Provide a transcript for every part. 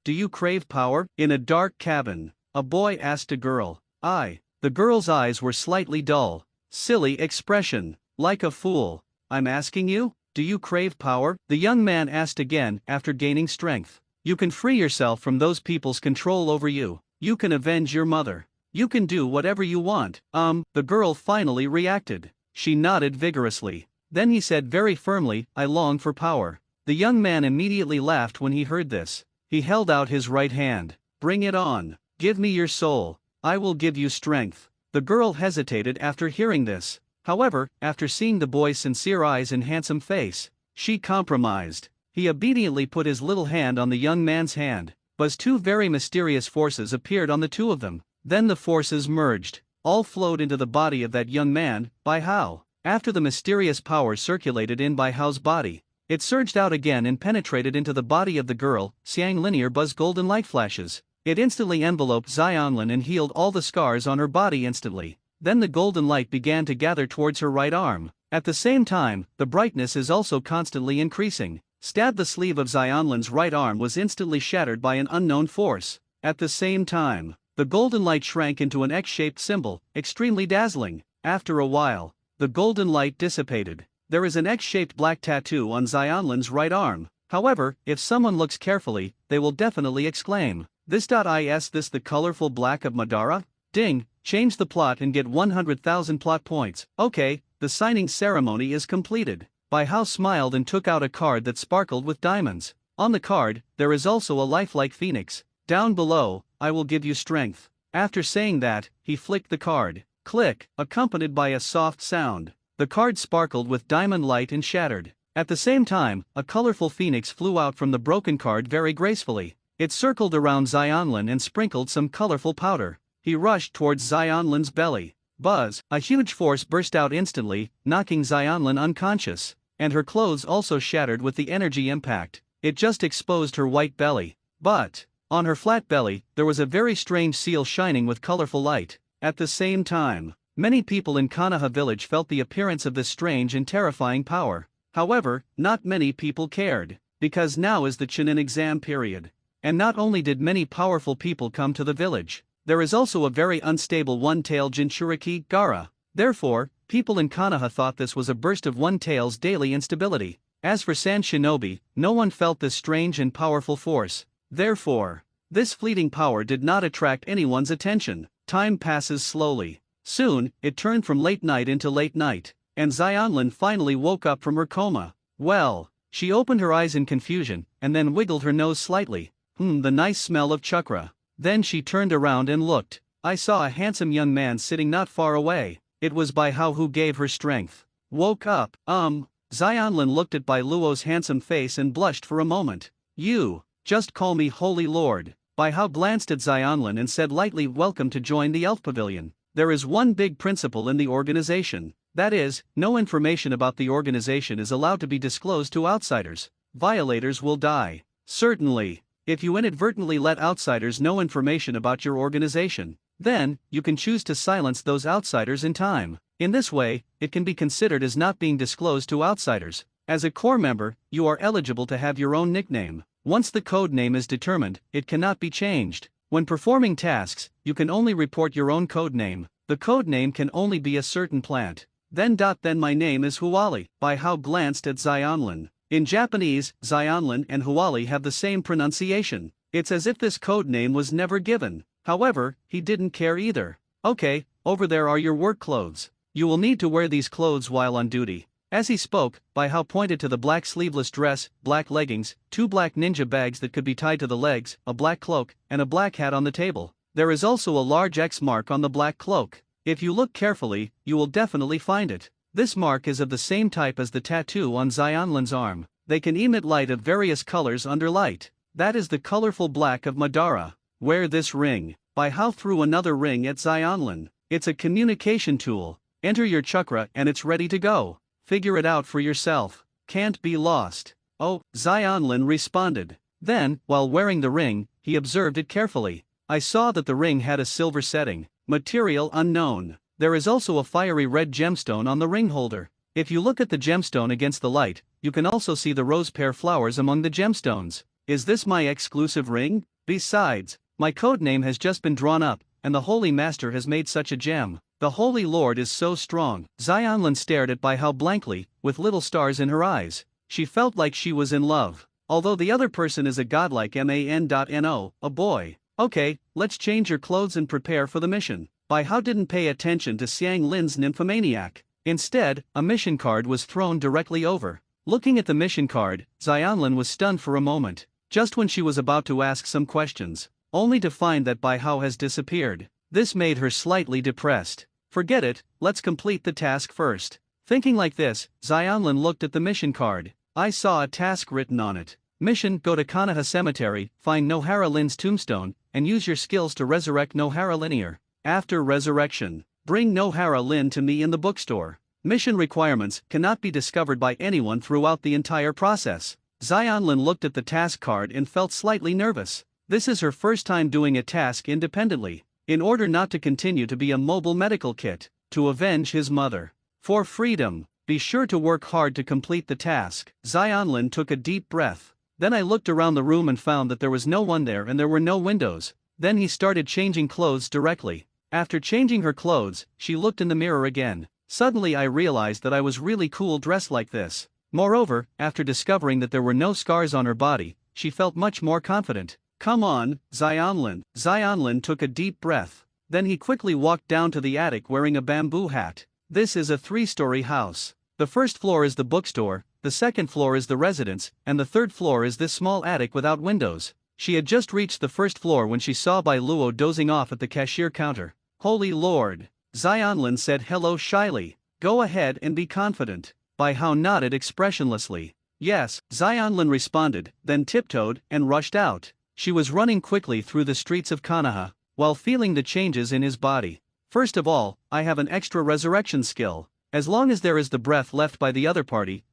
do you crave power? In a dark cabin, a boy asked a girl. The girl's eyes were slightly dull. Silly expression. Like a fool. I'm asking you, do you crave power? The young man asked again after gaining strength. You can free yourself from those people's control over you. You can avenge your mother. You can do whatever you want. The girl finally reacted. She nodded vigorously. Then he said very firmly, I long for power. The young man immediately laughed when he heard this. He held out his right hand. Bring it on. Give me your soul. I will give you strength. The girl hesitated after hearing this. However, after seeing the boy's sincere eyes and handsome face, she compromised. He obediently put his little hand on the young man's hand. But two very mysterious forces appeared on the two of them. Then the forces merged. All flowed into the body of that young man, Bai Hao. After the mysterious power circulated in Bai Hao's body, it surged out again and penetrated into the body of the girl. Xiang linear buzz golden light flashes. It instantly enveloped Xianlin and healed all the scars on her body instantly. Then the golden light began to gather towards her right arm. At the same time, the brightness is also constantly increasing. Stab the sleeve of Xianlin's right arm was instantly shattered by an unknown force. At the same time, the golden light shrank into an X-shaped symbol, extremely dazzling. After a while, the golden light dissipated. There is an X-shaped black tattoo on Xianlin's right arm. However, if someone looks carefully, they will definitely exclaim, Is this the colorful black of Madara? Ding, change the plot and get 100,000 plot points. Okay, the signing ceremony is completed. Bai Hao smiled and took out a card that sparkled with diamonds. On the card, there is also a lifelike phoenix. Down below, I will give you strength. After saying that, he flicked the card. Click, accompanied by a soft sound. The card sparkled with diamond light and shattered. At the same time, a colorful phoenix flew out from the broken card very gracefully. It circled around Xianlin and sprinkled some colorful powder. He rushed towards Xianlin's belly. Buzz, a huge force burst out instantly, knocking Xianlin unconscious, and her clothes also shattered with the energy impact. It just exposed her white belly. But, on her flat belly, there was a very strange seal shining with colorful light. At the same time, many people in Konoha village felt the appearance of this strange and terrifying power. However, not many people cared, because now is the Chunin exam period. And not only did many powerful people come to the village, there is also a very unstable one-tailed Jinchuriki, Gaara. Therefore, people in Konoha thought this was a burst of one-tail's daily instability. As for Sand Shinobi, no one felt this strange and powerful force. Therefore, this fleeting power did not attract anyone's attention. Time passes slowly. Soon, it turned from late night into late night, and Xianlin finally woke up from her coma. Well, she opened her eyes in confusion, and then wiggled her nose slightly. The nice smell of chakra. Then she turned around and looked. I saw a handsome young man sitting not far away. It was Bai Hao who gave her strength. Woke up. Xianlin looked at Bai Luo's handsome face and blushed for a moment. You, just call me Holy Lord. Bai Hao glanced at Xianlin and said lightly, welcome to join the Elf Pavilion. There is one big principle in the organization. That is, no information about the organization is allowed to be disclosed to outsiders. Violators will die. Certainly, if you inadvertently let outsiders know information about your organization, then, you can choose to silence those outsiders in time. In this way, it can be considered as not being disclosed to outsiders. As a core member, you are eligible to have your own nickname. Once the code name is determined, it cannot be changed. When performing tasks, you can only report your own code name. The code name can only be a certain plant. Then my name is Huali. Bai Hao glanced at Xianlin. In Japanese, Xianlin and Huali have the same pronunciation. It's as if this code name was never given. However, he didn't care either. Okay, over there are your work clothes. You will need to wear these clothes while on duty. As he spoke, Bai Hao pointed to the black sleeveless dress, black leggings, 2 black ninja bags that could be tied to the legs, a black cloak, and a black hat on the table. There is also a large X mark on the black cloak. If you look carefully, you will definitely find it. This mark is of the same type as the tattoo on Xianlin's arm. They can emit light of various colors under light. That is the colorful black of Madara. Wear this ring. Bai Hao threw another ring at Xianlin. It's a communication tool. Enter your chakra and it's ready to go. Figure it out for yourself. Can't be lost. Oh, Xianlin responded. Then, while wearing the ring, he observed it carefully. I saw that the ring had a silver setting. Material unknown. There is also a fiery red gemstone on the ring holder. If you look at the gemstone against the light, you can also see the rose pear flowers among the gemstones. is this my exclusive ring? Besides, my codename has just been drawn up, and the Holy Master has made such a gem. The Holy Lord is so strong. Xianlin stared at Bai Hao blankly, with little stars in her eyes. She felt like she was in love. Although the other person is a godlike man.no, a boy. Okay, let's change your clothes and prepare for the mission. Bai Hao didn't pay attention to Xiang Lin's nymphomaniac. Instead, a mission card was thrown directly over. Looking at the mission card, Xianlin was stunned for a moment, just when she was about to ask some questions, only to find that Bai Hao has disappeared. This made her slightly depressed. Forget it, let's complete the task first. Thinking like this, Xianlin looked at the mission card. I saw a task written on it. Mission: go to Konoha Cemetery, find Nohara Lin's tombstone, and use your skills to resurrect Nohara Linear. After resurrection, bring Nohara Lin to me in the bookstore. Mission requirements cannot be discovered by anyone throughout the entire process. Xianlin looked at the task card and felt slightly nervous. This is her first time doing a task independently. In order not to continue to be a mobile medical kit, to avenge his mother. For freedom, be sure to work hard to complete the task. Xianlin took a deep breath. Then I looked around the room and found that there was no one there and there were no windows. Then he started changing clothes directly. After changing her clothes, she looked in the mirror again. Suddenly I realized that I was really cool dressed like this. Moreover, after discovering that there were no scars on her body, she felt much more confident. Come on, Xianlin. Xianlin took a deep breath. Then he quickly walked down to the attic wearing a bamboo hat. This is a 3-story house. The first floor is the bookstore, the second floor is the residence, and the third floor is this small attic without windows. She had just reached the first floor when she saw Bai Luo dozing off at the cashier counter. Holy Lord! Xianlin said hello shyly. Go ahead and be confident. Bai Hao nodded expressionlessly. Yes, Xianlin responded, then tiptoed and rushed out. She was running quickly through the streets of Konoha, while feeling the changes in his body. First of all, I have an extra resurrection skill. As long as there is the breath left by the other party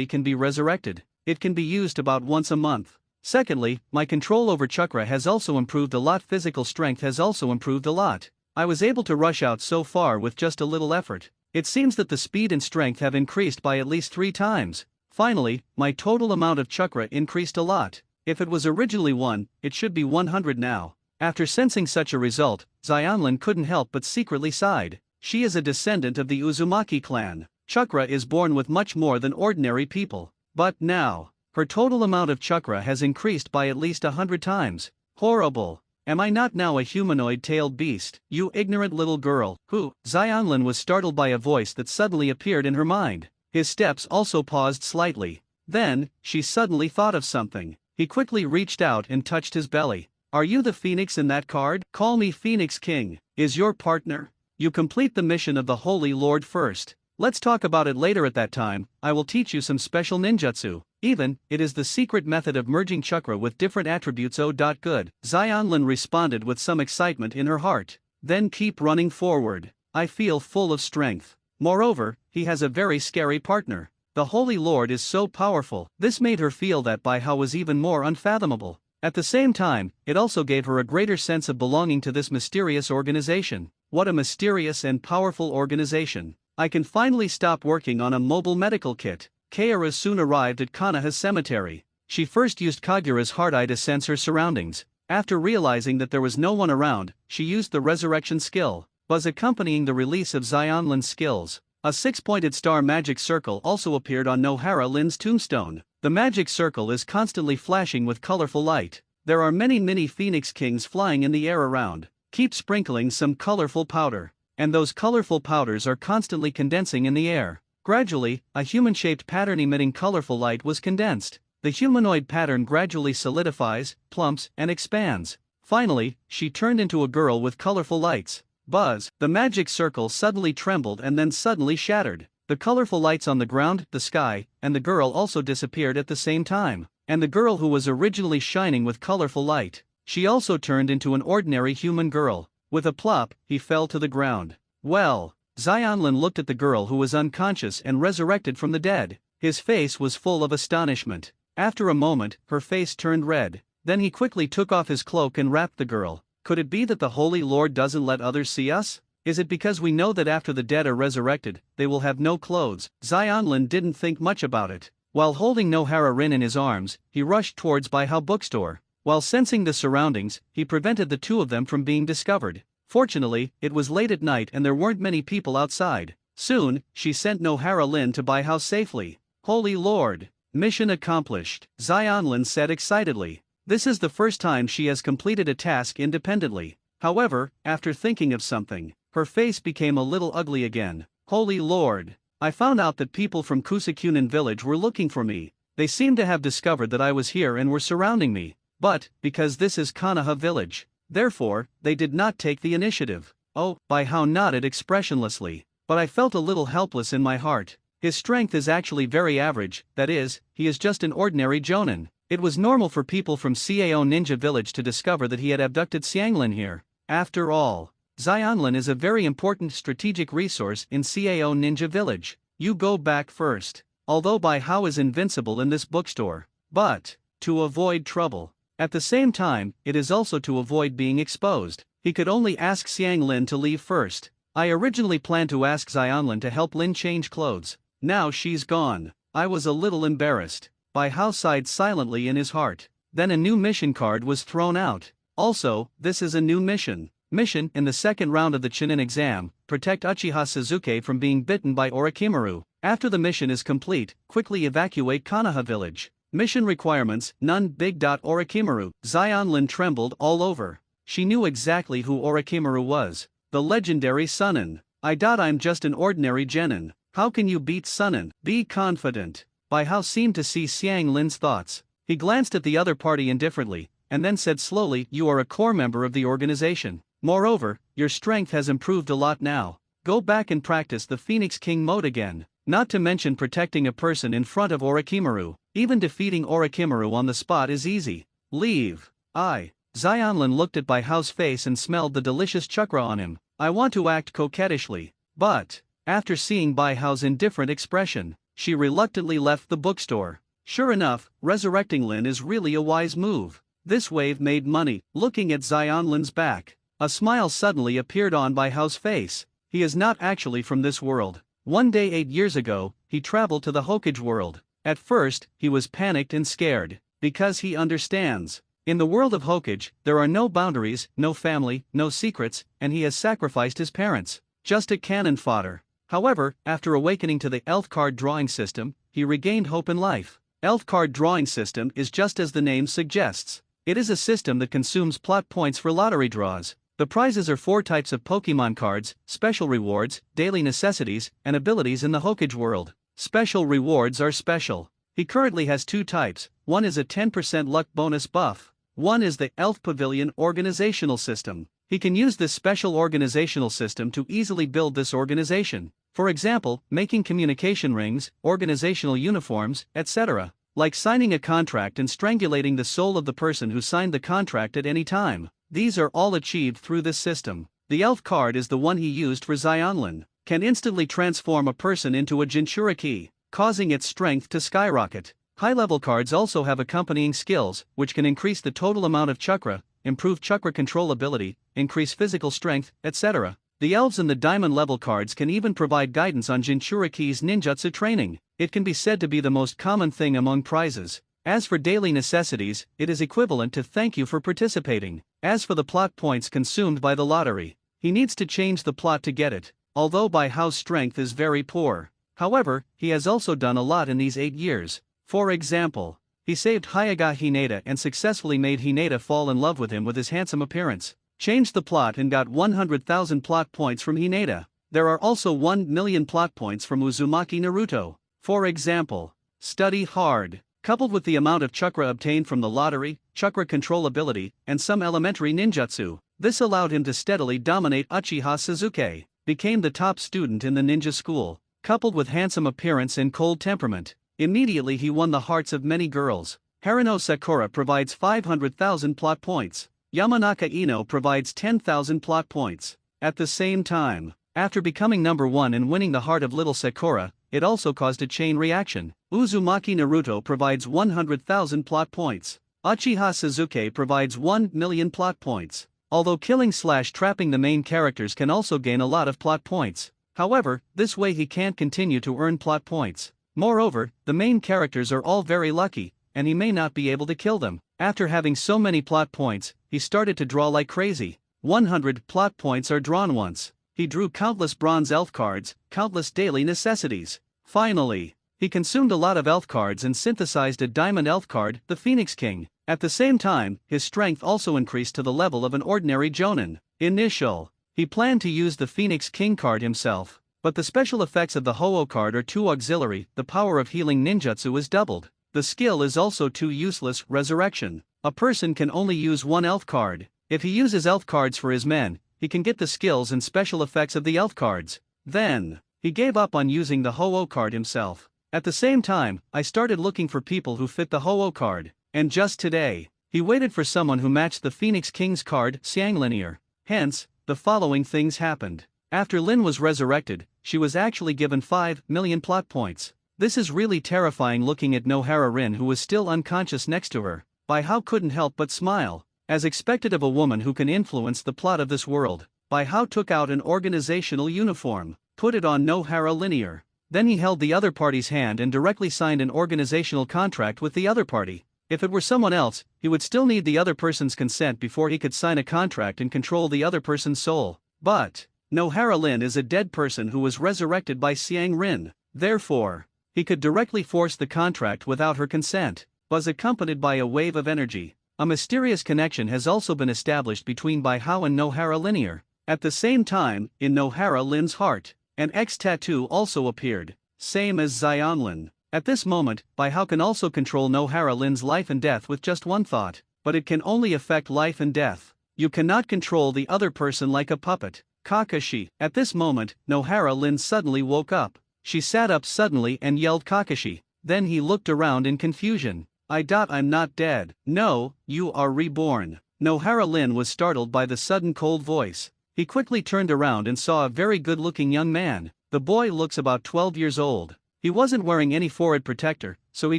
can be resurrected. It can be used about once a month. Secondly, my control over chakra has also improved a lot. Physical strength has also improved a lot. I was able to rush out so far with just a little effort. It seems that the speed and strength have increased by at least 3 times. Finally, my total amount of chakra increased a lot. If it was originally 1, it should be 100 now. After sensing such a result, Xianlin couldn't help but secretly sighed. She is a descendant of the Uzumaki clan. Chakra is born with much more than ordinary people. But now, her total amount of chakra has increased by at least 100 times. Horrible. Am I not now a humanoid-tailed beast? You ignorant little girl, who? Xianlin was startled by a voice that suddenly appeared in her mind. His steps also paused slightly. Then, she suddenly thought of something. He quickly reached out and touched his belly. Are you the phoenix in that card? Call me Phoenix King. Is your partner? You complete the mission of the Holy Lord first. Let's talk about it later. At that time, I will teach you some special ninjutsu. It is the secret method of merging chakra with different attributes. Oh, good. Xianlin responded with some excitement in her heart. Then keep running forward. I feel full of strength. Moreover, he has a very scary partner. The Holy Lord is so powerful. This made her feel that Bai Hao was even more unfathomable. At the same time, it also gave her a greater sense of belonging to this mysterious organization. What a mysterious and powerful organization. I can finally stop working on a mobile medical kit. Kaoru soon arrived at Konoha Cemetery. She first used Kagura's heart eye to sense her surroundings. After realizing that there was no one around, she used the resurrection skill. Was accompanying the release of Xianlin's skills. A 6-pointed star magic circle also appeared on Nohara Lin's tombstone. The magic circle is constantly flashing with colorful light. There are many mini Phoenix Kings flying in the air around. Keep sprinkling some colorful powder. And those colorful powders are constantly condensing in the air. Gradually, a human-shaped pattern emitting colorful light was condensed. The humanoid pattern gradually solidifies, plumps, and expands. Finally, she turned into a girl with colorful lights. Buzz! The magic circle suddenly trembled and then suddenly shattered. The colorful lights on the ground, the sky, and the girl also disappeared at the same time. And the girl who was originally shining with colorful light, she also turned into an ordinary human girl. With a plop, he fell to the ground. Well, Xianlin looked at the girl who was unconscious and resurrected from the dead. His face was full of astonishment. After a moment, her face turned red. Then he quickly took off his cloak and wrapped the girl. Could it be that the Holy Lord doesn't let others see us? Is it because we know that after the dead are resurrected, they will have no clothes? Xianlin didn't think much about it. While holding Nohara Rin in his arms, he rushed towards Baihao bookstore. While sensing the surroundings, he prevented the two of them from being discovered. Fortunately, it was late at night and there weren't many people outside. Soon, she sent Nohara Lin to Baihao safely. Holy Lord! Mission accomplished, Xianlin said excitedly. This is the first time she has completed a task independently. However, after thinking of something, her face became a little ugly again. Holy Lord! I found out that people from Kusakunin village were looking for me. They seemed to have discovered that I was here and were surrounding me. But, because this is Konoha village, therefore, they did not take the initiative. Oh, Baihao nodded expressionlessly. But I felt a little helpless in my heart. His strength is actually very average, that is, he is just an ordinary jonin. It was normal for people from Cao Ninja village to discover that he had abducted Xianglin here. After all, Xianlin is a very important strategic resource in Cao Ninja village. You go back first. Although Baihao is invincible in this bookstore. But, to avoid trouble. At the same time, it is also to avoid being exposed. He could only ask Xianglin to leave first. I originally planned to ask Xianlin to help Lin change clothes. Now she's gone. I was a little embarrassed. Baihao sighed silently in his heart. Then a new mission card was thrown out. Also, this is a new mission. Mission in the second round of the Chunin exam, protect Uchiha Sasuke from being bitten by Orochimaru. After the mission is complete, quickly evacuate Konoha village. Mission requirements, none. Big. Orochimaru. Xianlin trembled all over. She knew exactly who Orochimaru was. The legendary Sunin. I'm just an ordinary genin. How can you beat Sunin? Be confident. Baihao seemed to see Xianglin's thoughts. He glanced at the other party indifferently, and then said slowly, you are a core member of the organization. Moreover, your strength has improved a lot now. Go back and practice the Phoenix King mode again. Not to mention protecting a person in front of Orochimaru. Even defeating Orochimaru on the spot is easy. Leave. Xianlin looked at Baihao's face and smelled the delicious chakra on him. I want to act coquettishly. But, after seeing Baihao's indifferent expression, she reluctantly left the bookstore. Sure enough, resurrecting Lin is really a wise move. This wave made money. Looking at Xianlin's back, a smile suddenly appeared on Baihao's face. He is not actually from this world. One day 8 years ago, he traveled to the Hokage world. At first, he was panicked and scared, because he understands. In the world of Hokage, there are no boundaries, no family, no secrets, and he has sacrificed his parents. Just a cannon fodder. However, after awakening to the elf card drawing system, he regained hope in life. Elf card drawing system is just as the name suggests. It is a system that consumes plot points for lottery draws. The prizes are 4 types of Pokemon cards, special rewards, daily necessities, and abilities in the Hokage world. Special rewards are special. He currently has 2 types. One is a 10% luck bonus buff. One is the Elf Pavilion organizational system. He can use this special organizational system to easily build this organization. For example, making communication rings, organizational uniforms, etc. Like signing a contract and strangulating the soul of the person who signed the contract at any time. These are all achieved through this system. The elf card is the one he used for Xianlin. Can instantly transform a person into a Jinchuriki, causing its strength to skyrocket. High-level cards also have accompanying skills, which can increase the total amount of chakra, improve chakra control ability, increase physical strength, etc. The elves and the diamond-level cards can even provide guidance on Jinchuriki's ninjutsu training. It can be said to be the most common thing among prizes. As for daily necessities, it is equivalent to thank you for participating. As for the plot points consumed by the lottery, he needs to change the plot to get it, although Baihao's strength is very poor. However, he has also done a lot in these 8 years. For example, he saved Hyuga Hinata and successfully made Hinata fall in love with him with his handsome appearance. Changed the plot and got 100,000 plot points from Hinata. There are also 1 million plot points from Uzumaki Naruto. For example, study hard. Coupled with the amount of chakra obtained from the lottery, chakra control ability, and some elementary ninjutsu, this allowed him to steadily dominate Uchiha Sasuke, became the top student in the ninja school. Coupled with handsome appearance and cold temperament, immediately he won the hearts of many girls. Haruno Sakura provides 500,000 plot points. Yamanaka Ino provides 10,000 plot points. At the same time, after becoming number 1 and winning the heart of little Sakura, it also caused a chain reaction. Uzumaki Naruto provides 100,000 plot points. Uchiha Sasuke provides 1 million plot points. Although killing/trapping the main characters can also gain a lot of plot points. However, this way he can't continue to earn plot points. Moreover, the main characters are all very lucky, and he may not be able to kill them. After having so many plot points, he started to draw like crazy. 100 plot points are drawn once. He drew countless bronze elf cards, countless daily necessities. Finally, he consumed a lot of elf cards and synthesized a diamond elf card, the Phoenix King. At the same time, his strength also increased to the level of an ordinary Jonin. He planned to use the Phoenix King card himself, but the special effects of the Ho-Oh card are too auxiliary. The power of healing ninjutsu is doubled. The skill is also too useless, resurrection. A person can only use one elf card. If he uses elf cards for his men, he can get the skills and special effects of the elf cards. Then, he gave up on using the Ho-Oh card himself. At the same time, I started looking for people who fit the Ho-Oh card, and just today, he waited for someone who matched the Phoenix King's card, Xiang Linear. Hence, the following things happened. After Lin was resurrected, she was actually given 5 million plot points. This is really terrifying looking at Nohara Rin, who was still unconscious next to her. Bai Hao couldn't help but smile. As expected of a woman who can influence the plot of this world, Bai Hao took out an organizational uniform, put it on Nohara Linear. Then he held the other party's hand and directly signed an organizational contract with the other party. If it were someone else, he would still need the other person's consent before he could sign a contract and control the other person's soul. But Nohara Lin is a dead person who was resurrected by Xiang Rin. Therefore, he could directly force the contract without her consent. Was accompanied by a wave of energy. A mysterious connection has also been established between Bai Hao and Nohara Linear. At the same time, in Nohara Lin's heart, an X tattoo also appeared, same as Xianlin. At this moment, Bai Hao can also control Nohara Lin's life and death with just one thought, but it can only affect life and death. You cannot control the other person like a puppet. Kakashi. At this moment, Nohara Lin suddenly woke up. She sat up suddenly and yelled Kakashi. Then he looked around in confusion. I'm not dead. No, you are reborn. Nohara Lin was startled by the sudden cold voice. He quickly turned around and saw a very good-looking young man. The boy looks about 12 years old. He wasn't wearing any forehead protector, so he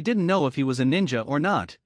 didn't know if he was a ninja or not.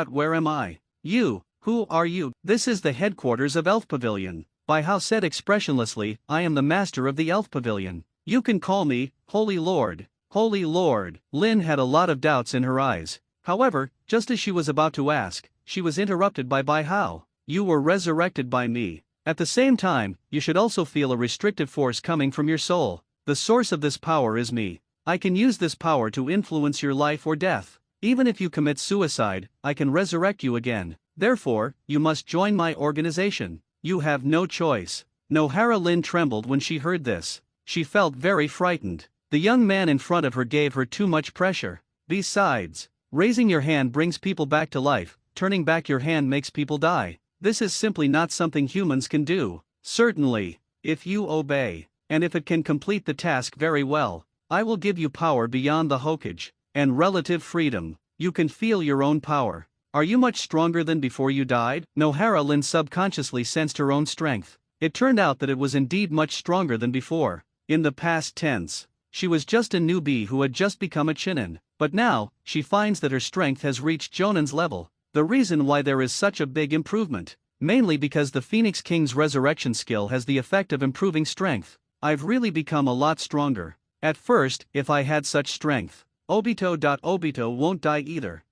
Where am I? You, who are you? This is the headquarters of Elf Pavilion. Bai Hao said expressionlessly, I am the master of the Elf Pavilion. You can call me, Holy Lord. Holy Lord. Lin had a lot of doubts in her eyes. However, just as she was about to ask, she was interrupted by Bai Hao. You were resurrected by me. At the same time, you should also feel a restrictive force coming from your soul. The source of this power is me. I can use this power to influence your life or death. Even if you commit suicide, I can resurrect you again. Therefore, you must join my organization. You have no choice. Nohara Lin trembled when she heard this. She felt very frightened. The young man in front of her gave her too much pressure. Besides, raising your hand brings people back to life, turning back your hand makes people die. This is simply not something humans can do. Certainly, if you obey, and if it can complete the task very well, I will give you power beyond the Hokage, and relative freedom. You can feel your own power. Are you much stronger than before you died? Nohara Lin subconsciously sensed her own strength. It turned out that it was indeed much stronger than before. In the past tense, she was just a newbie who had just become a Chunin, but now, she finds that her strength has reached Jonin's level. The reason why there is such a big improvement, mainly because the Phoenix King's resurrection skill has the effect of improving strength. I've really become a lot stronger. At first, if I had such strength, Obito won't die either.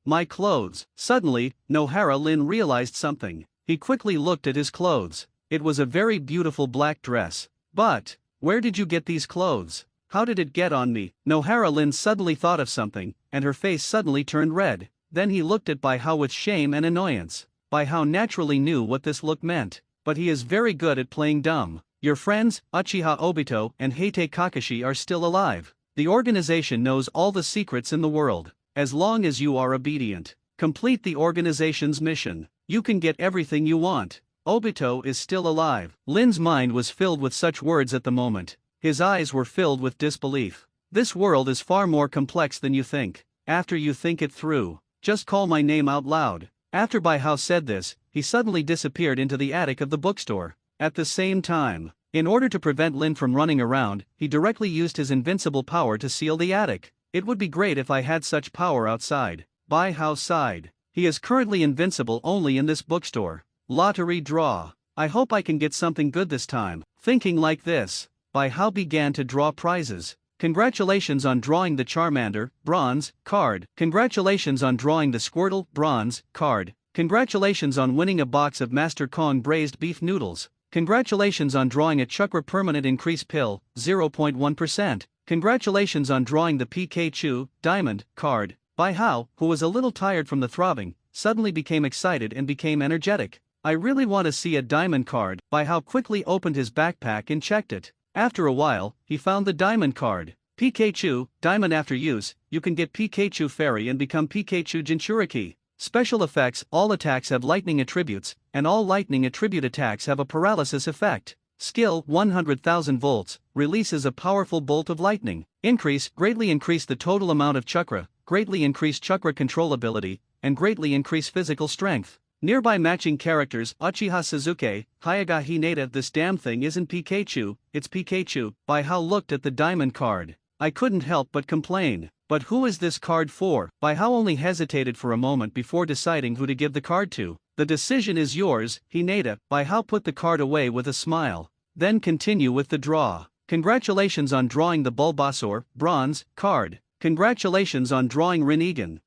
My clothes. Suddenly, Nohara Lin realized something. He quickly looked at his clothes. It was a very beautiful black dress. But, where did you get these clothes? How did it get on me? Nohara Lin suddenly thought of something, and her face suddenly turned red. Then he looked at Bai Hao with shame and annoyance. Bai Hao naturally knew what this look meant, but he is very good at playing dumb. Your friends, Uchiha Obito and Heite Kakashi are still alive. The organization knows all the secrets in the world. As long as you are obedient, complete the organization's mission, you can get everything you want. Obito is still alive. Lin's mind was filled with such words at the moment. His eyes were filled with disbelief. This world is far more complex than you think. After you think it through, just call my name out loud. After Bai Hao said this, he suddenly disappeared into the attic of the bookstore. At the same time, in order to prevent Lin from running around, he directly used his invincible power to seal the attic. It would be great if I had such power outside. Bai Hao sighed. He is currently invincible only in this bookstore. Lottery draw. I hope I can get something good this time. Thinking like this, Bai Hao began to draw prizes. Congratulations on drawing the Charmander, bronze, card. Congratulations on drawing the Squirtle, bronze, card. Congratulations on winning a box of Master Kong braised beef noodles. Congratulations on drawing a Chakra permanent increase pill, 0.1%. Congratulations on drawing the Pikachu, diamond, card. Bai Hao, who was a little tired from the throbbing, suddenly became excited and became energetic. I really want to see a diamond card. Bai Hao quickly opened his backpack and checked it. After a while, he found the diamond card. Pikachu, diamond. After use, you can get Pikachu Fairy and become Pikachu Jinchuriki. Special effects: all attacks have lightning attributes, and all lightning attribute attacks have a paralysis effect. Skill: 100,000 volts, releases a powerful bolt of lightning. Increase: greatly increase the total amount of chakra, greatly increase chakra control ability, and greatly increase physical strength. Nearby matching characters: Uchiha Sasuke, Hyuga Hinata. This damn thing isn't Pikachu, it's Pikachu. Bai Hao looked at the diamond card. I couldn't help but complain. But who is this card for? Bai Hao only hesitated for a moment before deciding who to give the card to. The decision is yours, Hinata. Bai Hao put the card away with a smile. Then continue with the draw. Congratulations on drawing the Bulbasaur, bronze, card. Congratulations on drawing Rinnegan.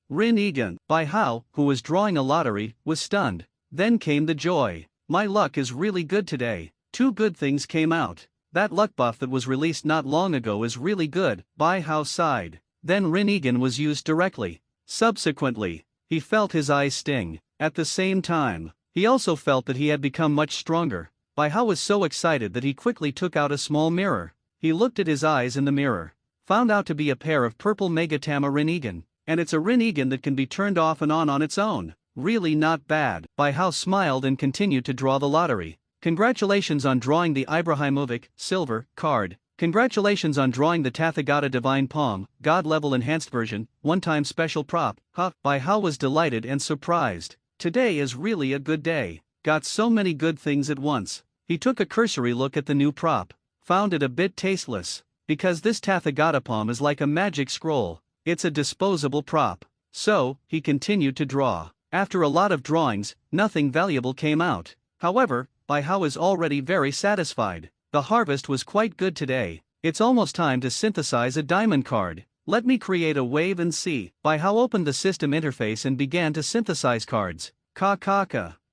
Rinnegan. Bai Hao, who was drawing a lottery, was stunned. Then came the joy. My luck is really good today. Two good things came out. That luck buff that was released not long ago is really good. Bai Hao sighed. Then Rinnegan was used directly. Subsequently, he felt his eyes sting. At the same time, he also felt that he had become much stronger. Bai Hao was so excited that he quickly took out a small mirror. He looked at his eyes in the mirror. Found out to be a pair of purple Megatama Rinnegan. And it's a Rinnegan that can be turned off and on its own. Really not bad. Bai Hao smiled and continued to draw the lottery. Congratulations on drawing the Ibrahimovic, silver, card. Congratulations on drawing the Tathagata Divine Palm, God level enhanced version, one-time special prop. Bai Hao was delighted and surprised. Today is really a good day. Got so many good things at once. He took a cursory look at the new prop. Found it a bit tasteless. Because this Tathagata Palm is like a magic scroll. It's a disposable prop. So, he continued to draw. After a lot of drawings, nothing valuable came out. However, Bai Hao is already very satisfied. The harvest was quite good today. It's almost time to synthesize a diamond card. Let me create a wave and see. Bai Hao opened the system interface and began to synthesize cards. Ka.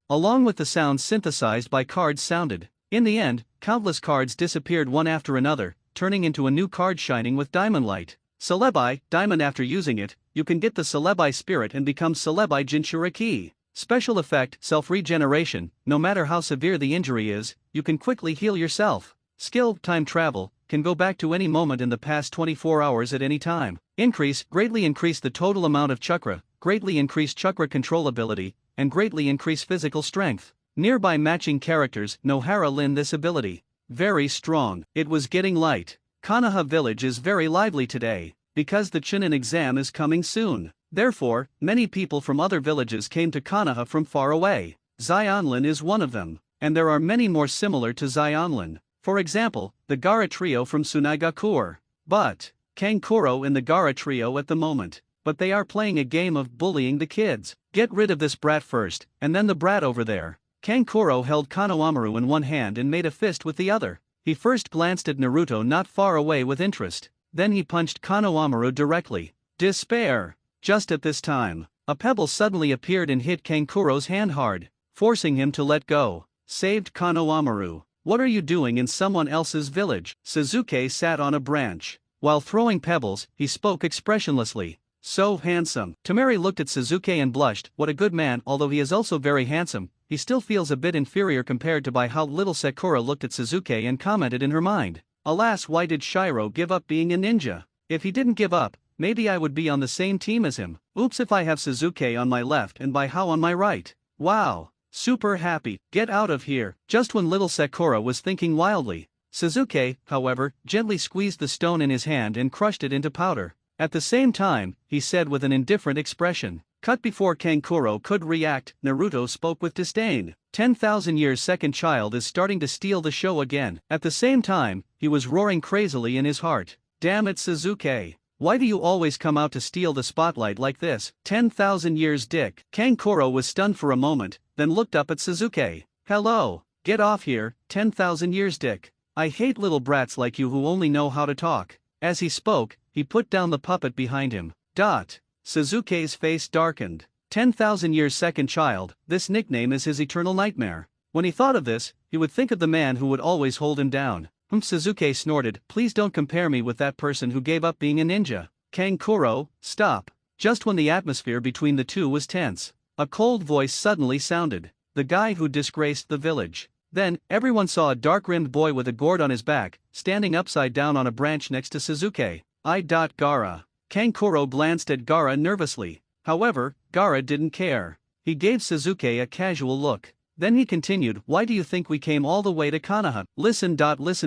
Along with the sounds synthesized by cards sounded. In the end, countless cards disappeared one after another, turning into a new card shining with diamond light. Celebi, diamond. After using it, you can get the Celebi spirit and become Celebi Jinchuriki. Special effect: self-regeneration. No matter how severe the injury is, you can quickly heal yourself. Skill: time travel, can go back to any moment in the past 24 hours at any time. Increase: greatly increase the total amount of chakra, greatly increase chakra control ability, and greatly increase physical strength. Nearby matching characters: Nohara Lin. This ability, very strong. It was getting light. Konoha village is very lively today, because the Chunin exam is coming soon. Therefore, many people from other villages came to Konoha from far away. Xionlin is one of them, and there are many more similar to Xionlin. For example, the Gara trio from Sunagakur. But Kankuro in the Gara trio at the moment. But they are playing a game of bullying the kids. Get rid of this brat first, and then the brat over there. Kankuro held Konohamaru in one hand and made a fist with the other. He first glanced at Naruto not far away with interest. Then he punched Konohamaru directly. Despair. Just at this time, a pebble suddenly appeared and hit Kankuro's hand hard, forcing him to let go. Saved Konohamaru. What are you doing in someone else's village? Sasuke sat on a branch. While throwing pebbles, he spoke expressionlessly. So handsome. Tamari looked at Sasuke and blushed. What a good man. Although he is also very handsome, he still feels a bit inferior compared to by how little Sakura looked at Sasuke and commented in her mind. Alas, why did Shiro give up being a ninja? If he didn't give up, maybe I would be on the same team as him. Oops, if I have Sasuke on my left and Bai Hao on my right. Wow. Super happy. Get out of here. Just when little Sakura was thinking wildly. Sasuke, however, gently squeezed the stone in his hand and crushed it into powder. At the same time, he said with an indifferent expression. Cut before Kankuro could react, Naruto spoke with disdain. 10,000 years second child is starting to steal the show again. At the same time, he was roaring crazily in his heart. Damn it, Sasuke. Why do you always come out to steal the spotlight like this? 10,000 years dick. Kankuro was stunned for a moment, then looked up at Sasuke. Hello. Get off here, 10,000 years dick. I hate little brats like you who only know how to talk. As he spoke, he put down the puppet behind him. Suzuki's face darkened. 10,000 years second child, this nickname is his eternal nightmare. When he thought of this, he would think of the man who would always hold him down. Suzuki snorted, please don't compare me with that person who gave up being a ninja. Kankuro, stop. Just when the atmosphere between the two was tense, a cold voice suddenly sounded. The guy who disgraced the village. Then, everyone saw a dark-rimmed boy with a gourd on his back, standing upside down on a branch next to Suzuki. Gaara. Kankuro glanced at Gaara nervously. However, Gaara didn't care. He gave Suzuki a casual look. Then he continued, why do you think we came all the way to Konoha? Listen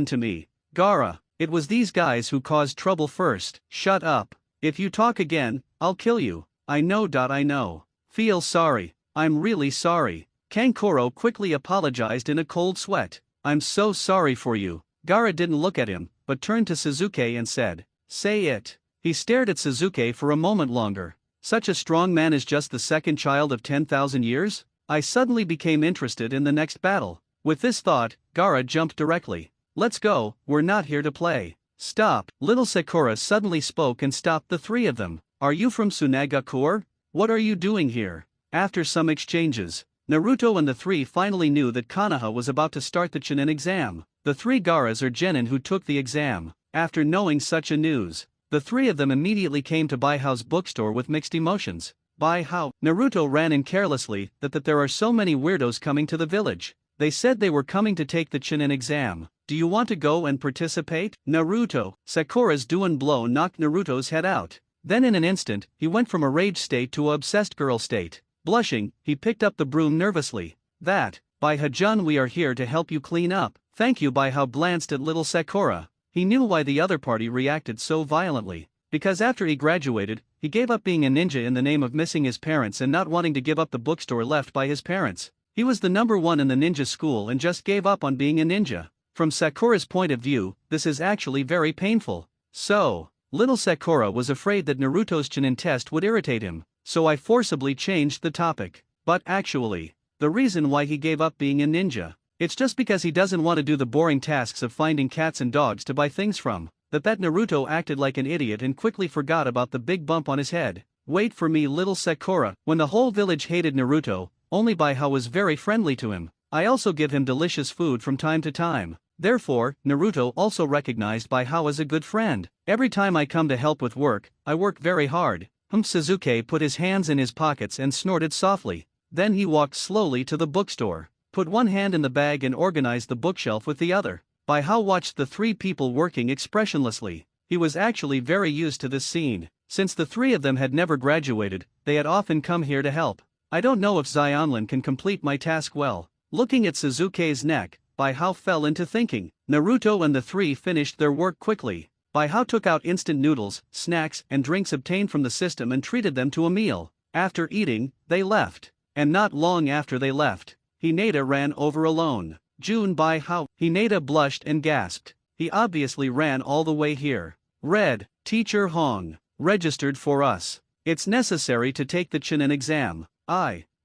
to me. Gaara, it was these guys who caused trouble first. Shut up. If you talk again, I'll kill you. I know. Feel sorry. I'm really sorry. Kankuro quickly apologized in a cold sweat. I'm so sorry for you. Gaara didn't look at him, but turned to Suzuki and said, say it. He stared at Suzuki for a moment longer. Such a strong man is just the second child of 10,000 years? I suddenly became interested in the next battle. With this thought, Gaara jumped directly. Let's go, we're not here to play. Stop. Little Sakura suddenly spoke and stopped the three of them. Are you from Tsunagakure? What are you doing here? After some exchanges, Naruto and the three finally knew that Konoha was about to start the Chunin exam. The three Gaaras are genin who took the exam. After knowing such a news, the three of them immediately came to Baihao's bookstore with mixed emotions. Baihao. Naruto ran in carelessly that there are so many weirdos coming to the village. They said they were coming to take the Chunin exam. Do you want to go and participate? Naruto. Sakura's Duan blow knocked Naruto's head out. Then in an instant, he went from a rage state to a obsessed girl state. Blushing, he picked up the broom nervously. Baihao-jun, we are here to help you clean up. Thank you. Baihao glanced at little Sakura. He knew why the other party reacted so violently. Because after he graduated, he gave up being a ninja in the name of missing his parents and not wanting to give up the bookstore left by his parents. He was the number one in the ninja school and just gave up on being a ninja. From Sakura's point of view, this is actually very painful. So, little Sakura was afraid that Naruto's Chunin test would irritate him, so I forcibly changed the topic. But actually, the reason why he gave up being a ninja, it's just because he doesn't want to do the boring tasks of finding cats and dogs to buy things from. That Naruto acted like an idiot and quickly forgot about the big bump on his head. Wait for me, little Sakura. When the whole village hated Naruto, only Baihao was very friendly to him. I also give him delicious food from time to time. Therefore, Naruto also recognized Baihao as a good friend. Every time I come to help with work, I work very hard. Suzuki put his hands in his pockets and snorted softly. Then he walked slowly to the bookstore, put one hand in the bag and organized the bookshelf with the other. Baihao watched the three people working expressionlessly. He was actually very used to this scene. Since the three of them had never graduated, they had often come here to help. I don't know if Xionlin can complete my task well. Looking at Suzuki's neck, Baihao fell into thinking. Naruto and the three finished their work quickly. Baihao took out instant noodles, snacks, and drinks obtained from the system and treated them to a meal. After eating, they left. And not long after they left, Hinata ran over alone. June Baihao. Hinata blushed and gasped. He obviously ran all the way here. Read, Teacher Hong, registered for us. It's necessary to take the Chunin exam.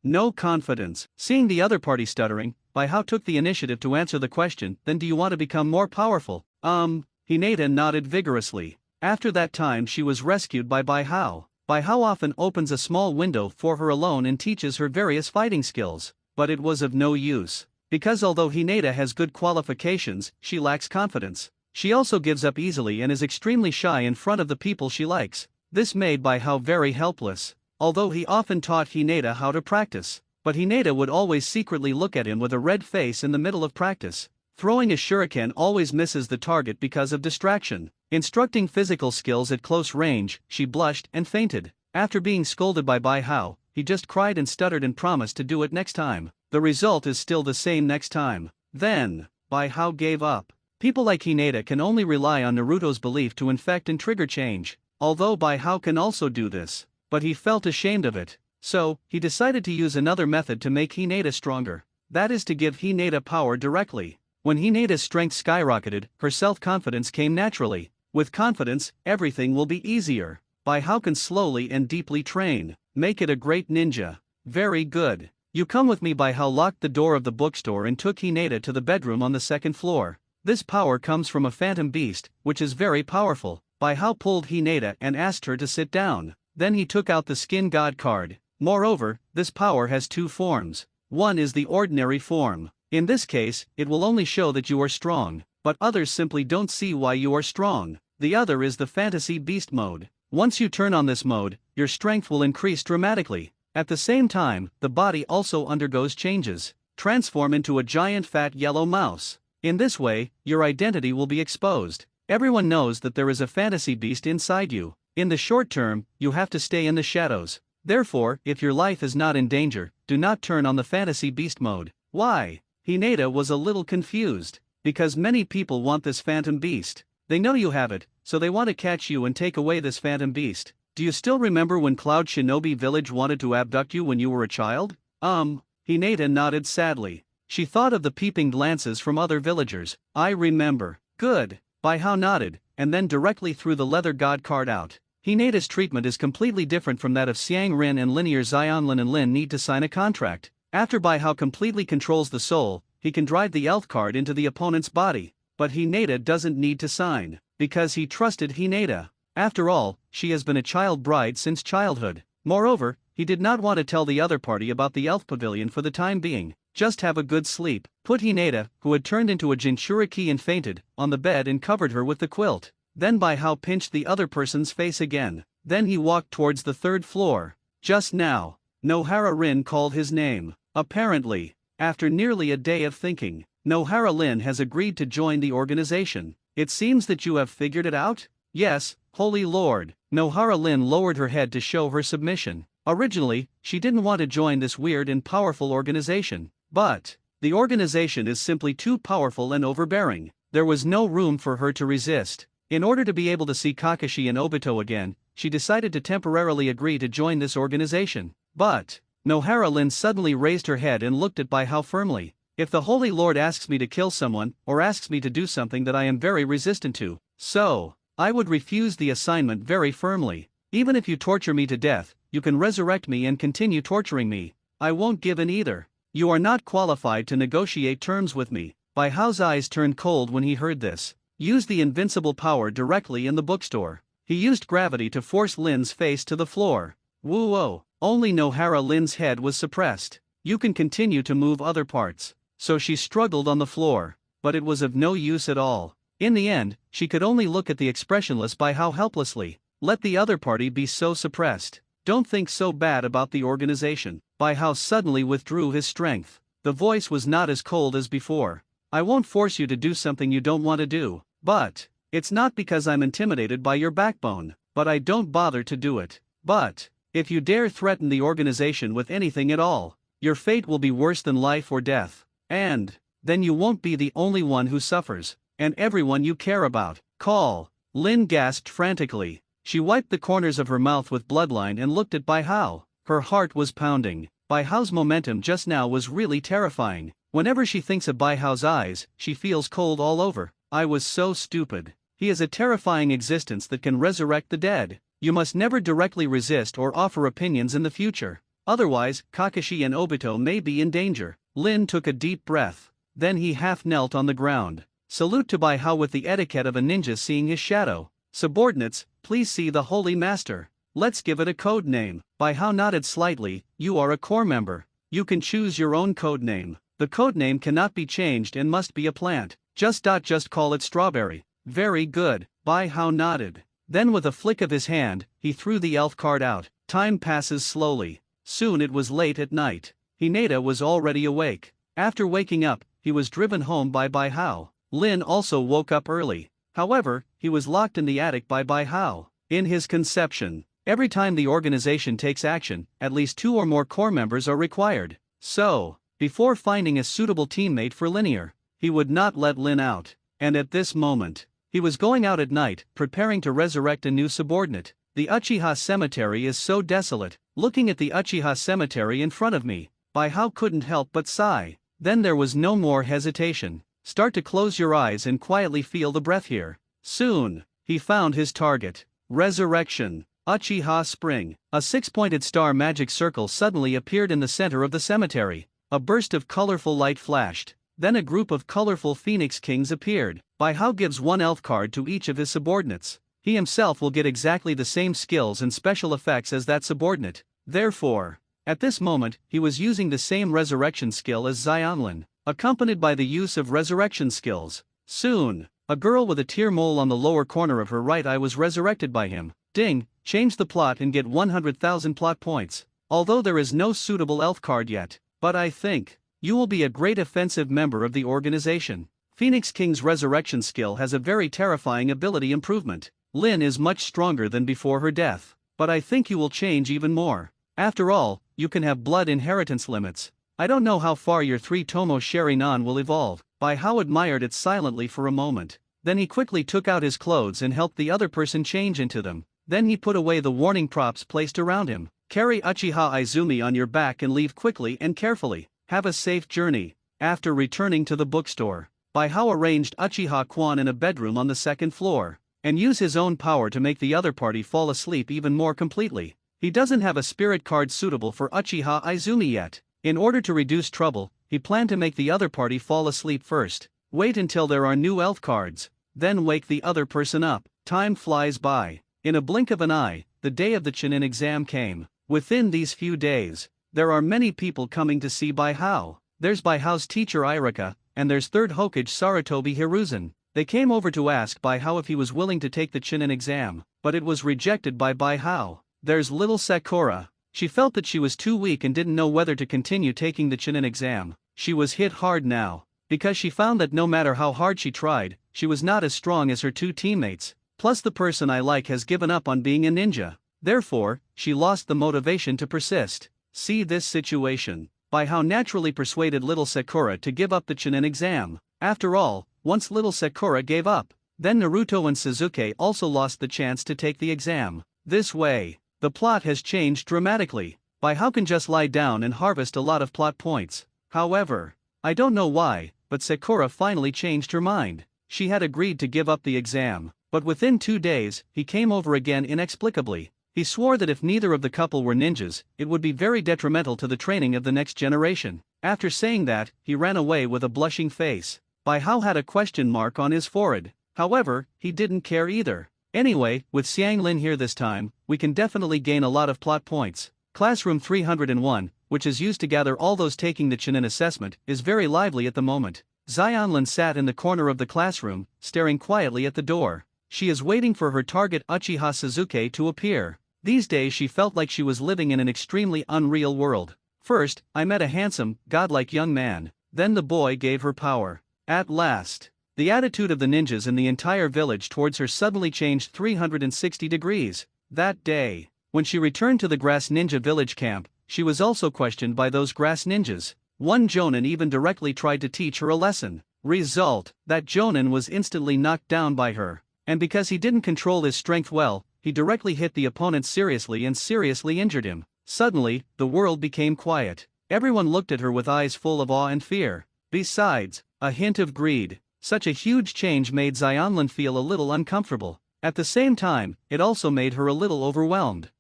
No confidence. Seeing the other party stuttering, Baihao took the initiative to answer the question. Then do you want to become more powerful? Hinata nodded vigorously. After that time she was rescued by Baihao. Baihao often opens a small window for her alone and teaches her various fighting skills. But it was of no use. Because although Hinata has good qualifications, she lacks confidence. She also gives up easily and is extremely shy in front of the people she likes. This made Baihao very helpless. Although he often taught Hinata how to practice, but Hinata would always secretly look at him with a red face in the middle of practice. Throwing a shuriken always misses the target because of distraction. Instructing physical skills at close range, she blushed and fainted. After being scolded by Baihao, he just cried and stuttered and promised to do it next time. The result is still the same next time. Then, Baihao gave up. People like Hinata can only rely on Naruto's belief to infect and trigger change. Although Baihao can also do this, but he felt ashamed of it. So, he decided to use another method to make Hinata stronger. That is to give Hinata power directly. When Hinata's strength skyrocketed, her self-confidence came naturally. With confidence, everything will be easier. Baihao can slowly and deeply train. Make it a great ninja. Very good. You come with me. Baihao locked the door of the bookstore and took Hinata to the bedroom on the second floor. This power comes from a phantom beast, which is very powerful. Bai Hao pulled Hinata and asked her to sit down. Then he took out the skin god card. Moreover, this power has two forms. One is the ordinary form. In this case, it will only show that you are strong, but others simply don't see why you are strong. The other is the fantasy beast mode. Once you turn on this mode, your strength will increase dramatically. At the same time, the body also undergoes changes. Transform into a giant fat yellow mouse. In this way, your identity will be exposed. Everyone knows that there is a fantasy beast inside you. In the short term, you have to stay in the shadows. Therefore, if your life is not in danger, do not turn on the fantasy beast mode. Why? Hinata was a little confused. Because many people want this phantom beast. They know you have it, so they want to catch you and take away this phantom beast. Do you still remember when Cloud Shinobi Village wanted to abduct you when you were a child? Hinata nodded sadly. She thought of the peeping glances from other villagers. I remember. Good. Bai Hao nodded, and then directly threw the leather god card out. Hinata's treatment is completely different from that of Xiang Rin and Linear Xianlin and Lin need to sign a contract. After Bai Hao completely controls the soul, he can drive the elf card into the opponent's body. But Hinata doesn't need to sign, because he trusted Hinata. After all, she has been a child bride since childhood. Moreover, he did not want to tell the other party about the elf pavilion for the time being. Just have a good sleep. Put Hinata, who had turned into a Jinchuriki and fainted, on the bed and covered her with the quilt. Then Bai Hao pinched the other person's face again. Then he walked towards the third floor. Just now, Nohara Rin called his name. Apparently, after nearly a day of thinking, Nohara Lin has agreed to join the organization. It seems that you have figured it out? Yes, Holy Lord. Nohara Lin lowered her head to show her submission. Originally, she didn't want to join this weird and powerful organization. But the organization is simply too powerful and overbearing. There was no room for her to resist. In order to be able to see Kakashi and Obito again, she decided to temporarily agree to join this organization. But Nohara Lin suddenly raised her head and looked at Bai Hao firmly. If the Holy Lord asks me to kill someone, or asks me to do something that I am very resistant to, so I would refuse the assignment very firmly. Even if you torture me to death, you can resurrect me and continue torturing me. I won't give in either. You are not qualified to negotiate terms with me. Bai Hao's eyes turned cold when he heard this. Use the invincible power directly in the bookstore. He used gravity to force Lin's face to the floor. Whoa! Only Nohara Lin's head was suppressed. You can continue to move other parts. So she struggled on the floor, but it was of no use at all. In the end, she could only look at the expressionless Bai Hao helplessly. Let the other party be so suppressed. Don't think so bad about the organization. Bai Hao suddenly withdrew his strength. The voice was not as cold as before. I won't force you to do something you don't want to do. But it's not because I'm intimidated by your backbone, but I don't bother to do it. But if you dare threaten the organization with anything at all, your fate will be worse than life or death. And then you won't be the only one who suffers, and everyone you care about. Call. Lin gasped frantically. She wiped the corners of her mouth with bloodline and looked at Bai Hao. Her heart was pounding. Bai Hao's momentum just now was really terrifying. Whenever she thinks of Bai Hao's eyes, she feels cold all over. I was so stupid. He is a terrifying existence that can resurrect the dead. You must never directly resist or offer opinions in the future. Otherwise, Kakashi and Obito may be in danger. Lin took a deep breath. Then he half knelt on the ground. Salute to Bai Hao with the etiquette of a ninja seeing his shadow. Subordinates, please see the Holy Master. Let's give it a code name. Bai Hao nodded slightly. You are a core member. You can choose your own code name. The code name cannot be changed and must be a plant. Just call it Strawberry. Very good. Bai Hao nodded. Then with a flick of his hand, he threw the elf card out. Time passes slowly. Soon it was late at night. Hinata was already awake. After waking up, he was driven home by Bai Hao. Lin also woke up early. However, he was locked in the attic by Bai Hao. In his conception, every time the organization takes action, at least 2 or more core members are required. So, before finding a suitable teammate for Linear, he would not let Lin out. And at this moment, he was going out at night, preparing to resurrect a new subordinate. The Uchiha Cemetery is so desolate. Looking at the Uchiha Cemetery in front of me, Bai Hao couldn't help but sigh. Then there was no more hesitation. Start to close your eyes and quietly feel the breath here. Soon, he found his target. Resurrection. Uchiha Spring. A 6-pointed star magic circle suddenly appeared in the center of the cemetery. A burst of colorful light flashed. Then a group of colorful Phoenix Kings appeared. Bai Hao gives 1 elf card to each of his subordinates. he himself will get exactly the same skills and special effects as that subordinate. Therefore, at this moment, he was using the same resurrection skill as Xianlin, accompanied by the use of resurrection skills. Soon, a girl with a tear mole on the lower corner of her right eye was resurrected by him. Ding, change the plot and get 100,000 plot points. Although there is no suitable elf card yet, but I think you will be a great offensive member of the organization. Phoenix King's resurrection skill has a very terrifying ability improvement. Lin is much stronger than before her death, but I think you will change even more. After all, you can have blood inheritance limits. I don't know how far your 3 Tomo Sherinan will evolve. Bai Hao admired it silently for a moment. Then he quickly took out his clothes and helped the other person change into them. Then he put away the warning props placed around him. Carry Uchiha Izumi on your back and leave quickly and carefully. Have a safe journey. After returning to the bookstore, Bai Hao arranged Uchiha Quan in a bedroom on the 2nd floor, and used his own power to make the other party fall asleep even more completely. He doesn't have a spirit card suitable for Uchiha Izumi yet. In order to reduce trouble, he planned to make the other party fall asleep first. Wait until there are new elf cards, then wake the other person up. Time flies by. In a blink of an eye, the day of the Chunin exam came. Within these few days, there are many people coming to see Bai Hao. There's Bai Hao's teacher Irika, and there's 3rd Hokage Sarutobi Hiruzen. They came over to ask Bai Hao if he was willing to take the Chunin exam, but it was rejected by Bai Hao. There's little Sakura. She felt that she was too weak and didn't know whether to continue taking the Chunin exam. She was hit hard now, because she found that no matter how hard she tried, she was not as strong as her 2 teammates. Plus the person I like has given up on being a ninja. Therefore, she lost the motivation to persist. See this situation. Bai Hao naturally persuaded little Sakura to give up the Chunin exam. After all, once little Sakura gave up, then Naruto and Sasuke also lost the chance to take the exam. This way, the plot has changed dramatically. Bai Hao can just lie down and harvest a lot of plot points. However, I don't know why, but Sakura finally changed her mind. She had agreed to give up the exam, but within 2 days, he came over again inexplicably. He swore that if neither of the couple were ninjas, it would be very detrimental to the training of the next generation. After saying that, he ran away with a blushing face. Bai Hao had a question mark on his forehead. However, he didn't care either. Anyway, with Xianglin here this time, we can definitely gain a lot of plot points. Classroom 301, which is used to gather all those taking the Chunin assessment, is very lively at the moment. Xianlin sat in the corner of the classroom, staring quietly at the door. She is waiting for her target Uchiha Sasuke to appear. These days she felt like she was living in an extremely unreal world. First, I met a handsome, godlike young man. Then the boy gave her power. At last, the attitude of the ninjas in the entire village towards her suddenly changed 360 degrees. That day, when she returned to the Grass Ninja village camp, she was also questioned by those grass ninjas. One Jonin even directly tried to teach her a lesson. Result, that Jonin was instantly knocked down by her. And because he didn't control his strength well, he directly hit the opponent seriously and seriously injured him. Suddenly, the world became quiet. Everyone looked at her with eyes full of awe and fear. Besides, a hint of greed. Such a huge change made Xianlin feel a little uncomfortable. At the same time, it also made her a little overwhelmed.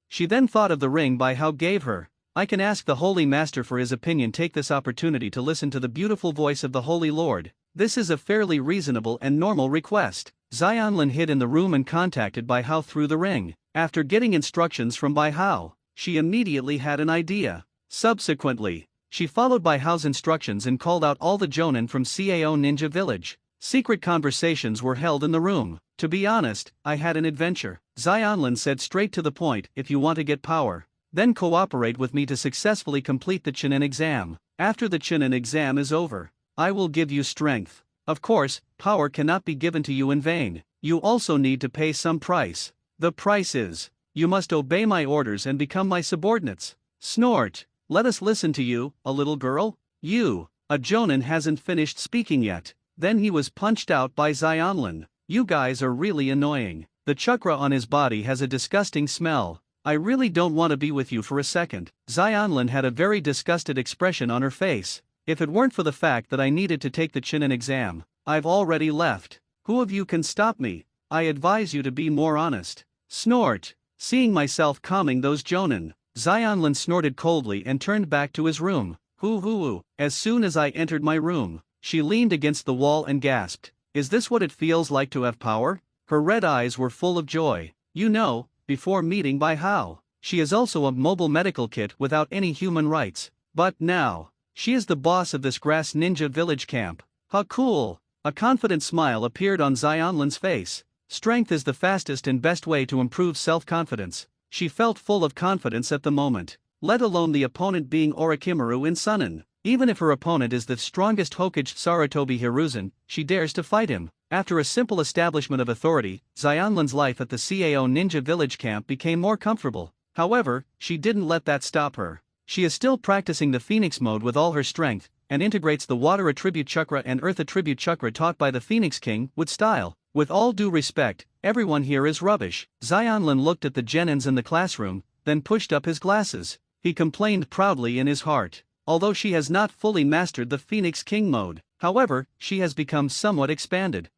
She then thought of the ring Bai Hao gave her. I can ask the Holy Master for his opinion. Take this opportunity to listen to the beautiful voice of the Holy Lord. This is a fairly reasonable and normal request. Xianlin hid in the room and contacted Bai Hao through the ring. After getting instructions from Bai Hao, she immediately had an idea. Subsequently, she followed Bai Hao's instructions and called out all the Jonin from Cao Ninja Village. Secret conversations were held in the room. To be honest, I had an adventure. Xianlin said straight to the point, if you want to get power, then cooperate with me to successfully complete the Chunin exam. After the Chunin exam is over, I will give you strength. Of course, power cannot be given to you in vain. You also need to pay some price. The price is, you must obey my orders and become my subordinates. Snort. Let us listen to you, a little girl. You. A Jonin hasn't finished speaking yet. Then he was punched out by Xianlin. You guys are really annoying. The chakra on his body has a disgusting smell. I really don't want to be with you for a second. Xianlin had a very disgusted expression on her face. If it weren't for the fact that I needed to take the Chunin exam, I've already left. Who of you can stop me? I advise you to be more honest. Snort. Seeing myself calming those Jonin, Xianlin snorted coldly and turned back to his room. Hoo. As soon as I entered my room, she leaned against the wall and gasped. Is this what it feels like to have power? Her red eyes were full of joy. You know, before meeting Bai Hao, she is also a mobile medical kit without any human rights. But now, she is the boss of this grass ninja village camp. How cool! A confident smile appeared on Xianlin's face. Strength is the fastest and best way to improve self-confidence. She felt full of confidence at the moment, let alone the opponent being Orochimaru in Sunnen. Even if her opponent is the strongest Hokage Sarutobi Hiruzen, she dares to fight him. After a simple establishment of authority, Xianlin's life at the Cao Ninja Village camp became more comfortable. However, she didn't let that stop her. She is still practicing the Phoenix mode with all her strength, and integrates the Water Attribute Chakra and Earth Attribute Chakra taught by the Phoenix King with style. With all due respect, everyone here is rubbish. Xianlin looked at the genins in the classroom, then pushed up his glasses. He complained proudly in his heart. Although she has not fully mastered the Phoenix King mode, however, she has become somewhat expanded.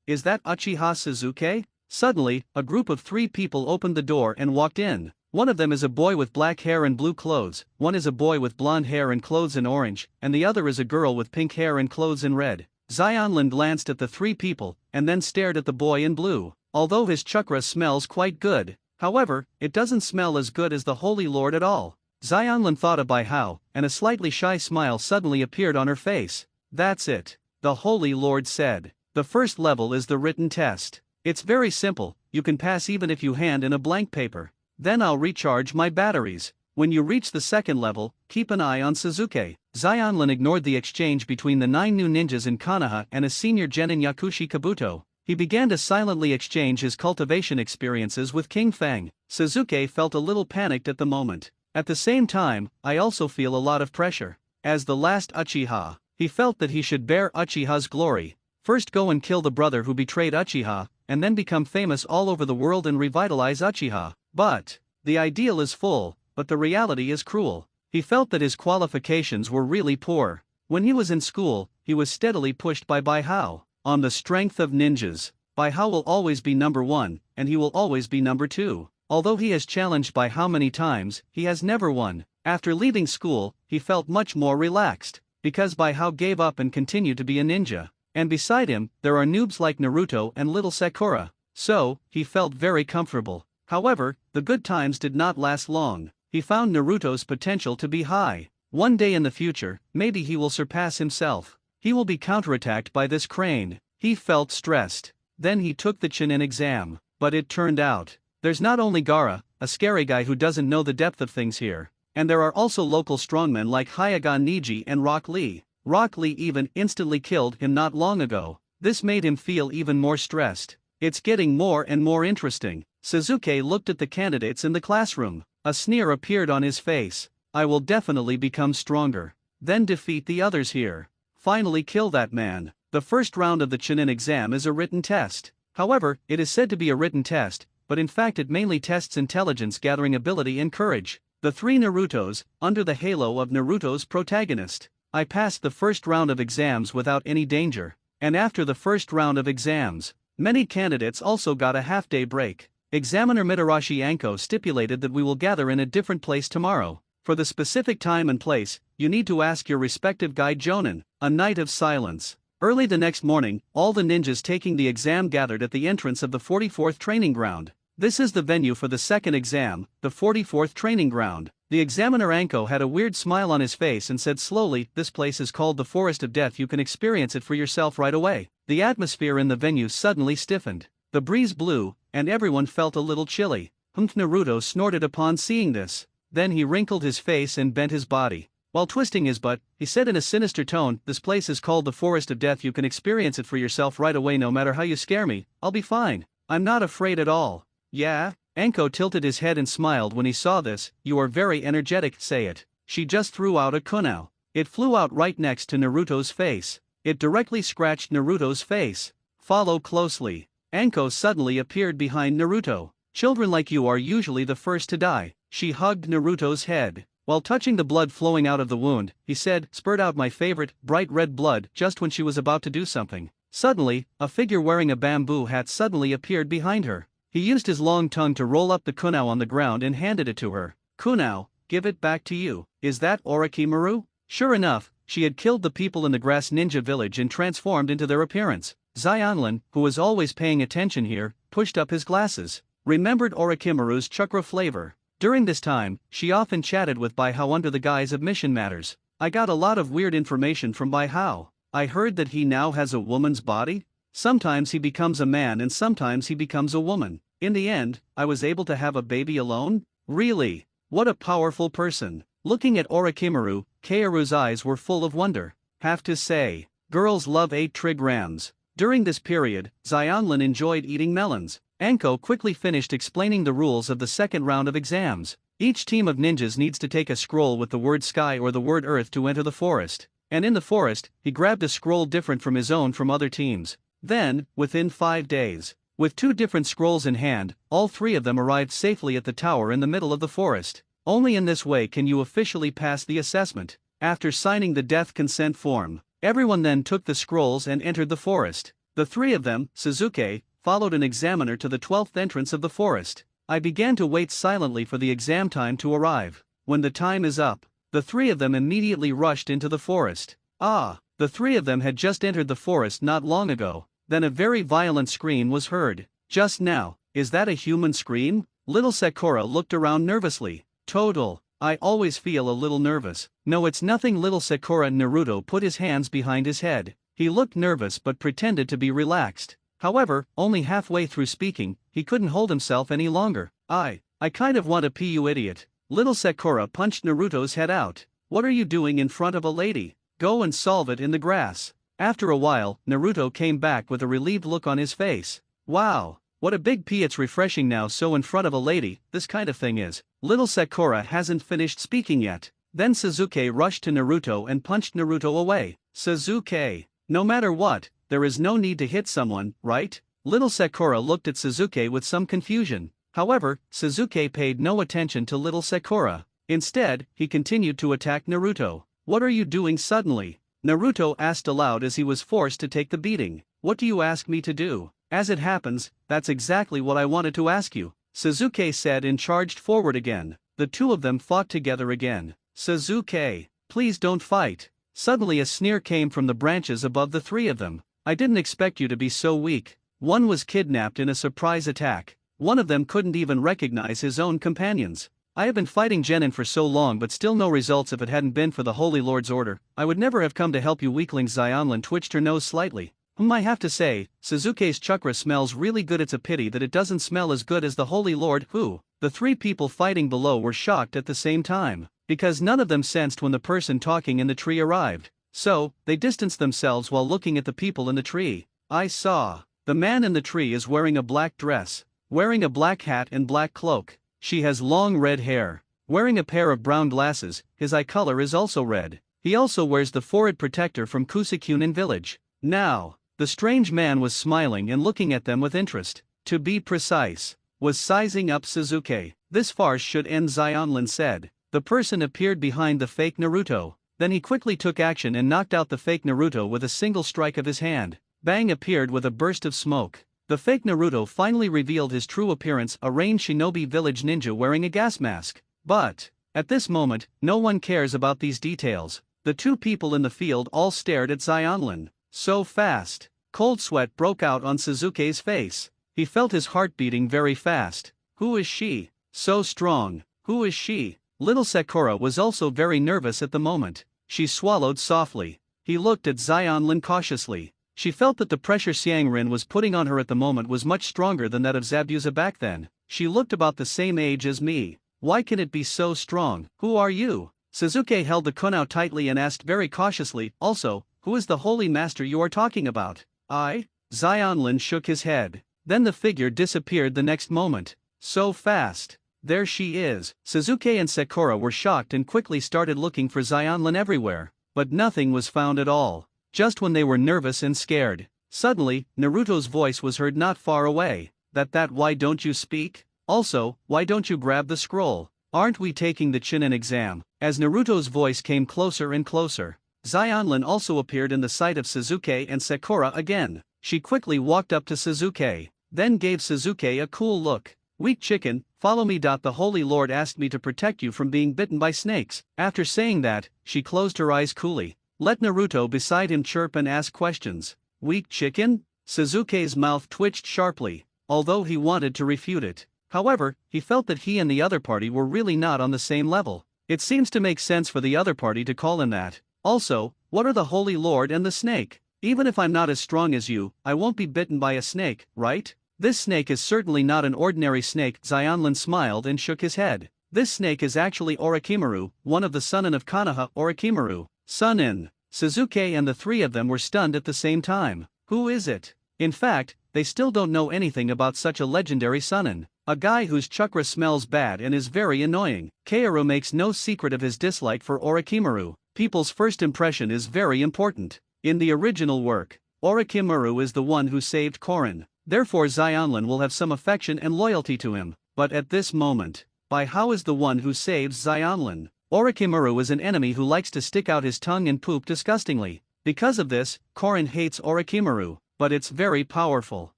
Is that Uchiha Sasuke? Suddenly, a group of 3 people opened the door and walked in. One of them is a boy with black hair and blue clothes, one is a boy with blonde hair and clothes in orange, and the other is a girl with pink hair and clothes in red. Xianlin glanced at the 3 people, and then stared at the boy in blue. Although his chakra smells quite good, however, it doesn't smell as good as the Holy Lord at all. Xianlin thought of Bai Hao, and a slightly shy smile suddenly appeared on her face. That's it, the Holy Lord said. The first level is the written test. It's very simple, you can pass even if you hand in a blank paper. Then I'll recharge my batteries. When you reach the second level, keep an eye on Sasuke. Xianlin ignored the exchange between the 9 new ninjas in Konoha and a senior genin Yakushi Kabuto. He began to silently exchange his cultivation experiences with King Fang. Sasuke felt a little panicked at the moment. At the same time, I also feel a lot of pressure. As the last Uchiha, he felt that he should bear Uchiha's glory. First go and kill the brother who betrayed Uchiha, and then become famous all over the world and revitalize Uchiha. But the ideal is full, but the reality is cruel. He felt that his qualifications were really poor. When he was in school, he was steadily pushed by Bai Hao. On the strength of ninjas, Bai Hao will always be number 1, and he will always be number 2. Although he has challenged Bai Hao many times, he has never won. After leaving school, he felt much more relaxed, because Bai Hao gave up and continued to be a ninja. And beside him, there are noobs like Naruto and little Sakura. So, he felt very comfortable. However, the good times did not last long. He found Naruto's potential to be high. One day in the future, maybe he will surpass himself. He will be counterattacked by this crane. He felt stressed. Then he took the Chunin exam. But it turned out, there's not only Gaara, a scary guy who doesn't know the depth of things here, and there are also local strongmen like Hyaga Niji and Rock Lee. Rock Lee even instantly killed him not long ago. This made him feel even more stressed. It's getting more and more interesting. Sasuke looked at the candidates in the classroom. A sneer appeared on his face. I will definitely become stronger. Then defeat the others here. Finally kill that man. The first round of the Chunin exam is a written test. However, it is said to be a written test, but in fact it mainly tests intelligence gathering ability and courage. The 3 Narutos, under the halo of Naruto's protagonist. I passed the first round of exams without any danger. And after the first round of exams, many candidates also got a half-day break. Examiner Mitarashi Anko stipulated that we will gather in a different place tomorrow. For the specific time and place, you need to ask your respective guide Jonin. A night of silence. Early the next morning, all the ninjas taking the exam gathered at the entrance of the 44th training ground. This is the venue for the second exam, the 44th training ground. The examiner Anko had a weird smile on his face and said slowly, this place is called the Forest of Death, you can experience it for yourself right away. The atmosphere in the venue suddenly stiffened. The breeze blew, and everyone felt a little chilly. Naruto snorted upon seeing this. Then he wrinkled his face and bent his body. While twisting his butt, he said in a sinister tone, this place is called the Forest of Death, you can experience it for yourself right away, no matter how you scare me, I'll be fine. I'm not afraid at all. Yeah? Anko tilted his head and smiled when he saw this. You are very energetic, say it. She just threw out a kunai. It flew out right next to Naruto's face. It directly scratched Naruto's face. Follow closely. Anko suddenly appeared behind Naruto. Children like you are usually the first to die. She hugged Naruto's head. While touching the blood flowing out of the wound, he said, spurred out my favorite, bright red blood, just when she was about to do something. Suddenly, a figure wearing a bamboo hat suddenly appeared behind her. He used his long tongue to roll up the kunai on the ground and handed it to her. Kunai, give it back to you. Is that Orochimaru? Sure enough, she had killed the people in the grass ninja village and transformed into their appearance. Zionlin, who was always paying attention here, pushed up his glasses, remembered Orochimaru's chakra flavor. During this time, she often chatted with Bai Hao under the guise of mission matters. I got a lot of weird information from Bai Hao. I heard that he now has a woman's body? Sometimes he becomes a man and sometimes he becomes a woman. In the end, I was able to have a baby alone? Really? What a powerful person. Looking at Orochimaru, Kaoru's eyes were full of wonder. Have to say, girls love 8 trigrams. During this period, Zionlin enjoyed eating melons. Anko quickly finished explaining the rules of the second round of exams. Each team of ninjas needs to take a scroll with the word sky or the word earth to enter the forest. And in the forest, he grabbed a scroll different from his own from other teams. Then, within 5 days, with 2 different scrolls in hand, all 3 of them arrived safely at the tower in the middle of the forest. Only in this way can you officially pass the assessment. After signing the death consent form, everyone then took the scrolls and entered the forest. The 3 of them, Suzuki, followed an examiner to the 12th entrance of the forest. I began to wait silently for the exam time to arrive. When the time is up, the 3 of them immediately rushed into the forest. The 3 of them had just entered the forest not long ago. Then a very violent scream was heard. Just now, is that a human scream? Little Sakura looked around nervously. Total, I always feel a little nervous. No, it's nothing. Little Sakura. Naruto put his hands behind his head. He looked nervous but pretended to be relaxed. However, only halfway through speaking, he couldn't hold himself any longer. I kind of want to pee, you idiot. Little Sakura punched Naruto's head out. What are you doing in front of a lady? Go and solve it in the grass. After a while, Naruto came back with a relieved look on his face. Wow, what a big pee. It's refreshing now, so in front of a lady, this kind of thing is. Little Sakura hasn't finished speaking yet. Then Suzuki rushed to Naruto and punched Naruto away. Suzuki, no matter what, there is no need to hit someone, right? Little Sakura looked at Suzuki with some confusion. However, Suzuki paid no attention to little Sakura. Instead, he continued to attack Naruto. What are you doing suddenly? Naruto asked aloud as he was forced to take the beating. What do you ask me to do? As it happens, that's exactly what I wanted to ask you, Suzuki said and charged forward again. The 2 of them fought together again. Suzuki, please don't fight. Suddenly a sneer came from the branches above the 3 of them. I didn't expect you to be so weak. One was kidnapped in a surprise attack. One of them couldn't even recognize his own companions. I have been fighting Genin for so long but still no results. If it hadn't been for the Holy Lord's order, I would never have come to help you weaklings. Zionlin twitched her nose slightly. I have to say, Suzuki's chakra smells really good. It's a pity that it doesn't smell as good as the Holy Lord. Who? The 3 people fighting below were shocked at the same time, because none of them sensed when the person talking in the tree arrived. So, they distanced themselves while looking at the people in the tree. I saw. The man in the tree is wearing a black dress, wearing a black hat and black cloak. She has long red hair, wearing a pair of brown glasses. His eye color is also red. He also wears the forehead protector from Kusakunin village. Now, the strange man was smiling and looking at them with interest. To be precise, was sizing up Suzuki. This farce should end, Zionlin said. The person appeared behind the fake Naruto. Then he quickly took action and knocked out the fake Naruto with a single strike of his hand. Bang appeared with a burst of smoke. The fake Naruto finally revealed his true appearance, a range shinobi village ninja wearing a gas mask. But, at this moment, no one cares about these details. The 2 people in the field all stared at Zionlin. So fast. Cold sweat broke out on Suzuki's face. He felt his heart beating very fast. Who is she? So strong. Who is she? Little Sakura was also very nervous at the moment. She swallowed softly. He looked at Zionlin cautiously. She felt that the pressure Xiangrin was putting on her at the moment was much stronger than that of Zabuza back then. She looked about the same age as me. Why can it be so strong? Who are you? Suzuki held the kunao tightly and asked very cautiously, also, who is the holy master you are talking about? I? Zionlin shook his head. Then the figure disappeared the next moment. So fast. There she is. Suzuki and Sakura were shocked and quickly started looking for Zionlin everywhere. But nothing was found at all. Just when they were nervous and scared, suddenly, Naruto's voice was heard not far away. That why don't you speak? Also, why don't you grab the scroll? Aren't we taking the Chunin exam? As Naruto's voice came closer and closer, Zionlin also appeared in the sight of Suzuki and Sakura again. She quickly walked up to Suzuki, then gave Suzuki a cool look. Weak chicken, follow me. The Holy Lord asked me to protect you from being bitten by snakes. After saying that, she closed her eyes coolly. Let Naruto beside him chirp and ask questions. Weak chicken? Suzuki's mouth twitched sharply, although he wanted to refute it. However, he felt that he and the other party were really not on the same level. It seems to make sense for the other party to call him that. Also, what are the Holy Lord and the snake? Even if I'm not as strong as you, I won't be bitten by a snake, right? This snake is certainly not an ordinary snake. Xionlin smiled and shook his head. This snake is actually Orochimaru, one of the Sunin of Konoha. Orochimaru, Sunin. Suzuki and the three of them were stunned at the same time. Who is it? In fact, they still don't know anything about such a legendary Sunin. A guy whose chakra smells bad and is very annoying. Kaoru makes no secret of his dislike for Orochimaru. People's first impression is very important. In the original work, Orochimaru is the one who saved Korin. Therefore Xionlin will have some affection and loyalty to him. But at this moment, Bai Hao is the one who saves Xionlin. Orochimaru is an enemy who likes to stick out his tongue and poop disgustingly. Because of this, Korin hates Orochimaru, but it's very powerful.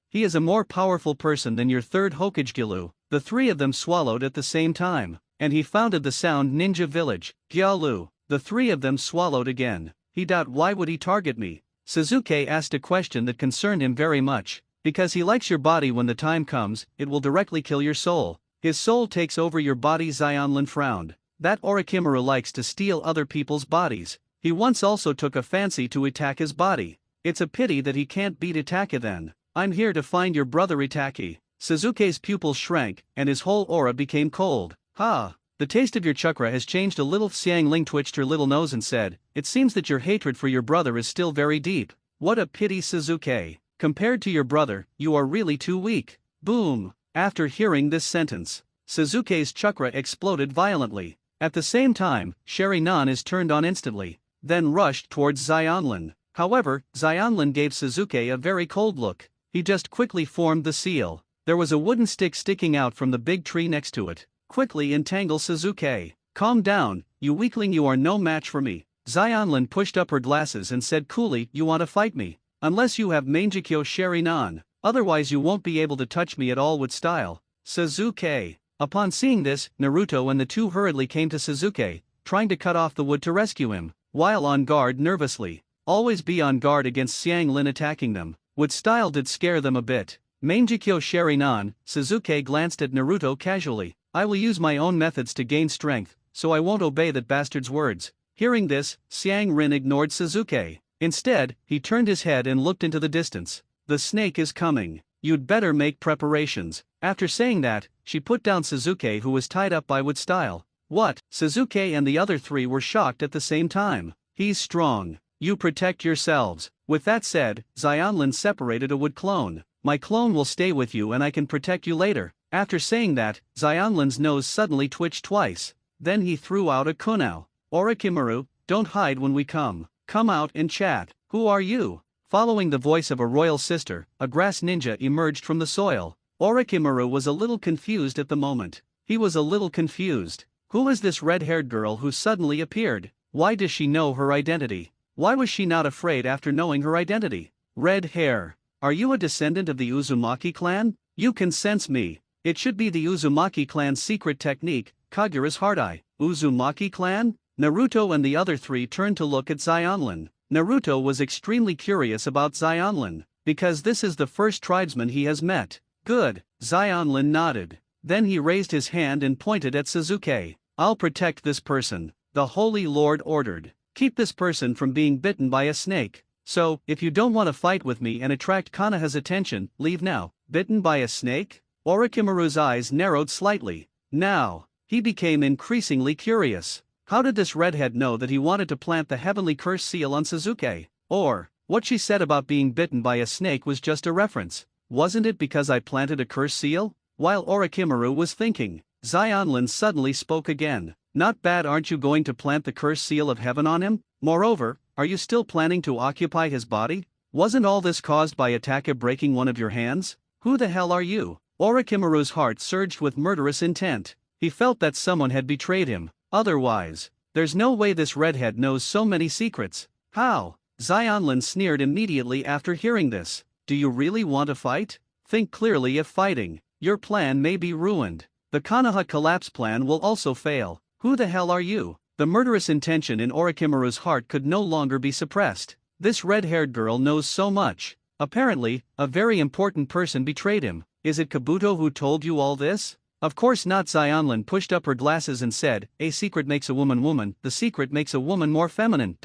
He is a more powerful person than your third Hokage. The three of them swallowed at the same time, and he founded the Sound Ninja Village. Gyalu. The three of them swallowed again. Why would he target me? Suzuki asked a question that concerned him very much. Because he likes your body. When the time comes, it will directly kill your soul. His soul takes over your body. Xionlin frowned. That Orochimaru likes to steal other people's bodies. He once also took a fancy to Itachi his body. It's a pity that he can't beat Itachi then. I'm here to find your brother Itachi. Suzuki's pupils shrank, and his whole aura became cold. Ha! The taste of your chakra has changed a little. Xiangling twitched her little nose and said, it seems that your hatred for your brother is still very deep. What a pity, Suzuki. Compared to your brother, you are really too weak. Boom! After hearing this sentence, Suzuki's chakra exploded violently. At the same time, Sharingan is turned on instantly, then rushed towards Xionlin. However, Xionlin gave Suzuki a very cold look. He just quickly formed the seal. There was a wooden stick sticking out from the big tree next to it. Quickly entangle Suzuki. Calm down, you weakling, you are no match for me. Xionlin pushed up her glasses and said coolly, you want to fight me? Unless you have Mangekyo Sharingan, otherwise you won't be able to touch me at all with style. Suzuki. Upon seeing this, Naruto and the two hurriedly came to Suzuki, trying to cut off the wood to rescue him, while on guard nervously. Always be on guard against Xiangling attacking them. With style did scare them a bit. Mangekyo Sharingan. Suzuki glanced at Naruto casually. I will use my own methods to gain strength, so I won't obey that bastard's words. Hearing this, Xiangling ignored Suzuki. Instead, he turned his head and looked into the distance. The snake is coming. You'd better make preparations. After saying that, she put down Suzuki, who was tied up by wood style. What? Suzuki and the other three were shocked at the same time. He's strong. You protect yourselves. With that said, Xionlin separated a wood clone. My clone will stay with you and I can protect you later. After saying that, Xionlin's nose suddenly twitched twice. Then he threw out a kunao. Orochimaru, don't hide when we come. Come out and chat. Who are you? Following the voice of a royal sister, a grass ninja emerged from the soil. Orochimaru was a little confused at the moment. He was a little confused. Who is this red-haired girl who suddenly appeared? Why does she know her identity? Why was she not afraid after knowing her identity? Red hair. Are you a descendant of the Uzumaki clan? You can sense me. It should be the Uzumaki clan's secret technique, Kagura's heart eye. Uzumaki clan? Naruto and the other three turned to look at Xionlin. Naruto was extremely curious about Xionlin, because this is the first tribesman he has met. Good. Xionlin nodded. Then he raised his hand and pointed at Suzuki. I'll protect this person, the Holy Lord ordered. Keep this person from being bitten by a snake. So, if you don't want to fight with me and attract Konoha's attention, leave now. Bitten by a snake? Orochimaru's eyes narrowed slightly. Now, he became increasingly curious. How did this redhead know that he wanted to plant the heavenly curse seal on Suzuki? Or, what she said about being bitten by a snake was just a reference. Wasn't it because I planted a curse seal? While Orochimaru was thinking, Xionlin suddenly spoke again. Not bad, aren't you going to plant the curse seal of heaven on him? Moreover, are you still planning to occupy his body? Wasn't all this caused by Itachi breaking one of your hands? Who the hell are you? Orochimaru's heart surged with murderous intent. He felt that someone had betrayed him. Otherwise, there's no way this redhead knows so many secrets. How? Xionlin sneered immediately after hearing this. Do you really want to fight? Think clearly if fighting. Your plan may be ruined. The Konoha collapse plan will also fail. Who the hell are you? The murderous intention in Orochimaru's heart could no longer be suppressed. This red-haired girl knows so much. Apparently, a very important person betrayed him. Is it Kabuto who told you all this? Of course not. Xionlin pushed up her glasses and said, a secret makes a woman woman, the secret makes a woman more feminine.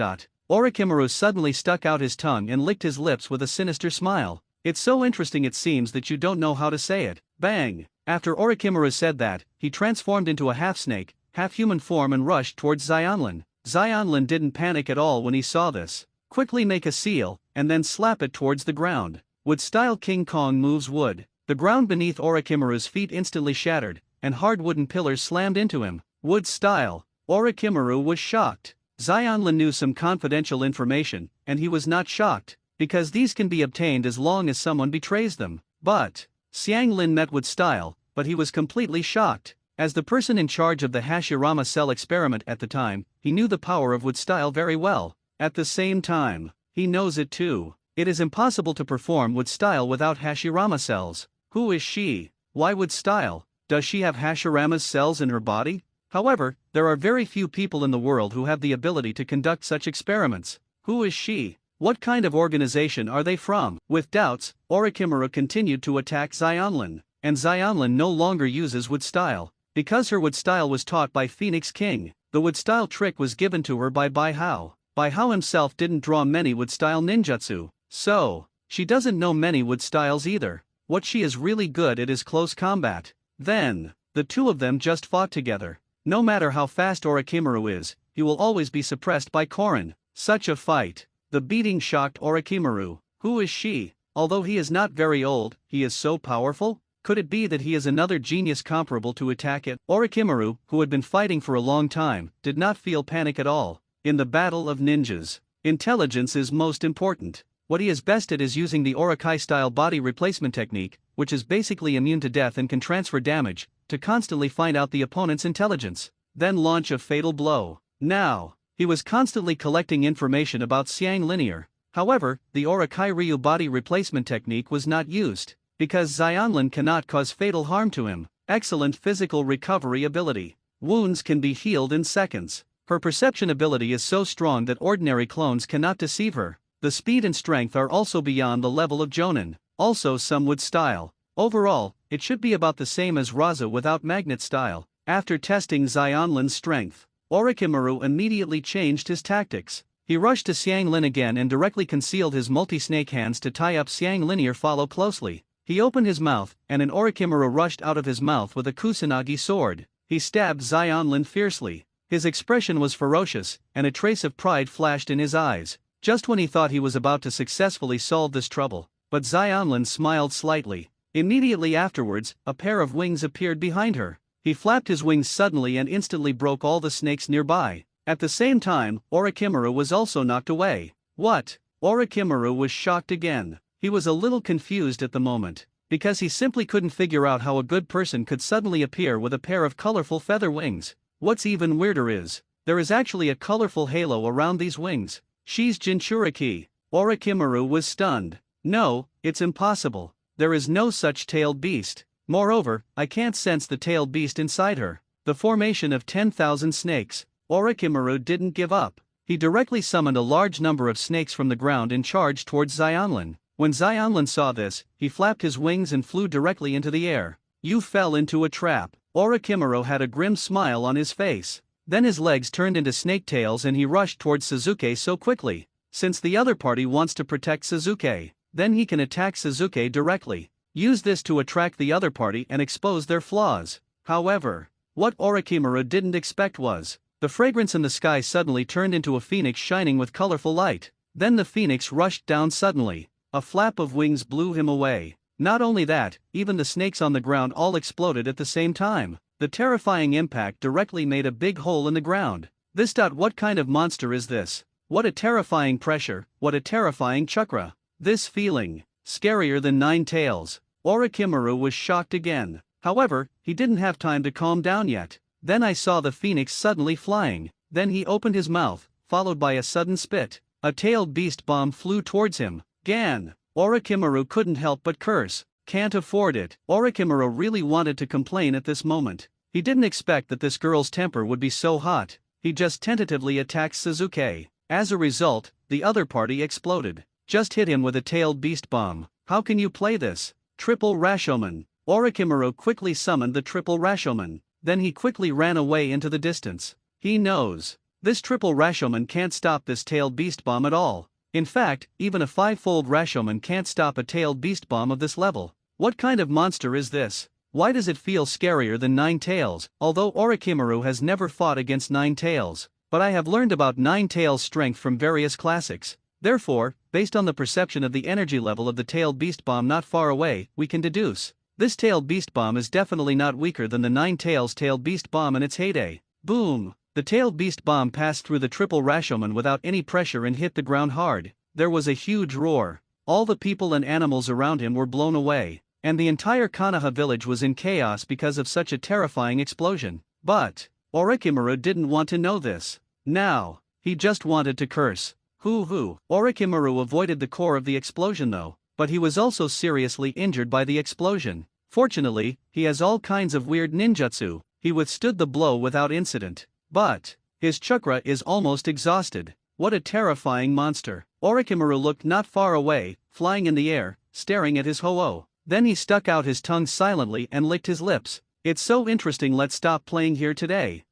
Orochimaru suddenly stuck out his tongue and licked his lips with a sinister smile. It's so interesting it seems that you don't know how to say it. Bang! After Orochimaru said that, he transformed into a half-snake, half-human form and rushed towards Xionlin. Xionlin didn't panic at all when he saw this. Quickly make a seal, and then slap it towards the ground. Wood-style King Kong moves wood. The ground beneath Orochimaru's feet instantly shattered, and hard wooden pillars slammed into him. Wood-style. Orochimaru was shocked. Xionlin knew some confidential information, and he was not shocked, because these can be obtained as long as someone betrays them. But Xianglin met Wood-style, but he was completely shocked. As the person in charge of the Hashirama cell experiment at the time, he knew the power of Wood-style very well. At the same time, he knows it too. It is impossible to perform Wood-style without Hashirama cells. Who is she? Why Wood-style? Does she have Hashirama's cells in her body? However, there are very few people in the world who have the ability to conduct such experiments. Who is she? What kind of organization are they from? With doubts, Orochimaru continued to attack Xionlin, and Xionlin no longer uses Wood-style, because her Wood-style was taught by Phoenix King. The Wood-style trick was given to her by Bai Hao. Bai Hao himself didn't draw many Wood-style ninjutsu, so she doesn't know many Wood-styles either. What she is really good at is close combat. Then, the two of them just fought together. No matter how fast Orochimaru is, he will always be suppressed by Korin. Such a fight. The beating shocked Orochimaru. Who is she? Although he is not very old, he is so powerful? Could it be that he is another genius comparable to attack it? Orochimaru, who had been fighting for a long time, did not feel panic at all. In the battle of ninjas, intelligence is most important. What he is best at is using the Orokai-style body replacement technique, which is basically immune to death and can transfer damage, to constantly find out the opponent's intelligence, then launch a fatal blow. Now, he was constantly collecting information about Xiang Linear. However, the Orokai Ryu body replacement technique was not used, because Xionlin cannot cause fatal harm to him. Excellent physical recovery ability. Wounds can be healed in seconds. Her perception ability is so strong that ordinary clones cannot deceive her. The speed and strength are also beyond the level of Jonin. Also some Wood-style. Overall, it should be about the same as Raza without magnet style. After testing Xionlin's strength, Orochimaru immediately changed his tactics. He rushed to Xianglin again and directly concealed his multi-snake hands to tie up Xiang Linear. Follow closely. He opened his mouth, and an Orochimaru rushed out of his mouth with a Kusanagi sword. He stabbed Xionlin fiercely. His expression was ferocious, and a trace of pride flashed in his eyes. Just when he thought he was about to successfully solve this trouble, but Xionlin smiled slightly. Immediately afterwards, a pair of wings appeared behind her. He flapped his wings suddenly and instantly broke all the snakes nearby. At the same time, Orochimaru was also knocked away. What? Orochimaru was shocked again. He was a little confused at the moment, because he simply couldn't figure out how a good person could suddenly appear with a pair of colorful feather wings. What's even weirder is, there is actually a colorful halo around these wings. She's Jinchuriki. Orochimaru was stunned. No, it's impossible. There is no such tailed beast. Moreover, I can't sense the tailed beast inside her. The formation of 10,000 snakes. Orochimaru didn't give up. He directly summoned a large number of snakes from the ground and charged towards Xionlin. When Xionlin saw this, he flapped his wings and flew directly into the air. You fell into a trap. Orochimaru had a grim smile on his face. Then his legs turned into snake tails and he rushed towards Sasuke so quickly. Since the other party wants to protect Sasuke, then he can attack Sasuke directly. Use this to attract the other party and expose their flaws. However, what Orochimaru didn't expect was, the fragrance in the sky suddenly turned into a phoenix shining with colorful light. Then the phoenix rushed down suddenly. A flap of wings blew him away. Not only that, even the snakes on the ground all exploded at the same time. The terrifying impact directly made a big hole in the ground. What kind of monster is this? What a terrifying pressure, what a terrifying chakra. This feeling, scarier than nine tails. Orochimaru was shocked again. However, he didn't have time to calm down yet. Then I saw the phoenix suddenly flying. Then he opened his mouth, followed by a sudden spit. A tailed beast bomb flew towards him. Gan! Orochimaru couldn't help but curse. Can't afford it. Orochimaru really wanted to complain at this moment. He didn't expect that this girl's temper would be so hot. He just tentatively attacked Sasuke. As a result, the other party exploded. Just hit him with a tailed beast bomb. How can you play this? Triple Rashomon. Orochimaru quickly summoned the triple Rashomon. Then he quickly ran away into the distance. He knows. This triple Rashomon can't stop this tailed beast bomb at all. In fact, even a 5-fold Rashomon can't stop a tailed beast bomb of this level. What kind of monster is this? Why does it feel scarier than Nine Tails? Although Orochimaru has never fought against Nine Tails, but I have learned about Nine Tails' strength from various classics. Therefore, based on the perception of the energy level of the tailed beast bomb not far away, we can deduce this tailed beast bomb is definitely not weaker than the Nine Tails tailed beast bomb in its heyday. Boom! The tailed beast bomb passed through the triple Rashomon without any pressure and hit the ground hard. There was a huge roar. All the people and animals around him were blown away, and the entire Konoha village was in chaos because of such a terrifying explosion. But Orochimaru didn't want to know this. Now, he just wanted to curse. Hoo. Orochimaru avoided the core of the explosion though, but he was also seriously injured by the explosion. Fortunately, he has all kinds of weird ninjutsu. He withstood the blow without incident. But his chakra is almost exhausted. What a terrifying monster. Orochimaru looked not far away, flying in the air, staring at his ho-oh. Then he stuck out his tongue silently and licked his lips. It's so interesting, let's stop playing here today.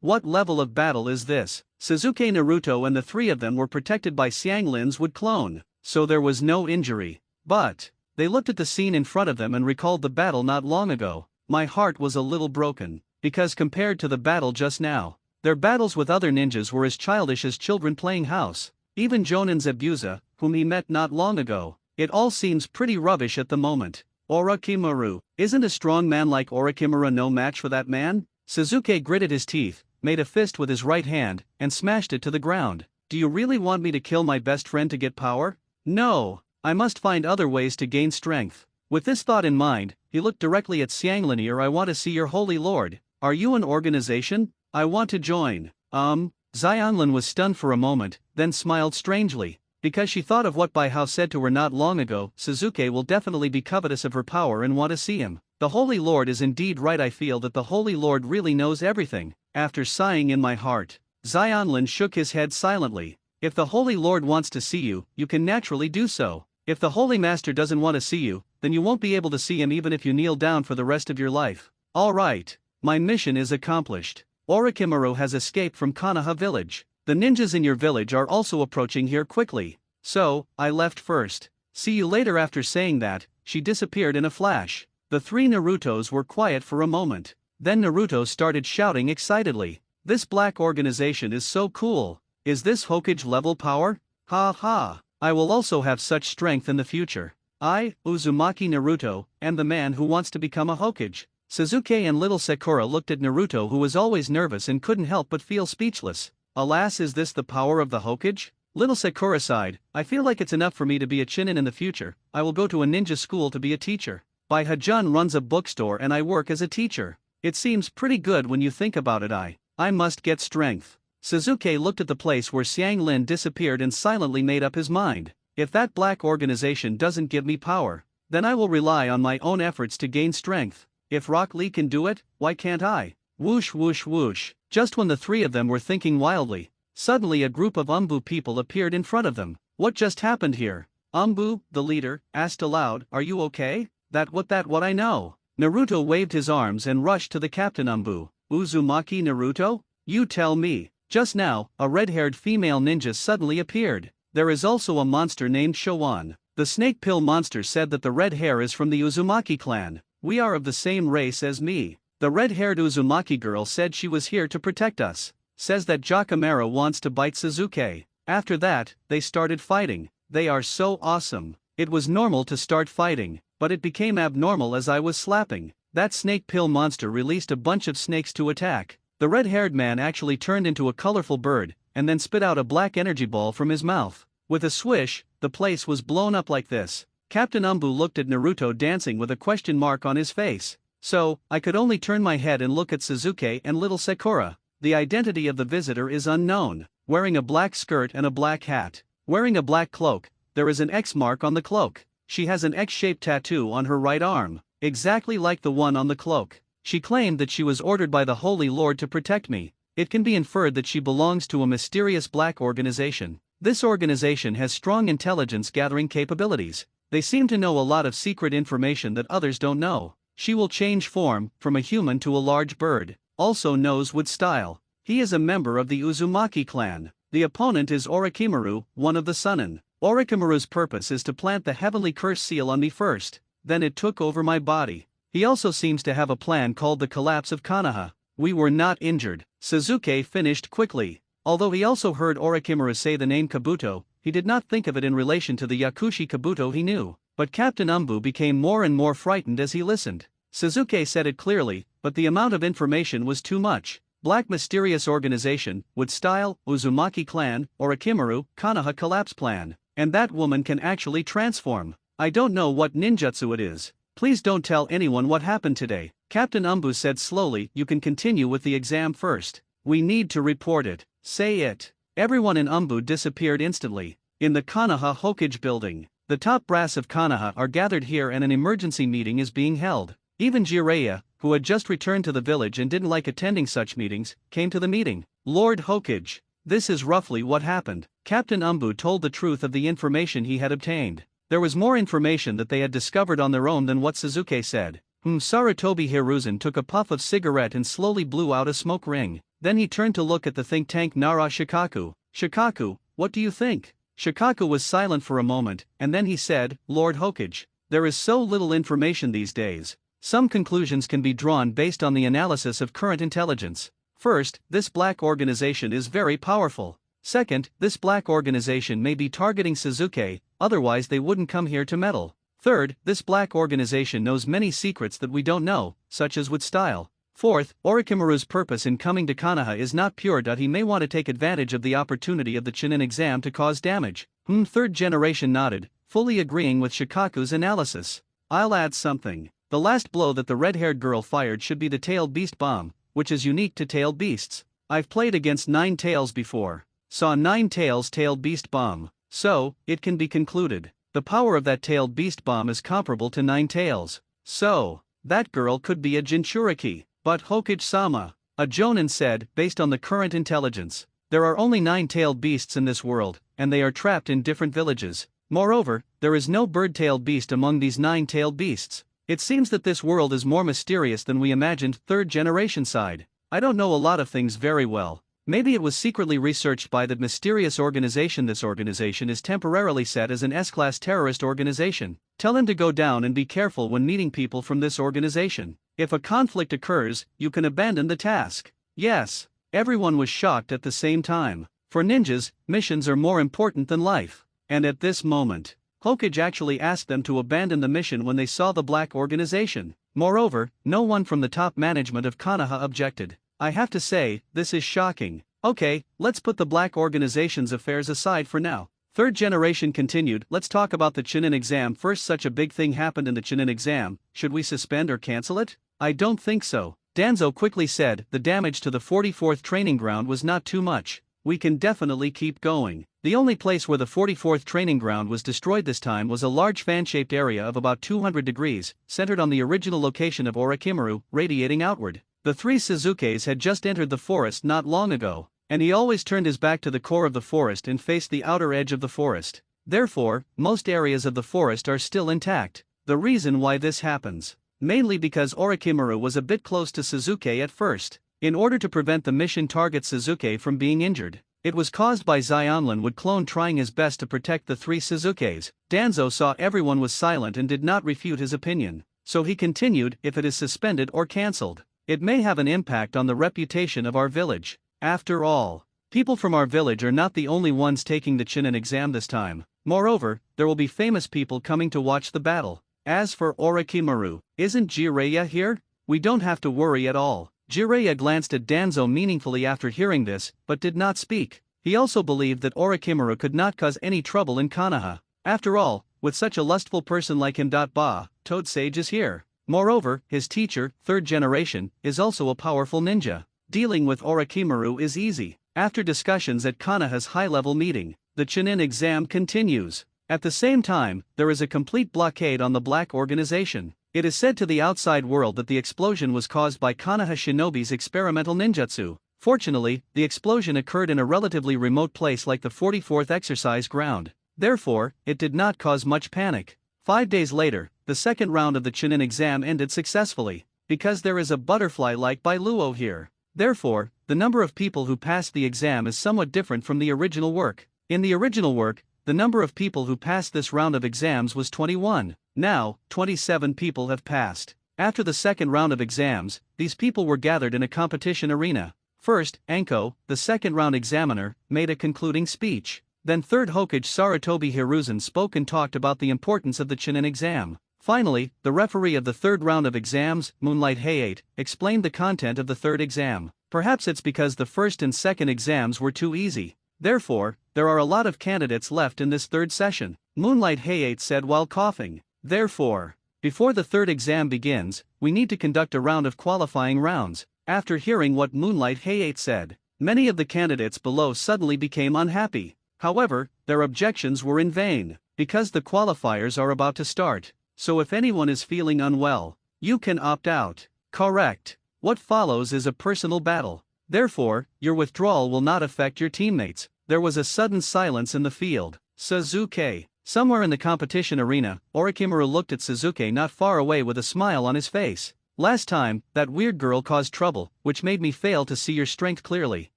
What level of battle is this? Sasuke, Naruto and the three of them were protected by Xianglin's wood clone, so there was no injury. But they looked at the scene in front of them and recalled the battle not long ago. My heart was a little broken, because compared to the battle just now, their battles with other ninjas were as childish as children playing house. Even Jonin Zabuza, whom he met not long ago, it all seems pretty rubbish at the moment. Orochimaru, isn't a strong man like Orochimaru no match for that man? Sasuke gritted his teeth, made a fist with his right hand, and smashed it to the ground. Do you really want me to kill my best friend to get power? No, I must find other ways to gain strength. With this thought in mind, he looked directly at Xianglin. I want to see your holy lord. Are you an organization? I want to join. Xianglin was stunned for a moment, then smiled strangely, because she thought of what Bai Hao said to her not long ago. Sasuke will definitely be covetous of her power and want to see him. The Holy Lord is indeed right. I feel that the Holy Lord really knows everything. After sighing in my heart, Xianglin shook his head silently. If the Holy Lord wants to see you, you can naturally do so. If the Holy Master doesn't want to see you, then you won't be able to see him even if you kneel down for the rest of your life. Alright, my mission is accomplished. Orochimaru has escaped from Konoha village. The ninjas in your village are also approaching here quickly. So, I left first. See you later. After saying that, she disappeared in a flash. The three Narutos were quiet for a moment. Then Naruto started shouting excitedly. This black organization is so cool. Is this Hokage level power? Ha ha. I will also have such strength in the future. I, Uzumaki Naruto, am the man who wants to become a Hokage. Sasuke and little Sakura looked at Naruto, who was always nervous and couldn't help but feel speechless. Alas, is this the power of the Hokage? Little Sakura sighed. I feel like it's enough for me to be a Chunin in the future. I will go to a ninja school to be a teacher. Bai Hajun runs a bookstore and I work as a teacher. It seems pretty good when you think about it. I must get strength. Sasuke looked at the place where Xianglin disappeared and silently made up his mind. If that black organization doesn't give me power, then I will rely on my own efforts to gain strength. If Rock Lee can do it, why can't I? Whoosh whoosh whoosh. Just when the three of them were thinking wildly, suddenly a group of Umbu people appeared in front of them. What just happened here? Umbu, the leader, asked aloud, are you okay? What I know. Naruto waved his arms and rushed to the captain. Umbu, Uzumaki Naruto? You tell me. Just now, a red-haired female ninja suddenly appeared. There is also a monster named Showan. The snake pill monster said that the red hair is from the Uzumaki clan. We are of the same race as me. The red-haired Uzumaki girl said she was here to protect us. Says that Jacamara wants to bite Sasuke. After that, they started fighting. They are so awesome. It was normal to start fighting, but it became abnormal as I was slapping. That snake pill monster released a bunch of snakes to attack. The red-haired man actually turned into a colorful bird, and then spit out a black energy ball from his mouth. With a swish, the place was blown up like this. Captain Umbu looked at Naruto dancing with a question mark on his face. So, I could only turn my head and look at Sasuke and little Sakura. The identity of the visitor is unknown. Wearing a black skirt and a black hat. Wearing a black cloak, there is an X mark on the cloak. She has an X-shaped tattoo on her right arm, exactly like the one on the cloak. She claimed that she was ordered by the Holy Lord to protect me. It can be inferred that she belongs to a mysterious black organization. This organization has strong intelligence gathering capabilities. They seem to know a lot of secret information that others don't know. She will change form, from a human to a large bird, also knows with style. He is a member of the Uzumaki clan. The opponent is Orochimaru, one of the Sunin. Orochimaru's purpose is to plant the heavenly curse seal on me first, then it took over my body. He also seems to have a plan called the collapse of Konoha. We were not injured. Sasuke finished quickly. Although he also heard Orochimaru say the name Kabuto, he did not think of it in relation to the Yakushi Kabuto he knew. But Captain Umbu became more and more frightened as he listened. Sasuke said it clearly, but the amount of information was too much. Black mysterious organization, with style, Uzumaki clan, Orochimaru, Konoha collapse plan. And that woman can actually transform. I don't know what ninjutsu it is. Please don't tell anyone what happened today. Captain Umbu said slowly, you can continue with the exam first. We need to report it. Say it. Everyone in Umbu disappeared instantly. In the Konoha Hokage building, the top brass of Konoha are gathered here and an emergency meeting is being held. Even Jiraiya, who had just returned to the village and didn't like attending such meetings, came to the meeting. Lord Hokage, this is roughly what happened. Captain Umbu told the truth of the information he had obtained. There was more information that they had discovered on their own than what Sasuke said. Sarutobi Hiruzen took a puff of cigarette and slowly blew out a smoke ring. Then he turned to look at the think tank Nara Shikaku. Shikaku, what do you think? Shikaku was silent for a moment, and then he said, Lord Hokage, there is so little information these days. Some conclusions can be drawn based on the analysis of current intelligence. First, this black organization is very powerful. Second, this black organization may be targeting Sasuke, otherwise they wouldn't come here to meddle. Third, this black organization knows many secrets that we don't know, such as with style. Fourth, Orochimaru's purpose in coming to Konoha is not pure. He may want to take advantage of the opportunity of the Chunin exam to cause damage. Third generation nodded, fully agreeing with Shikaku's analysis. I'll add something. The last blow that the red-haired girl fired should be the tailed beast bomb, which is unique to tailed beasts. I've played against 9 tails before. Saw 9 tails tailed beast bomb. So, it can be concluded. The power of that tailed beast bomb is comparable to 9 tails. So, that girl could be a Jinchuriki. But Hokage-sama, a Jonin said, based on the current intelligence, there are only 9 tailed beasts in this world, and they are trapped in different villages. Moreover, there is no bird-tailed beast among these 9 tailed beasts. It seems that this world is more mysterious than we imagined. Third generation side. I don't know a lot of things very well. Maybe it was secretly researched by that mysterious organization. This organization is temporarily set as an S-class terrorist organization. Tell him to go down and be careful when meeting people from this organization. If a conflict occurs, you can abandon the task. Yes. Everyone was shocked at the same time. For ninjas, missions are more important than life. And at this moment, Hokage actually asked them to abandon the mission when they saw the black organization. Moreover, no one from the top management of Konoha objected. I have to say, this is shocking. Okay, let's put the black organization's affairs aside for now. Third generation continued, let's talk about the Chunin exam first. Such a big thing happened in the Chunin exam, should we suspend or cancel it? I don't think so. Danzo quickly said, the damage to the 44th training ground was not too much. We can definitely keep going. The only place where the 44th training ground was destroyed this time was a large fan-shaped area of about 200 degrees, centered on the original location of Orochimaru, radiating outward. The 3 Sasukes had just entered the forest not long ago, and he always turned his back to the core of the forest and faced the outer edge of the forest. Therefore, most areas of the forest are still intact. The reason why this happens, mainly because Orochimaru was a bit close to Sasuke at first. In order to prevent the mission target Sasuke from being injured, it was caused by Xionlin would clone trying his best to protect the 3 Sasukes. Danzo saw everyone was silent and did not refute his opinion, so he continued, if it is suspended or cancelled, it may have an impact on the reputation of our village. After all, people from our village are not the only ones taking the Chunin exam this time. Moreover, there will be famous people coming to watch the battle. As for Orochimaru, isn't Jiraiya here? We don't have to worry at all. Jiraiya glanced at Danzo meaningfully after hearing this, but did not speak. He also believed that Orochimaru could not cause any trouble in Konoha. After all, with such a lustful person like him. Toad Sage is here. Moreover, his teacher, 3rd generation, is also a powerful ninja. Dealing with Orochimaru is easy. After discussions at Konoha's high-level meeting, the Chunin exam continues. At the same time, there is a complete blockade on the black organization. It is said to the outside world that the explosion was caused by Konoha Shinobi's experimental ninjutsu. Fortunately, the explosion occurred in a relatively remote place like the 44th exercise ground. Therefore, it did not cause much panic. 5 days later, the second round of the Chunin exam ended successfully. Because there is a butterfly-like by Luo here. Therefore, the number of people who passed the exam is somewhat different from the original work. In the original work, the number of people who passed this round of exams was 21. Now, 27 people have passed. After the second round of exams, these people were gathered in a competition arena. First, Anko, the second round examiner, made a concluding speech. Then third Hokage Sarutobi Hiruzen spoke and talked about the importance of the Chunin exam. Finally, the referee of the third round of exams, Moonlight Hayate, explained the content of the third exam. Perhaps it's because the first and second exams were too easy. Therefore, there are a lot of candidates left in this third session, Moonlight Hayate said while coughing. Therefore, before the third exam begins, we need to conduct a round of qualifying rounds. After hearing what Moonlight Hayate said, many of the candidates below suddenly became unhappy. However, their objections were in vain, because the qualifiers are about to start. So if anyone is feeling unwell, you can opt out. Correct. What follows is a personal battle. Therefore, your withdrawal will not affect your teammates. There was a sudden silence in the field. Suzuki. Somewhere in the competition arena, Orochimaru looked at Suzuki not far away with a smile on his face. Last time, that weird girl caused trouble, which made me fail to see your strength clearly.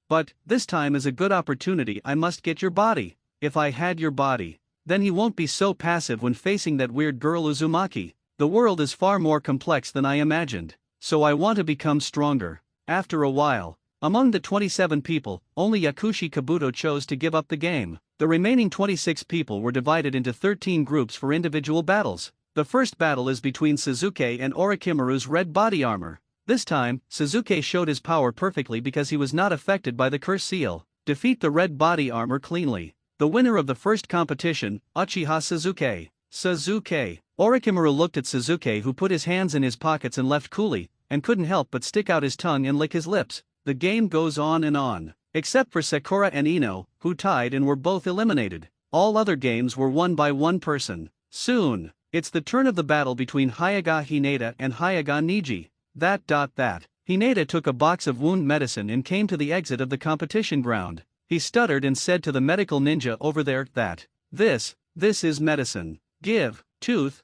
But, this time is a good opportunity. I must get your body. If I had your body, then he won't be so passive when facing that weird girl Uzumaki. The world is far more complex than I imagined. So I want to become stronger. After a while, among the 27 people, only Yakushi Kabuto chose to give up the game. The remaining 26 people were divided into 13 groups for individual battles. The first battle is between Suzuki and Orochimaru's red body armor. This time, Suzuki showed his power perfectly because he was not affected by the curse seal. Defeat the red body armor cleanly. The winner of the first competition, Uchiha Suzuki. Suzuki. Orochimaru looked at Suzuki, who put his hands in his pockets and left coolly, and couldn't help but stick out his tongue and lick his lips. The game goes on and on. Except for Sakura and Ino, who tied and were both eliminated. All other games were won by one person. Soon, it's the turn of the battle between Hyaga Hinata and Hyaga Niji. Hinata took a box of wound medicine and came to the exit of the competition ground. He stuttered and said to the medical ninja over there that, this is medicine. Give, tooth,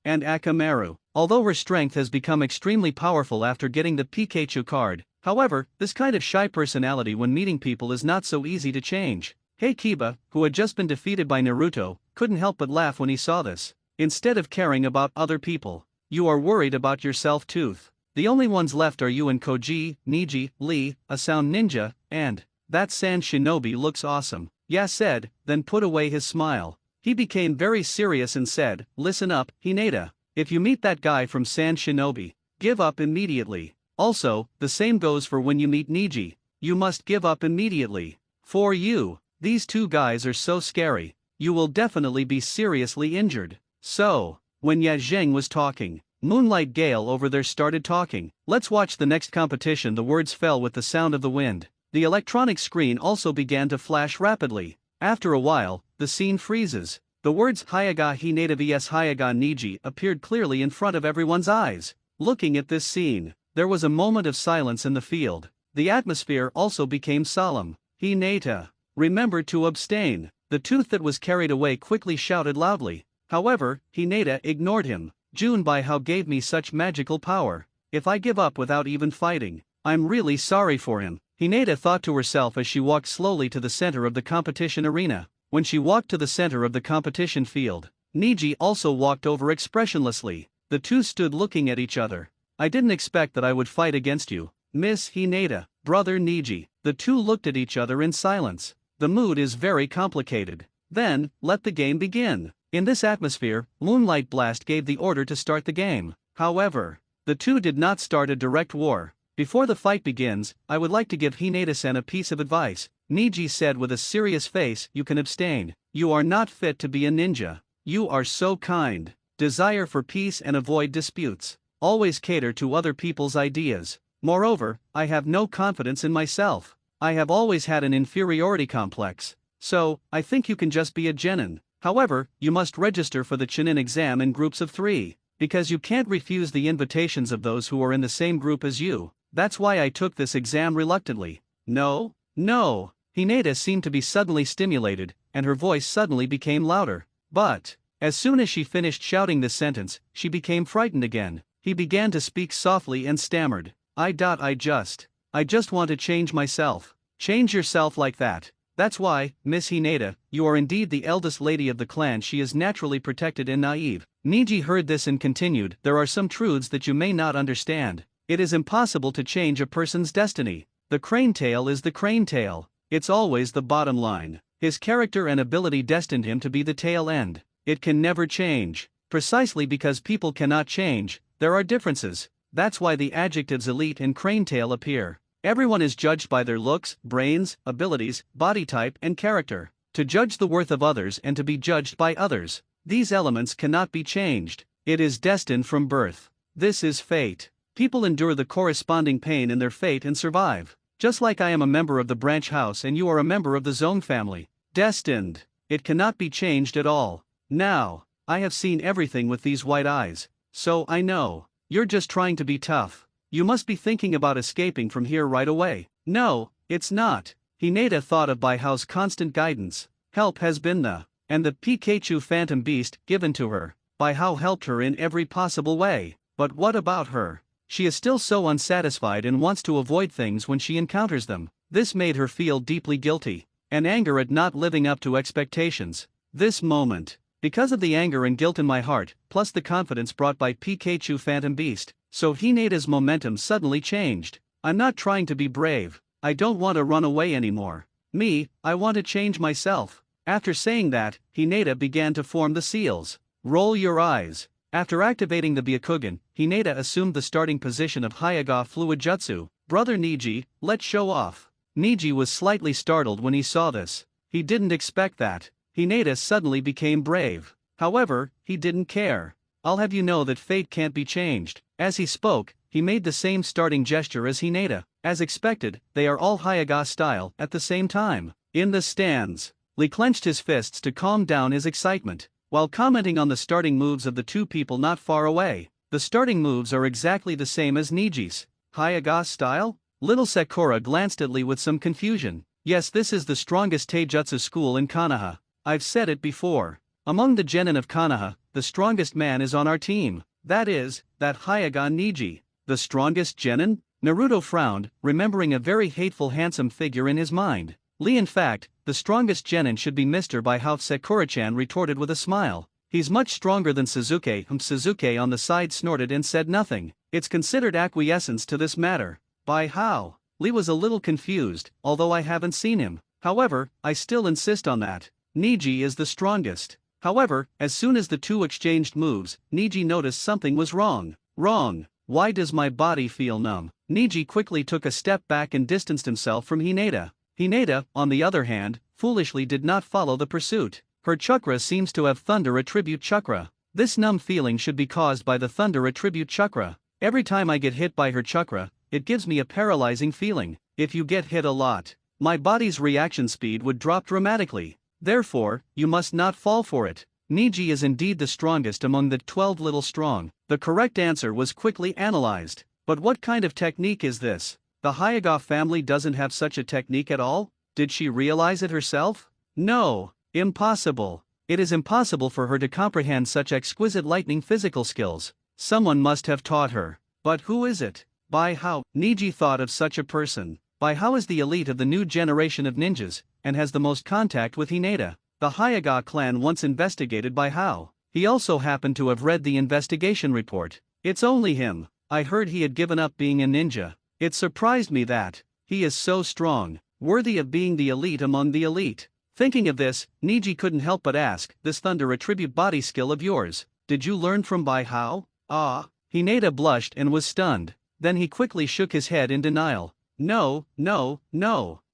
and Akamaru. Although her strength has become extremely powerful after getting the Pikachu card, however, this kind of shy personality when meeting people is not so easy to change. Hey Kiba, who had just been defeated by Naruto, couldn't help but laugh when he saw this. Instead of caring about other people, you are worried about yourself, Tooth. The only ones left are you and Koji, Niji, Lee, a sound ninja, and that Sand Shinobi looks awesome. Ya said, then put away his smile. He became very serious and said, listen up, Hinata. If you meet that guy from Sand Shinobi, give up immediately. Also, the same goes for when you meet Niji. You must give up immediately. For you, these two guys are so scary. You will definitely be seriously injured. So, when Ya Zheng was talking, Moonlight Gale over there started talking. Let's watch the next competition. The words fell with the sound of the wind. The electronic screen also began to flash rapidly. After a while, the scene freezes. The words Hyaga Hinata vs Hyaga Niji appeared clearly in front of everyone's eyes. Looking at this scene, there was a moment of silence in the field. The atmosphere also became solemn. Hinata, remember to abstain. The tooth that was carried away quickly shouted loudly. However, Hinata ignored him. Junbai Hao gave me such magical power. If I give up without even fighting, I'm really sorry for him. Hinata thought to herself as she walked slowly to the center of the competition arena. When she walked to the center of the competition field, Niji also walked over expressionlessly. The two stood looking at each other. I didn't expect that I would fight against you, Miss Hinata, brother Niji. The two looked at each other in silence. The mood is very complicated. Then, let the game begin. In this atmosphere, Moonlight Blast gave the order to start the game. However, the two did not start a direct war. Before the fight begins, I would like to give Hinata-san a piece of advice. Niji said with a serious face, you can abstain. You are not fit to be a ninja. You are so kind. Desire for peace and avoid disputes. Always cater to other people's ideas. Moreover, I have no confidence in myself. I have always had an inferiority complex. So, I think you can just be a genin. However, you must register for the Chunin exam in groups of 3. Because you can't refuse the invitations of those who are in the same group as you. That's why I took this exam reluctantly. No, no. Hinata seemed to be suddenly stimulated, and her voice suddenly became louder. But, as soon as she finished shouting this sentence, she became frightened again. He began to speak softly and stammered. I just want to change myself. Change yourself like that. That's why, Miss Hinata, you are indeed the eldest lady of the clan. She is naturally protected and naive. Niji heard this and continued, there are some truths that you may not understand. It is impossible to change a person's destiny. The crane tail is the crane tail. It's always the bottom line. His character and ability destined him to be the tail end. It can never change. Precisely because people cannot change, there are differences. That's why the adjectives elite and crane tail appear. Everyone is judged by their looks, brains, abilities, body type, and character. To judge the worth of others and to be judged by others. These elements cannot be changed. It is destined from birth. This is fate. People endure the corresponding pain in their fate and survive. Just like I am a member of the branch house and you are a member of the Zone family. Destined. It cannot be changed at all. Now, I have seen everything with these white eyes. So I know. You're just trying to be tough. You must be thinking about escaping from here right away. No, it's not. Hinata thought of Baihao's constant guidance. Help has been and the Pikachu phantom beast given to her. Baihao helped her in every possible way. But what about her? She is still so unsatisfied and wants to avoid things when she encounters them. This made her feel deeply guilty. And anger at not living up to expectations. This moment. Because of the anger and guilt in my heart, plus the confidence brought by Pikachu Phantom Beast, so Hinata's momentum suddenly changed. I'm not trying to be brave. I don't want to run away anymore. I want to change myself. After saying that, Hinata began to form the seals. Roll your eyes. After activating the Byakugan, Hinata assumed the starting position of Hyaga Fluid Jutsu. Brother Niji, let's show off. Niji was slightly startled when he saw this. He didn't expect that. Hinata suddenly became brave. However, he didn't care. I'll have you know that fate can't be changed. As he spoke, he made the same starting gesture as Hinata. As expected, they are all Hyaga style at the same time. In the stands, Lee clenched his fists to calm down his excitement. While commenting on the starting moves of the two people not far away, the starting moves are exactly the same as Niji's. Hyaga style? Little Sakura glanced at Lee with some confusion. Yes, this is the strongest taijutsu school in Konoha. I've said it before. Among the genin of Konoha, the strongest man is on our team. That Hyaga Niji. The strongest genin? Naruto frowned, remembering a very hateful handsome figure in his mind. Lee, in fact, the strongest genin should be Mr. Baihao. Sakura-chan retorted with a smile. He's much stronger than Suzuki. Suzuki on the side snorted and said nothing. It's considered acquiescence to this matter. Baihao. Lee was a little confused, although I haven't seen him. However, I still insist on that. Niji is the strongest. However, as soon as the two exchanged moves, Niji noticed something was wrong. Wrong. Why does my body feel numb? Niji quickly took a step back and distanced himself from Hinata. Hinata, on the other hand, foolishly did not follow the pursuit. Her chakra seems to have thunder attribute chakra. This numb feeling should be caused by the thunder attribute chakra. Every time I get hit by her chakra, it gives me a paralyzing feeling. If you get hit a lot, my body's reaction speed would drop dramatically. Therefore, you must not fall for it. Niji is indeed the strongest among the 12 little strong. The correct answer was quickly analyzed. But what kind of technique is this? The Hyaga family doesn't have such a technique at all? Did she realize it herself? No, impossible. It is impossible for her to comprehend such exquisite lightning physical skills. Someone must have taught her. But who is it? Baihao. Niji thought of such a person. Baihao is the elite of the new generation of ninjas, and has the most contact with Hinata. The Hyaga clan once investigated Baihao. He also happened to have read the investigation report. It's only him. I heard he had given up being a ninja. It surprised me that he is so strong, worthy of being the elite among the elite. Thinking of this, Niji couldn't help but ask, this thunder attribute body skill of yours, did you learn from Baihao? Ah. Hinata blushed and was stunned. Then he quickly shook his head in denial. No.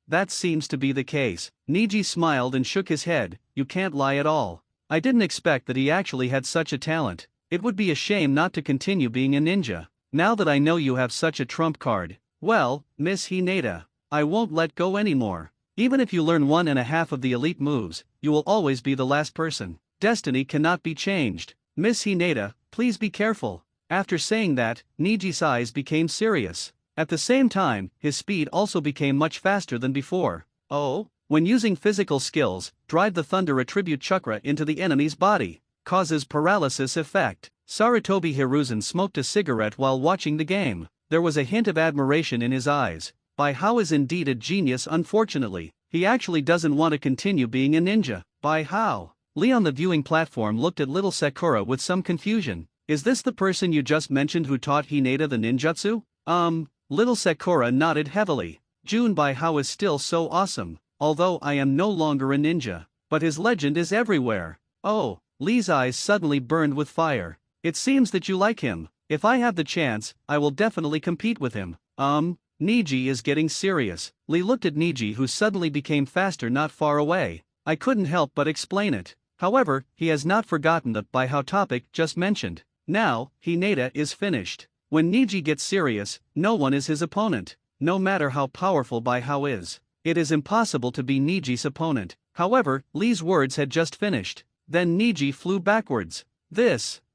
That seems to be the case. Niji smiled and shook his head. You can't lie at all. I didn't expect that he actually had such a talent. It would be a shame not to continue being a ninja. Now that I know you have such a trump card, well, Miss Hinata, I won't let go anymore. Even if you learn 1.5 of the elite moves, you will always be the last person. Destiny cannot be changed. Miss Hinata, please be careful. After saying that, Niji's eyes became serious. At the same time, his speed also became much faster than before. Oh, when using physical skills, drive the thunder attribute chakra into the enemy's body, causes paralysis effect. Sarutobi Hiruzen smoked a cigarette while watching the game. There was a hint of admiration in his eyes. Bai Hao is indeed a genius. Unfortunately, he actually doesn't want to continue being a ninja. Bai Hao. Lee on the viewing platform looked at little Sakura with some confusion. Is this the person you just mentioned who taught Hinata the ninjutsu? Little Sakura nodded heavily. Jun Bai Hao is still so awesome, although I am no longer a ninja, but his legend is everywhere. Oh, Lee's eyes suddenly burned with fire. It seems that you like him. If I have the chance, I will definitely compete with him. Niji is getting serious. Lee looked at Niji, who suddenly became faster not far away. I couldn't help but explain it. However, he has not forgotten the Bai Hao topic just mentioned. Now, Hinata is finished. When Niji gets serious, no one is his opponent. No matter how powerful Bai Hao is, it is impossible to be Niji's opponent. However, Lee's words had just finished. Then Niji flew backwards.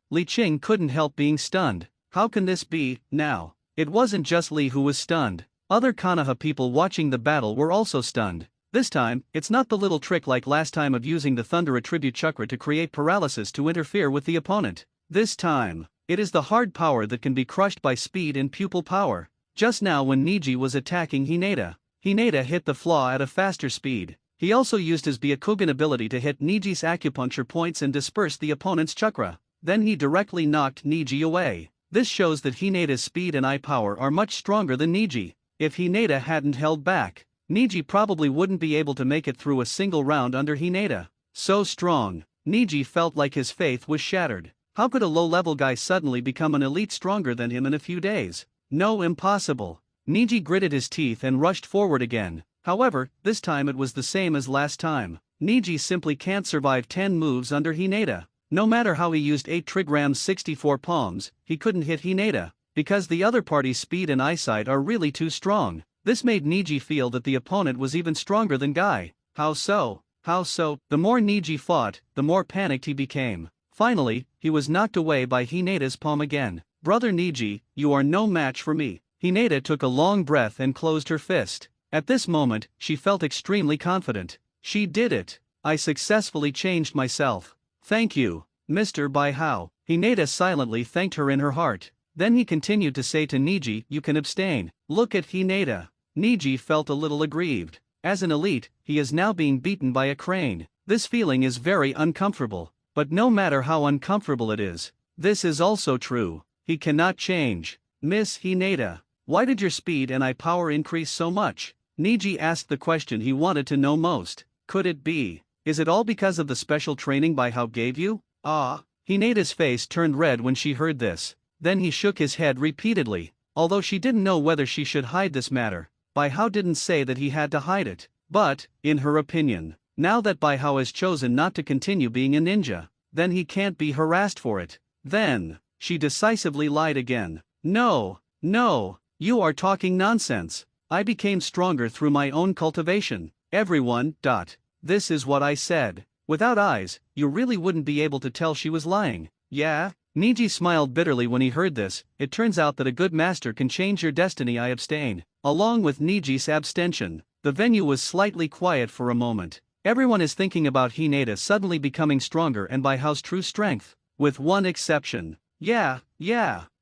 Li Qing couldn't help being stunned. How can this be, now? It wasn't just Lee who was stunned. Other Konoha people watching the battle were also stunned. This time, it's not the little trick like last time of using the thunder attribute chakra to create paralysis to interfere with the opponent. This time, it is the hard power that can be crushed by speed and pupil power. Just now when Niji was attacking Hinata, Hinata hit the flaw at a faster speed. He also used his Byakugan ability to hit Niji's acupuncture points and disperse the opponent's chakra. Then he directly knocked Niji away. This shows that Hinata's speed and eye power are much stronger than Niji. If Hinata hadn't held back, Niji probably wouldn't be able to make it through a single round under Hinata. So strong, Niji felt like his faith was shattered. How could a low-level guy suddenly become an elite stronger than him in a few days? No, impossible. Niji gritted his teeth and rushed forward again. However, this time it was the same as last time. Niji simply can't survive 10 moves under Hinata. No matter how he used 8 trigrams 64 palms, he couldn't hit Hinata, because the other party's speed and eyesight are really too strong. This made Niji feel that the opponent was even stronger than Guy. How so? How so? The more Niji fought, the more panicked he became. Finally, he was knocked away by Hinata's palm again. Brother Niji, you are no match for me. Hinata took a long breath and closed her fist. At this moment, she felt extremely confident. She did it. I successfully changed myself. Thank you, Mr. Bai Hao. Hinata silently thanked her in her heart. Then he continued to say to Niji, you can abstain. Look at Hinata. Niji felt a little aggrieved. As an elite, he is now being beaten by a crane. This feeling is very uncomfortable. But no matter how uncomfortable it is, this is also true. He cannot change. Miss Hinata, why did your speed and eye power increase so much? Niji asked the question he wanted to know most. Could it be? Is it all because of the special training Bai Hao gave you? Hinata's face turned red when she heard this. Then he shook his head repeatedly. Although she didn't know whether she should hide this matter, Bai Hao didn't say that he had to hide it. But, in her opinion, now that Bai Hao has chosen not to continue being a ninja, then he can't be harassed for it. Then, she decisively lied again. No, you are talking nonsense. I became stronger through my own cultivation. Everyone. This is what I said. Without eyes, you really wouldn't be able to tell she was lying. Yeah? Niji smiled bitterly when he heard this. It turns out that a good master can change your destiny. I abstain. Along with Niji's abstention, the venue was slightly quiet for a moment. Everyone is thinking about Hinata suddenly becoming stronger and Bai Hao's true strength. With one exception. Yeah.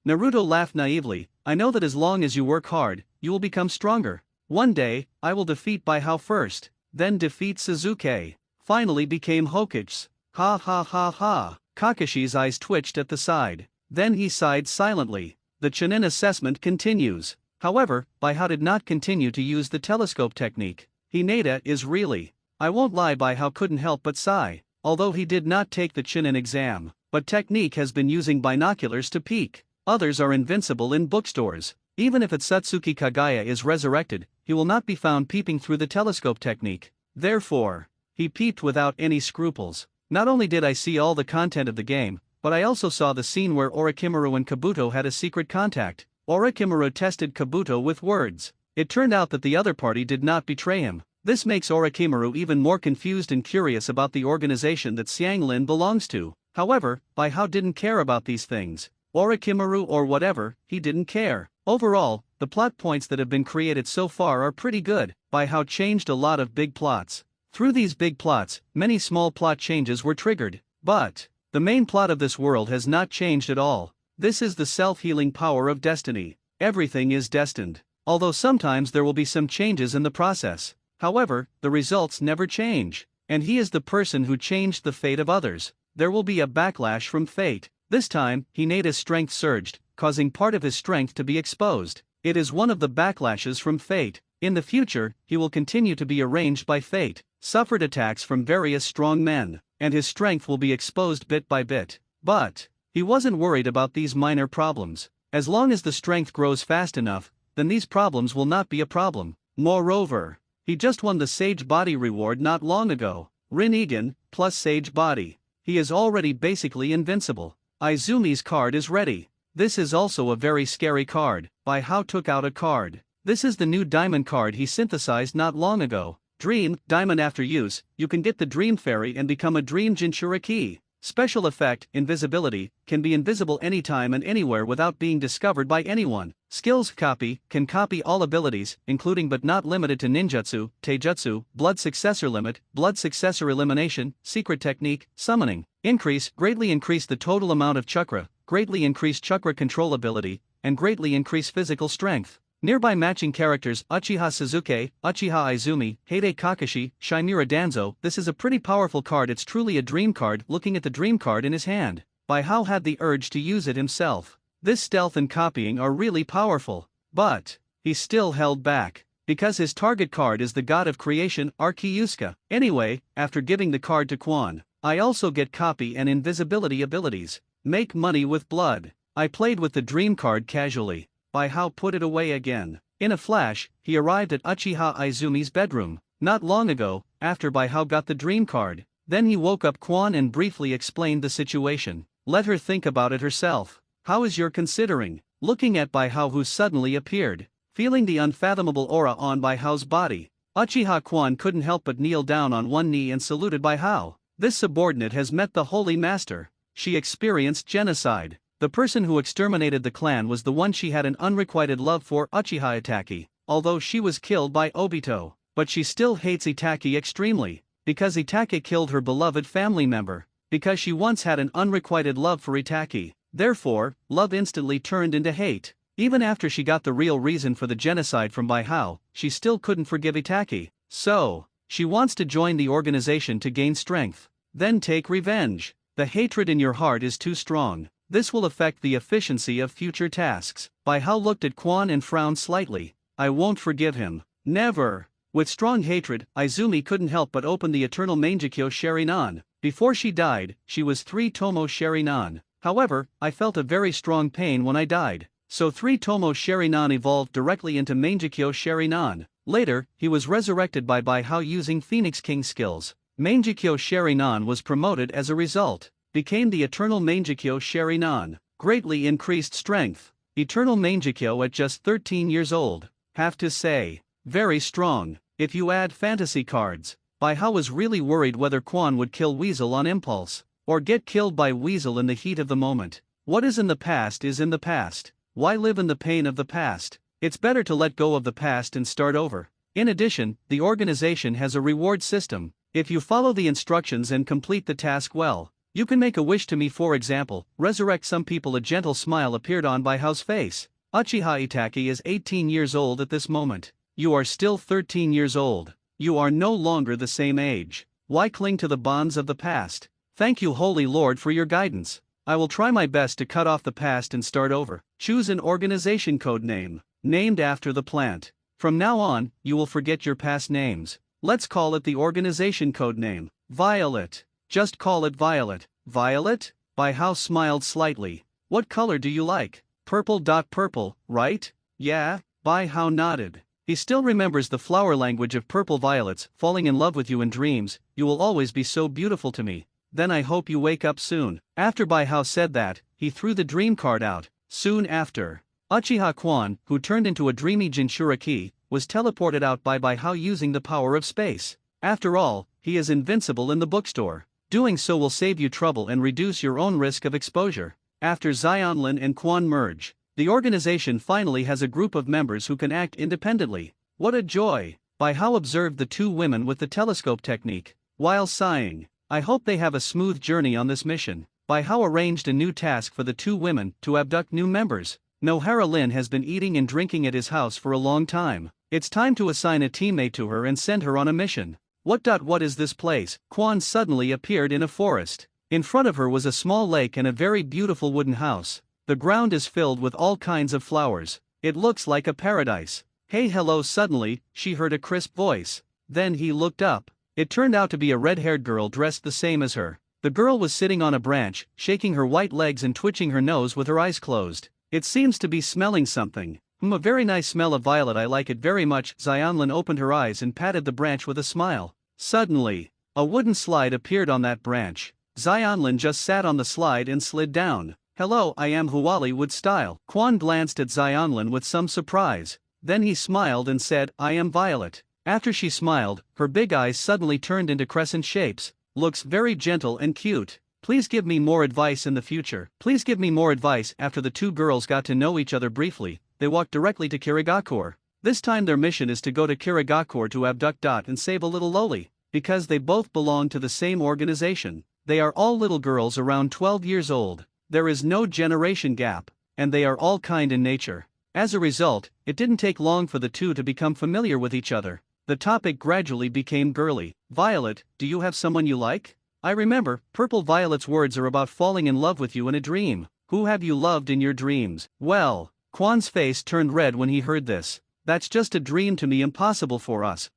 Naruto laughed naively. I know that as long as you work hard, you will become stronger. One day, I will defeat Bai Hao first, then defeat Suzuki. Finally became Hokage. Ha. Kakashi's eyes twitched at the side. Then he sighed silently. The Chunin assessment continues. However, Bai Hao did not continue to use the telescope technique. Hinata is really. I won't lie, Bai Hao couldn't help but sigh. Although he did not take the Chunin exam, but technique has been using binoculars to peek. Others are invincible in bookstores. Even if Atsutsuki Kagaya is resurrected, he will not be found peeping through the telescope technique. Therefore, he peeped without any scruples. Not only did I see all the content of the game, but I also saw the scene where Orochimaru and Kabuto had a secret contact. Orochimaru tested Kabuto with words. It turned out that the other party did not betray him. This makes Orochimaru even more confused and curious about the organization that Xianglin belongs to. However, Bai Hao didn't care about these things. Orochimaru or whatever, he didn't care. Overall, the plot points that have been created so far are pretty good. By how changed a lot of big plots. Through these big plots, many small plot changes were triggered, but the main plot of this world has not changed at all. This is the self-healing power of destiny. Everything is destined. Although sometimes there will be some changes in the process. However, the results never change. And he is the person who changed the fate of others. There will be a backlash from fate. This time, Hineda's strength surged, causing part of his strength to be exposed. It is one of the backlashes from fate. In the future, he will continue to be arranged by fate, suffered attacks from various strong men, and his strength will be exposed bit by bit. But he wasn't worried about these minor problems. As long as the strength grows fast enough, then these problems will not be a problem. Moreover, he just won the Sage Body reward not long ago. Rinnegan, plus Sage Body. He is already basically invincible. Izumi's card is ready. This is also a very scary card. By how took out a card. This is the new diamond card he synthesized not long ago. Dream, diamond after use, you can get the Dream Fairy and become a Dream Jinchuriki. Special effect, invisibility, can be invisible anytime and anywhere without being discovered by anyone. Skills copy, can copy all abilities, including but not limited to ninjutsu, taijutsu, blood successor limit, blood successor elimination, secret technique, summoning. Increase, greatly increase the total amount of chakra, greatly increase chakra control ability, and greatly increase physical strength. Nearby matching characters Uchiha Sasuke, Uchiha Izumi, Heide Kakashi, Shimura Danzo. This is a pretty powerful card. It's truly a dream card. Looking at the dream card in his hand, Bai Hao had the urge to use it himself. This stealth and copying are really powerful, but he still held back, because his target card is the god of creation, Archiuska. Anyway, after giving the card to Quan, I also get copy and invisibility abilities. Make money with blood. I played with the dream card casually. Bai Hao put it away again. In a flash, he arrived at Uchiha Izumi's bedroom. Not long ago, after Bai Hao got the dream card, then he woke up Quan and briefly explained the situation. Let her think about it herself. How is your considering? Looking at Bai Hao, who suddenly appeared, feeling the unfathomable aura on Bai Hao's body, Uchiha Quan couldn't help but kneel down on one knee and saluted Bai Hao. This subordinate has met the Holy Master. She experienced genocide. The person who exterminated the clan was the one she had an unrequited love for, Uchiha Itaki, although she was killed by Obito. But she still hates Itaki extremely, because Itaki killed her beloved family member, because she once had an unrequited love for Itaki. Therefore, love instantly turned into hate. Even after she got the real reason for the genocide from Bai Hao, she still couldn't forgive Itaki. So, she wants to join the organization to gain strength. Then take revenge. The hatred in your heart is too strong. This will affect the efficiency of future tasks. Bai Hao looked at Quan and frowned slightly. I won't forgive him. Never. With strong hatred, Izumi couldn't help but open the eternal Mangekyo Sharingan. Before she died, she was 3 Tomo Sharingan. However, I felt a very strong pain when I died. So 3 Tomo Sharingan evolved directly into Mangekyo Sharingan. Later, he was resurrected by Bai Hao using Phoenix King skills. Mangekyo Sharingan was promoted as a result. Became the Eternal Mangekyo Sharingan. Greatly increased strength. Eternal Mangekyo at just 13 years old. Have to say, very strong. If you add fantasy cards, Bai Hao was really worried whether Quan would kill Weasel on impulse, or get killed by Weasel in the heat of the moment. What is in the past is in the past. Why live in the pain of the past? It's better to let go of the past and start over. In addition, the organization has a reward system. If you follow the instructions and complete the task well, you can make a wish to me, for example, resurrect some people. A gentle smile appeared on Bai Hao's face. Uchiha Itaki is 18 years old at this moment. You are still 13 years old. You are no longer the same age. Why cling to the bonds of the past? Thank you, Holy Lord, for your guidance. I will try my best to cut off the past and start over. Choose an organization code name, named after the plant. From now on, you will forget your past names. Let's call it the organization code name, Violet. Just call it Violet. Violet? Bai Hao smiled slightly. What color do you like? Purple. Purple, right? Yeah, Bai Hao nodded. He still remembers the flower language of purple violets. Falling in love with you in dreams. You will always be so beautiful to me. Then I hope you wake up soon. After Bai Hao said that, he threw the dream card out. Soon after, Uchiha Quan, who turned into a dreamy Jinchuriki, was teleported out by Bai Hao using the power of space. After all, he is invincible in the bookstore. Doing so will save you trouble and reduce your own risk of exposure. After Xionlin and Quan merge, The organization finally has a group of members who can act independently. What a joy! Bai Hao observed the two women with the telescope technique, while sighing. I hope they have a smooth journey on this mission. Bai Hao arranged a new task for the two women to abduct new members. Nohara Lin has been eating and drinking at his house for a long time. It's time to assign a teammate to her and send her on a mission. What is this place? Quan suddenly appeared in a forest. In front of her was a small lake and a very beautiful wooden house. The ground is filled with all kinds of flowers. It looks like a paradise. Hey, hello. Suddenly, she heard a crisp voice. Then he looked up. It turned out to be a red-haired girl dressed the same as her. The girl was sitting on a branch, shaking her white legs and twitching her nose with her eyes closed. It seems to be smelling something. A very nice smell of violet. I like it very much. Xianlin opened her eyes and patted the branch with a smile. Suddenly, a wooden slide appeared on that branch. Xianlin just sat on the slide and slid down. Hello, I am Huali Wood Style. Quan glanced at Xianlin with some surprise. Then he smiled and said, I am Violet. After she smiled, her big eyes suddenly turned into crescent shapes. Looks very gentle and cute. Please give me more advice in the future. Please give me more advice. After the two girls got to know each other briefly, they walked directly to Kirigakure. This time their mission is to go to Kirigakure to abduct and save a little loli, because they both belong to the same organization. They are all little girls around 12 years old. There is no generation gap, and they are all kind in nature. As a result, it didn't take long for the two to become familiar with each other. The topic gradually became girly. Violet, do you have someone you like? I remember, Purple Violet's words are about falling in love with you in a dream. Who have you loved in your dreams? Well, Quan's face turned red when he heard this. That's just a dream to me, impossible for us.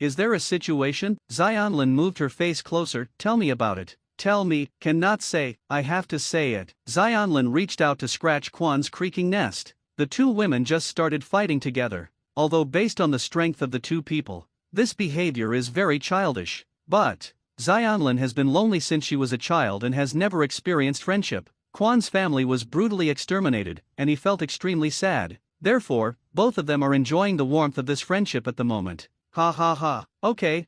Is there a situation? Xianlin moved her face closer. Tell me about it. Tell me. Cannot say, I have to say it. Xianlin reached out to scratch Quan's creaking nest. The two women just started fighting together. Although based on the strength of the two people, this behavior is very childish. But Xianlin has been lonely since she was a child and has never experienced friendship. Quan's family was brutally exterminated, and he felt extremely sad. Therefore, both of them are enjoying the warmth of this friendship at the moment. Okay,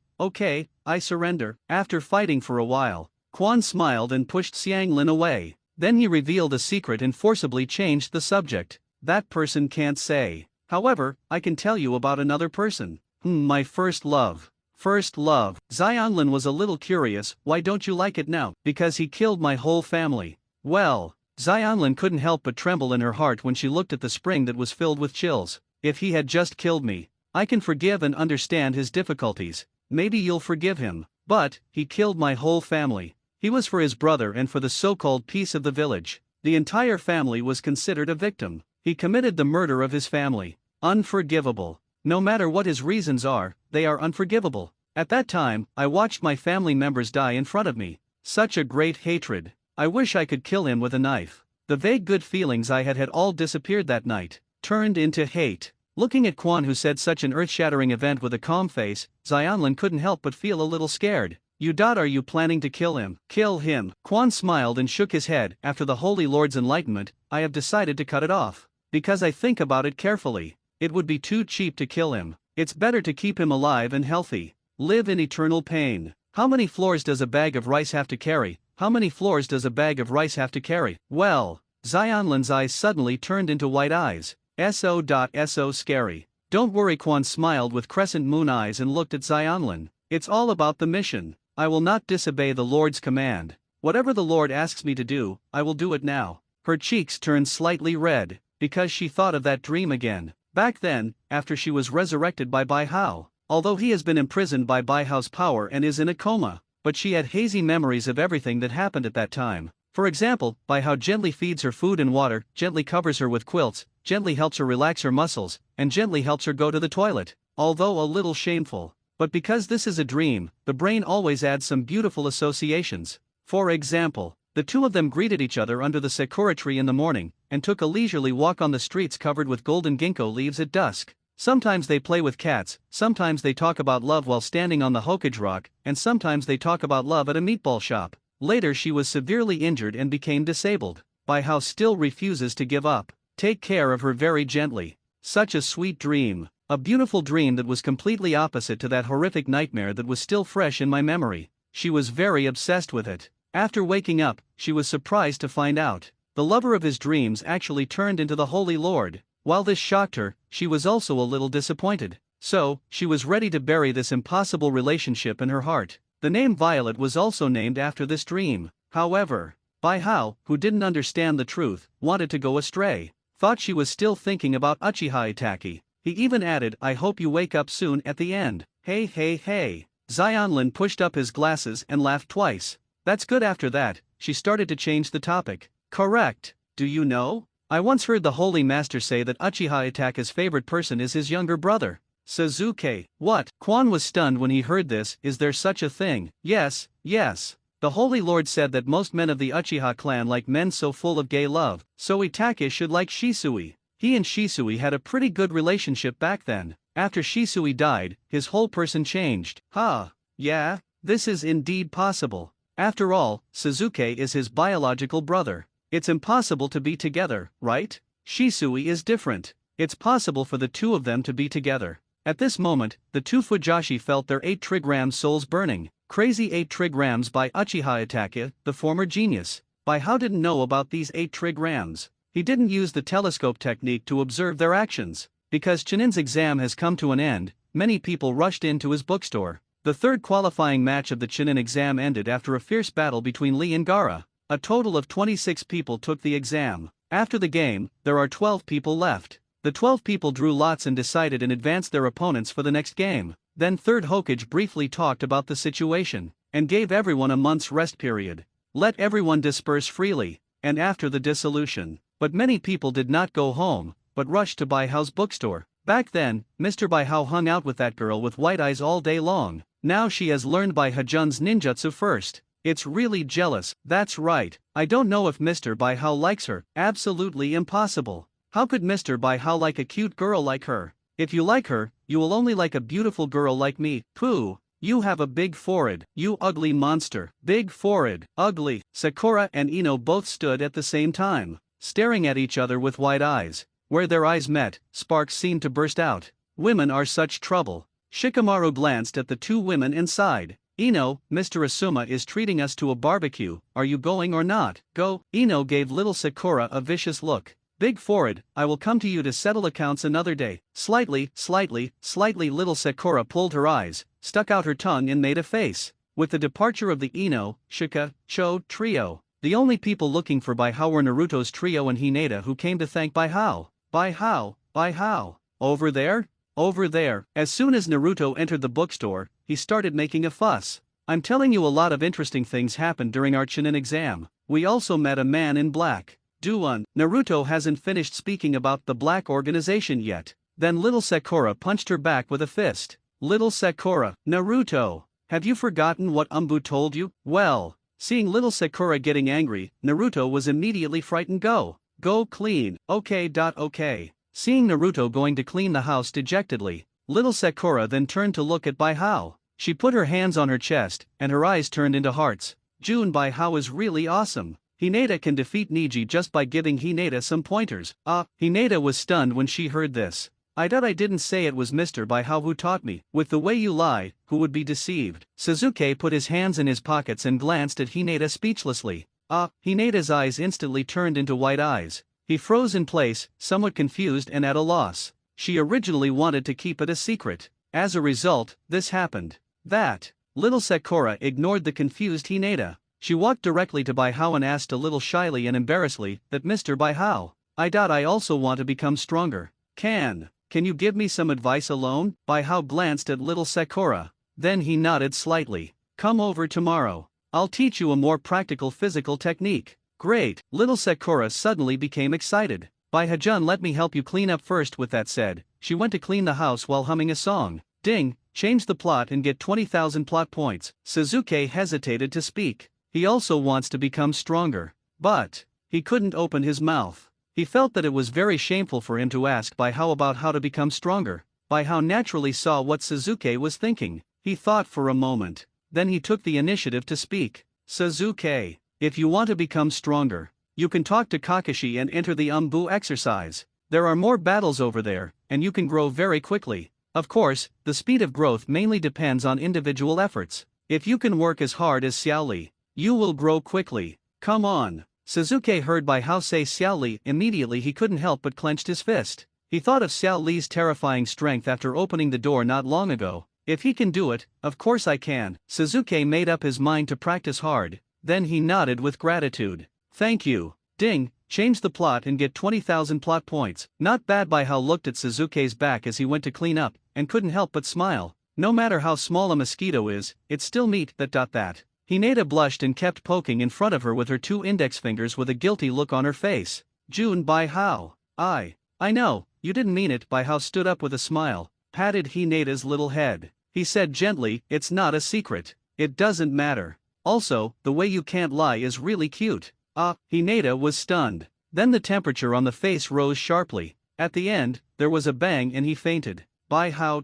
I surrender. After fighting for a while, Quan smiled and pushed Xianglin away. Then he revealed a secret and forcibly changed the subject. That person can't say. However, I can tell you about another person. My first love. First love. Xianglin was a little curious. Why don't you like it now? Because he killed my whole family. Well, Xianlin couldn't help but tremble in her heart when she looked at the spring that was filled with chills. If he had just killed me, I can forgive and understand his difficulties. Maybe you'll forgive him. But he killed my whole family. He was for his brother and for the so-called peace of the village. The entire family was considered a victim. He committed the murder of his family. Unforgivable. No matter what his reasons are, they are unforgivable. At that time, I watched my family members die in front of me. Such a great hatred. I wish I could kill him with a knife. The vague good feelings I had all disappeared that night, turned into hate. Looking at Quan, who said such an earth-shattering event with a calm face, Xianlin couldn't help but feel a little scared. Are you planning to kill him? Kill him? Quan smiled and shook his head. After the Holy Lord's enlightenment, I have decided to cut it off. Because I think about it carefully. It would be too cheap to kill him. It's better to keep him alive and healthy. Live in eternal pain. How many floors does a bag of rice have to carry? How many floors does a bag of rice have to carry? Well, Xianlin's eyes suddenly turned into white eyes. So scary. Don't worry, Quan smiled with crescent moon eyes and looked at Xianlin. It's all about the mission. I will not disobey the Lord's command. Whatever the Lord asks me to do, I will do it now. Her cheeks turned slightly red, because she thought of that dream again. Back then, after she was resurrected by Bai Hao. Although he has been imprisoned by Bai Hao's power and is in a coma, but she had hazy memories of everything that happened at that time. For example, Bai Hao gently feeds her food and water, gently covers her with quilts, gently helps her relax her muscles, and gently helps her go to the toilet. Although a little shameful. But because this is a dream, the brain always adds some beautiful associations. For example, the two of them greeted each other under the sakura tree in the morning, and took a leisurely walk on the streets covered with golden ginkgo leaves at dusk. Sometimes they play with cats, sometimes they talk about love while standing on the Hokage rock, and sometimes they talk about love at a meatball shop. Later she was severely injured and became disabled. Bai Hao still refuses to give up. Take care of her very gently. Such a sweet dream. A beautiful dream that was completely opposite to that horrific nightmare that was still fresh in my memory. She was very obsessed with it. After waking up, she was surprised to find out. the lover of his dreams actually turned into the Holy Lord. While this shocked her, she was also a little disappointed. So, she was ready to bury this impossible relationship in her heart. The name Violet was also named after this dream. However, Bai Hao, who didn't understand the truth, wanted to go astray, thought she was still thinking about Uchiha Itachi. He even added, "I hope you wake up soon" at the end. Hey hey hey. Xianlin pushed up his glasses and laughed twice. That's good. After that, she started to change the topic. Correct. Do you know? I once heard the Holy Master say that Uchiha Itachi's favorite person is his younger brother, Sasuke. What? Quan was stunned when he heard this. Is there such a thing? Yes. The Holy Lord said that most men of the Uchiha clan like men so full of gay love, so Itachi should like Shisui. He and Shisui had a pretty good relationship back then. After Shisui died, his whole person changed. Yeah, this is indeed possible. After all, Sasuke is his biological brother. It's impossible to be together, right? Shisui is different. It's possible for the two of them to be together. At this moment, the two Fujoshi felt their 8 trigrams souls burning. Crazy 8 trigrams by Uchiha Itachi, the former genius. Bai Hao didn't know about these 8 trigrams. He didn't use the telescope technique to observe their actions. Because Chunin's exam has come to an end, many people rushed into his bookstore. The third qualifying match of the Chunin exam ended after a fierce battle between Lee and Gaara. A total of 26 people took the exam. After the game, there are 12 people left. The 12 people drew lots and decided in advance their opponents for the next game. Then third Hokage briefly talked about the situation, and gave everyone a month's rest period. Let everyone disperse freely, and after the dissolution. But many people did not go home, but rushed to Bai Hao's bookstore. Back then, Mr. Bai Hao hung out with that girl with white eyes all day long. Now she has learned Bai Hajun's ninjutsu first. It's really jealous. That's right. I don't know if Mr. Bai Hao likes her. Absolutely impossible. How could Mr. Bai Hao like a cute girl like her? If you like her, you will only like a beautiful girl like me. Pooh. You have a big forehead, you ugly monster. Big forehead, ugly. Sakura and Ino both stood at the same time, staring at each other with wide eyes. Where their eyes met, sparks seemed to burst out. Women are such trouble. Shikamaru glanced at the two women inside. Ino, Mr. Asuma is treating us to a barbecue. Are you going or not? Go. Ino gave little Sakura a vicious look. Big forehead, I will come to you to settle accounts another day. Slightly, little Sakura pulled her eyes, stuck out her tongue and made a face. With the departure of the Ino, Shika, Cho trio, the only people looking for Bai Hao were Naruto's trio and Hinata, who came to thank Bai Hao. Bai Hao. Over there? Over there. As soon as Naruto entered the bookstore, he started making a fuss. I'm telling you, a lot of interesting things happened during our Chunin exam. We also met a man in black. Duan. Naruto hasn't finished speaking about the black organization yet. Then little Sakura punched her back with a fist. Little Sakura. Naruto, have you forgotten what Umbu told you? Well, seeing little Sakura getting angry, Naruto was immediately frightened. Go clean. Okay. Seeing Naruto going to clean the house dejectedly, little Sakura then turned to look at Bai Hao. She put her hands on her chest, and her eyes turned into hearts. June, Bai Hao is really awesome. Hinata can defeat Niji just by giving Hinata some pointers. Hinata was stunned when she heard this. I didn't say it was Mr. Bai Hao who taught me. With the way you lie, who would be deceived? Sasuke put his hands in his pockets and glanced at Hinata speechlessly. Hinata's eyes instantly turned into white eyes. He froze in place, somewhat confused and at a loss. She originally wanted to keep it a secret. As a result, this happened. That. Little Sakura ignored the confused Hinata. She walked directly to Bai Hao and asked a little shyly and embarrassedly, that Mr. Bai Hao, I also want to become stronger. Can you give me some advice alone? Bai Hao glanced at little Sakura. Then he nodded slightly. Come over tomorrow. I'll teach you a more practical physical technique. Great. Little Sakura suddenly became excited. Bai Hajun, let me help you clean up first. With that said, she went to clean the house while humming a song. Ding, change the plot and get 20,000 plot points. Sasuke hesitated to speak. He also wants to become stronger. But he couldn't open his mouth. He felt that it was very shameful for him to ask Bai Hao about how to become stronger. Bai Hao naturally saw what Sasuke was thinking. He thought for a moment. Then he took the initiative to speak. Sasuke, if you want to become stronger, you can talk to Kakashi and enter the Umbu exercise. There are more battles over there, and you can grow very quickly. Of course, the speed of growth mainly depends on individual efforts. If you can work as hard as Xiao Li, you will grow quickly. Come on. Suzuki heard Bai Hao say Xiao Li. Immediately he couldn't help but clenched his fist. He thought of Xiao Li's terrifying strength after opening the door not long ago. If he can do it, of course I can. Suzuki made up his mind to practice hard, then he nodded with gratitude. Thank you. Ding, change the plot and get 20,000 plot points. Not bad. Bai Hao looked at Suzuki's back as he went to clean up, and couldn't help but smile. No matter how small a mosquito is, it's still meat. That. Hinata blushed and kept poking in front of her with her 2 index fingers with a guilty look on her face. June. Bai Hao. I know, you didn't mean it. Bai Hao stood up with a smile, patted Hinata's little head. He said gently, it's not a secret. It doesn't matter. Also, the way you can't lie is really cute. Hinata was stunned. Then the temperature on the face rose sharply. At the end, there was a bang and he fainted. Bai Hao.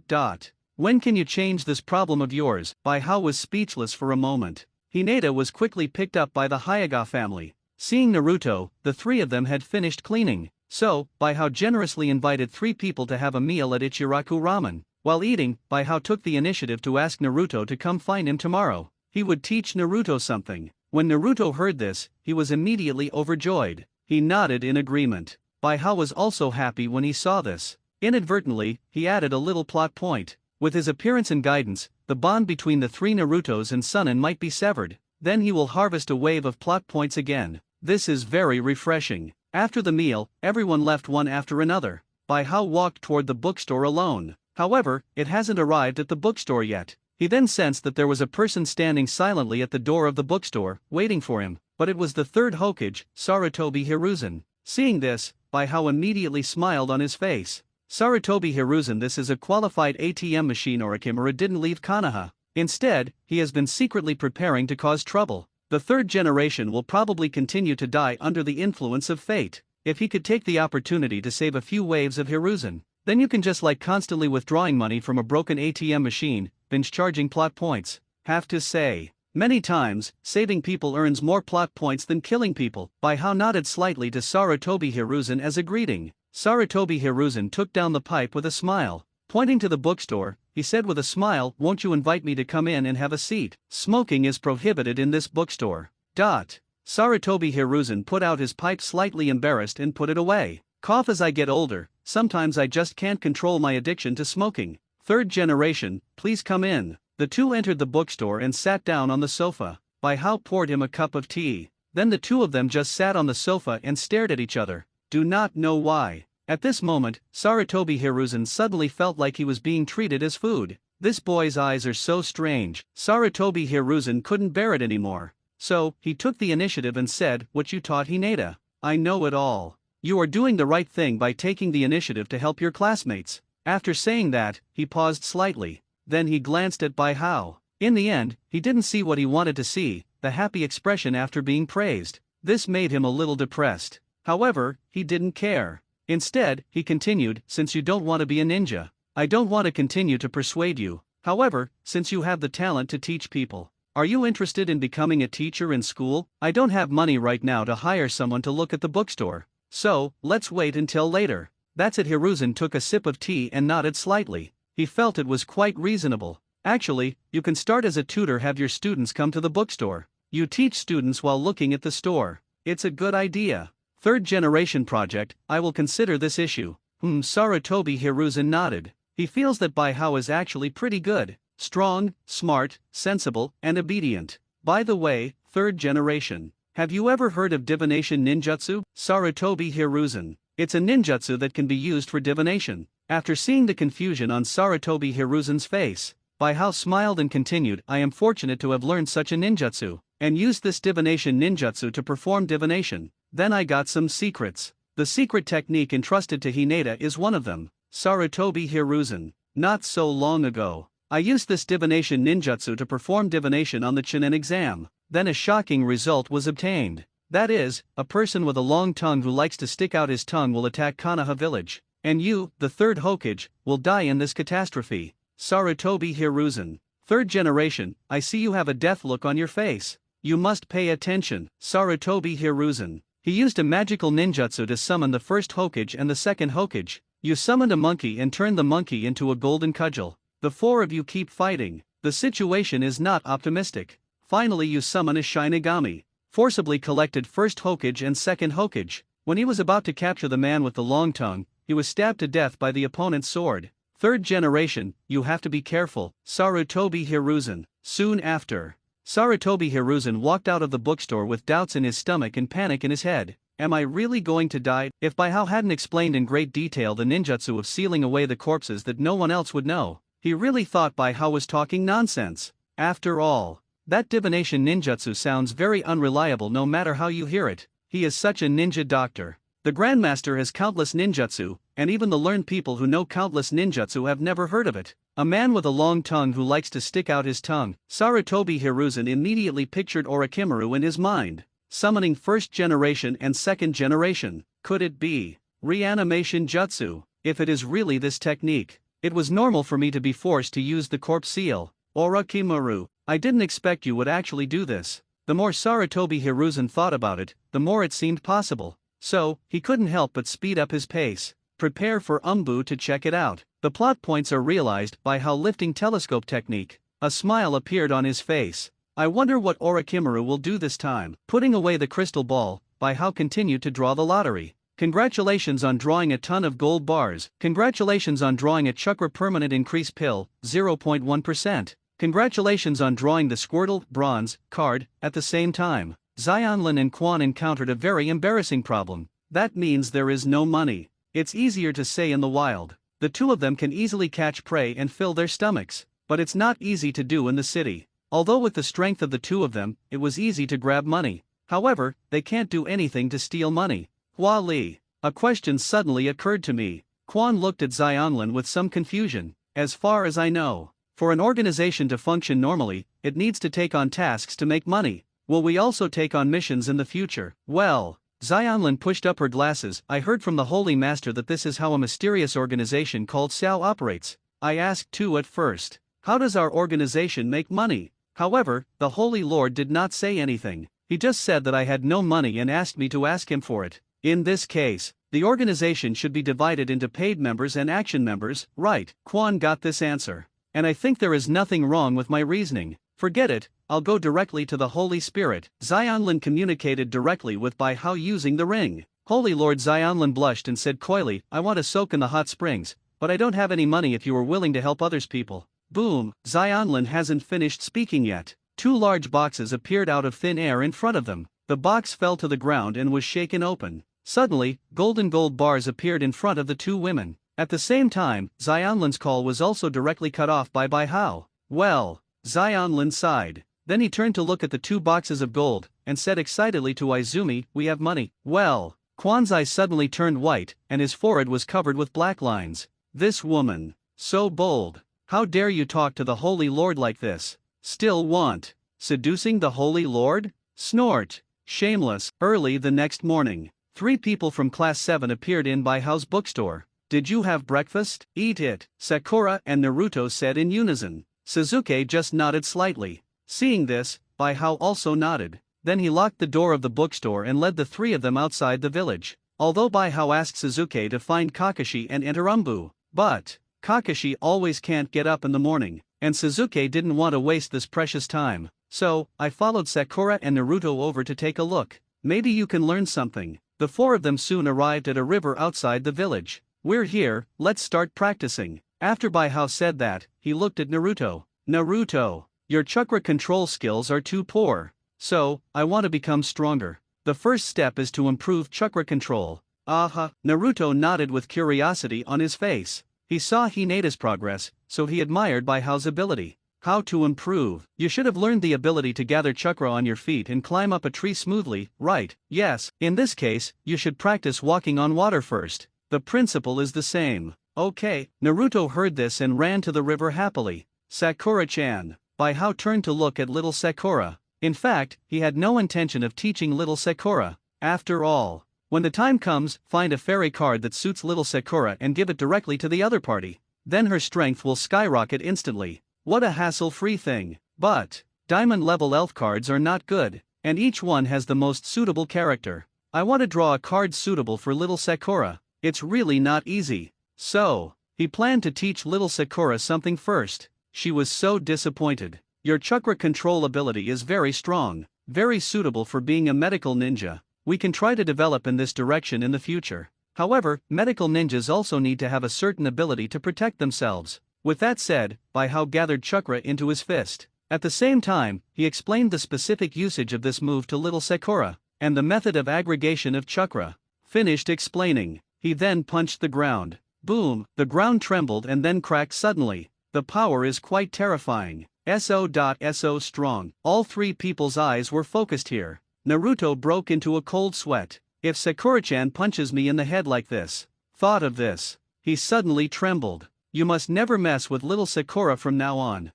When can you change this problem of yours? Bai Hao was speechless for a moment. Hinata was quickly picked up by the Hayaga family. Seeing Naruto, the 3 of them had finished cleaning. So, Bai Hao generously invited 3 people to have a meal at Ichiraku Ramen. While eating, Bai Hao took the initiative to ask Naruto to come find him tomorrow. He would teach Naruto something. When Naruto heard this, he was immediately overjoyed. He nodded in agreement. Bai Hao was also happy when he saw this. Inadvertently, he added a little plot point. With his appearance and guidance, the bond between the 3 Narutos and Sunan might be severed. Then he will harvest a wave of plot points again. This is very refreshing. After the meal, everyone left one after another. Bai Hao walked toward the bookstore alone. However, it hasn't arrived at the bookstore yet. He then sensed that there was a person standing silently at the door of the bookstore, waiting for him, but it was the 3rd Hokage, Sarutobi Hiruzen. Seeing this, Bai Hao immediately smiled on his face. Sarutobi Hiruzen, this is a qualified ATM machine. Orikimura didn't leave Konoha. Instead, he has been secretly preparing to cause trouble. The 3rd generation will probably continue to die under the influence of fate. If he could take the opportunity to save a few waves of Hiruzen, then you can just like constantly withdrawing money from a broken ATM machine, binge charging plot points. Have to say, many times, saving people earns more plot points than killing people. Bai Hao nodded slightly to Sarutobi Hiruzen as a greeting. Sarutobi Hiruzen took down the pipe with a smile. Pointing to the bookstore, he said with a smile, won't you invite me to come in and have a seat? Smoking is prohibited in this bookstore. Sarutobi Hiruzen put out his pipe slightly embarrassed and put it away. Cough. As I get older, sometimes I just can't control my addiction to smoking. 3rd generation, please come in. The 2 entered the bookstore and sat down on the sofa. Bai Hao poured him a cup of tea. Then the 2 of them just sat on the sofa and stared at each other. Do not know why. At this moment, Sarutobi Hiruzen suddenly felt like he was being treated as food. This boy's eyes are so strange. Sarutobi Hiruzen couldn't bear it anymore. So, he took the initiative and said, what you taught Hinata. I know it all. You are doing the right thing by taking the initiative to help your classmates. After saying that, he paused slightly. Then he glanced at Bai Hao. In the end, he didn't see what he wanted to see, the happy expression after being praised. This made him a little depressed. However, he didn't care. Instead, he continued, since you don't want to be a ninja, I don't want to continue to persuade you. However, since you have the talent to teach people, are you interested in becoming a teacher in school? I don't have money right now to hire someone to look at the bookstore. So, let's wait until later. That's it. Hiruzen took a sip of tea and nodded slightly. He felt it was quite reasonable. Actually, you can start as a tutor, have your students come to the bookstore. You teach students while looking at the store. It's a good idea. 3rd generation project, I will consider this issue. Sarutobi Hiruzen nodded. He feels that Bai Hao is actually pretty good. Strong, smart, sensible, and obedient. By the way, 3rd generation. Have you ever heard of divination ninjutsu? Sarutobi Hiruzen. It's a ninjutsu that can be used for divination. After seeing the confusion on Sarutobi Hiruzen's face, Bai Hao smiled and continued, I am fortunate to have learned such a ninjutsu, and used this divination ninjutsu to perform divination. Then I got some secrets. The secret technique entrusted to Hinata is one of them. Sarutobi Hiruzen. Not so long ago, I used this divination ninjutsu to perform divination on the Chunin exam. Then a shocking result was obtained. That is, a person with a long tongue who likes to stick out his tongue will attack Konoha village. And you, the 3rd Hokage, will die in this catastrophe. Sarutobi Hiruzen. 3rd generation, I see you have a death look on your face. You must pay attention. Sarutobi Hiruzen. He used a magical ninjutsu to summon the 1st Hokage and the 2nd Hokage. You summoned a monkey and turned the monkey into a golden cudgel. The 4 of you keep fighting. The situation is not optimistic. Finally you summon a Shinigami. forcibly collected first Hokage and second Hokage. When he was about to capture the man with the long tongue, he was stabbed to death by the opponent's sword. Third generation, you have to be careful, Sarutobi Hiruzen. Soon after, Sarutobi Hiruzen walked out of the bookstore with doubts in his stomach and panic in his head. Am I really going to die? If Baihao hadn't explained in great detail the ninjutsu of sealing away the corpses that no one else would know, he really thought Baihao was talking nonsense. After all, that divination ninjutsu sounds very unreliable no matter how you hear it. He is such a ninja doctor. The Grandmaster has countless ninjutsu, and even the learned people who know countless ninjutsu have never heard of it. A man with a long tongue who likes to stick out his tongue. Sarutobi Hiruzen immediately pictured Orochimaru in his mind, summoning first generation and second generation. Could it be reanimation jutsu? If it is really this technique, it was normal for me to be forced to use the corpse seal. Orochimaru, I didn't expect you would actually do this. The more Sarutobi Hiruzen thought about it, the more it seemed possible. So, he couldn't help but speed up his pace. Prepare for Umbu to check it out. The plot points are realized by how lifting telescope technique. A smile appeared on his face. I wonder what Orochimaru will do this time. Putting away the crystal ball, Baihao continued to draw the lottery. Congratulations on drawing a ton of gold bars. Congratulations on drawing a chakra permanent increase pill, 0.1%. Congratulations on drawing the Squirtle bronze card at the same time. Xianlin and Quan encountered a very embarrassing problem. That means there is no money. It's easier to say in the wild. The two of them can easily catch prey and fill their stomachs, but it's not easy to do in the city. Although with the strength of the two of them, it was easy to grab money. However, they can't do anything to steal money. Hua Li. A question suddenly occurred to me. Quan looked at Xianlin with some confusion. As far as I know, for an organization to function normally, it needs to take on tasks to make money. Will we also take on missions in the future? Well, Xianlin pushed up her glasses. I heard from the Holy Master that this is how a mysterious organization called Xiao operates. I asked too at first. How does our organization make money? However, the Holy Lord did not say anything. He just said that I had no money and asked me to ask him for it. In this case, the organization should be divided into paid members and action members, right? Quan got this answer. And I think there is nothing wrong with my reasoning. Forget it, I'll go directly to the Holy Spirit. Xianlin communicated directly with Baihao using the ring. Holy Lord Xianlin blushed and said coyly, I want to soak in the hot springs, but I don't have any money if you are willing to help others people. Boom, Xianlin hasn't finished speaking yet. Two large boxes appeared out of thin air in front of them. The box fell to the ground and was shaken open. Suddenly, golden gold bars appeared in front of the two women. At the same time, Xianlin's call was also directly cut off by Baihao. Well, Xianlin sighed. Then he turned to look at the two boxes of gold, and said excitedly to Izumi, we have money. Well, Quan's eyes suddenly turned white, and his forehead was covered with black lines. This woman, so bold. How dare you talk to the Holy Lord like this? Still want. Seducing the Holy Lord? Snort. Shameless. Early the next morning, 3 people from Class 7 appeared in Baihao's bookstore. Did you have breakfast? Eat it, Sakura and Naruto said in unison. Suzuki just nodded slightly. Seeing this, Baihao also nodded. Then he locked the door of the bookstore and led the 3 of them outside the village. Although Baihao asked Suzuki to find Kakashi and enter Umbu, but Kakashi always can't get up in the morning, and Suzuki didn't want to waste this precious time. So, I followed Sakura and Naruto over to take a look. Maybe you can learn something. The 4 of them soon arrived at a river outside the village. We're here, let's start practicing. After Baihao said that, he looked at Naruto. Naruto, your chakra control skills are too poor. So, I want to become stronger. The first step is to improve chakra control. Aha, Naruto nodded with curiosity on his face. He saw Hinata's progress, so he admired Baihao's ability. How to improve? You should have learned the ability to gather chakra on your feet and climb up a tree smoothly, right? Yes, in this case, you should practice walking on water first. The principle is the same. Okay, Naruto heard this and ran to the river happily. Sakura-chan. Baihao turned to look at little Sakura. In fact, he had no intention of teaching little Sakura. After all, when the time comes, find a fairy card that suits little Sakura and give it directly to the other party. Then her strength will skyrocket instantly. What a hassle-free thing. But diamond-level elf cards are not good, and each one has the most suitable character. I want to draw a card suitable for little Sakura. It's really not easy. So, he planned to teach little Sakura something first. She was so disappointed. Your chakra control ability is very strong. very suitable for being a medical ninja. We can try to develop in this direction in the future. However, medical ninjas also need to have a certain ability to protect themselves. With that said, Bai Hao gathered chakra into his fist. At the same time, he explained the specific usage of this move to little Sakura, and the method of aggregation of chakra. Finished explaining, he then punched the ground. Boom, the ground trembled and then cracked suddenly. The power is quite terrifying. So strong. All three people's eyes were focused here. Naruto broke into a cold sweat. If Sakura-chan punches me in the head like this, thought of this, he suddenly trembled. You must never mess with little Sakura from now on.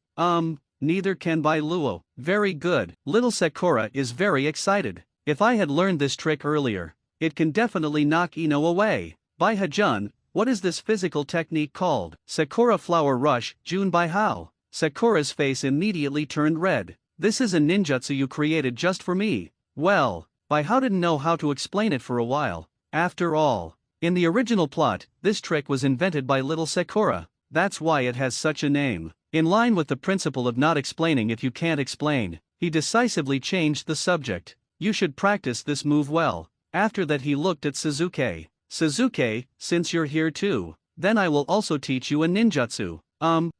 Neither can Bai Luo. Very good. Little Sakura is very excited. If I had learned this trick earlier, it can definitely knock Ino away. Bai Hajun, what is this physical technique called? Sakura Flower Rush, Jun Bai Hao. Sakura's face immediately turned red. This is a ninjutsu you created just for me. Well, Bai Hao didn't know how to explain it for a while. After all, in the original plot, this trick was invented by little Sakura. That's why it has such a name. In line with the principle of not explaining if you can't explain, he decisively changed the subject. You should practice this move well. After that he looked at Suzuki. Suzuki, since you're here too, then I will also teach you a ninjutsu.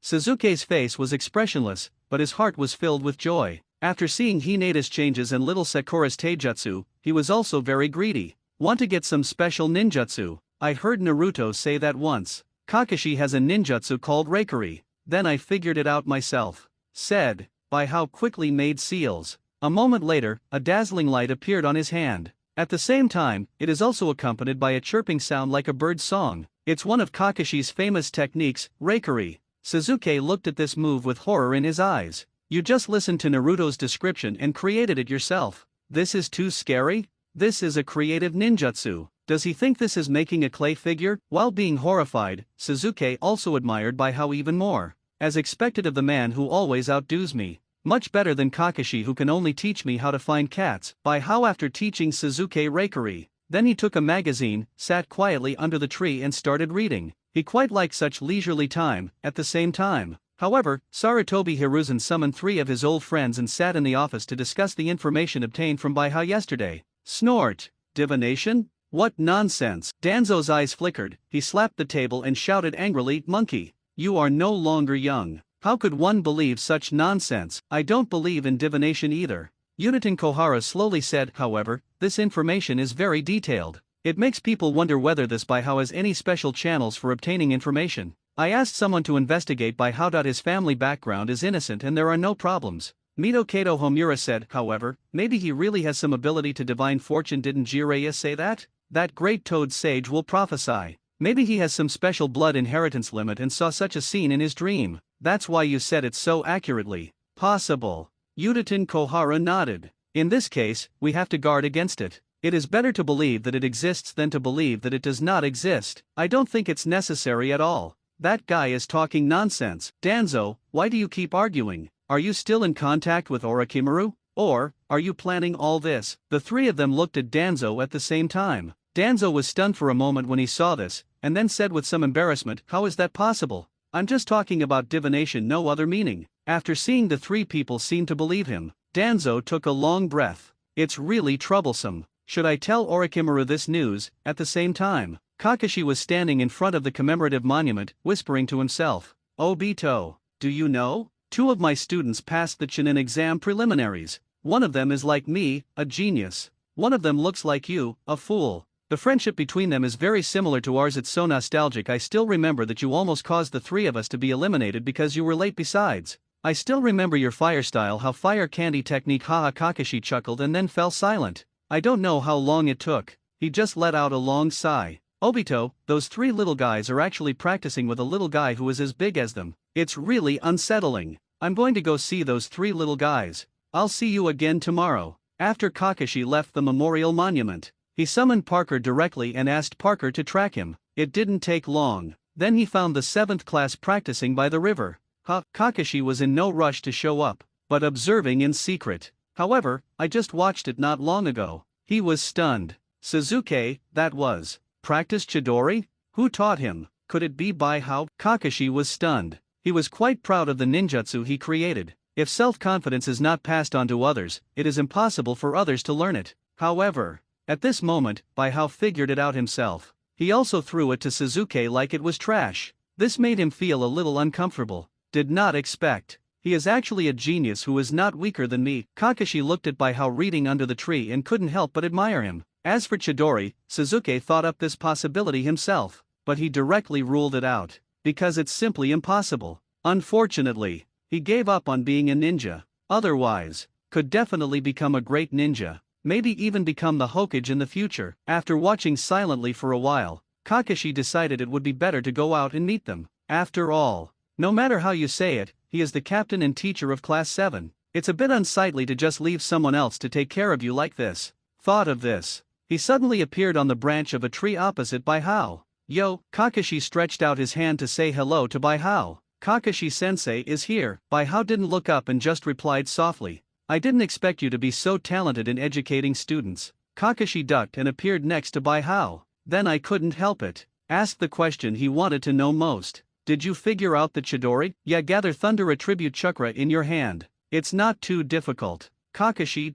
Suzuki's face was expressionless, but his heart was filled with joy. After seeing Hinata's changes and little Sakura's taijutsu, he was also very greedy. Want to get some special ninjutsu? I heard Naruto say that once. Kakashi has a ninjutsu called Reikari. Then I figured it out myself. Said, Bai Hao quickly made seals. A moment later, a dazzling light appeared on his hand. At the same time, it is also accompanied by a chirping sound like a bird's song. It's one of Kakashi's famous techniques, Reikari. Suzuki looked at this move with horror in his eyes. You just listened to Naruto's description and created it yourself. This is too scary? This is a creative ninjutsu. Does he think this is making a clay figure? While being horrified, Suzuki also admired Bai Hao even more. As expected of the man who always outdoes me. Much better than Kakashi who can only teach me how to find cats. Bai Hao after teaching Suzuki Reikari. Then he took a magazine, sat quietly under the tree and started reading. He quite liked such leisurely time. At the same time, however, Sarutobi Hiruzen summoned three of his old friends and sat in the office to discuss the information obtained from Bai Hao yesterday. Snort. Divination? What nonsense. Danzo's eyes flickered, he slapped the table and shouted angrily, Monkey, you are no longer young. How could one believe such nonsense? I don't believe in divination either. Unitin Kohara slowly said, however, this information is very detailed. It makes people wonder whether this Bai Hao has any special channels for obtaining information. I asked someone to investigate Bai Hao. His family background is innocent and there are no problems. Mito Kato Homura said, however, maybe he really has some ability to divine fortune. Didn't Jiraiya say that? That great toad sage will prophesy. Maybe he has some special blood inheritance limit and saw such a scene in his dream. That's why you said it so accurately. Possible. Unitin Kohara nodded. In this case, we have to guard against it. It is better to believe that it exists than to believe that it does not exist. I don't think it's necessary at all. That guy is talking nonsense. Danzo, why do you keep arguing? Are you still in contact with Orochimaru? Or, are you planning all this? The three of them looked at Danzo at the same time. Danzo was stunned for a moment when he saw this, and then said with some embarrassment, how is that possible? I'm just talking about divination, no other meaning. After seeing the three people seem to believe him, Danzo took a long breath. It's really troublesome. Should I tell Orochimaru this news? At the same time, Kakashi was standing in front of the commemorative monument, whispering to himself. Obito, do you know? 2 of my students passed the Chunin exam preliminaries. One of them is like me, a genius. One of them looks like you, a fool. The friendship between them is very similar to ours. It's so nostalgic. I still remember that you almost caused the 3 of us to be eliminated because you were late. Besides, I still remember your fire style, how fire candy technique. Haha. Kakashi chuckled and then fell silent. I don't know how long it took. He just let out a long sigh. Obito, those 3 little guys are actually practicing with a little guy who is as big as them. It's really unsettling. I'm going to go see those 3 little guys. I'll see you again tomorrow. After Kakashi left the memorial monument, he summoned Parker directly and asked Parker to track him. It didn't take long. Then he found the 7th class practicing by the river. Kakashi was in no rush to show up, but observing in secret. However, I just watched it not long ago. He was stunned. Suzuki, that was. Practice Chidori? Who taught him? Could it be Bai Hao? Kakashi was stunned. He was quite proud of the ninjutsu he created. If self-confidence is not passed on to others, it is impossible for others to learn it. However, at this moment, Baihao figured it out himself. He also threw it to Suzuki like it was trash. This made him feel a little uncomfortable. Did not expect. He is actually a genius who is not weaker than me. Kakashi looked at Baihao reading under the tree and couldn't help but admire him. As for Chidori, Suzuki thought up this possibility himself, but he directly ruled it out, because it's simply impossible. Unfortunately, he gave up on being a ninja. Otherwise, could definitely become a great ninja, maybe even become the Hokage in the future. After watching silently for a while, Kakashi decided it would be better to go out and meet them. After all, no matter how you say it, he is the captain and teacher of Class 7. It's a bit unsightly to just leave someone else to take care of you like this. Thought of this, he suddenly appeared on the branch of a tree opposite Baihao. Yo, Kakashi stretched out his hand to say hello to Baihao. Kakashi-sensei is here. Baihao didn't look up and just replied softly. I didn't expect you to be so talented in educating students. Kakashi ducked and appeared next to Baihao. Then I couldn't help it. Asked the question he wanted to know most. Did you figure out the Chidori? Yeah, gather thunder attribute chakra in your hand. It's not too difficult. Kakashi.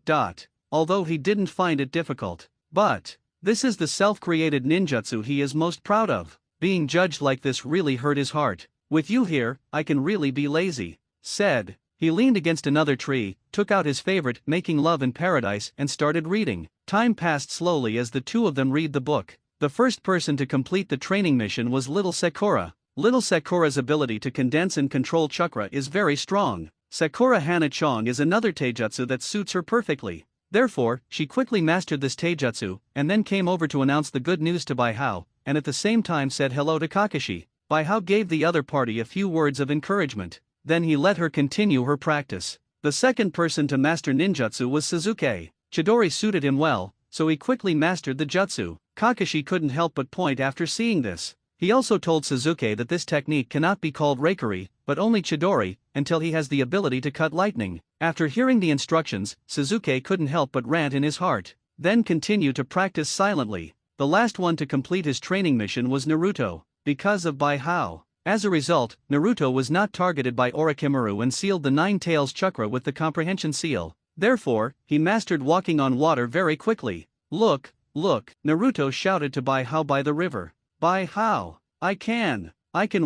Although he didn't find it difficult. But this is the self-created ninjutsu he is most proud of. Being judged like this really hurt his heart. With you here, I can really be lazy, said. He leaned against another tree, took out his favorite, Making Love in Paradise, and started reading. Time passed slowly as the two of them read the book. The first person to complete the training mission was Little Sakura. Little Sakura's ability to condense and control chakra is very strong. Sakura Hana-chong is another taijutsu that suits her perfectly. Therefore, she quickly mastered this taijutsu, and then came over to announce the good news to Baihao, and at the same time said hello to Kakashi. Baihao gave the other party a few words of encouragement. Then he let her continue her practice. The second person to master ninjutsu was Suzuki. Chidori suited him well, so he quickly mastered the jutsu. Kakashi couldn't help but point after seeing this. He also told Suzuki that this technique cannot be called Reikari, but only Chidori, until he has the ability to cut lightning. After hearing the instructions, Suzuki couldn't help but rant in his heart. Then continue to practice silently. The last one to complete his training mission was Naruto, because of Baihao. As a result, Naruto was not targeted by Orochimaru and sealed the Nine Tails chakra with the comprehension seal. Therefore, he mastered walking on water very quickly. Look, Naruto shouted to Baihao by the river. Baihao, I can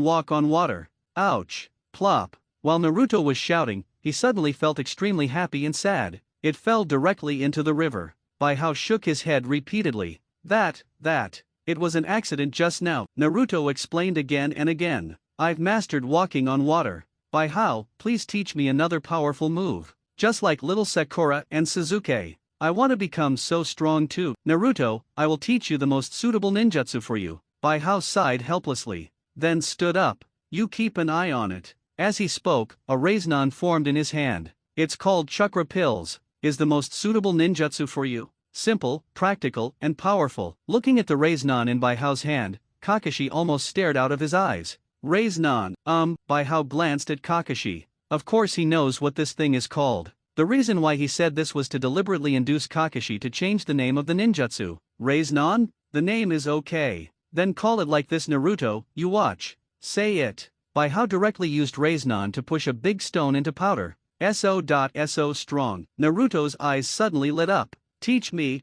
walk on water. Ouch, plop. While Naruto was shouting, he suddenly felt extremely happy and sad. It fell directly into the river. Baihao shook his head repeatedly. It was an accident just now, Naruto explained again and again. I've mastered walking on water. Baihao, please teach me another powerful move. Just like little Sakura and Suzuki. I want to become so strong too. Naruto, I will teach you the most suitable ninjutsu for you. Baihao sighed helplessly, then stood up. You keep an eye on it. As he spoke, a Rasengan formed in his hand. It's called chakra pills. Is the most suitable ninjutsu for you. Simple, practical, and powerful. Looking at the Rasengan in Baihao's hand, Kakashi almost stared out of his eyes. Rasengan, Baihao glanced at Kakashi. Of course he knows what this thing is called. The reason why he said this was to deliberately induce Kakashi to change the name of the ninjutsu. Rasengan? The name is okay. Then call it like this Naruto, you watch. Say it. Baihao directly used Rasengan to push a big stone into powder. So strong. Naruto's eyes suddenly lit up. Teach me.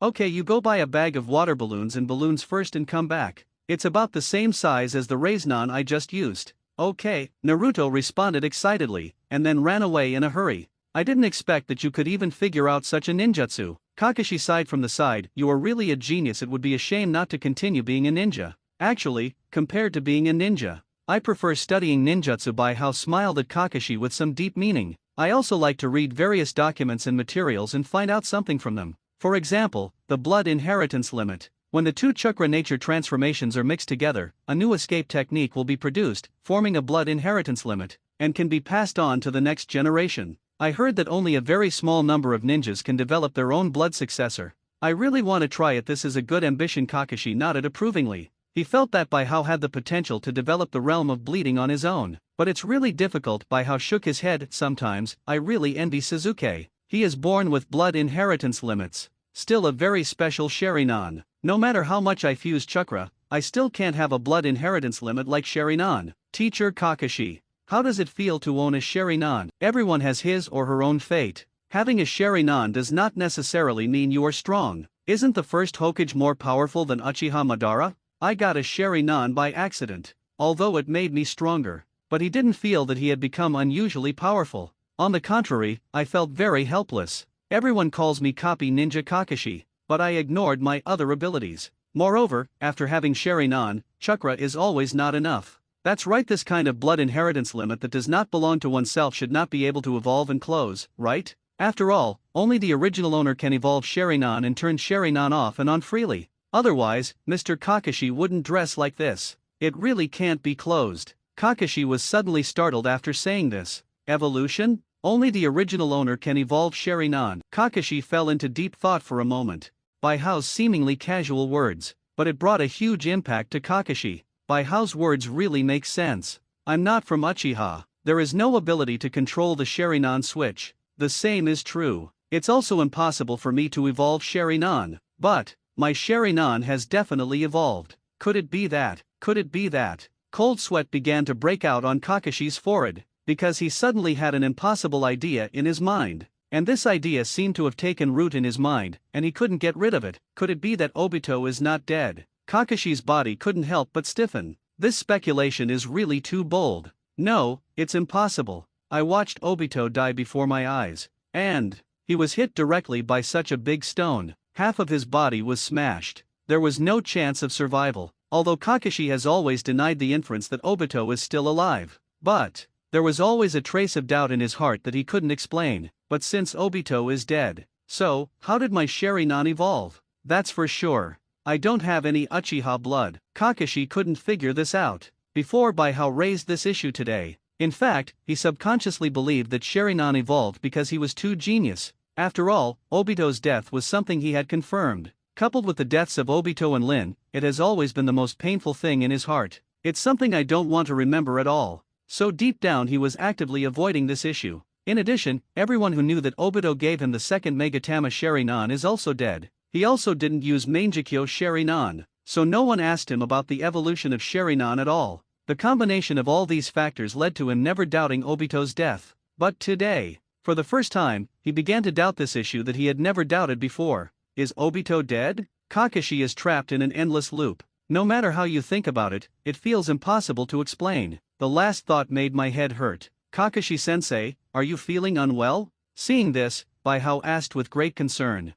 Okay, you go buy a bag of water balloons and balloons first and come back. It's about the same size as the Rasengan I just used. Okay, Naruto responded excitedly, and then ran away in a hurry. I didn't expect that you could even figure out such a ninjutsu. Kakashi sighed from the side. You are really a genius. It would be a shame not to continue being a ninja. Actually, compared to being a ninja, I prefer studying ninjutsu. Baihao smiled at Kakashi with some deep meaning. I also like to read various documents and materials and find out something from them. For example, the blood inheritance limit. When the two chakra nature transformations are mixed together, a new escape technique will be produced, forming a blood inheritance limit, and can be passed on to the next generation. I heard that only a very small number of ninjas can develop their own blood successor. I really want to try it. This is a good ambition. Kakashi nodded approvingly. He felt that Baihao had the potential to develop the realm of bleeding on his own, but it's really difficult. Baihao shook his head. Sometimes, I really envy Suzuki. He is born with blood inheritance limits. Still a very special Sharingan. No matter how much I fuse chakra, I still can't have a blood inheritance limit like Sharingan. Teacher Kakashi, How does it feel to own a Sharingan? Everyone has his or her own fate. Having a Sharingan does not necessarily mean you are strong. Isn't the first Hokage more powerful than Uchiha Madara? I got a Sharingan by accident, although it made me stronger. But he didn't feel that he had become unusually powerful. On the contrary, I felt very helpless. Everyone calls me Copy Ninja Kakashi, but I ignored my other abilities. Moreover, after having Sharingan, chakra is always not enough. That's right, this kind of blood inheritance limit that does not belong to oneself should not be able to evolve and close, right? After all, only the original owner can evolve Sharingan and turn Sharingan off and on freely. Otherwise, Mr. Kakashi wouldn't dress like this. It really can't be closed. Kakashi was suddenly startled after saying this. Evolution? Only the original owner can evolve Sharingan. Kakashi fell into deep thought for a moment. Bai Hao's seemingly casual words, but it brought a huge impact to Kakashi. Bai Hao's words really make sense. I'm not from Uchiha. There is no ability to control the Sharingan switch. The same is true. It's also impossible for me to evolve Sharingan. But my Sharingan has definitely evolved. Could it be that? Could it be that? Cold sweat began to break out on Kakashi's forehead, because he suddenly had an impossible idea in his mind. And this idea seemed to have taken root in his mind, and he couldn't get rid of it. Could it be that Obito is not dead? Kakashi's body couldn't help but stiffen. This speculation is really too bold. No, it's impossible. I watched Obito die before my eyes, and he was hit directly by such a big stone. Half of his body was smashed. There was no chance of survival, although Kakashi has always denied the inference that Obito is still alive. But there was always a trace of doubt in his heart that he couldn't explain. But since Obito is dead, so how did my Sharingan evolve? That's for sure. I don't have any Uchiha blood. Kakashi couldn't figure this out before Bai Hao raised this issue today. In fact, he subconsciously believed that Sharingan evolved because he was too genius. After all, Obito's death was something he had confirmed. Coupled with the deaths of Obito and Lin, it has always been the most painful thing in his heart. It's something I don't want to remember at all. So deep down he was actively avoiding this issue. In addition, everyone who knew that Obito gave him the second Megatama Sharingan is also dead. He also didn't use Mangekyo Sharingan, so no one asked him about the evolution of Sharingan at all. The combination of all these factors led to him never doubting Obito's death. But today, for the first time, he began to doubt this issue that he had never doubted before. Is Obito dead? Kakashi is trapped in an endless loop. No matter how you think about it, it feels impossible to explain. The last thought made my head hurt. Kakashi-sensei, are you feeling unwell? Seeing this, Bai Hao asked with great concern.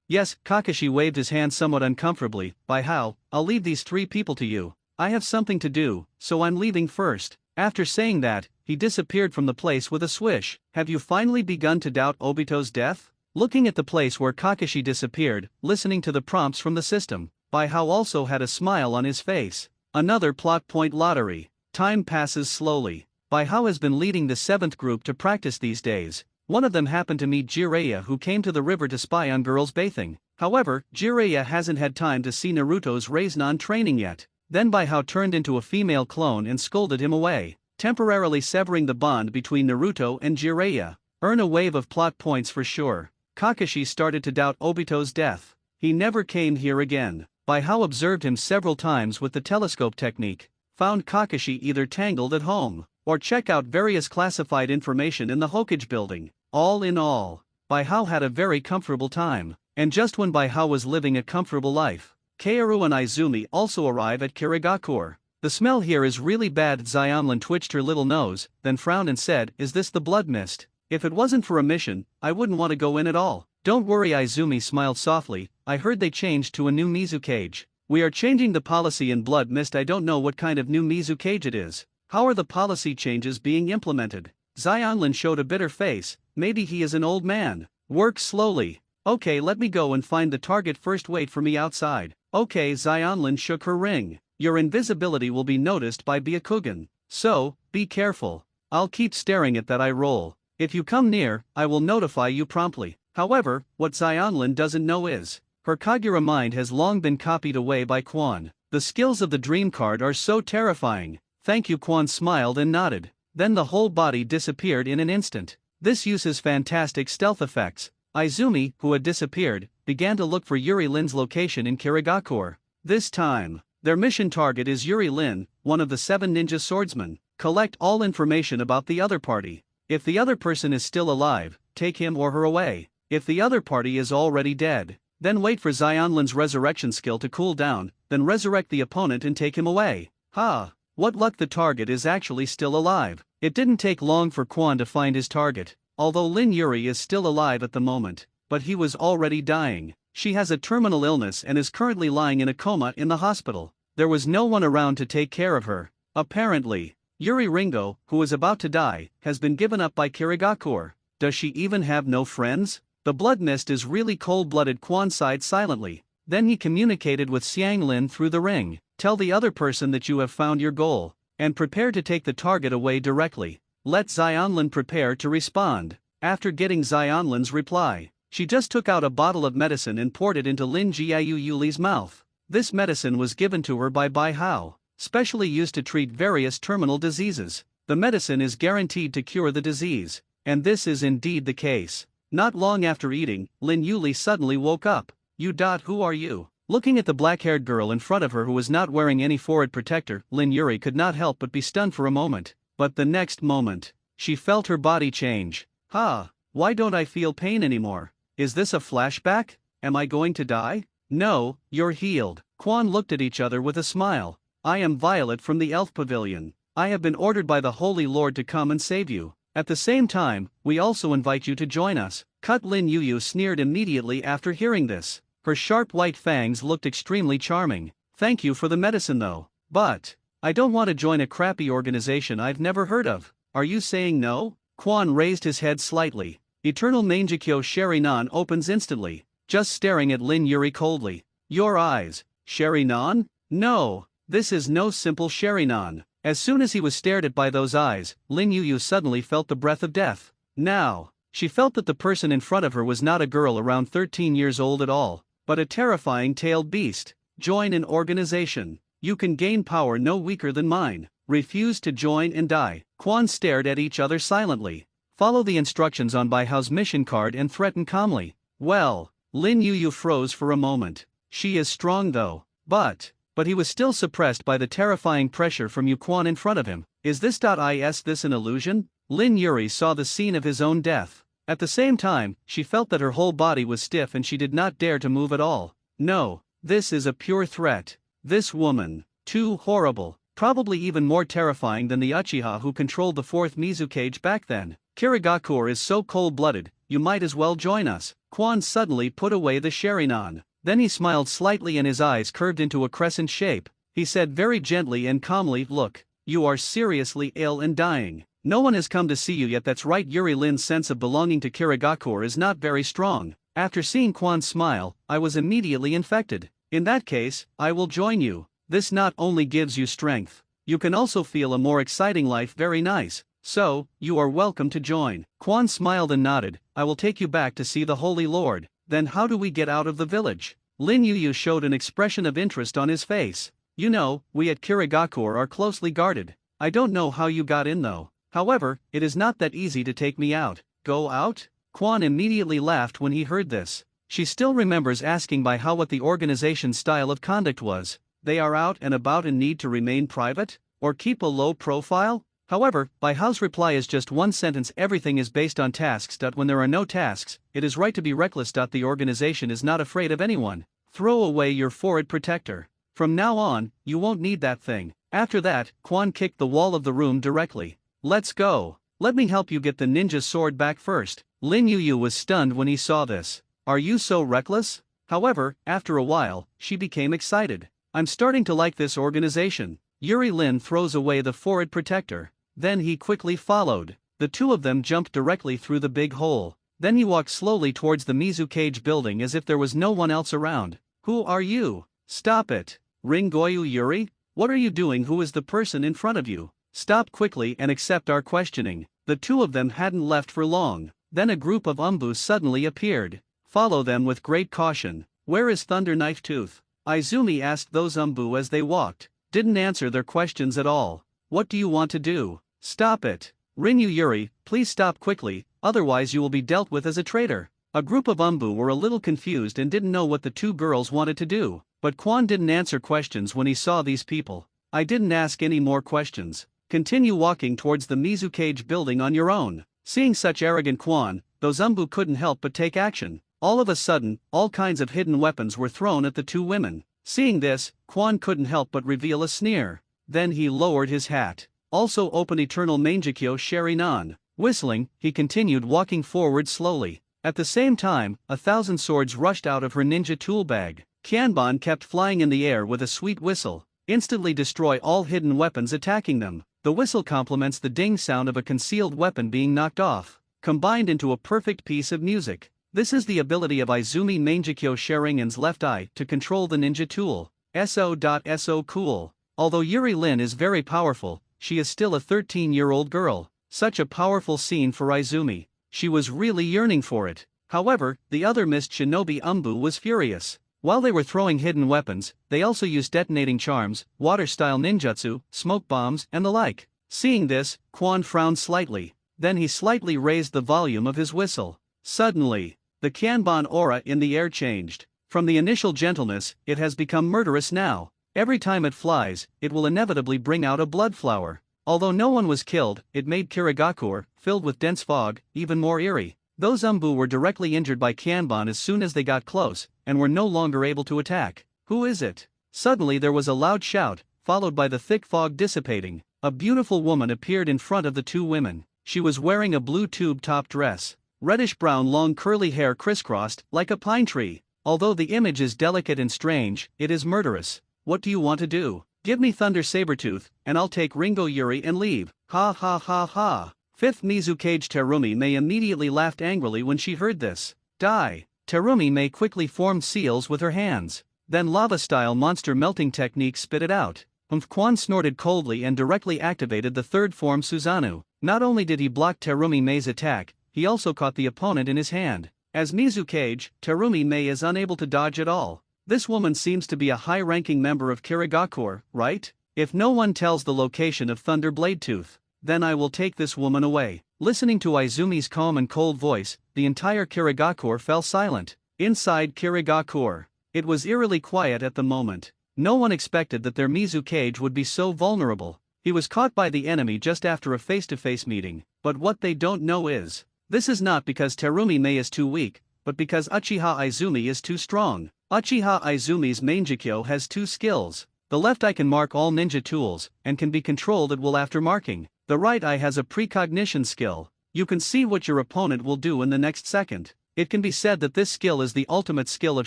Yes, Kakashi waved his hand somewhat uncomfortably. Bai Hao, I'll leave these three people to you. I have something to do, so I'm leaving first. After saying that, he disappeared from the place with a swish. Have you finally begun to doubt Obito's death? Looking at the place where Kakashi disappeared, listening to the prompts from the system, Bai Hao also had a smile on his face. Another plot point lottery. Time passes slowly. Bai Hao has been leading the 7th group to practice these days. One of them happened to meet Jiraiya, who came to the river to spy on girls bathing. However, Jiraiya hasn't had time to see Naruto's Rasengan training yet. Then Bai Hao turned into a female clone and scolded him away, temporarily severing the bond between Naruto and Jiraiya. Earn a wave of plot points for sure. Kakashi started to doubt Obito's death. He never came here again. Bai Hao observed him several times with the telescope technique. Found Kakashi either tangled at home, or check out various classified information in the Hokage building. All in all, Bai Hao had a very comfortable time. And just when Bai Hao was living a comfortable life, Kaoru and Izumi also arrive at Kirigakure. The smell here is really bad. Xianlin twitched her little nose, then frowned and said, is this the blood mist? If it wasn't for a mission, I wouldn't want to go in at all. Don't worry, Izumi smiled softly, I heard they changed to a new Mizu cage. We are changing the policy in blood mist. I don't know what kind of new Mizu cage it is. How are the policy changes being implemented? Xianlin showed a bitter face. Maybe he is an old man. Work slowly. Okay, let me go and find the target first. Wait for me outside. Okay, Xianlin shook her ring. Your invisibility will be noticed by Byakugan. So, be careful. I'll keep staring at that eye roll. If you come near, I will notify you promptly. However, what Xianlin doesn't know is, her Kagura mind has long been copied away by Quan. The skills of the dream card are so terrifying. Thank you. Quan smiled and nodded. Then the whole body disappeared in an instant. This uses fantastic stealth effects. Izumi, who had disappeared, began to look for Yuri Lin's location in Kirigakure. This time, their mission target is Yuri Lin, one of the 7 ninja swordsmen. collect all information about the other party. If the other person is still alive, take him or her away. If the other party is already dead, then wait for Xionlin's resurrection skill to cool down, then resurrect the opponent and take him away. Ha! What luck, the target is actually still alive. It didn't take long for Quan to find his target, although Lin Yuri is still alive at the moment, but he was already dying. She has a terminal illness and is currently lying in a coma in the hospital. There was no one around to take care of her. Apparently, Yuri Ringo, who is about to die, has been given up by Kirigakure. Does she even have no friends? The blood mist is really cold-blooded. Quan sighed silently. Then he communicated with Xianglin through the ring. Tell the other person that you have found your goal, and prepare to take the target away directly. Let Xionlin prepare to respond. After getting Xionlin's reply, she just took out a bottle of medicine and poured it into Lin Jiayuli's mouth. This medicine was given to her by Bai Hao, specially used to treat various terminal diseases. The medicine is guaranteed to cure the disease, and this is indeed the case. Not long after eating, Lin Yuli suddenly woke up. Who are you? Looking at the black-haired girl in front of her who was not wearing any forehead protector, Lin Yuri could not help but be stunned for a moment. But the next moment, she felt her body change. Why don't I feel pain anymore? Is this a flashback? Am I going to die? No, you're healed. Quan looked at each other with a smile. I am Violet from the Elf Pavilion. I have been ordered by the Holy Lord to come and save you. At the same time, we also invite you to join us. Lin Yu sneered immediately after hearing this. Her sharp white fangs looked extremely charming. Thank you for the medicine though. But I don't want to join a crappy organization I've never heard of. Are you saying no? Quan raised his head slightly. Eternal Mangekyo Sherinan opens instantly, just staring at Lin Yuri coldly. Your eyes, Sherinan? No, this is no simple Sherinan. As soon as he was stared at by those eyes, Lin Yu suddenly felt the breath of death. Now, she felt that the person in front of her was not a girl around 13 years old at all, but a terrifying tailed beast. Join an organization. You can gain power no weaker than mine. Refuse to join and die. Quan stared at each other silently. Follow the instructions on Bai Hao's mission card and threaten calmly. Well, Lin Yu froze for a moment. She is strong though. But he was still suppressed by the terrifying pressure from Yu Quan in front of him. Is this an illusion? Lin Yuri saw the scene of his own death. At the same time, she felt that her whole body was stiff and she did not dare to move at all. No, this is a pure threat. This woman, too horrible, probably even more terrifying than the Uchiha who controlled the 4th Mizukage back then. Kirigakure is so cold-blooded, you might as well join us. Quan suddenly put away the Sherinan. Then he smiled slightly and his eyes curved into a crescent shape. He said very gently and calmly, look, you are seriously ill and dying. No one has come to see you yet. That's right. Yuri Lin's sense of belonging to Kirigakure is not very strong. After seeing Quan's smile, I was immediately infected. In that case, I will join you. This not only gives you strength, you can also feel a more exciting life. Very nice. So, you are welcome to join. Quan smiled and nodded. I will take you back to see the Holy Lord. Then how do we get out of the village? Lin Yu showed an expression of interest on his face. You know, we at Kirigakure are closely guarded. I don't know how you got in though. However, it is not that easy to take me out. Go out? Quan immediately laughed when he heard this. She still remembers asking Bai Hao what the organization's style of conduct was. They are out and about and need to remain private? Or keep a low profile? However, Bai Hao's reply is just one sentence: everything is based on tasks. When there are no tasks, it is right to be reckless. The organization is not afraid of anyone. Throw away your forehead protector. From now on, you won't need that thing. After that, Quan kicked the wall of the room directly. Let's go. Let me help you get the ninja sword back first. Lin Yu was stunned when he saw this. Are you so reckless? However, after a while, she became excited. I'm starting to like this organization. Yuri Lin throws away the forehead protector. Then he quickly followed. The two of them jumped directly through the big hole. Then he walked slowly towards the Mizukage building as if there was no one else around. Who are you? Stop it. Ringoyu Yuri? What are you doing? Who is the person in front of you? Stop quickly and accept our questioning. The two of them hadn't left for long. Then a group of umbus suddenly appeared. Follow them with great caution. Where is Thunder Knife Tooth? Izumi asked those umbu as they walked. Didn't answer their questions at all. What do you want to do? Stop it. Rinyu Yuri, please stop quickly, otherwise you will be dealt with as a traitor. A group of umbu were a little confused and didn't know what the two girls wanted to do. But Quan didn't answer questions when he saw these people. I didn't ask any more questions. Continue walking towards the Mizukage building on your own. Seeing such arrogant Quan, those Umbu couldn't help but take action. All of a sudden, all kinds of hidden weapons were thrown at the two women. Seeing this, Quan couldn't help but reveal a sneer. Then he lowered his hat. Also open Eternal Mangekyo Sharinan. Whistling, he continued walking forward slowly. At the same time, 1,000 swords rushed out of her ninja tool bag. Kanban kept flying in the air with a sweet whistle. Instantly destroy all hidden weapons attacking them. The whistle complements the ding sound of a concealed weapon being knocked off, combined into a perfect piece of music. This is the ability of Izumi Mangekyo Sharingan's left eye to control the ninja tool. So cool. Although Yuri Lin is very powerful, she is still a 13-year-old girl. Such a powerful scene for Izumi. She was really yearning for it. However, the other missed shinobi Umbu was furious. While they were throwing hidden weapons, they also used detonating charms, water-style ninjutsu, smoke bombs, and the like. Seeing this, Quan frowned slightly. Then he slightly raised the volume of his whistle. Suddenly, the Kanban aura in the air changed. From the initial gentleness, it has become murderous now. Every time it flies, it will inevitably bring out a blood flower. Although no one was killed, it made Kirigakur, filled with dense fog, even more eerie. Those Umbu were directly injured by Kanban as soon as they got close, and were no longer able to attack. Who is it? Suddenly there was a loud shout, followed by the thick fog dissipating. A beautiful woman appeared in front of the two women. She was wearing a blue tube-top dress. Reddish-brown long curly hair crisscrossed, like a pine tree. Although the image is delicate and strange, it is murderous. What do you want to do? Give me Thunder Sabertooth, and I'll take Ringo Yuri and leave. Ha ha ha ha. Fifth Mizukage Terumi Mei immediately laughed angrily when she heard this. Die. Terumi Mei quickly formed seals with her hands. Then lava-style monster melting technique spit it out. Quan snorted coldly and directly activated the third form Susanoo. Not only did he block Terumi Mei's attack, he also caught the opponent in his hand. As Mizukage, Terumi Mei is unable to dodge at all. This woman seems to be a high-ranking member of Kirigakur, right? If no one tells the location of Thunder Bladetooth, then I will take this woman away. Listening to Izumi's calm and cold voice, the entire Kirigakur fell silent. Inside Kirigakur, it was eerily quiet at the moment. No one expected that their Mizukage would be so vulnerable. He was caught by the enemy just after a face-to-face meeting, but what they don't know is, this is not because Terumi Mei is too weak, but because Uchiha Izumi is too strong. Uchiha Izumi's Mangekyo has two skills. The left eye can mark all ninja tools, and can be controlled at will after marking. The right eye has a precognition skill. You can see what your opponent will do in the next second. It can be said that this skill is the ultimate skill of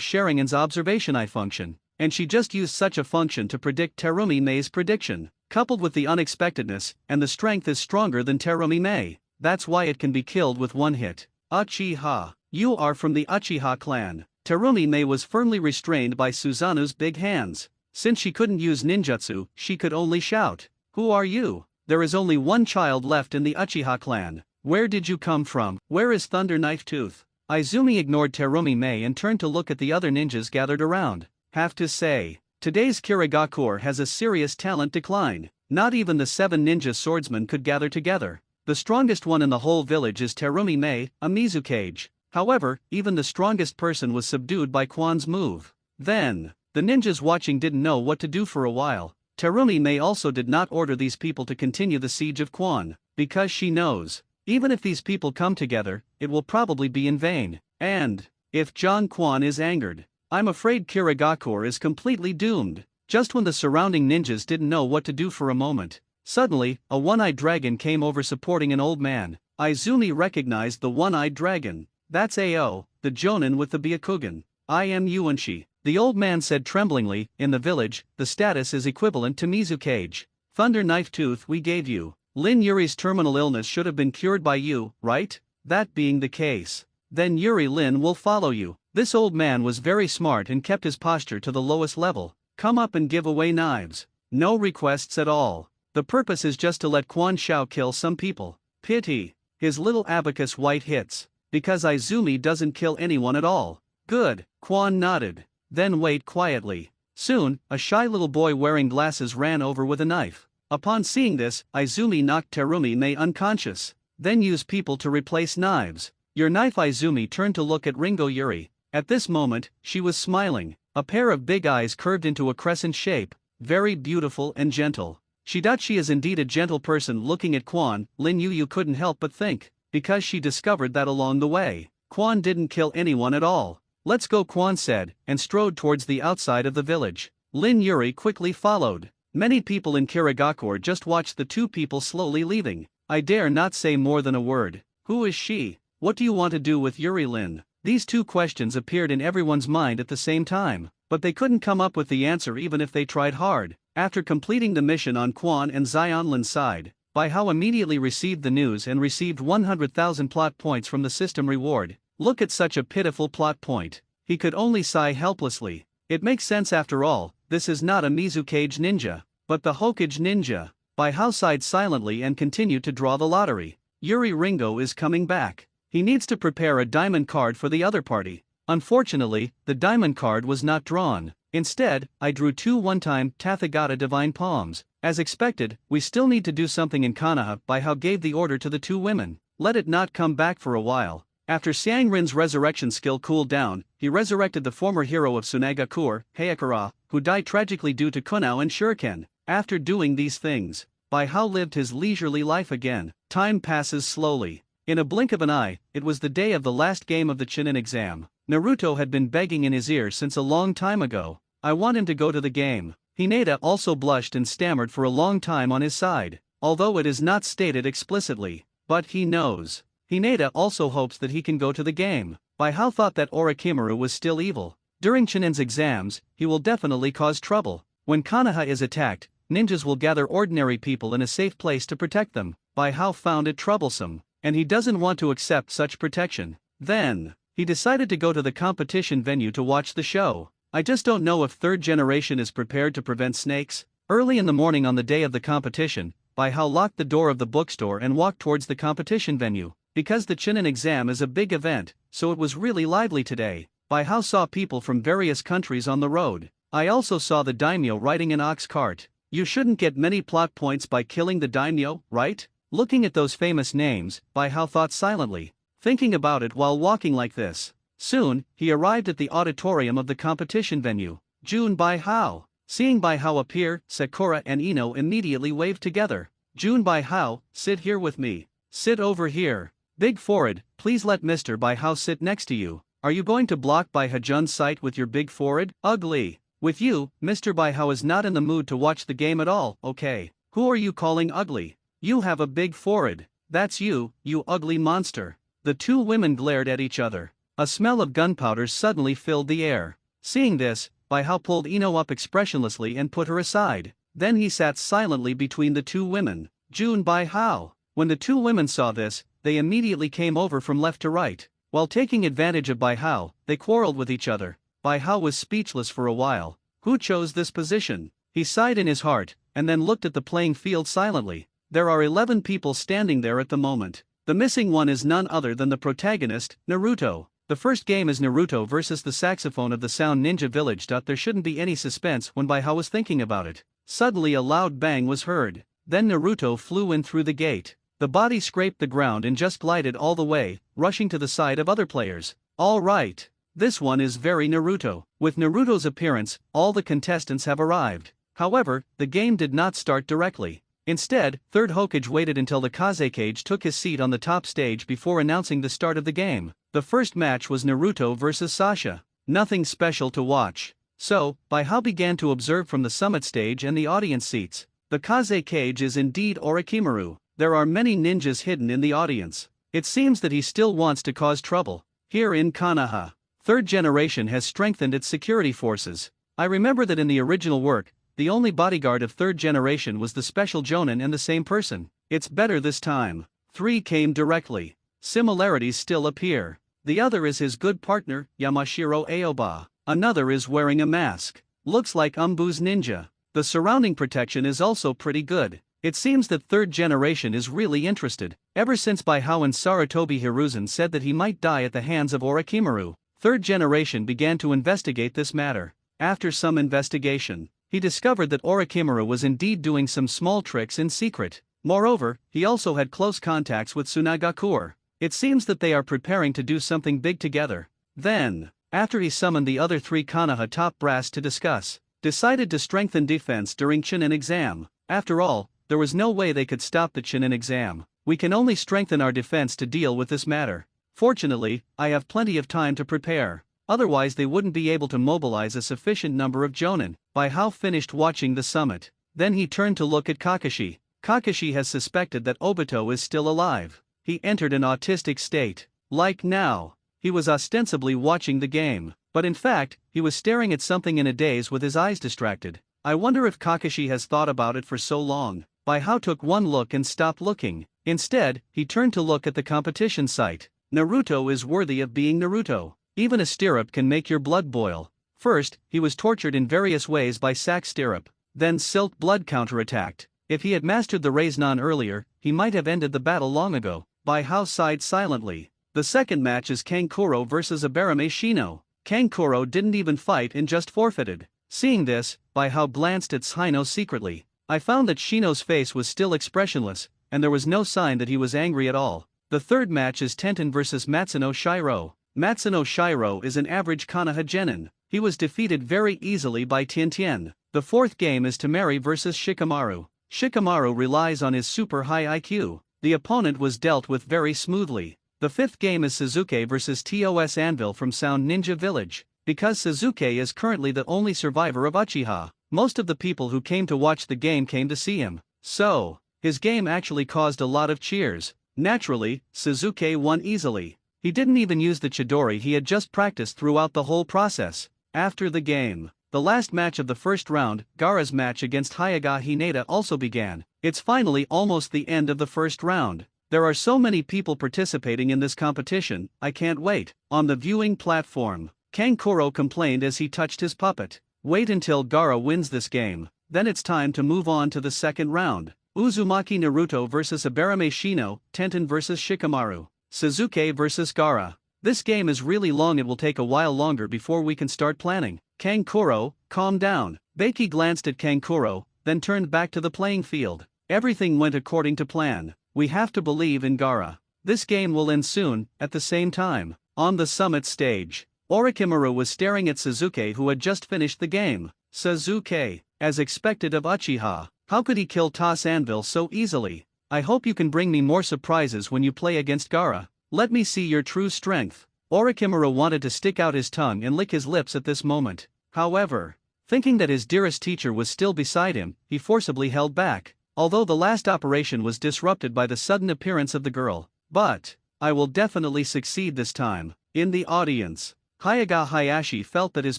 Sharingan's observation eye function, and she just used such a function to predict Terumi Mei's prediction. Coupled with the unexpectedness, and the strength is stronger than Terumi Mei. That's why it can be killed with one hit. Uchiha. You are from the Uchiha clan. Terumi Mei was firmly restrained by Susanoo's big hands. Since she couldn't use ninjutsu, she could only shout. Who are you? There is only one child left in the Uchiha clan. Where did you come from? Where is Thunder Knife Tooth? Izumi ignored Terumi Mei and turned to look at the other ninjas gathered around. Have to say, today's Kirigakur has a serious talent decline. Not even the 7 ninja swordsmen could gather together. The strongest one in the whole village is Terumi Mei, a Mizukage. However, even the strongest person was subdued by Quan's move. Then, the ninjas watching didn't know what to do for a while. Terumi Mei also did not order these people to continue the siege of Quan, because she knows, even if these people come together, it will probably be in vain. And, if John Quan is angered, I'm afraid Kirigakur is completely doomed. Just when the surrounding ninjas didn't know what to do for a moment, suddenly, a one-eyed dragon came over supporting an old man. Izumi recognized the one-eyed dragon. That's Ao, the Jonin with the Byakugan. I am Yuanshi. The old man said tremblingly, in the village, the status is equivalent to Mizukage. Thunder Knife Tooth we gave you. Lin Yuri's terminal illness should have been cured by you, right? That being the case, then Yuri Lin will follow you. This old man was very smart and kept his posture to the lowest level. Come up and give away knives. No requests at all. The purpose is just to let Quan Shao kill some people. Pity. His little abacus white hits. Because Izumi doesn't kill anyone at all. Good. Quan nodded. Then wait quietly. Soon, a shy little boy wearing glasses ran over with a knife. Upon seeing this, Izumi knocked Terumi Mei unconscious. Then use people to replace knives. Your knife. Izumi turned to look at Ringo Yuri. At this moment, she was smiling. A pair of big eyes curved into a crescent shape, very beautiful and gentle. Shidachi is indeed a gentle person. Looking at Quan, Lin Yu couldn't help but think, because she discovered that along the way, Quan didn't kill anyone at all. Let's go, Quan said, and strode towards the outside of the village. Lin Yuri quickly followed. Many people in Kirigakure just watched the two people slowly leaving. I dare not say more than a word. Who is she? What do you want to do with Yuri Lin? These two questions appeared in everyone's mind at the same time, but they couldn't come up with the answer even if they tried hard. After completing the mission on Quan and Xionlin's side, Bai Hao immediately received the news and received 100,000 plot points from the system reward. Look at such a pitiful plot point. He could only sigh helplessly. It makes sense after all, this is not a Mizukage ninja, but the Hokage ninja. Bai Hao sighed silently and continued to draw the lottery. Yuri Ringo is coming back. He needs to prepare a diamond card for the other party. Unfortunately, the diamond card was not drawn. Instead, I drew two one-time Tathagata divine palms. As expected, we still need to do something in Konoha. Bai Hao gave the order to the two women. Let it not come back for a while. After Xiangrin's resurrection skill cooled down, he resurrected the former hero of Tsunagakure, Hayakura, who died tragically due to kunao and shuriken. After doing these things, Bai Hao lived his leisurely life again. Time passes slowly. In a blink of an eye, it was the day of the last game of the Chunin exam. Naruto had been begging in his ear since a long time ago. I want him to go to the game. Hinata also blushed and stammered for a long time on his side, although it is not stated explicitly, but he knows. Hinata also hopes that he can go to the game. Bai Hao thought that Orochimaru was still evil. During Chunin's exams, he will definitely cause trouble. When Konoha is attacked, ninjas will gather ordinary people in a safe place to protect them. Bai Hao found it troublesome, and he doesn't want to accept such protection. Then, he decided to go to the competition venue to watch the show. I just don't know if third generation is prepared to prevent snakes. Early in the morning on the day of the competition, Bai Hao locked the door of the bookstore and walked towards the competition venue. Because the Chunin exam is a big event, so it was really lively today. Bai Hao saw people from various countries on the road. I also saw the daimyo riding an ox cart. You shouldn't get many plot points by killing the daimyo, right? Looking at those famous names, Bai Hao thought silently, thinking about it while walking like this. Soon, he arrived at the auditorium of the competition venue. Jun Bai Hao. Seeing Bai Hao appear, Sakura and Ino immediately waved together. Jun Bai Hao, sit here with me. Sit over here. Big forehead, please let Mr. Bai Hao sit next to you. Are you going to block Bai Hajun's sight with your big forehead? Ugly. With you, Mr. Bai Hao is not in the mood to watch the game at all. Okay. Who are you calling ugly? You have a big forehead. That's you, you ugly monster. The two women glared at each other. A smell of gunpowder suddenly filled the air. Seeing this, Bai Hao pulled Ino up expressionlessly and put her aside. Then he sat silently between the two women. Jun Bai Hao. When the two women saw this, they immediately came over from left to right. While taking advantage of Bai Hao, they quarreled with each other. Bai Hao was speechless for a while. Who chose this position? He sighed in his heart, and then looked at the playing field silently. There are 11 people standing there at the moment. The missing one is none other than the protagonist, Naruto. The first game is Naruto versus the saxophone of the Sound Ninja Village. There shouldn't be any suspense when Bai Hao was thinking about it. Suddenly a loud bang was heard. Then Naruto flew in through the gate. The body scraped the ground and just glided all the way, rushing to the side of other players. All right. This one is very Naruto. With Naruto's appearance, all the contestants have arrived. However, the game did not start directly. Instead, third Hokage waited until the Kazekage took his seat on the top stage before announcing the start of the game. The first match was Naruto versus Sasha. Nothing special to watch. So, Bai Hao began to observe from the summit stage and the audience seats. The Kazekage is indeed Orochimaru. There are many ninjas hidden in the audience. It seems that he still wants to cause trouble. Here in Konoha, third generation has strengthened its security forces. I remember that in the original work, the only bodyguard of third generation was the special Jonin and the same person. It's better this time. 3 came directly. Similarities still appear. The other is his good partner, Yamashiro Aoba. Another is wearing a mask. Looks like Umbu's ninja. The surrounding protection is also pretty good. It seems that third generation is really interested. Ever since Bai Hao and Sarutobi Hiruzen said that he might die at the hands of Orochimaru, third generation began to investigate this matter. After some investigation, he discovered that Orochimaru was indeed doing some small tricks in secret. Moreover, he also had close contacts with Tsunagakure. It seems that they are preparing to do something big together. Then, after he summoned the other 3 Konoha top brass to discuss, decided to strengthen defense during Chunin exam. After all, there was no way they could stop the Chunin exam. We can only strengthen our defense to deal with this matter. Fortunately, I have plenty of time to prepare. Otherwise they wouldn't be able to mobilize a sufficient number of Jonin. Bai Hao finished watching the summit. Then he turned to look at Kakashi. Kakashi has suspected that Obito is still alive. He entered an autistic state. Like now. He was ostensibly watching the game. But in fact, he was staring at something in a daze with his eyes distracted. I wonder if Kakashi has thought about it for so long. Bai Hao took one look and stopped looking. Instead, he turned to look at the competition site. Naruto is worthy of being Naruto. Even a stirrup can make your blood boil. First, he was tortured in various ways by sack stirrup. Then Silk Blood counterattacked. If he had mastered the Raiznan earlier, he might have ended the battle long ago. Bai Hao sighed silently. The second match is Kankuro vs Abarame Shino. Kankuro didn't even fight and just forfeited. Seeing this, Bai Hao glanced at Shino secretly. I found that Shino's face was still expressionless, and there was no sign that he was angry at all. The third match is Tenten vs Matsuno Shiro. Matsuno Shiro is an average Konoha genin. He was defeated very easily by Tien. The fourth game is Temari vs Shikamaru. Shikamaru relies on his super high IQ. The opponent was dealt with very smoothly. The fifth game is Suzuki vs TOS Anvil from Sound Ninja Village. Because Suzuki is currently the only survivor of Uchiha, most of the people who came to watch the game came to see him. So, his game actually caused a lot of cheers. Naturally, Suzuki won easily. He didn't even use the Chidori he had just practiced throughout the whole process. After the game, the last match of the first round, Gaara's match against Hyuga Hinata also began. It's finally almost the end of the first round. There are so many people participating in this competition, I can't wait. On the viewing platform, Kankuro complained as he touched his puppet. Wait until Gaara wins this game, then it's time to move on to the second round. Uzumaki Naruto vs Abarame Shino, Tenten vs Shikamaru. Suzuki vs Gaara. This game is really long, it will take a while longer before we can start planning. Kankuro, calm down. Beiki glanced at Kankuro, then turned back to the playing field. Everything went according to plan. We have to believe in Gaara. This game will end soon. At the same time, on the summit stage, Orochimaru was staring at Suzuki, who had just finished the game. Suzuki, as expected of Uchiha, how could he kill Toss Anvil so easily? I hope you can bring me more surprises when you play against Gaara. Let me see your true strength. Orochimaru wanted to stick out his tongue and lick his lips at this moment. However, thinking that his dearest teacher was still beside him, he forcibly held back. Although the last operation was disrupted by the sudden appearance of the girl. But I will definitely succeed this time. In the audience, Hyuga Hayashi felt that his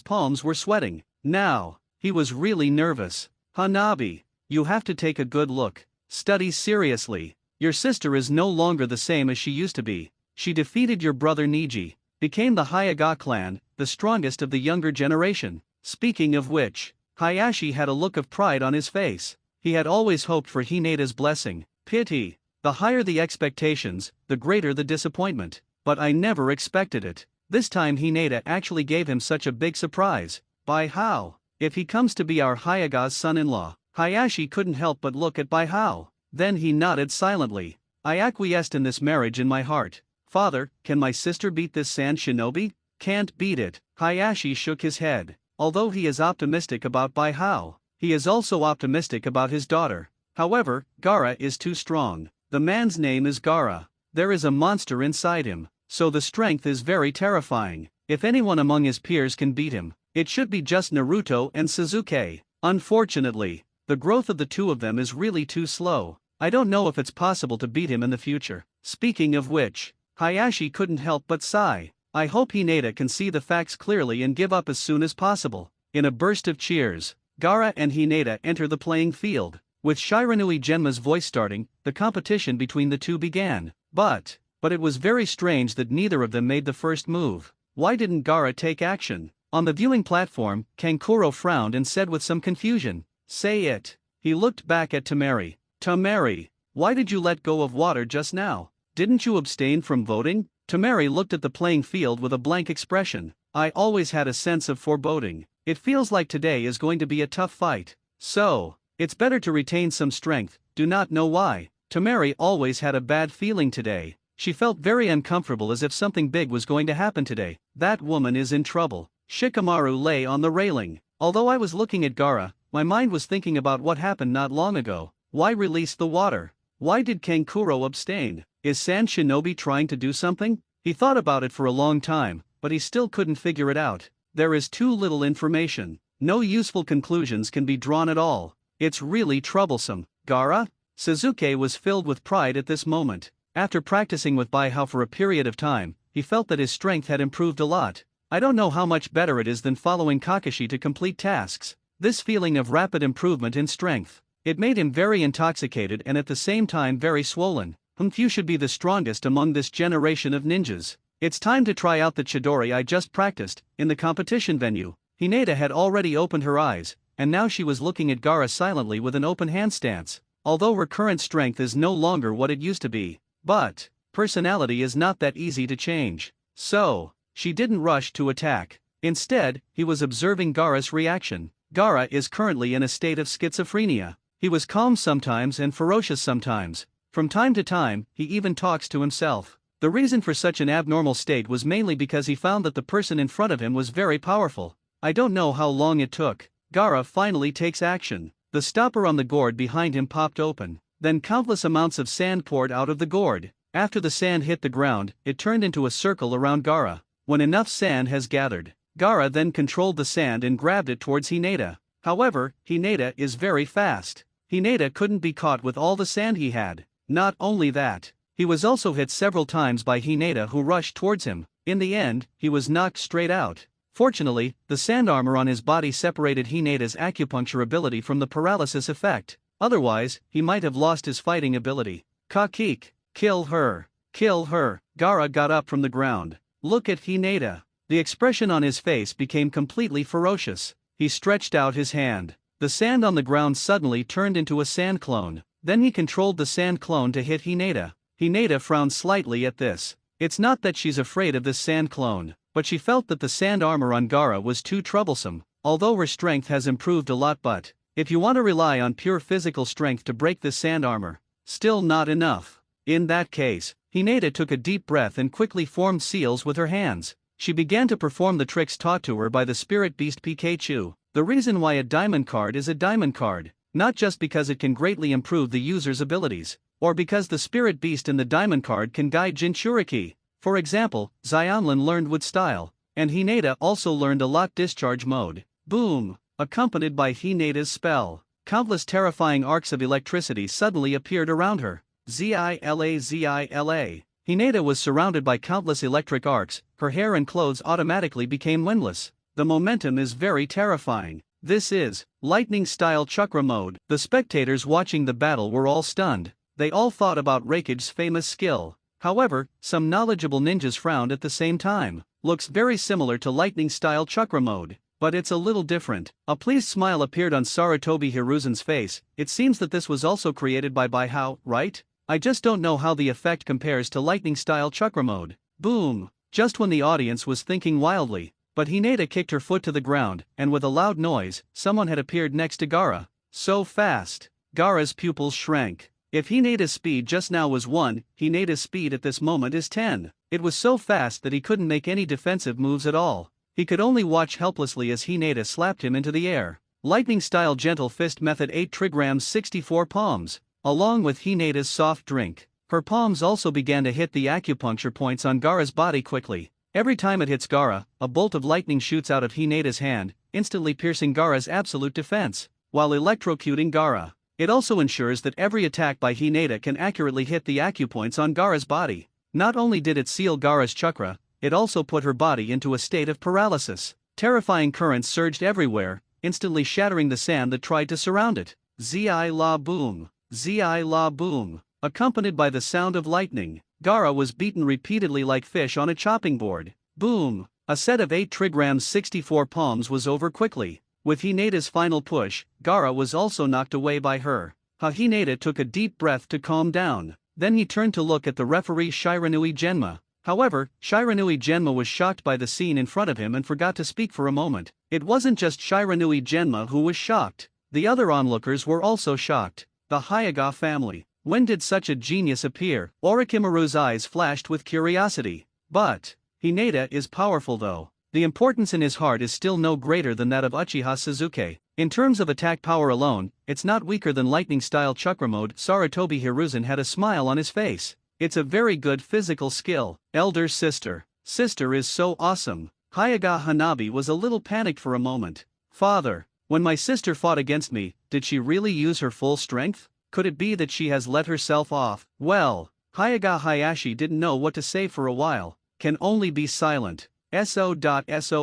palms were sweating. Now, he was really nervous. Hanabi, you have to take a good look. Study seriously. Your sister is no longer the same as she used to be. She defeated your brother Niji, became the Hyuga clan, the strongest of the younger generation. Speaking of which, Hayashi had a look of pride on his face. He had always hoped for Hinata's blessing. Pity. The higher the expectations, the greater the disappointment. But I never expected it. This time Hinata actually gave him such a big surprise. Bai Hao, if he comes to be our Hyuga's son-in-law. Hayashi couldn't help but look at Bai Hao. Then he nodded silently. I acquiesced in this marriage in my heart. Father, can my sister beat this sand shinobi? Can't beat it. Hayashi shook his head. Although he is optimistic about Bai Hao, he is also optimistic about his daughter. However, Gaara is too strong. The man's name is Gaara. There is a monster inside him, so the strength is very terrifying. If anyone among his peers can beat him, it should be just Naruto and Suzuki. Unfortunately, the growth of the two of them is really too slow. I don't know if it's possible to beat him in the future. Speaking of which, Hayashi couldn't help but sigh. I hope Hinata can see the facts clearly and give up as soon as possible. In a burst of cheers, Gaara and Hinata enter the playing field. With Shiranui Genma's voice starting, the competition between the two began. But it was very strange that neither of them made the first move. Why didn't Gaara take action? On the viewing platform, Kankuro frowned and said with some confusion, "Say it." He looked back at Temari. Temari, why did you let go of water just now? Didn't you abstain from voting? Temari looked at the playing field with a blank expression. I always had a sense of foreboding. It feels like today is going to be a tough fight. So, it's better to retain some strength. Do not know why. Temari always had a bad feeling today. She felt very uncomfortable, as if something big was going to happen today. That woman is in trouble. Shikamaru lay on the railing. Although I was looking at Gaara, my mind was thinking about what happened not long ago. Why release the water? Why did Kankuro abstain? Is Sand Shinobi trying to do something? He thought about it for a long time, but he still couldn't figure it out. There is too little information. No useful conclusions can be drawn at all. It's really troublesome. Gaara? Suzuki was filled with pride at this moment. After practicing with Baihao for a period of time, he felt that his strength had improved a lot. I don't know how much better it is than following Kakashi to complete tasks. This feeling of rapid improvement in strength. It made him very intoxicated and at the same time very swollen. Few should be the strongest among this generation of ninjas. It's time to try out the Chidori I just practiced. In the competition venue, Hinata had already opened her eyes, and now she was looking at Gaara silently with an open hand stance. Although her current strength is no longer what it used to be, but personality is not that easy to change. So, she didn't rush to attack. Instead, he was observing Gaara's reaction. Gaara is currently in a state of schizophrenia. He was calm sometimes and ferocious sometimes. From time to time, he even talks to himself. The reason for such an abnormal state was mainly because he found that the person in front of him was very powerful. I don't know how long it took. Gaara finally takes action. The stopper on the gourd behind him popped open. Then countless amounts of sand poured out of the gourd. After the sand hit the ground, it turned into a circle around Gaara. When enough sand has gathered, Gaara then controlled the sand and grabbed it towards Hinata. However, Hinata is very fast. Hinata couldn't be caught with all the sand he had. Not only that, he was also hit several times by Hinata, who rushed towards him. In the end, he was knocked straight out. Fortunately, the sand armor on his body separated Hinata's acupuncture ability from the paralysis effect. Otherwise, he might have lost his fighting ability. Kakik, kill her. Kill her. Gaara got up from the ground. Look at Hinata. The expression on his face became completely ferocious. He stretched out his hand. The sand on the ground suddenly turned into a sand clone. Then he controlled the sand clone to hit Hinata. Hinata frowned slightly at this. It's not that she's afraid of this sand clone, but she felt that the sand armor on Gaara was too troublesome. Although her strength has improved a lot, but if you want to rely on pure physical strength to break this sand armor, still not enough. In that case, Hinata took a deep breath and quickly formed seals with her hands. She began to perform the tricks taught to her by the spirit beast Pikachu. The reason why a diamond card is a diamond card, not just because it can greatly improve the user's abilities, or because the spirit beast in the diamond card can guide Jinchuriki. For example, Xianlin learned wood style, and Hinata also learned a lot discharge mode. Boom! Accompanied by Hinata's spell, countless terrifying arcs of electricity suddenly appeared around her. Zila Zila. Hinata was surrounded by countless electric arcs, her hair and clothes automatically became windless. The momentum is very terrifying. This is lightning-style chakra mode. The spectators watching the battle were all stunned. They all thought about Raikage's famous skill. However, some knowledgeable ninjas frowned at the same time. Looks very similar to lightning-style chakra mode, but it's a little different. A pleased smile appeared on Sarutobi Hiruzen's face. It seems that this was also created by Baihao, right? I just don't know how the effect compares to lightning-style chakra mode. Boom! Just when the audience was thinking wildly, but Hinata kicked her foot to the ground, and with a loud noise, someone had appeared next to Gaara. So fast! Gaara's pupils shrank. If Hinata's speed just now was 1, Hinata's speed at this moment is 10. It was so fast that he couldn't make any defensive moves at all. He could only watch helplessly as Hinata slapped him into the air. Lightning-style gentle fist method 8 trigrams 64 palms. Along with Hinata's soft drink, her palms also began to hit the acupuncture points on Gaara's body quickly. Every time it hits Gaara, a bolt of lightning shoots out of Hinata's hand, instantly piercing Gaara's absolute defense, while electrocuting Gaara. It also ensures that every attack by Hinata can accurately hit the acupoints on Gaara's body. Not only did it seal Gaara's chakra, it also put her body into a state of paralysis. Terrifying currents surged everywhere, instantly shattering the sand that tried to surround it. Zi-la boom! Zi-la boom! Accompanied by the sound of lightning, Gaara was beaten repeatedly like fish on a chopping board. Boom! A set of 8 trigrams 64 palms was over quickly. With Hinata's final push, Gaara was also knocked away by her. Hinata took a deep breath to calm down. Then he turned to look at the referee Shiranui Genma. However, Shiranui Genma was shocked by the scene in front of him and forgot to speak for a moment. It wasn't just Shiranui Genma who was shocked. The other onlookers were also shocked. The Hyuga family. When did such a genius appear? Orochimaru's eyes flashed with curiosity. But Hinata is powerful though. the importance in his heart is still no greater than that of Uchiha Sasuke. In terms of attack power alone, it's not weaker than lightning-style chakra mode. Sarutobi Hiruzen had a smile on his face. It's a very good physical skill. Elder sister. Sister is so awesome. Hyuga Hanabi was a little panicked for a moment. Father, when my sister fought against me, did she really use her full strength? Could it be that she has let herself off? Well, Hyuga Hayashi didn't know what to say for a while. Can only be silent. So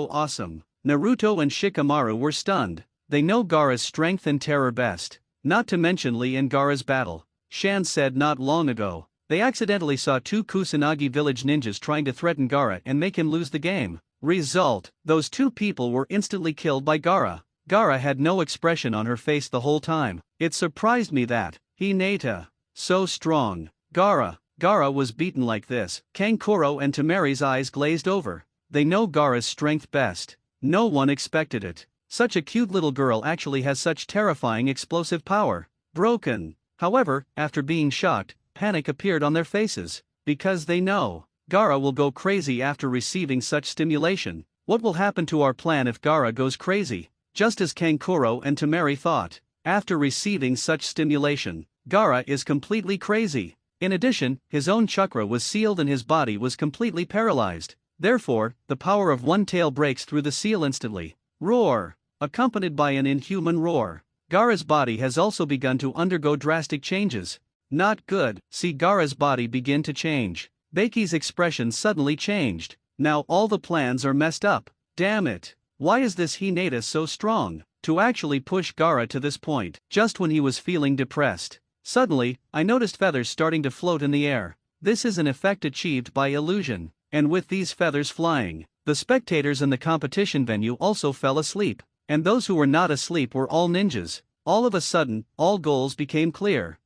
awesome. Naruto and Shikamaru were stunned. They know Gaara's strength and terror best. Not to mention Lee and Gaara's battle. Shan said not long ago, they accidentally saw two Kusanagi village ninjas trying to threaten Gaara and make him lose the game. Result, those two people were instantly killed by Gaara. Gaara had no expression on her face the whole time. It surprised me that, Hinata, so strong. Gaara was beaten like this. Kankuro and Tamari's eyes glazed over. They know Gaara's strength best. No one expected it. Such a cute little girl actually has such terrifying explosive power. Broken. However, after being shocked, panic appeared on their faces. Because they know, Gaara will go crazy after receiving such stimulation. What will happen to our plan if Gaara goes crazy? Just as Kankuro and Tamari thought. After receiving such stimulation, Gaara is completely crazy. In addition, his own chakra was sealed and his body was completely paralyzed. Therefore, the power of one tail breaks through the seal instantly. Roar! Accompanied by an inhuman roar. Gaara's body has also begun to undergo drastic changes. Not good. See Gaara's body begin to change. Baki's expression suddenly changed. Now all the plans are messed up. Damn it. Why is this Hinata so strong? To actually push Gaara to this point, just when he was feeling depressed. Suddenly, I noticed feathers starting to float in the air. This is an effect achieved by illusion. And with these feathers flying, the spectators in the competition venue also fell asleep. And those who were not asleep were all ninjas. All of a sudden, all goals became clear.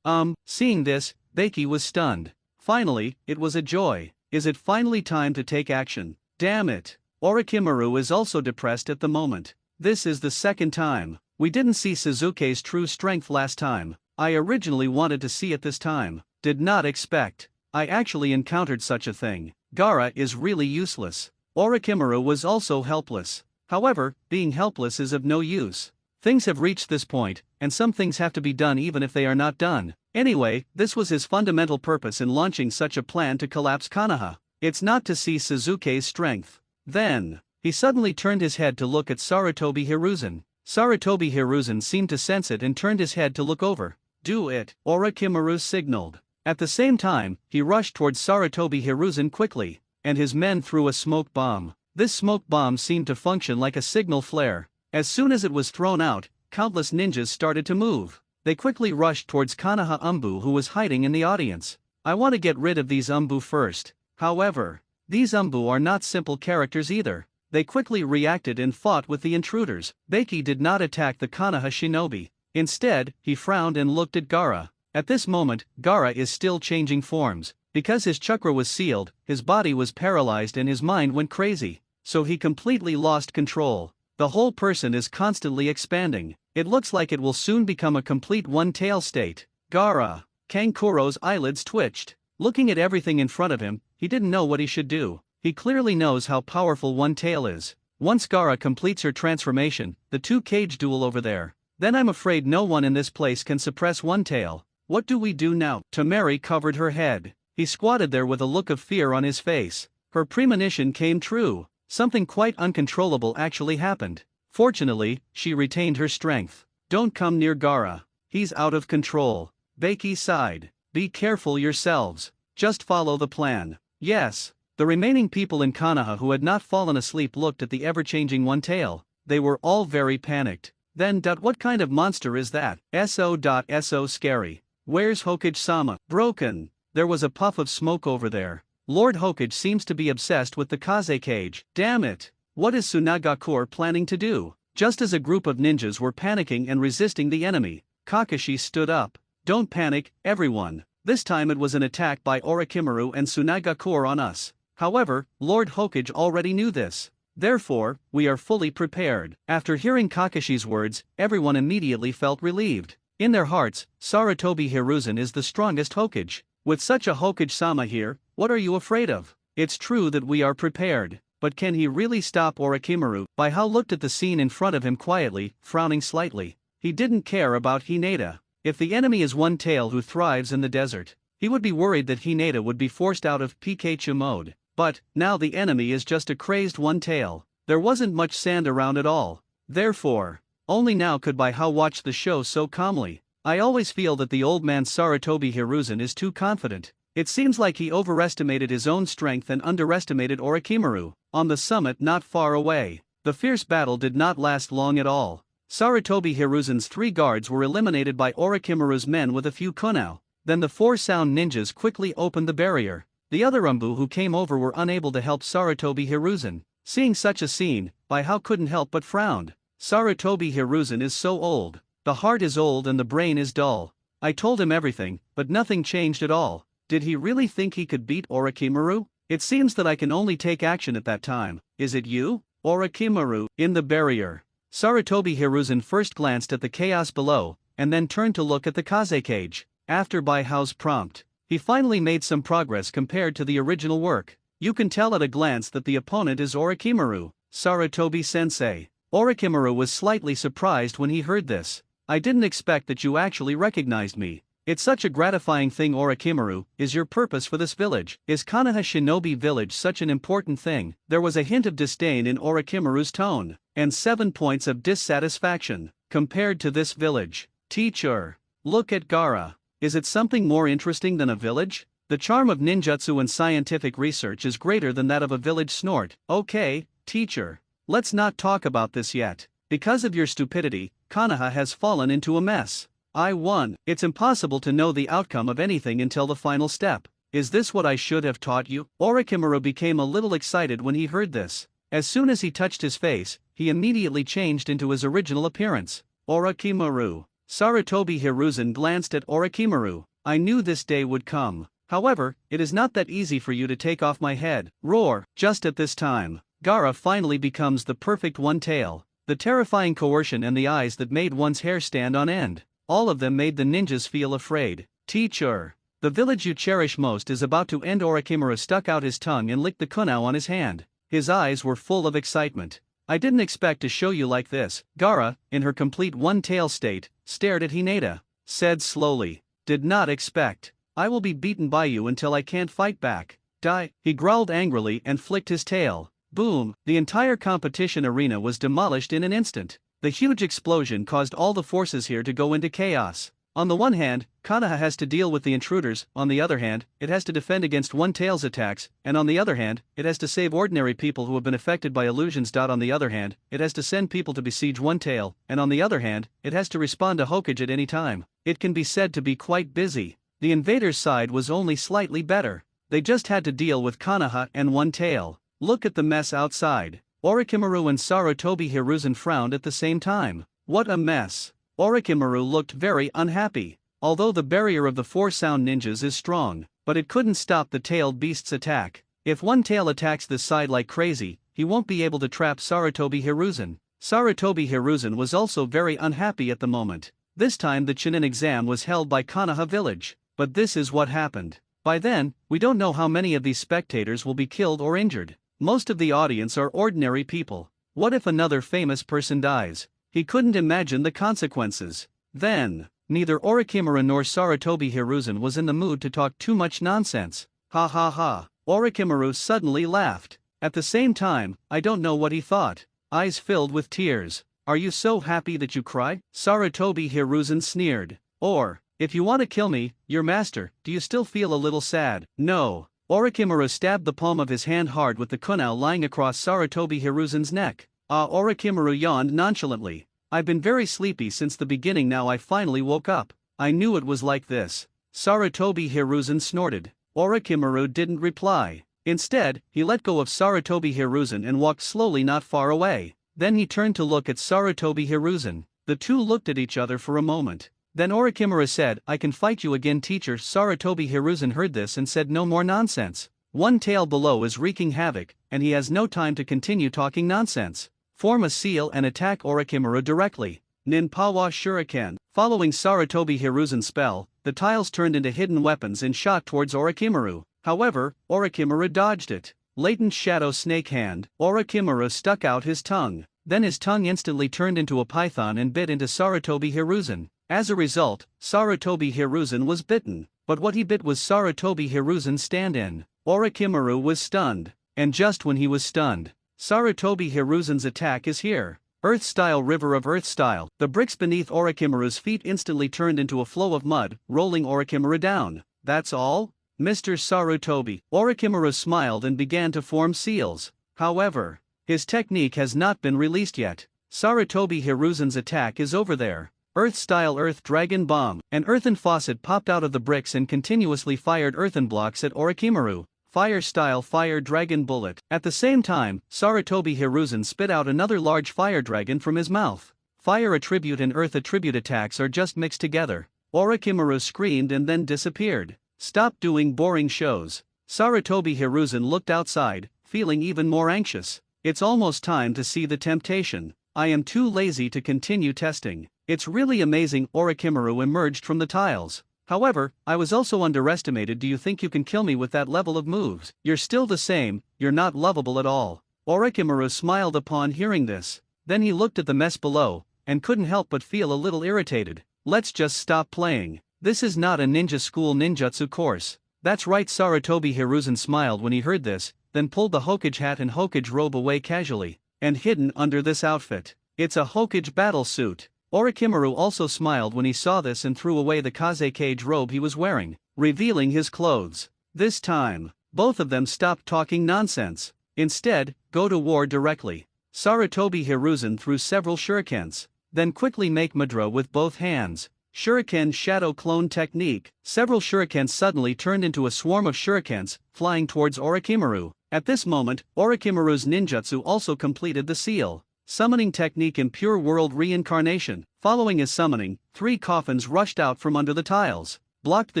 Seeing this, Baki was stunned. Finally, it was a joy. Is it finally time to take action? Damn it. Orochimaru is also depressed at the moment. This is the second time. We didn't see Sasuke's true strength last time. I originally wanted to see it this time. Did not expect. I actually encountered such a thing. Gaara is really useless. Orochimaru was also helpless. However, being helpless is of no use. Things have reached this point, and some things have to be done even if they are not done. Anyway, this was his fundamental purpose in launching such a plan to collapse Konoha. It's not to see Sasuke's strength. Then, he suddenly turned his head to look at Sarutobi Hiruzen. Sarutobi Hiruzen seemed to sense it and turned his head to look over. Do it, Orochimaru signaled. At the same time, he rushed towards Sarutobi Hiruzen quickly, and his men threw a smoke bomb. This smoke bomb seemed to function like a signal flare. As soon as it was thrown out, countless ninjas started to move. They quickly rushed towards Konoha Umbu, who was hiding in the audience. I want to get rid of these Umbu first. However, these Umbu are not simple characters either. They quickly reacted and fought with the intruders. Baki did not attack the Konoha shinobi. Instead, he frowned and looked at Gaara. At this moment, Gaara is still changing forms. Because his chakra was sealed, his body was paralyzed and his mind went crazy. So he completely lost control. The whole person is constantly expanding. It looks like it will soon become a complete one-tail state. Gaara. Kankuro's eyelids twitched. Looking at everything in front of him, he didn't know what he should do. He clearly knows how powerful one tail is. Once Gaara completes her transformation, the two-cage duel over there, then I'm afraid no one in this place can suppress one tail. What do we do now? Tamari covered her head. He squatted there with a look of fear on his face. Her premonition came true. Something quite uncontrollable actually happened. Fortunately, she retained her strength. Don't come near Gaara. He's out of control. Baki sighed. Be careful yourselves. Just follow the plan. Yes. The remaining people in Konoha who had not fallen asleep looked at the ever-changing one tail. They were all very panicked. Then, what kind of monster is that? So scary. Where's Hokage-sama? Broken. There was a puff of smoke over there. Lord Hokage seems to be obsessed with the Kaze cage. Damn it! What is Tsunagakure planning to do? Just as a group of ninjas were panicking and resisting the enemy, Kakashi stood up. Don't panic, everyone. This time it was an attack by Orochimaru and Tsunagakure on us. However, Lord Hokage already knew this. Therefore, we are fully prepared. After hearing Kakashi's words, everyone immediately felt relieved. In their hearts, Sarutobi Hiruzen is the strongest Hokage. With such a Hokage-sama here, what are you afraid of? It's true that we are prepared. but can he really stop Orochimaru? Bai Hao looked at the scene in front of him quietly, frowning slightly. He didn't care about Hinata. If the enemy is one tail who thrives in the desert, he would be worried that Hinata would be forced out of Pikachu mode. But, now the enemy is just a crazed one tail. There wasn't much sand around at all. Therefore, only now could Bai Hao watch the show so calmly. I always feel that the old man Sarutobi Hiruzen is too confident. It seems like he overestimated his own strength and underestimated Orochimaru. On the summit not far away, the fierce battle did not last long at all. Sarutobi Hiruzen's 3 guards were eliminated by Orochimaru's men with a few kunao. Then the 4 sound ninjas quickly opened the barrier. The other Umbu who came over were unable to help Sarutobi Hiruzen. Seeing such a scene, Bai Hao couldn't help but frowned. Sarutobi Hiruzen is so old. The heart is old and the brain is dull. I told him everything, but nothing changed at all. Did he really think he could beat Orochimaru? It seems that I can only take action at that time. Is it you, Orochimaru, in the barrier? Sarutobi Hiruzen first glanced at the chaos below, and then turned to look at the Kaze cage. After Bai Hao's prompt, he finally made some progress compared to the original work. You can tell at a glance that the opponent is Orochimaru, Sarutobi-sensei. Orochimaru was slightly surprised when he heard this. I didn't expect that you actually recognized me. It's such a gratifying thing. Orochimaru, is your purpose for this village? Is Konoha Shinobi Village such an important thing? There was a hint of disdain in Orochimaru's tone, and 7 points of dissatisfaction. Compared to this village. Teacher, look at Gaara. Is it something more interesting than a village? The charm of ninjutsu and scientific research is greater than that of a village. Snort. Okay, teacher. Let's not talk about this yet. Because of your stupidity, Konoha has fallen into a mess. I won. It's impossible to know the outcome of anything until the final step. Is this what I should have taught you? Orochimaru became a little excited when he heard this. As soon as he touched his face, he immediately changed into his original appearance. Orochimaru. Sarutobi Hiruzen glanced at Orochimaru. I knew this day would come. However, it is not that easy for you to take off my head. Roar. Just at this time, Gaara finally becomes the perfect one tail. The terrifying coercion and the eyes that made one's hair stand on end. All of them made the ninjas feel afraid. Teacher, the village you cherish most is about to end. Orochimaru stuck out his tongue and licked the kunao on his hand. His eyes were full of excitement. I didn't expect to show you like this. Gaara, in her complete one-tail state, stared at Hinata. Said slowly, did not expect. I will be beaten by you until I can't fight back. Die. He growled angrily and flicked his tail. Boom, the entire competition arena was demolished in an instant. The huge explosion caused all the forces here to go into chaos. On the one hand, Konoha has to deal with the intruders, on the other hand, it has to defend against one-tail's attacks, and on the other hand, it has to save ordinary people who have been affected by illusions. On the other hand, it has to send people to besiege one-tail, and on the other hand, it has to respond to Hokage at any time. It can be said to be quite busy. The invaders' side was only slightly better. They just had to deal with Konoha and one-tail. Look at the mess outside. Orochimaru and Sarutobi Hiruzen frowned at the same time. What a mess. Orochimaru looked very unhappy. Although the barrier of the 4 sound ninjas is strong, but it couldn't stop the tailed beast's attack. If one tail attacks this side like crazy, he won't be able to trap Sarutobi Hiruzen. Sarutobi Hiruzen was also very unhappy at the moment. This time the Chunin exam was held by Konoha village. But this is what happened. By then, we don't know how many of these spectators will be killed or injured. Most of the audience are ordinary people. What if another famous person dies? He couldn't imagine the consequences. Then, neither Orochimaru nor Sarutobi Hiruzen was in the mood to talk too much nonsense. Ha ha ha. Orochimaru suddenly laughed. At the same time, I don't know what he thought. Eyes filled with tears. Are you so happy that you cry? Sarutobi Hiruzen sneered. Or, if you want to kill me, your master, do you still feel a little sad? No. Orochimaru stabbed the palm of his hand hard with the kunao lying across Sarutobi Hiruzen's neck. Orochimaru yawned nonchalantly. I've been very sleepy since the beginning. Now I finally woke up. I knew it was like this. Sarutobi Hiruzen snorted. Orochimaru didn't reply. Instead, he let go of Sarutobi Hiruzen and walked slowly not far away. Then he turned to look at Sarutobi Hiruzen. The two looked at each other for a moment. Then Orochimaru said, I can fight you again, teacher. Sarutobi Hiruzen heard this and said, no more nonsense. One tail below is wreaking havoc, and he has no time to continue talking nonsense. Form a seal and attack Orochimaru directly. Ninpawa Shuriken. Following Sarutobi Hiruzen's spell, the tiles turned into hidden weapons and shot towards Orochimaru. However, Orochimaru dodged it. latent shadow snake hand, Orochimaru stuck out his tongue. Then his tongue instantly turned into a python and bit into Sarutobi Hiruzen. As a result, Sarutobi Hiruzen was bitten, but what he bit was Sarutobi Hiruzen's stand-in. Orochimaru was stunned, and just when he was stunned, Sarutobi Hiruzen's attack is here. Earth-style river of earth-style. The bricks beneath Orochimaru's feet instantly turned into a flow of mud, rolling Orochimaru down. That's all? Mr. Sarutobi. Orochimaru smiled and began to form seals. However, his technique has not been released yet. Sarutobi Hiruzen's attack is over there. Earth-style Earth Dragon Bomb. An earthen faucet popped out of the bricks and continuously fired earthen blocks at Orochimaru. Fire-style Fire Dragon Bullet. At the same time, Sarutobi Hiruzen spit out another large fire dragon from his mouth. Fire attribute and earth attribute attacks are just mixed together. Orochimaru screamed and then disappeared. Stop doing boring shows. Sarutobi Hiruzen looked outside, feeling even more anxious. It's almost time to see the temptation. I am too lazy to continue testing. It's really amazing. Orochimaru emerged from the tiles. However, I was also underestimated. Do you think you can kill me with that level of moves? You're still the same, you're not lovable at all. Orochimaru smiled upon hearing this. Then he looked at the mess below, and couldn't help but feel a little irritated. Let's just stop playing. This is not a ninja school ninjutsu course. That's right. Sarutobi Hiruzen smiled when he heard this, then pulled the Hokage hat and Hokage robe away casually, and hidden under this outfit. It's a Hokage battle suit. Orochimaru also smiled when he saw this and threw away the Kaze cage robe he was wearing, revealing his clothes. This time, both of them stopped talking nonsense. Instead, go to war directly. Sarutobi Hiruzen threw several shurikens, then quickly make mudra with both hands. Shuriken Shadow Clone Technique. Several shurikens suddenly turned into a swarm of shurikens, flying towards Orochimaru. At this moment, Orochimaru's ninjutsu also completed the seal. Summoning technique Impure World Reincarnation. Following his summoning, 3 coffins rushed out from under the tiles, blocked the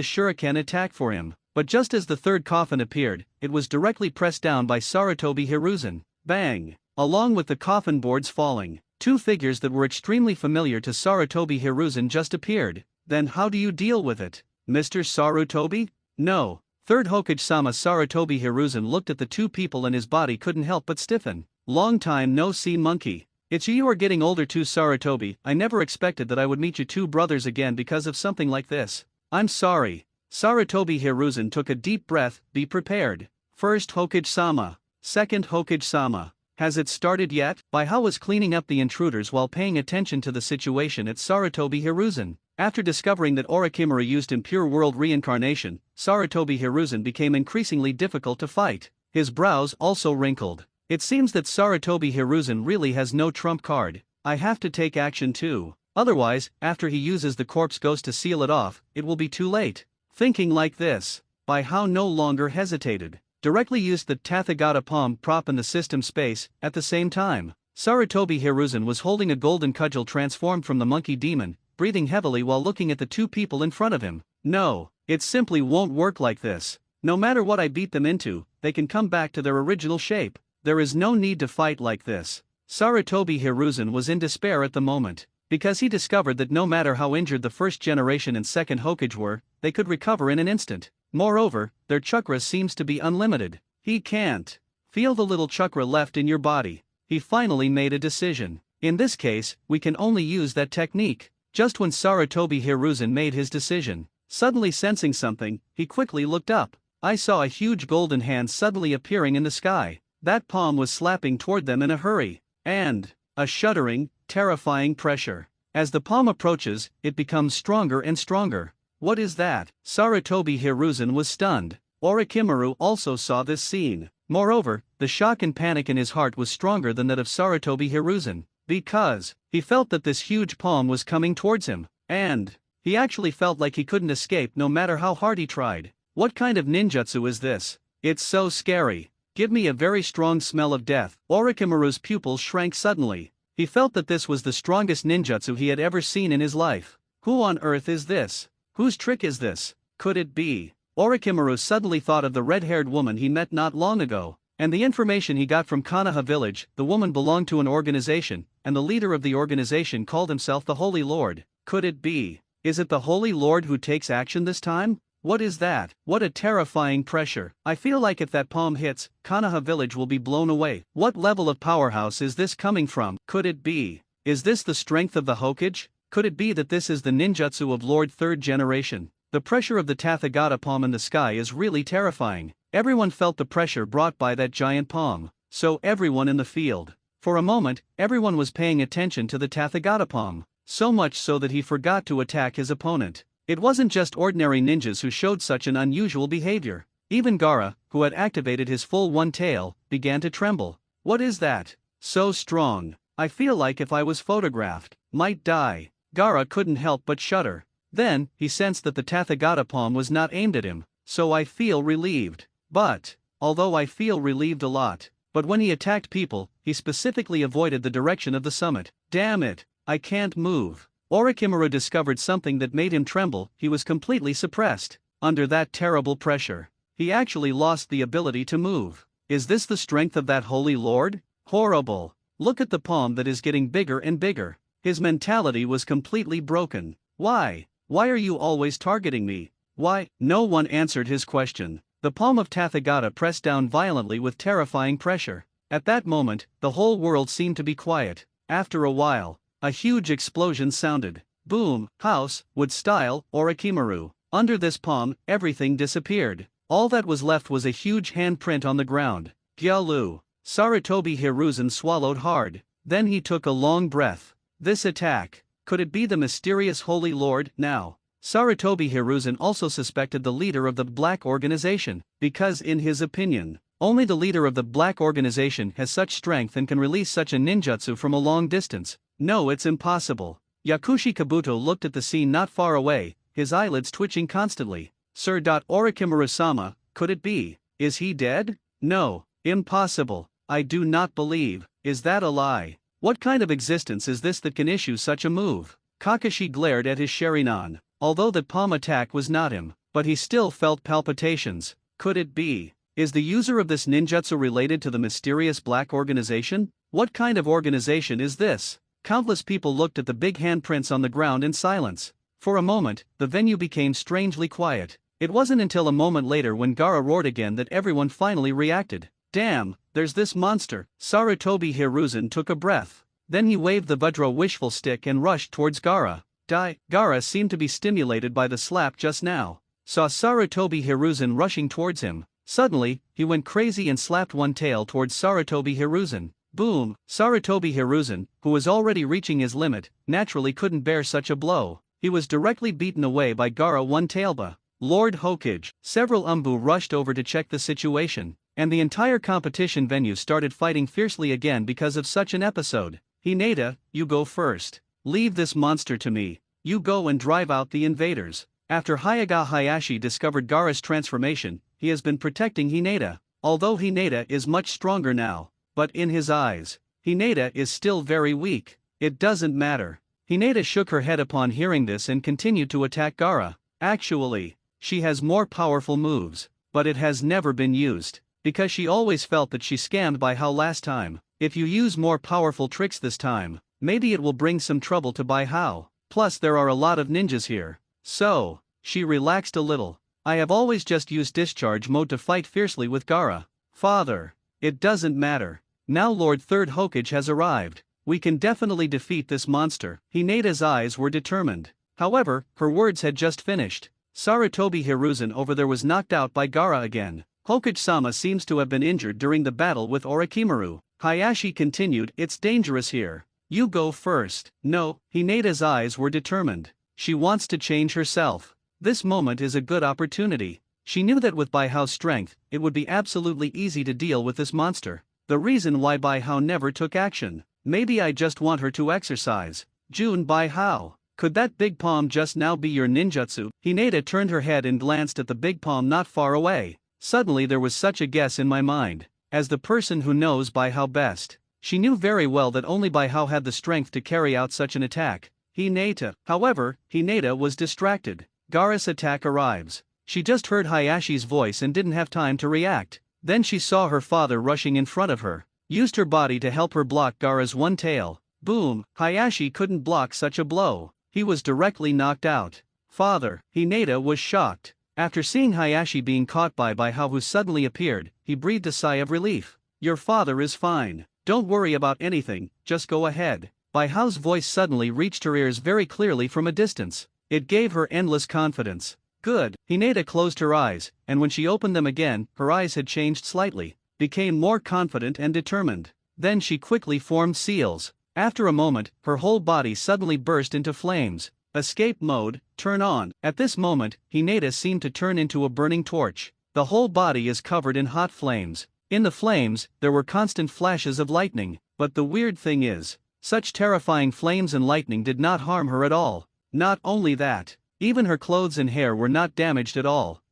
shuriken attack for him, but just as the third coffin appeared, it was directly pressed down by Sarutobi Hiruzen. Bang! Along with the coffin boards falling, 2 figures that were extremely familiar to Sarutobi Hiruzen just appeared. Then how do you deal with it, Mr. Sarutobi? No. Third Hokage-sama. Sarutobi Hiruzen looked at the 2 people and his body couldn't help but stiffen. Long time no see, monkey. It's you are getting older too, Sarutobi. I never expected that I would meet you 2 brothers again because of something like this. I'm sorry. Sarutobi Hiruzen took a deep breath. Be prepared. First Hokage-sama. Second Hokage-sama. Has it started yet? Baiha was cleaning up the intruders while paying attention to the situation at Sarutobi Hiruzen. After discovering that Orochimaru used Impure World Reincarnation, Sarutobi Hiruzen became increasingly difficult to fight. His brows also wrinkled. It seems that Sarutobi Hiruzen really has no trump card. I have to take action too. Otherwise, after he uses the corpse ghost to seal it off, it will be too late. Thinking like this, Baiha no longer hesitated. Directly used the Tathagata palm prop in the system space. At the same time, Sarutobi Hiruzen was holding a golden cudgel transformed from the monkey demon, breathing heavily while looking at the 2 people in front of him. No, it simply won't work like this. No matter what I beat them into, they can come back to their original shape. There is no need to fight like this. Sarutobi Hiruzen was in despair at the moment, because he discovered that no matter how injured the first generation and second Hokage were, they could recover in an instant. Moreover, their chakra seems to be unlimited. He can't feel the little chakra left in your body. He finally made a decision. In this case, we can only use that technique. Just when Sarutobi Hiruzen made his decision, suddenly sensing something, he quickly looked up. I saw a huge golden hand suddenly appearing in the sky. That palm was slapping toward them in a hurry, and a shuddering, terrifying pressure. As the palm approaches, it becomes stronger and stronger. What is that? Sarutobi Hiruzen was stunned. Orochimaru also saw this scene. Moreover, the shock and panic in his heart was stronger than that of Sarutobi Hiruzen, because he felt that this huge palm was coming towards him, and he actually felt like he couldn't escape no matter how hard he tried. What kind of ninjutsu is this? It's so scary. Give me a very strong smell of death. Orochimaru's pupils shrank suddenly. He felt that this was the strongest ninjutsu he had ever seen in his life. Who on earth is this? Whose trick is this? Could it be? Orochimaru suddenly thought of the red-haired woman he met not long ago, and the information he got from Konoha village. The woman belonged to an organization, and the leader of the organization called himself the Holy Lord. Could it be? Is it the Holy Lord who takes action this time? What is that? What a terrifying pressure. I feel like if that palm hits, Konoha village will be blown away. What level of powerhouse is this coming from? Could it be? Is this the strength of the Hokage? Could it be that this is the ninjutsu of Lord Third Generation? The pressure of the Tathagata palm in the sky is really terrifying. Everyone felt the pressure brought by that giant palm. So everyone in the field. For a moment, everyone was paying attention to the Tathagata palm, so much so that he forgot to attack his opponent. It wasn't just ordinary ninjas who showed such an unusual behavior. Even Gaara, who had activated his full one tail, began to tremble. What is that? So strong. I feel like if I was photographed, might die. Gaara couldn't help but shudder. Then, he sensed that the Tathagata palm was not aimed at him, so I feel relieved. But, although I feel relieved a lot, but when he attacked people, he specifically avoided the direction of the summit. Damn it, I can't move. Orochimaru discovered something that made him tremble. He was completely suppressed. Under that terrible pressure, he actually lost the ability to move. Is this the strength of that holy lord? Horrible. Look at the palm that is getting bigger and bigger. His mentality was completely broken. Why? Why are you always targeting me? Why? No one answered his question. The palm of Tathagata pressed down violently with terrifying pressure. At that moment, the whole world seemed to be quiet. After a while, a huge explosion sounded. Boom, house, wood style, Orochimaru. Under this palm, everything disappeared. All that was left was a huge handprint on the ground. Gyalu. Sarutobi Hiruzen swallowed hard. Then he took a long breath. This attack. Could it be the mysterious Holy Lord? Now, Sarutobi Hiruzen also suspected the leader of the Black Organization, because in his opinion, only the leader of the Black Organization has such strength and can release such a ninjutsu from a long distance. No, it's impossible. Yakushi Kabuto looked at the scene not far away, his eyelids twitching constantly. Sir. Orochimaru-sama, could it be? Is he dead? No, impossible. I do not believe. Is that a lie? What kind of existence is this that can issue such a move? Kakashi glared at his Sharingan. Although that palm attack was not him, but he still felt palpitations. Could it be? Is the user of this ninjutsu related to the mysterious Black Organization? What kind of organization is this? Countless people looked at the big handprints on the ground in silence. For a moment, the venue became strangely quiet. It wasn't until a moment later when Gaara roared again that everyone finally reacted. Damn, there's this monster. Sarutobi Hiruzen took a breath. Then he waved the Vajra wishful stick and rushed towards Gaara. Gaara seemed to be stimulated by the slap just now. Saw Sarutobi Hiruzen rushing towards him. Suddenly, he went crazy and slapped one tail towards Sarutobi Hiruzen. Boom! Sarutobi Hiruzen, who was already reaching his limit, naturally couldn't bear such a blow. He was directly beaten away by Gaara one tailba. Lord Hokage. Several Umbu rushed over to check the situation, and the entire competition venue started fighting fiercely again because of such an episode. Hinata, you go first. Leave this monster to me. You go and drive out the invaders. After Hyaga Hayashi discovered Gaara's transformation, he has been protecting Hinata. Although Hinata is much stronger now, but in his eyes, Hinata is still very weak. It doesn't matter. Hinata shook her head upon hearing this and continued to attack Gaara. Actually, she has more powerful moves, but it has never been used, because she always felt that she scammed Bai Hao last time. If you use more powerful tricks this time, maybe it will bring some trouble to Bai Hao. Plus there are a lot of ninjas here. So, she relaxed a little. I have always just used discharge mode to fight fiercely with Gaara. Father. It doesn't matter. Now Lord Third Hokage has arrived. We can definitely defeat this monster. Hinata's eyes were determined. However, her words had just finished. Sarutobi Hiruzen over there was knocked out by Gaara again. Hokage-sama seems to have been injured during the battle with Orochimaru. Hayashi continued, it's dangerous here. You go first. No, Hinata's eyes were determined. She wants to change herself. This moment is a good opportunity. She knew that with Bai Hao's strength, it would be absolutely easy to deal with this monster. The reason why Bai Hao never took action. Maybe I just want her to exercise. Jun Bai Hao. Could that big palm just now be your ninjutsu? Hinata turned her head and glanced at the big palm not far away. Suddenly there was such a guess in my mind. As the person who knows Bai Hao best, she knew very well that only Bai Hao had the strength to carry out such an attack. Hinata. However, Hinata was distracted. Gaara's attack arrives. She just heard Hayashi's voice and didn't have time to react. Then she saw her father rushing in front of her. Used her body to help her block Gaara's one tail. Boom! Hayashi couldn't block such a blow. He was directly knocked out. Father. Hinata was shocked. After seeing Hayashi being caught by Hao, who suddenly appeared, he breathed a sigh of relief. Your father is fine. Don't worry about anything, just go ahead. Hao's voice suddenly reached her ears very clearly from a distance. It gave her endless confidence. Good. Hinata closed her eyes, and when she opened them again, her eyes had changed slightly, became more confident and determined. Then she quickly formed seals. After a moment, her whole body suddenly burst into flames. Escape mode, turn on. At this moment, Hinata seemed to turn into a burning torch. The whole body is covered in hot flames. In the flames, there were constant flashes of lightning, but the weird thing is, such terrifying flames and lightning did not harm her at all. Not only that, even her clothes and hair were not damaged at all.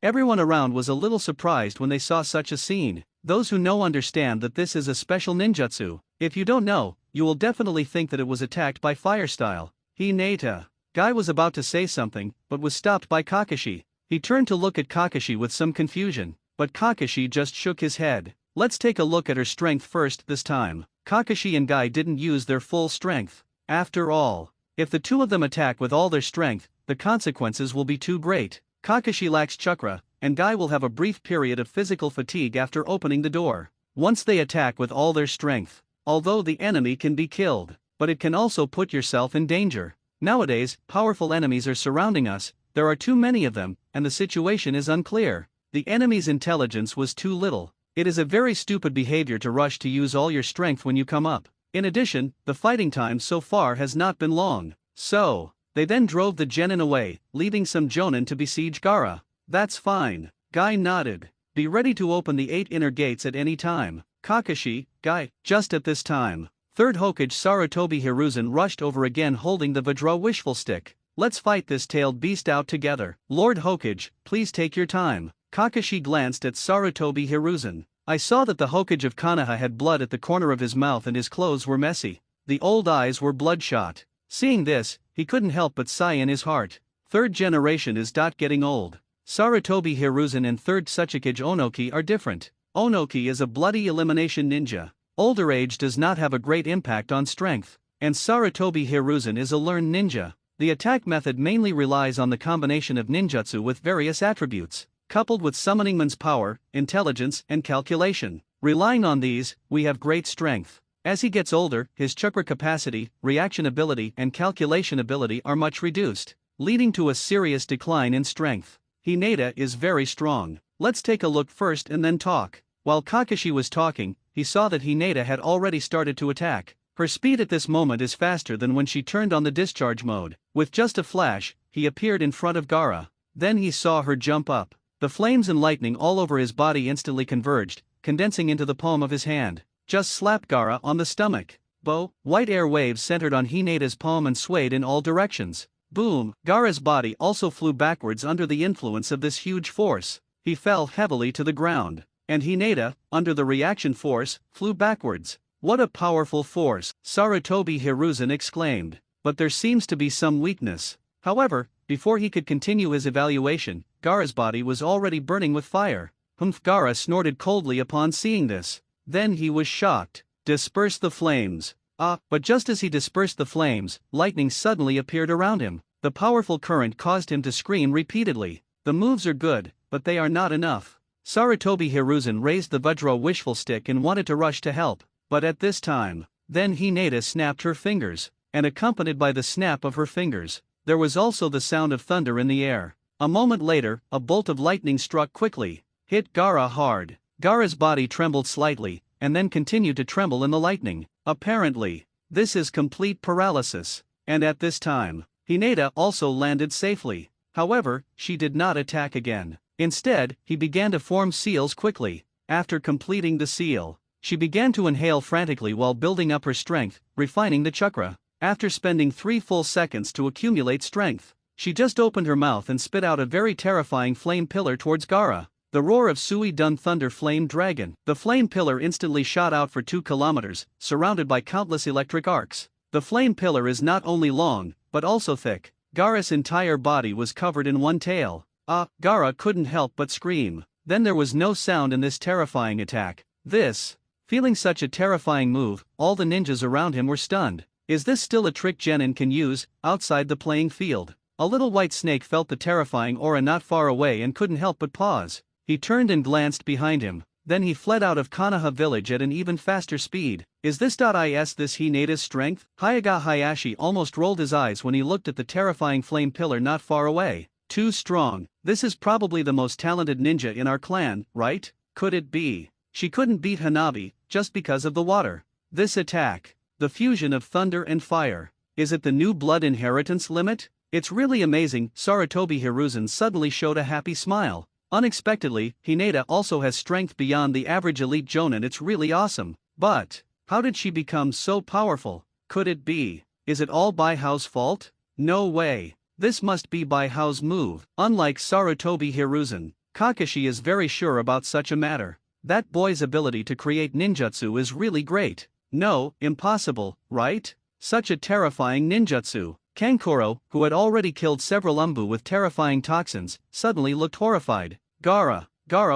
Everyone around was a little surprised when they saw such a scene. Those who know understand that this is a special ninjutsu. If you don't know, you will definitely think that it was attacked by fire style. Hinata. Guy was about to say something, but was stopped by Kakashi. He turned to look at Kakashi with some confusion, but Kakashi just shook his head. Let's take a look at her strength first this time. Kakashi and Guy didn't use their full strength. After all, if the two of them attack with all their strength, the consequences will be too great. Kakashi lacks chakra, and Guy will have a brief period of physical fatigue after opening the door. Once they attack with all their strength, although the enemy can be killed, but it can also put yourself in danger. Nowadays, powerful enemies are surrounding us, there are too many of them, and the situation is unclear. The enemy's intelligence was too little. It is a very stupid behavior to rush to use all your strength when you come up. In addition, the fighting time so far has not been long. So, they then drove the genin away, leaving some jonin to besiege Gaara. That's fine. Guy nodded. Be ready to open the 8 inner gates at any time. Kakashi, Guy. Just at this time, third Hokage Sarutobi Hiruzen rushed over again holding the Vajra wishful stick. Let's fight this tailed beast out together. Lord Hokage, please take your time. Kakashi glanced at Sarutobi Hiruzen. I saw that the Hokage of Konoha had blood at the corner of his mouth and his clothes were messy. The old eyes were bloodshot. Seeing this, he couldn't help but sigh in his heart. Third generation is getting old. Sarutobi Hiruzen and third Tsuchikage Onoki are different. Onoki is a bloody elimination ninja. Older age does not have a great impact on strength. And Sarutobi Hiruzen is a learned ninja. The attack method mainly relies on the combination of ninjutsu with various attributes, coupled with summoning man's power, intelligence, and calculation. Relying on these, we have great strength. As he gets older, his chakra capacity, reaction ability, and calculation ability are much reduced, leading to a serious decline in strength. Hinata is very strong. Let's take a look first and then talk. While Kakashi was talking, he saw that Hinata had already started to attack. Her speed at this moment is faster than when she turned on the discharge mode. With just a flash, he appeared in front of Gaara. Then he saw her jump up. The flames and lightning all over his body instantly converged, condensing into the palm of his hand. Just slapped Gaara on the stomach. White air waves centered on Hinata's palm and swayed in all directions. Boom! Gaara's body also flew backwards under the influence of this huge force. He fell heavily to the ground. And Hinata, under the reaction force, flew backwards. What a powerful force! Sarutobi Hiruzen exclaimed. But there seems to be some weakness. However, before he could continue his evaluation, Gaara's body was already burning with fire. Gaara snorted coldly upon seeing this. Then he was shocked. Disperse the flames. But just as he dispersed the flames, lightning suddenly appeared around him. The powerful current caused him to scream repeatedly. The moves are good, but they are not enough. Sarutobi Hiruzen raised the Vajra wishful stick and wanted to rush to help. But at this time, then Hinata snapped her fingers, and accompanied by the snap of her fingers, there was also the sound of thunder in the air. A moment later, a bolt of lightning struck quickly, hit Gaara hard. Gaara's body trembled slightly, and then continued to tremble in the lightning. Apparently, this is complete paralysis. And at this time, Hinata also landed safely. However, she did not attack again. Instead, he began to form seals quickly. After completing the seal, she began to inhale frantically while building up her strength, refining the chakra. After spending 3 full seconds to accumulate strength, she just opened her mouth and spit out a very terrifying flame pillar towards Gaara. The roar of Sui Dun Thunder Flame Dragon. The flame pillar instantly shot out for 2 kilometers, surrounded by countless electric arcs. The flame pillar is not only long, but also thick. Gaara's entire body was covered in one tail. Gaara couldn't help but scream. Then there was no sound in this terrifying attack. Feeling such a terrifying move, all the ninjas around him were stunned. Is this still a trick genin can use, outside the playing field? A little white snake felt the terrifying aura not far away and couldn't help but pause. He turned and glanced behind him. Then he fled out of Konoha village at an even faster speed. Is this Hinata's strength? Hyaga Hayashi almost rolled his eyes when he looked at the terrifying flame pillar not far away. Too strong. This is probably the most talented ninja in our clan, right? Could it be? She couldn't beat Hanabi, just because of the water. This attack. The fusion of thunder and fire. Is it the new blood inheritance limit? It's really amazing. Sarutobi Hiruzen suddenly showed a happy smile. Unexpectedly, Hinata also has strength beyond the average elite jonin. It's really awesome. But how did she become so powerful? Could it be? Is it all Bai Hao's fault? No way. This must be Bai Hao's move. Unlike Sarutobi Hiruzen, Kakashi is very sure about such a matter. That boy's ability to create ninjutsu is really great. No, impossible, right? Such a terrifying ninjutsu. Kankuro, who had already killed several Umbu with terrifying toxins, suddenly looked horrified. Gaara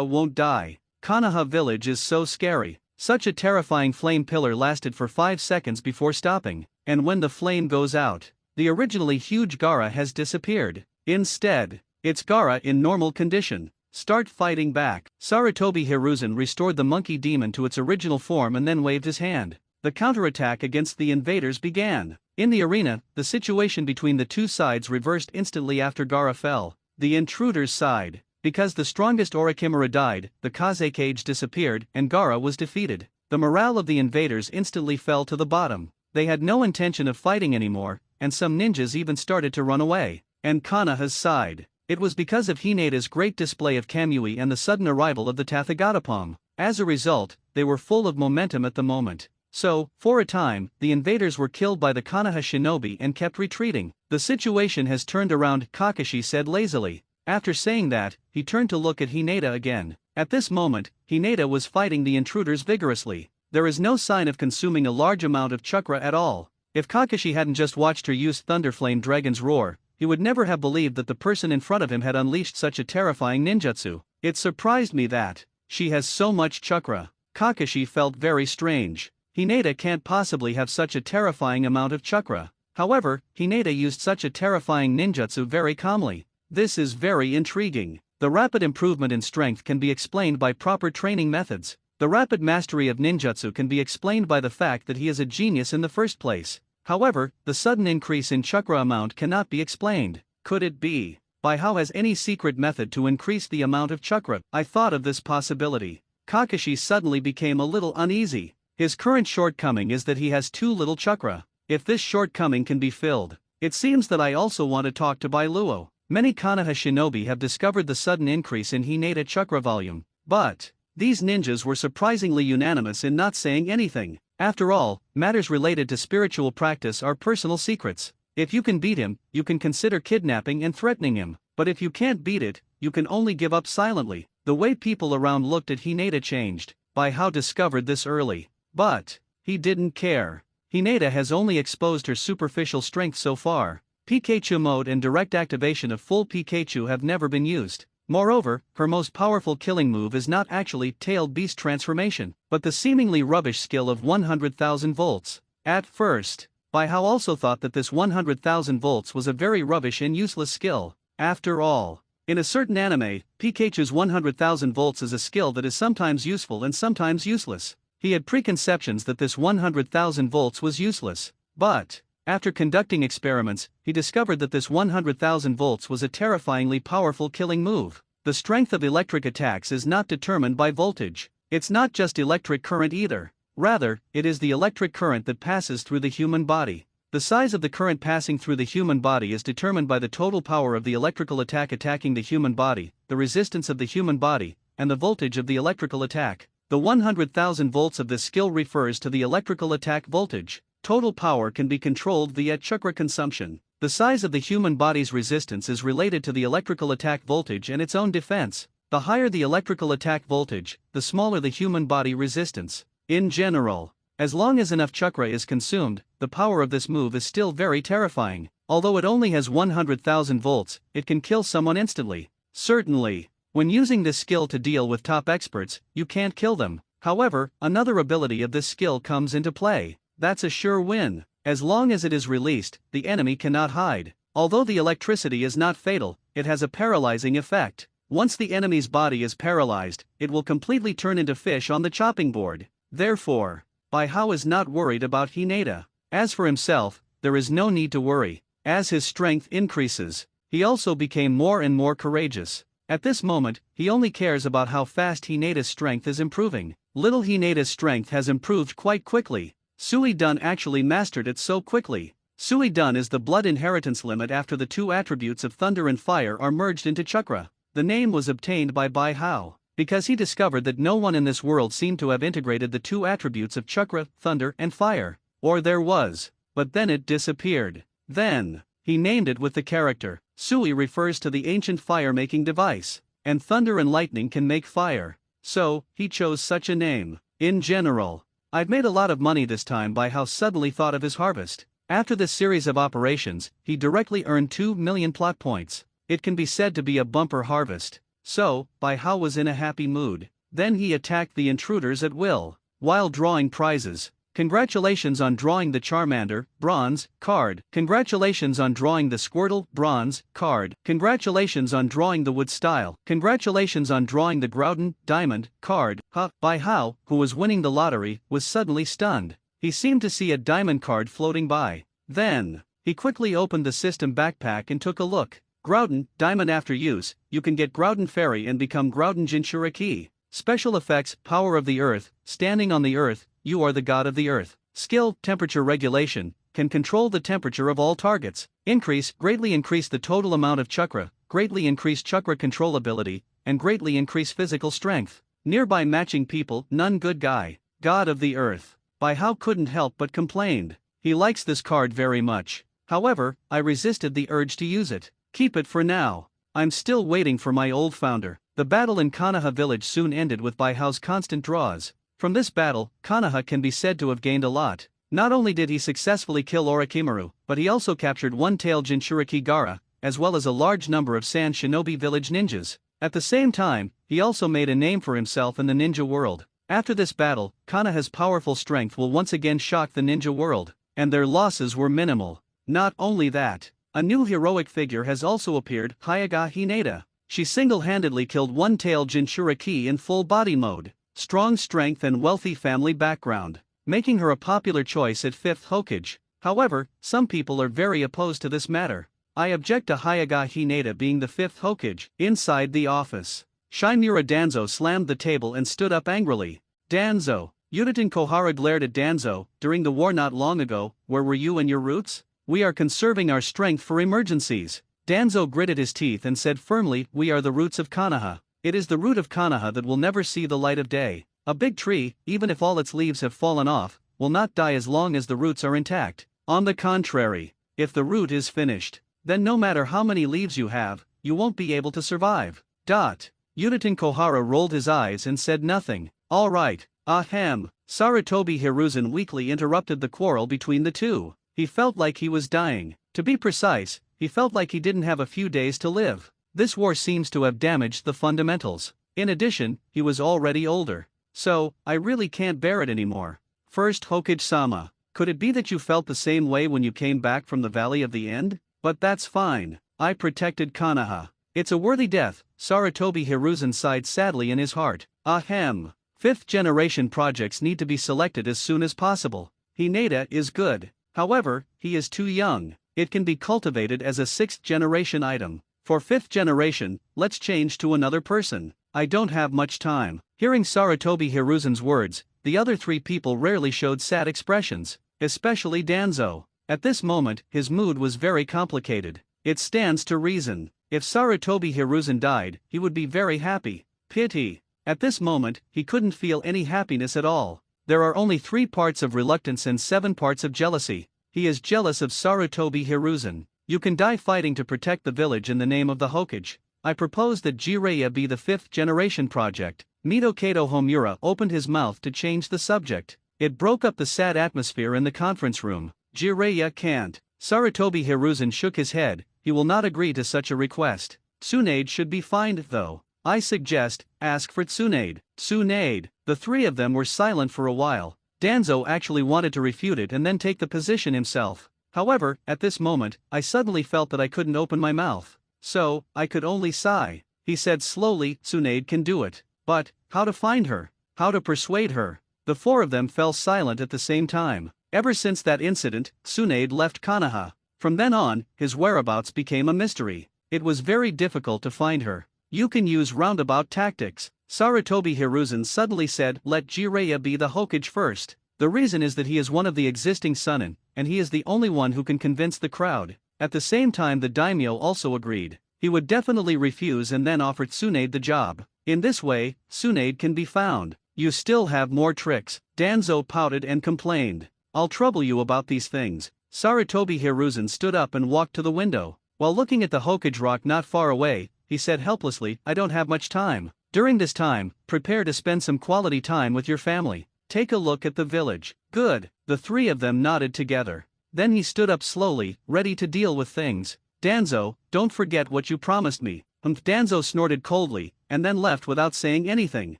won't die. Konoha village is so scary. Such a terrifying flame pillar lasted for 5 seconds before stopping, and when the flame goes out, the originally huge Gaara has disappeared. Instead, it's Gaara in normal condition. Start fighting back. Sarutobi Hiruzen restored the monkey demon to its original form and then waved his hand. The counterattack against the invaders began. In the arena, the situation between the two sides reversed instantly after Gaara fell. The intruders' side. Because the strongest Orochimaru died, the Kaze cage disappeared and Gaara was defeated. The morale of the invaders instantly fell to the bottom. They had no intention of fighting anymore, and some ninjas even started to run away. And Konoha's side. It was because of Hinata's great display of Kamui and the sudden arrival of the Tathagatapom. As a result, they were full of momentum at the moment. So, for a time, the invaders were killed by the Konoha shinobi and kept retreating. The situation has turned around, Kakashi said lazily. After saying that, he turned to look at Hinata again. At this moment, Hinata was fighting the intruders vigorously. There is no sign of consuming a large amount of chakra at all. If Kakashi hadn't just watched her use Thunderflame Dragon's Roar, he would never have believed that the person in front of him had unleashed such a terrifying ninjutsu. It surprised me that she has so much chakra. Kakashi felt very strange. Hinata can't possibly have such a terrifying amount of chakra. However, Hinata used such a terrifying ninjutsu very calmly. This is very intriguing. The rapid improvement in strength can be explained by proper training methods. The rapid mastery of ninjutsu can be explained by the fact that he is a genius in the first place. However, the sudden increase in chakra amount cannot be explained. Could it be? Bai Hao has any secret method to increase the amount of chakra? I thought of this possibility. Kakashi suddenly became a little uneasy. His current shortcoming is that he has too little chakra. If this shortcoming can be filled, it seems that I also want to talk to Bai Luo. Many Konoha shinobi have discovered the sudden increase in Hinata chakra volume, but these ninjas were surprisingly unanimous in not saying anything. After all, matters related to spiritual practice are personal secrets. If you can beat him, you can consider kidnapping and threatening him, but if you can't beat it, you can only give up silently. The way people around looked at Hinata changed. Bai Hao discovered this early, but he didn't care. Hinata has only exposed her superficial strength so far. Pikachu mode and direct activation of full Pikachu have never been used. Moreover, her most powerful killing move is not actually Tailed Beast transformation, but the seemingly rubbish skill of 100,000 volts. At first, Bai Hao also thought that this 100,000 volts was a very rubbish and useless skill. After all, in a certain anime, Pikachu's 100,000 volts is a skill that is sometimes useful and sometimes useless. He had preconceptions that this 100,000 volts was useless, but after conducting experiments, he discovered that this 100,000 volts was a terrifyingly powerful killing move. The strength of electric attacks is not determined by voltage. It's not just electric current either. Rather, it is the electric current that passes through the human body. The size of the current passing through the human body is determined by the total power of the electrical attack attacking the human body, the resistance of the human body, and the voltage of the electrical attack. The 100,000 volts of this skill refers to the electrical attack voltage. Total power can be controlled via chakra consumption. The size of the human body's resistance is related to the electrical attack voltage and its own defense. The higher the electrical attack voltage, the smaller the human body resistance. In general, as long as enough chakra is consumed, the power of this move is still very terrifying. Although it only has 100,000 volts, it can kill someone instantly. Certainly, when using this skill to deal with top experts, you can't kill them. However, another ability of this skill comes into play. That's a sure win. As long as it is released, the enemy cannot hide. Although the electricity is not fatal, it has a paralyzing effect. Once the enemy's body is paralyzed, it will completely turn into fish on the chopping board. Therefore, Bai Hao is not worried about Hinata. As for himself, there is no need to worry. As his strength increases, he also became more and more courageous. At this moment, he only cares about how fast Hinata's strength is improving. Little Hinata's strength has improved quite quickly. Sui Dun actually mastered it so quickly. Sui Dun is the blood inheritance limit after the two attributes of thunder and fire are merged into chakra. The name was obtained by Bai Hao because he discovered that no one in this world seemed to have integrated the two attributes of chakra, thunder and fire. Or there was, but then it disappeared. Then, he named it with the character. Sui refers to the ancient fire-making device, and thunder and lightning can make fire. So, he chose such a name. In general, I've made a lot of money this time. Bai Hao suddenly thought of his harvest. After this series of operations, he directly earned 2 million plot points. It can be said to be a bumper harvest. So, Bai Hao was in a happy mood. Then he attacked the intruders at will, while drawing prizes. Congratulations on drawing the Charmander, bronze, card. Congratulations on drawing the Squirtle, bronze, card. Congratulations on drawing the Wood Style. Congratulations on drawing the Groudon, diamond, card. Bai Hao, who was winning the lottery, was suddenly stunned. He seemed to see a diamond card floating by. Then, he quickly opened the system backpack and took a look. Groudon, diamond. After use, you can get Groudon Fairy and become Groudon Jinchuriki. Special effects, power of the earth, standing on the earth, you are the god of the earth. Skill, temperature regulation, can control the temperature of all targets. Increase, greatly increase the total amount of chakra, greatly increase chakra controllability, and greatly increase physical strength. Nearby matching people, none. Good guy, god of the earth. Bai Hao couldn't help but complained. He likes this card very much. However, I resisted the urge to use it. Keep it for now. I'm still waiting for my old founder. The battle in Konoha village soon ended with Bai Hao's constant draws. From this battle, Konoha can be said to have gained a lot. Not only did he successfully kill Orochimaru, but he also captured one-tailed Jinchuriki Gaara, as well as a large number of Sand Shinobi village ninjas. At the same time, he also made a name for himself in the ninja world. After this battle, Konoha's powerful strength will once again shock the ninja world, and their losses were minimal. Not only that, a new heroic figure has also appeared, Hyuga Hinata. She single-handedly killed one-tailed Jinchuriki in full body mode. Strong strength and wealthy family background, making her a popular choice at 5th Hokage. However, some people are very opposed to this matter. I object to Hyuga Hinata being the 5th Hokage. Inside the office, Shimura Danzo slammed the table and stood up angrily. Danzo, Yuditen Kohara glared at Danzo. During the war not long ago, where were you and your roots? We are conserving our strength for emergencies. Danzo gritted his teeth and said firmly, we are the roots of Konoha. It is the root of Konoha that will never see the light of day. A big tree, even if all its leaves have fallen off, will not die as long as the roots are intact. On the contrary, if the root is finished, then no matter how many leaves you have, you won't be able to survive. Yuditen Kohara rolled his eyes and said nothing. All right, ahem. Sarutobi Hiruzen weakly interrupted the quarrel between the two. He felt like he was dying. To be precise, he felt like he didn't have a few days to live. This war seems to have damaged the fundamentals. In addition, he was already older. So, I really can't bear it anymore. First Hokage-sama, could it be that you felt the same way when you came back from the Valley of the End? But that's fine. I protected Konoha. It's a worthy death. Sarutobi Hiruzen sighed sadly in his heart. Ahem. 5th generation projects need to be selected as soon as possible. Hinata is good. However, he is too young. It can be cultivated as a 6th generation item. For 5th generation, let's change to another person. I don't have much time. Hearing Sarutobi Hiruzen's words, the other three people rarely showed sad expressions, especially Danzo. At this moment, his mood was very complicated. It stands to reason. If Sarutobi Hiruzen died, he would be very happy. Pity. At this moment, he couldn't feel any happiness at all. There are only 3 parts of reluctance and 7 parts of jealousy. He is jealous of Sarutobi Hiruzen. You can die fighting to protect the village in the name of the Hokage. I propose that Jiraiya be the 5th generation project. Mito Kato Homura opened his mouth to change the subject. It broke up the sad atmosphere in the conference room. Jiraiya can't. Sarutobi Hiruzen shook his head. He will not agree to such a request. Tsunade should be fined though. I suggest, ask for Tsunade. Tsunade. The 3 of them were silent for a while. Danzo actually wanted to refute it and then take the position himself. However, at this moment, I suddenly felt that I couldn't open my mouth. So, I could only sigh. He said slowly, Tsunade can do it. But, how to find her? How to persuade her? The four of them fell silent at the same time. Ever since that incident, Tsunade left Konoha. From then on, his whereabouts became a mystery. It was very difficult to find her. You can use roundabout tactics. Sarutobi Hiruzen suddenly said, let Jiraiya be the Hokage first. The reason is that he is one of the existing Sannin, and he is the only one who can convince the crowd. At the same time the daimyo also agreed. He would definitely refuse and then offer Tsunade the job. In this way, Tsunade can be found. You still have more tricks. Danzo pouted and complained. I'll trouble you about these things. Sarutobi Hiruzen stood up and walked to the window. While looking at the Hokage rock not far away, he said helplessly, I don't have much time. During this time, prepare to spend some quality time with your family. Take a look at the village. Good. The three of them nodded together. Then he stood up slowly, ready to deal with things. Danzo, don't forget what you promised me. Danzo snorted coldly, and then left without saying anything.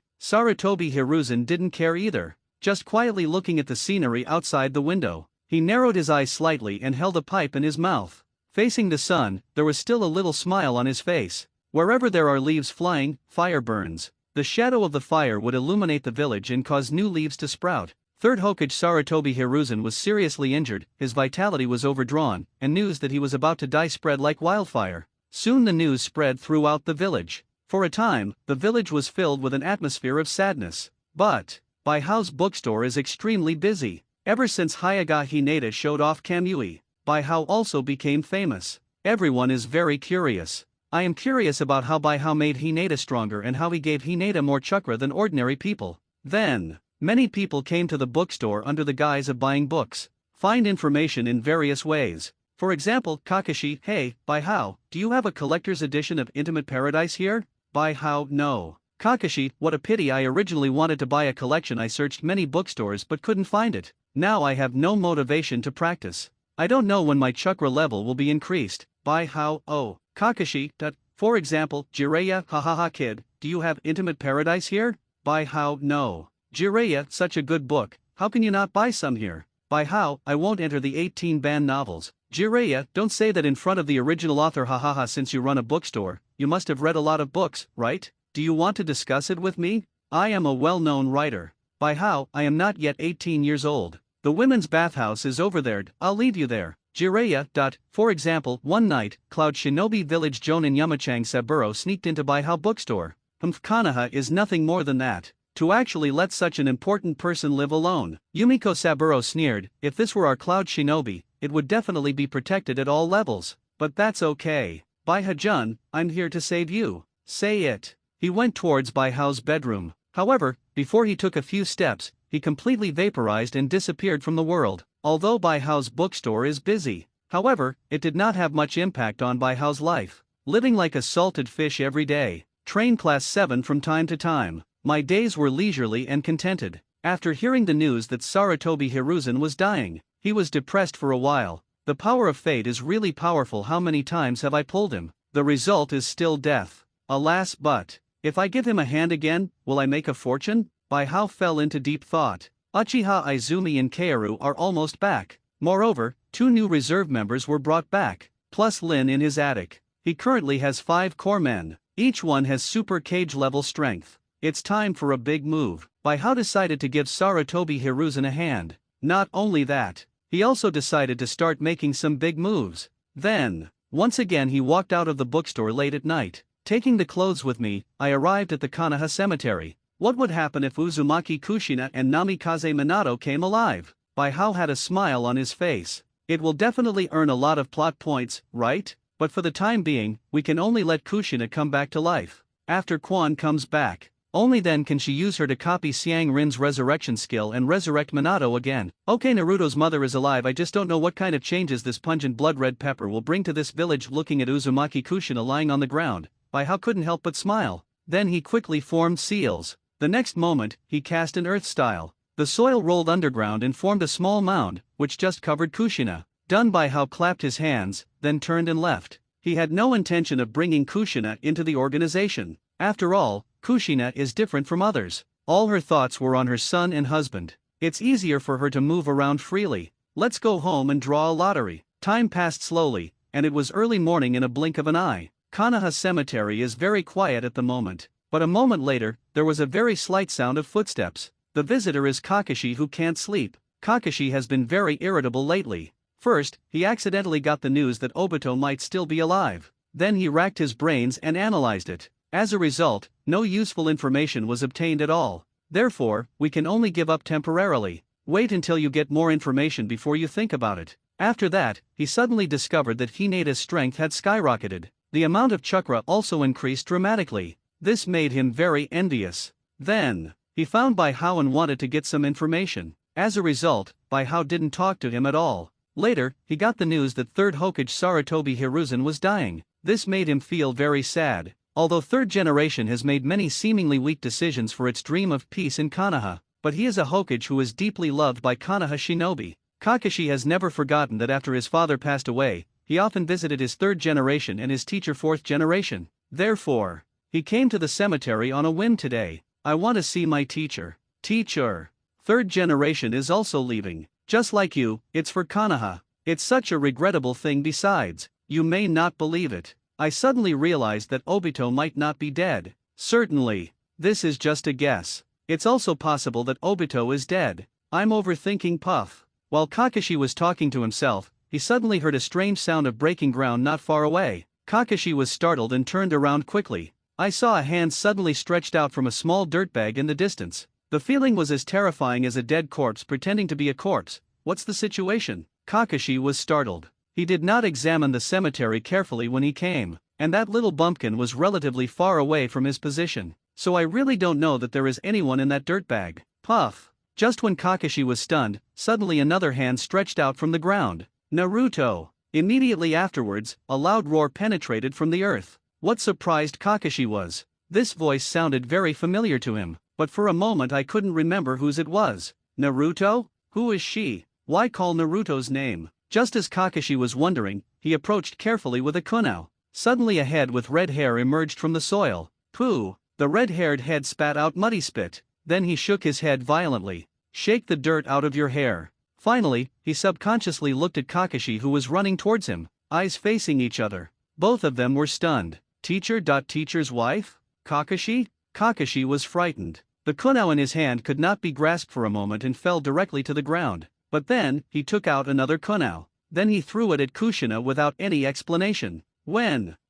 Sarutobi Hiruzen didn't care either, just quietly looking at the scenery outside the window. He narrowed his eyes slightly and held a pipe in his mouth. Facing the sun, there was still a little smile on his face. Wherever there are leaves flying, fire burns. The shadow of the fire would illuminate the village and cause new leaves to sprout. Third Hokage Sarutobi Hiruzen was seriously injured, his vitality was overdrawn, and news that he was about to die spread like wildfire. Soon the news spread throughout the village. For a time, the village was filled with an atmosphere of sadness. But, Baihao's bookstore is extremely busy. Ever since Hayaga Hinata showed off Kamui, Baihao also became famous. Everyone is very curious. I am curious about how Baihao made Hinata stronger and how he gave Hinata more chakra than ordinary people. Then, many people came to the bookstore under the guise of buying books. Find information in various ways. For example, Kakashi, hey, Baihao, do you have a collector's edition of Intimate Paradise here? Baihao, no. Kakashi, what a pity, I originally wanted to buy a collection. I searched many bookstores but couldn't find it. Now I have no motivation to practice. I don't know when my chakra level will be increased. Baihao, oh. Kakashi, for example, Jiraiya, hahaha kid, do you have Intimate Paradise here? Baihao, no. Jiraiya, such a good book, how can you not buy some here? Baihao, I won't enter the 18 banned novels. Jiraiya, don't say that in front of the original author, hahaha, since you run a bookstore, you must have read a lot of books, right? Do you want to discuss it with me? I am a well-known writer. Baihao, I am not yet 18 years old. The women's bathhouse is over there, I'll leave you there. Jiraiya. For example, one night, Cloud Shinobi Village Jonin Yamachang Saburo sneaked into Baihao bookstore. Konoha is nothing more than that. To actually let such an important person live alone. Yumiko Saburo sneered, if this were our Cloud Shinobi, it would definitely be protected at all levels. But that's okay. Baiha-jun, I'm here to save you. Say it. He went towards Baihao's bedroom. However, before he took a few steps, he completely vaporized and disappeared from the world. Although Baihao's bookstore is busy, however, it did not have much impact on Baihao's life. Living like a salted fish every day. Train class 7 from time to time. My days were leisurely and contented. After hearing the news that Sarutobi Hiruzen was dying, he was depressed for a while. The power of fate is really powerful. How many times have I pulled him? The result is still death. Alas, but if I give him a hand again, will I make a fortune? Baihao fell into deep thought. Uchiha Izumi and Kaoru are almost back. Moreover, 2 new reserve members were brought back, plus Lin in his attic. He currently has 5 core men. Each one has super cage level strength. It's time for a big move. Baihao decided to give Sarutobi Hiruzen a hand. Not only that, he also decided to start making some big moves. Then, once again he walked out of the bookstore late at night. Taking the clothes with me, I arrived at the Konoha cemetery. What would happen if Uzumaki Kushina and Namikaze Minato came alive? Baihao had a smile on his face. It will definitely earn a lot of plot points, right? But for the time being, we can only let Kushina come back to life. After Quan comes back, only then can she use her to copy Xiang Rin's resurrection skill and resurrect Minato again. Okay, Naruto's mother is alive. I just don't know what kind of changes this pungent blood red pepper will bring to this village. Looking at Uzumaki Kushina lying on the ground, Baihao couldn't help but smile. Then he quickly formed seals. The next moment, he cast an earth style. The soil rolled underground and formed a small mound, which just covered Kushina. Done. Baihao clapped his hands, then turned and left. He had no intention of bringing Kushina into the organization. After all, Kushina is different from others. All her thoughts were on her son and husband. It's easier for her to move around freely. Let's go home and draw a lottery. Time passed slowly, and it was early morning in a blink of an eye. Konoha Cemetery is very quiet at the moment, but a moment later, there was a very slight sound of footsteps. The visitor is Kakashi, who can't sleep. Kakashi has been very irritable lately. First, he accidentally got the news that Obito might still be alive. Then he racked his brains and analyzed it. As a result, no useful information was obtained at all. Therefore, we can only give up temporarily. Wait until you get more information before you think about it. After that, he suddenly discovered that Hinata's strength had skyrocketed. The amount of chakra also increased dramatically. This made him very envious. Then, he found Bai Hao and wanted to get some information. As a result, Bai Hao didn't talk to him at all. Later, he got the news that 3rd Hokage Sarutobi Hiruzen was dying. This made him feel very sad. Although 3rd generation has made many seemingly weak decisions for its dream of peace in Konoha, but he is a Hokage who is deeply loved by Konoha shinobi. Kakashi has never forgotten that after his father passed away, he often visited his 3rd generation and his teacher 4th generation. Therefore, he came to the cemetery on a whim today. I want to see my teacher. Teacher. 3rd generation is also leaving. Just like you, it's for Konoha. It's such a regrettable thing. Besides, you may not believe it, I suddenly realized that Obito might not be dead. Certainly, this is just a guess. It's also possible that Obito is dead. I'm overthinking. Puff. While Kakashi was talking to himself, he suddenly heard a strange sound of breaking ground not far away. Kakashi was startled and turned around quickly. I saw a hand suddenly stretched out from a small dirt bag in the distance. The feeling was as terrifying as a dead corpse pretending to be a corpse. What's the situation? Kakashi was startled. He did not examine the cemetery carefully when he came, and that little bumpkin was relatively far away from his position. So I really don't know that there is anyone in that dirt bag. Puff. Just when Kakashi was stunned, suddenly another hand stretched out from the ground. Naruto. Immediately afterwards, a loud roar penetrated from the earth. What surprised Kakashi was, this voice sounded very familiar to him, but for a moment I couldn't remember whose it was. Naruto? Who is she? Why call Naruto's name? Just as Kakashi was wondering, he approached carefully with a kunao. Suddenly a head with red hair emerged from the soil. Pooh! The red-haired head spat out muddy spit. Then he shook his head violently. Shake the dirt out of your hair. Finally, he subconsciously looked at Kakashi, who was running towards him, eyes facing each other. Both of them were stunned. Teacher's wife? Kakashi? Kakashi was frightened. The kunao in his hand could not be grasped for a moment and fell directly to the ground. But then, he took out another kunao. Then he threw it at Kushina without any explanation.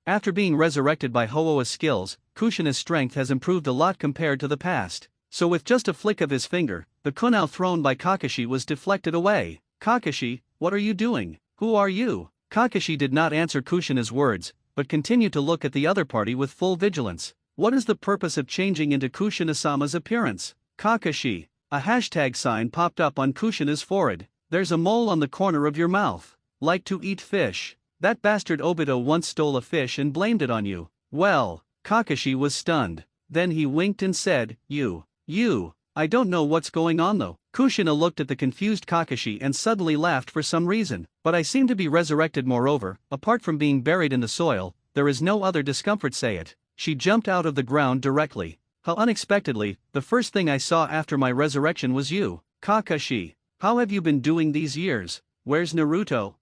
After being resurrected by Hohoa's skills, Kushina's strength has improved a lot compared to the past. So with just a flick of his finger, the kunao thrown by Kakashi was deflected away. Kakashi, what are you doing? Who are you? Kakashi did not answer Kushina's words, but continued to look at the other party with full vigilance. What is the purpose of changing into Kushina-sama's appearance? Kakashi. A hashtag sign popped up on Kushina's forehead. There's a mole on the corner of your mouth. Like to eat fish. That bastard Obito once stole a fish and blamed it on you. Well, Kakashi was stunned. Then he winked and said, You. I don't know what's going on though. Kushina looked at the confused Kakashi and suddenly laughed for some reason. But I seem to be resurrected. Moreover, apart from being buried in the soil, there is no other discomfort. Say it. She jumped out of the ground directly. How unexpectedly, the first thing I saw after my resurrection was you. Kakashi. How have you been doing these years? Where's Naruto?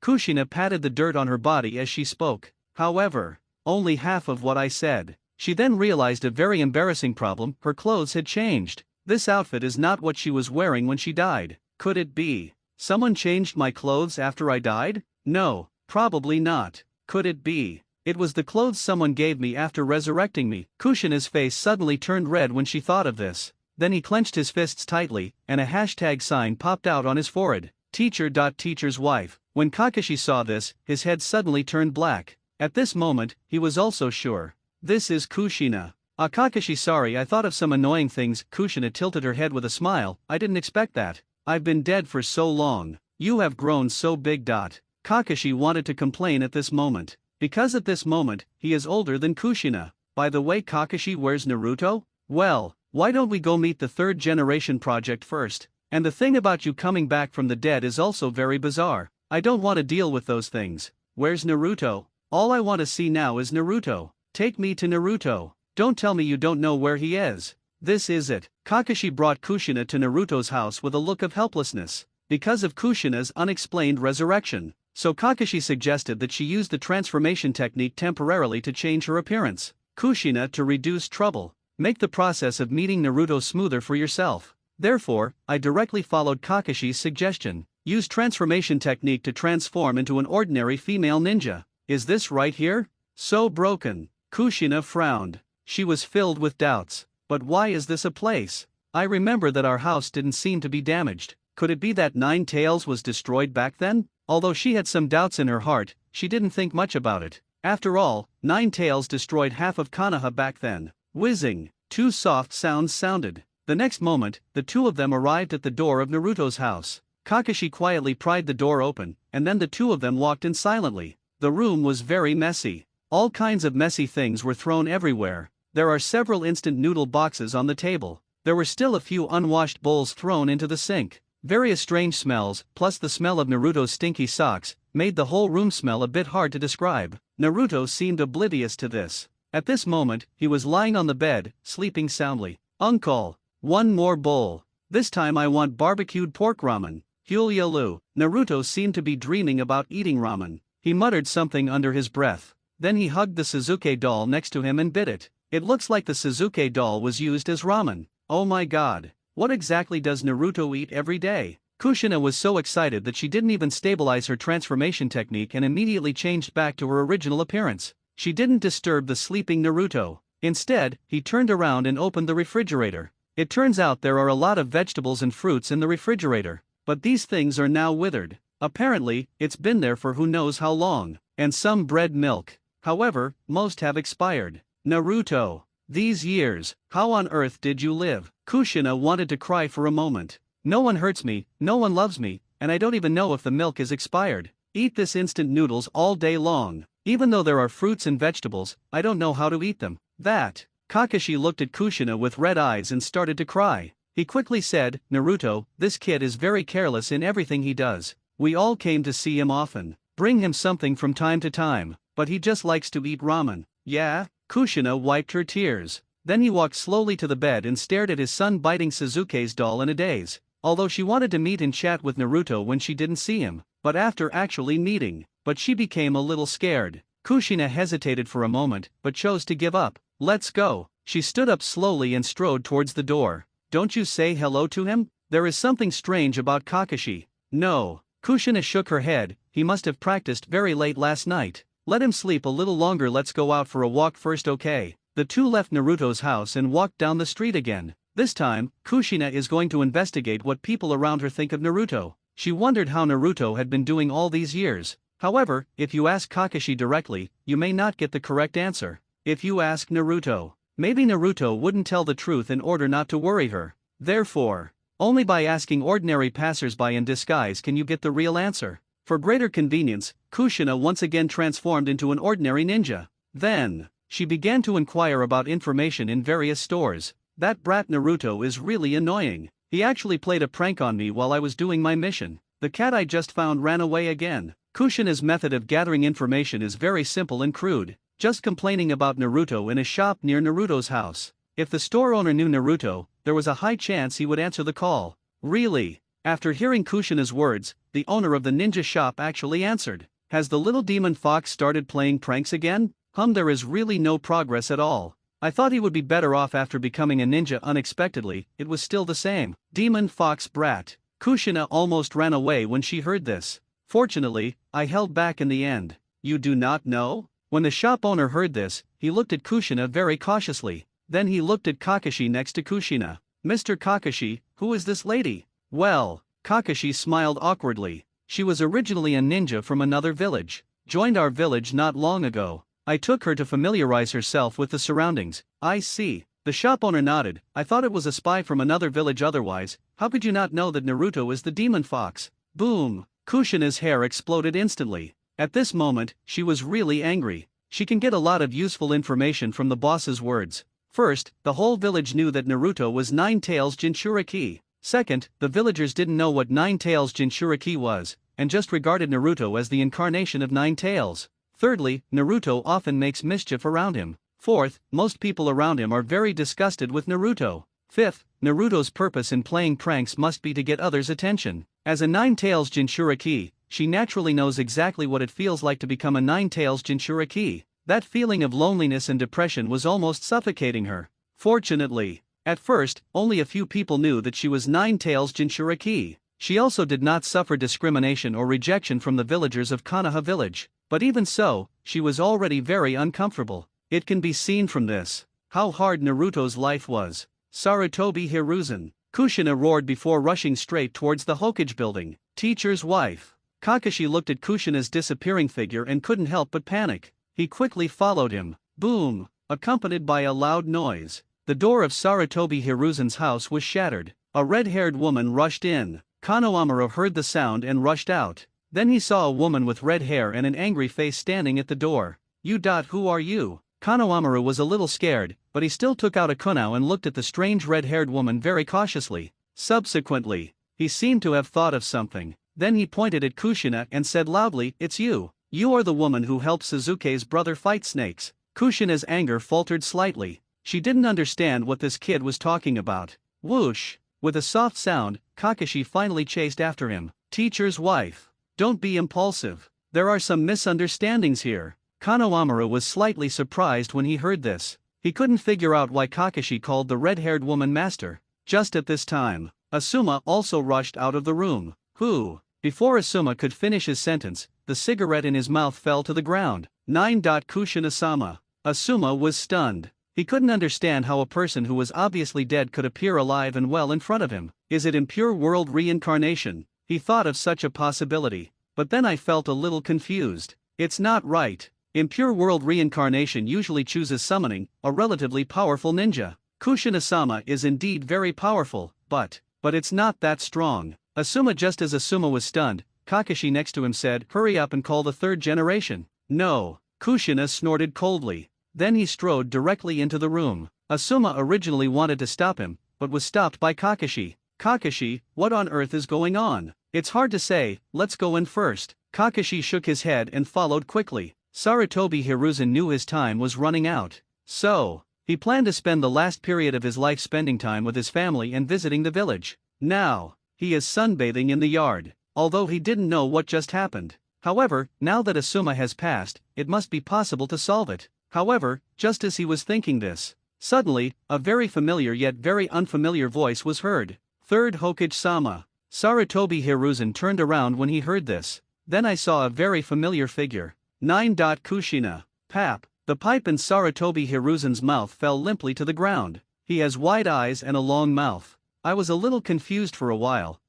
Kushina patted the dirt on her body as she spoke. However, only half of what I said. She then realized a very embarrassing problem. Her clothes had changed. This outfit is not what she was wearing when she died. Could it be someone changed my clothes after I died? No, probably not. Could it be it was the clothes someone gave me after resurrecting me? Kushina's face suddenly turned red when she thought of this. Then he clenched his fists tightly, and a hashtag sign popped out on his forehead. Teacher's wife. When Kakashi saw this, his head suddenly turned black. At this moment, he was also sure. This is Kushina. Kakashi, sorry, I thought of some annoying things. Kushina tilted her head with a smile. I didn't expect that. I've been dead for so long. You have grown so big. Kakashi wanted to complain at this moment, because at this moment, he is older than Kushina. By the way, Kakashi, where's Naruto? Well, why don't we go meet the 3rd generation project first? And the thing about you coming back from the dead is also very bizarre. I don't want to deal with those things. Where's Naruto? All I want to see now is Naruto. Take me to Naruto. Don't tell me you don't know where he is. This is it. Kakashi brought Kushina to Naruto's house with a look of helplessness. because of Kushina's unexplained resurrection. So Kakashi suggested that she use the transformation technique temporarily to change her appearance. Kushina to reduce trouble. Make the process of meeting Naruto smoother for yourself. Therefore, I directly followed Kakashi's suggestion. Use transformation technique to transform into an ordinary female ninja. Is this right here? So broken. Kushina frowned. She was filled with doubts. But why is this a place? I remember that our house didn't seem to be damaged. Could it be that Nine Tails was destroyed back then? Although she had some doubts in her heart, she didn't think much about it. After all, Nine Tails destroyed half of Konoha back then. Whizzing. Two soft sounds sounded. The next moment, the two of them arrived at the door of Naruto's house. Kakashi quietly pried the door open, and then the two of them walked in silently. The room was very messy. All kinds of messy things were thrown everywhere. There are several instant noodle boxes on the table. There were still a few unwashed bowls thrown into the sink. Various strange smells, plus the smell of Naruto's stinky socks, made the whole room smell a bit hard to describe. Naruto seemed oblivious to this. At this moment, he was lying on the bed, sleeping soundly. Uncle, one more bowl. This time I want barbecued pork ramen. Hulyalu. Naruto seemed to be dreaming about eating ramen. He muttered something under his breath. Then he hugged the Suzuki doll next to him and bit it. It looks like the Suzuki doll was used as ramen. Oh my god. What exactly does Naruto eat every day? Kushina was so excited that she didn't even stabilize her transformation technique and immediately changed back to her original appearance. She didn't disturb the sleeping Naruto. Instead, he turned around and opened the refrigerator. It turns out there are a lot of vegetables and fruits in the refrigerator. But these things are now withered. Apparently, it's been there for who knows how long. And some bread milk. However, most have expired. Naruto. These years, how on earth did you live? Kushina wanted to cry for a moment. No one hurts me, no one loves me, and I don't even know if the milk is expired. Eat this instant noodles all day long. Even though there are fruits and vegetables, I don't know how to eat them. That. Kakashi looked at Kushina with red eyes and started to cry. He quickly said, Naruto, this kid is very careless in everything he does. We all came to see him often. Bring him something from time to time, but he just likes to eat ramen. Yeah? Kushina wiped her tears. Then he walked slowly to the bed and stared at his son biting Suzuki's doll in a daze. Although she wanted to meet and chat with Naruto when she didn't see him, but after actually meeting, but she became a little scared. Kushina hesitated for a moment, but chose to give up. Let's go. She stood up slowly and strode towards the door. Don't you say hello to him? There is something strange about Kakashi. No. Kushina shook her head. He must have practiced very late last night. Let him sleep a little longer. Let's go out for a walk first, okay? The two left Naruto's house and walked down the street again. This time, Kushina is going to investigate what people around her think of Naruto. She wondered how Naruto had been doing all these years. However, if you ask Kakashi directly, you may not get the correct answer. If you ask Naruto, maybe Naruto wouldn't tell the truth in order not to worry her. Therefore, only by asking ordinary passers-by in disguise can you get the real answer. For greater convenience, Kushina once again transformed into an ordinary ninja. Then, she began to inquire about information in various stores. That brat Naruto is really annoying. He actually played a prank on me while I was doing my mission. The cat I just found ran away again. Kushina's method of gathering information is very simple and crude, just complaining about Naruto in a shop near Naruto's house. If the store owner knew Naruto, there was a high chance he would answer the call. Really? After hearing Kushina's words, the owner of the ninja shop actually answered. Has the little demon fox started playing pranks again? There is really no progress at all. I thought he would be better off after becoming a ninja unexpectedly. It was still the same. Demon fox brat. Kushina almost ran away when she heard this. Fortunately, I held back in the end. You do not know? When the shop owner heard this, he looked at Kushina very cautiously. Then he looked at Kakashi next to Kushina. Mr. Kakashi, who is this lady? Well, Kakashi smiled awkwardly. She was originally a ninja from another village. Joined our village not long ago. I took her to familiarize herself with the surroundings. I see. The shop owner nodded. I thought it was a spy from another village otherwise. How could you not know that Naruto is the demon fox? Boom. Kushina's hair exploded instantly. At this moment, she was really angry. She can get a lot of useful information from the boss's words. First, the whole village knew that Naruto was Nine Tails Jinchuriki. Second, the villagers didn't know what Nine Tails Jinchuriki was, and just regarded Naruto as the incarnation of Nine Tails. Thirdly, Naruto often makes mischief around him. Fourth, most people around him are very disgusted with Naruto. Fifth, Naruto's purpose in playing pranks must be to get others' attention. As a Nine-Tails Jinchuriki, she naturally knows exactly what it feels like to become a Nine-Tails Jinchuriki. That feeling of loneliness and depression was almost suffocating her. Fortunately, at first, only a few people knew that she was Nine-Tails Jinchuriki. She also did not suffer discrimination or rejection from the villagers of Konoha village. But even so, she was already very uncomfortable. It can be seen from this, how hard Naruto's life was. Sarutobi Hiruzen. Kushina roared before rushing straight towards the Hokage building. Teacher's wife. Kakashi looked at Kushina's disappearing figure and couldn't help but panic. He quickly followed him. Boom! Accompanied by a loud noise. The door of Sarutobi Hiruzen's house was shattered. A red-haired woman rushed in. Konohamaru heard the sound and rushed out. Then he saw a woman with red hair and an angry face standing at the door. Who are you? Konohamaru was a little scared, but he still took out a kunao and looked at the strange red-haired woman very cautiously. Subsequently, he seemed to have thought of something. Then he pointed at Kushina and said loudly, "It's you. You are the woman who helped Suzuki's brother fight snakes." Kushina's anger faltered slightly. She didn't understand what this kid was talking about. Whoosh! With a soft sound, Kakashi finally chased after him. Teacher's wife. Don't be impulsive. There are some misunderstandings here. Konohamaru was slightly surprised when he heard this. He couldn't figure out why Kakashi called the red-haired woman master. Just at this time, Asuma also rushed out of the room. Before Asuma could finish his sentence, the cigarette in his mouth fell to the ground. Kushina-sama. Asuma was stunned. He couldn't understand how a person who was obviously dead could appear alive and well in front of him. Is it impure world reincarnation? He thought of such a possibility. But then I felt a little confused. It's not right. Impure world reincarnation usually chooses summoning a relatively powerful ninja. Kushina-sama is indeed very powerful, but it's not that strong. Asuma. Just as Asuma was stunned, Kakashi next to him said, "Hurry up and call the third generation." No, Kushina snorted coldly. Then he strode directly into the room. Asuma originally wanted to stop him, but was stopped by Kakashi. Kakashi, what on earth is going on? It's hard to say, let's go in first. Kakashi shook his head and followed quickly. Sarutobi Hiruzen knew his time was running out. So, he planned to spend the last period of his life spending time with his family and visiting the village. Now, he is sunbathing in the yard, although he didn't know what just happened. However, now that Asuma has passed, it must be possible to solve it. However, just as he was thinking this, suddenly, a very familiar yet very unfamiliar voice was heard. Third Hokage-sama. Sarutobi Hiruzen turned around when he heard this. Then I saw a very familiar figure. Kushina. Pap. The pipe in Sarutobi Hiruzen's mouth fell limply to the ground. He has wide eyes and a long mouth. I was a little confused for a while.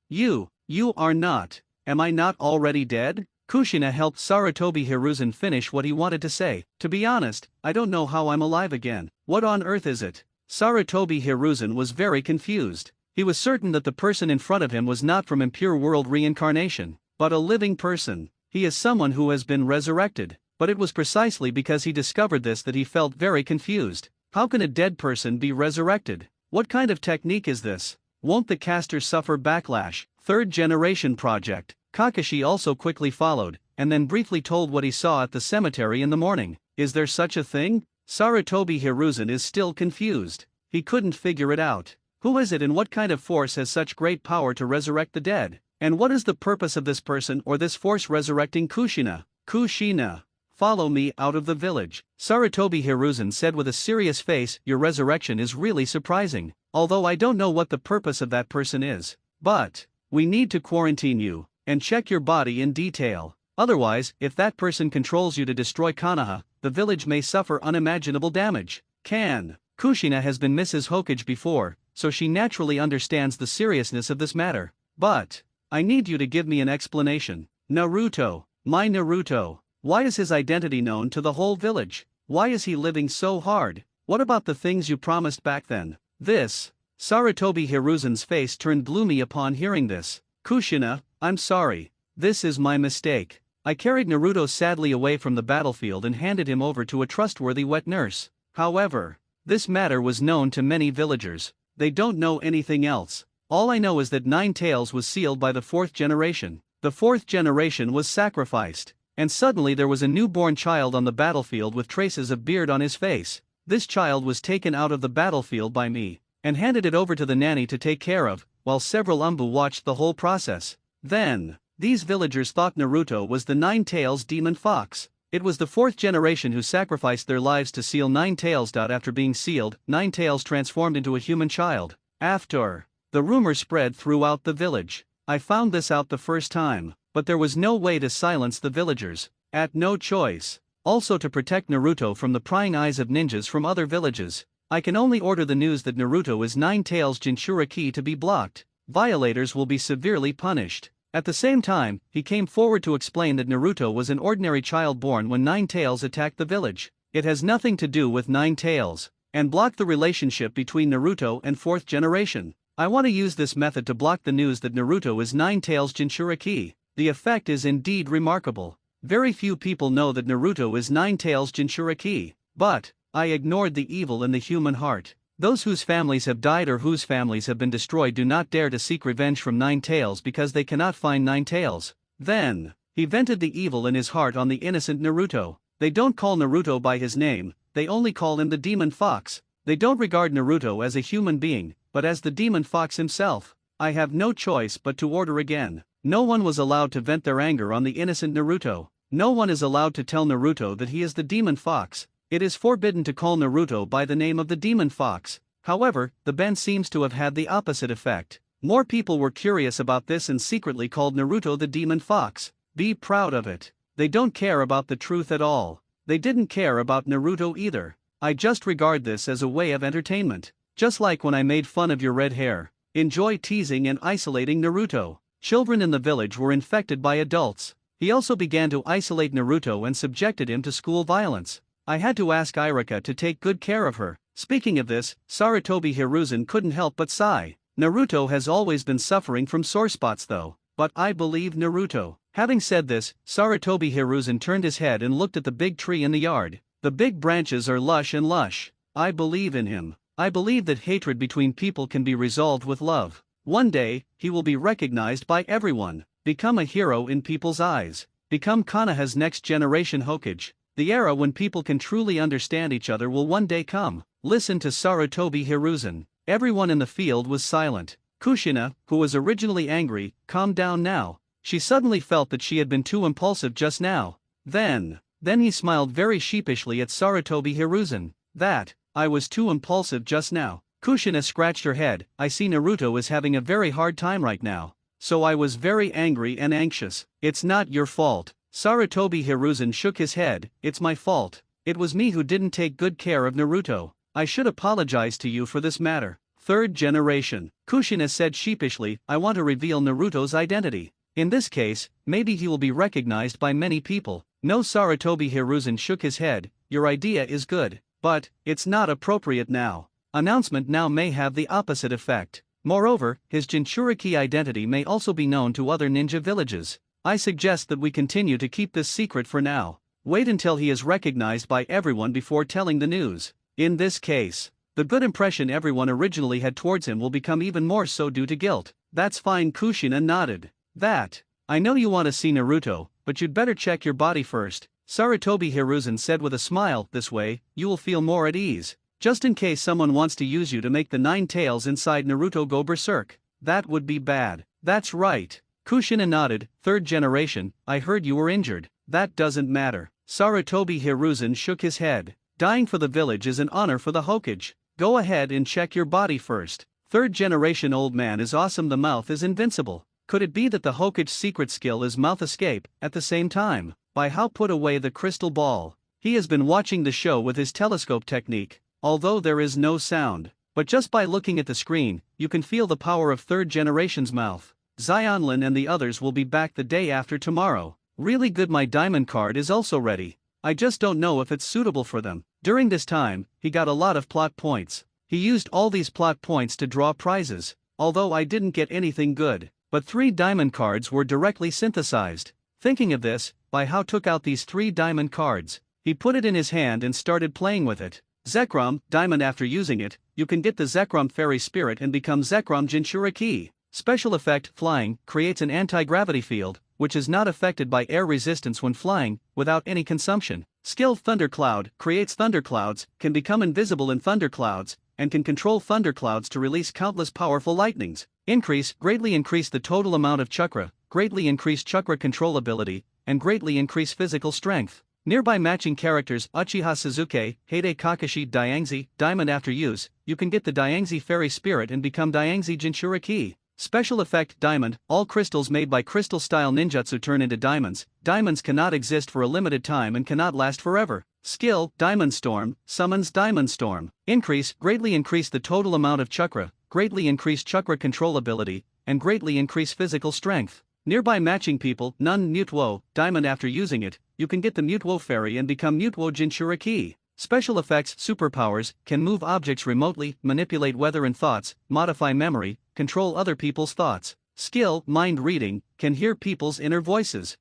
You are not. Am I not already dead? Kushina helped Sarutobi Hiruzen finish what he wanted to say. To be honest, I don't know how I'm alive again. What on earth is it? Sarutobi Hiruzen was very confused. He was certain that the person in front of him was not from impure world reincarnation, but a living person. He is someone who has been resurrected. But it was precisely because he discovered this that he felt very confused. How can a dead person be resurrected? What kind of technique is this? Won't the caster suffer backlash? Third generation project. Kakashi also quickly followed, and then briefly told what he saw at the cemetery in the morning. Is there such a thing? Sarutobi Hiruzen is still confused. He couldn't figure it out. Who is it and what kind of force has such great power to resurrect the dead? And what is the purpose of this person or this force resurrecting Kushina? Kushina. Follow me out of the village. Sarutobi Hiruzen said with a serious face, your resurrection is really surprising, although I don't know what the purpose of that person is. But we need to quarantine you, and check your body in detail. Otherwise, if that person controls you to destroy Konoha, the village may suffer unimaginable damage. Kushina has been Mrs. Hokage before, so she naturally understands the seriousness of this matter. But I need you to give me an explanation. Naruto, my Naruto. Why is his identity known to the whole village? Why is he living so hard? What about the things you promised back then? Sarutobi Hiruzen's face turned gloomy upon hearing this. Kushina, I'm sorry. This is my mistake. I carried Naruto sadly away from the battlefield and handed him over to a trustworthy wet nurse. However, this matter was known to many villagers. They don't know anything else. All I know is that Nine Tails was sealed by the fourth generation. The fourth generation was sacrificed. And suddenly there was a newborn child on the battlefield with traces of beard on his face. This child was taken out of the battlefield by me, and handed it over to the nanny to take care of. while several Umbu watched the whole process. Then, these villagers thought Naruto was the Nine-Tails demon fox. It was the fourth generation who sacrificed their lives to seal Nine-Tails. After being sealed, Nine-Tails transformed into a human child. After, the rumor spread throughout the village. I found this out the first time, but there was no way to silence the villagers. At no choice. Also to protect Naruto from the prying eyes of ninjas from other villages, I can only order the news that Naruto is Nine-Tails Jinchuriki to be blocked. Violators will be severely punished. At the same time, he came forward to explain that Naruto was an ordinary child born when Nine-Tails attacked the village. It has nothing to do with Nine-Tails, and block the relationship between Naruto and fourth generation. I want to use this method to block the news that Naruto is Nine-Tails Jinchuriki. The effect is indeed remarkable. Very few people know that Naruto is Nine-Tails Jinchuriki, but I ignored the evil in the human heart. Those whose families have died or whose families have been destroyed do not dare to seek revenge from Nine-Tails because they cannot find Nine-Tails. Then, he vented the evil in his heart on the innocent Naruto. They don't call Naruto by his name, they only call him the Demon Fox. They don't regard Naruto as a human being, but as the Demon Fox himself. I have no choice but to order again. No one was allowed to vent their anger on the innocent Naruto. No one is allowed to tell Naruto that he is the Demon Fox. It is forbidden to call Naruto by the name of the Demon Fox. However, the ban seems to have had the opposite effect. More people were curious about this and secretly called Naruto the Demon Fox. Be proud of it. They don't care about the truth at all. They didn't care about Naruto either. I just regard this as a way of entertainment. Just like when I made fun of your red hair. Enjoy teasing and isolating Naruto. Children in the village were infected by adults. He also began to isolate Naruto and subjected him to school violence. I had to ask Irika to take good care of her. Speaking of this, Sarutobi Hiruzen couldn't help but sigh. Naruto has always been suffering from sore spots though, but I believe Naruto. Having said this, Sarutobi Hiruzen turned his head and looked at the big tree in the yard. The big branches are lush and lush. I believe in him. I believe that hatred between people can be resolved with love. One day, he will be recognized by everyone, become a hero in people's eyes, become Konoha's next generation Hokage. The era when people can truly understand each other will one day come. Listen to Sarutobi Hiruzen. Everyone in the field was silent. Kushina, who was originally angry, calmed down now. She suddenly felt that she had been too impulsive just now. Then he smiled very sheepishly at Sarutobi Hiruzen. That, I was too impulsive just now. Kushina scratched her head. I see Naruto is having a very hard time right now. So I was very angry and anxious. It's not your fault. Sarutobi Hiruzen shook his head. It's my fault. It was me who didn't take good care of Naruto. I should apologize to you for this matter. Third generation. Kushina said sheepishly, I want to reveal Naruto's identity. In this case, maybe he will be recognized by many people. No, Sarutobi Hiruzen shook his head. Your idea is good, but it's not appropriate now. Announcement now may have the opposite effect. Moreover, his Jinchuriki identity may also be known to other ninja villages. I suggest that we continue to keep this secret for now. Wait until he is recognized by everyone before telling the news. In this case, the good impression everyone originally had towards him will become even more so due to guilt. That's fine, Kushina nodded. That. I know you want to see Naruto, but you'd better check your body first, Sarutobi Hiruzen said with a smile. This way, you will feel more at ease. Just in case someone wants to use you to make the nine tails inside Naruto go berserk. That would be bad. That's right. Kushina nodded. Third generation, I heard you were injured. That doesn't matter. Sarutobi Hiruzen shook his head. Dying for the village is an honor for the Hokage. Go ahead and check your body first. Third generation old man is awesome. The mouth is invincible. Could it be that the Hokage's secret skill is mouth escape? At the same time, by how put away the crystal ball. He has been watching the show with his telescope technique, although there is no sound. But just by looking at the screen, you can feel the power of third generation's mouth. Xionlin and the others will be back the day after tomorrow. Really good. My diamond card is also ready. I just don't know if it's suitable for them. During this time, he got a lot of plot points. He used all these plot points to draw prizes, although I didn't get anything good. But 3 diamond cards were directly synthesized. Thinking of this, Bai-Hao took out these 3 diamond cards. He put it in his hand and started playing with it. Zekrom, diamond. After using it, you can get the Zekrom fairy spirit and become Zekrom Jinchuriki. Special effect, flying, creates an anti-gravity field, which is not affected by air resistance when flying, without any consumption. Skill Thundercloud, creates thunderclouds, can become invisible in thunderclouds, and can control thunderclouds to release countless powerful lightnings. Greatly increase the total amount of chakra, greatly increase chakra control ability, and greatly increase physical strength. Nearby matching characters Uchiha Suzuki, Heide Kakashi Diangzi, Diamond after use, you can get the Diangzi Fairy Spirit and become Diangzi Jinchuriki. Special effect Diamond, all crystals made by crystal style ninjutsu turn into diamonds. Diamonds cannot exist for a limited time and cannot last forever. Skill, Diamond Storm, summons Diamond Storm. Greatly increase the total amount of chakra, greatly increase chakra control ability, and greatly increase physical strength. Nearby matching people, Nun Mutuo, Diamond after using it, you can get the Mutuo Fairy and become Mutuo Jinchuriki. Special effects superpowers, can move objects remotely, manipulate weather and thoughts, modify memory, control other people's thoughts. Skill, mind reading, can hear people's inner voices.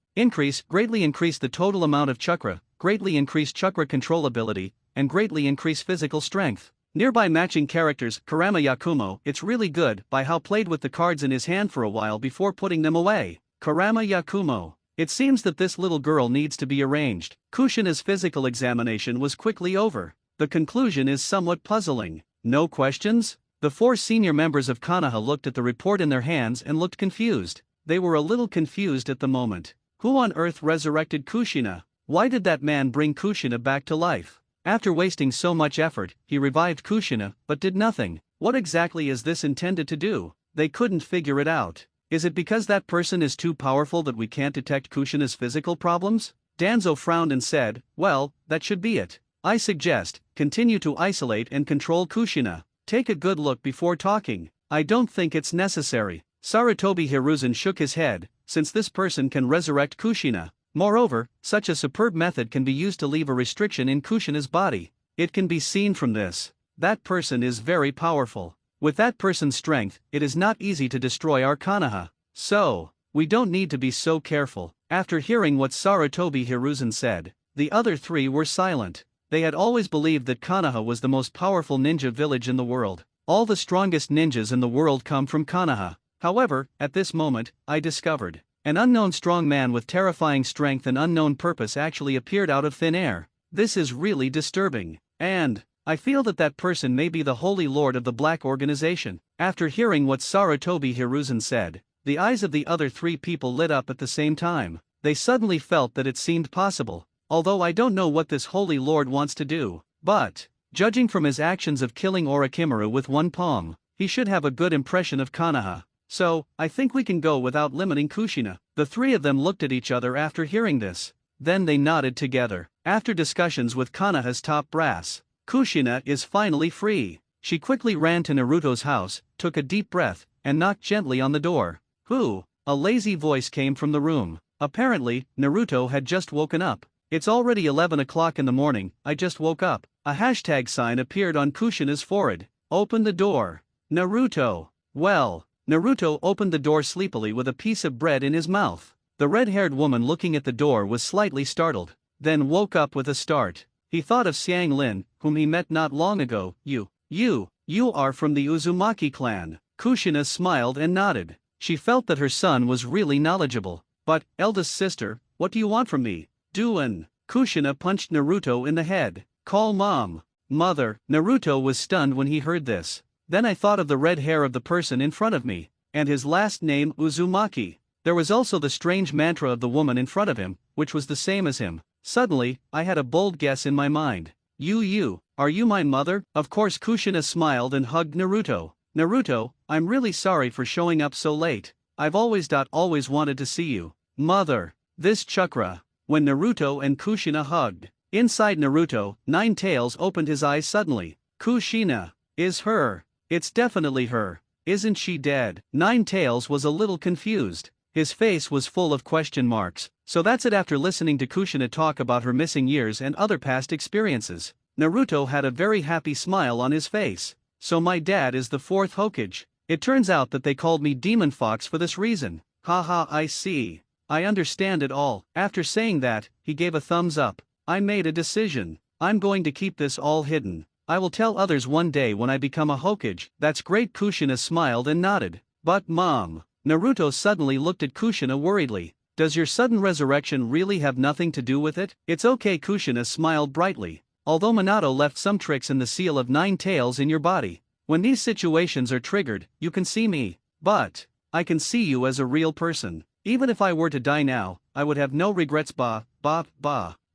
Greatly increase the total amount of chakra, greatly increase chakra control ability, and greatly increase physical strength. Nearby matching characters Karama Yakumo, it's really good by how played with the cards in his hand for a while before putting them away. Karama Yakumo. It seems that this little girl needs to be arranged. Kushina's physical examination was quickly over. The conclusion is somewhat puzzling. No questions? The 4 senior members of Konoha looked at the report in their hands and looked confused. They were a little confused at the moment. Who on earth resurrected Kushina? Why did that man bring Kushina back to life? After wasting so much effort, he revived Kushina, but did nothing. What exactly is this intended to do? They couldn't figure it out. Is it because that person is too powerful that we can't detect Kushina's physical problems? Danzo frowned and said, well, that should be it. I suggest, continue to isolate and control Kushina. Take a good look before talking. I don't think it's necessary. Sarutobi Hiruzen shook his head, since this person can resurrect Kushina. Moreover, such a superb method can be used to leave a restriction in Kushina's body. It can be seen from this. That person is very powerful. With that person's strength, it is not easy to destroy our Konoha. So, we don't need to be so careful. After hearing what Sarutobi Hiruzen said, the other 3 were silent. They had always believed that Konoha was the most powerful ninja village in the world. All the strongest ninjas in the world come from Konoha. However, at this moment, I discovered an unknown strong man with terrifying strength and unknown purpose actually appeared out of thin air. This is really disturbing. And I feel that that person may be the Holy Lord of the Black Organization. After hearing what Sarutobi Hiruzen said, the eyes of the other 3 people lit up at the same time. They suddenly felt that it seemed possible. Although I don't know what this Holy Lord wants to do, but, judging from his actions of killing Orochimaru with one palm, he should have a good impression of Konoha. So, I think we can go without limiting Kushina. The 3 of them looked at each other after hearing this. Then they nodded together. After discussions with Konoha's top brass, Kushina is finally free. She quickly ran to Naruto's house, took a deep breath, and knocked gently on the door. Who? A lazy voice came from the room. Apparently, Naruto had just woken up. It's already 11 o'clock in the morning, I just woke up. A hashtag sign appeared on Kushina's forehead. Open the door. Naruto. Well, Naruto opened the door sleepily with a piece of bread in his mouth. The red-haired woman looking at the door was slightly startled, then woke up with a start. He thought of Xiang Lin, whom he met not long ago. You are from the Uzumaki clan. Kushina smiled and nodded. She felt that her son was really knowledgeable. But, eldest sister, what do you want from me? Duan. Kushina punched Naruto in the head. Call mom. Mother. Naruto was stunned when he heard this. Then I thought of the red hair of the person in front of me, and his last name Uzumaki. There was also the strange mantra of the woman in front of him, which was the same as him. Suddenly, I had a bold guess in my mind. Are you my mother? Of course Kushina smiled and hugged Naruto. Naruto, I'm really sorry for showing up so late. I've always wanted to see you. Mother. This chakra. When Naruto and Kushina hugged. Inside Naruto, Nine Tails opened his eyes suddenly. Kushina. Is her. It's definitely her. Isn't she dead? Nine Tails was a little confused. His face was full of question marks. So that's it. After listening to Kushina talk about her missing years and other past experiences, Naruto had a very happy smile on his face. So my dad is the 4th Hokage. It turns out that they called me Demon Fox for this reason. Haha, I see. I understand it all. After saying that, he gave a thumbs up. I made a decision. I'm going to keep this all hidden. I will tell others one day when I become a Hokage. That's great. Kushina smiled and nodded. But mom. Naruto suddenly looked at Kushina worriedly. Does your sudden resurrection really have nothing to do with it? It's okay. Kushina smiled brightly. although Minato left some tricks in the seal of 9 tails in your body. When these situations are triggered, you can see me. But I can see you as a real person. Even if I were to die now, I would have no regrets.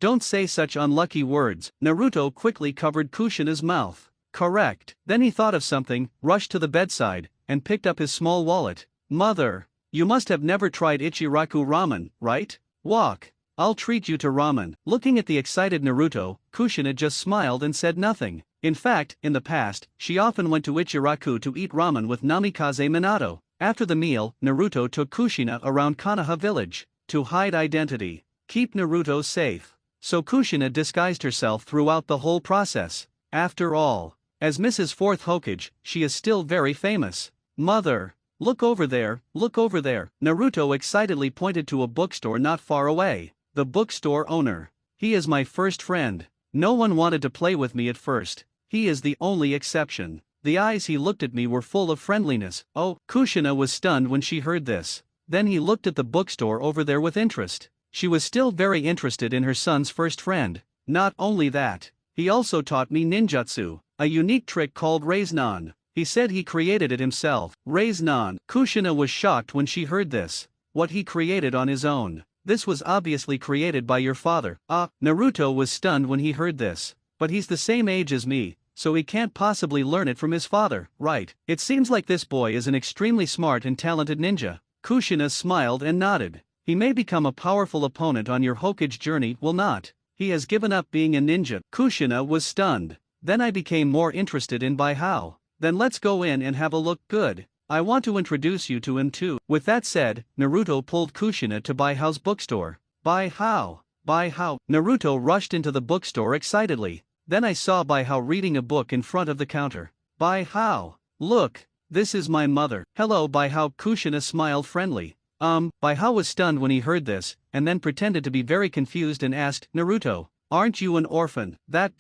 Don't say such unlucky words. Naruto quickly covered Kushina's mouth. Correct. Then he thought of something, rushed to the bedside, and picked up his small wallet. Mother, you must have never tried Ichiraku ramen, right? Walk. I'll treat you to ramen. Looking at the excited Naruto, Kushina just smiled and said nothing. In fact, in the past, she often went to Ichiraku to eat ramen with Namikaze Minato. After the meal, Naruto took Kushina around Konoha village. To hide identity. Keep Naruto safe. So Kushina disguised herself throughout the whole process. After all, as Mrs. Fourth Hokage, she is still very famous. Mother, look over there, look over there. Naruto excitedly pointed to a bookstore not far away. The bookstore owner. He is my first friend. No one wanted to play with me at first. He is the only exception. The eyes he looked at me were full of friendliness. Oh, Kushina was stunned when she heard this. Then he looked at the bookstore over there with interest. She was still very interested in her son's first friend. Not only that, he also taught me ninjutsu, a unique trick called Raise-nan. He said he created it himself. Raise-nan. Kushina was shocked when she heard this. What he created on his own. This was obviously created by your father. Naruto was stunned when he heard this. But he's the same age as me, so he can't possibly learn it from his father, right? It seems like this boy is an extremely smart and talented ninja. Kushina smiled and nodded. He may become a powerful opponent on your Hokage journey, will not. He has given up being a ninja. Kushina was stunned. Then I became more interested in Bai Hao. Then let's go in and have a look. Good. I want to introduce you to him too. With that said, Naruto pulled Kushina to Bai Hao's bookstore. Bai Hao. Bai Hao. Naruto rushed into the bookstore excitedly. Then I saw Bai Hao reading a book in front of the counter. Bai Hao. Look, this is my mother. Hello Bai Hao. Kushina smiled friendly. Bai Hao was stunned when he heard this, and then pretended to be very confused and asked, Naruto, aren't you an orphan? That.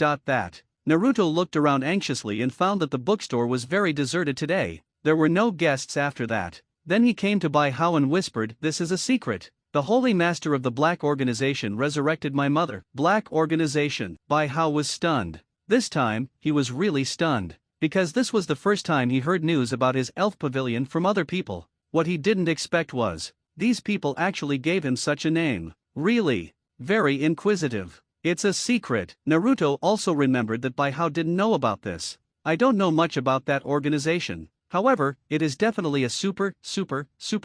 Naruto looked around anxiously and found that the bookstore was very deserted today. There were no guests after that. Then he came to Bai Hao and whispered, this is a secret. The Holy Master of the Black Organization resurrected my mother. Black Organization. Bai Hao was stunned. This time, he was really stunned. Because this was the first time he heard news about his elf pavilion from other people. What he didn't expect was, these people actually gave him such a name. Really? Very inquisitive. It's a secret. Naruto also remembered that Bai Hao didn't know about this. I don't know much about that organization. However, it is definitely a super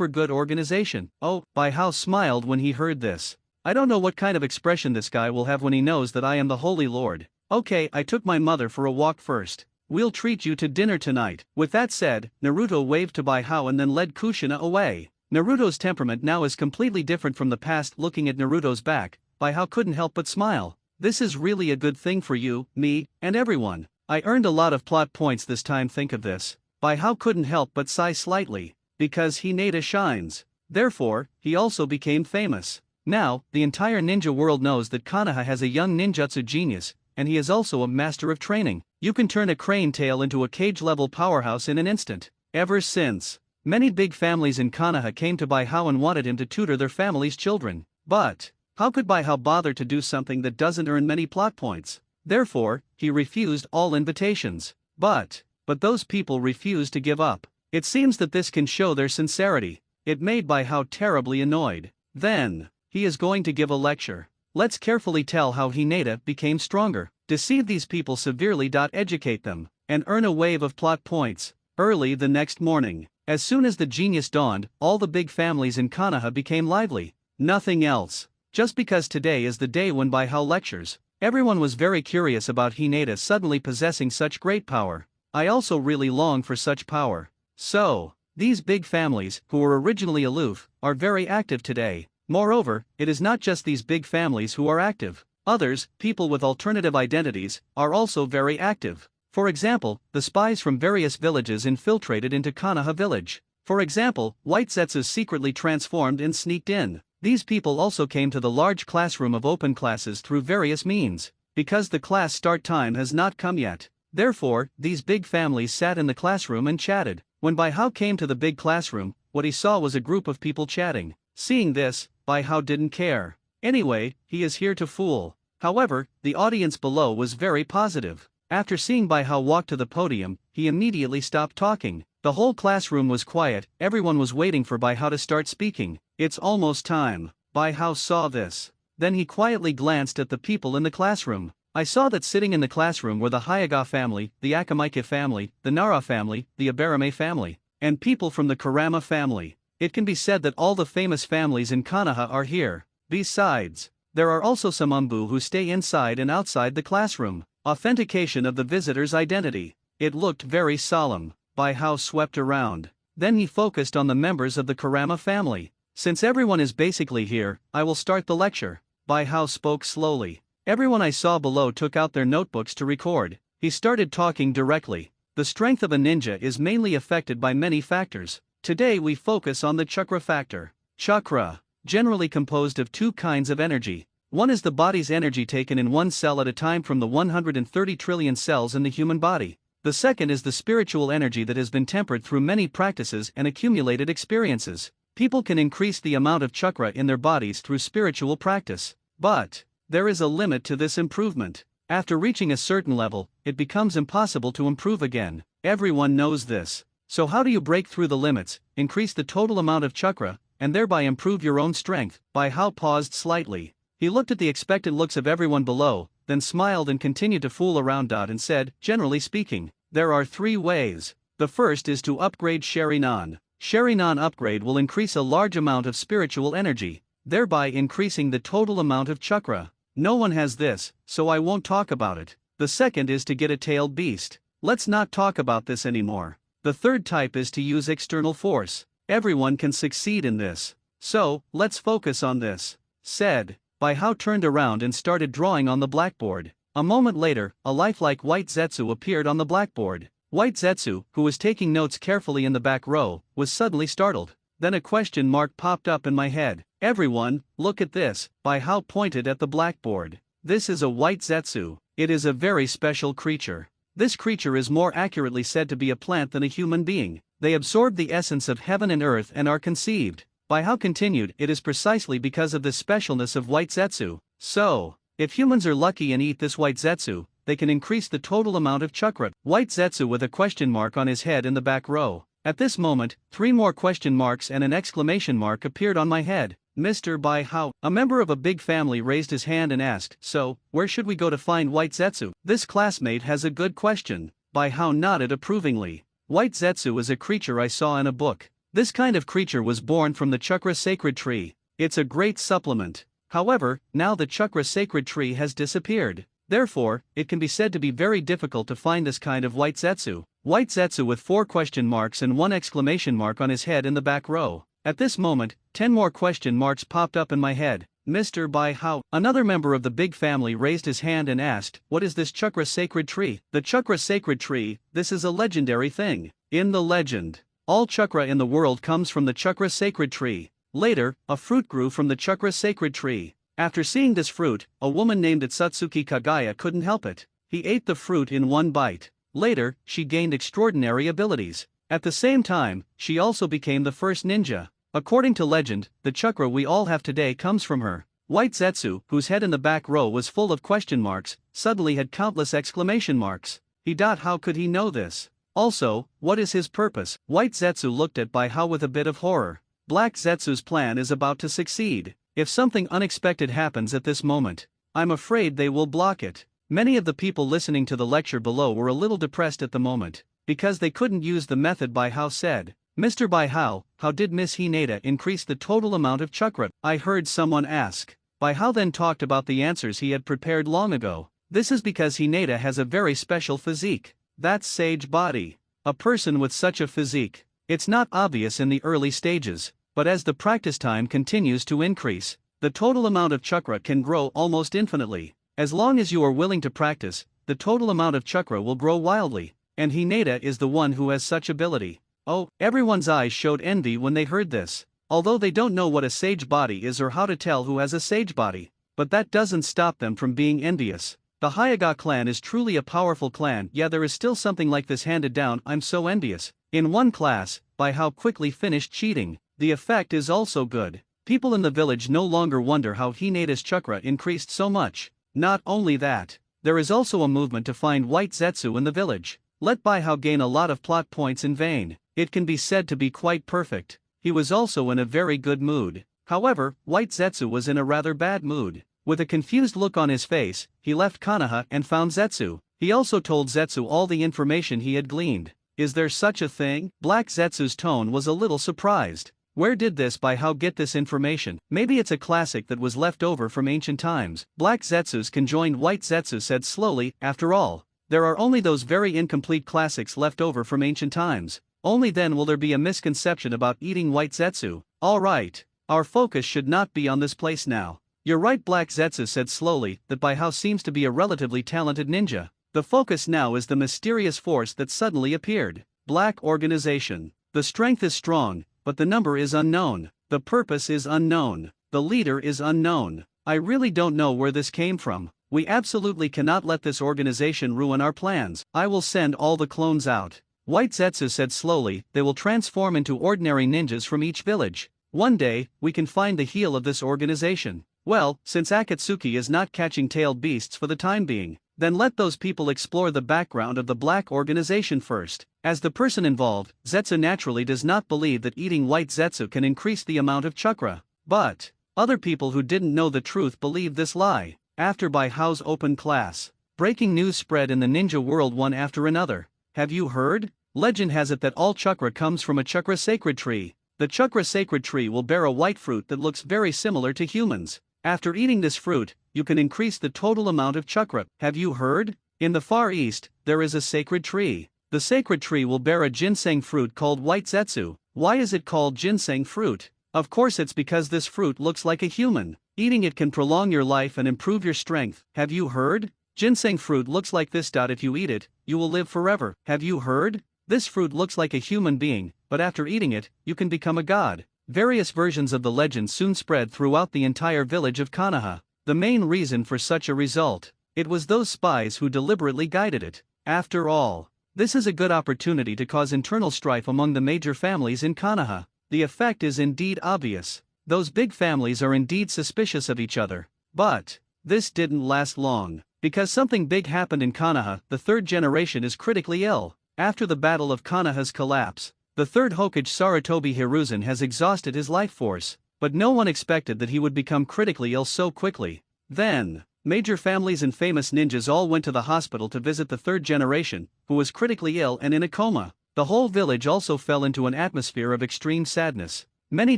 good organization. Oh, Bai Hao smiled when he heard this. I don't know what kind of expression this guy will have when he knows that I am the Holy Lord. Okay, I took my mother for a walk first. We'll treat you to dinner tonight. With that said, Naruto waved to Bai Hao and then led Kushina away. Naruto's temperament now is completely different from the past. Looking at Naruto's back, Bai Hao couldn't help but smile. This is really a good thing for you, me, and everyone. I earned a lot of plot points this time. Think of this. Bai Hao couldn't help but sigh slightly. Because Hinata shines. Therefore, he also became famous. Now, the entire ninja world knows that Konoha has a young ninjutsu genius, and he is also a master of training. You can turn a crane tail into a cage-level powerhouse in an instant. Ever since, many big families in Konoha came to Bai Hao and wanted him to tutor their family's children. But how could Bai Hao bother to do something that doesn't earn many plot points? Therefore, he refused all invitations. But those people refused to give up. It seems that this can show their sincerity. It made Bai Hao terribly annoyed. Then, he is going to give a lecture. Let's carefully tell how Hinata became stronger, deceive these people severely. Educate them, and earn a wave of plot points. Early the next morning, as soon as the genius dawned, all the big families in Konoha became lively. Nothing else. Just because today is the day when Bai Hao lectures, everyone was very curious about Hinata suddenly possessing such great power. I also really long for such power. So, these big families, who were originally aloof, are very active today. Moreover, it is not just these big families who are active. Others, people with alternative identities, are also very active. For example, the spies from various villages infiltrated into Konoha village. For example, White Zetsu secretly transformed and sneaked in. These people also came to the large classroom of open classes through various means. Because the class start time has not come yet. Therefore, these big families sat in the classroom and chatted. When Bai Hao came to the big classroom, what he saw was a group of people chatting. Seeing this, Bai Hao didn't care. Anyway, he is here to fool. However, the audience below was very positive. After seeing Bai Hao walk to the podium, he immediately stopped talking. The whole classroom was quiet, everyone was waiting for Bai Hao to start speaking. It's almost time. Bai Hao saw this. Then he quietly glanced at the people in the classroom. I saw that sitting in the classroom were the Hyuga family, the Akamike family, the Nara family, the Abarame family, and people from the Kurama family. It can be said that all the famous families in Konoha are here. Besides, there are also some umbu who stay inside and outside the classroom. Authentication of the visitor's identity. It looked very solemn. Bai Hao swept around. Then he focused on the members of the Kurama family. Since everyone is basically here, I will start the lecture. Bai Hao spoke slowly. Everyone I saw below took out their notebooks to record. He started talking directly. The strength of a ninja is mainly affected by many factors. Today we focus on the chakra factor. Chakra, generally composed of two kinds of energy. One is the body's energy taken in one cell at a time from the 130 trillion cells in the human body. The second is the spiritual energy that has been tempered through many practices and accumulated experiences. People can increase the amount of chakra in their bodies through spiritual practice. But there is a limit to this improvement. After reaching a certain level, it becomes impossible to improve again. Everyone knows this. So how do you break through the limits, increase the total amount of chakra, and thereby improve your own strength? Bai Hao paused slightly. He looked at the expectant looks of everyone below, then smiled and continued to fool around and said, generally speaking, there are 3 ways. The first is to upgrade Sharinan. Sharinan upgrade will increase a large amount of spiritual energy, thereby increasing the total amount of chakra. No one has this, so I won't talk about it. The second is to get a tailed beast. Let's not talk about this anymore. The third type is to use external force. Everyone can succeed in this. So, let's focus on this. Said. Bai Hao turned around and started drawing on the blackboard. A moment later, a lifelike white Zetsu appeared on the blackboard. White Zetsu, who was taking notes carefully in the back row, was suddenly startled. Then a question mark popped up in my head. Everyone, look at this. Bai Hao pointed at the blackboard. This is a white Zetsu. It is a very special creature. This creature is more accurately said to be a plant than a human being. They absorb the essence of heaven and earth and are conceived. Bai Hao continued, it is precisely because of the specialness of white Zetsu. So, if humans are lucky and eat this white Zetsu, they can increase the total amount of chakra. White Zetsu with a question mark on his head in the back row. At this moment, 3 more question marks and an exclamation mark appeared on my head. Mr. Bai Hao, a member of a big family, raised his hand and asked, so, where should we go to find white Zetsu? This classmate has a good question. Bai Hao nodded approvingly. White Zetsu is a creature I saw in a book. This kind of creature was born from the chakra sacred tree. It's a great supplement. However, now the chakra sacred tree has disappeared. Therefore, it can be said to be very difficult to find this kind of white Zetsu. White Zetsu with 4 question marks and 1 exclamation mark on his head in the back row. At this moment, 10 more question marks popped up in my head. Mr. Bai Hao, another member of the big family, raised his hand and asked, what is this chakra sacred tree? The chakra sacred tree, this is a legendary thing. In the legend, all chakra in the world comes from the chakra sacred tree. Later, a fruit grew from the chakra sacred tree. After seeing this fruit, a woman named Akatsuki Kagaya couldn't help it. He ate the fruit in one bite. Later, she gained extraordinary abilities. At the same time, she also became the first ninja. According to legend, the chakra we all have today comes from her. White Zetsu, whose head in the back row was full of question marks, suddenly had countless exclamation marks. How could he know this? Also, what is his purpose? White Zetsu looked at Bai Hao with a bit of horror. Black Zetsu's plan is about to succeed. If something unexpected happens at this moment, I'm afraid they will block it. Many of the people listening to the lecture below were a little depressed at the moment, because they couldn't use the method Bai Hao said. Mr. Bai Hao, how did Miss Hinata increase the total amount of chakra? I heard someone ask. Bai Hao then talked about the answers he had prepared long ago. This is because Hinata has a very special physique. That's sage body. A person with such a physique. It's not obvious in the early stages, but as the practice time continues to increase, the total amount of chakra can grow almost infinitely. As long as you are willing to practice, the total amount of chakra will grow wildly, and Hinata is the one who has such ability. Oh, everyone's eyes showed envy when they heard this. Although they don't know what a sage body is or how to tell who has a sage body, but that doesn't stop them from being envious. The Hyuga clan is truly a powerful clan. Yeah, there is still something like this handed down. I'm so envious. In one class, Bai Hao quickly finished cheating. The effect is also good. People in the village no longer wonder how Hinata's chakra increased so much. Not only that, there is also a movement to find White Zetsu in the village. Let Bai Hao gain a lot of plot points in vain. It can be said to be quite perfect. He was also in a very good mood. However, White Zetsu was in a rather bad mood. With a confused look on his face, he left Konoha and found Zetsu. He also told Zetsu all the information he had gleaned. Is there such a thing? Black Zetsu's tone was a little surprised. Where did this Bai Hao get this information? Maybe it's a classic that was left over from ancient times. Black Zetsu's conjoined White Zetsu said slowly, after all, there are only those very incomplete classics left over from ancient times. Only then will there be a misconception about eating White Zetsu. Alright, our focus should not be on this place now. You're right, Black Zetsu said slowly, that Bai Hao seems to be a relatively talented ninja. The focus now is the mysterious force that suddenly appeared. Black organization. The strength is strong, but the number is unknown. The purpose is unknown. The leader is unknown. I really don't know where this came from. We absolutely cannot let this organization ruin our plans. I will send all the clones out. White Zetsu said slowly, they will transform into ordinary ninjas from each village. One day, we can find the heel of this organization. Well, since Akatsuki is not catching tailed beasts for the time being, then let those people explore the background of the black organization first. As the person involved, Zetsu naturally does not believe that eating White Zetsu can increase the amount of chakra. But other people who didn't know the truth believed this lie. After Bai Hao's open class, breaking news spread in the ninja world one after another. Have you heard? Legend has it that all chakra comes from a chakra sacred tree. The chakra sacred tree will bear a white fruit that looks very similar to humans. After eating this fruit, you can increase the total amount of chakra. Have you heard? In the Far East, there is a sacred tree. The sacred tree will bear a ginseng fruit called White Zetsu. Why is it called ginseng fruit? Of course it's because this fruit looks like a human. Eating it can prolong your life and improve your strength. Have you heard? Ginseng fruit looks like this. If you eat it, you will live forever. Have you heard? This fruit looks like a human being, but after eating it, you can become a god. Various versions of the legend soon spread throughout the entire village of Konoha. The main reason for such a result, it was those spies who deliberately guided it. After all, this is a good opportunity to cause internal strife among the major families in Konoha. The effect is indeed obvious. Those big families are indeed suspicious of each other. But this didn't last long, because something big happened in Konoha. The third generation is critically ill. After the battle of Konoha's collapse, the third Hokage Sarutobi Hiruzen has exhausted his life force, but no one expected that he would become critically ill so quickly. Then, major families and famous ninjas all went to the hospital to visit the third generation, who was critically ill and in a coma. The whole village also fell into an atmosphere of extreme sadness. Many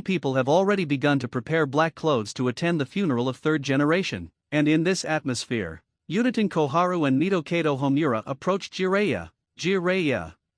people have already begun to prepare black clothes to attend the funeral of third generation. And in this atmosphere, Yuditen Koharu and Mito Homura approached Jiraiya.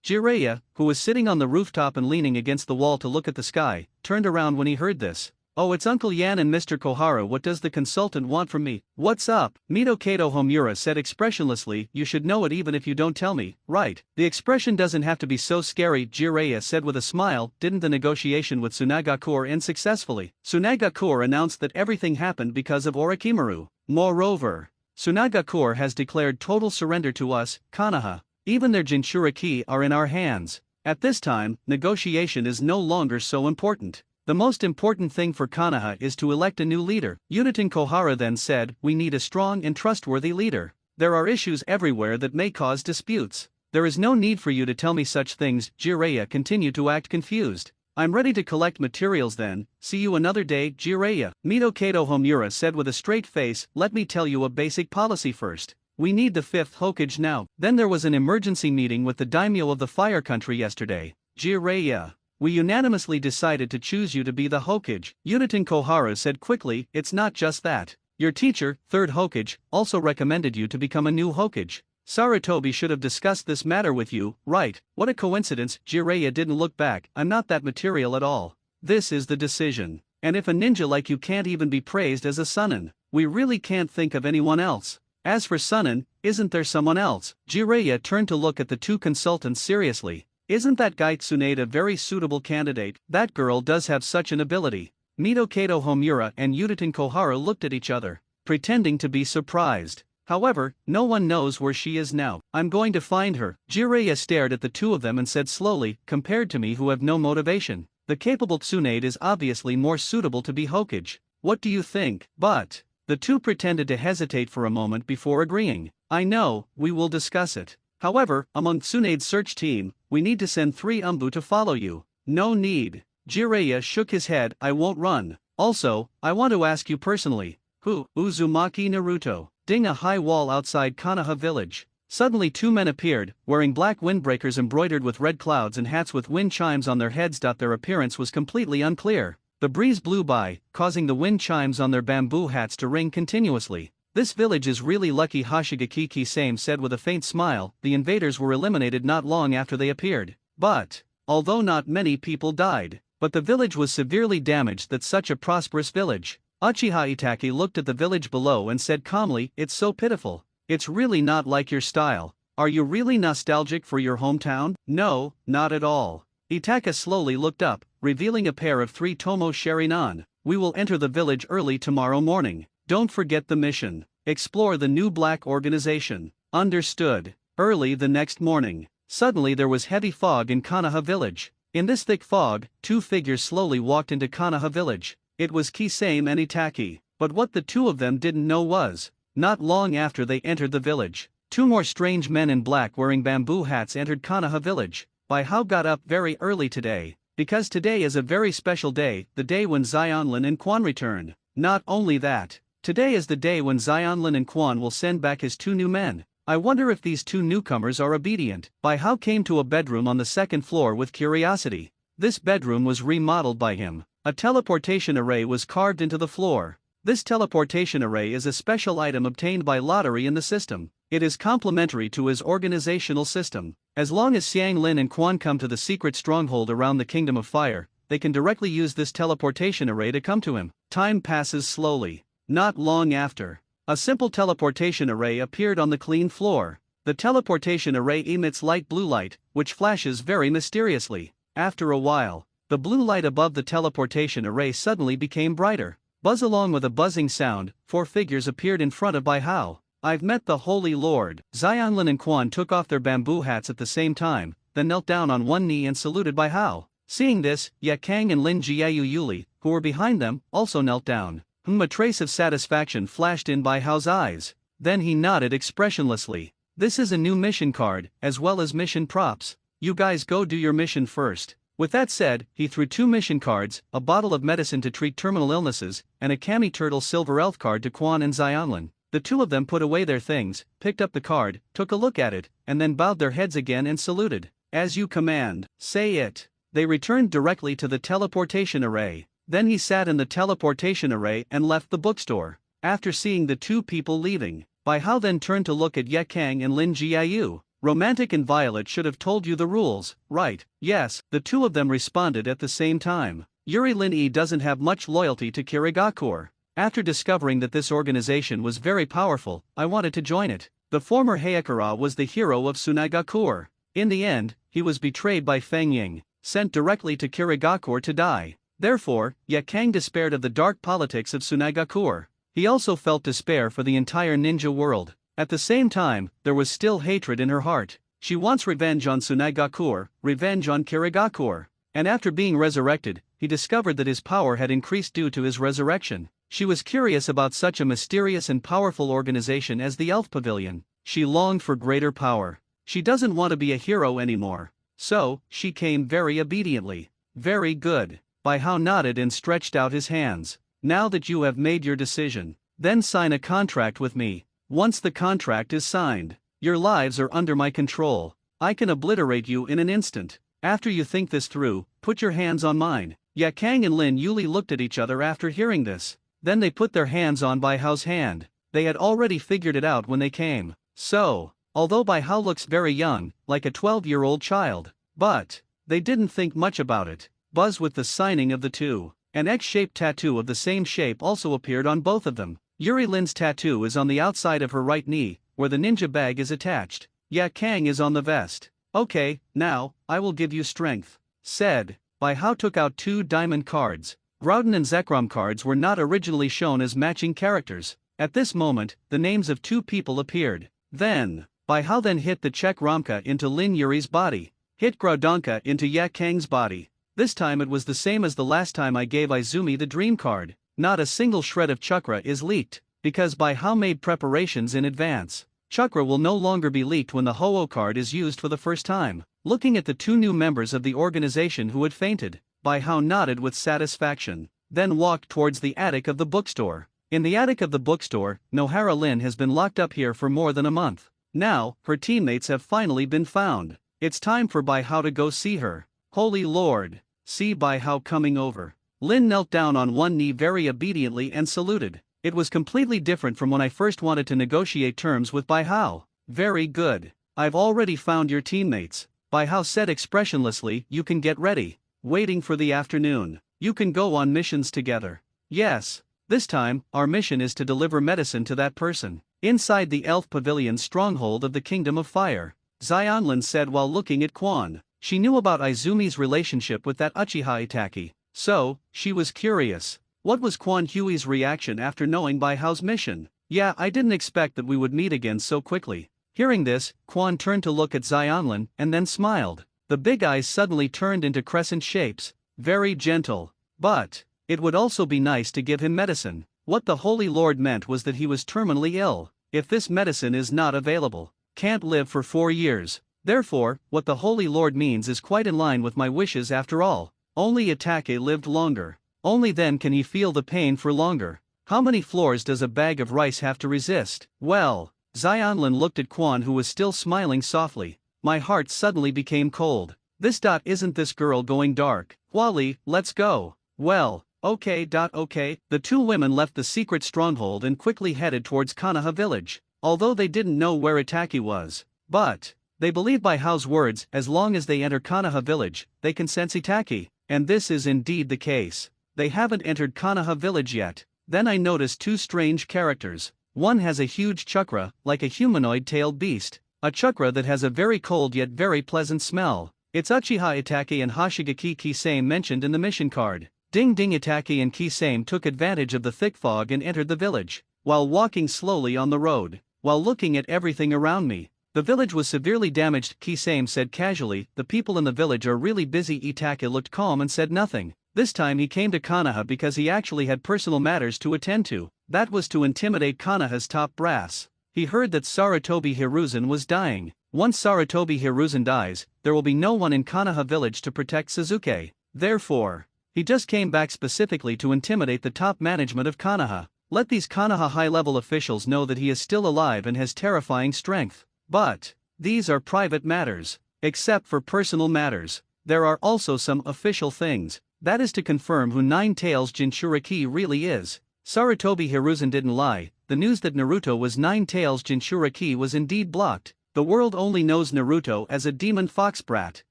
Jiraiya, who was sitting on the rooftop and leaning against the wall to look at the sky, turned around when he heard this. Oh, it's Uncle Yan and Mr. Koharu. What does the consultant want from me? What's up? Mito Homura said expressionlessly. You should know it even if you don't tell me, right? The expression doesn't have to be so scary, Jiraiya said with a smile. Didn't the negotiation with Tsunagakure end successfully? Tsunagakure announced that everything happened because of Orochimaru. Moreover, Tsunagakure has declared total surrender to us, Konoha. Even their Jinchuriki are in our hands. At this time, negotiation is no longer so important. The most important thing for Konoha is to elect a new leader. Yuditen Kohara then said, we need a strong and trustworthy leader. There are issues everywhere that may cause disputes. There is no need for you to tell me such things. Jiraiya continued to act confused. I'm ready to collect materials then. See you another day, Jiraiya. Mito Homura said with a straight face, let me tell you a basic policy first. We need the fifth Hokage now. Then there was an emergency meeting with the daimyo of the Fire Country yesterday. Jiraiya, we unanimously decided to choose you to be the Hokage. Yuditen Kohara said quickly, it's not just that. Your teacher, third Hokage, also recommended you to become a new Hokage. Sarutobi should have discussed this matter with you, right? What a coincidence. Jiraiya didn't look back. I'm not that material at all. This is the decision. And if a ninja like you can't even be praised as a Sunin, we really can't think of anyone else. As for Sunin, isn't there someone else? Jiraiya turned to look at the two consultants seriously. Isn't that guy Tsunade a very suitable candidate? That girl does have such an ability. Mito Homura and Yuditen Kohara looked at each other, pretending to be surprised. However, no one knows where she is now. I'm going to find her. Jiraiya stared at the two of them and said slowly, compared to me who have no motivation, the capable Tsunade is obviously more suitable to be Hokage. What do you think? But The two pretended to hesitate for a moment before agreeing. I know, we will discuss it. However, among Tsunade's search team, we need to send 3 Umbu to follow you. No need. Jiraiya shook his head. I won't run. Also, I want to ask you personally. Who? Uzumaki Naruto. Ding, a high wall outside Konoha village. Suddenly 2 men appeared, wearing black windbreakers embroidered with red clouds and hats with wind chimes on their heads. Their appearance was completely unclear. The breeze blew by, causing the wind chimes on their bamboo hats to ring continuously. This village is really lucky, Hoshigaki Kisame said with a faint smile. The invaders were eliminated not long after they appeared. But, although not many people died, but the village was severely damaged. That's such a prosperous village. Uchiha Itaki looked at the village below and said calmly, it's so pitiful. It's really not like your style. Are you really nostalgic for your hometown? No, not at all. Itaka slowly looked up, revealing a pair of 3 Tomo Sharinan. We will enter the village early tomorrow morning. Don't forget the mission. Explore the new black organization. Understood. Early the next morning, suddenly there was heavy fog in Konoha village. In this thick fog, 2 figures slowly walked into Konoha village. It was Kisame and Itaki, but what the 2 of them didn't know was, not long after they entered the village, 2 more strange men in black wearing bamboo hats entered Konoha village. Baihao got up very early today, because today is a very special day, the day when Xionlin and Quan return. Not only that, today is the day when Xionlin and Quan will send back his 2 new men. I wonder if these 2 newcomers are obedient. Baihao came to a bedroom on the 2nd floor with curiosity. This bedroom was remodeled by him. A teleportation array was carved into the floor. This teleportation array is a special item obtained by lottery in the system. It is complementary to his organizational system. As long as Xiang Lin and Quan come to the secret stronghold around the Kingdom of Fire, they can directly use this teleportation array to come to him. Time passes slowly. Not long after, a simple teleportation array appeared on the clean floor. The teleportation array emits light blue light, which flashes very mysteriously. After a while, the blue light above the teleportation array suddenly became brighter. Buzz, along with a buzzing sound, 4 figures appeared in front of Baihao. I've met the Holy Lord. Xionlin and Quan took off their bamboo hats at the same time, then knelt down on one knee and saluted Baihao. Seeing this, Ye Kang and Lin Jiayu Yuli, who were behind them, also knelt down. A trace of satisfaction flashed in Baihao's eyes. Then he nodded expressionlessly. This is a new mission card, as well as mission props. You guys go do your mission first. With that said, he threw 2 mission cards, a bottle of medicine to treat terminal illnesses, and a Kami Turtle Silver Elf card to Quan and Xionlin. The 2 of them put away their things, picked up the card, took a look at it, and then bowed their heads again and saluted. As you command, say it. They returned directly to the teleportation array. Then he sat in the teleportation array and left the bookstore. After seeing the 2 people leaving, Baihao then turned to look at Ye Kang and Lin Jiayu. Romantic and Violet should have told you the rules, right? Yes, the 2 of them responded at the same time. Yuri Lin-e doesn't have much loyalty to Kirigakure. After discovering that this organization was very powerful, I wanted to join it. The former Hayakura was the hero of Tsunagakure. In the end, he was betrayed by Feng Ying, sent directly to Kirigakure to die. Therefore, Ye Kang despaired of the dark politics of Tsunagakure. He also felt despair for the entire ninja world. At the same time, there was still hatred in her heart. She wants revenge on Tsunagakure, revenge on Kirigakure. And after being resurrected, he discovered that his power had increased due to his resurrection. She was curious about such a mysterious and powerful organization as the Elf Pavilion. She longed for greater power. She doesn't want to be a hero anymore. So, she came very obediently. Very good. Baihao nodded and stretched out his hands. Now that you have made your decision, then sign a contract with me. Once the contract is signed, your lives are under my control. I can obliterate you in an instant. After you think this through, put your hands on mine. Ye Kang and Lin Yuli looked at each other after hearing this. Then they put their hands on Baihao's hand. They had already figured it out when they came. So, although Baihao looks very young, like a 12-year-old child, but they didn't think much about it. Buzz with the signing of the 2. An X-shaped tattoo of the same shape also appeared on both of them. Yuri Lin's tattoo is on the outside of her right knee, where the ninja bag is attached. Ye Kang is on the vest. Okay, now, I will give you strength. Said. Baihao took out 2 diamond cards. Groudon and Zekrom cards were not originally shown as matching characters. At this moment, the names of 2 people appeared. Then, Baihao then hit the Check Ramka into Lin Yuri's body. Hit Groudonka into Ye Kang's body. This time it was the same as the last time I gave Izumi the dream card. Not a single shred of chakra is leaked. because by how made preparations in advance. Chakra will no longer be leaked when the Ho-Oh card is used for the first time. Looking at the two new members of the organization who had fainted, Bai Hao nodded with satisfaction, then walked towards the attic of the bookstore. In the attic of the bookstore, Nohara Lin has been locked up here for more than a month. Now, her teammates have finally been found. It's time for Bai Hao to go see her. Holy Lord! See Bai Hao coming over. Lin knelt down on one knee very obediently and saluted. It was completely different from when I first wanted to negotiate terms with Bai Hao. Very good. I've already found your teammates. Bai Hao said expressionlessly, you can get ready. Waiting for the afternoon. You can go on missions together. Yes. This time, our mission is to deliver medicine to that person. Inside the elf pavilion stronghold of the Kingdom of Fire. Xianlin said while looking at Quan. She knew about Izumi's relationship with that Uchiha Itaki. So, she was curious. What was Quan Hui's reaction after knowing Bai Hao's mission? Yeah, I didn't expect that we would meet again so quickly. Hearing this, Quan turned to look at Xianlin and then smiled. The big eyes suddenly turned into crescent shapes. Very gentle. But it would also be nice to give him medicine. What the Holy Lord meant was that he was terminally ill. If this medicine is not available, can't live for 4 years. Therefore, what the Holy Lord means is quite in line with my wishes after all. Only Itake lived longer. Only then can he feel the pain for longer. How many floors does a bag of rice have to resist? Well, Xianlin looked at Quan who was still smiling softly. My heart suddenly became cold. Isn't this girl going dark? Huali, let's go. Well, okay. The two women left the secret stronghold and quickly headed towards Konoha village. Although they didn't know where Itaki was. But they believed Bai Hao's words, as long as they enter Konoha village, they can sense Itaki. And this is indeed the case. They haven't entered Konoha village yet. Then I noticed two strange characters. One has a huge chakra, like a humanoid-tailed beast. A chakra that has a very cold yet very pleasant smell. It's Uchiha Itake and Hashigaki Kisame mentioned in the mission card. Ding ding. Itake and Kisame took advantage of the thick fog and entered the village. While walking slowly on the road, while looking at everything around me, the village was severely damaged. Kisame said casually, the people in the village are really busy. Itake looked calm and said nothing. This time he came to Konoha because he actually had personal matters to attend to. That was to intimidate Konoha's top brass. He heard that Sarutobi Hiruzen was dying. Once Sarutobi Hiruzen dies, there will be no one in Konoha village to protect Suzuki. Therefore, he just came back specifically to intimidate the top management of Konoha. Let these Konoha high-level officials know that he is still alive and has terrifying strength. But these are private matters. Except for personal matters, there are also some official things. That is to confirm who Nine Tails Jinchuriki really is. Sarutobi Hiruzen didn't lie. The news that Naruto was Nine Tails Jinchuriki was indeed blocked. The world only knows Naruto as a demon fox brat,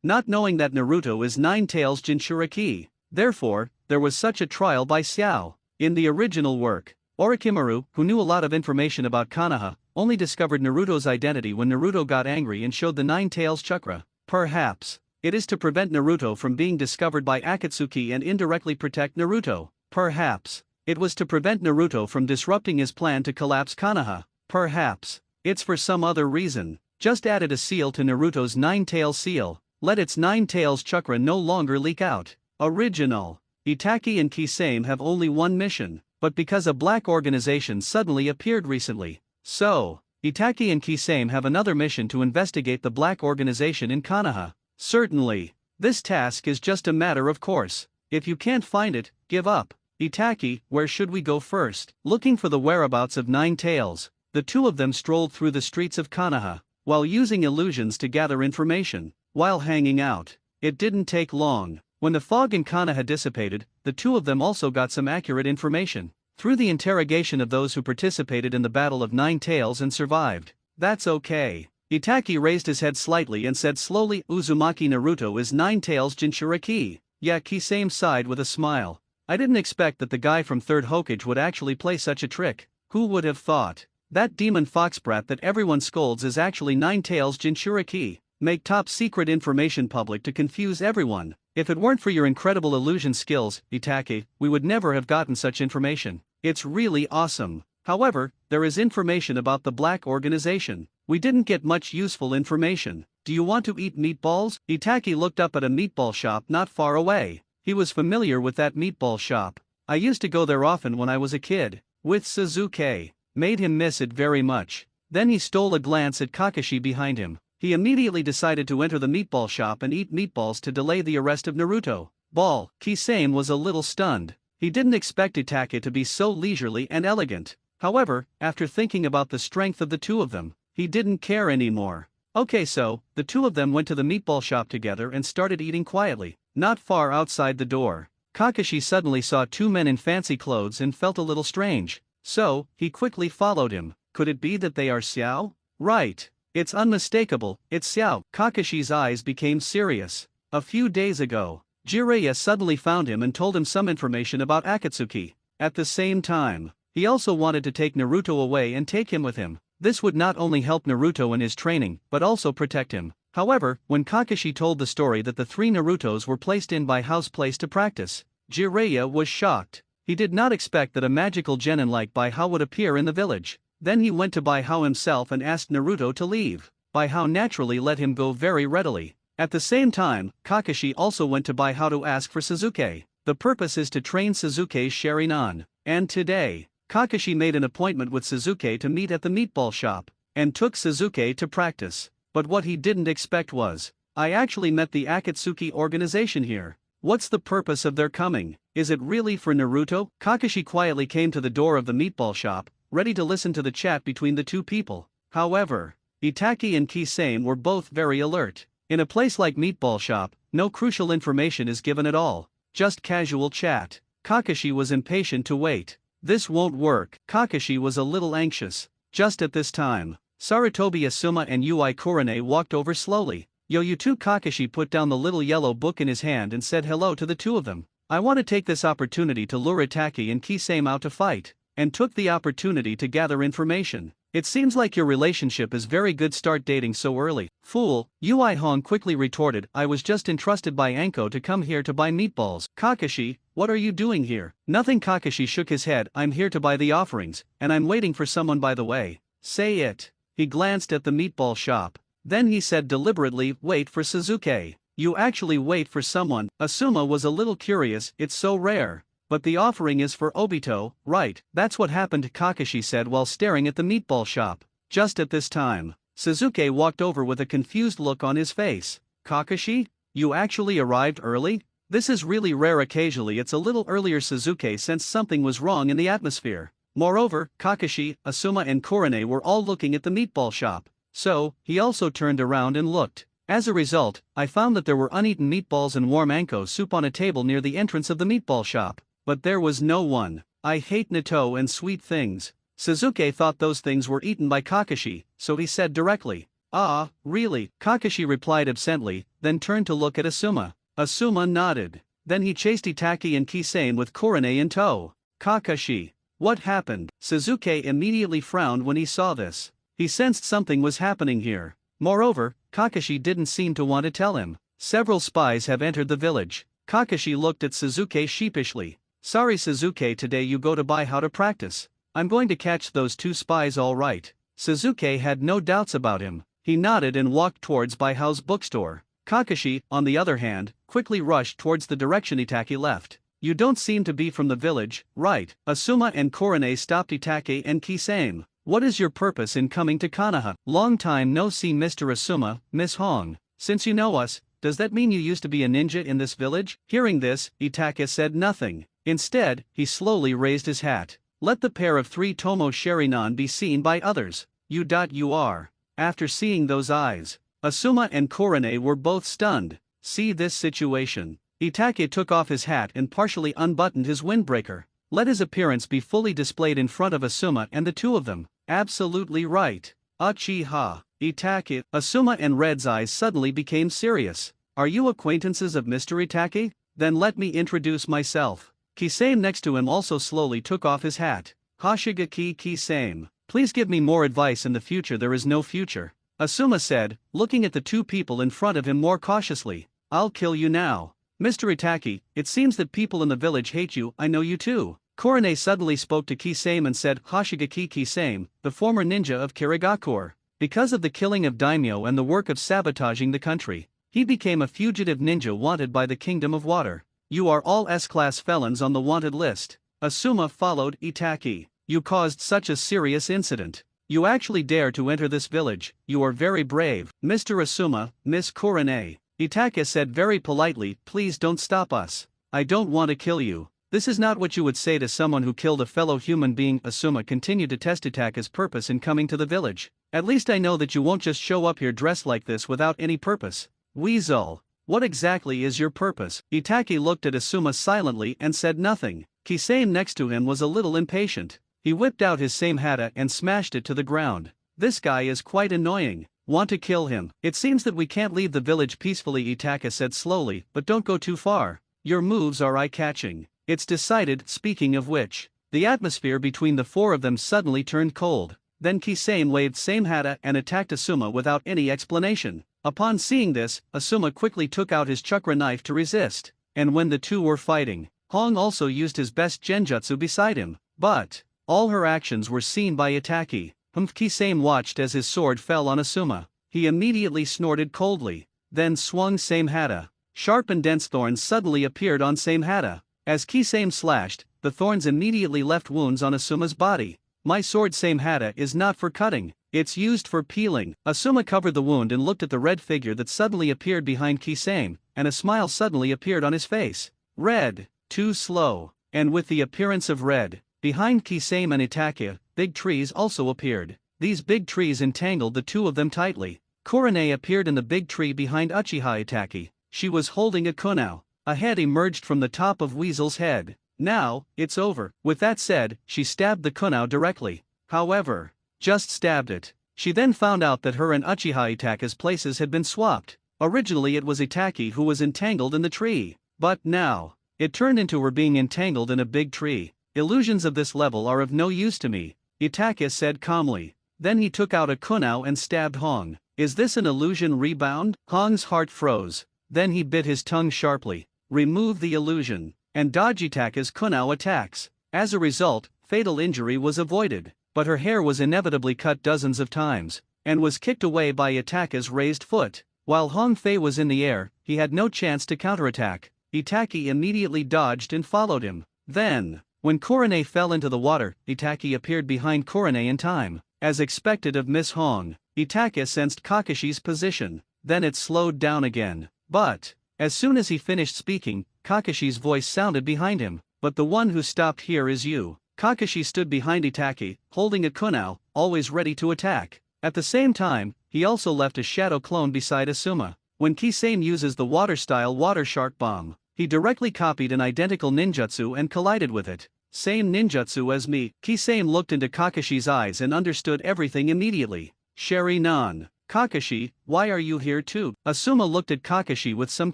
not knowing that Naruto is Nine Tails Jinchuriki. Therefore, there was such a trial by Xiao. In the original work, Orochimaru, who knew a lot of information about Konoha, only discovered Naruto's identity when Naruto got angry and showed the Nine Tails chakra. Perhaps it is to prevent Naruto from being discovered by Akatsuki and indirectly protect Naruto. Perhaps it was to prevent Naruto from disrupting his plan to collapse Konoha. Perhaps it's for some other reason. Just added a seal to Naruto's Nine-Tails seal. Let its Nine-Tails chakra no longer leak out. Original. Itaki and Kisame have only one mission, but because a black organization suddenly appeared recently. So, Itaki and Kisame have another mission to investigate the black organization in Konoha. Certainly, this task is just a matter of course. If you can't find it, give up. Itaki, where should we go first? Looking for the whereabouts of Nine Tails, the two of them strolled through the streets of Konoha, while using illusions to gather information. While hanging out, it didn't take long. When the fog in Konoha dissipated, the two of them also got some accurate information. Through the interrogation of those who participated in the Battle of Nine Tails and survived. That's okay. Itaki raised his head slightly and said slowly, Uzumaki Naruto is Nine Tails Jinchuriki. Yeah, Kisame sighed with a smile. I didn't expect that the guy from Third Hokage would actually play such a trick. Who would have thought? That demon fox brat that everyone scolds is actually Nine Tails Jinchuriki. Make top secret information public to confuse everyone. If it weren't for your incredible illusion skills, Itake, we would never have gotten such information. It's really awesome. However, there is information about the black organization. We didn't get much useful information. Do you want to eat meatballs? Itaki looked up at a meatball shop not far away. He was familiar with that meatball shop. I used to go there often when I was a kid. with Suzuki, made him miss it very much. Then he stole a glance at Kakashi behind him. He immediately decided to enter the meatball shop and eat meatballs to delay the arrest of Naruto. Kisame was a little stunned. He didn't expect Itachi to be so leisurely and elegant. However, after thinking about the strength of the two of them, he didn't care anymore. Okay, so, the two of them went to the meatball shop together and started eating quietly. Not far outside the door, Kakashi suddenly saw two men in fancy clothes and felt a little strange. So, he quickly followed him. Could it be that they are Xiao? Right. It's unmistakable, it's Xiao. Kakashi's eyes became serious. A few days ago, Jiraiya suddenly found him and told him some information about Akatsuki. At the same time, he also wanted to take Naruto away and take him with him. This would not only help Naruto in his training, but also protect him. However, when Kakashi told the story that the three Narutos were placed in by House Place to practice, Jiraiya was shocked. He did not expect that a magical genin like Bai Hao would appear in the village. Then he went to Bai Hao himself and asked Naruto to leave. Bai Hao naturally let him go very readily. At the same time, Kakashi also went to Bai Hao to ask for Suzuki. The purpose is to train Suzuki's Sharingan. And today, Kakashi made an appointment with Suzuki to meet at the meatball shop, and took Suzuki to practice. But what he didn't expect was, I actually met the Akatsuki organization here. What's the purpose of their coming? Is it really for Naruto? Kakashi quietly came to the door of the meatball shop, ready to listen to the chat between the two people. However, Itachi and Kisame were both very alert. In a place like meatball shop, no crucial information is given at all, just casual chat. Kakashi was impatient to wait. This won't work. Kakashi was a little anxious. Just at this time, Sarutobi Asuma and Ui Kurane walked over slowly. Yo, you two. Kakashi put down the little yellow book in his hand and said hello to the two of them. I want to take this opportunity to lure Itachi and Kisame out to fight, and took the opportunity to gather information. It seems like your relationship is very good. Start dating so early. Fool, Ui Hong quickly retorted. I was just entrusted by Anko to come here to buy meatballs. Kakashi, what are you doing here? Nothing. Kakashi shook his head. I'm here to buy the offerings, and I'm waiting for someone. By the way, say it. He glanced at the meatball shop. Then he said deliberately, wait for Suzuki. You actually wait for someone? Asuma was a little curious. It's so rare. But the offering is for Obito, right? That's what happened, Kakashi said while staring at the meatball shop. Just at this time, Suzuki walked over with a confused look on his face. Kakashi? You actually arrived early? This is really rare. Occasionally it's a little earlier. Suzuki sensed something was wrong in the atmosphere. Moreover, Kakashi, Asuma and Kurane were all looking at the meatball shop. So, he also turned around and looked. As a result, I found that there were uneaten meatballs and warm Anko soup on a table near the entrance of the meatball shop. But there was no one. I hate natto and sweet things. Suzuki thought those things were eaten by Kakashi, so he said directly. Ah, really? Kakashi replied absently, then turned to look at Asuma. Asuma nodded. Then he chased Itachi and Kisame with Kurane in tow. Kakashi. What happened? Suzuki immediately frowned when he saw this. He sensed something was happening here. Moreover, Kakashi didn't seem to want to tell him. Several spies have entered the village. Kakashi looked at Suzuki sheepishly. Sorry Suzuki, today you go to Bai Hao to practice. I'm going to catch those two spies all right. Suzuki had no doubts about him. He nodded and walked towards Bai Hao's bookstore. Kakashi, on the other hand, quickly rushed towards the direction Itachi left. You don't seem to be from the village, right? Asuma and Kurane stopped Itachi and Kisame. What is your purpose in coming to Konoha? Long time no see Mr. Asuma, Miss Hong. Since you know us, does that mean you used to be a ninja in this village? Hearing this, Itachi said nothing. Instead, he slowly raised his hat. Let the pair of three Tomo Sharingan be seen by others. You are. After seeing those eyes, Asuma and Kurane were both stunned. See this situation. Itachi took off his hat and partially unbuttoned his windbreaker. Let his appearance be fully displayed in front of Asuma and the two of them. Absolutely right. Uchiha. Itachi. Asuma and Red's eyes suddenly became serious. Are you acquaintances of Mr. Itachi? Then let me introduce myself. Kisame next to him also slowly took off his hat. Hoshigaki Kisame. Please give me more advice in the future. There is no future. Asuma said, looking at the two people in front of him more cautiously. I'll kill you now. Mr. Itachi, it seems that people in the village hate you. I know you too. Kurane suddenly spoke to Kisame and said, Hoshigaki Kisame, the former ninja of Kirigakure. Because of the killing of Daimyo and the work of sabotaging the country, he became a fugitive ninja wanted by the Kingdom of Water. You are all S-class felons on the wanted list. Asuma followed Itachi. You caused such a serious incident. You actually dare to enter this village. You are very brave. Mr. Asuma, Miss Kurane, Itake said very politely, please don't stop us. I don't want to kill you. This is not what you would say to someone who killed a fellow human being. Asuma continued to test Itake's purpose in coming to the village. At least I know that you won't just show up here dressed like this without any purpose. Weasel. What exactly is your purpose? Itake looked at Asuma silently and said nothing. Kisame next to him was a little impatient. He whipped out his same hata and smashed it to the ground. This guy is quite annoying. Want to kill him? It seems that we can't leave the village peacefully, Itake said slowly, but don't go too far. Your moves are eye-catching. It's decided. Speaking of which, the atmosphere between the four of them suddenly turned cold. Then Kisame waved same hata and attacked Asuma without any explanation. Upon seeing this, Asuma quickly took out his chakra knife to resist. And when the two were fighting, Hong also used his best genjutsu beside him. But all her actions were seen by Itake. Kisame watched as his sword fell on Asuma. He immediately snorted coldly, then swung same hata. Sharp and dense thorns suddenly appeared on same hata. As Kisame slashed, the thorns immediately left wounds on Asuma's body. My sword same hata is not for cutting, it's used for peeling. Asuma covered the wound and looked at the red figure that suddenly appeared behind Kisame, and a smile suddenly appeared on his face. Red, too slow. And with the appearance of red, behind Kisame and Itake, big trees also appeared. These big trees entangled the two of them tightly. Kurane appeared in the big tree behind Uchiha Itake. She was holding a kunao. A head emerged from the top of Weasel's head. Now, it's over. With that said, she stabbed the kunao directly. However, just stabbed it. She then found out that her and Uchiha Itake's places had been swapped. Originally it was Itake who was entangled in the tree. But now, it turned into her being entangled in a big tree. Illusions of this level are of no use to me, Itake said calmly. Then he took out a kunao and stabbed Hong. Is this an illusion rebound? Hong's heart froze. Then he bit his tongue sharply. Remove the illusion, and dodge Itake's kunao attacks. As a result, fatal injury was avoided, but her hair was inevitably cut dozens of times, and was kicked away by Itake's raised foot. While Hong Fei was in the air, he had no chance to counterattack. Itake immediately dodged and followed him. Then, when Kurane fell into the water, Itake appeared behind Kurane in time. As expected of Miss Hong, Itake sensed Kakashi's position, then it slowed down again. But, as soon as he finished speaking, Kakashi's voice sounded behind him. But the one who stopped here is you. Kakashi stood behind Itake, holding a kunao, always ready to attack. At the same time, he also left a shadow clone beside Asuma. When Kisame uses the water-style water shark bomb, he directly copied an identical ninjutsu and collided with it. Same ninjutsu as me. Kisame looked into Kakashi's eyes and understood everything immediately. Sherry-nan. Kakashi, why are you here too? Asuma looked at Kakashi with some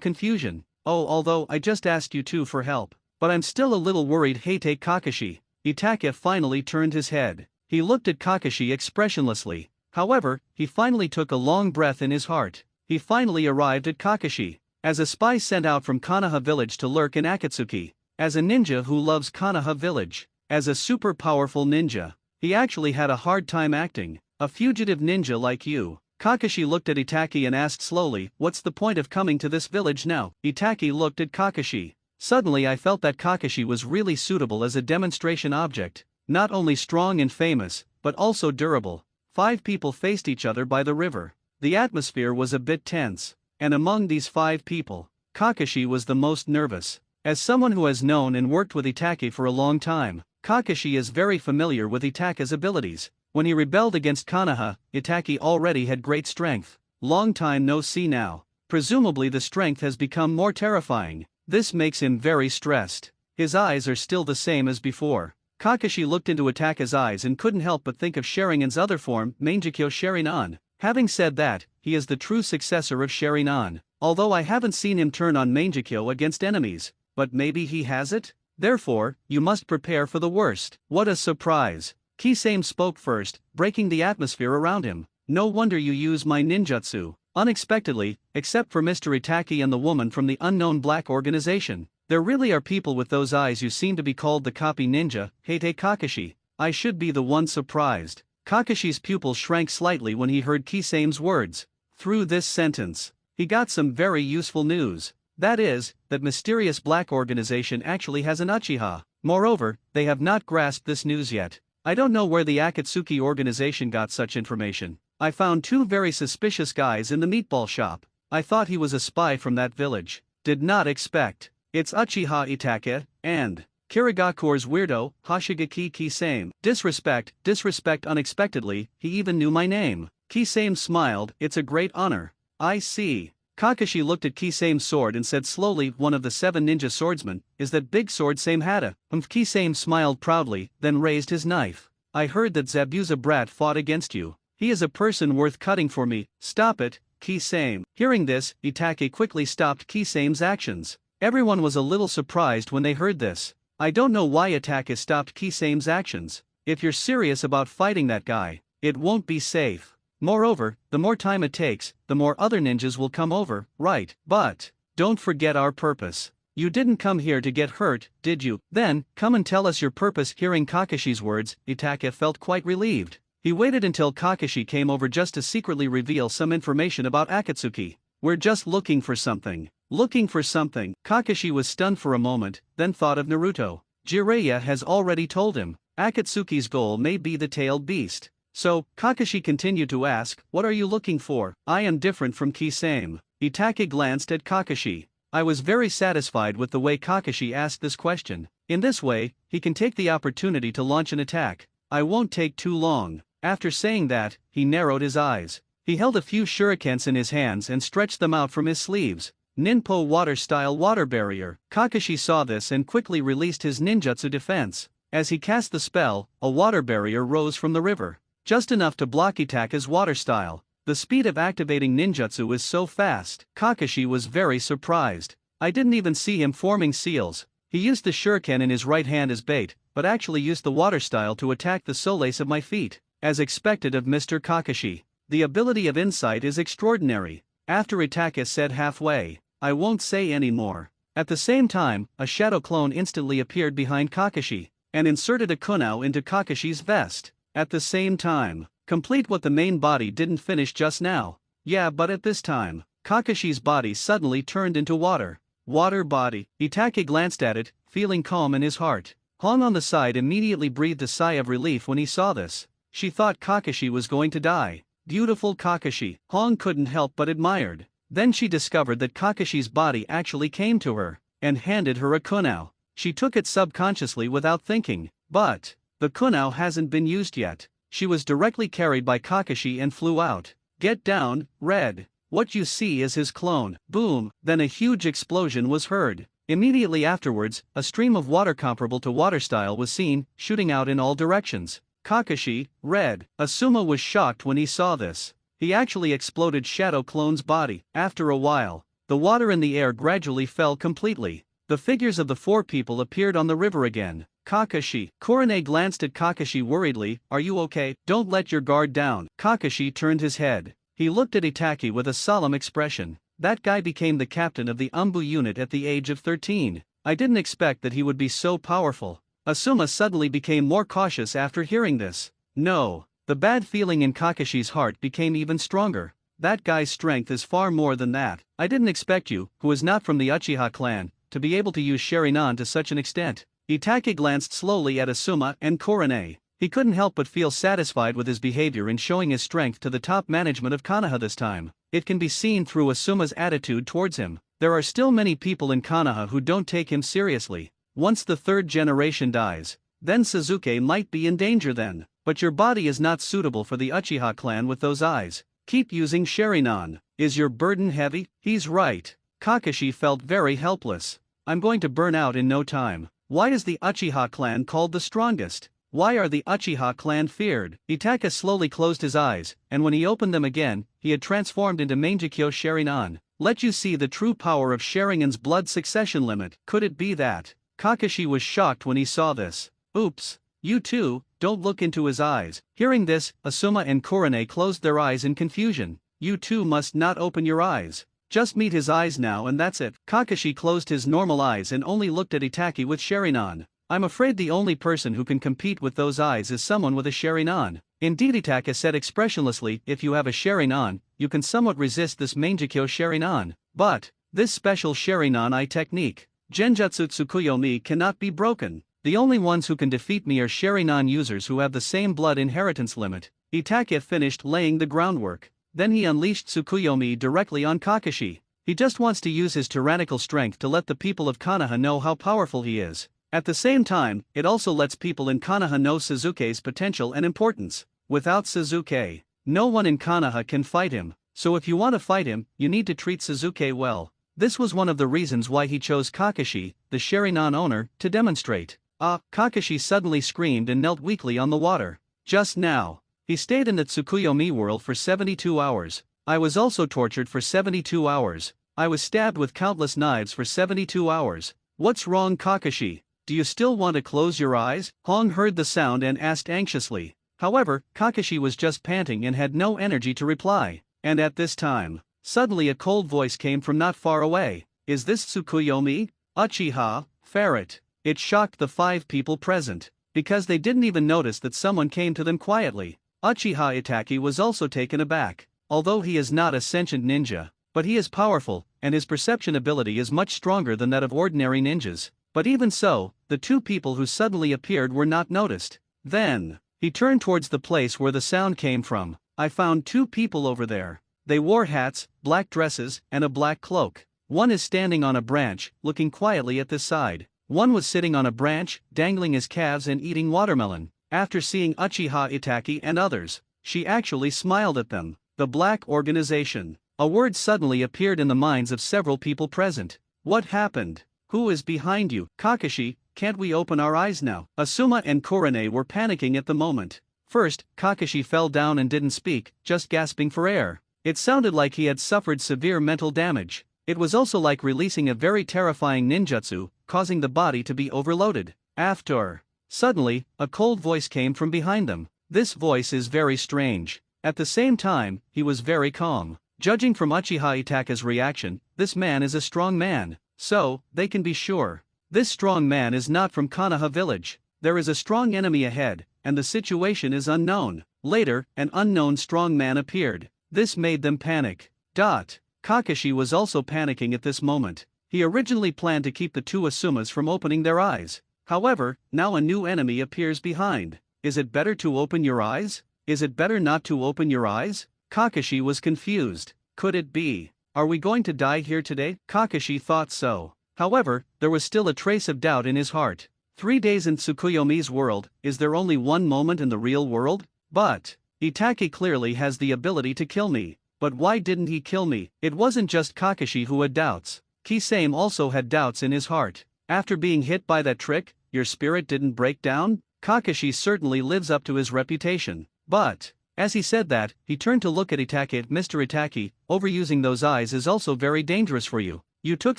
confusion. Oh, although I just asked you two for help. But I'm still a little worried. Hey, take Kakashi. Itake finally turned his head. He looked at Kakashi expressionlessly. However, he finally took a long breath in his heart. He finally arrived at Kakashi. As a spy sent out from Konoha village to lurk in Akatsuki. As a ninja who loves Konoha village. As a super powerful ninja. He actually had a hard time acting. A fugitive ninja like you. Kakashi looked at Itake and asked slowly, what's the point of coming to this village now? Itake looked at Kakashi. Suddenly I felt that Kakashi was really suitable as a demonstration object. Not only strong and famous, but also durable. 5 people faced each other by the river. The atmosphere was a bit tense. And among these 5 people, Kakashi was the most nervous. As someone who has known and worked with Itake for a long time, Kakashi is very familiar with Itake's abilities. When he rebelled against Konoha, Itake already had great strength. Long time no see now. Presumably the strength has become more terrifying. This makes him very stressed. His eyes are still the same as before. Kakashi looked into Itake's eyes and couldn't help but think of Sharingan's other form, Mangekyo Sharingan. Having said that, he is the true successor of Sharingan. Although I haven't seen him turn on Mangekyo against enemies. But maybe he has it? Therefore, you must prepare for the worst. What a surprise. Kisame spoke first, breaking the atmosphere around him. No wonder you use my ninjutsu. Unexpectedly, except for Mr. Itake and the woman from the unknown black organization. There really are people with those eyes. You seem to be called the copy ninja, Heite Kakashi. I should be the one surprised. Kakashi's pupil shrank slightly when he heard Kisame's words. Through this sentence, he got some very useful news. That is, that mysterious black organization actually has an Uchiha. Moreover, they have not grasped this news yet. I don't know where the Akatsuki organization got such information. I found two very suspicious guys in the meatball shop. I thought he was a spy from that village. Did not expect. It's Uchiha Itake, and Kirigakure's weirdo, Hoshigaki Kisame. Disrespect unexpectedly, he even knew my name. Kisame smiled, it's a great honor. I see. Kakashi looked at Kisame's sword and said slowly, one of the 7 ninja swordsmen, is that big sword Same Hata? Kisame smiled proudly, then raised his knife. I heard that Zabuza brat fought against you. He is a person worth cutting for me. Stop it, Kisame. Hearing this, Itake quickly stopped Kisame's actions. Everyone was a little surprised when they heard this. I don't know why Itake stopped Kisame's actions. If you're serious about fighting that guy, it won't be safe. Moreover, the more time it takes, the more other ninjas will come over, right? But don't forget our purpose. You didn't come here to get hurt, did you? Then, come and tell us your purpose. Hearing Kakashi's words, Itake felt quite relieved. He waited until Kakashi came over just to secretly reveal some information about Akatsuki. We're just looking for something. Looking for something. Kakashi was stunned for a moment, then thought of Naruto. Jiraiya has already told him, Akatsuki's goal may be the tailed beast. So, Kakashi continued to ask, what are you looking for? I am different from Kisame. Itake glanced at Kakashi. I was very satisfied with the way Kakashi asked this question. In this way, he can take the opportunity to launch an attack. I won't take too long. After saying that, he narrowed his eyes. He held a few shurikens in his hands and stretched them out from his sleeves. Ninpo water-style water barrier. Kakashi saw this and quickly released his ninjutsu defense. As he cast the spell, a water barrier rose from the river. Just enough to block Itake's water style. The speed of activating ninjutsu is so fast. Kakashi was very surprised. I didn't even see him forming seals. He used the shuriken in his right hand as bait, but actually used the water style to attack the soles of my feet. As expected of Mr. Kakashi. The ability of insight is extraordinary. After Itake said halfway, I won't say any more. At the same time, a shadow clone instantly appeared behind Kakashi, and inserted a kunao into Kakashi's vest. At the same time, complete what the main body didn't finish just now. Yeah, but at this time, Kakashi's body suddenly turned into water. Water body. Itake glanced at it, feeling calm in his heart. Hong on the side immediately breathed a sigh of relief when he saw this. She thought Kakashi was going to die. Beautiful Kakashi. Hong couldn't help but admired. Then she discovered that Kakashi's body actually came to her, and handed her a kunao. She took it subconsciously without thinking, but the kunao hasn't been used yet. She was directly carried by Kakashi and flew out. Get down, Red. What you see is his clone. Boom, then a huge explosion was heard. Immediately afterwards, a stream of water comparable to water style was seen, shooting out in all directions. Kakashi, Red. Asuma was shocked when he saw this. He actually exploded Shadow Clone's body. After a while, the water in the air gradually fell completely. The figures of the 4 people appeared on the river again. Kakashi. Korone glanced at Kakashi worriedly, are you okay? Don't let your guard down. Kakashi turned his head. He looked at Itake with a solemn expression. That guy became the captain of the Umbu unit at the age of 13. I didn't expect that he would be so powerful. Asuma suddenly became more cautious after hearing this. No. The bad feeling in Kakashi's heart became even stronger. That guy's strength is far more than that. I didn't expect you, who is not from the Uchiha clan, to be able to use Sharingan to such an extent. Itake glanced slowly at Asuma and Korone. He couldn't help but feel satisfied with his behavior in showing his strength to the top management of Konoha this time. It can be seen through Asuma's attitude towards him. There are still many people in Konoha who don't take him seriously. Once the 3rd generation dies, then Sasuke might be in danger then. But your body is not suitable for the Uchiha clan with those eyes. Keep using Sharingan. Is your burden heavy? He's right. Kakashi felt very helpless. I'm going to burn out in no time. Why is the Uchiha clan called the strongest? Why are the Uchiha clan feared? Itake slowly closed his eyes, and when he opened them again, he had transformed into Mangekyo Sharingan. Let you see the true power of Sharingan's blood succession limit. Could it be that? Kakashi was shocked when he saw this. Oops. You too, don't look into his eyes. Hearing this, Asuma and Korone closed their eyes in confusion. You too must not open your eyes. Just meet his eyes now and that's it. Kakashi closed his normal eyes and only looked at Itake with Sharingan. I'm afraid the only person who can compete with those eyes is someone with a Sharingan. Indeed, Itake said expressionlessly, if you have a Sharingan, you can somewhat resist this Mangekyo Sharingan. But this special Sharingan eye technique, Genjutsu Tsukuyomi, cannot be broken. The only ones who can defeat me are Sharingan users who have the same blood inheritance limit. Itachi finished laying the groundwork. Then he unleashed Tsukuyomi directly on Kakashi. He just wants to use his tyrannical strength to let the people of Konoha know how powerful he is. At the same time, it also lets people in Konoha know Sasuke's potential and importance. Without Sasuke, no one in Konoha can fight him, so if you want to fight him, you need to treat Sasuke well. This was one of the reasons why he chose Kakashi, the Sharingan owner, to demonstrate. Kakashi suddenly screamed and knelt weakly on the water. Just now. He stayed in the Tsukuyomi world for 72 hours. I was also tortured for 72 hours. I was stabbed with countless knives for 72 hours. What's wrong, Kakashi? Do you still want to close your eyes? Hong heard the sound and asked anxiously. However, Kakashi was just panting and had no energy to reply. And at this time, suddenly a cold voice came from not far away. Is this Tsukuyomi? Uchiha, ferret. It shocked the 5 people present, because they didn't even notice that someone came to them quietly. Uchiha Itachi was also taken aback. Although he is not a sentient ninja, but he is powerful, and his perception ability is much stronger than that of ordinary ninjas. But even so, the 2 people who suddenly appeared were not noticed. Then, he turned towards the place where the sound came from. I found 2 people over there. They wore hats, black dresses, and a black cloak. One is standing on a branch, looking quietly at this side. One was sitting on a branch, dangling his calves and eating watermelon. After seeing Uchiha Itachi and others, she actually smiled at them. The Black Organization. A word suddenly appeared in the minds of several people present. What happened? Who is behind you? Kakashi, can't we open our eyes now? Asuma and Kurane were panicking at the moment. First, Kakashi fell down and didn't speak, just gasping for air. It sounded like he had suffered severe mental damage. It was also like releasing a very terrifying ninjutsu, causing the body to be overloaded. After. Suddenly, a cold voice came from behind them. This voice is very strange. At the same time, he was very calm. Judging from Uchiha Itachi's reaction, this man is a strong man. So, they can be sure. This strong man is not from Konoha village. There is a strong enemy ahead, and the situation is unknown. Later, an unknown strong man appeared. This made them panic. Kakashi was also panicking at this moment. He originally planned to keep the 2 Asumas from opening their eyes. However, now a new enemy appears behind. Is it better to open your eyes? Is it better not to open your eyes? Kakashi was confused. Could it be? Are we going to die here today? Kakashi thought so. However, there was still a trace of doubt in his heart. 3 days in Tsukuyomi's world, is there only one moment in the real world? But Itachi clearly has the ability to kill me. But why didn't he kill me? It wasn't just Kakashi who had doubts. Kisame also had doubts in his heart. After being hit by that trick, your spirit didn't break down? Kakashi certainly lives up to his reputation. But, as he said that, he turned to look at Itachi. Mr. Itachi, overusing those eyes is also very dangerous for you. You took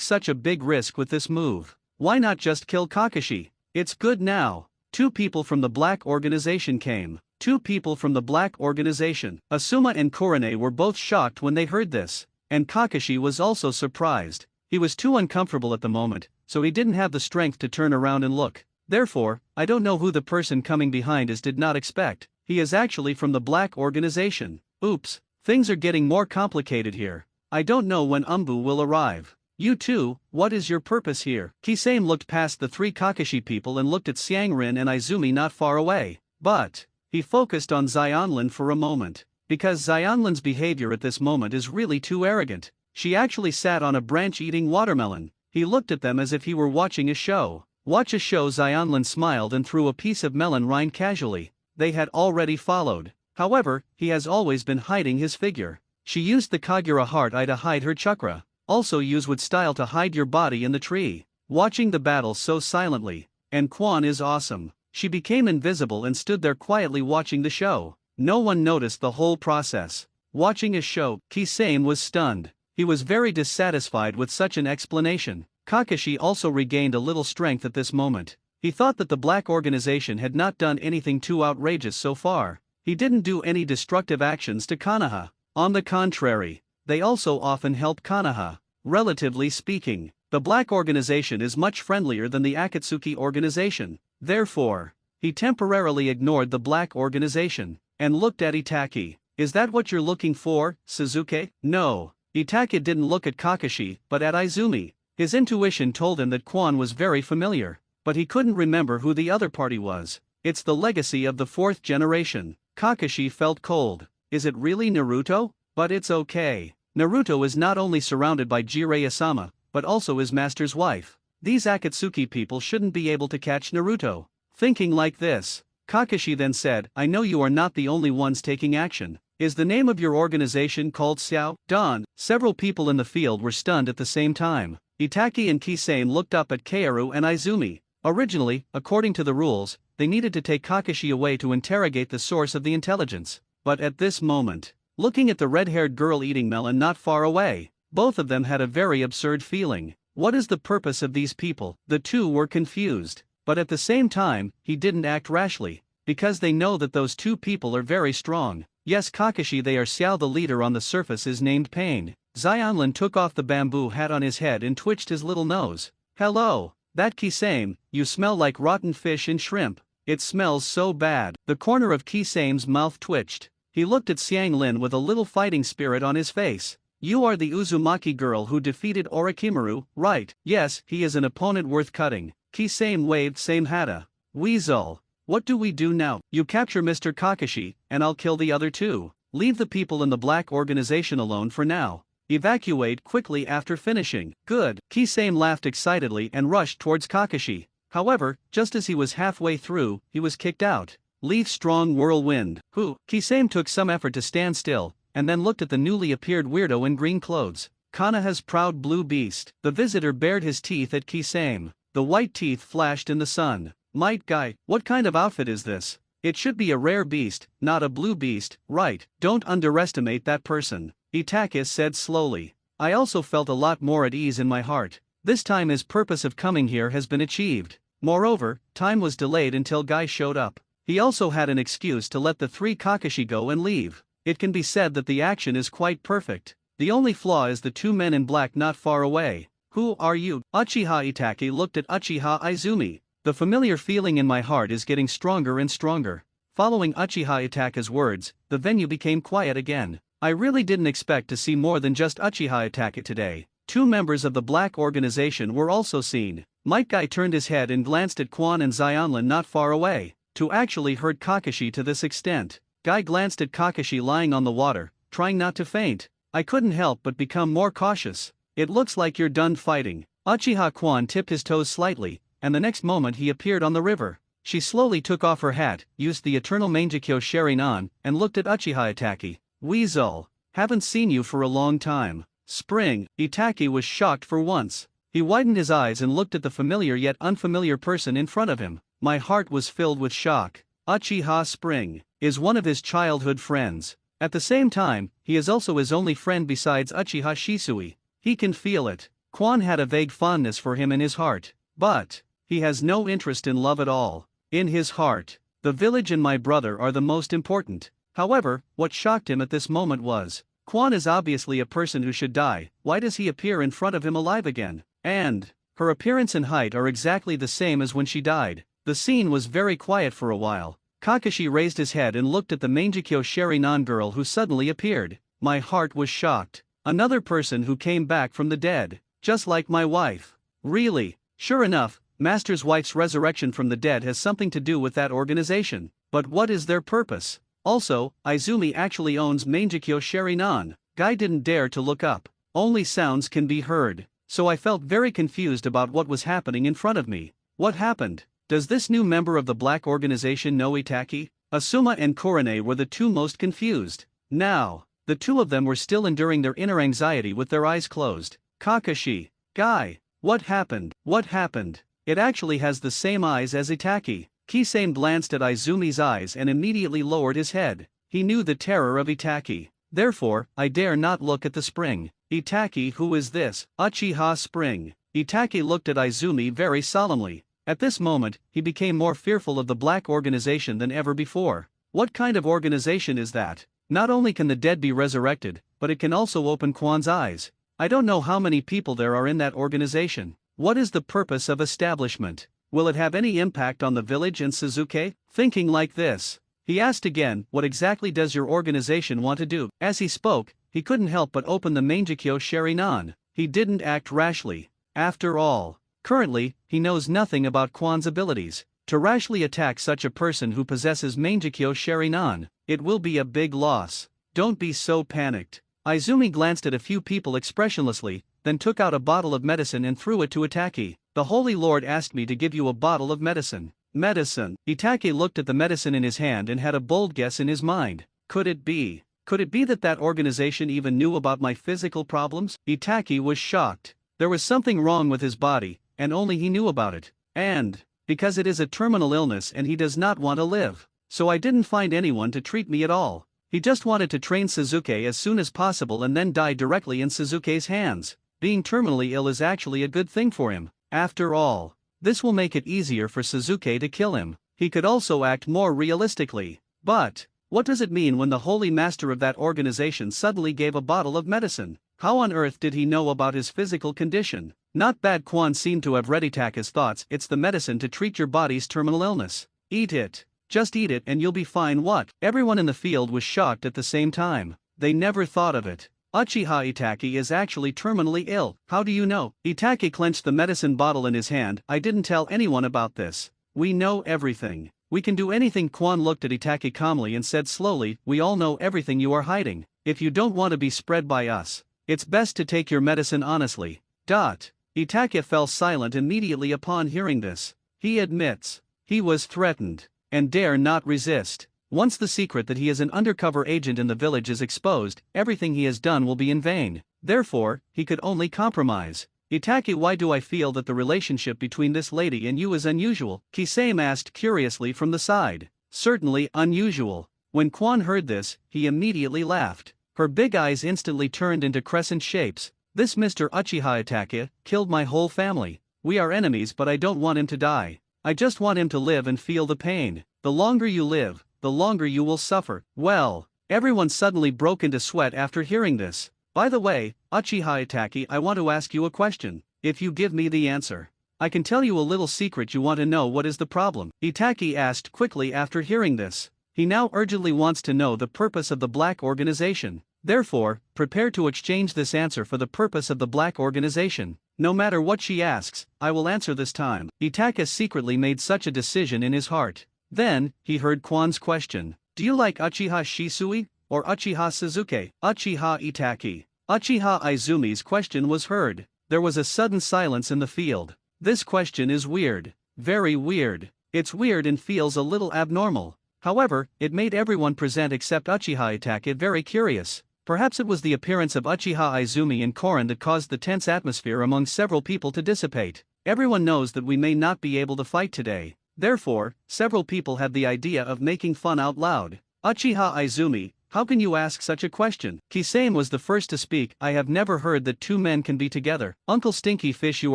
such a big risk with this move. Why not just kill Kakashi? It's good now. 2 people from the Black Organization came. 2 people from the Black Organization. Asuma and Kurane were both shocked when they heard this. And Kakashi was also surprised. He was too uncomfortable at the moment, so he didn't have the strength to turn around and look. Therefore, I don't know who the person coming behind is. Did not expect. He is actually from the Black Organization. Oops, things are getting more complicated here. I don't know when Umbu will arrive. You two, what is your purpose here? Kisame looked past the 3 Kakashi people and looked at Xiangrin and Izumi not far away. But he focused on Xionlin for a moment. Because Xionlin's behavior at this moment is really too arrogant. She actually sat on a branch eating watermelon. He looked at them as if he were watching a show. Watch a show. Xionlin smiled and threw a piece of melon rind casually. They had already followed. However, he has always been hiding his figure. She used the Kagura heart eye to hide her chakra. Also use wood style to hide your body in the tree. Watching the battle so silently. And Quan is awesome. She became invisible and stood there quietly watching the show. No one noticed the whole process. Watching a show, Kisame was stunned. He was very dissatisfied with such an explanation. Kakashi also regained a little strength at this moment. He thought that the Black Organization had not done anything too outrageous so far. He didn't do any destructive actions to Konoha. On the contrary, they also often help Konoha. Relatively speaking, the Black Organization is much friendlier than the Akatsuki organization. Therefore, he temporarily ignored the Black Organization and looked at Itachi. Is that what you're looking for, Sasuke? No. Itachi didn't look at Kakashi, but at Izumi. His intuition told him that Quan was very familiar. but he couldn't remember who the other party was. It's the legacy of the fourth generation. Kakashi felt cold. Is it really Naruto? But it's okay. Naruto is not only surrounded by Jiraiya-sama, but also his master's wife. These Akatsuki people shouldn't be able to catch Naruto. Thinking like this, Kakashi then said, I know you are not the only ones taking action. Is the name of your organization called Xiao Dan? Several people in the field were stunned at the same time. Itaki and Kisame looked up at Kaoru and Izumi. Originally, according to the rules, they needed to take Kakashi away to interrogate the source of the intelligence. But at this moment, looking at the red-haired girl eating melon not far away, both of them had a very absurd feeling. What is the purpose of these people? The two were confused. But at the same time, he didn't act rashly, because they know that those two people are very strong. Yes, Kakashi, they are Xiao. The leader on the surface is named Pain. Zionlin took off the bamboo hat on his head and twitched his little nose. Hello, that Kisame, you smell like rotten fish and shrimp. It smells so bad. The corner of Kisame's mouth twitched. He looked at Xianglin with a little fighting spirit on his face. You are the Uzumaki girl who defeated Orochimaru, right? Yes, he is an opponent worth cutting. Kisame waved Same Hata. Weasel. What do we do now? You capture Mr. Kakashi, and I'll kill the other two. Leave the people in the black organization alone for now. Evacuate quickly after finishing. Good. Kisame laughed excitedly and rushed towards Kakashi. However, just as he was halfway through, he was kicked out. Leaf strong whirlwind. Who? Kisame took some effort to stand still, and then looked at the newly appeared weirdo in green clothes. Konoha's proud blue beast. The visitor bared his teeth at Kisame. The white teeth flashed in the sun. Might guy, what kind of outfit is this? It should be a rare beast, not a blue beast, right? Don't underestimate that person. Itaki said slowly. I also felt a lot more at ease in my heart. This time his purpose of coming here has been achieved. Moreover, time was delayed until Guy showed up. He also had an excuse to let the three Kakashi go and leave. It can be said that the action is quite perfect. The only flaw is the two men in black not far away. Who are you? Uchiha Itaki looked at Uchiha Izumi. The familiar feeling in my heart is getting stronger and stronger. Following Uchiha Itaki's words, the venue became quiet again. I really didn't expect to see more than just Uchiha Itaki today. Two members of the black organization were also seen. Might Guy turned his head and glanced at Quan and Zionlin not far away. To actually hurt Kakashi to this extent. Guy glanced at Kakashi lying on the water, trying not to faint. I couldn't help but become more cautious. It looks like you're done fighting. Uchiha Quan tipped his toes slightly, and the next moment he appeared on the river. She slowly took off her hat, used the eternal Mangekyo Sharinan, and looked at Uchiha Itaki. Weasel. Haven't seen you for a long time. Spring. Itaki was shocked for once. He widened his eyes and looked at the familiar yet unfamiliar person in front of him. My heart was filled with shock. Uchiha Spring is one of his childhood friends. At the same time, he is also his only friend besides Uchiha Shisui. He can feel it. Quan had a vague fondness for him in his heart. But he has no interest in love at all. In his heart, the village and my brother are the most important. However, what shocked him at this moment was, Quan is obviously a person who should die. Why does he appear in front of him alive again? And her appearance and height are exactly the same as when she died. The scene was very quiet for a while. Kakashi raised his head and looked at the Mangekyo Sharinan girl who suddenly appeared. My heart was shocked. Another person who came back from the dead. Just like my wife. Really? Sure enough, Master's wife's resurrection from the dead has something to do with that organization. But what is their purpose? Also, Izumi actually owns Mangekyo Sharinan. Guy didn't dare to look up. Only sounds can be heard. So I felt very confused about what was happening in front of me. What happened? Does this new member of the black organization know Itaki? Asuma and Korone were the two most confused. Now, the two of them were still enduring their inner anxiety with their eyes closed. Kakashi. Guy. What happened? What happened? It actually has the same eyes as Itaki. Kisame glanced at Izumi's eyes and immediately lowered his head. He knew the terror of Itaki. Therefore, I dare not look at the spring. Itaki, who is this? Uchiha Spring. Itaki looked at Izumi very solemnly. At this moment, he became more fearful of the black organization than ever before. What kind of organization is that? Not only can the dead be resurrected, but it can also open Quan's eyes. I don't know how many people there are in that organization. What is the purpose of establishment? Will it have any impact on the village and Suzuki? Thinking like this, he asked again, what exactly does your organization want to do? As he spoke, he couldn't help but open the Mangekyo Sharinan. He didn't act rashly. After all, Currently, he knows nothing about Kwan's abilities. To rashly attack such a person who possesses Mangekyo Sharinan, it will be a big loss. Don't be so panicked. Izumi glanced at a few people expressionlessly, then took out a bottle of medicine and threw it to Itaki. The Holy Lord asked me to give you a bottle of medicine. Medicine. Itaki looked at the medicine in his hand and had a bold guess in his mind. Could it be that that organization even knew about my physical problems? Itaki was shocked. There was something wrong with his body, and only he knew about it. And because it is a terminal illness and he does not want to live. So I didn't find anyone to treat me at all. He just wanted to train Suzuki as soon as possible and then die directly in Suzuki's hands. Being terminally ill is actually a good thing for him. After all, this will make it easier for Suzuki to kill him. He could also act more realistically. But what does it mean when the holy master of that organization suddenly gave a bottle of medicine? How on earth did he know about his physical condition? Not bad. Kwan seemed to have read Itaka's thoughts. It's the medicine to treat your body's terminal illness. Eat it. Just eat it and you'll be fine. What? Everyone in the field was shocked at the same time. They never thought of it. Uchiha Itaki is actually terminally ill. How do you know? Itaki clenched the medicine bottle in his hand. I didn't tell anyone about this. We know everything. We can do anything. Kwan looked at Itaki calmly and said slowly, we all know everything you are hiding. If you don't want to be spread by us, it's best to take your medicine honestly. Itaki fell silent immediately upon hearing this. He admits he was threatened and dare not resist. Once the secret that he is an undercover agent in the village is exposed, everything he has done will be in vain. Therefore, he could only compromise. Itaki, why do I feel that the relationship between this lady and you is unusual? Kisame asked curiously from the side. Certainly unusual. When Kwan heard this, he immediately laughed. Her big eyes instantly turned into crescent shapes. This Mr. Uchiha Itaki killed my whole family. We are enemies, but I don't want him to die. I just want him to live and feel the pain. The longer you live, the longer you will suffer. Well, everyone suddenly broke into sweat after hearing this. By the way, Uchiha Itaki, I want to ask you a question. If you give me the answer, I can tell you a little secret. You want to know what is the problem? Itaki asked quickly after hearing this. He now urgently wants to know the purpose of the Black Organization. Therefore, prepare to exchange this answer for the purpose of the Black Organization. No matter what she asks, I will answer this time. Itaka secretly made such a decision in his heart. Then, he heard Kwan's question. Do you like Uchiha Shisui, or Uchiha Suzuki? Uchiha Itaki. Uchiha Izumi's question was heard. There was a sudden silence in the field. This question is weird. Very weird. It's weird and feels a little abnormal. However, it made everyone present except Uchiha Itaki very curious. Perhaps it was the appearance of Uchiha Izumi in Korin that caused the tense atmosphere among several people to dissipate. Everyone knows that we may not be able to fight today. Therefore, several people had the idea of making fun out loud. Uchiha Izumi, how can you ask such a question? Kisame was the first to speak. I have never heard that two men can be together. Uncle Stinky Fish, you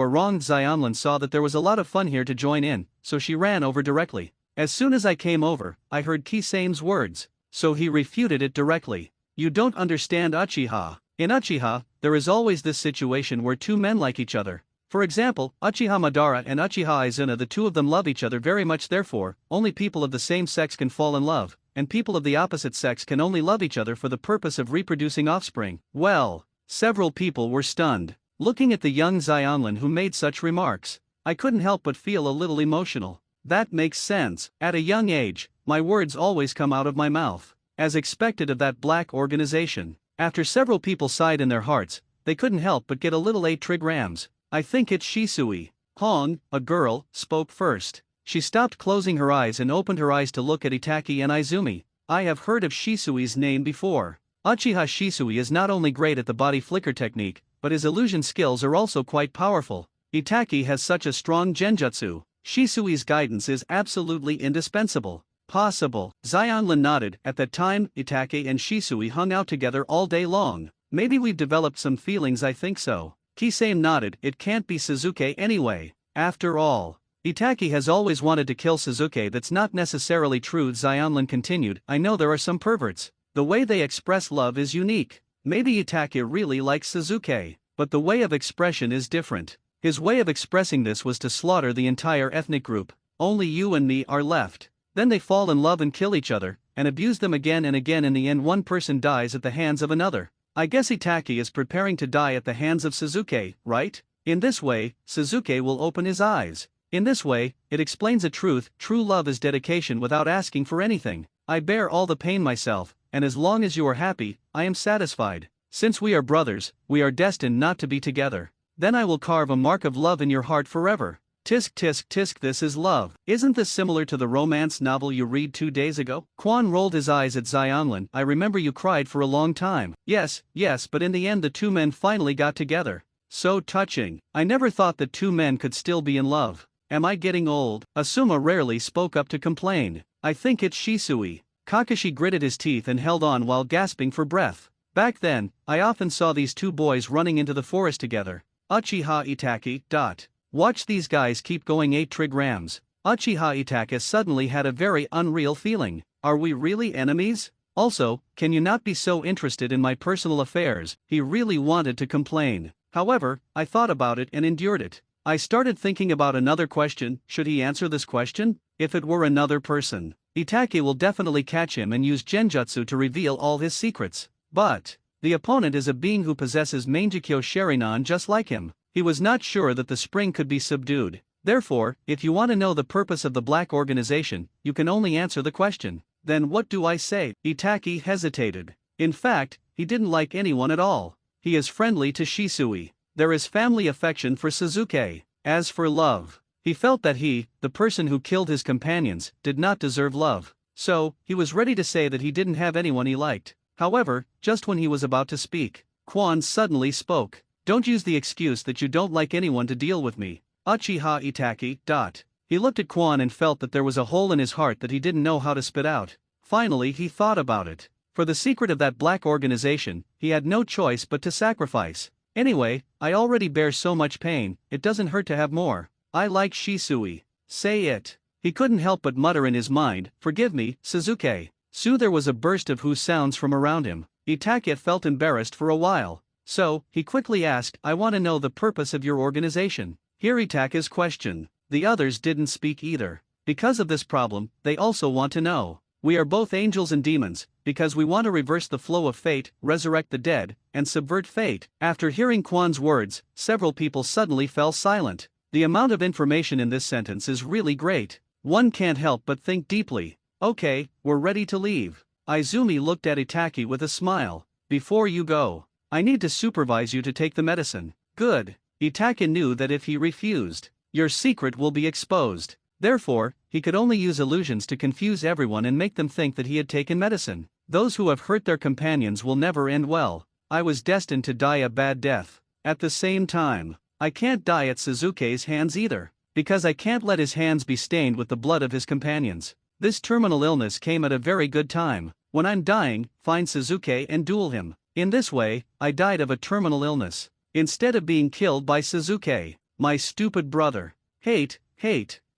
are wrong. Zionlin saw that there was a lot of fun here to join in, so she ran over directly. As soon as I came over, I heard Kisame's words, so he refuted it directly. You don't understand Uchiha. In Uchiha, there is always this situation where two men like each other. For example, Uchiha Madara and Uchiha Izuna, the two of them love each other very much. Therefore, only people of the same sex can fall in love, and people of the opposite sex can only love each other for the purpose of reproducing offspring. Well, several people were stunned. Looking at the young Zionlin who made such remarks, I couldn't help but feel a little emotional. That makes sense. At a young age, my words always come out of my mouth. As expected of that Black Organization. After several people sighed in their hearts, they couldn't help but get a little 8 trigrams. I think it's Shisui. Hong, a girl, spoke first. She stopped closing her eyes and opened her eyes to look at Itaki and Izumi. I have heard of Shisui's name before. Uchiha Shisui is not only great at the body flicker technique, but his illusion skills are also quite powerful. Itaki has such a strong genjutsu. Shisui's guidance is absolutely indispensable. Possible. Zionlin nodded. At that time, Itaki and Shisui hung out together all day long. Maybe we've developed some feelings. I think so. Kisame nodded. It can't be Suzuki anyway. After all, Itaki has always wanted to kill Suzuki. That's not necessarily true. Zionlin continued. I know there are some perverts. The way they express love is unique. Maybe Itaki really likes Suzuki, but the way of expression is different. His way of expressing this was to slaughter the entire ethnic group. Only you and me are left. Then they fall in love and kill each other, and abuse them again and again. In the end, one person dies at the hands of another. I guess Itaki is preparing to die at the hands of Suzuki, right? In this way, Suzuki will open his eyes. In this way, it explains a truth: true love is dedication without asking for anything. I bear all the pain myself, and as long as you are happy, I am satisfied. Since we are brothers, we are destined not to be together. Then I will carve a mark of love in your heart forever. Tisk tisk tisk, this is love. Isn't this similar to the romance novel you read 2 days ago? Kwon rolled his eyes at Zionlin. I remember you cried for a long time. Yes, but in the end the two men finally got together. So touching. I never thought that two men could still be in love. Am I getting old? Asuma rarely spoke up to complain. I think it's Shisui. Kakashi gritted his teeth and held on while gasping for breath. Back then, I often saw these two boys running into the forest together. Uchiha Itaki. Watch these guys keep going 8 trigrams. Uchiha Itaka suddenly had a very unreal feeling. Are we really enemies? Also, can you not be so interested in my personal affairs? He really wanted to complain. However, I thought about it and endured it. I started thinking about another question. Should he answer this question? If it were another person, Itake will definitely catch him and use genjutsu to reveal all his secrets. But the opponent is a being who possesses Mangekyo Sharingan just like him. He was not sure that the spring could be subdued. Therefore, if you want to know the purpose of the Black Organization, you can only answer the question. Then what do I say? Itake hesitated. In fact, he didn't like anyone at all. He is friendly to Shisui. There is family affection for Suzuki. As for love, he felt that he, the person who killed his companions, did not deserve love. So, he was ready to say that he didn't have anyone he liked. However, just when he was about to speak, Kwon suddenly spoke. Don't use the excuse that you don't like anyone to deal with me. Uchiha Itaki. He looked at Kwon and felt that there was a hole in his heart that he didn't know how to spit out. Finally he thought about it. For the secret of that Black Organization, he had no choice but to sacrifice. Anyway, I already bear so much pain, it doesn't hurt to have more. I like Shisui. Say it. He couldn't help but mutter in his mind, forgive me, Suzuki. There was a burst of who sounds from around him. Itake felt embarrassed for a while. So, he quickly asked, I want to know the purpose of your organization. Hear Itake's question. The others didn't speak either. Because of this problem, they also want to know. We are both angels and demons, because we want to reverse the flow of fate, resurrect the dead, and subvert fate. After hearing Kwon's words, several people suddenly fell silent. The amount of information in this sentence is really great. One can't help but think deeply. Okay, we're ready to leave. Izumi looked at Itake with a smile. Before you go, I need to supervise you to take the medicine. Good. Itake knew that if he refused, your secret will be exposed. Therefore, he could only use illusions to confuse everyone and make them think that he had taken medicine. Those who have hurt their companions will never end well. I was destined to die a bad death. At the same time, I can't die at Suzuki's hands either, because I can't let his hands be stained with the blood of his companions. This terminal illness came at a very good time. When I'm dying, find Suzuki and duel him. In this way, I died of a terminal illness, instead of being killed by Suzuki, my stupid brother. Hate.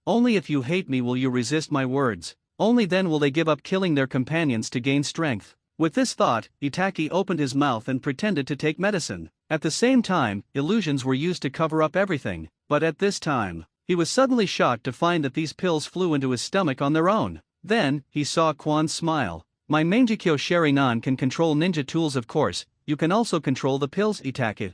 Only if you hate me will you resist my words. Only then will they give up killing their companions to gain strength. With this thought, Itake opened his mouth and pretended to take medicine. At the same time, illusions were used to cover up everything, but at this time, he was suddenly shocked to find that these pills flew into his stomach on their own. Then, he saw Kwon smile. My Mangekyo Sharingan can control ninja tools, of course, you can also control the pills, Itake.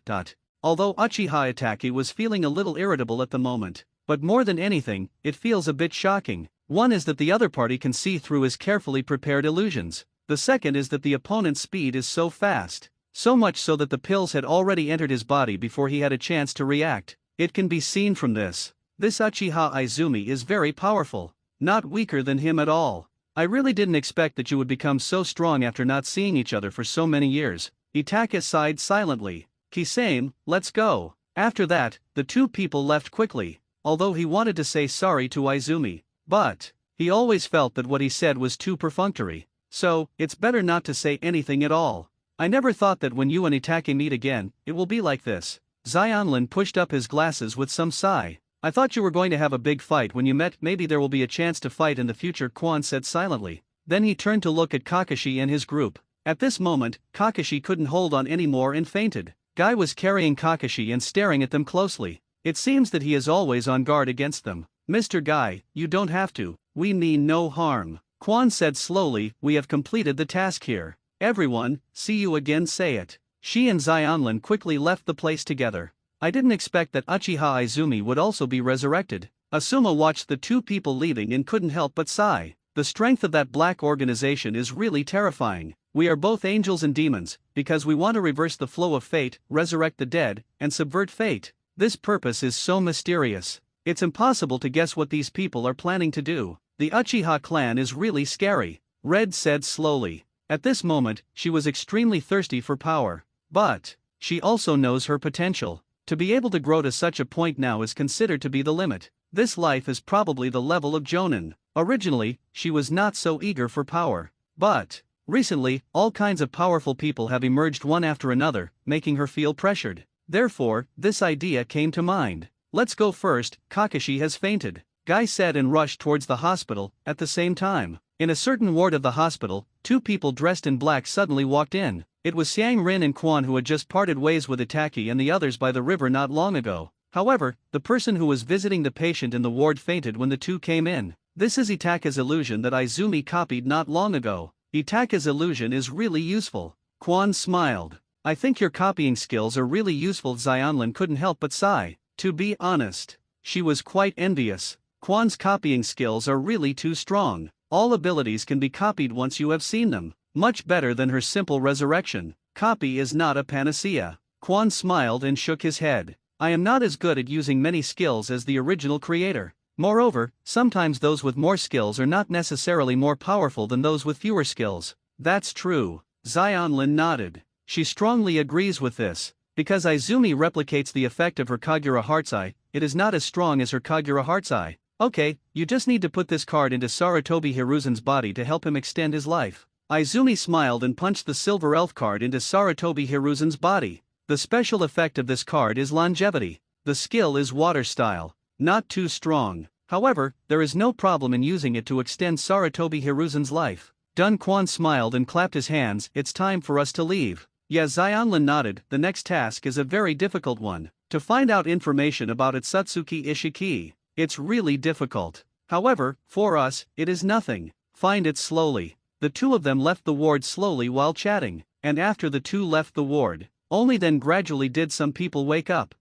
Although Uchiha Itake was feeling a little irritable at the moment, but more than anything, it feels a bit shocking. One is that the other party can see through his carefully prepared illusions. The second is that the opponent's speed is so fast. So much so that the pills had already entered his body before he had a chance to react. It can be seen from this. This Uchiha Izumi is very powerful. Not weaker than him at all. I really didn't expect that you would become so strong after not seeing each other for so many years. Itake sighed silently. Kisame, let's go. After that, the two people left quickly, although he wanted to say sorry to Izumi. But he always felt that what he said was too perfunctory. So, it's better not to say anything at all. I never thought that when you and Itake meet again, it will be like this. Zionlin pushed up his glasses with some sigh. I thought you were going to have a big fight when you met. Maybe there will be a chance to fight in the future, Kwon said silently. Then he turned to look at Kakashi and his group. At this moment, Kakashi couldn't hold on anymore and fainted. Guy was carrying Kakashi and staring at them closely. It seems that he is always on guard against them. Mr. Guy, you don't have to. We mean no harm. Kwon said slowly, we have completed the task here. Everyone, see you again, say it. She and Zionlin quickly left the place together. I didn't expect that Uchiha Izumi would also be resurrected. Asuma watched the two people leaving and couldn't help but sigh. The strength of that black organization is really terrifying. We are both angels and demons, because we want to reverse the flow of fate, resurrect the dead, and subvert fate. This purpose is so mysterious. It's impossible to guess what these people are planning to do. The Uchiha clan is really scary, Red said slowly. At this moment, she was extremely thirsty for power. But she also knows her potential. To be able to grow to such a point now is considered to be the limit. This life is probably the level of Jonin. Originally, she was not so eager for power. But recently, all kinds of powerful people have emerged one after another, making her feel pressured. Therefore, this idea came to mind. Let's go first, Kakashi has fainted, Guy said and rushed towards the hospital. At the same time, in a certain ward of the hospital, two people dressed in black suddenly walked in. It was Xiang Rin and Quan who had just parted ways with Itaki and the others by the river not long ago. However, the person who was visiting the patient in the ward fainted when the two came in. This is Itaka's illusion that Izumi copied not long ago. Itaka's illusion is really useful. Quan smiled. I think your copying skills are really useful. Xionlin couldn't help but sigh. To be honest, she was quite envious. Quan's copying skills are really too strong. All abilities can be copied once you have seen them. Much better than her simple resurrection. Copy is not a panacea. Quan smiled and shook his head. I am not as good at using many skills as the original creator. Moreover, sometimes those with more skills are not necessarily more powerful than those with fewer skills. That's true. Xionlin nodded. She strongly agrees with this. Because Izumi replicates the effect of her Kagura Heart's Eye, it is not as strong as her Kagura Heart's Eye. Okay, you just need to put this card into Sarutobi Hiruzen's body to help him extend his life. Izumi smiled and punched the silver elf card into Sarutobi Hiruzen's body. The special effect of this card is longevity. The skill is water style. Not too strong. However, there is no problem in using it to extend Sarutobi Hiruzen's life. Dun Quan smiled and clapped his hands. It's time for us to leave. Yeah, Xionlin nodded. The next task is a very difficult one. To find out information about Akatsuki Ishiki. It's really difficult. However, for us, it is nothing. Find it slowly. The two of them left the ward slowly while chatting, and after the two left the ward, only then gradually did some people wake up.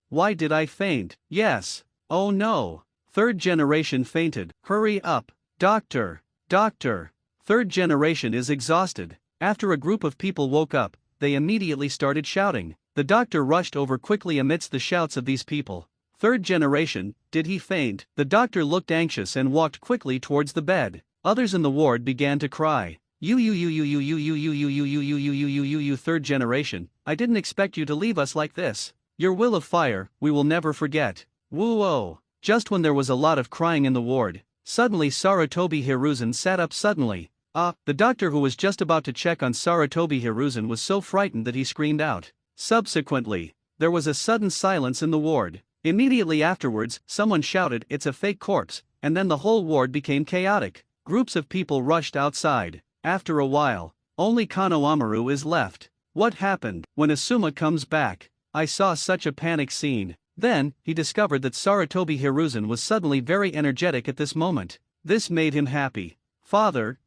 Why did I faint? Yes. Oh no. Third generation fainted. Hurry up. Doctor. Doctor. Third generation is exhausted. After a group of people woke up, they immediately started shouting. The doctor rushed over quickly amidst the shouts of these people. Third generation, did he faint? The doctor looked anxious and walked quickly towards the bed. Others in the ward began to cry. You third generation, I didn't expect you to leave us like this. Your will of fire, we will never forget. Woo-oh. Just when there was a lot of crying in the ward, suddenly Sarutobi Hiruzen sat up suddenly. The doctor who was just about to check on Sarutobi Hiruzen was so frightened that he screamed out. Subsequently, there was a sudden silence in the ward. Immediately afterwards, someone shouted, "It's a fake corpse," and then the whole ward became chaotic. Groups of people rushed outside. After a while, only Kano Amaru is left. What happened? When Asuma comes back, I saw such a panic scene. Then, he discovered that Sarutobi Hiruzen was suddenly very energetic at this moment. This made him happy. Father,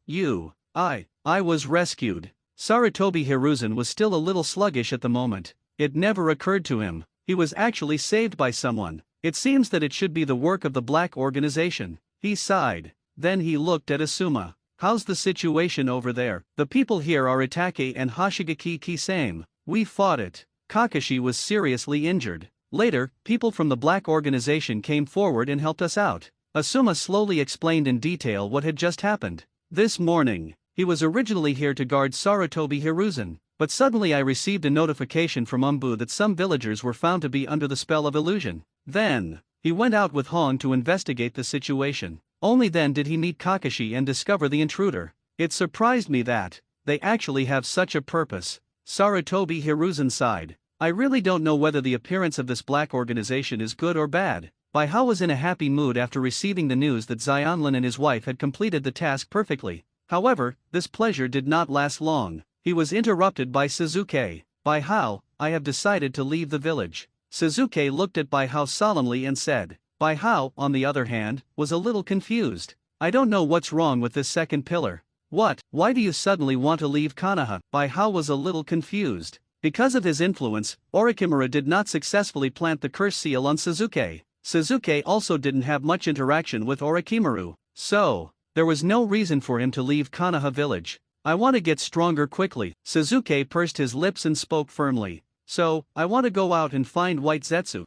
I was rescued. Sarutobi Hiruzen was still a little sluggish at the moment. It never occurred to him. He was actually saved by someone. It seems that it should be the work of the black organization. He sighed. Then he looked at Asuma. How's the situation over there? The people here are Itake and Hoshigaki Kisame. We fought it. Kakashi was seriously injured. Later, people from the black organization came forward and helped us out. Asuma slowly explained in detail what had just happened. This morning, he was originally here to guard Sarutobi Hiruzen, but suddenly I received a notification from Umbu that some villagers were found to be under the spell of illusion. Then, he went out with Hong to investigate the situation. Only then did he meet Kakashi and discover the intruder. It surprised me that they actually have such a purpose. Sarutobi Hiruzen sighed. I really don't know whether the appearance of this black organization is good or bad. Baihao was in a happy mood after receiving the news that Xionlin and his wife had completed the task perfectly. However, this pleasure did not last long. He was interrupted by Suzuki. Baihao, I have decided to leave the village. Suzuki looked at Baihao solemnly and said. Baihao, on the other hand, was a little confused. I don't know what's wrong with this second pillar. What? Why do you suddenly want to leave Konoha? Baihao was a little confused. Because of his influence, Orochimaru did not successfully plant the curse seal on Sasuke. Sasuke also didn't have much interaction with Orochimaru, so there was no reason for him to leave Konoha village. I want to get stronger quickly. Sasuke pursed his lips and spoke firmly. So, I want to go out and find White Zetsu.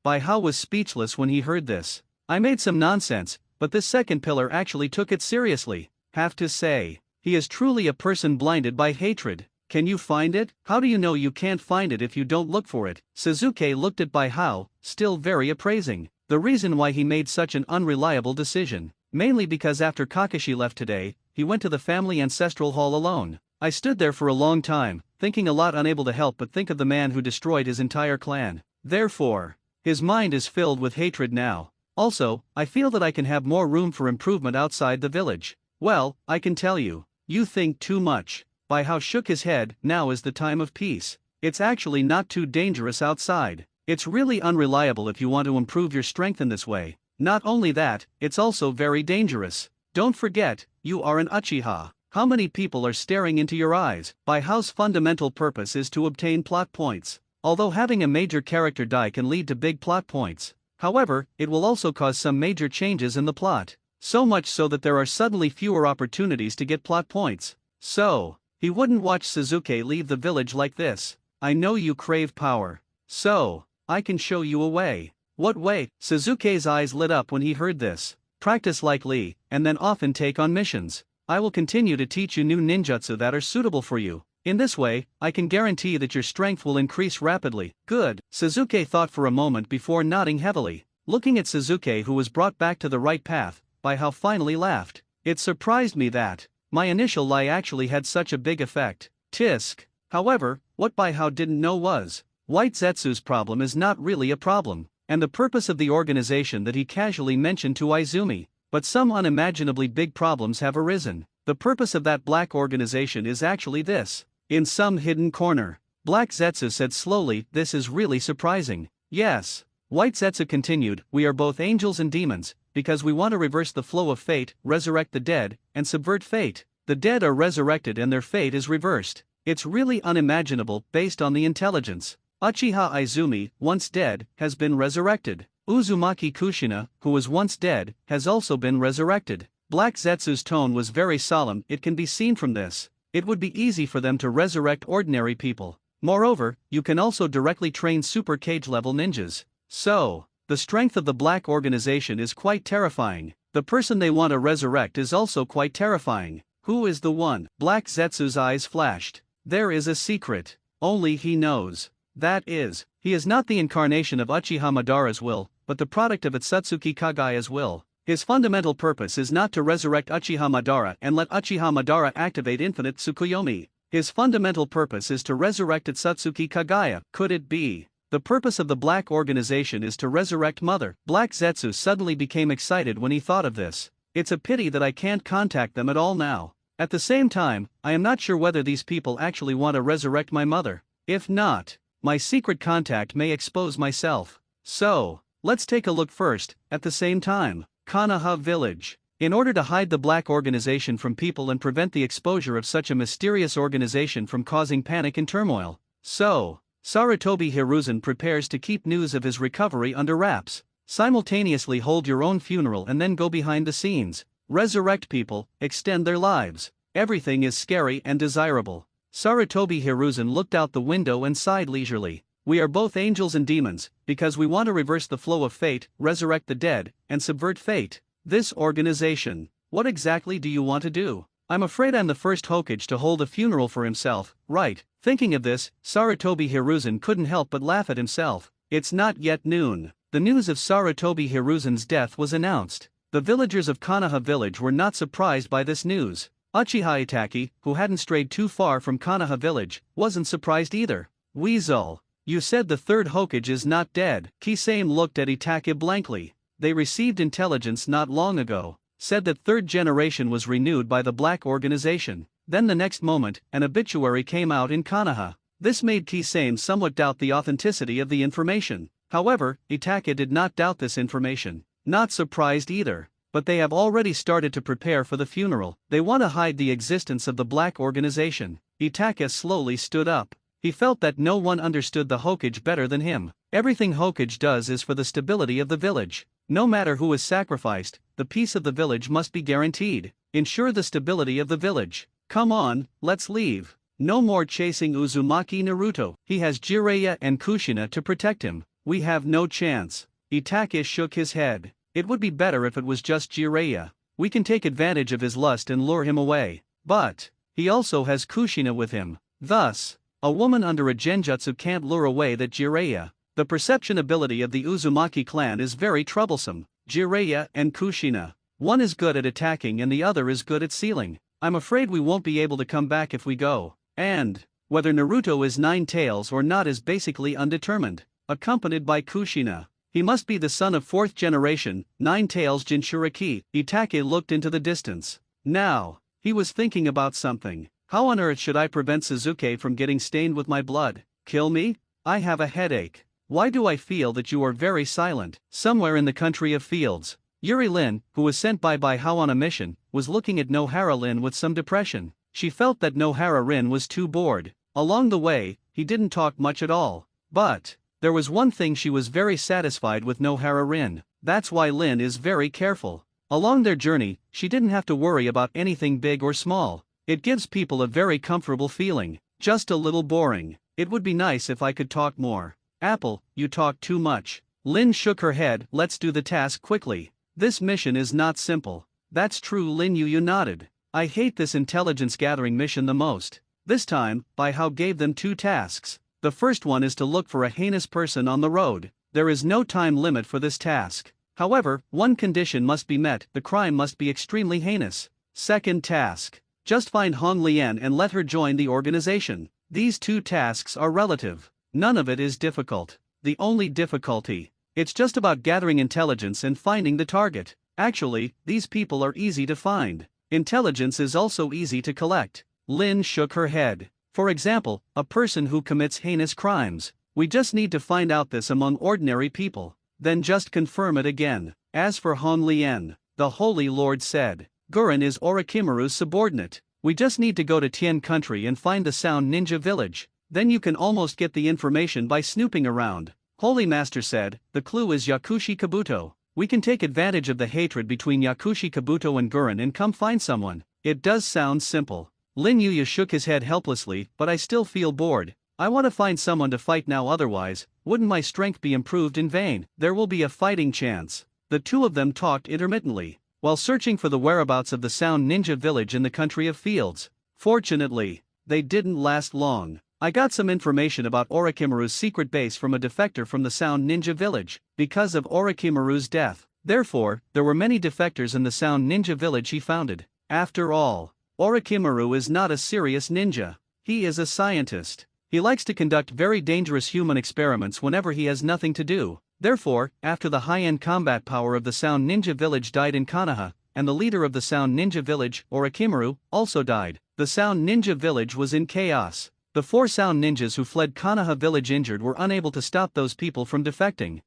Bai Hao was speechless when he heard this. I made some nonsense, but this second pillar actually took it seriously. Have to say, he is truly a person blinded by hatred. Can you find it? How do you know you can't find it if you don't look for it? Sasuke looked at Bai Hao, still very appraising. The reason why he made such an unreliable decision. Mainly because after Kakashi left today, he went to the family ancestral hall alone. I stood there for a long time, thinking a lot, unable to help but think of the man who destroyed his entire clan. Therefore, his mind is filled with hatred now. Also, I feel that I can have more room for improvement outside the village. Well, I can tell you, you think too much. Bai Hao shook his head. Now is the time of peace. It's actually not too dangerous outside. It's really unreliable if you want to improve your strength in this way. Not only that, it's also very dangerous. Don't forget, you are an Uchiha. How many people are staring into your eyes? Bai Hao's fundamental purpose is to obtain plot points. Although having a major character die can lead to big plot points. However, it will also cause some major changes in the plot. So much so that there are suddenly fewer opportunities to get plot points. So, he wouldn't watch Sasuke leave the village like this. I know you crave power. So, I can show you a way. What way? Sasuke's eyes lit up when he heard this. Practice like Lee, and then often take on missions. I will continue to teach you new ninjutsu that are suitable for you. In this way, I can guarantee that your strength will increase rapidly. Good. Sasuke thought for a moment before nodding heavily. Looking at Sasuke, who was brought back to the right path, Bai Hao finally laughed. It surprised me that my initial lie actually had such a big effect. Tisk. However, what Bai Hao didn't know was, White Zetsu's problem is not really a problem, and the purpose of the organization that he casually mentioned to Izumi. But some unimaginably big problems have arisen. The purpose of that black organization is actually this. In some hidden corner, Black Zetsu said slowly, this is really surprising. Yes. White Zetsu continued, we are both angels and demons, because we want to reverse the flow of fate, resurrect the dead, and subvert fate. The dead are resurrected and their fate is reversed. It's really unimaginable based on the intelligence. Uchiha Izumi, once dead, has been resurrected. Uzumaki Kushina, who was once dead, has also been resurrected. Black Zetsu's tone was very solemn. It can be seen from this. It would be easy for them to resurrect ordinary people. Moreover, you can also directly train super cage level ninjas. So, the strength of the black organization is quite terrifying. The person they want to resurrect is also quite terrifying. Who is the one? Black Zetsu's eyes flashed. There is a secret. Only he knows. That is, he is not the incarnation of Uchiha Madara's will, but the product of Akatsuki Kagaya's will. His fundamental purpose is not to resurrect Uchiha Madara and let Uchiha Madara activate infinite Tsukuyomi. His fundamental purpose is to resurrect Akatsuki Kagaya. Could it be? The purpose of the black organization is to resurrect Mother. Black Zetsu suddenly became excited when he thought of this. It's a pity that I can't contact them at all now. At the same time, I am not sure whether these people actually want to resurrect my mother. If not, my secret contact may expose myself. So, let's take a look first. At the same time, Konoha village. In order to hide the black organization from people and prevent the exposure of such a mysterious organization from causing panic and turmoil. So, Sarutobi Hiruzen prepares to keep news of his recovery under wraps. Simultaneously hold your own funeral and then go behind the scenes. Resurrect people, extend their lives. Everything is scary and desirable. Sarutobi Hiruzen looked out the window and sighed leisurely. We are both angels and demons, because we want to reverse the flow of fate, resurrect the dead, and subvert fate. This organization. What exactly do you want to do? I'm afraid I'm the first Hokage to hold a funeral for himself, right? Thinking of this, Sarutobi Hiruzen couldn't help but laugh at himself. It's not yet noon. The news of Sarutobi Hiruzen's death was announced. The villagers of Konoha village were not surprised by this news. Uchiha Itachi, who hadn't strayed too far from Konoha village, wasn't surprised either. Weasel, you said the third Hokage is not dead. Kisame looked at Itachi blankly. They received intelligence not long ago. Said that third generation was renewed by the black organization. Then the next moment, an obituary came out in Konoha. This made Kisame somewhat doubt the authenticity of the information. However, Itachi did not doubt this information. Not surprised either. But they have already started to prepare for the funeral. They want to hide the existence of the black organization. Itachi slowly stood up. He felt that no one understood the Hokage better than him. Everything Hokage does is for the stability of the village. No matter who is sacrificed, the peace of the village must be guaranteed. Ensure the stability of the village. Come on, let's leave. No more chasing Uzumaki Naruto. He has Jiraiya and Kushina to protect him. We have no chance. Itachi shook his head. It would be better if it was just Jiraiya. We can take advantage of his lust and lure him away. But he also has Kushina with him. Thus, a woman under a genjutsu can't lure away that Jiraiya. The perception ability of the Uzumaki clan is very troublesome. Jiraiya and Kushina. One is good at attacking and the other is good at sealing. I'm afraid we won't be able to come back if we go. And whether Naruto is Nine Tails or not is basically undetermined. Accompanied by Kushina. He must be the son of fourth generation, Nine Tails Jinchuriki. Itachi looked into the distance. Now, he was thinking about something. How on earth should I prevent Sasuke from getting stained with my blood? Kill me? I have a headache. Why do I feel that you are very silent? Somewhere in the country of fields, Yuri Lin, who was sent by Hao on a mission, was looking at Nohara Lin with some depression. She felt that Nohara Rin was too bored. Along the way, he didn't talk much at all. But there was one thing she was very satisfied with Nohara Rin. That's why Lin is very careful. Along their journey, she didn't have to worry about anything big or small. It gives people a very comfortable feeling. Just a little boring. It would be nice if I could talk more. Apple, you talk too much. Lin shook her head. Let's do the task quickly. This mission is not simple. That's true. Lin Yu nodded. I hate this intelligence gathering mission the most. This time, Bai Hao gave them two tasks. The first one is to look for a heinous person on the road. There is no time limit for this task. However, one condition must be met. The crime must be extremely heinous. Second task. Just find Hong Lian and let her join the organization. These two tasks are relative. None of it is difficult. The only difficulty. It's just about gathering intelligence and finding the target. Actually, these people are easy to find. Intelligence is also easy to collect. Lin shook her head. For example, a person who commits heinous crimes. We just need to find out this among ordinary people. Then just confirm it again. As for Hong Lian, the Holy Lord said, Gurren is Orochimaru's subordinate. We just need to go to Tien Country and find the Sound Ninja Village. Then you can almost get the information by snooping around. Holy Master said, the clue is Yakushi Kabuto. We can take advantage of the hatred between Yakushi Kabuto and Gurren and come find someone. It does sound simple. Lin Yuya shook his head helplessly, but I still feel bored. I want to find someone to fight now, otherwise, wouldn't my strength be improved in vain? There will be a fighting chance. The two of them talked intermittently, while searching for the whereabouts of the Sound Ninja Village in the country of fields. Fortunately, they didn't last long. I got some information about Orochimaru's secret base from a defector from the Sound Ninja Village. Because of Orochimaru's death, therefore, there were many defectors in the Sound Ninja Village he founded. After all, Orochimaru is not a serious ninja. He is a scientist. He likes to conduct very dangerous human experiments whenever he has nothing to do. Therefore, after the high-end combat power of the Sound Ninja Village died in Konoha, and the leader of the Sound Ninja Village, Orochimaru, also died, the Sound Ninja Village was in chaos. The four Sound Ninjas who fled Konoha Village injured were unable to stop those people from defecting.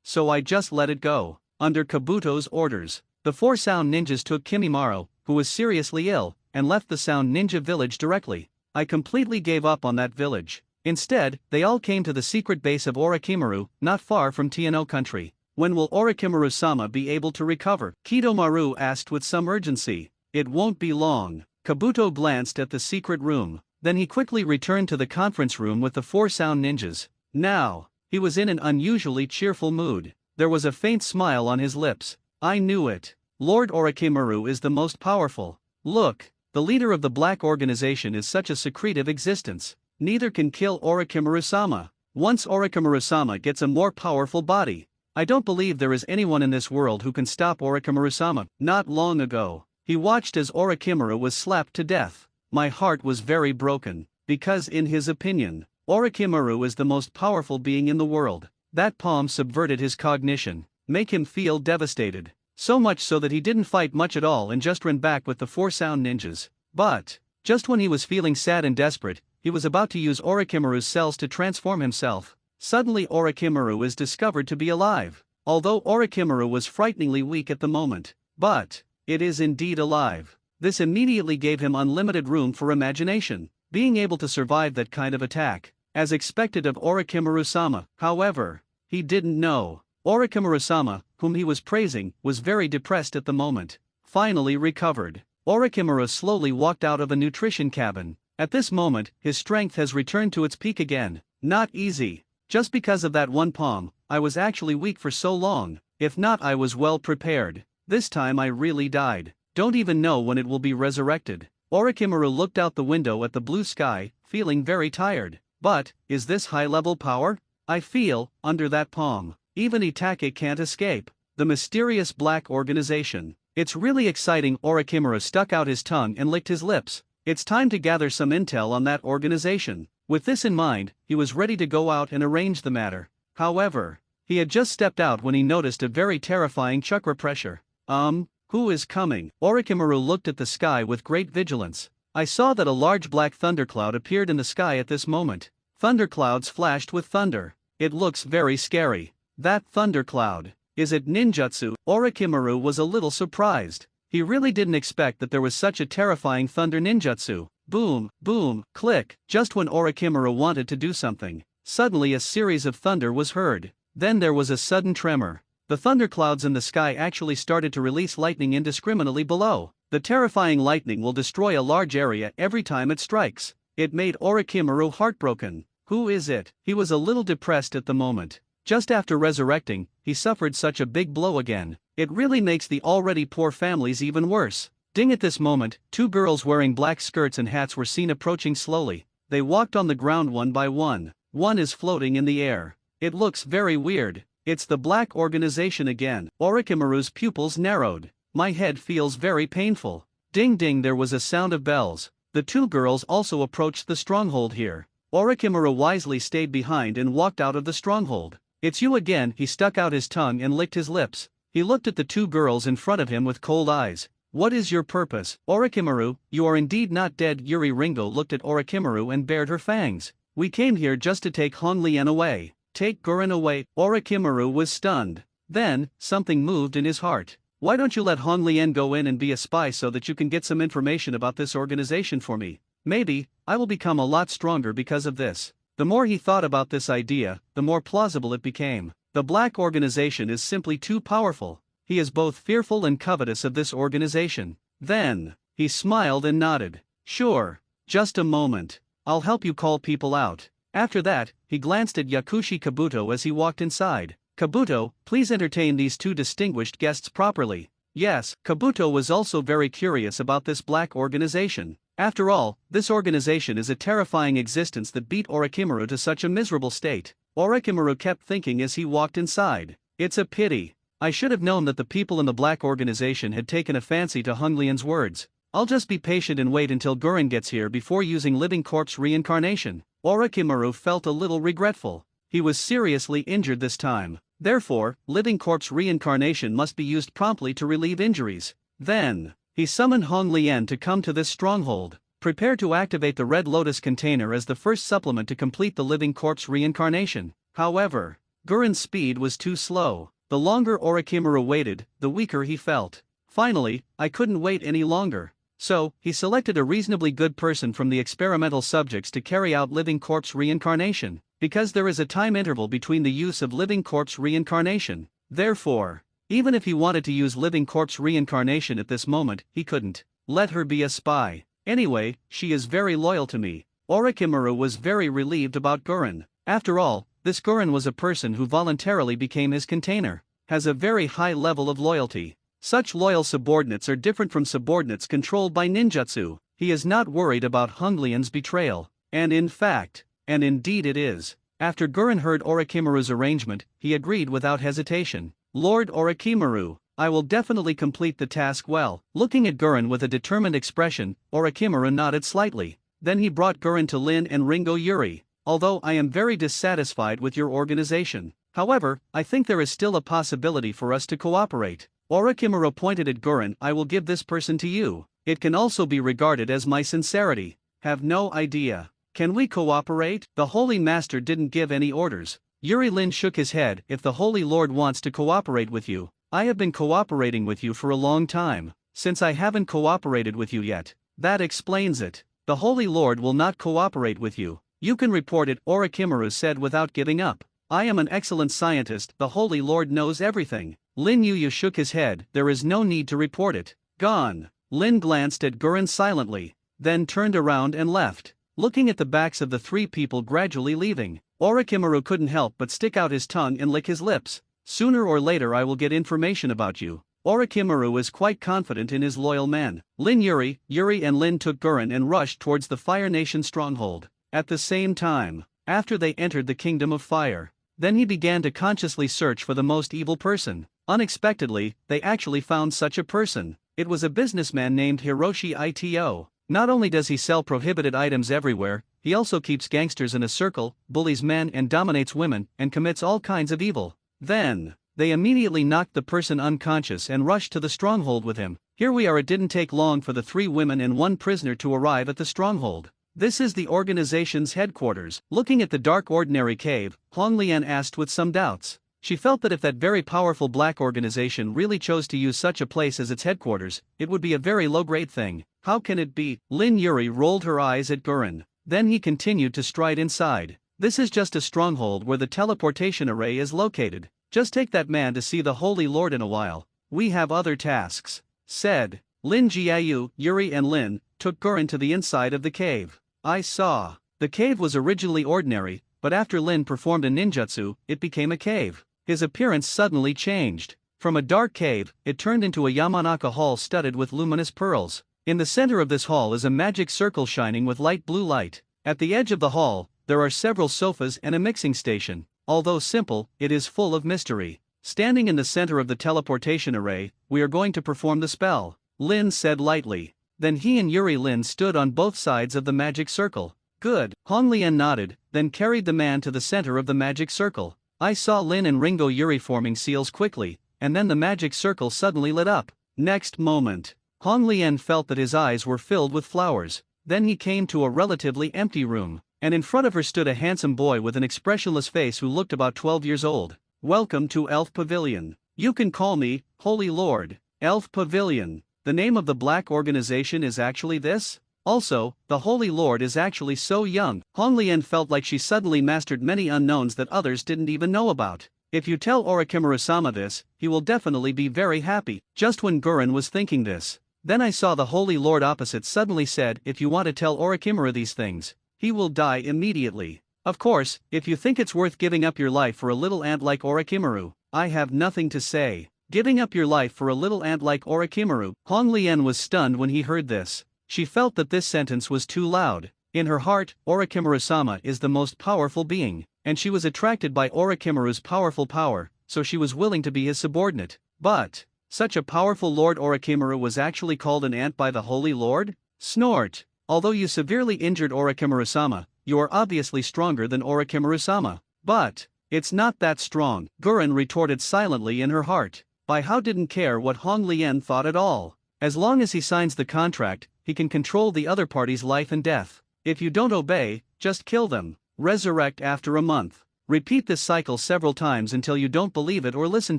So I just let it go. Under Kabuto's orders, the four Sound Ninjas took Kimimaro, who was seriously ill, and left the Sound Ninja Village directly. I completely gave up on that village. Instead, they all came to the secret base of Orochimaru, not far from Tien Country. When will Orochimaru-sama be able to recover? Kidomaru asked with some urgency. It won't be long. Kabuto glanced at the secret room. Then he quickly returned to the conference room with the four Sound Ninjas. Now, he was in an unusually cheerful mood. There was a faint smile on his lips. I knew it. Lord Orochimaru is the most powerful. Look, the leader of the Black Organization is such a secretive existence. Neither can kill Orochimaru-sama. Once Orochimaru-sama gets a more powerful body, I don't believe there is anyone in this world who can stop Orochimaru-sama. Not long ago, he watched as Orochimaru was slapped to death. My heart was very broken, because in his opinion, Orochimaru is the most powerful being in the world. That palm subverted his cognition, make him feel devastated. So much so that he didn't fight much at all and just ran back with the four Sound Ninjas. But, just when he was feeling sad and desperate, he was about to use Orochimaru's cells to transform himself. Suddenly Orochimaru is discovered to be alive. Although Orochimaru was frighteningly weak at the moment, but it is indeed alive. This immediately gave him unlimited room for imagination. being able to survive that kind of attack, as expected of Orochimaru-sama. However, he didn't know. Orochimaru-sama, whom he was praising, was very depressed at the moment. Finally recovered, Orochimaru slowly walked out of a nutrition cabin. At this moment, his strength has returned to its peak again. Not easy. Just because of that one palm, I was actually weak for so long. If not, I was well prepared. This time I really died. Don't even know when it will be resurrected. Orochimaru looked out the window at the blue sky, feeling very tired. But, is this high-level power? I feel, under that palm, even Itake can't escape. The mysterious black organization. It's really exciting. Orochimaru stuck out his tongue and licked his lips. It's time to gather some intel on that organization. With this in mind, he was ready to go out and arrange the matter. However, he had just stepped out when he noticed a very terrifying chakra pressure. Who is coming? Orochimaru looked at the sky with great vigilance. I saw that a large black thundercloud appeared in the sky at this moment. Thunderclouds flashed with thunder. It looks very scary. That thundercloud. Is it ninjutsu? Orochimaru was a little surprised. He really didn't expect that there was such a terrifying thunder ninjutsu. Boom, boom, click. Just when Orochimaru wanted to do something, suddenly a series of thunder was heard. Then there was a sudden tremor. The thunderclouds in the sky actually started to release lightning indiscriminately below. The terrifying lightning will destroy a large area every time it strikes. It made Orochimaru heartbroken. Who is it? He was a little depressed at the moment. Just after resurrecting, he suffered such a big blow again. It really makes the already poor families even worse. Ding! At this moment, two girls wearing black skirts and hats were seen approaching slowly. They walked on the ground one by one. One is floating in the air. It looks very weird. It's the black organization again. Orochimaru's pupils narrowed. My head feels very painful. Ding ding! There was a sound of bells. The two girls also approached the stronghold here. Orochimaru wisely stayed behind and walked out of the stronghold. It's you again. He stuck out his tongue and licked his lips. He looked at the two girls in front of him with cold eyes. What is your purpose? Orochimaru, you are indeed not dead. Yuri Ringo looked at Orochimaru and bared her fangs. We came here just to take Hong Lien away. Take Gurren away. Orochimaru was stunned. Then, something moved in his heart. Why don't you let Hong Lien go in and be a spy so that you can get some information about this organization for me? Maybe, I will become a lot stronger because of this. The more he thought about this idea, the more plausible it became. The black organization is simply too powerful. He is both fearful and covetous of this organization. Then, he smiled and nodded. Sure. Just a moment. I'll help you call people out. After that, he glanced at Yakushi Kabuto as he walked inside. Kabuto, please entertain these two distinguished guests properly. Yes, Kabuto was also very curious about this black organization. After all, this organization is a terrifying existence that beat Orochimaru to such a miserable state. Orochimaru kept thinking as he walked inside. It's a pity. I should have known that the people in the black organization had taken a fancy to Hong Lien's words. I'll just be patient and wait until Gurren gets here before using living corpse reincarnation. Orochimaru felt a little regretful. He was seriously injured this time. Therefore, living corpse reincarnation must be used promptly to relieve injuries. Then, he summoned Hong Lien to come to this stronghold. Prepare to activate the Red Lotus container as the first supplement to complete the living corpse reincarnation. However, Gurren's speed was too slow. The longer Orochimaru waited, the weaker he felt. Finally, I couldn't wait any longer. So, he selected a reasonably good person from the experimental subjects to carry out living corpse reincarnation, because there is a time interval between the use of living corpse reincarnation. Therefore, even if he wanted to use living corpse reincarnation at this moment, he couldn't. Let her be a spy. Anyway, she is very loyal to me. Orochimaru was very relieved about Gurren. After all, this Gurren was a person who voluntarily became his container, has a very high level of loyalty. Such loyal subordinates are different from subordinates controlled by ninjutsu. He is not worried about Hong Lien's betrayal. And in fact, and indeed it is. After Gurren heard Orochimaru's arrangement, he agreed without hesitation. Lord Orochimaru, I will definitely complete the task well. Looking at Gurren with a determined expression, Orochimaru nodded slightly. Then he brought Gurren to Lin and Ringo Yuri. Although I am very dissatisfied with your organization, however, I think there is still a possibility for us to cooperate. Orochimaru pointed at Gurren. I will give this person to you. It can also be regarded as my sincerity. Have no idea. Can we cooperate? The Holy Master didn't give any orders. Yuri Lin shook his head. If the Holy Lord wants to cooperate with you, I have been cooperating with you for a long time. Since I haven't cooperated with you yet, that explains it. the Holy Lord will not cooperate with you. You can report it, Orochimaru said without giving up. I am an excellent scientist, the Holy Lord knows everything. Lin Yu shook his head, there is no need to report it. Gone. Lin glanced at Gurren silently, then turned around and left. Looking at the backs of the three people gradually leaving, Orochimaru couldn't help but stick out his tongue and lick his lips. Sooner or later I will get information about you. Orochimaru was quite confident in his loyal men. Yuri and Lin took Gurren and rushed towards the Fire Nation stronghold. At the same time, after they entered the Kingdom of Fire, then he began to consciously search for the most evil person. Unexpectedly, they actually found such a person. It was a businessman named Hiroshi Ito. Not only does he sell prohibited items everywhere, he also keeps gangsters in a circle, bullies men and dominates women, and commits all kinds of evil. Then, they immediately knocked the person unconscious and rushed to the stronghold with him. Here we are. It didn't take long for the 3 women and 1 prisoner to arrive at the stronghold. This is the organization's headquarters. Looking at the dark ordinary cave, Hong Lian asked with some doubts. She felt that if that very powerful black organization really chose to use such a place as its headquarters, it would be a very low-grade thing. How can it be? Lin Yuri rolled her eyes at Gurren. Then he continued to stride inside. This is just a stronghold where the teleportation array is located. Just take that man to see the Holy Lord in a while. We have other tasks. Said. Lin Jiayu, Yuri and Lin took Gurren to the inside of the cave. I saw. The cave was originally ordinary, but after Lin performed a ninjutsu, it became a cave. His appearance suddenly changed. From a dark cave, it turned into a Yamanaka hall studded with luminous pearls. In the center of this hall is a magic circle shining with light blue light. At the edge of the hall, there are several sofas and a mixing station. Although simple, it is full of mystery. Standing in the center of the teleportation array, we are going to perform the spell, Lin said lightly. Then he and Yuri Lin stood on both sides of the magic circle. Good. Hong Lian nodded, then carried the man to the center of the magic circle. I saw Lin and Ringo Yuri forming seals quickly, and then the magic circle suddenly lit up. Next moment, Hong Lian felt that his eyes were filled with flowers. Then he came to a relatively empty room, and in front of her stood a handsome boy with an expressionless face who looked about 12 years old. Welcome to Elf Pavilion. You can call me, Holy Lord. Elf Pavilion. The name of the black organization is actually this? Also, the Holy Lord is actually so young. Hong Lian felt like she suddenly mastered many unknowns that others didn't even know about. If you tell Orochimaru-sama this, he will definitely be very happy. Just when Gurren was thinking this, then I saw the Holy Lord opposite suddenly said, if you want to tell Orochimaru these things, he will die immediately. Of course, if you think it's worth giving up your life for a little ant like Orochimaru, I have nothing to say. Giving up your life for a little ant like Orochimaru. Hong Lian was stunned when he heard this. She felt that this sentence was too loud. In her heart, Orochimaru-sama is the most powerful being, and she was attracted by Orochimaru's powerful power, so she was willing to be his subordinate. But, such a powerful Lord Orochimaru was actually called an ant by the Holy Lord? Snort. Although you severely injured Orochimaru-sama, you are obviously stronger than Orochimaru-sama. But, it's not that strong, Gurren retorted silently in her heart. Bai Hao didn't care what Hong Lian thought at all. As long as he signs the contract, he can control the other party's life and death. If you don't obey, just kill them. Resurrect after a month. Repeat this cycle several times until you don't believe it or listen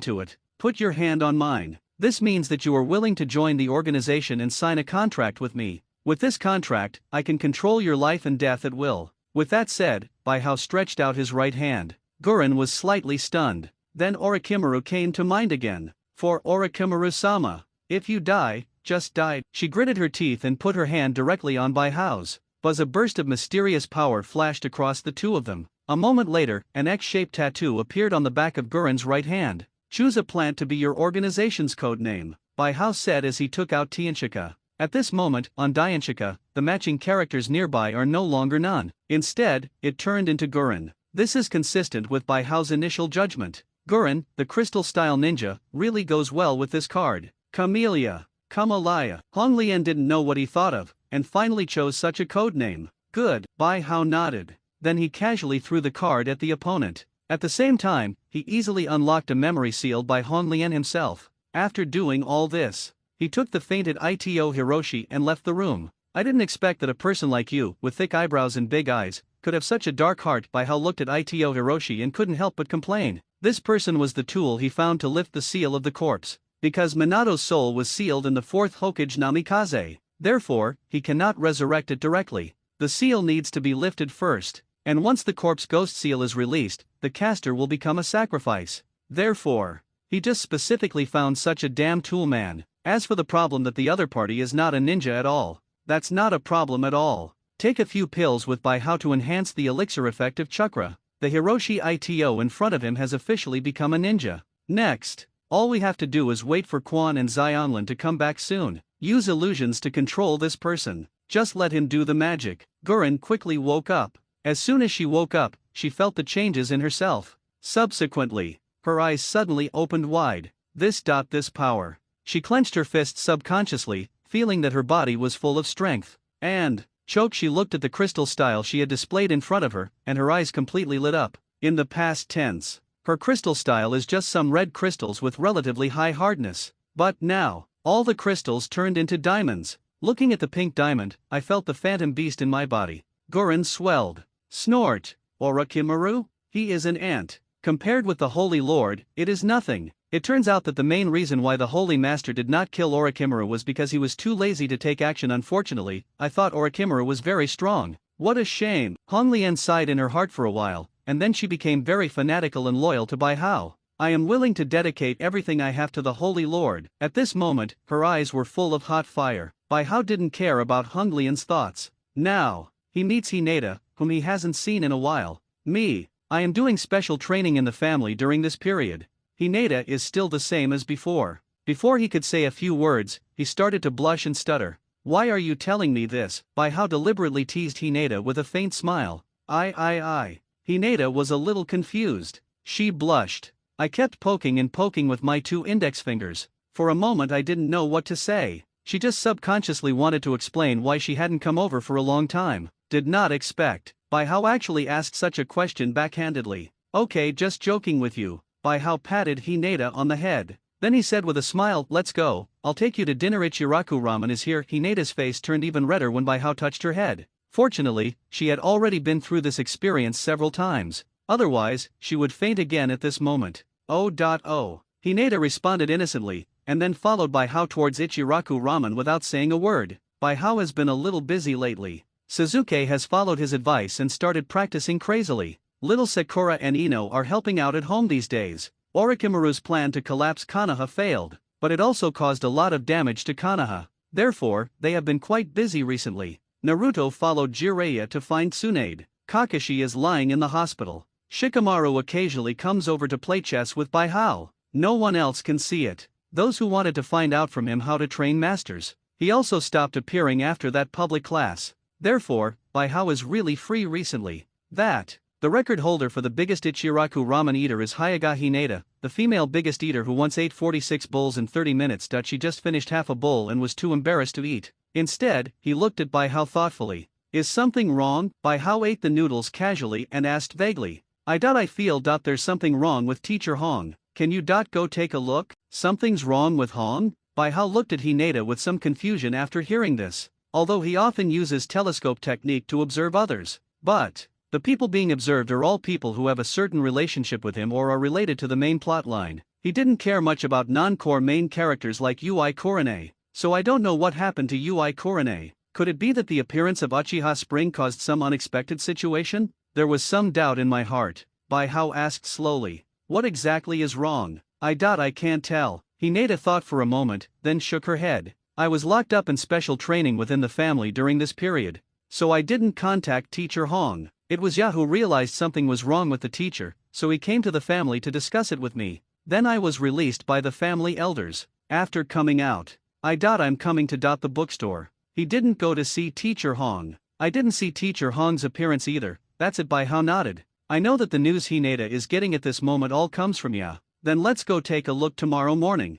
to it. Put your hand on mine. This means that you are willing to join the organization and sign a contract with me. With this contract, I can control your life and death at will. With that said, Bai Hao stretched out his right hand. Gurren was slightly stunned. Then Orochimaru came to mind again. For Orochimaru-sama, if you die, just die. She gritted her teeth and put her hand directly on Bai Hao's. But a burst of mysterious power flashed across the two of them. A moment later, an X-shaped tattoo appeared on the back of Gurren's right hand. Choose a plant to be your organization's code name, Bai Hao said as he took out Tianshika. At this moment, on Dianshika, the matching characters nearby are no longer none. Instead, it turned into Gurren. This is consistent with Bai Hao's initial judgment. Gurren, the crystal-style ninja, really goes well with this card. Camellia. Kamalaya. Hong Lian didn't know what he thought of, and finally chose such a code name. Good. Bai Hao nodded. Then he casually threw the card at the opponent. At the same time, he easily unlocked a memory seal by Hong Lian himself. After doing all this, he took the fainted Ito Hiroshi and left the room. I didn't expect that a person like you, with thick eyebrows and big eyes, could have such a dark heart. Bai Hao looked at Ito Hiroshi and couldn't help but complain. This person was the tool he found to lift the seal of the corpse. Because Minato's soul was sealed in the 4th Hokage Namikaze. Therefore, he cannot resurrect it directly. The seal needs to be lifted first, and once the corpse ghost seal is released, the caster will become a sacrifice. Therefore, he just specifically found such a damn tool man. As for the problem that the other party is not a ninja at all, that's not a problem at all. Take a few pills with by how to enhance the elixir effect of chakra. The Hiroshi Ito in front of him has officially become a ninja. Next, all we have to do is wait for Quan and Xionlin to come back soon. Use illusions to control this person. Just let him do the magic. Gurren quickly woke up. As soon as she woke up, she felt the changes in herself. Subsequently, her eyes suddenly opened wide. This power. She clenched her fists subconsciously, feeling that her body was full of strength. And, choked, she looked at the crystal style she had displayed in front of her, and her eyes completely lit up. In the past tense, her crystal style is just some red crystals with relatively high hardness. But now, all the crystals turned into diamonds. Looking at the pink diamond, I felt the phantom beast in my body. Gurren swelled. Snort. Orochimaru? He is an ant. Compared with the Holy Lord, it is nothing. It turns out that the main reason why the Holy Master did not kill Orochimaru was because he was too lazy to take action. Unfortunately, I thought Orochimaru was very strong. What a shame. Honglian sighed in her heart for a while, and then she became very fanatical and loyal to Bai Hao. I am willing to dedicate everything I have to the Holy Lord. At this moment, her eyes were full of hot fire. Bai Hao didn't care about Honglian's thoughts. Now, he meets Hinata, whom he hasn't seen in a while. Me, I am doing special training in the family during this period. Hinata is still the same as before. Before he could say a few words, he started to blush and stutter. Why are you telling me this? Bai Hao deliberately teased Hinata with a faint smile. I. Hinata was a little confused. She blushed. I kept poking and poking with my 2 index fingers. For a moment I didn't know what to say. She just subconsciously wanted to explain why she hadn't come over for a long time. Did not expect Bai Hao actually asked such a question backhandedly. Okay, just joking with you. Bai Hao patted Hinata on the head. Then he said with a smile, let's go, I'll take you to dinner. Ichiraku ramen is here. Hinata's face turned even redder when Bai Hao touched her head. Fortunately, she had already been through this experience several times. Otherwise, she would faint again at this moment. Oh. Hinata responded innocently, and then followed Bai Hao towards Ichiraku ramen without saying a word. Bai Hao has been a little busy lately. Suzuki has followed his advice and started practicing crazily. Little Sakura and Ino are helping out at home these days. Orochimaru's plan to collapse Konoha failed, but it also caused a lot of damage to Konoha. Therefore, they have been quite busy recently. Naruto followed Jiraiya to find Tsunade. Kakashi is lying in the hospital. Shikamaru occasionally comes over to play chess with Bai Hao. No one else can see it. Those who wanted to find out from him how to train masters. He also stopped appearing after that public class. Therefore, Bai Hao is really free recently. The record holder for the biggest Ichiraku ramen eater is Hyuga Hinata, the female biggest eater who once ate 46 bowls in 30 minutes. She just finished half a bowl and was too embarrassed to eat. Instead, he looked at Bai Hao thoughtfully. Is something wrong? Bai Hao ate the noodles casually and asked vaguely. I feel there's something wrong with Teacher Hong. Can you go take a look? Something's wrong with Hong? Bai Hao looked at Hinata with some confusion after hearing this. Although he often uses telescope technique to observe others. But the people being observed are all people who have a certain relationship with him or are related to the main plotline. He didn't care much about non-core main characters like Ui Korone. So I don't know what happened to Ui Korone. Could it be that the appearance of Uchiha Spring caused some unexpected situation? There was some doubt in my heart. Bai Hao asked slowly. What exactly is wrong? I can't tell. Hinata thought for a moment, then shook her head. I was locked up in special training within the family during this period. So I didn't contact Teacher Hong. It was Ya who realized something was wrong with the teacher, so he came to the family to discuss it with me. Then I was released by the family elders. After coming out, I'm coming to the bookstore. He didn't go to see Teacher Hong. I didn't see Teacher Hong's appearance either. That's it. Bai Hao nodded. I know that the news Hinata is getting at this moment all comes from Ya. Then let's go take a look tomorrow morning.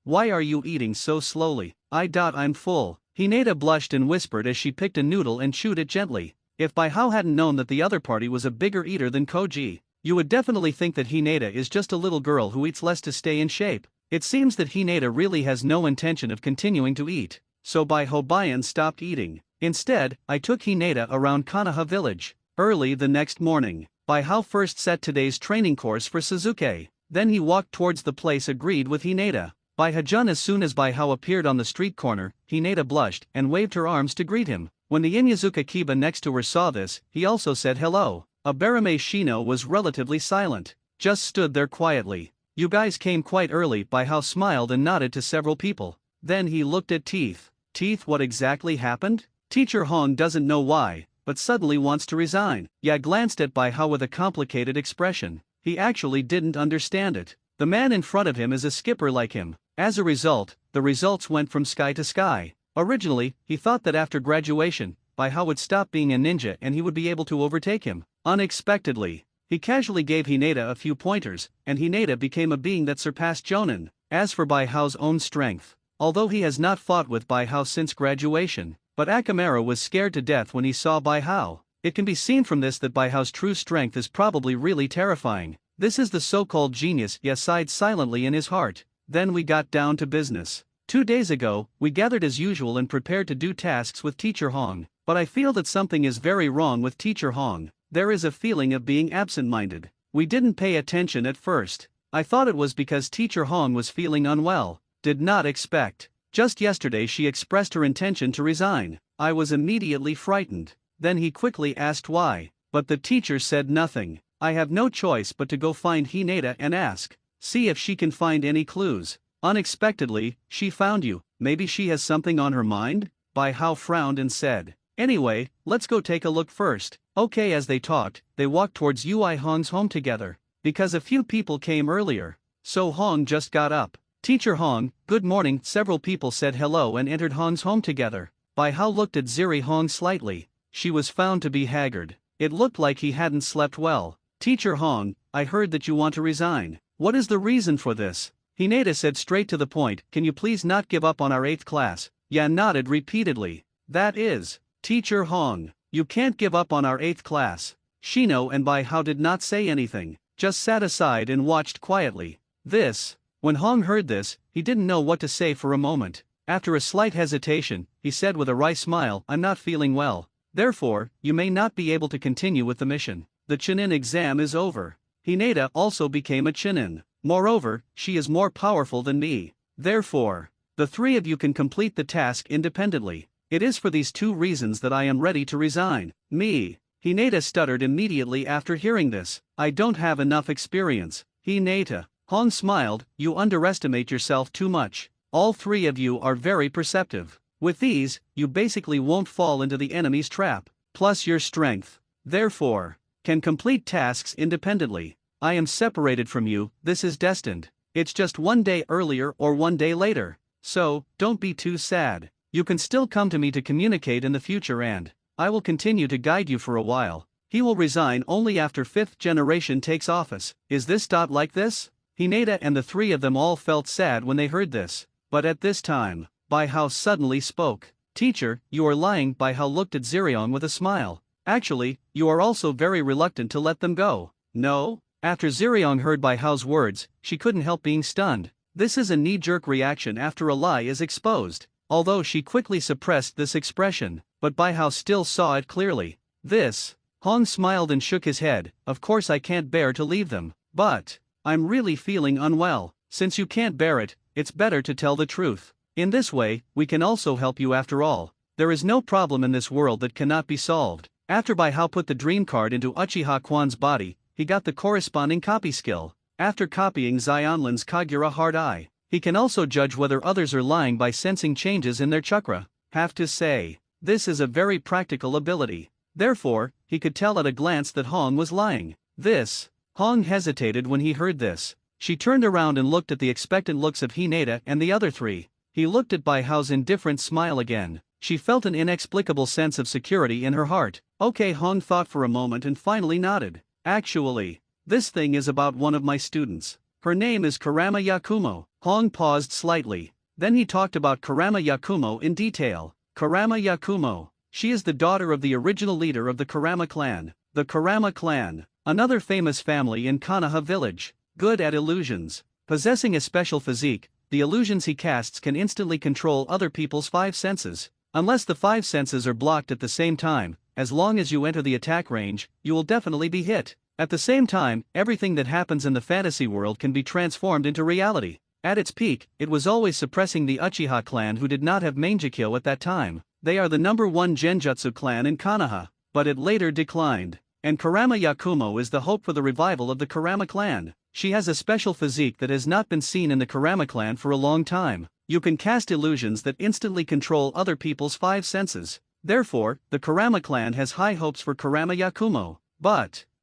Why are you eating so slowly? I'm full. Hinata blushed and whispered as she picked a noodle and chewed it gently. If Bai Hao hadn't known that the other party was a bigger eater than Koji, you would definitely think that Hinata is just a little girl who eats less to stay in shape. It seems that Hinata really has no intention of continuing to eat. So Bai Hobayan stopped eating. Instead, I took Hinata around Konoha village. Early the next morning, Bai Hao first set today's training course for Suzuki. Then he walked towards the place agreed with Hinata. Bai Hajun. As soon as Bai Hao appeared on the street corner, Hinata blushed and waved her arms to greet him. When the Inyazuka Kiba next to her saw this, he also said hello. Abarame Shino was relatively silent, just stood there quietly. You guys came quite early. Bai Hao smiled and nodded to several people. Then he looked at Teeth. Teeth, what exactly happened? Teacher Hong doesn't know why, but suddenly wants to resign. Ya glanced at Bai Hao with a complicated expression. He actually didn't understand it. The man in front of him is a skipper like him. As a result, the results went from sky to sky. Originally, he thought that after graduation, Bai Hao would stop being a ninja and he would be able to overtake him. Unexpectedly, he casually gave Hinata a few pointers, and Hinata became a being that surpassed Jonin. As for Bai Hao's own strength, although he has not fought with Bai Hao since graduation, but Akamara was scared to death when he saw Bai Hao. It can be seen from this that Bai Hao's true strength is probably really terrifying. This is the so-called genius. Ye sighed silently in his heart. Then we got down to business. 2 days ago, we gathered as usual and prepared to do tasks with Teacher Hong, but I feel that something is very wrong with Teacher Hong. There is a feeling of being absent-minded. We didn't pay attention at first. I thought it was because Teacher Hong was feeling unwell. Did not expect. Just yesterday she expressed her intention to resign. I was immediately frightened. Then he quickly asked why, but the teacher said nothing. I have no choice but to go find Hinata and ask. See if she can find any clues. Unexpectedly, she found you. Maybe she has something on her mind? Bai Hao frowned and said, anyway, let's go take a look first. Okay. As they talked, they walked towards Ui Hong's home together. Because a few people came earlier, so Hong just got up. Teacher Hong, good morning. Several people said hello and entered Hong's home together. Bai Hao looked at Ziri Hong slightly. She was found to be haggard. It looked like he hadn't slept well. Teacher Hong, I heard that you want to resign. What is the reason for this? Hinata said straight to the point. Can you please not give up on our 8th class? Yan nodded repeatedly. That is, Teacher Hong, you can't give up on our 8th class. Shino and Bai Hao did not say anything, just sat aside and watched quietly. When Hong heard this, he didn't know what to say for a moment. After a slight hesitation, he said with a wry smile, I'm not feeling well. Therefore, you may not be able to continue with the mission. The Chunin exam is over. Hinata also became a Chunin. Moreover, she is more powerful than me. Therefore, the 3 of you can complete the task independently. It is for these 2 reasons that I am ready to resign. Me. Hinata stuttered immediately after hearing this. I don't have enough experience. Hinata. Hong smiled, you underestimate yourself too much. All 3 of you are very perceptive. With these, you basically won't fall into the enemy's trap. Plus your strength. Therefore, can complete tasks independently. I am separated from you. This is destined. It's just 1 day earlier or 1 day later. So, don't be too sad. You can still come to me to communicate in the future and I will continue to guide you for a while. He will resign only after 5th generation takes office. Is this like this? Hinata and the 3 of them all felt sad when they heard this. But at this time, Bai Hao suddenly spoke. Teacher, you are lying. Bai Hao looked at Ziriong with a smile. Actually, you are also very reluctant to let them go. No? After Ziriong heard Bai Hao's words, she couldn't help being stunned. This is a knee-jerk reaction after a lie is exposed. Although she quickly suppressed this expression, but Bai Hao still saw it clearly. Hong smiled and shook his head. Of course I can't bear to leave them. But I'm really feeling unwell. Since you can't bear it, it's better to tell the truth. In this way, we can also help you after all. There is no problem in this world that cannot be solved. After Bai Hao put the dream card into Uchiha Quan's body, he got the corresponding copy skill. After copying Xionlin's Kagura Hard Eye, he can also judge whether others are lying by sensing changes in their chakra. Have to say, this is a very practical ability. Therefore, he could tell at a glance that Hong was lying. Hong hesitated when he heard this. She turned around and looked at the expectant looks of Hinata and the other 3. He looked at Bai Hao's indifferent smile again. She felt an inexplicable sense of security in her heart. Okay, Hong thought for a moment and finally nodded. Actually, this thing is about one of my students. Her name is Kurama Yakumo. Hong paused slightly. Then he talked about Kurama Yakumo in detail. Kurama Yakumo. She is the daughter of the original leader of the Kurama clan. The Kurama clan, another famous family in Konoha village. Good at illusions. Possessing a special physique, the illusions he casts can instantly control other people's 5 senses. Unless the 5 senses are blocked at the same time, as long as you enter the attack range, you will definitely be hit. At the same time, everything that happens in the fantasy world can be transformed into reality. At its peak, it was always suppressing the Uchiha clan who did not have Mangekyo at that time. They are the #1 genjutsu clan in Konoha, but it later declined. And Kurama Yakumo is the hope for the revival of the Kurama clan. She has a special physique that has not been seen in the Kurama clan for a long time. You can cast illusions that instantly control other people's 5 senses. Therefore, the Kurama clan has high hopes for Kurama Yakumo.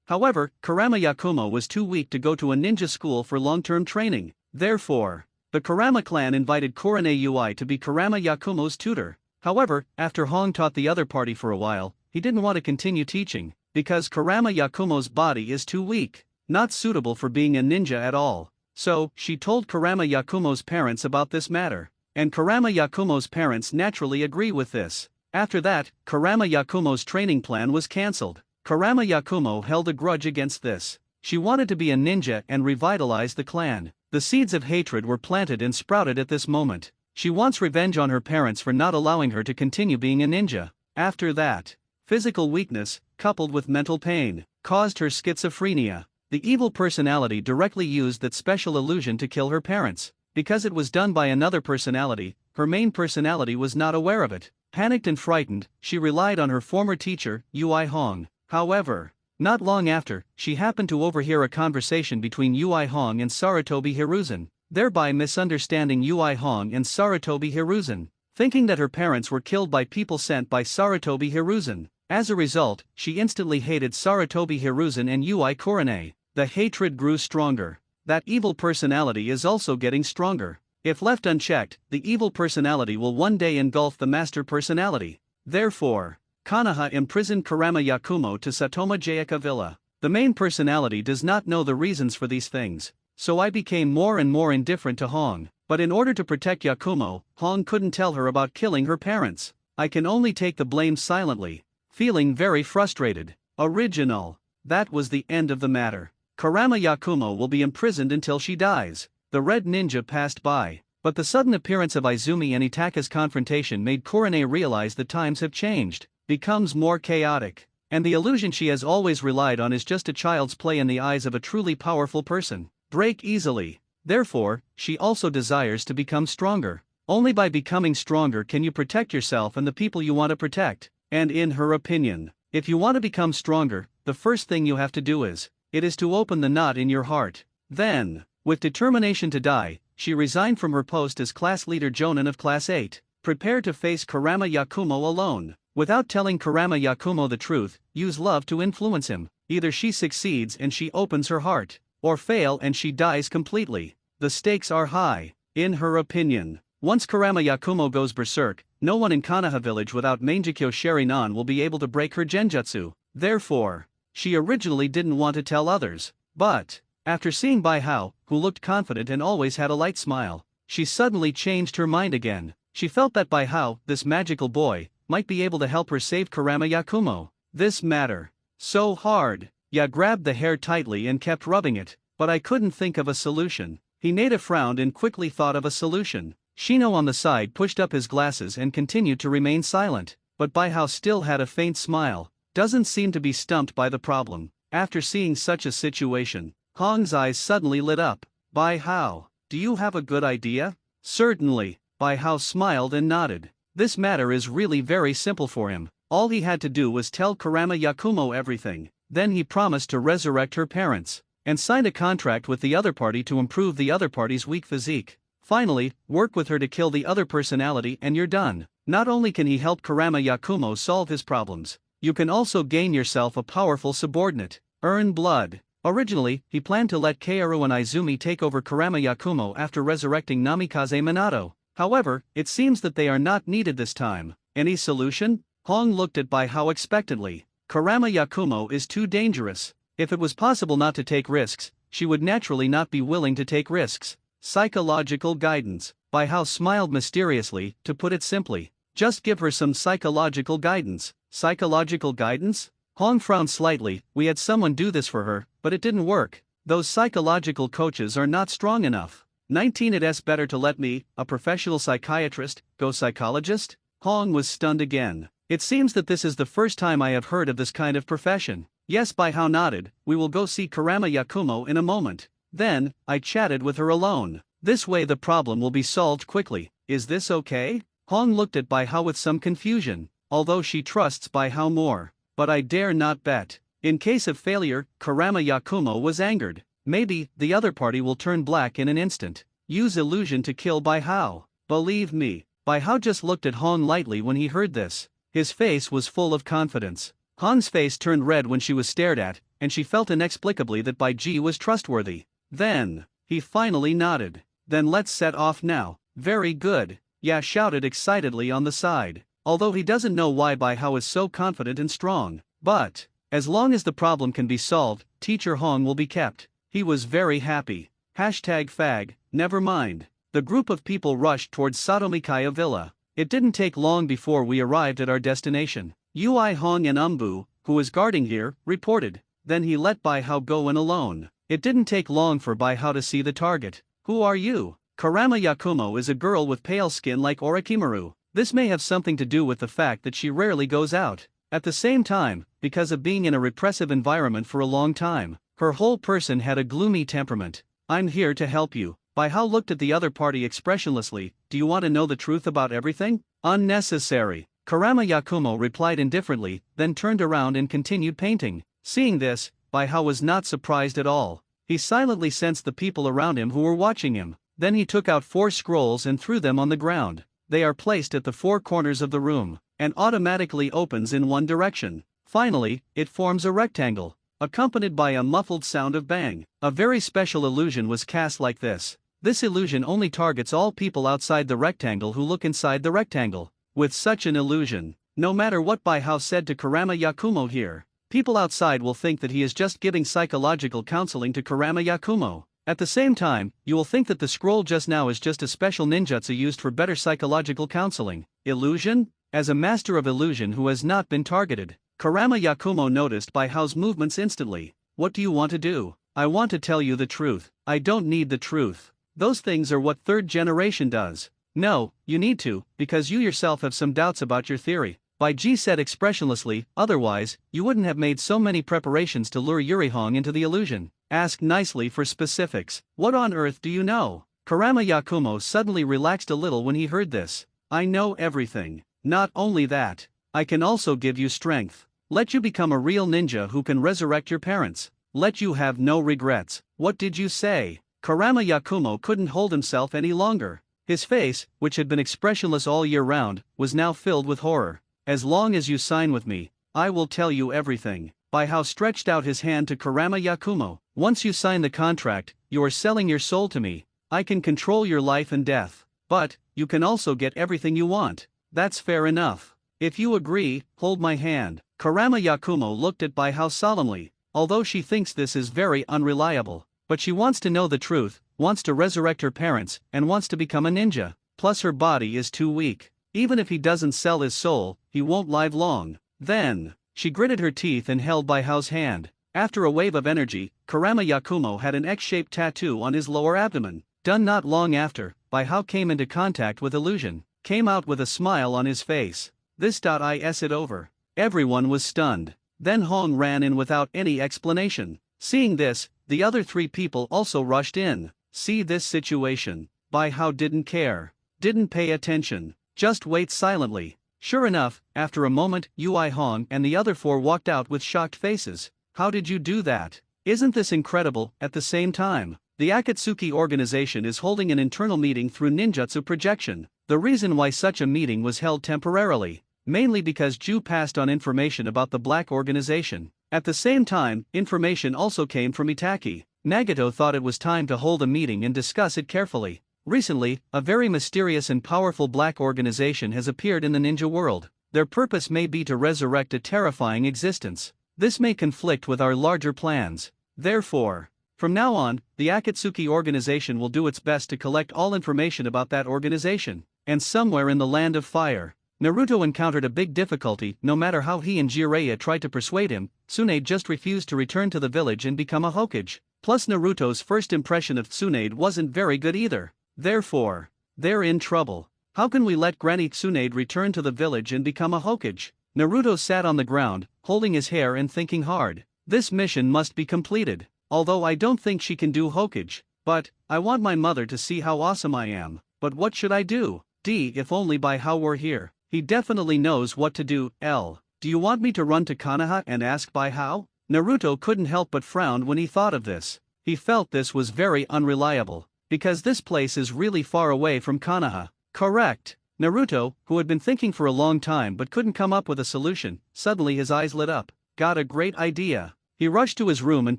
However, Kurama Yakumo was too weak to go to a ninja school for long-term training. Therefore, the Kurama clan invited Kurane Ui to be Kurama Yakumo's tutor. However, after Hong taught the other party for a while, he didn't want to continue teaching, because Kurama Yakumo's body is too weak, not suitable for being a ninja at all. So, she told Kurama Yakumo's parents about this matter, and Kurama Yakumo's parents naturally agree with this. After that, Kurama Yakumo's training plan was cancelled. Kurama Yakumo held a grudge against this. She wanted to be a ninja and revitalize the clan. The seeds of hatred were planted and sprouted at this moment. She wants revenge on her parents for not allowing her to continue being a ninja. After that, physical weakness, coupled with mental pain, caused her schizophrenia. The evil personality directly used that special illusion to kill her parents. Because it was done by another personality, her main personality was not aware of it. Panicked and frightened, she relied on her former teacher, Ui Hong. However, not long after, she happened to overhear a conversation between Ui Hong and Sarutobi Hiruzen, thereby misunderstanding Ui Hong and Sarutobi Hiruzen, thinking that her parents were killed by people sent by Sarutobi Hiruzen. As a result, she instantly hated Sarutobi Hiruzen and Ui Kurane. The hatred grew stronger. That evil personality is also getting stronger. If left unchecked, the evil personality will one day engulf the master personality. Therefore, Konoha imprisoned Kurama Yakumo to Satoma Jayaka Villa. The main personality does not know the reasons for these things, so I became more and more indifferent to Hong. But in order to protect Yakumo, Hong couldn't tell her about killing her parents. I can only take the blame silently, feeling very frustrated. Original. That was the end of the matter. Kurama Yakumo will be imprisoned until she dies. The red ninja passed by, but the sudden appearance of Izumi and Itaka's confrontation made Kurane realize the times have changed. Becomes more chaotic, and the illusion she has always relied on is just a child's play in the eyes of a truly powerful person. Break easily. Therefore, she also desires to become stronger. Only by becoming stronger can you protect yourself and the people you want to protect. And in her opinion, if you want to become stronger, the first thing you have to do is to open the knot in your heart. Then, with determination to die, she resigned from her post as class leader Jonin of Class 8, prepared to face Kurama Yakumo alone. Without telling Kurama Yakumo the truth, use love to influence him. Either she succeeds and she opens her heart, or fail and she dies completely. The stakes are high. In her opinion, once Kurama Yakumo goes berserk, no one in Konoha village without Mangekyo Sharinan will be able to break her genjutsu. Therefore, she originally didn't want to tell others. But, after seeing Bai Hao, who looked confident and always had a light smile, she suddenly changed her mind again. She felt that Bai Hao, this magical boy, might be able to help her save Kurama Yakumo. This matter so hard. Ya grabbed the hair tightly and kept rubbing it, but I couldn't think of a solution. Hinata frowned and quickly thought of a solution. Shino on the side pushed up his glasses and continued to remain silent, but Bai Hao still had a faint smile. Doesn't seem to be stumped by the problem. After seeing such a situation, Hong's eyes suddenly lit up. Bai Hao, do you have a good idea? Certainly. Bai Hao smiled and nodded. This matter is really very simple for him. All he had to do was tell Kurama Yakumo everything. Then he promised to resurrect her parents, and signed a contract with the other party to improve the other party's weak physique. Finally, work with her to kill the other personality and you're done. Not only can he help Kurama Yakumo solve his problems, you can also gain yourself a powerful subordinate. Earn blood. Originally, he planned to let Kaoru and Izumi take over Kurama Yakumo after resurrecting Namikaze Minato. However, it seems that they are not needed this time. Any solution? Hong looked at Bai Hao expectantly. Kurama Yakumo is too dangerous. If it was possible not to take risks, she would naturally not be willing to take risks. Psychological guidance. Bai Hao smiled mysteriously. To put it simply, just give her some psychological guidance. Psychological guidance? Hong frowned slightly. We had someone do this for her, but it didn't work. Those psychological coaches are not strong enough. 19 It's better to let me, a professional psychiatrist, go psychologist? Hong was stunned again. It seems that this is the first time I have heard of this kind of profession. Yes, Bai Hao nodded. We will go see Kurama Yakumo in a moment. Then, I chatted with her alone. This way the problem will be solved quickly. Is this okay? Hong looked at Bai Hao with some confusion, although she trusts Bai Hao more. But I dare not bet. In case of failure, Kurama Yakumo was angered. Maybe, the other party will turn black in an instant. Use illusion to kill Bai Hao. Believe me. Bai Hao just looked at Hong lightly when he heard this. His face was full of confidence. Hong's face turned red when she was stared at, and she felt inexplicably that Bai Ji was trustworthy. Then, he finally nodded. Then let's set off now. Very good, Ya shouted excitedly on the side. Although he doesn't know why Bai Hao is so confident and strong. But, as long as the problem can be solved, Teacher Hong will be kept. He was very happy. #fag, never mind. The group of people rushed towards Satomikaya Villa. It didn't take long before we arrived at our destination. Ui Hong and Umbu, who was guarding here, reported. Then he let Bai Hao go in alone. It didn't take long for Bai Hao to see the target. Who are you? Kurama Yakumo is a girl with pale skin like Orochimaru. This may have something to do with the fact that she rarely goes out. At the same time, because of being in a repressive environment for a long time, her whole person had a gloomy temperament. I'm here to help you. Bai Hao looked at the other party expressionlessly. Do you want to know the truth about everything? Unnecessary. Kurama Yakumo replied indifferently, then turned around and continued painting. Seeing this, Bai Hao was not surprised at all. He silently sensed the people around him who were watching him. Then he took out 4 scrolls and threw them on the ground. They are placed at the 4 corners of the room, and automatically opens in one direction. Finally, it forms a rectangle, accompanied by a muffled sound of bang. A very special illusion was cast like this. This illusion only targets all people outside the rectangle who look inside the rectangle. With such an illusion, no matter what Bai Hao said to Kurama Yakumo here, people outside will think that he is just giving psychological counseling to Kurama Yakumo. At the same time, you will think that the scroll just now is just a special ninjutsu used for better psychological counseling. Illusion? As a master of illusion who has not been targeted, Kurama Yakumo noticed Bai Hao's movements instantly. What do you want to do? I want to tell you the truth. I don't need the truth. Those things are what third generation does. No, you need to, because you yourself have some doubts about your theory. Bai Ji said expressionlessly, otherwise, you wouldn't have made so many preparations to lure Yuri Hong into the illusion. Ask nicely for specifics. What on earth do you know? Kurama Yakumo suddenly relaxed a little when he heard this. I know everything. Not only that, I can also give you strength. Let you become a real ninja who can resurrect your parents. Let you have no regrets. What did you say? Kurama Yakumo couldn't hold himself any longer. His face, which had been expressionless all year round, was now filled with horror. As long as you sign with me, I will tell you everything. Bai Hao stretched out his hand to Kurama Yakumo. Once you sign the contract, you are selling your soul to me. I can control your life and death. But, you can also get everything you want. That's fair enough. If you agree, hold my hand. Kurama Yakumo looked at Bai Hao solemnly. Although she thinks this is very unreliable, but she wants to know the truth, wants to resurrect her parents, and wants to become a ninja. Plus her body is too weak. Even if he doesn't sell his soul, he won't live long. Then, she gritted her teeth and held Bai Hao's hand. After a wave of energy, Kurama Yakumo had an X-shaped tattoo on his lower abdomen. Done not long after, Bai Hao came into contact with illusion, came out with a smile on his face. This is it over. Everyone was stunned. Then Hong ran in without any explanation. Seeing this, the other 3 people also rushed in. See this situation. Bai Hao didn't care. Didn't pay attention. Just wait silently. Sure enough, after a moment, Ui Hong and the other 4 walked out with shocked faces. How did you do that? Isn't this incredible? At the same time, the Akatsuki organization is holding an internal meeting through ninjutsu projection. The reason why such a meeting was held temporarily, mainly because Ju passed on information about the black organization. At the same time, information also came from Itaki. Nagato thought it was time to hold a meeting and discuss it carefully. Recently, a very mysterious and powerful black organization has appeared in the ninja world. Their purpose may be to resurrect a terrifying existence. This may conflict with our larger plans. Therefore, from now on, the Akatsuki organization will do its best to collect all information about that organization. And somewhere in the land of fire, Naruto encountered a big difficulty. No matter how he and Jiraiya tried to persuade him, Tsunade just refused to return to the village and become a Hokage. Plus Naruto's first impression of Tsunade wasn't very good either. Therefore, they're in trouble. How can we let Granny Tsunade return to the village and become a Hokage? Naruto sat on the ground, holding his hair and thinking hard. This mission must be completed. Although I don't think she can do Hokage, But, I want my mother to see how awesome I am. But what should I do? If only by how were here. He definitely knows what to do. Do you want me to run to Konoha and ask by how? Naruto couldn't help but frown when he thought of this. He felt this was very unreliable. Because this place is really far away from Konoha. Correct. Naruto, who had been thinking for a long time but couldn't come up with a solution, suddenly his eyes lit up. Got a great idea. He rushed to his room and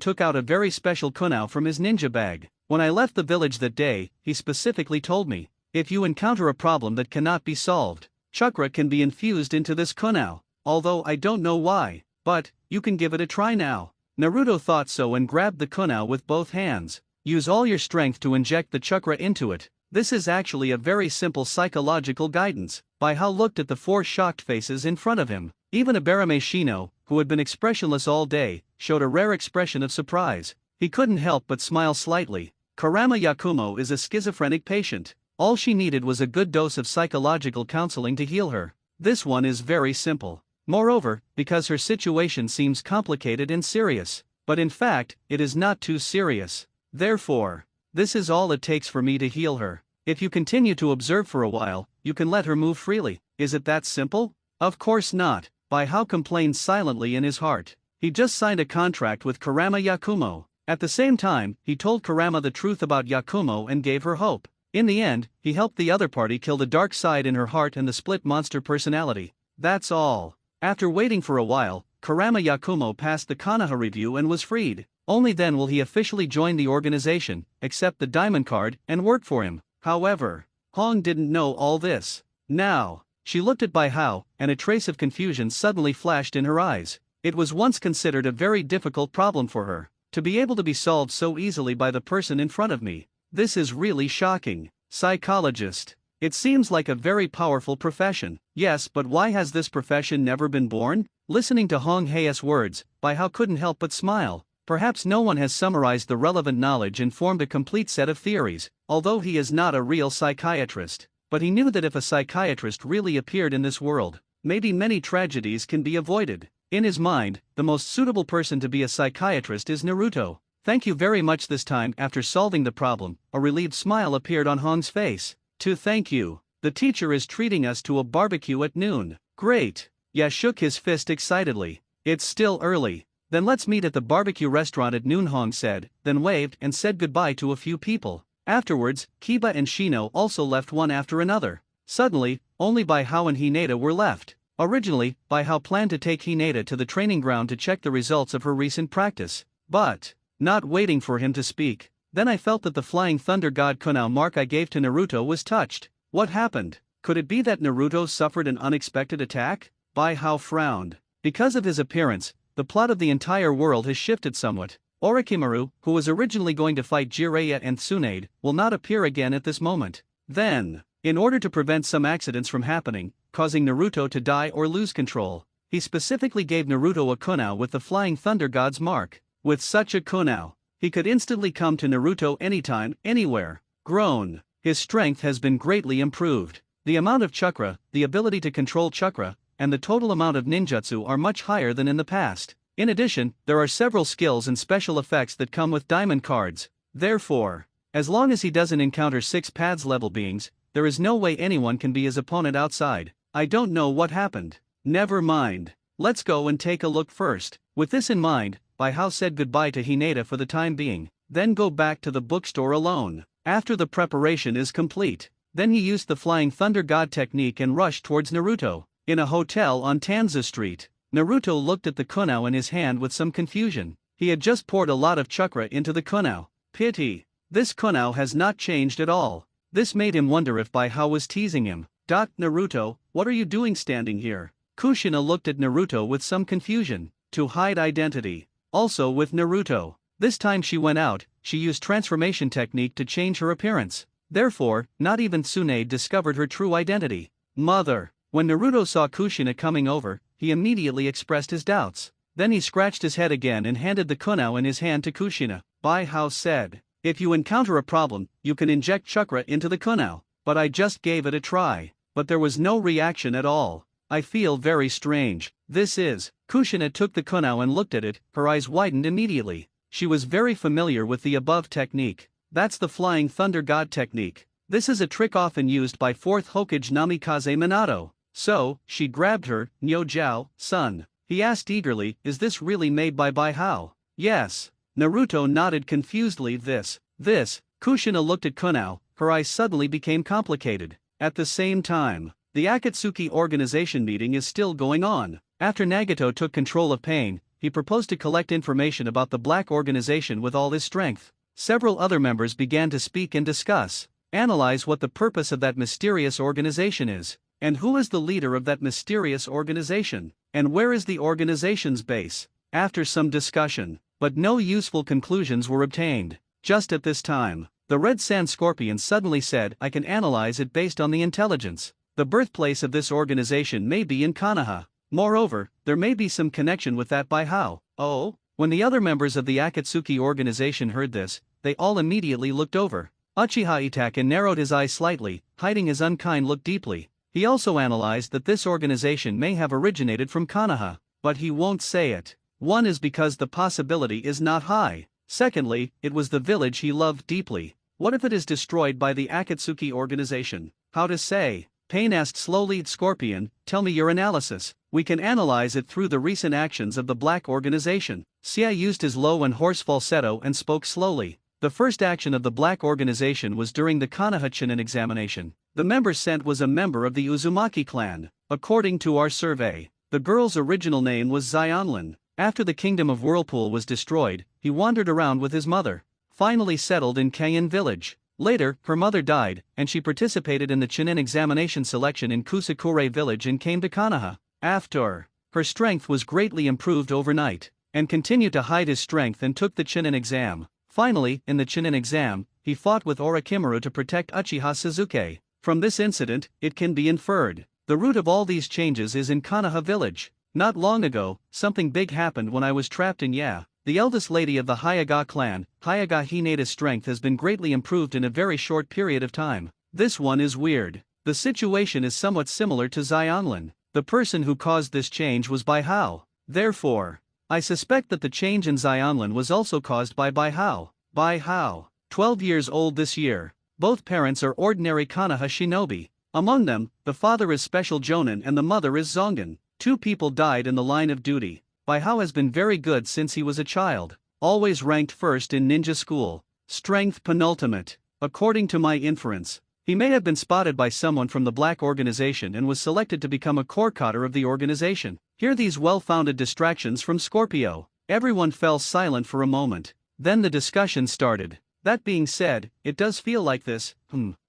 took out a very special kunai from his ninja bag. When I left the village that day, he specifically told me, if you encounter a problem that cannot be solved, chakra can be infused into this kunai. Although I don't know why, but you can give it a try now. Naruto thought so and grabbed the kunai with both hands. Use all your strength to inject the chakra into it. This is actually a very simple psychological guidance. By how looked at the 4 shocked faces in front of him. Even Abarame Shino, who had been expressionless all day, showed a rare expression of surprise. He couldn't help but smile slightly. Kurama Yakumo is a schizophrenic patient. All she needed was a good dose of psychological counseling to heal her. This one is very simple. Moreover, because her situation seems complicated and serious. But in fact, it is not too serious. Therefore, this is all it takes for me to heal her. If you continue to observe for a while, you can let her move freely. Is it that simple? Of course not. By how complained silently in his heart. He just signed a contract with Kurama Yakumo. At the same time, he told Kurama the truth about Yakumo and gave her hope. In the end, he helped the other party kill the dark side in her heart and the split monster personality. That's all. After waiting for a while, Kurama Yakumo passed the Konoha review and was freed. Only then will he officially join the organization, accept the diamond card, and work for him. However, Hong didn't know all this. Now, she looked at Bai Hao, and a trace of confusion suddenly flashed in her eyes. It was once considered a very difficult problem for her, to be able to be solved so easily by the person in front of me. This is really shocking. Psychologist. It seems like a very powerful profession. Yes, but why has this profession never been born? Listening to Hong Hae's words, Bai Hao couldn't help but smile. Perhaps no one has summarized the relevant knowledge and formed a complete set of theories, although he is not a real psychiatrist. But he knew that if a psychiatrist really appeared in this world, maybe many tragedies can be avoided. In his mind, the most suitable person to be a psychiatrist is Naruto. Thank you very much. This time, after solving the problem, a relieved smile appeared on Hong's face. To thank you. The teacher is treating us to a barbecue at noon. Great. Ya shook his fist excitedly. It's still early. Then let's meet at the barbecue restaurant at noon, Hong said, then waved and said goodbye to a few people. Afterwards, Kiba and Shino also left one after another. Suddenly, only Bai Hao and Hinata were left. Originally, Bai Hao planned to take Hinata to the training ground to check the results of her recent practice. But, not waiting for him to speak, then I felt that the Flying Thunder God kunai mark I gave to Naruto was touched. What happened? Could it be that Naruto suffered an unexpected attack? Bai Hao frowned. Because of his appearance, the plot of the entire world has shifted somewhat. Orochimaru, who was originally going to fight Jiraiya and Tsunade, will not appear again at this moment. Then, in order to prevent some accidents from happening, causing Naruto to die or lose control, he specifically gave Naruto a kunai with the Flying Thunder God's mark. With such a kunai, he could instantly come to Naruto anytime, anywhere. Grown. His strength has been greatly improved. The amount of chakra, the ability to control chakra, and the total amount of ninjutsu are much higher than in the past. In addition, there are several skills and special effects that come with diamond cards. Therefore, as long as he doesn't encounter 6 paths level beings, there is no way anyone can be his opponent outside. I don't know what happened. Never mind. Let's go and take a look first. With this in mind, Bai Hao said goodbye to Hinata for the time being, then go back to the bookstore alone. After the preparation is complete, then he used the Flying Thunder God technique and rushed towards Naruto. In a hotel on Tanza Street, Naruto looked at the kunai in his hand with some confusion. He had just poured a lot of chakra into the kunai. Pity. This kunai has not changed at all. This made him wonder if Bai Hao was teasing him. Naruto, what are you doing standing here? Kushina looked at Naruto with some confusion. To hide identity. Also with Naruto. This time she went out, she used transformation technique to change her appearance. Therefore, not even Tsunade discovered her true identity. Mother. When Naruto saw Kushina coming over, he immediately expressed his doubts. Then he scratched his head again and handed the kunai in his hand to Kushina. Bai Hao said, if you encounter a problem, you can inject chakra into the kunai. But I just gave it a try. But there was no reaction at all. I feel very strange. Kushina took the kunai and looked at it, her eyes widened immediately. She was very familiar with the above technique. That's the Flying Thunder God technique. This is a trick often used by 4th Hokage Namikaze Minato. So, she grabbed her, Nyo Jiao, son. He asked eagerly, is this really made by Bai Hao? Yes. Naruto nodded confusedly. This. Kushina looked at Kunao, her eyes suddenly became complicated. At the same time, the Akatsuki organization meeting is still going on. After Nagato took control of Pain, he proposed to collect information about the Black Organization with all his strength. Several other members began to speak and discuss, analyze what the purpose of that mysterious organization is, and who is the leader of that mysterious organization, and where is the organization's base. After some discussion, but no useful conclusions were obtained. Just at this time, the Red Sand Scorpion suddenly said, I can analyze it based on the intelligence. The birthplace of this organization may be in Konoha. Moreover, there may be some connection with that Bai Hao. Oh? When the other members of the Akatsuki organization heard this, they all immediately looked over. Uchiha Itachi narrowed his eyes slightly, hiding his unkind look deeply. He also analyzed that this organization may have originated from Konoha, but he won't say it. One is because the possibility is not high. Secondly, it was the village he loved deeply. What if it is destroyed by the Akatsuki organization? How to say? Pain asked slowly. Scorpion, tell me your analysis. We can analyze it through the recent actions of the Black Organization. Sia used his low and hoarse falsetto and spoke slowly. The first action of the Black Organization was during the Konoha Chunin examination. The member sent was a member of the Uzumaki clan. According to our survey, the girl's original name was Xionlin. After the Kingdom of Whirlpool was destroyed, he wandered around with his mother, finally settled in Kaien village. Later, her mother died, and she participated in the Chunin examination selection in Kusakure village and came to Konoha. After, her strength was greatly improved overnight, and continued to hide his strength and took the Chunin exam. Finally, in the Chunin exam, he fought with Orochimaru to protect Uchiha Sasuke. From this incident, it can be inferred, the root of all these changes is in Konoha village. Not long ago, something big happened when I was trapped in the eldest lady of the Hyuga clan. Hyuga Hineda's strength has been greatly improved in a very short period of time. This one is weird. The situation is somewhat similar to Xionlin. The person who caused this change was Bai Hao. Therefore, I suspect that the change in Xionlin was also caused by Bai Hao. Bai Hao, 12 years old this year. Both parents are ordinary Konoha shinobi. Among them, the father is Special Jonin and the mother is Zongan. 2 people died in the line of duty. Bai Hao has been very good since he was a child. Always ranked first in ninja school. Strength penultimate. According to my inference, he may have been spotted by someone from the Black Organization and was selected to become a core cadre of the organization. Hear these well-founded distractions from Scorpio. Everyone fell silent for a moment. Then the discussion started. That being said, it does feel like this.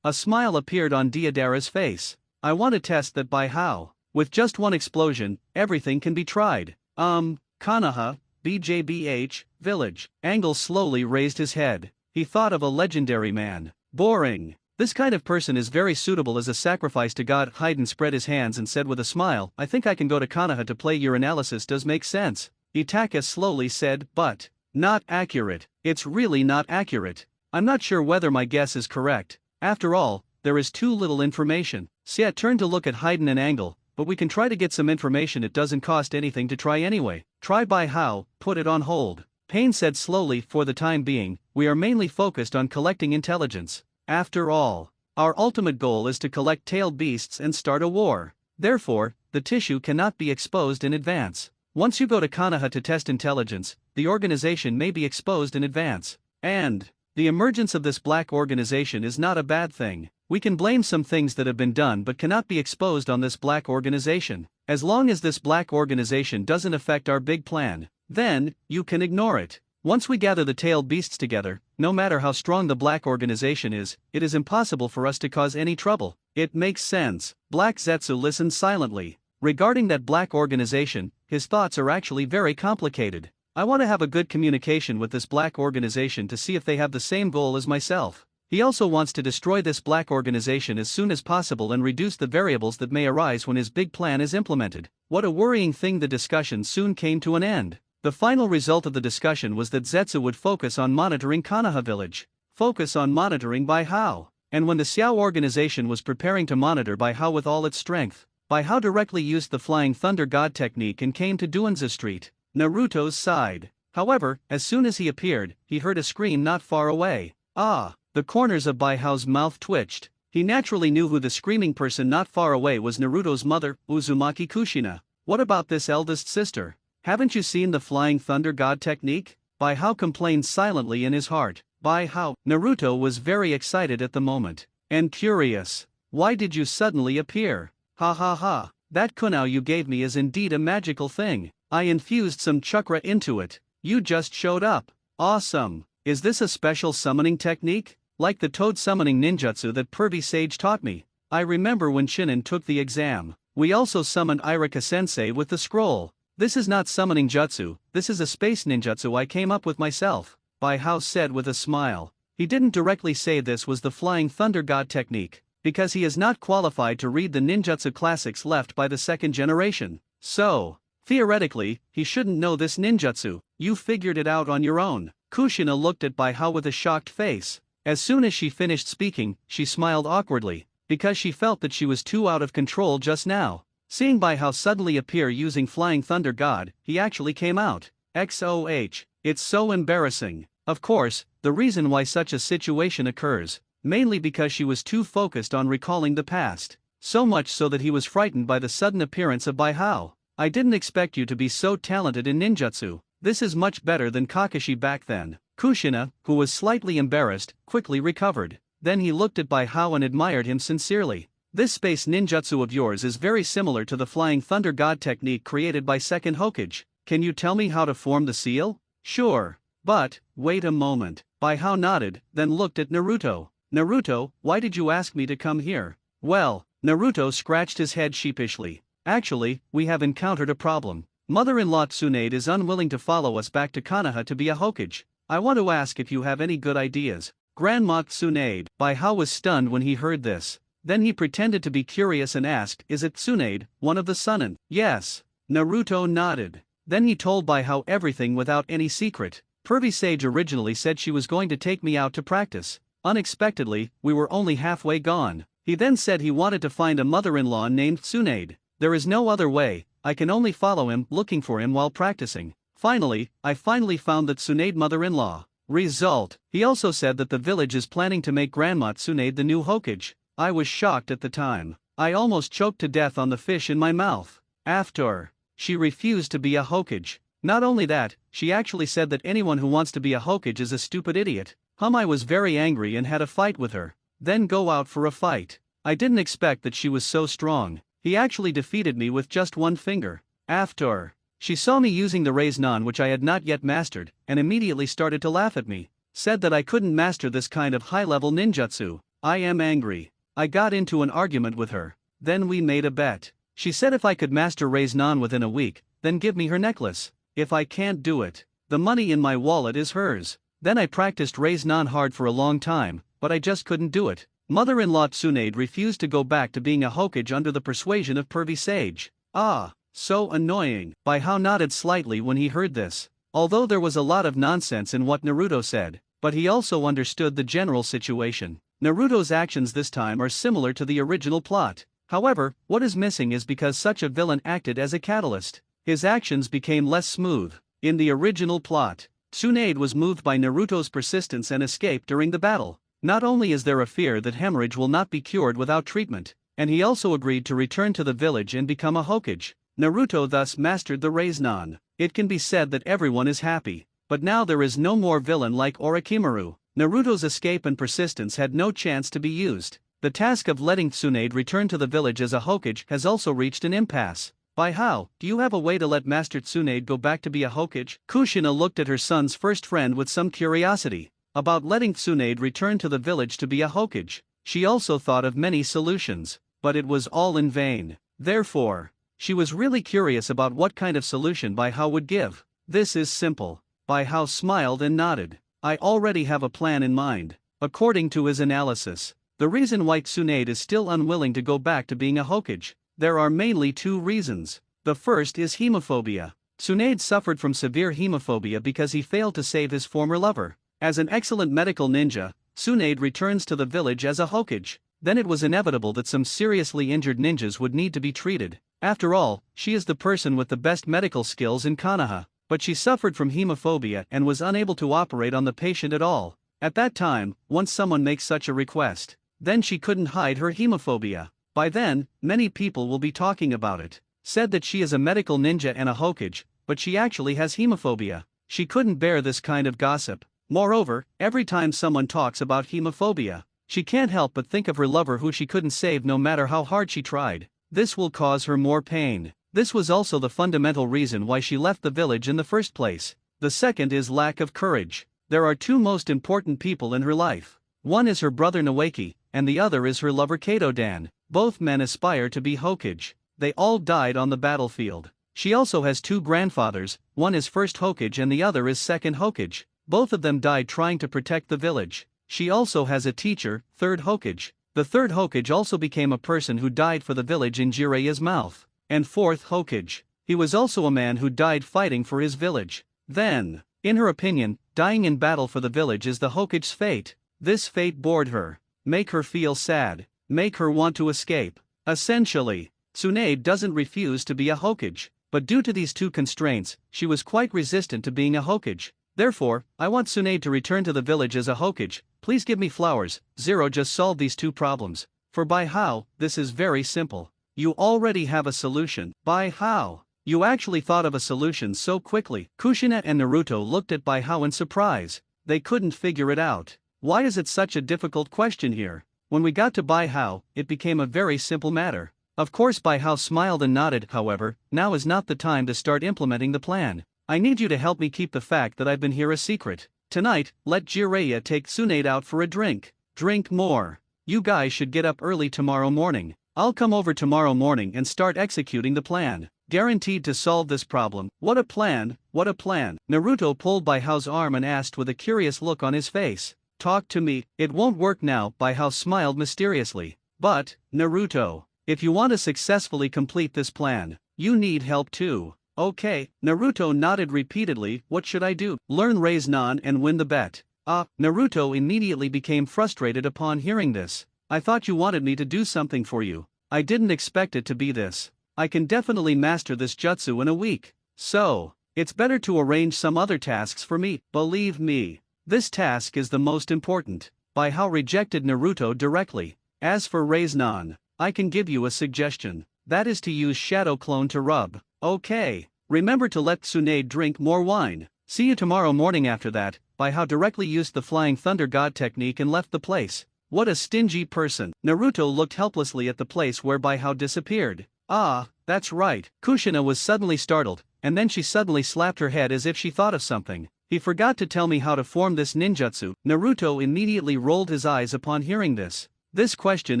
A smile appeared on Deidara's face. I want to test that Bai Hao. With just one explosion, everything can be tried. Konoha, BJBH, village. Angle slowly raised his head. He thought of a legendary man. Boring. This kind of person is very suitable as a sacrifice to God. Haydn spread his hands and said with a smile, I think I can go to Konoha to play. Your analysis does make sense. Itaka slowly said, but not accurate. It's really not accurate. I'm not sure whether my guess is correct. After all, there is too little information. Sia turned to look at Haydn and Angle. But we can try to get some information. It doesn't cost anything to try anyway. Try Bai Hao, put it on hold. Pain said slowly. For the time being, we are mainly focused on collecting intelligence. After all, our ultimate goal is to collect tailed beasts and start a war. Therefore, the tissue cannot be exposed in advance. Once you go to Konoha to test intelligence, the organization may be exposed in advance. And the emergence of this Black Organization is not a bad thing. We can blame some things that have been done but cannot be exposed on this Black Organization. As long as this Black Organization doesn't affect our big plan, then you can ignore it. Once we gather the tailed beasts together, no matter how strong the Black Organization is, it is impossible for us to cause any trouble. It makes sense. Black Zetsu listened silently. Regarding that Black Organization, his thoughts are actually very complicated. I want to have a good communication with this Black Organization to see if they have the same goal as myself. He also wants to destroy this Black Organization as soon as possible and reduce the variables that may arise when his big plan is implemented. What a worrying thing. The discussion soon came to an end. The final result of the discussion was that Zetsu would focus on monitoring Konoha village. Focus on monitoring Bai Hao. And when the Xiao organization was preparing to monitor Bai Hao with all its strength, Bai Hao directly used the Flying Thunder God technique and came to Duanza Street, Naruto's side. However, as soon as he appeared, he heard a scream not far away. Ah, the corners of Baihao's mouth twitched. He naturally knew who the screaming person not far away was. Naruto's mother, Uzumaki Kushina. What about this eldest sister? Haven't you seen the Flying Thunder God technique? Baihao complained silently in his heart. Baihao, Naruto was very excited at the moment. And curious. Why did you suddenly appear? Ha ha ha. That kunao you gave me is indeed a magical thing. I infused some chakra into it. You just showed up. Awesome. Is this a special summoning technique? Like the toad summoning ninjutsu that Pervy Sage taught me. I remember when Shinin took the exam. We also summoned Irika-sensei with the scroll. This is not summoning jutsu, this is a space ninjutsu I came up with myself, Baihao said with a smile. He didn't directly say this was the Flying Thunder God technique, because he is not qualified to read the ninjutsu classics left by the second generation. So, theoretically, he shouldn't know this ninjutsu. You figured it out on your own. Kushina looked at Baihao with a shocked face. As soon as she finished speaking, she smiled awkwardly, because she felt that she was too out of control just now. Seeing Baihao suddenly appear using Flying Thunder God, he actually came out. XOH, it's so embarrassing. Of course, the reason why such a situation occurs, mainly because she was too focused on recalling the past. So much so that he was frightened by the sudden appearance of Baihao. I didn't expect you to be so talented in ninjutsu. This is much better than Kakashi back then. Kushina, who was slightly embarrassed, quickly recovered. Then he looked at Baihao and admired him sincerely. This space ninjutsu of yours is very similar to the Flying Thunder God technique created by Second Hokage. Can you tell me how to form the seal? Sure. But, wait a moment. Baihao nodded, then looked at Naruto. Naruto, why did you ask me to come here? Well, Naruto scratched his head sheepishly. Actually, we have encountered a problem. Mother-in-law Tsunade is unwilling to follow us back to Konoha to be a Hokage. I want to ask if you have any good ideas. Grandma Tsunade. Baihao was stunned when he heard this. Then he pretended to be curious and asked, is it Tsunade, one of the Sunin? Yes. Naruto nodded. Then he told Baihao everything without any secret. Pervy Sage originally said she was going to take me out to practice. Unexpectedly, we were only halfway gone. He then said he wanted to find a mother-in-law named Tsunade. There is no other way, I can only follow him, looking for him while practicing. Finally, I found the Tsunade mother-in-law. Result, he also said that the village is planning to make Grandma Tsunade the new Hokage. I was shocked at the time. I almost choked to death on the fish in my mouth. After, she refused to be a Hokage. Not only that, she actually said that anyone who wants to be a Hokage is a stupid idiot. I was very angry and had a fight with her. Then go out for a fight. I didn't expect that she was so strong. He actually defeated me with just one finger. After, she saw me using the Raise-Non which I had not yet mastered, and immediately started to laugh at me. Said that I couldn't master this kind of high-level ninjutsu. I am angry. I got into an argument with her. Then we made a bet. She said if I could master Raise-Non within a week, then give me her necklace. If I can't do it, the money in my wallet is hers. Then I practiced Raise-Non hard for a long time, but I just couldn't do it. Mother-in-law Tsunade refused to go back to being a Hokage under the persuasion of Pervy Sage. Ah, so annoying. Baihao nodded slightly when he heard this. Although there was a lot of nonsense in what Naruto said, but he also understood the general situation. Naruto's actions this time are similar to the original plot. However, what is missing is because such a villain acted as a catalyst. His actions became less smooth. In the original plot, Tsunade was moved by Naruto's persistence and escape during the battle. Not only is there a fear that hemorrhage will not be cured without treatment, and he also agreed to return to the village and become a Hokage. Naruto thus mastered the Raise-Non. It can be said that everyone is happy, but now there is no more villain like Orochimaru. Naruto's escape and persistence had no chance to be used. The task of letting Tsunade return to the village as a Hokage has also reached an impasse. Baihao, do you have a way to let Master Tsunade go back to be a Hokage? Kushina looked at her son's first friend with some curiosity. About letting Tsunade return to the village to be a Hokage. She also thought of many solutions, but it was all in vain. Therefore, she was really curious about what kind of solution Baihao would give. This is simple. Baihao smiled and nodded. I already have a plan in mind. According to his analysis, the reason why Tsunade is still unwilling to go back to being a Hokage, there are mainly two reasons. The first is hemophobia. Tsunade suffered from severe hemophobia because he failed to save his former lover. As an excellent medical ninja, Tsunade returns to the village as a Hokage. Then it was inevitable that some seriously injured ninjas would need to be treated. After all, she is the person with the best medical skills in Konoha. But she suffered from hemophobia and was unable to operate on the patient at all. At that time, once someone makes such a request, then she couldn't hide her hemophobia. By then, many people will be talking about it. Said that she is a medical ninja and a Hokage, but she actually has hemophobia. She couldn't bear this kind of gossip. Moreover, every time someone talks about hemophobia, she can't help but think of her lover who she couldn't save no matter how hard she tried. This will cause her more pain. This was also the fundamental reason why she left the village in the first place. The second is lack of courage. There are two most important people in her life. One is her brother Nawaki, and the other is her lover Kato-dan. Both men aspire to be Hokage. They all died on the battlefield. She also has two grandfathers, one is first Hokage and the other is second Hokage. Both of them died trying to protect the village. She also has a teacher, third Hokage. The third Hokage also became a person who died for the village in Jiraiya's mouth. And fourth Hokage. He was also a man who died fighting for his village. Then, in her opinion, dying in battle for the village is the Hokage's fate. This fate bored her, make her feel sad, make her want to escape. Essentially, Tsunade doesn't refuse to be a Hokage, but due to these two constraints, she was quite resistant to being a Hokage. Therefore, I want Tsunade to return to the village as a Hokage. Please give me flowers. Zero just solved these two problems. For Bai Hao, this is very simple. You already have a solution. Bai Hao, you actually thought of a solution so quickly. Kushina and Naruto looked at Bai Hao in surprise. They couldn't figure it out. Why is it such a difficult question here? When we got to Bai Hao, it became a very simple matter. Of course Bai Hao smiled and nodded. However, now is not the time to start implementing the plan. I need you to help me keep the fact that I've been here a secret. Tonight, let Jiraiya take Tsunade out for a drink. Drink more. You guys should get up early tomorrow morning. I'll come over tomorrow morning and start executing the plan. Guaranteed to solve this problem. What a plan, what a plan. Naruto pulled Bai Hao's arm and asked with a curious look on his face. Talk to me. It won't work now. Bai Hao smiled mysteriously. But, Naruto, if you want to successfully complete this plan, you need help too. Okay, Naruto nodded repeatedly. What should I do? Learn Rasengan and win the bet. Naruto immediately became frustrated upon hearing this. I thought you wanted me to do something for you. I didn't expect it to be this. I can definitely master this jutsu in a week. So, it's better to arrange some other tasks for me. Believe me, this task is the most important. Bai Hao rejected Naruto directly. As for Rasengan, I can give you a suggestion. That is to use Shadow Clone to rub. Okay, remember to let Tsunade drink more wine. See you tomorrow morning. After that, Bai Hao directly used the Flying Thunder God technique and left the place. What a stingy person. Naruto looked helplessly at the place where Bai Hao disappeared. That's right. Kushina was suddenly startled, and then she suddenly slapped her head as if she thought of something. He forgot to tell me how to form this ninjutsu. Naruto immediately rolled his eyes upon hearing this. This question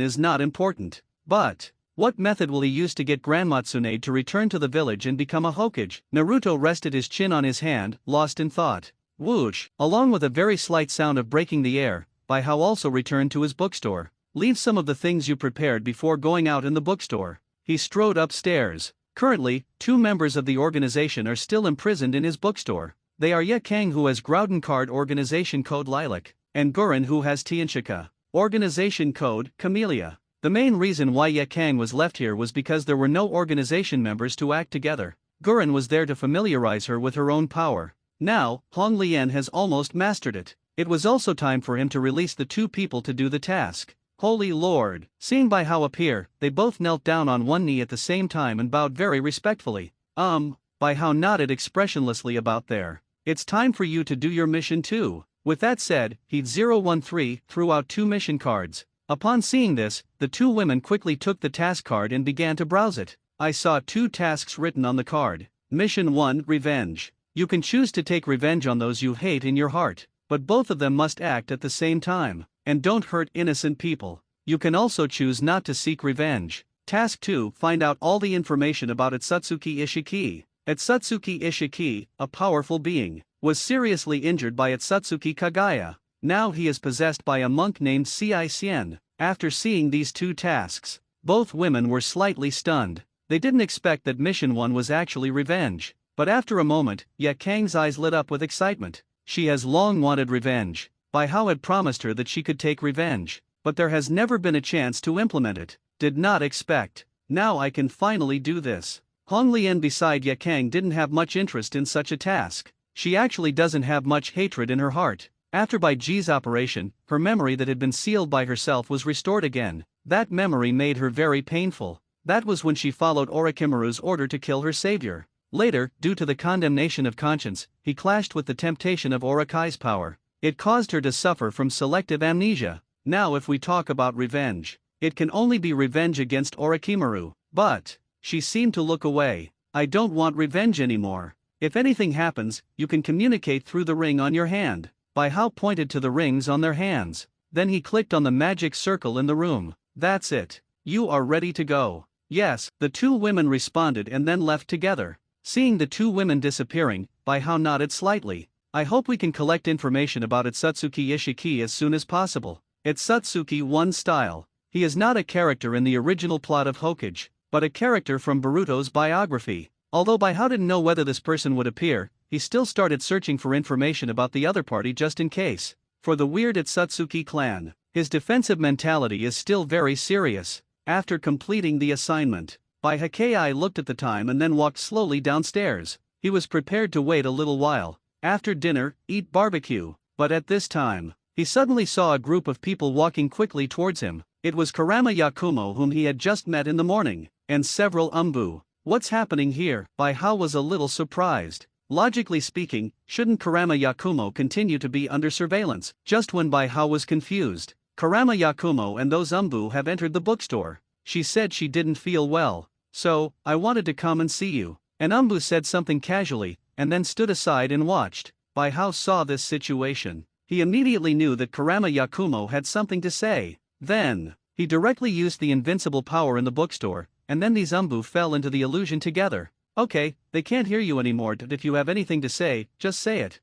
is not important. But what method will he use to get Grandma Tsunade to return to the village and become a Hokage? Naruto rested his chin on his hand, lost in thought. Whoosh! Along with a very slight sound of breaking the air, Bai Hao also returned to his bookstore. Leave some of the things you prepared before going out in the bookstore. He strode upstairs. Currently, two members of the organization are still imprisoned in his bookstore. They are Ye Kang, who has Groudon Card Organization Code Lilac, and Gurren, who has Tianshika Organization Code Camellia. The main reason why Ye Kang was left here was because there were no organization members to act together. Gurren was there to familiarize her with her own power. Now, Hong Lian has almost mastered it. It was also time for him to release the two people to do the task. Holy Lord! Seeing Bai Hao appear, they both knelt down on one knee at the same time and bowed very respectfully. Bai Hao nodded expressionlessly about there. It's time for you to do your mission too. With that said, he 013 threw out two mission cards. Upon seeing this, the two women quickly took the task card and began to browse it. I saw two tasks written on the card. Mission 1, Revenge. You can choose to take revenge on those you hate in your heart, but both of them must act at the same time, and don't hurt innocent people. You can also choose not to seek revenge. Task 2, find out all the information about Akatsuki Ishiki. Akatsuki Ishiki, a powerful being, was seriously injured by Akatsuki Kagaya. Now he is possessed by a monk named Ci Xian. After seeing these two tasks, both women were slightly stunned. They didn't expect that mission 1 was actually revenge. But after a moment, Ye Kang's eyes lit up with excitement. She has long wanted revenge. Bai Hao had promised her that she could take revenge, but there has never been a chance to implement it. Did not expect. Now I can finally do this. Hong Lian beside Ye Kang didn't have much interest in such a task. She actually doesn't have much hatred in her heart. After Bai Ji's operation, her memory that had been sealed by herself was restored again. That memory made her very painful. That was when she followed Orochimaru's order to kill her savior. Later, due to the condemnation of conscience, he clashed with the temptation of Orokai's power. It caused her to suffer from selective amnesia. Now if we talk about revenge, it can only be revenge against Orochimaru. But she seemed to look away. I don't want revenge anymore. If anything happens, you can communicate through the ring on your hand. Bai Hao pointed to the rings on their hands. Then he clicked on the magic circle in the room. That's it. You are ready to go. Yes, the two women responded and then left together. Seeing the two women disappearing, Bai Hao nodded slightly. I hope we can collect information about Akatsuki Ishiki as soon as possible. Akatsuki 1 style. He is not a character in the original plot of Hokage, but a character from Boruto's biography. Although Bai Hao didn't know whether this person would appear, he still started searching for information about the other party just in case. For the weird Akatsuki clan, his defensive mentality is still very serious. After completing the assignment, Bai Hakai looked at the time and then walked slowly downstairs. He was prepared to wait a little while. After dinner, eat barbecue. But at this time, he suddenly saw a group of people walking quickly towards him. It was Kurama Yakumo whom he had just met in the morning, and several Umbu. What's happening here? Bai Hao was a little surprised. Logically speaking, shouldn't Kurama Yakumo continue to be under surveillance? Just when Bai Hao was confused, Kurama Yakumo and those Umbu have entered the bookstore. She said she didn't feel well. So, I wanted to come and see you. An Umbu said something casually, and then stood aside and watched. Bai Hao saw this situation. He immediately knew that Kurama Yakumo had something to say. Then, he directly used the invincible power in the bookstore, and then these Umbu fell into the illusion together. Okay, they can't hear you anymore. If you have anything to say, just say it.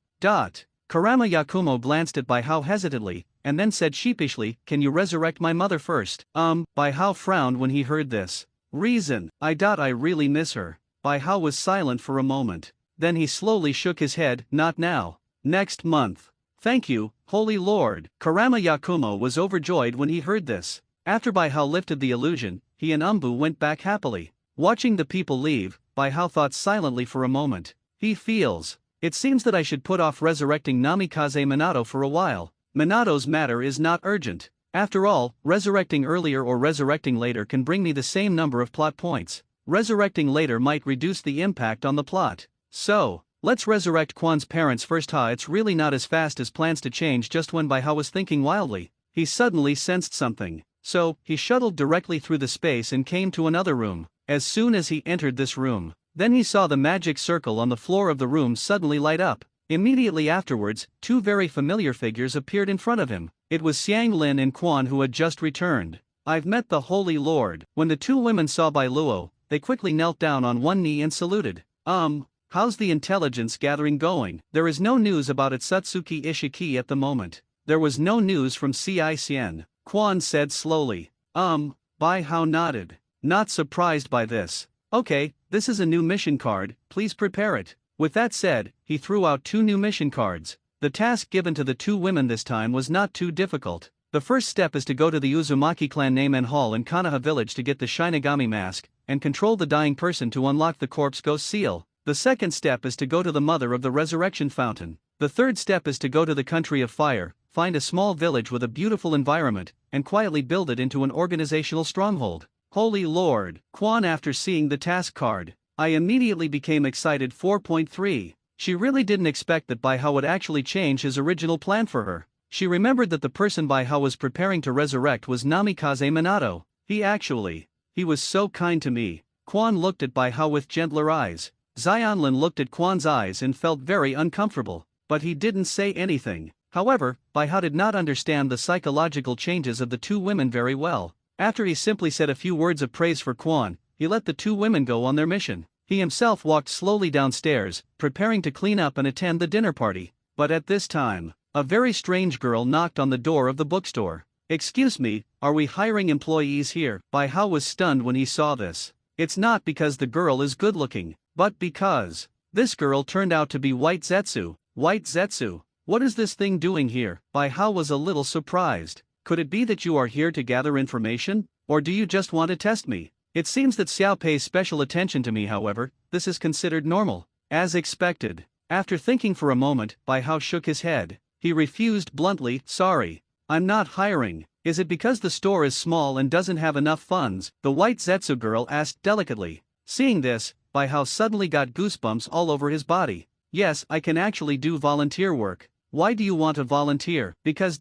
Kurama Yakumo glanced at Bai Hao hesitantly, and then said sheepishly, "Can you resurrect my mother first?" Bai Hao frowned when he heard this. Reason, I really miss her. Bai Hao was silent for a moment. Then he slowly shook his head, not now. Next month. Thank you, Holy Lord. Kurama Yakumo was overjoyed when he heard this. After Bai Hao lifted the illusion, he and Umbu went back happily. Watching the people leave, Bai Hao thought silently for a moment. He feels. It seems that I should put off resurrecting Namikaze Minato for a while. Minato's matter is not urgent. After all, resurrecting earlier or resurrecting later can bring me the same number of plot points. Resurrecting later might reduce the impact on the plot. So, let's resurrect Quan's parents first. It's really not as fast as plans to change. Just when Bai Hao was thinking wildly, he suddenly sensed something. So, he shuttled directly through the space and came to another room. As soon as he entered this room, then he saw the magic circle on the floor of the room suddenly light up. Immediately afterwards, two very familiar figures appeared in front of him. It was Xiang Lin and Quan who had just returned. I've met the Holy Lord. When the two women saw Bai Luo, they quickly knelt down on one knee and saluted. How's the intelligence gathering going? There is no news about Akatsuki Ishiki at the moment. There was no news from Cicn, Quan said slowly. Bai Hao nodded. Not surprised by this. Okay, this is a new mission card, please prepare it. With that said, he threw out two new mission cards. The task given to the two women this time was not too difficult. The first step is to go to the Uzumaki clan Neiman Hall in Konoha village to get the Shinigami mask, and control the dying person to unlock the corpse ghost seal. The second step is to go to the mother of the resurrection fountain. The third step is to go to the country of fire, find a small village with a beautiful environment, and quietly build it into an organizational stronghold. Holy Lord, Quan after seeing the task card, I immediately became excited. 4.3. She really didn't expect that Bai Hao would actually change his original plan for her. She remembered that the person Bai Hao was preparing to resurrect was Namikaze Minato. He was so kind to me. Quan looked at Bai Hao with gentler eyes. Xianlin looked at Quan's eyes and felt very uncomfortable, but he didn't say anything. However, Bai Hao did not understand the psychological changes of the two women very well. After he simply said a few words of praise for Quan, he let the two women go on their mission. He himself walked slowly downstairs, preparing to clean up and attend the dinner party. But at this time, a very strange girl knocked on the door of the bookstore. Excuse me, are we hiring employees here? Bai Hao was stunned when he saw this. It's not because the girl is good looking, but because this girl turned out to be White Zetsu. White Zetsu, what is this thing doing here? Bai Hao was a little surprised. Could it be that you are here to gather information? Or do you just want to test me? It seems that Xiao pays special attention to me. However, this is considered normal. As expected. After thinking for a moment, Bai Hao shook his head. He refused bluntly, sorry. I'm not hiring. Is it because the store is small and doesn't have enough funds? The white Zetsu girl asked delicately. Seeing this, Baihao suddenly got goosebumps all over his body. Yes, I can actually do volunteer work. Why do you want to volunteer? Because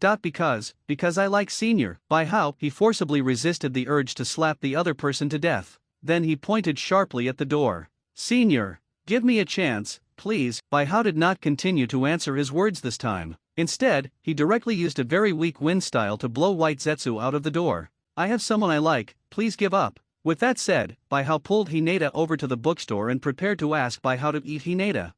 I like senior. Baihao, he forcibly resisted the urge to slap the other person to death. Then he pointed sharply at the door. Senior, give me a chance, please. Baihao did not continue to answer his words this time. Instead, he directly used a very weak wind style to blow white Zetsu out of the door. I have someone I like, please give up. With that said, Baihao pulled Hinata over to the bookstore and prepared to ask Baihao to eat Hinata.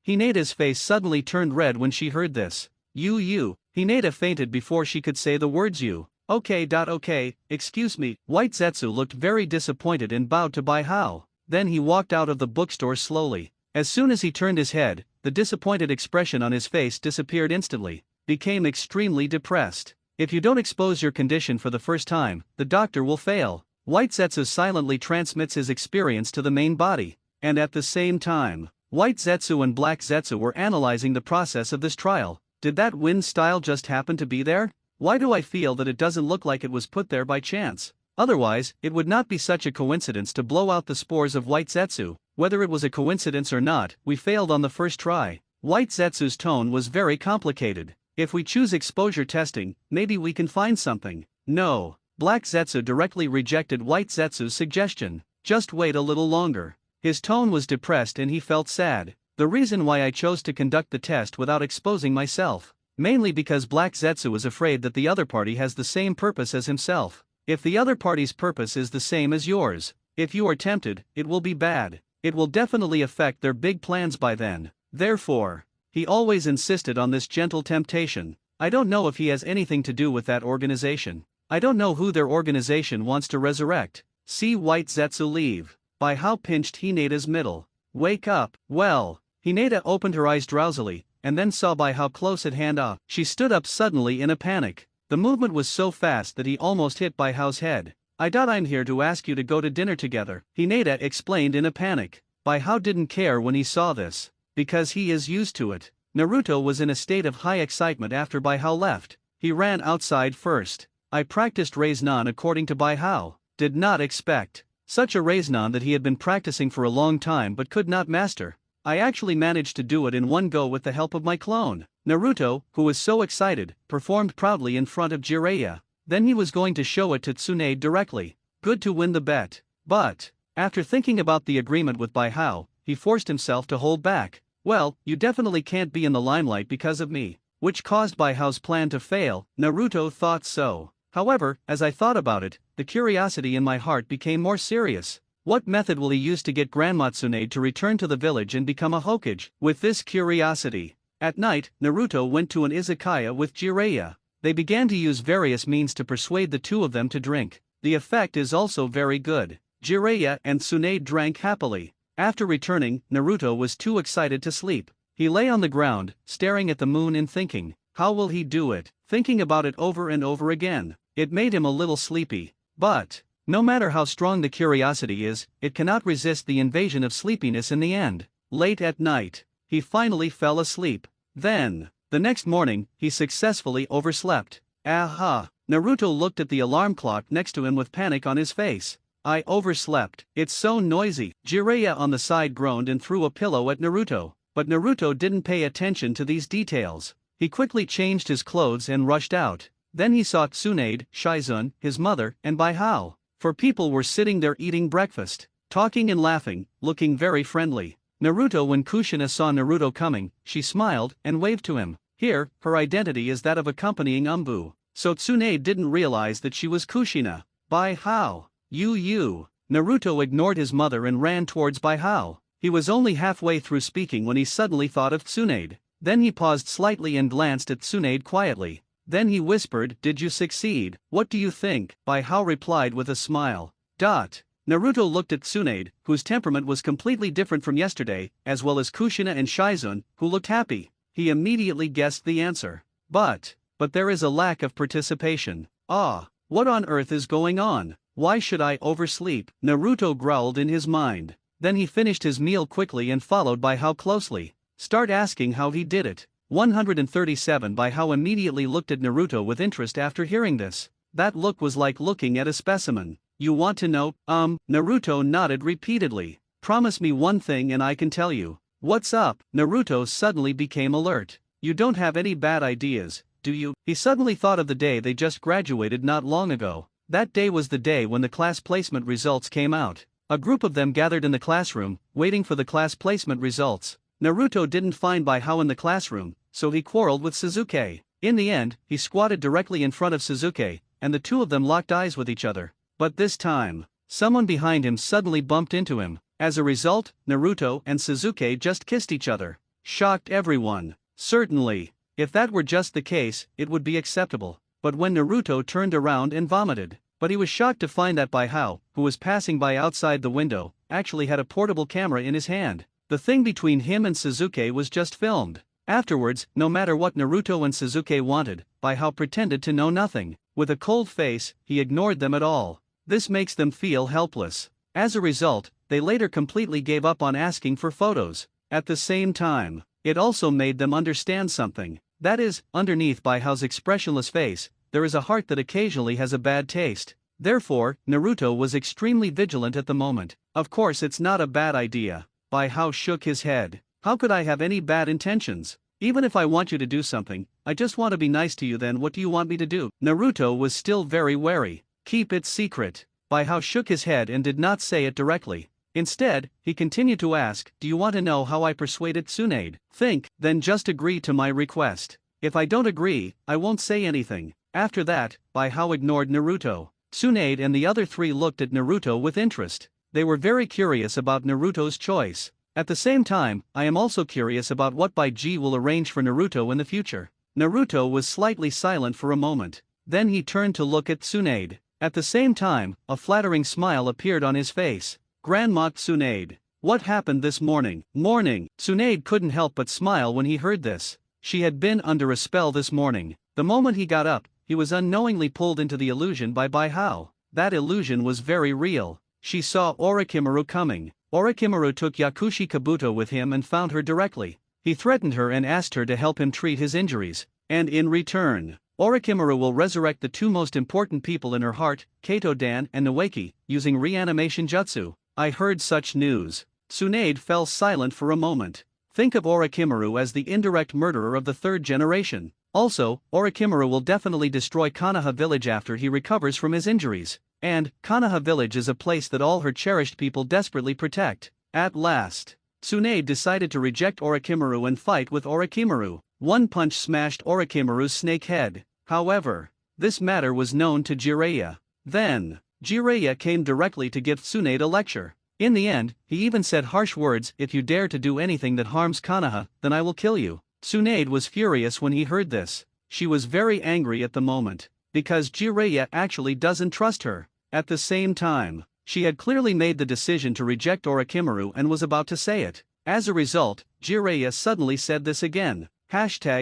Hinata's face suddenly turned red when she heard this. You. Hinata fainted before she could say the words you. Okay, excuse me. White Zetsu looked very disappointed and bowed to Baihao. Then he walked out of the bookstore slowly. As soon as he turned his head, the disappointed expression on his face disappeared instantly. Became extremely depressed. If you don't expose your condition for the first time, the doctor will fail. White Zetsu silently transmits his experience to the main body. And at the same time, White Zetsu and Black Zetsu were analyzing the process of this trial. Did that wind style just happen to be there? Why do I feel that it doesn't look like it was put there by chance? Otherwise, it would not be such a coincidence to blow out the spores of White Zetsu. Whether it was a coincidence or not, we failed on the first try. White Zetsu's tone was very complicated. If we choose exposure testing, maybe we can find something. No. Black Zetsu directly rejected White Zetsu's suggestion. Just wait a little longer. His tone was depressed and he felt sad. The reason why I chose to conduct the test without exposing myself. Mainly because Black Zetsu is afraid that the other party has the same purpose as himself. If the other party's purpose is the same as yours, if you are tempted, it will be bad. It will definitely affect their big plans by then. Therefore, he always insisted on this gentle temptation. I don't know if he has anything to do with that organization. I don't know who their organization wants to resurrect. See White Zetsu leave. Baihao pinched Hinata's middle. Wake up. Well, Hinata opened her eyes drowsily, and then saw Baihao close at hand. She stood up suddenly in a panic. The movement was so fast that he almost hit Baihao's head. I'm here to ask you to go to dinner together, Hinata explained in a panic. Baihao didn't care when he saw this, because he is used to it. Naruto was in a state of high excitement after Baihao left. He ran outside first. I practiced Raisnan according to Baihao. Did not expect such a Raisnan that he had been practicing for a long time but could not master. I actually managed to do it in one go with the help of my clone. Naruto, who was so excited, performed proudly in front of Jiraiya. Then he was going to show it to Tsunade directly. Good to win the bet. But, after thinking about the agreement with Baihao, he forced himself to hold back. Well, you definitely can't be in the limelight because of me. Which caused Baihao's plan to fail. Naruto thought so. However, as I thought about it, the curiosity in my heart became more serious. What method will he use to get Grandma Tsunade to return to the village and become a Hokage? With this curiosity, at night, Naruto went to an izakaya with Jiraiya. They began to use various means to persuade the two of them to drink. The effect is also very good. Jiraiya and Tsunade drank happily. After returning, Naruto was too excited to sleep. He lay on the ground, staring at the moon and thinking, how will he do it? Thinking about it over and over again. It made him a little sleepy. But, no matter how strong the curiosity is, it cannot resist the invasion of sleepiness in the end. Late at night, he finally fell asleep. Then, the next morning, he successfully overslept. Aha! Naruto looked at the alarm clock next to him with panic on his face. I overslept. It's so noisy. Jiraiya on the side groaned and threw a pillow at Naruto. But Naruto didn't pay attention to these details. He quickly changed his clothes and rushed out. Then he saw Tsunade, Shizun, his mother, and Baihao. For people were sitting there eating breakfast, talking and laughing, looking very friendly. When Kushina saw Naruto coming, she smiled and waved to him. Here, her identity is that of accompanying Umbu. So Tsunade didn't realize that she was Kushina. Baihao. You. Naruto ignored his mother and ran towards Baihao. He was only halfway through speaking when he suddenly thought of Tsunade. Then he paused slightly and glanced at Tsunade quietly. Then he whispered, "Did you succeed? What do you think?" Baihao replied with a smile. Naruto looked at Tsunade, whose temperament was completely different from yesterday, as well as Kushina and Shizun, who looked happy. He immediately guessed the answer. But there is a lack of participation. What on earth is going on? Why should I oversleep? Naruto growled in his mind. Then he finished his meal quickly and followed Baihao closely. Start asking how he did it. 137 By how immediately looked at Naruto with interest after hearing this. That look was like looking at a specimen. You want to know? Naruto nodded repeatedly. Promise me one thing and I can tell you. What's up? Naruto suddenly became alert. You don't have any bad ideas, do you? He suddenly thought of the day they just graduated not long ago. That day was the day when the class placement results came out. A group of them gathered in the classroom, waiting for the class placement results. Naruto didn't find Baihao in the classroom, so he quarreled with Suzuki. In the end, he squatted directly in front of Suzuki, and the two of them locked eyes with each other. But this time, someone behind him suddenly bumped into him. As a result, Naruto and Suzuki just kissed each other. Shocked everyone. Certainly, if that were just the case, it would be acceptable. But when Naruto turned around and vomited. But he was shocked to find that Baihao, who was passing by outside the window, actually had a portable camera in his hand. The thing between him and Suzuki was just filmed. Afterwards, no matter what Naruto and Suzuki wanted, Baihao pretended to know nothing. With a cold face, he ignored them at all. This makes them feel helpless. As a result, they later completely gave up on asking for photos. At the same time, it also made them understand something. That is, underneath Baihao's expressionless face, there is a heart that occasionally has a bad taste. Therefore, Naruto was extremely vigilant at the moment. Of course it's not a bad idea. Baihao shook his head. How could I have any bad intentions? Even if I want you to do something, I just want to be nice to you. Then what do you want me to do? Naruto was still very wary. Keep it secret. Baihao shook his head and did not say it directly. Instead, he continued to ask, do you want to know how I persuaded Tsunade? Think, then just agree to my request. If I don't agree, I won't say anything. After that, Baihao ignored Naruto. Tsunade and the other three looked at Naruto with interest. They were very curious about Naruto's choice. At the same time, I am also curious about what Baiji will arrange for Naruto in the future. Naruto was slightly silent for a moment. Then he turned to look at Tsunade. At the same time, a flattering smile appeared on his face. Grandma Tsunade. What happened this morning? Tsunade couldn't help but smile when he heard this. She had been under a spell this morning. The moment he got up, he was unknowingly pulled into the illusion by Baihao. That illusion was very real. She saw Orochimaru coming. Orochimaru took Yakushi Kabuto with him and found her directly. He threatened her and asked her to help him treat his injuries. And in return, Orochimaru will resurrect the two most important people in her heart, Kato-dan and Noeki, using reanimation jutsu. I heard such news. Tsunade fell silent for a moment. Think of Orochimaru as the indirect murderer of the third generation. Also, Orochimaru will definitely destroy Konoha village after he recovers from his injuries. And, Konoha village is a place that all her cherished people desperately protect. At last, Tsunade decided to reject Orochimaru and fight with Orochimaru. One punch smashed Orochimaru's snake head. However, this matter was known to Jiraiya. Then, Jiraiya came directly to give Tsunade a lecture. In the end, he even said harsh words, if you dare to do anything that harms Konoha, then I will kill you. Tsunade was furious when he heard this. She was very angry at the moment, because Jiraiya actually doesn't trust her. At the same time, she had clearly made the decision to reject Orochimaru and was about to say it. As a result, Jiraiya suddenly said this again.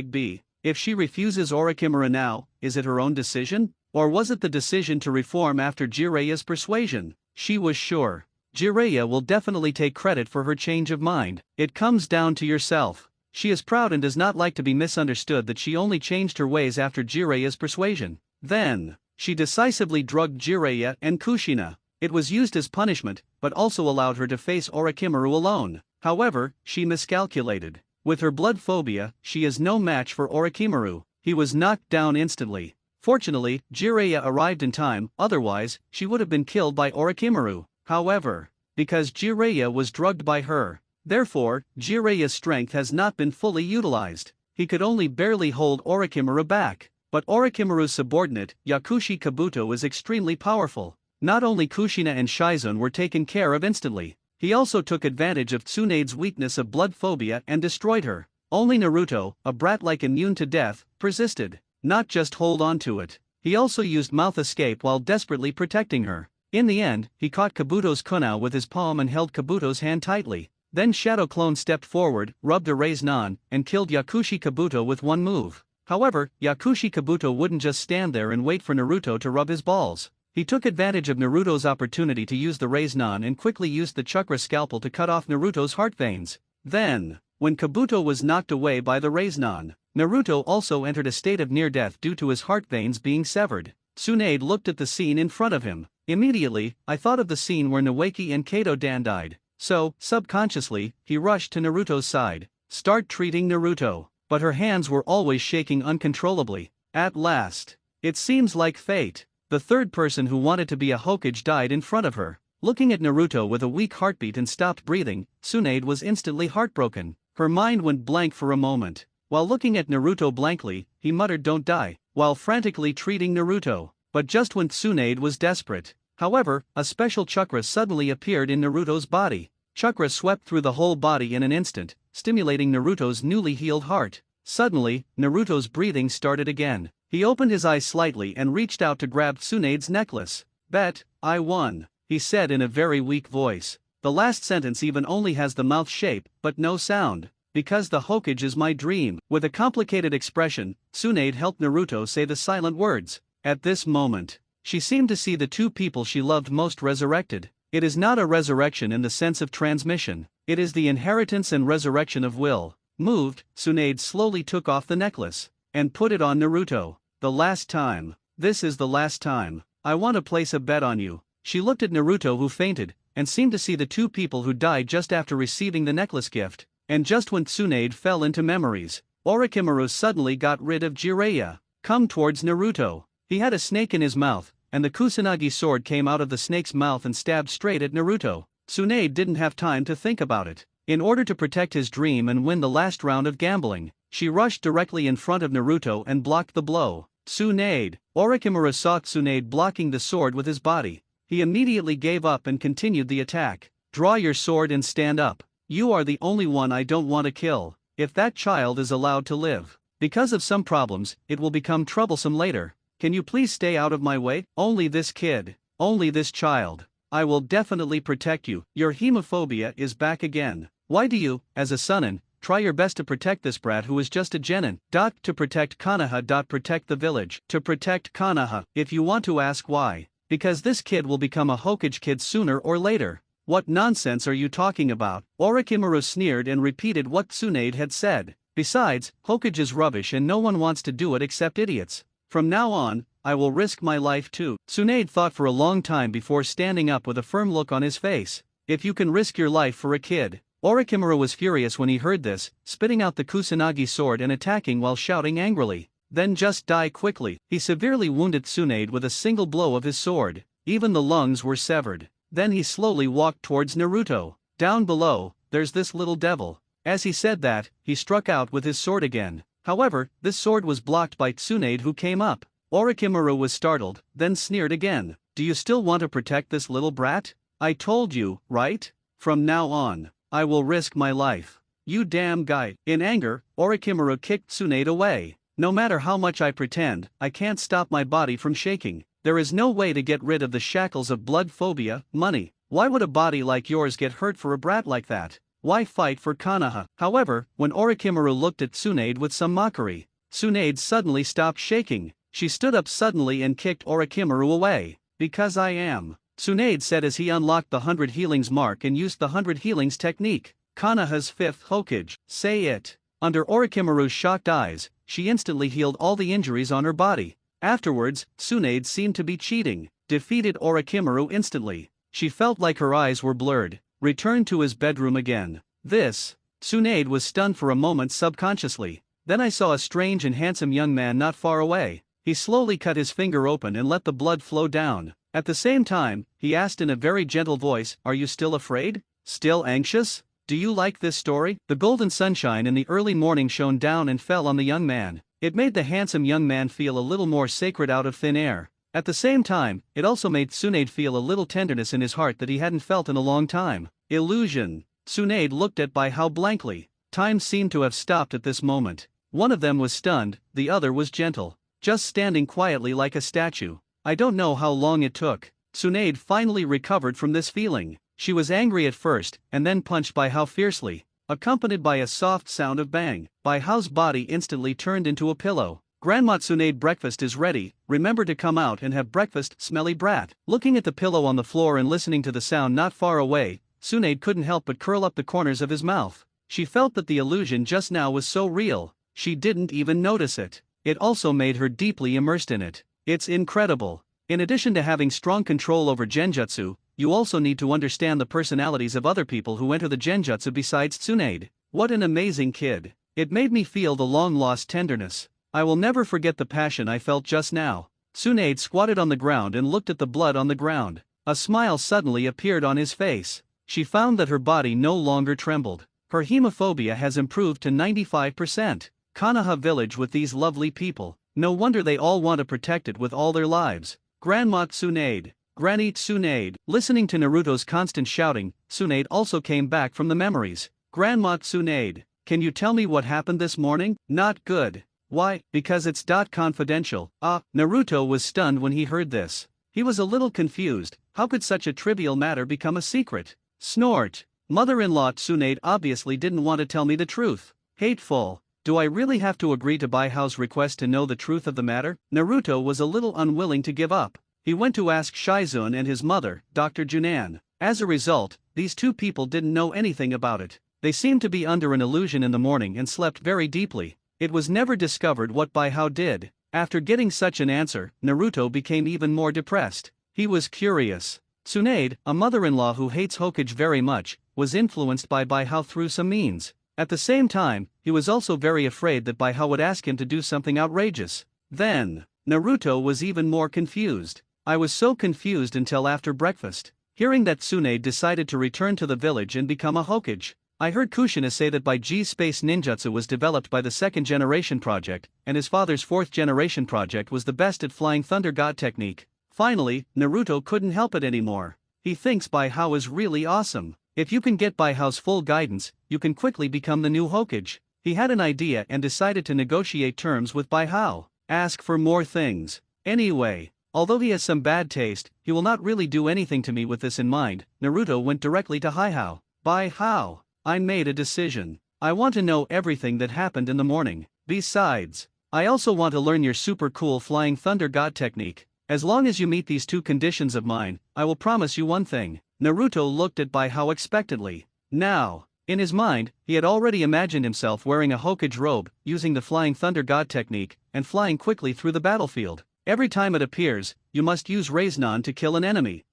#B. If she refuses Orochimaru now, is it her own decision? Or was it the decision to reform after Jiraiya's persuasion? She was sure. Jiraiya will definitely take credit for her change of mind. It comes down to yourself. She is proud and does not like to be misunderstood that she only changed her ways after Jiraiya's persuasion. Then, she decisively drugged Jiraiya and Kushina. It was used as punishment, but also allowed her to face Orochimaru alone. However, she miscalculated. With her blood phobia, she is no match for Orochimaru. He was knocked down instantly. Fortunately, Jiraiya arrived in time, otherwise, she would have been killed by Orochimaru. However, because Jiraiya was drugged by her, therefore, Jiraiya's strength has not been fully utilized. He could only barely hold Orochimaru back. But Orochimaru's subordinate, Yakushi Kabuto, is extremely powerful. Not only Kushina and Shizune were taken care of instantly, he also took advantage of Tsunade's weakness of blood phobia and destroyed her. Only Naruto, a brat like immune to death, persisted. Not just hold on to it. He also used mouth escape while desperately protecting her. In the end, he caught Kabuto's kunai with his palm and held Kabuto's hand tightly. Then Shadow Clone stepped forward, rubbed a Raise-Nan, and killed Yakushi Kabuto with one move. However, Yakushi Kabuto wouldn't just stand there and wait for Naruto to rub his balls. He took advantage of Naruto's opportunity to use the Raise-Nan and quickly used the chakra scalpel to cut off Naruto's heart veins. Then, When Kabuto was knocked away by the Rasengan, Naruto also entered a state of near-death due to his heart veins being severed. Tsunade looked at the scene in front of him. Immediately, I thought of the scene where Naoki and Kato Dan died. So, subconsciously, he rushed to Naruto's side. Start treating Naruto. But her hands were always shaking uncontrollably. At last. It seems like fate. The third person who wanted to be a Hokage died in front of her. Looking at Naruto with a weak heartbeat and stopped breathing, Tsunade was instantly heartbroken. Her mind went blank for a moment. While looking at Naruto blankly, he muttered "don't die," while frantically treating Naruto. But just when Tsunade was desperate. However, a special chakra suddenly appeared in Naruto's body. Chakra swept through the whole body in an instant, stimulating Naruto's newly healed heart. Suddenly, Naruto's breathing started again. He opened his eyes slightly and reached out to grab Tsunade's necklace. "Bet, I won," he said in a very weak voice. The last sentence even only has the mouth shape, but no sound. Because the Hokage is my dream. With a complicated expression, Tsunade helped Naruto say the silent words. At this moment, she seemed to see the two people she loved most resurrected. It is not a resurrection in the sense of transmission. It is the inheritance and resurrection of will. Moved, Tsunade slowly took off the necklace and put it on Naruto. "The last time. This is the last time. I want to place a bet on you." She looked at Naruto, who fainted, and seemed to see the two people who died just after receiving the necklace gift. And just when Tsunade fell into memories, Orochimaru suddenly got rid of Jiraiya. Come towards Naruto. He had a snake in his mouth, and the Kusanagi sword came out of the snake's mouth and stabbed straight at Naruto. Tsunade didn't have time to think about it. In order to protect his dream and win the last round of gambling, she rushed directly in front of Naruto and blocked the blow. Tsunade! Orochimaru saw Tsunade blocking the sword with his body. He immediately gave up and continued the attack. "Draw your sword and stand up. You are the only one I don't want to kill. If that child is allowed to live. Because of some problems, it will become troublesome later. Can you please stay out of my way? Only this kid. Only this child. I will definitely protect you. Your hemophobia is back again. Why do you, as a Sunin, try your best to protect this brat who is just a genin? To protect Konoha. Protect the village. To protect Konoha. If you want to ask why. Because this kid will become a Hokage kid sooner or later." "What nonsense are you talking about?" Orochimaru sneered and repeated what Tsunade had said. "Besides, Hokage is rubbish and no one wants to do it except idiots. From now on, I will risk my life too." Tsunade thought for a long time before standing up with a firm look on his face. "If you can risk your life for a kid." Orochimaru was furious when he heard this, spitting out the Kusanagi sword and attacking while shouting angrily. "Then just die quickly." He severely wounded Tsunade with a single blow of his sword. Even the lungs were severed. Then he slowly walked towards Naruto. "Down below, there's this little devil." As he said that, he struck out with his sword again. However, this sword was blocked by Tsunade, who came up. Orochimaru was startled, then sneered again. "Do you still want to protect this little brat? I told you, right? From now on, I will risk my life. You damn guy." In anger, Orochimaru kicked Tsunade away. "No matter how much I pretend, I can't stop my body from shaking. There is no way to get rid of the shackles of blood phobia, money. Why would a body like yours get hurt for a brat like that? Why fight for Konoha?" However, when Orochimaru looked at Tsunade with some mockery, Tsunade suddenly stopped shaking. She stood up suddenly and kicked Orochimaru away. "Because I am," Tsunade said as he unlocked the 100 healings mark and used the 100 healings technique. "Konoha's 5th Hokage, say it." Under Orochimaru's shocked eyes, she instantly healed all the injuries on her body. Afterwards, Tsunade seemed to be cheating, defeated Orochimaru instantly. She felt like her eyes were blurred, returned to his bedroom again. Tsunade was stunned for a moment subconsciously. "Then I saw a strange and handsome young man not far away. He slowly cut his finger open and let the blood flow down. At the same time, he asked in a very gentle voice, 'Are you still afraid? Still anxious? Do you like this story?' The golden sunshine in the early morning shone down and fell on the young man. It made the handsome young man feel a little more sacred out of thin air. At the same time, it also made Tsunade feel a little tenderness in his heart that he hadn't felt in a long time. Illusion. Tsunade looked at Bai Hao blankly. Time seemed to have stopped at this moment. One of them was stunned, the other was gentle, just standing quietly like a statue. I don't know how long it took. Tsunade finally recovered from this feeling. She was angry at first, and then punched Bai Hao fiercely, accompanied by a soft sound of bang. Bai Hao's body instantly turned into a pillow. "Grandma Tsunade, breakfast is ready. Remember to come out and have breakfast, smelly brat." Looking at the pillow on the floor and listening to the sound not far away, Tsunade couldn't help but curl up the corners of his mouth. She felt that the illusion just now was so real, she didn't even notice it. It also made her deeply immersed in it. It's incredible. In addition to having strong control over genjutsu, you also need to understand the personalities of other people who enter the genjutsu besides Tsunade. What an amazing kid. It made me feel the long-lost tenderness. I will never forget the passion I felt just now. Tsunade squatted on the ground and looked at the blood on the ground. A smile suddenly appeared on his face. She found that her body no longer trembled. Her hemophobia has improved to 95%. Konoha village with these lovely people. No wonder they all want to protect it with all their lives. Grandma Tsunade. Granny Tsunade. Listening to Naruto's constant shouting, Tsunade also came back from the memories. Grandma Tsunade, can you tell me what happened this morning? Not good. Why? Because it's confidential. Naruto was stunned when he heard this. He was a little confused. How could such a trivial matter become a secret? Snort. Mother-in-law Tsunade obviously didn't want to tell me the truth. Hateful. Do I really have to agree to Baihao's request to know the truth of the matter? Naruto was a little unwilling to give up. He went to ask Shizune and his mother, Dr. Junan. As a result, these two people didn't know anything about it. They seemed to be under an illusion in the morning and slept very deeply. It was never discovered what Baihao did. After getting such an answer, Naruto became even more depressed. He was curious. Tsunade, a mother-in-law who hates Hokage very much, was influenced by Baihao through some means. At the same time, he was also very afraid that Baihao would ask him to do something outrageous. Then, Naruto was even more confused. I was so confused until after breakfast. Hearing that Tsunade decided to return to the village and become a Hokage. I heard Kushina say that Baiji's space ninjutsu was developed by the second generation project, and his father's fourth generation project was the best at flying thunder god technique. Finally, Naruto couldn't help it anymore. He thinks Baihao is really awesome. If you can get Baihao's full guidance, you can quickly become the new Hokage. He had an idea and decided to negotiate terms with Baihao. Ask for more things. Anyway, although he has some bad taste, he will not really do anything to me with this in mind. Naruto went directly to Baihao. Baihao, I made a decision. I want to know everything that happened in the morning. Besides, I also want to learn your super cool flying thunder god technique. As long as you meet these two conditions of mine, I will promise you one thing. Naruto looked at Baihao expectantly. Now, in his mind, he had already imagined himself wearing a Hokage robe, using the flying thunder god technique, and flying quickly through the battlefield. Every time it appears, you must use Rasengan to kill an enemy.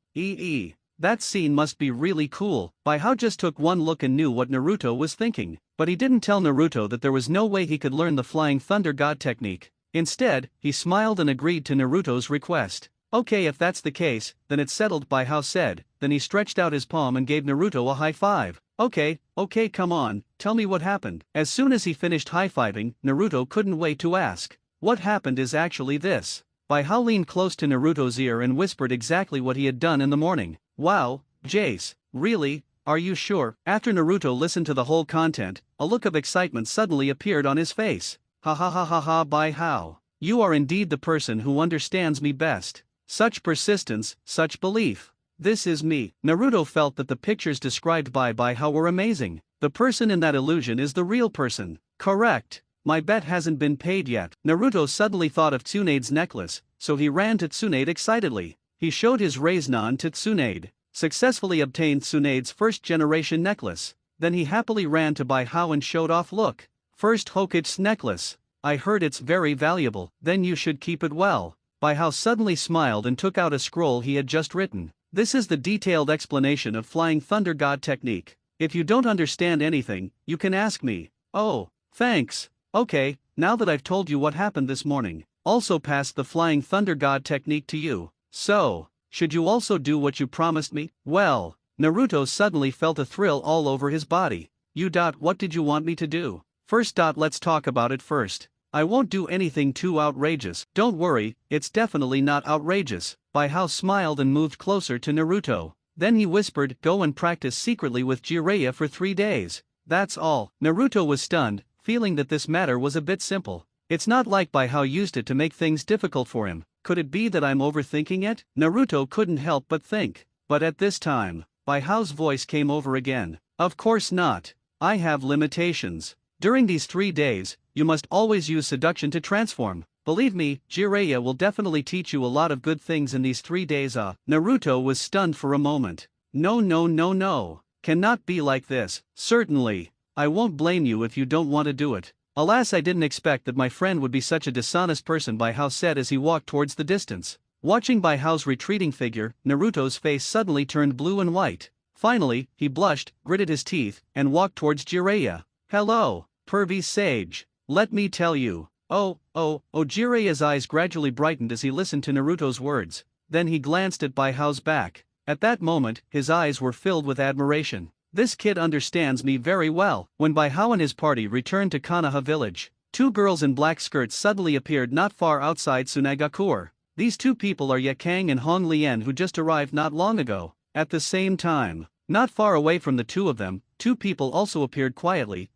That scene must be really cool. Baihao just took one look and knew what Naruto was thinking. But he didn't tell Naruto that there was no way he could learn the flying thunder god technique. Instead, he smiled and agreed to Naruto's request. Okay, if that's the case, then it's settled, Baihao said. Then he stretched out his palm and gave Naruto a high five. Okay, come on, tell me what happened. As soon as he finished high-fiving, Naruto couldn't wait to ask. What happened is actually this. Baihao leaned close to Naruto's ear and whispered exactly what he had done in the morning. Wow, Jace, really? Are you sure? After Naruto listened to the whole content, a look of excitement suddenly appeared on his face. Ha ha ha ha ha, Baihao. You are indeed the person who understands me best. Such persistence, such belief. This is me. Naruto felt that the pictures described by Baihao were amazing. The person in that illusion is the real person. Correct. My bet hasn't been paid yet. Naruto suddenly thought of Tsunade's necklace, so he ran to Tsunade excitedly. He showed his Rasengan to Tsunade, successfully obtained Tsunade's first-generation necklace. Then he happily ran to Baihao and showed off. Look, first Hokage's necklace. I heard it's very valuable. Then you should keep it well. Baihao suddenly smiled and took out a scroll he had just written. This is the detailed explanation of flying thunder god technique. If you don't understand anything, you can ask me. Oh, thanks. Okay, now that I've told you what happened this morning, also pass the flying thunder god technique to you. So, should you also do what you promised me? Well, Naruto suddenly felt a thrill all over his body. What did you want me to do? First. Let's talk about it first. I won't do anything too outrageous. Don't worry, it's definitely not outrageous. Baihao smiled and moved closer to Naruto. Then he whispered, go and practice secretly with Jiraiya for 3 days. That's all. Naruto was stunned, feeling that this matter was a bit simple. It's not like Baihao used it to make things difficult for him. Could it be that I'm overthinking it? Naruto couldn't help but think. But at this time, Baihao's voice came over again. Of course not. I have limitations. During these 3 days, you must always use seduction to transform. Believe me, Jiraiya will definitely teach you a lot of good things in these 3 days. Naruto was stunned for a moment. No. Cannot be like this. Certainly. I won't blame you if you don't want to do it. Alas, I didn't expect that my friend would be such a dishonest person, Bai Hao said as he walked towards the distance. Watching Bai Hao's retreating figure, Naruto's face suddenly turned blue and white. Finally, he blushed, gritted his teeth, and walked towards Jiraiya. Hello, pervy sage. Let me tell you. Oh, Jiraiya's eyes gradually brightened as he listened to Naruto's words. Then he glanced at Bai Hao's back. At that moment, his eyes were filled with admiration. This kid understands me very well. When Bai Hao and his party returned to Konoha village, two girls in black skirts suddenly appeared not far outside Tsunagakure. These two people are Yakang and Hong Lian, who just arrived not long ago. At the same time, not far away from the two of them, two people also appeared quietly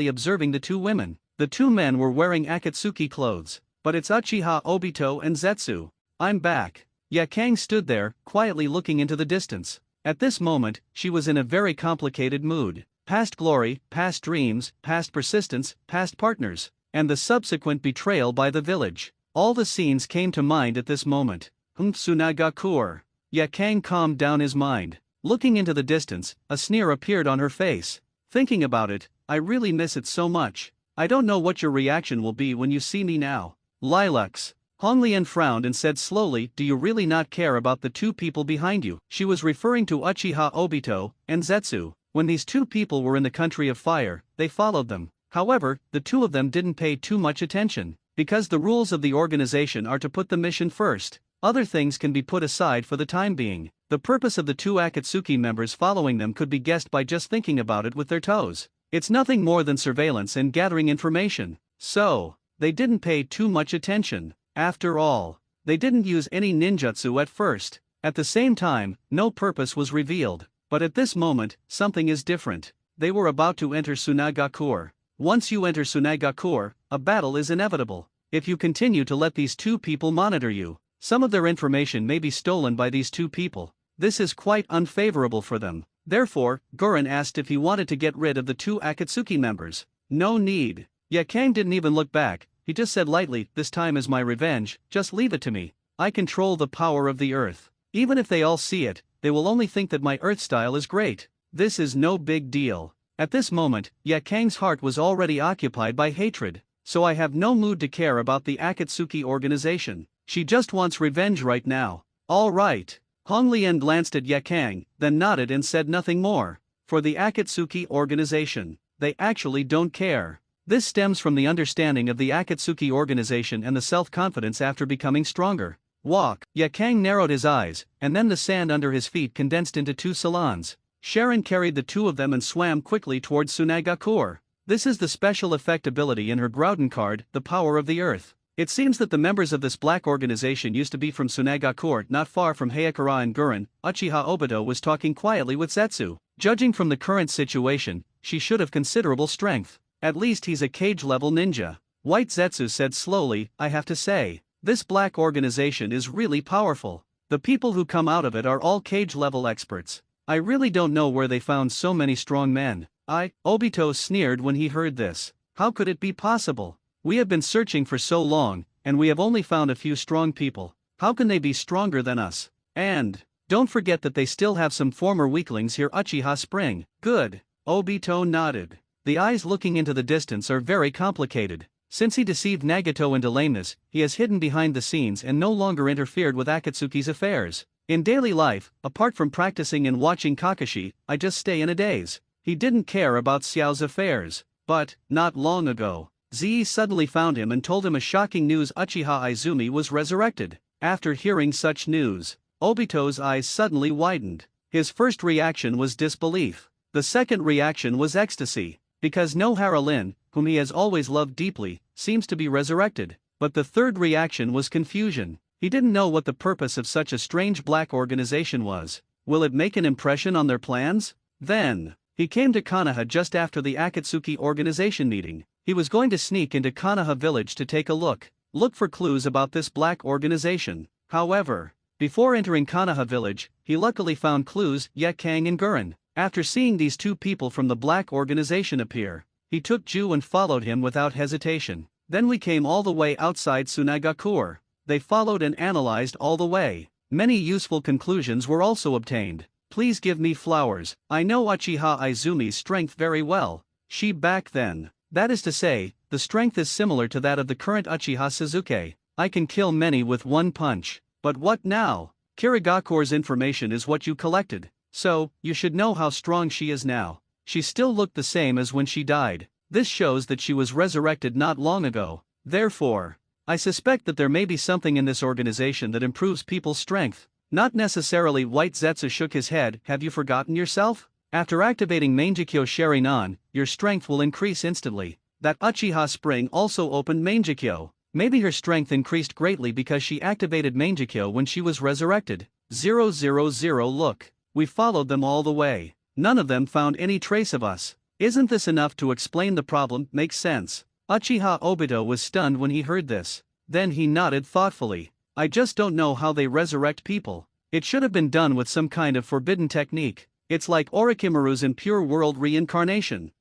observing the two women. The two men were wearing akatsuki clothes. But it's Uchiha Obito and Zetsu. I'm back. Yakang stood there, quietly looking into the distance. At this moment, she was in a very complicated mood. Past glory, past dreams, past persistence, past partners, and the subsequent betrayal by the village. All the scenes came to mind at this moment. Tsunagakure. Yakang calmed down his mind. Looking into the distance, a sneer appeared on her face. Thinking about it, I really miss it so much. I don't know what your reaction will be when you see me now. Lilacs. Hong Lian frowned and said slowly, do you really not care about the two people behind you? She was referring to Uchiha Obito and Zetsu. When these two people were in the country of fire, they followed them. However, the two of them didn't pay too much attention. Because the rules of the organization are to put the mission first, other things can be put aside for the time being. The purpose of the two Akatsuki members following them could be guessed by just thinking about it with their toes. It's nothing more than surveillance and gathering information. So, they didn't pay too much attention. After all, they didn't use any ninjutsu at first. At the same time, no purpose was revealed. But at this moment, something is different. They were about to enter Tsunagakure. Once you enter Tsunagakure, a battle is inevitable. If you continue to let these two people monitor you, some of their information may be stolen by these two people. This is quite unfavorable for them. Therefore, Gurren asked if he wanted to get rid of the two Akatsuki members. No need. Yakang didn't even look back. He just said lightly, this time is my revenge, just leave it to me. I control the power of the earth. Even if they all see it, they will only think that my earth style is great. This is no big deal. At this moment, Yakang's heart was already occupied by hatred. So I have no mood to care about the Akatsuki organization. She just wants revenge right now. All right. Hong Lian glanced at Yakang, then nodded and said nothing more. For the Akatsuki organization, they actually don't care. This stems from the understanding of the Akatsuki organization and the self-confidence after becoming stronger. Walk. Yakang narrowed his eyes, and then the sand under his feet condensed into two salons. Sharon carried the two of them and swam quickly towards Tsunagakure. This is the special effect ability in her Groudon card, the power of the earth. It seems that the members of this black organization used to be from Tsunagakure, not far from Hayakura and Gurren. Uchiha Obito was talking quietly with Zetsu. Judging from the current situation, she should have considerable strength. At least he's a cage-level ninja. White Zetsu said slowly, I have to say, this black organization is really powerful. The people who come out of it are all cage-level experts. I really don't know where they found so many strong men. Obito sneered when he heard this. How could it be possible? We have been searching for so long, and we have only found a few strong people. How can they be stronger than us? And, don't forget that they still have some former weaklings here. Uchiha Spring. Good. Obito nodded. The eyes looking into the distance are very complicated. Since he deceived Nagato into lameness, he has hidden behind the scenes and no longer interfered with Akatsuki's affairs. In daily life, apart from practicing and watching Kakashi, I just stay in a daze. He didn't care about Xiao's affairs. But, not long ago, Zi suddenly found him and told him a shocking news: Uchiha Izumi was resurrected. After hearing such news, Obito's eyes suddenly widened. His first reaction was disbelief. The second reaction was ecstasy, because Nohara Lin, whom he has always loved deeply, seems to be resurrected. But the third reaction was confusion. He didn't know what the purpose of such a strange black organization was. Will it make an impression on their plans? Then, he came to Konoha just after the Akatsuki organization meeting. He was going to sneak into Konoha village to take a look for clues about this black organization. However, before entering Konoha village, he luckily found clues: Yakang and Gurren. After seeing these two people from the black organization appear, he took Ju and followed him without hesitation. Then we came all the way outside Tsunagakure. They followed and analyzed all the way. Many useful conclusions were also obtained. Please give me flowers. I know Uchiha Izumi's strength very well. she back then. That is to say, the strength is similar to that of the current Uchiha Sasuke. I can kill many with one punch. But what now? Kirigakure's information is what you collected, so, you should know how strong she is now. She still looked the same as when she died. This shows that she was resurrected not long ago. Therefore, I suspect that there may be something in this organization that improves people's strength. Not necessarily. White Zetsu shook his head. Have you forgotten yourself? After activating Mangekyo Sharingan, your strength will increase instantly. That Uchiha spring also opened Mangekyo. Maybe her strength increased greatly because she activated Mangekyo when she was resurrected. 000 Look, we followed them all the way. None of them found any trace of us. Isn't this enough to explain the problem? Makes sense. Uchiha Obito was stunned when he heard this. Then he nodded thoughtfully. I just don't know how they resurrect people. It should have been done with some kind of forbidden technique. It's like Orochimaru's in Pure World reincarnation.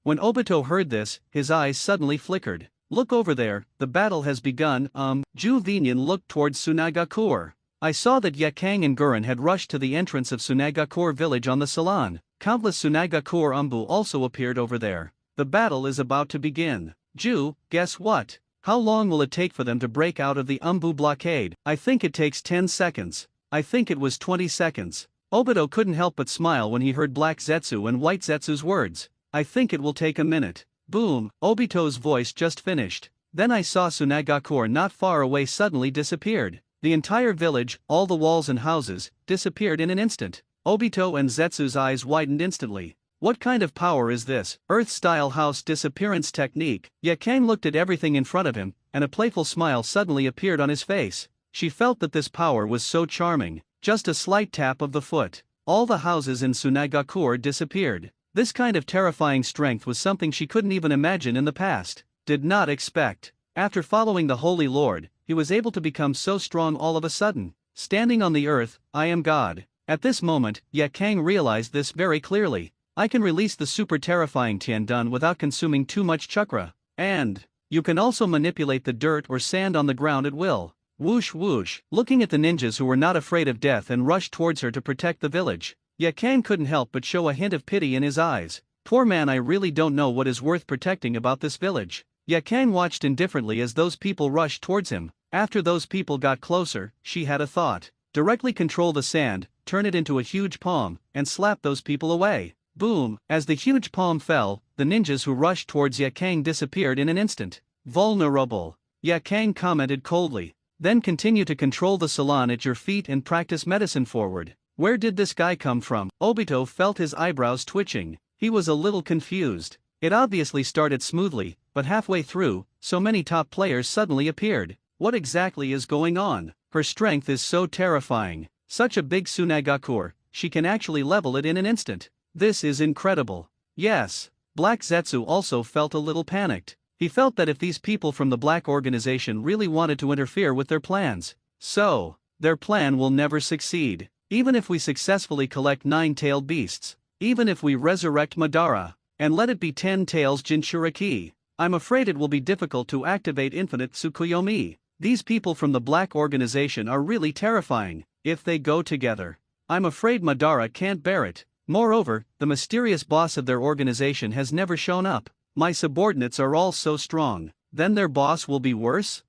When Obito heard this, his eyes suddenly flickered. Look over there, the battle has begun. Ju Vinian looked towards Tsunagakure. I saw that Yakang and Gurren had rushed to the entrance of Tsunagakure village on the salon. Countless Tsunagakure Umbu also appeared over there. The battle is about to begin. Ju, guess what? How long will it take for them to break out of the Umbu blockade? I think it takes 10 seconds. I think it was 20 seconds. Obito couldn't help but smile when he heard Black Zetsu and White Zetsu's words. I think it will take a minute. Boom, Obito's voice just finished. Then I saw Tsunagakure not far away suddenly disappeared. The entire village, all the walls and houses, disappeared in an instant. Obito and Zetsu's eyes widened instantly. What kind of power is this? Earth-style house disappearance technique. Yakang looked at everything in front of him, and a playful smile suddenly appeared on his face. She felt that this power was so charming. Just a slight tap of the foot. All the houses in Tsunagakure disappeared. This kind of terrifying strength was something she couldn't even imagine in the past. Did not expect. After following the Holy Lord, he was able to become so strong all of a sudden. Standing on the earth, I am God. At this moment, Yakang realized this very clearly. I can release the super terrifying Tiandun without consuming too much chakra. And you can also manipulate the dirt or sand on the ground at will. Whoosh whoosh. Looking at the ninjas who were not afraid of death and rushed towards her to protect the village, Yakang couldn't help but show a hint of pity in his eyes. Poor man, I really don't know what is worth protecting about this village. Yakang watched indifferently as those people rushed towards him. After those people got closer, she had a thought. Directly control the sand, turn it into a huge palm, and slap those people away. Boom! As the huge palm fell, the ninjas who rushed towards Yakang disappeared in an instant. Vulnerable. Yakang commented coldly. Then continue to control the salon at your feet and practice medicine forward. Where did this guy come from? Obito felt his eyebrows twitching. He was a little confused. It obviously started smoothly, but halfway through, so many top players suddenly appeared. What exactly is going on? Her strength is so terrifying. Such a big Tsunagakure, she can actually level it in an instant. This is incredible. Yes. Black Zetsu also felt a little panicked. He felt that if these people from the Black Organization really wanted to interfere with their plans, so, their plan will never succeed. Even if we successfully collect 9-tailed beasts, even if we resurrect Madara, and let it be 10 tails Jinchuriki, I'm afraid it will be difficult to activate Infinite Tsukuyomi. These people from the Black Organization are really terrifying, if they go together. I'm afraid Madara can't bear it. Moreover, the mysterious boss of their organization has never shown up. My subordinates are all so strong. Then their boss will be worse?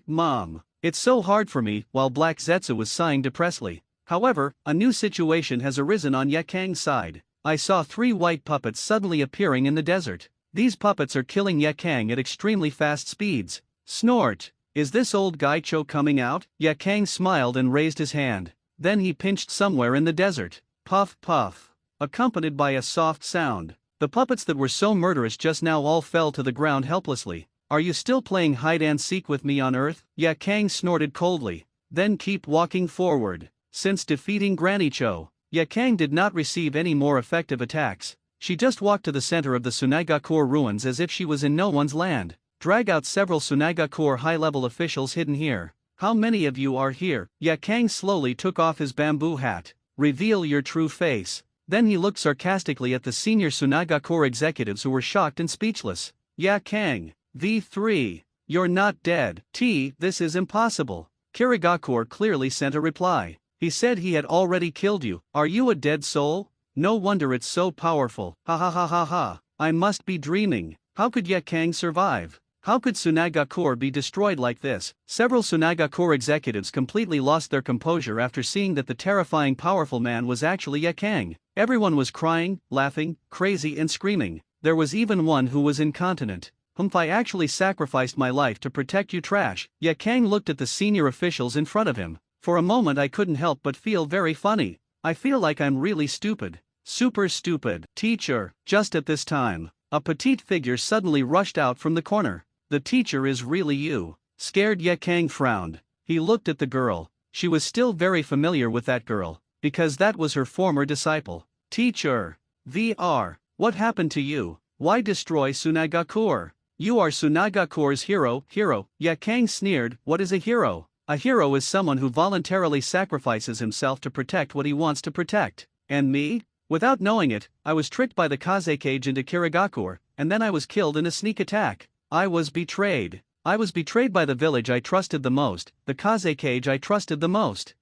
Mom. It's so hard for me. While Black Zetsu was sighing depressedly. However, a new situation has arisen on Yakang's side. I saw 3 white puppets suddenly appearing in the desert. These puppets are killing Yakang at extremely fast speeds. Snort. Is this old Gaicho coming out? Yakang smiled and raised his hand. Then he pinched somewhere in the desert. Puff puff. Accompanied by a soft sound. The puppets that were so murderous just now all fell to the ground helplessly. Are you still playing hide-and-seek with me on Earth? Yakang snorted coldly. Then keep walking forward. Since defeating Granny Cho, Yakang did not receive any more effective attacks. She just walked to the center of the Tsunagakure ruins as if she was in no one's land. Drag out several Tsunagakure high-level officials hidden here. How many of you are here? Yakang slowly took off his bamboo hat. Reveal your true face. Then he looked sarcastically at the senior Tsunagakure executives who were shocked and speechless. Yakang, V3, you're not dead. This is impossible. Kirigakure clearly sent a reply. He said he had already killed you. Are you a dead soul? No wonder it's so powerful. Ha ha ha ha ha. I must be dreaming. How could Kang survive? How could Tsunagakure be destroyed like this? Several Tsunagakure executives completely lost their composure after seeing that the terrifying powerful man was actually Kang. Everyone was crying, laughing, crazy and screaming. There was even one who was incontinent. I actually sacrificed my life to protect you, trash. Kang looked at the senior officials in front of him. For a moment I couldn't help but feel very funny. I feel like I'm really stupid. Super stupid. Teacher. Just at this time, a petite figure suddenly rushed out from the corner. The teacher is really you. Scared Kang frowned. He looked at the girl. She was still very familiar with that girl, because that was her former disciple. Teacher. VR. What happened to you? Why destroy Tsunagakure? You are Tsunagakure's hero. Hero. Kang sneered. What is a hero? A hero is someone who voluntarily sacrifices himself to protect what he wants to protect. And me? Without knowing it, I was tricked by the Kazekage into Kirigakure, and then I was killed in a sneak attack. I was betrayed. I was betrayed by the village I trusted the most, the Kazekage I trusted the most.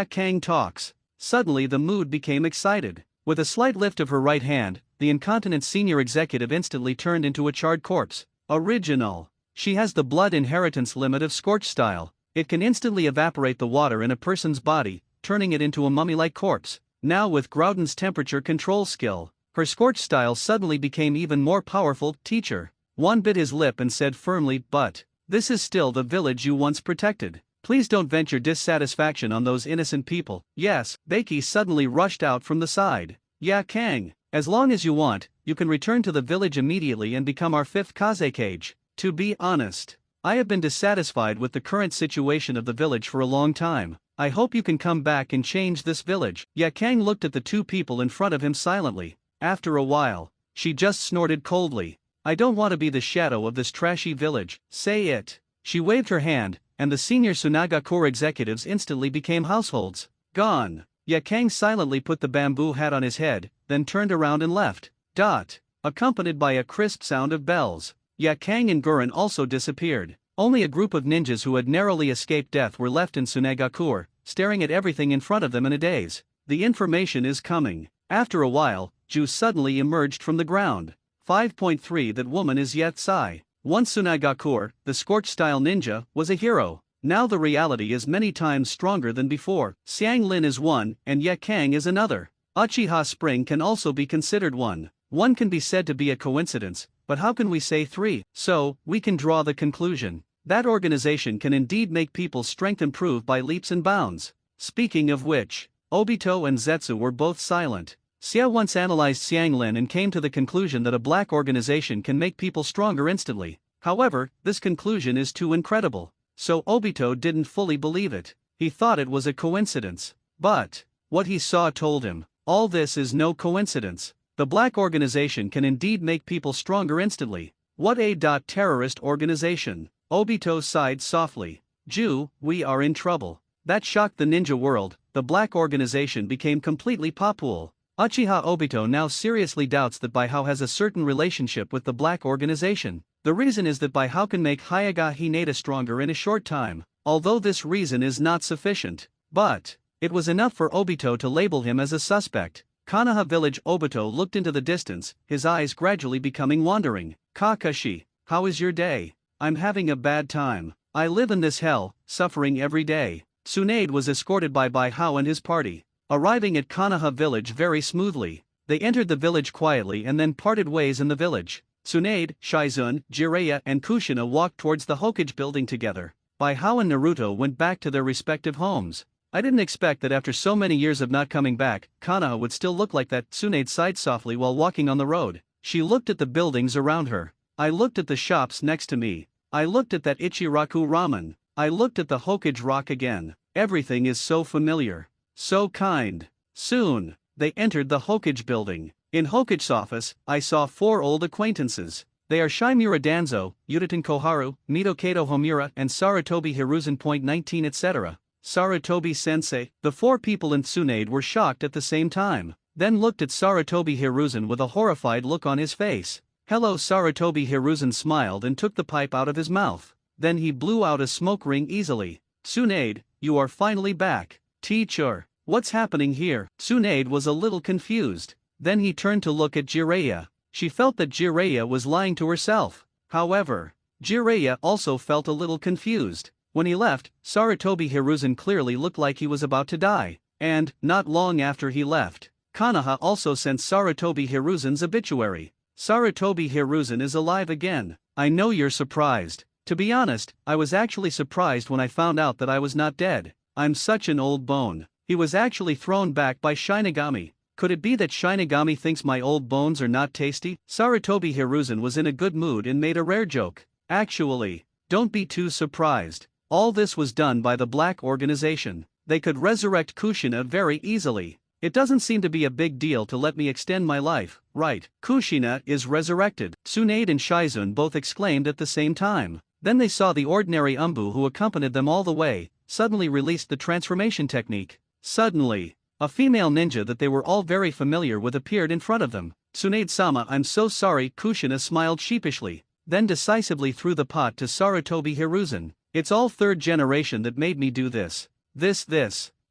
Kang talks. Suddenly the mood became excited. With a slight lift of her right hand, the incontinent senior executive instantly turned into a charred corpse. Original. She has the blood inheritance limit of Scorch style. It can instantly evaporate the water in a person's body, turning it into a mummy-like corpse. Now with Groudon's temperature control skill, her Scorch style suddenly became even more powerful. Teacher. One bit his lip and said firmly, but this is still the village you once protected. Please don't vent your dissatisfaction on those innocent people. Yes. Beiki suddenly rushed out from the side. Kang. As long as you want, you can return to the village immediately and become our 5th Kazekage. To be honest, I have been dissatisfied with the current situation of the village for a long time. I hope you can come back and change this village. Kang looked at the two people in front of him silently. After a while, she just snorted coldly. I don't want to be the shadow of this trashy village. Say it. She waved her hand, and the senior Tsunagakure executives instantly became households. Gone. Kang silently put the bamboo hat on his head, then turned around and left. Accompanied by a crisp sound of bells. Kang and Gurren also disappeared. Only a group of ninjas who had narrowly escaped death were left in Tsunagakure, staring at everything in front of them in a daze. The information is coming. After a while, Ju suddenly emerged from the ground. 5.3 That woman is Yatsai. Once Tsunagakure, the Scorch-style ninja, was a hero. Now the reality is many times stronger than before. Xiang Lin is one, and Kang is another. Uchiha Spring can also be considered one. One can be said to be a coincidence, but how can we say 3? So, we can draw the conclusion. That organization can indeed make people's strength improve by leaps and bounds. Speaking of which, Obito and Zetsu were both silent. Xia once analyzed Xiang Lin and came to the conclusion that a black organization can make people stronger instantly. However, this conclusion is too incredible. So Obito didn't fully believe it. He thought it was a coincidence. But what he saw told him, all this is no coincidence. The black organization can indeed make people stronger instantly. What a terrorist organization. Obito sighed softly. Ju, we are in trouble. That shocked the ninja world. The black organization became completely popular. Uchiha Obito now seriously doubts that Baihao has a certain relationship with the black organization. The reason is that Baihao can make Hyuga Hinata stronger in a short time, although this reason is not sufficient. But it was enough for Obito to label him as a suspect. Konoha village. Obito looked into the distance, his eyes gradually becoming wandering. Kakashi, how is your day? I'm having a bad time. I live in this hell, suffering every day. Tsunade was escorted by Baihao and his party, arriving at Konoha village very smoothly. They entered the village quietly and then parted ways in the village. Tsunade, Shizune, Jiraiya and Kushina walked towards the Hokage building together. Baihao and Naruto went back to their respective homes. I didn't expect that after so many years of not coming back, Konoha would still look like that. Tsunade sighed softly while walking on the road. She looked at the buildings around her. I looked at the shops next to me. I looked at that Ichiraku ramen. I looked at the Hokage rock again. Everything is so familiar. So kind. Soon, they entered the Hokage building. In Hokage's office, I saw 4 old acquaintances. They are Shimura Danzo, Yutaten Koharu, Mito Kato Homura and Sarutobi Hiruzen. 19 etc. Sarutobi Sensei. The 4 people in Tsunade were shocked at the same time, then looked at Sarutobi Hiruzen with a horrified look on his face. Hello. Sarutobi Hiruzen smiled and took the pipe out of his mouth. Then he blew out a smoke ring easily. Tsunade, you are finally back. Teacher, what's happening here? Tsunade was a little confused. Then he turned to look at Jiraiya. she felt that Jiraiya was lying to herself. However, Jiraiya also felt a little confused. When he left, Sarutobi Hiruzen clearly looked like he was about to die, and, not long after he left, Konoha also sent Sarutobi Hiruzen's obituary. Sarutobi Hiruzen is alive again. I know you're surprised. To be honest, I was actually surprised when I found out that I was not dead. I'm such an old bone. He was actually thrown back by Shinigami. Could it be that Shinigami thinks my old bones are not tasty? Sarutobi Hiruzen was in a good mood and made a rare joke. Actually, don't be too surprised. All this was done by the Black Organization. They could resurrect Kushina very easily. It doesn't seem to be a big deal to let me extend my life, right? Kushina is resurrected. Tsunade and Shizune both exclaimed at the same time. Then they saw the ordinary Umbu who accompanied them all the way, suddenly released the transformation technique. Suddenly, a female ninja that they were all very familiar with appeared in front of them. Tsunade-sama, I'm so sorry. Kushina smiled sheepishly, then decisively threw the pot to Sarutobi Hiruzen. It's all third generation that made me do this. This.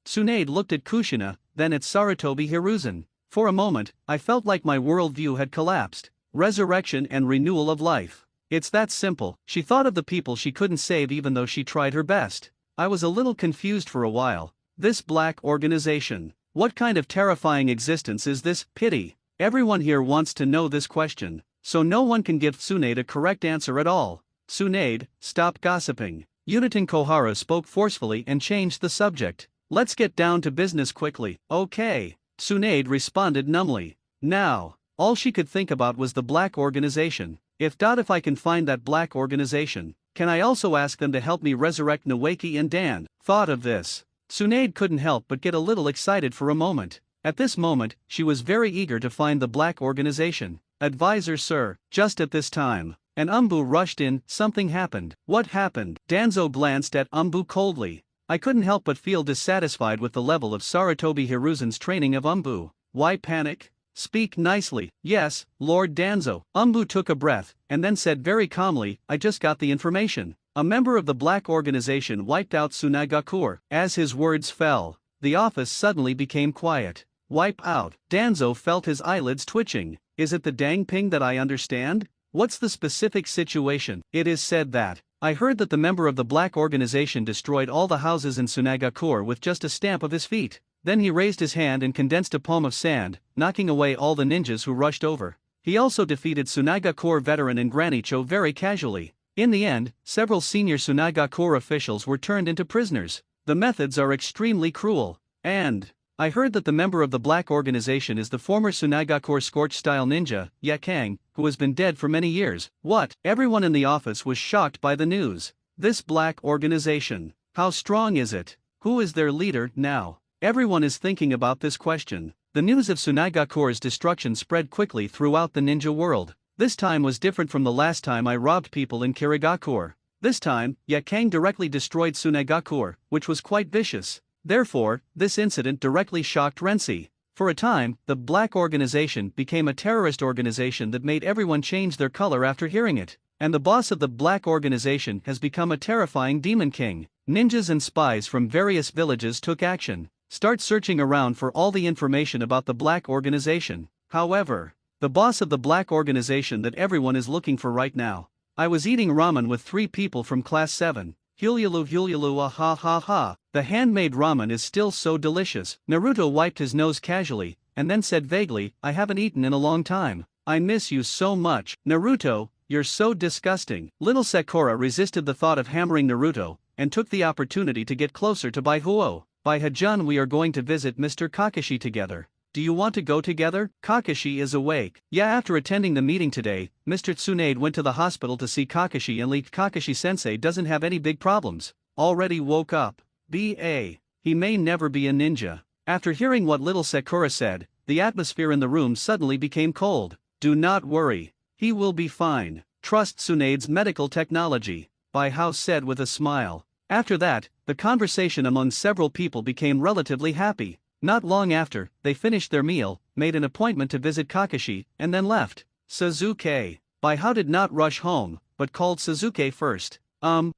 Tsunade looked at Kushina, then at Sarutobi Hiruzen. For a moment, I felt like my worldview had collapsed. Resurrection and renewal of life. It's that simple. She thought of the people she couldn't save even though she tried her best. I was a little confused for a while. This Black Organization. What kind of terrifying existence is this? Pity. Everyone here wants to know this question, so no one can give Tsunade a correct answer at all. Tsunade, stop gossiping. Unitin Kohara spoke forcefully and changed the subject. Let's get down to business quickly. Okay. Tsunade responded numbly. Now, all she could think about was the Black Organization. If I can find that Black Organization, can I also ask them to help me resurrect Nawaki and Dan? Thought of this, Tsunade couldn't help but get a little excited for a moment. At this moment, she was very eager to find the Black Organization. Advisor sir. Just at this time, an Umbu rushed in. Something happened. What happened? Danzo glanced at Umbu coldly. I couldn't help but feel dissatisfied with the level of Sarutobi Hiruzen's training of Umbu. Why panic? Speak nicely. Yes, Lord Danzo. Umbu took a breath, and then said very calmly, I just got the information. A member of the Black Organization wiped out Tsunagakure. As his words fell, the office suddenly became quiet. Wipe out. Danzo felt his eyelids twitching. Is it the dang ping that I understand? What's the specific situation? It is said that, I heard that the member of the Black Organization destroyed all the houses in Tsunagakure with just a stamp of his feet. Then he raised his hand and condensed a palm of sand, knocking away all the ninjas who rushed over. He also defeated Tsunagakure veteran and Granicho very casually. In the end, several senior Tsunagakure officials were turned into prisoners. The methods are extremely cruel. And I heard that the member of the Black Organization is the former Tsunagakure Scorch-style ninja, Yakang, who has been dead for many years. What? Everyone in the office was shocked by the news. This Black Organization. How strong is it? Who is their leader now? Everyone is thinking about this question. The news of Tsunagakure's destruction spread quickly throughout the ninja world. This time was different from the last time I robbed people in Kirigakure. This time, Yakang directly destroyed Tsunagakure, which was quite vicious. Therefore, this incident directly shocked Rensi. For a time, the Black Organization became a terrorist organization that made everyone change their color after hearing it. And the boss of the Black Organization has become a terrifying demon king. Ninjas and spies from various villages took action. Start searching around for all the information about the Black Organization. However, the boss of the Black Organization that everyone is looking for right now. I was eating ramen with 3 people from class 7. Hulyulu ah ha ha ha. The handmade ramen is still so delicious. Naruto wiped his nose casually, and then said vaguely, I haven't eaten in a long time. I miss you so much. Naruto, you're so disgusting. Little Sakura resisted the thought of hammering Naruto, and took the opportunity to get closer to Baihuo. By Hajun we are going to visit Mr. Kakashi together. Do you want to go together? Kakashi is awake. Yeah, after attending the meeting today, Mr. Tsunade went to the hospital to see Kakashi and leaked Kakashi-sensei doesn't have any big problems. Already woke up. B.A. He may never be a ninja. After hearing what little Sakura said, the atmosphere in the room suddenly became cold. Do not worry. He will be fine. Trust Tsunade's medical technology. Baihuo said with a smile. After that, the conversation among several people became relatively happy. Not long after, they finished their meal, made an appointment to visit Kakashi, and then left. Suzuki. Baihuo did not rush home, but called Suzuki first.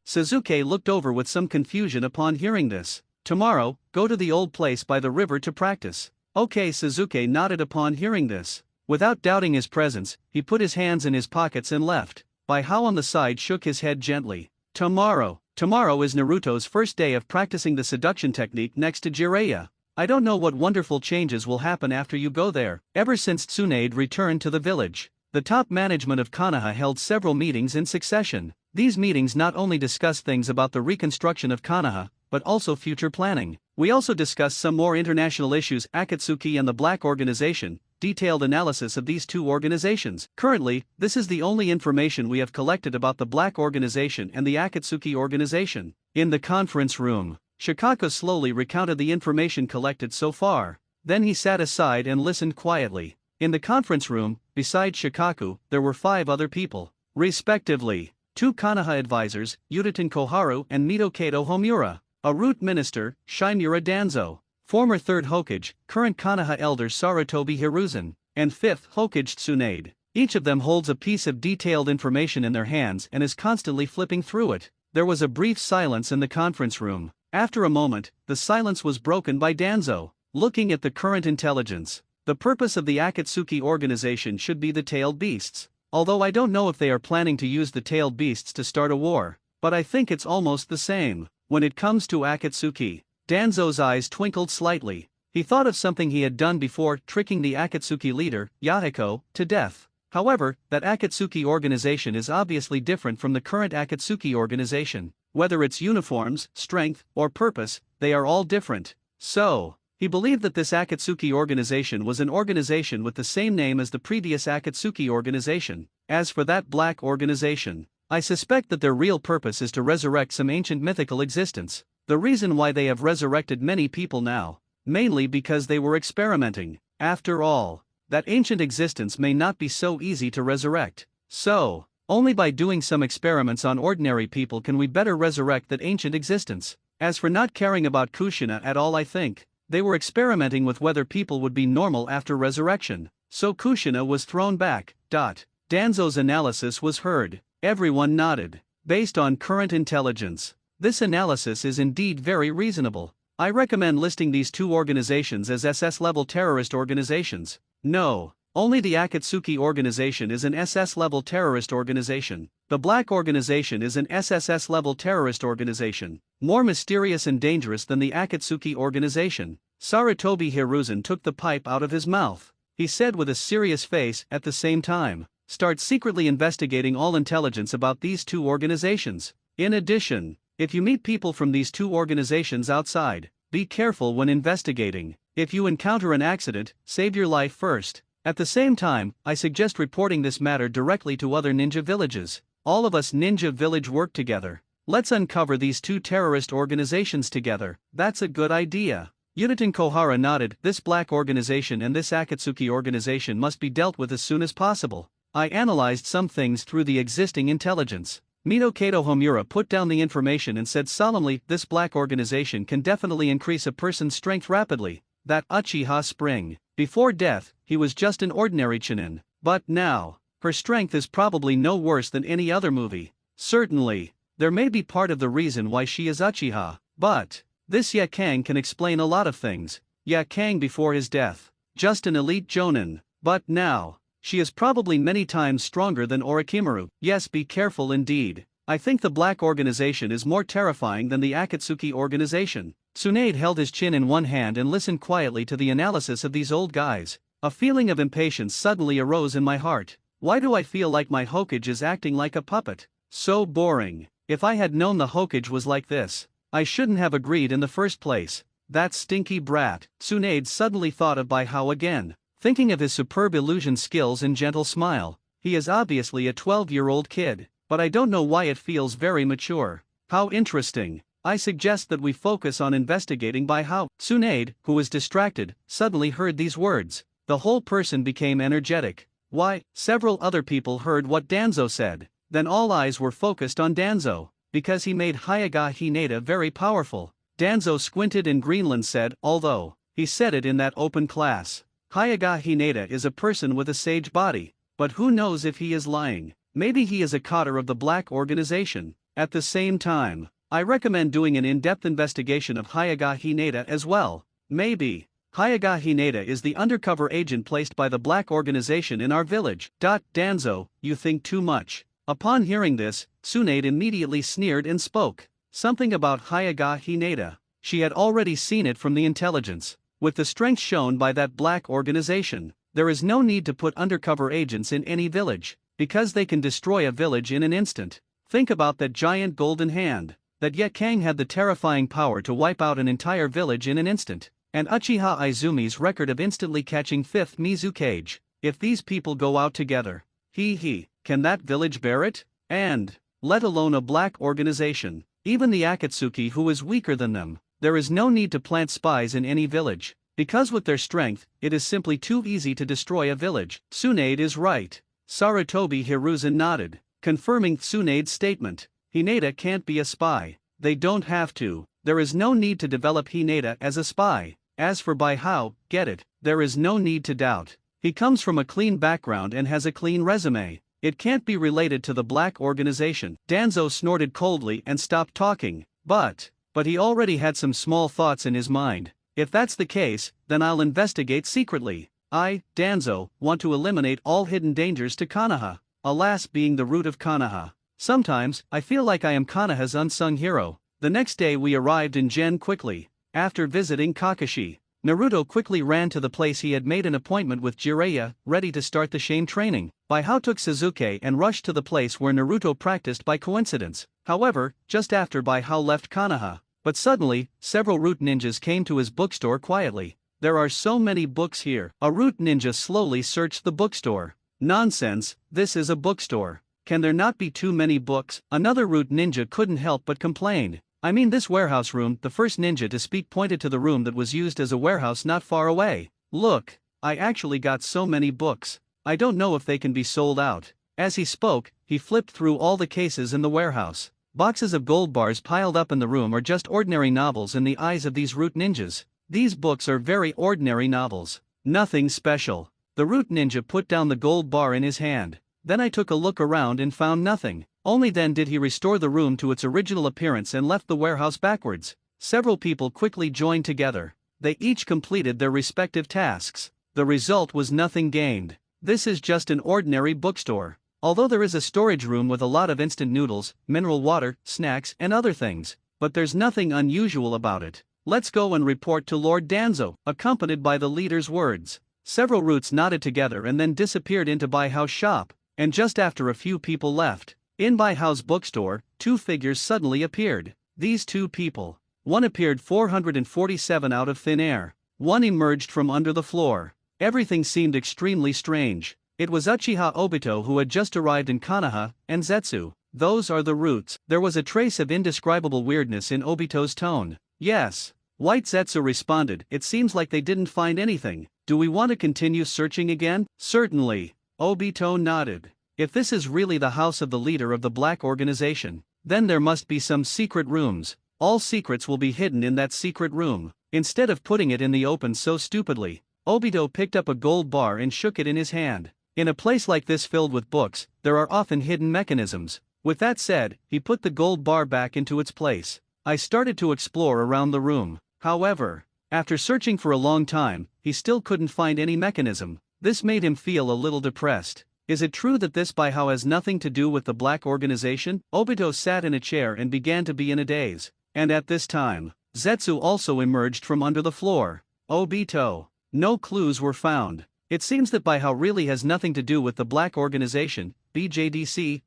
Suzuki looked over with some confusion upon hearing this. Tomorrow, go to the old place by the river to practice. Okay, Suzuki nodded upon hearing this. Without doubting his presence, he put his hands in his pockets and left. Bai Hao on the side shook his head gently. Tomorrow is Naruto's first day of practicing the seduction technique next to Jiraiya. I don't know what wonderful changes will happen after you go there. Ever since Tsunade returned to the village, the top management of Konoha held several meetings in succession. These meetings not only discussed things about the reconstruction of Konoha, but also future planning. We also discussed some more international issues, Akatsuki and the Black Organization, detailed analysis of these two organizations. Currently, this is the only information we have collected about the Black Organization and the Akatsuki Organization. In the conference room, Shikaku slowly recounted the information collected so far. Then he sat aside and listened quietly. In the conference room, besides Shikaku, there were 5 other people, respectively, 2 Konoha advisors, Yuditen Koharu and Mitokato Homura, a root minister, Shimura Danzo, former 3rd Hokage, current Konoha elder Sarutobi Hiruzen, and 5th Hokage Tsunade. Each of them holds a piece of detailed information in their hands and is constantly flipping through it. There was a brief silence in the conference room. After a moment, the silence was broken by Danzo, looking at the current intelligence. The purpose of the Akatsuki organization should be the tailed beasts. Although I don't know if they are planning to use the tailed beasts to start a war, but I think it's almost the same. When it comes to Akatsuki, Danzo's eyes twinkled slightly. He thought of something he had done before, tricking the Akatsuki leader, Yahiko, to death. However, that Akatsuki organization is obviously different from the current Akatsuki organization. Whether it's uniforms, strength, or purpose, they are all different. So, he believed that this Akatsuki organization was an organization with the same name as the previous Akatsuki organization. As for that Black organization, I suspect that their real purpose is to resurrect some ancient mythical existence. The reason why they have resurrected many people now, mainly because they were experimenting. After all, that ancient existence may not be so easy to resurrect. So, only by doing some experiments on ordinary people can we better resurrect that ancient existence. As for not caring about Kushina at all, I think they were experimenting with whether people would be normal after resurrection. So Kushina was thrown back. Danzo's analysis was heard. Everyone nodded. Based on current intelligence, this analysis is indeed very reasonable. I recommend listing these 2 organizations as SS-level terrorist organizations. No, only the Akatsuki organization is an SS-level terrorist organization. The Black organization is an SSS-level terrorist organization, more mysterious and dangerous than the Akatsuki organization. Sarutobi Hiruzen took the pipe out of his mouth. He said with a serious face, at the same time, start secretly investigating all intelligence about these 2 organizations. In addition, if you meet people from these 2 organizations outside, be careful when investigating. If you encounter an accident, save your life first. At the same time, I suggest reporting this matter directly to other ninja villages. All of us ninja village work together. Let's uncover these 2 terrorist organizations together. That's a good idea. Yuditen Kohara nodded. This Black organization and this Akatsuki organization must be dealt with as soon as possible. I analyzed some things through the existing intelligence. Mitokato Homura put down the information and said solemnly, this Black organization can definitely increase a person's strength rapidly. That Uchiha Spring. Before death, he was just an ordinary Chunin. But now, her strength is probably no worse than any other movie. Certainly, there may be part of the reason why she is Uchiha, but this Yakang can explain a lot of things. Yakang before his death, just an elite Jonin, but now, she is probably many times stronger than Orochimaru. Yes, be careful indeed. I think the Black organization is more terrifying than the Akatsuki organization. Tsunade held his chin in one hand and listened quietly to the analysis of these old guys. A feeling of impatience suddenly arose in my heart. Why do I feel like my Hokage is acting like a puppet? So boring. If I had known the Hokage was like this, I shouldn't have agreed in the first place. That stinky brat. Tsunade suddenly thought of Bai Hao again, thinking of his superb illusion skills and gentle smile. He is obviously a 12-year-old kid, but I don't know why it feels very mature. How interesting. I suggest that we focus on investigating Bai Hao. Tsunade, who was distracted, suddenly heard these words. The whole person became energetic. Why, several other people heard what Danzo said. Then all eyes were focused on Danzo, because he made Hyuga Hinata very powerful. Danzo squinted and Greenland said, although he said it in that open class. Hyuga Hinata is a person with a sage body, but who knows if he is lying. Maybe he is a cadre of the Black organization. At the same time, I recommend doing an in-depth investigation of Hyuga Hinata as well. Maybe Hyaga Hinata is the undercover agent placed by the black organization in our village. Danzo, you think too much. Upon hearing this, Tsunade immediately sneered and spoke. Something about Hyaga Hinata. She had already seen it from the intelligence. With the strength shown by that black organization, there is no need to put undercover agents in any village, because they can destroy a village in an instant. Think about that giant golden hand. That Ye Kang had the terrifying power to wipe out an entire village in an instant. And Uchiha Izumi's record of instantly catching 5th Mizukage. If these people go out together, can that village bear it? And, let alone a black organization, even the Akatsuki who is weaker than them, there is no need to plant spies in any village, because with their strength, it is simply too easy to destroy a village. Tsunade is right. Sarutobi Hiruzen nodded, confirming Tsunade's statement. Hinata can't be a spy. They don't have to. There is no need to develop Hinata as a spy. As for Bai Hao, get it, there is no need to doubt. He comes from a clean background and has a clean resume. It can't be related to the black organization. Danzo snorted coldly and stopped talking. But he already had some small thoughts in his mind. If that's the case, then I'll investigate secretly. I, Danzo, want to eliminate all hidden dangers to Konoha. Alas, being the root of Konoha. Sometimes, I feel like I am Konoha's unsung hero. The next day we arrived in Gen quickly. After visiting Kakashi, Naruto quickly ran to the place he had made an appointment with Jiraiya, ready to start the Shame training. Bai Hao took Sasuke and rushed to the place where Naruto practiced by coincidence. However, just after Bai Hao left Konoha. But suddenly, several root ninjas came to his bookstore quietly. There are so many books here. A root ninja slowly searched the bookstore. Nonsense, this is a bookstore. Can there not be too many books? Another root ninja couldn't help but complain. I mean this warehouse room. The first ninja to speak pointed to the room that was used as a warehouse not far away. Look, I actually got so many books. I don't know if they can be sold out. As he spoke, he flipped through all the cases in the warehouse. Boxes of gold bars piled up in the room are just ordinary novels in the eyes of these root ninjas. These books are very ordinary novels. Nothing special. The root ninja put down the gold bar in his hand. Then I took a look around and found nothing. Only then did he restore the room to its original appearance and left the warehouse backwards. Several people quickly joined together. They each completed their respective tasks. The result was nothing gained. This is just an ordinary bookstore. Although there is a storage room with a lot of instant noodles, mineral water, snacks, and other things, but there's nothing unusual about it. Let's go and report to Lord Danzo, accompanied by the leader's words. Several roots nodded together and then disappeared into Bai Hao's shop, and just after a few people left, in Bai Hao's bookstore, 2 figures suddenly appeared. These 2 people. One appeared 447 out of thin air. One emerged from under the floor. Everything seemed extremely strange. It was Uchiha Obito who had just arrived in Konoha, and Zetsu. Those are the roots. There was a trace of indescribable weirdness in Obito's tone. Yes. White Zetsu responded, it seems like they didn't find anything. Do we want to continue searching again? Certainly. Obito nodded. If this is really the house of the leader of the black organization, then there must be some secret rooms. All secrets will be hidden in that secret room. Instead of putting it in the open so stupidly, Obito picked up a gold bar and shook it in his hand. In a place like this filled with books, there are often hidden mechanisms. With that said, he put the gold bar back into its place. I started to explore around the room. However, after searching for a long time, he still couldn't find any mechanism. This made him feel a little depressed. Is it true that this Bai Hao has nothing to do with the black organization? Obito sat in a chair and began to be in a daze. And at this time, Zetsu also emerged from under the floor. Obito. No clues were found. It seems that Bai Hao really has nothing to do with the black organization, BJDC.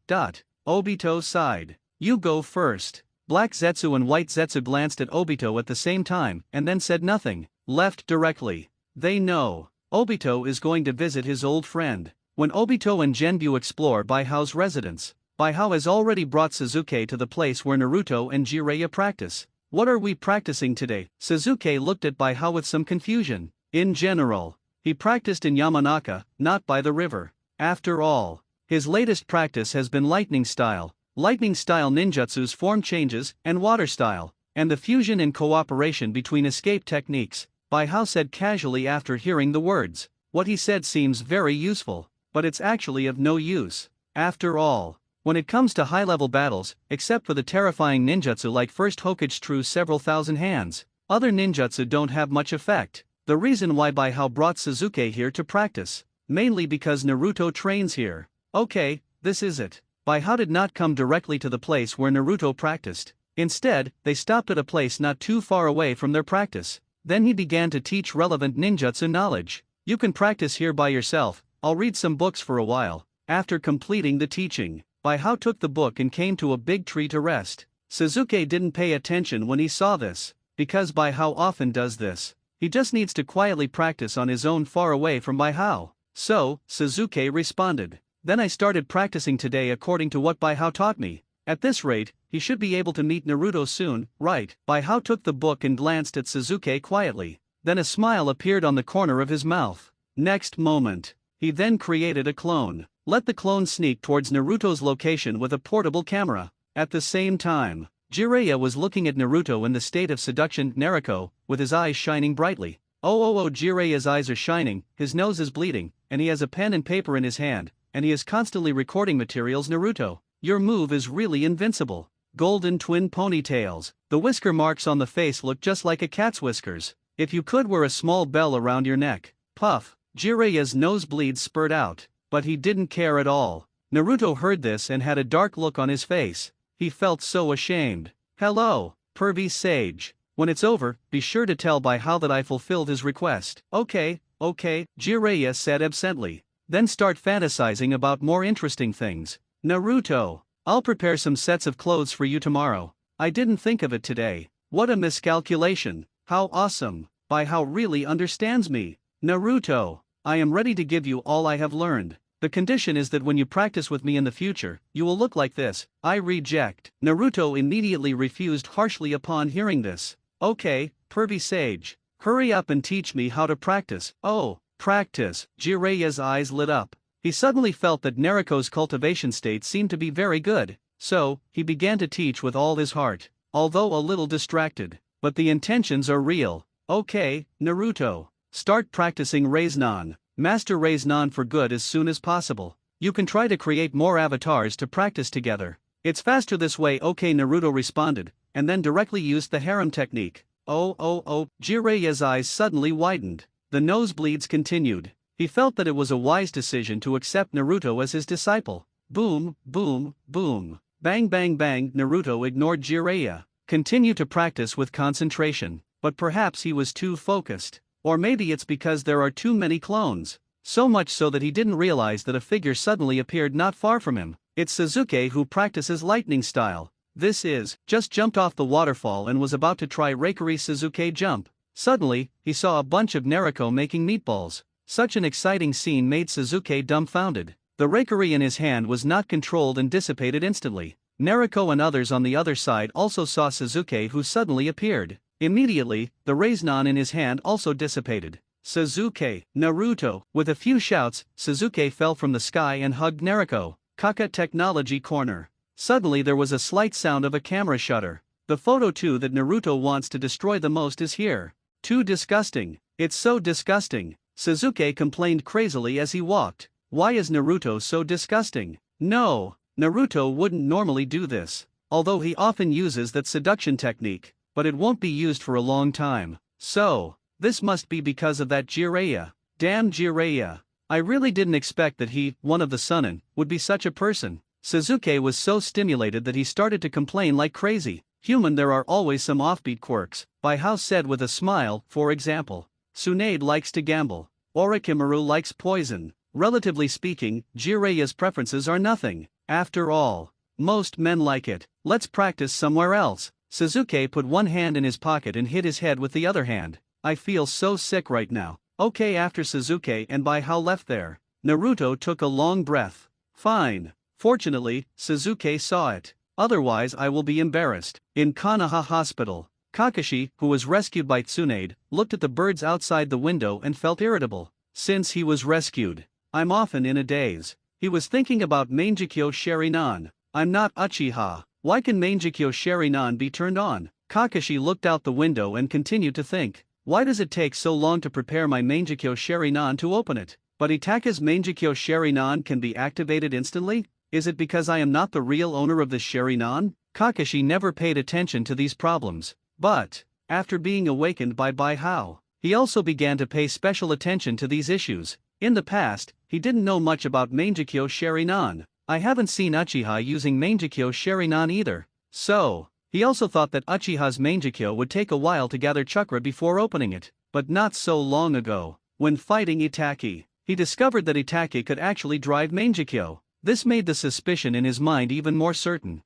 Obito sighed. You go first. Black Zetsu and White Zetsu glanced at Obito at the same time and then said nothing. Left directly. They know. Obito is going to visit his old friend. When Obito and Genbu explore Bai Hao's residence, Bai Hao has already brought Sasuke to the place where Naruto and Jiraiya practice. What are we practicing today? Sasuke looked at Bai Hao with some confusion. In general, he practiced in Yamanaka, not by the river. After all, his latest practice has been lightning style ninjutsu's form changes, and water style, and the fusion and cooperation between escape techniques, Bai Hao said casually after hearing the words. What he said seems very useful, but it's actually of no use. After all, when it comes to high-level battles, except for the terrifying ninjutsu like First Hokage True several thousand hands, other ninjutsu don't have much effect. The reason why Baihao brought Sasuke here to practice, mainly because Naruto trains here. Okay, this is it. Baihao did not come directly to the place where Naruto practiced. Instead, they stopped at a place not too far away from their practice. Then he began to teach relevant ninjutsu knowledge. You can practice here by yourself, I'll read some books for a while. After completing the teaching, Baihao took the book and came to a big tree to rest. Sasuke didn't pay attention when he saw this, because Baihao often does this. He just needs to quietly practice on his own far away from Baihao. So, Sasuke responded. Then I started practicing today according to what Baihao taught me. At this rate, he should be able to meet Naruto soon, right? Baihao took the book and glanced at Sasuke quietly. Then a smile appeared on the corner of his mouth. Next moment, he then created a clone. Let the clone sneak towards Naruto's location with a portable camera. At the same time, Jiraiya was looking at Naruto in the state of seduction. Naruto, with his eyes shining brightly. Oh, Jiraiya's eyes are shining, his nose is bleeding, and he has a pen and paper in his hand, and he is constantly recording materials. Naruto, your move is really invincible. Golden twin ponytails. The whisker marks on the face look just like a cat's whiskers. If you could wear a small bell around your neck. Puff. Jiraiya's nosebleeds spurted out, but he didn't care at all. Naruto heard this and had a dark look on his face. He felt so ashamed. Hello, pervy sage. When it's over, be sure to tell Baihao that I fulfilled his request. Okay, Jiraiya said absently. Then start fantasizing about more interesting things. Naruto, I'll prepare some sets of clothes for you tomorrow. I didn't think of it today. What a miscalculation. How awesome. Baihao really understands me. Naruto, I am ready to give you all I have learned. The condition is that when you practice with me in the future, you will look like this. I reject. Naruto immediately refused harshly upon hearing this. Okay, pervy sage. Hurry up and teach me how to practice. Oh, practice. Jiraiya's eyes lit up. He suddenly felt that Naruto's cultivation state seemed to be very good, so he began to teach with all his heart, although a little distracted. But the intentions are real. Okay, Naruto. Start practicing Rasengan. Master Rasengan for good as soon as possible. You can try to create more avatars to practice together. It's faster this way. Okay, Naruto responded, and then directly used the harem technique. Oh, Jiraiya's eyes suddenly widened. The nosebleeds continued. He felt that it was a wise decision to accept Naruto as his disciple. Boom, boom, boom. Bang, bang, bang. Naruto ignored Jiraiya. Continue to practice with concentration, but perhaps he was too focused. Or maybe it's because there are too many clones. So much so that he didn't realize that a figure suddenly appeared not far from him. It's Sasuke who practices lightning style. This is, just jumped off the waterfall and was about to try Reikiri Sasuke jump. Suddenly, he saw a bunch of Naruto making meatballs. Such an exciting scene made Sasuke dumbfounded. The Reikiri in his hand was not controlled and dissipated instantly. Naruto and others on the other side also saw Sasuke who suddenly appeared. Immediately, the Rasengan in his hand also dissipated. Sasuke, Naruto. With a few shouts, Sasuke fell from the sky and hugged Naruto. Kaka Technology Corner. Suddenly there was a slight sound of a camera shutter. The photo 2 that Naruto wants to destroy the most is here. Too disgusting. It's so disgusting. Sasuke complained crazily as he walked. Why is Naruto so disgusting? No, Naruto wouldn't normally do this, although he often uses that seduction technique, but it won't be used for a long time. So, this must be because of that Jiraiya. Damn Jiraiya. I really didn't expect that he, one of the Sunin, would be such a person. Sasuke was so stimulated that he started to complain like crazy. Human, there are always some offbeat quirks, Baihao said with a smile. For example, Tsunade likes to gamble. Orochimaru likes poison. Relatively speaking, Jiraiya's preferences are nothing. After all, most men like it. Let's practice somewhere else. Sasuke put one hand in his pocket and hit his head with the other hand. I feel so sick right now. Okay, after Sasuke and Baihao left there, Naruto took a long breath. Fine. Fortunately, Sasuke saw it. Otherwise I will be embarrassed. In Konoha Hospital, Kakashi, who was rescued by Tsunade, looked at the birds outside the window and felt irritable. Since he was rescued, I'm often in a daze. He was thinking about Mangekyo Sharingan. I'm not Uchiha. Why can Mangekyo Sharingan be turned on? Kakashi looked out the window and continued to think. Why does it take so long to prepare my Mangekyo Sharingan to open it? But Itaka's Mangekyo Sharingan can be activated instantly? Is it because I am not the real owner of the Sharingan? Kakashi never paid attention to these problems. But, after being awakened by Baihao, he also began to pay special attention to these issues. In the past, he didn't know much about Mangekyo Sharinan. I haven't seen Uchiha using Mangekyo Sharinan either. So, he also thought that Uchiha's Mangekyo would take a while to gather chakra before opening it. But not so long ago, when fighting Itaki, he discovered that Itaki could actually drive Mangekyo. This made the suspicion in his mind even more certain.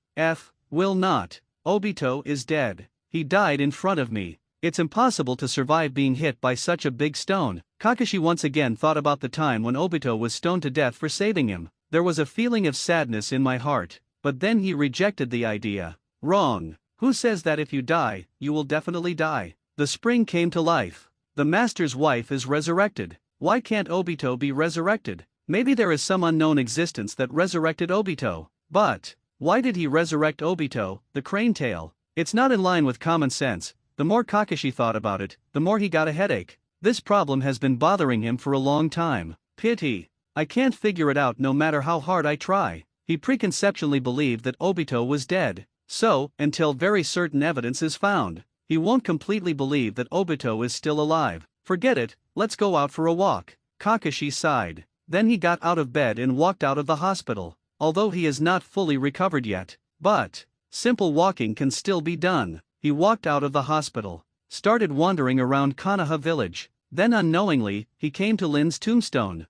Will not. Obito is dead. He died in front of me. It's impossible to survive being hit by such a big stone. Kakashi once again thought about the time when Obito was stoned to death for saving him. There was a feeling of sadness in my heart, but then he rejected the idea. Wrong. Who says that if you die, you will definitely die? The spring came to life. The master's wife is resurrected. Why can't Obito be resurrected? Maybe there is some unknown existence that resurrected Obito. But why did he resurrect Obito, the crane tail? It's not in line with common sense. The more Kakashi thought about it, the more he got a headache. This problem has been bothering him for a long time. Pity. I can't figure it out no matter how hard I try. He preconceptually believed that Obito was dead. So, until very certain evidence is found, he won't completely believe that Obito is still alive. Forget it, let's go out for a walk. Kakashi sighed. Then he got out of bed and walked out of the hospital. Although he is not fully recovered yet. But simple walking can still be done. He walked out of the hospital, started wandering around Konoha village. Then unknowingly, he came to Lin's tombstone.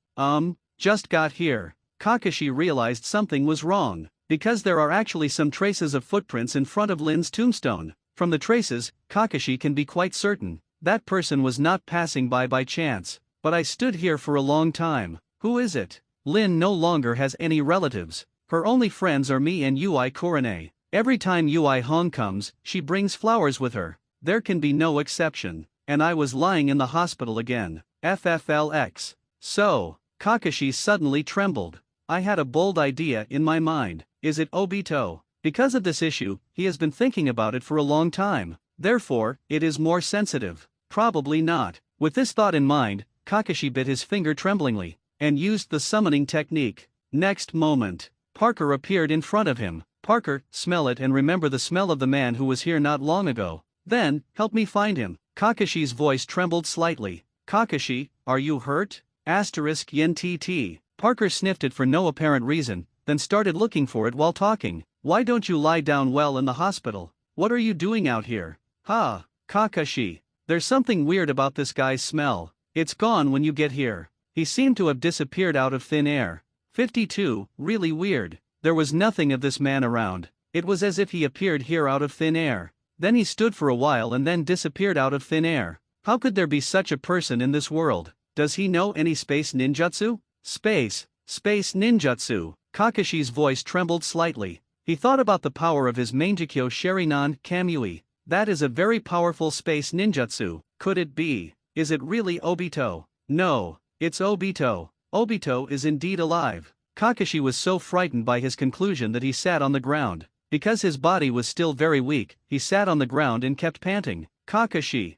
Just got here. Kakashi realized something was wrong, because there are actually some traces of footprints in front of Lin's tombstone. From the traces, Kakashi can be quite certain that person was not passing by chance. But I stood here for a long time. Who is it? Lin no longer has any relatives. Her only friends are me and Ui Korone. Every time Ui Hong comes, she brings flowers with her. There can be no exception. And I was lying in the hospital again. FFLX. So, Kakashi suddenly trembled. I had a bold idea in my mind. Is it Obito? Because of this issue, he has been thinking about it for a long time. Therefore, it is more sensitive. Probably not. With this thought in mind, Kakashi bit his finger tremblingly, and used the summoning technique. Next moment, Parker appeared in front of him. Parker, smell it and remember the smell of the man who was here not long ago. Then, help me find him. Kakashi's voice trembled slightly. Kakashi, are you hurt? Yen TT. Parker sniffed it for no apparent reason, then started looking for it while talking. Why don't you lie down well in the hospital? What are you doing out here? Kakashi. There's something weird about this guy's smell. It's gone when you get here. He seemed to have disappeared out of thin air. 52, really weird. There was nothing of this man around. It was as if he appeared here out of thin air. Then he stood for a while and then disappeared out of thin air. How could there be such a person in this world? Does he know any space ninjutsu? Space ninjutsu. Kakashi's voice trembled slightly. He thought about the power of his Mangekyo Sharinan Kamui. That is a very powerful space ninjutsu. Could it be? Is it really Obito? No, it's Obito. Obito is indeed alive. Kakashi was so frightened by his conclusion that he sat on the ground. Because his body was still very weak, he sat on the ground and kept panting. Kakashi.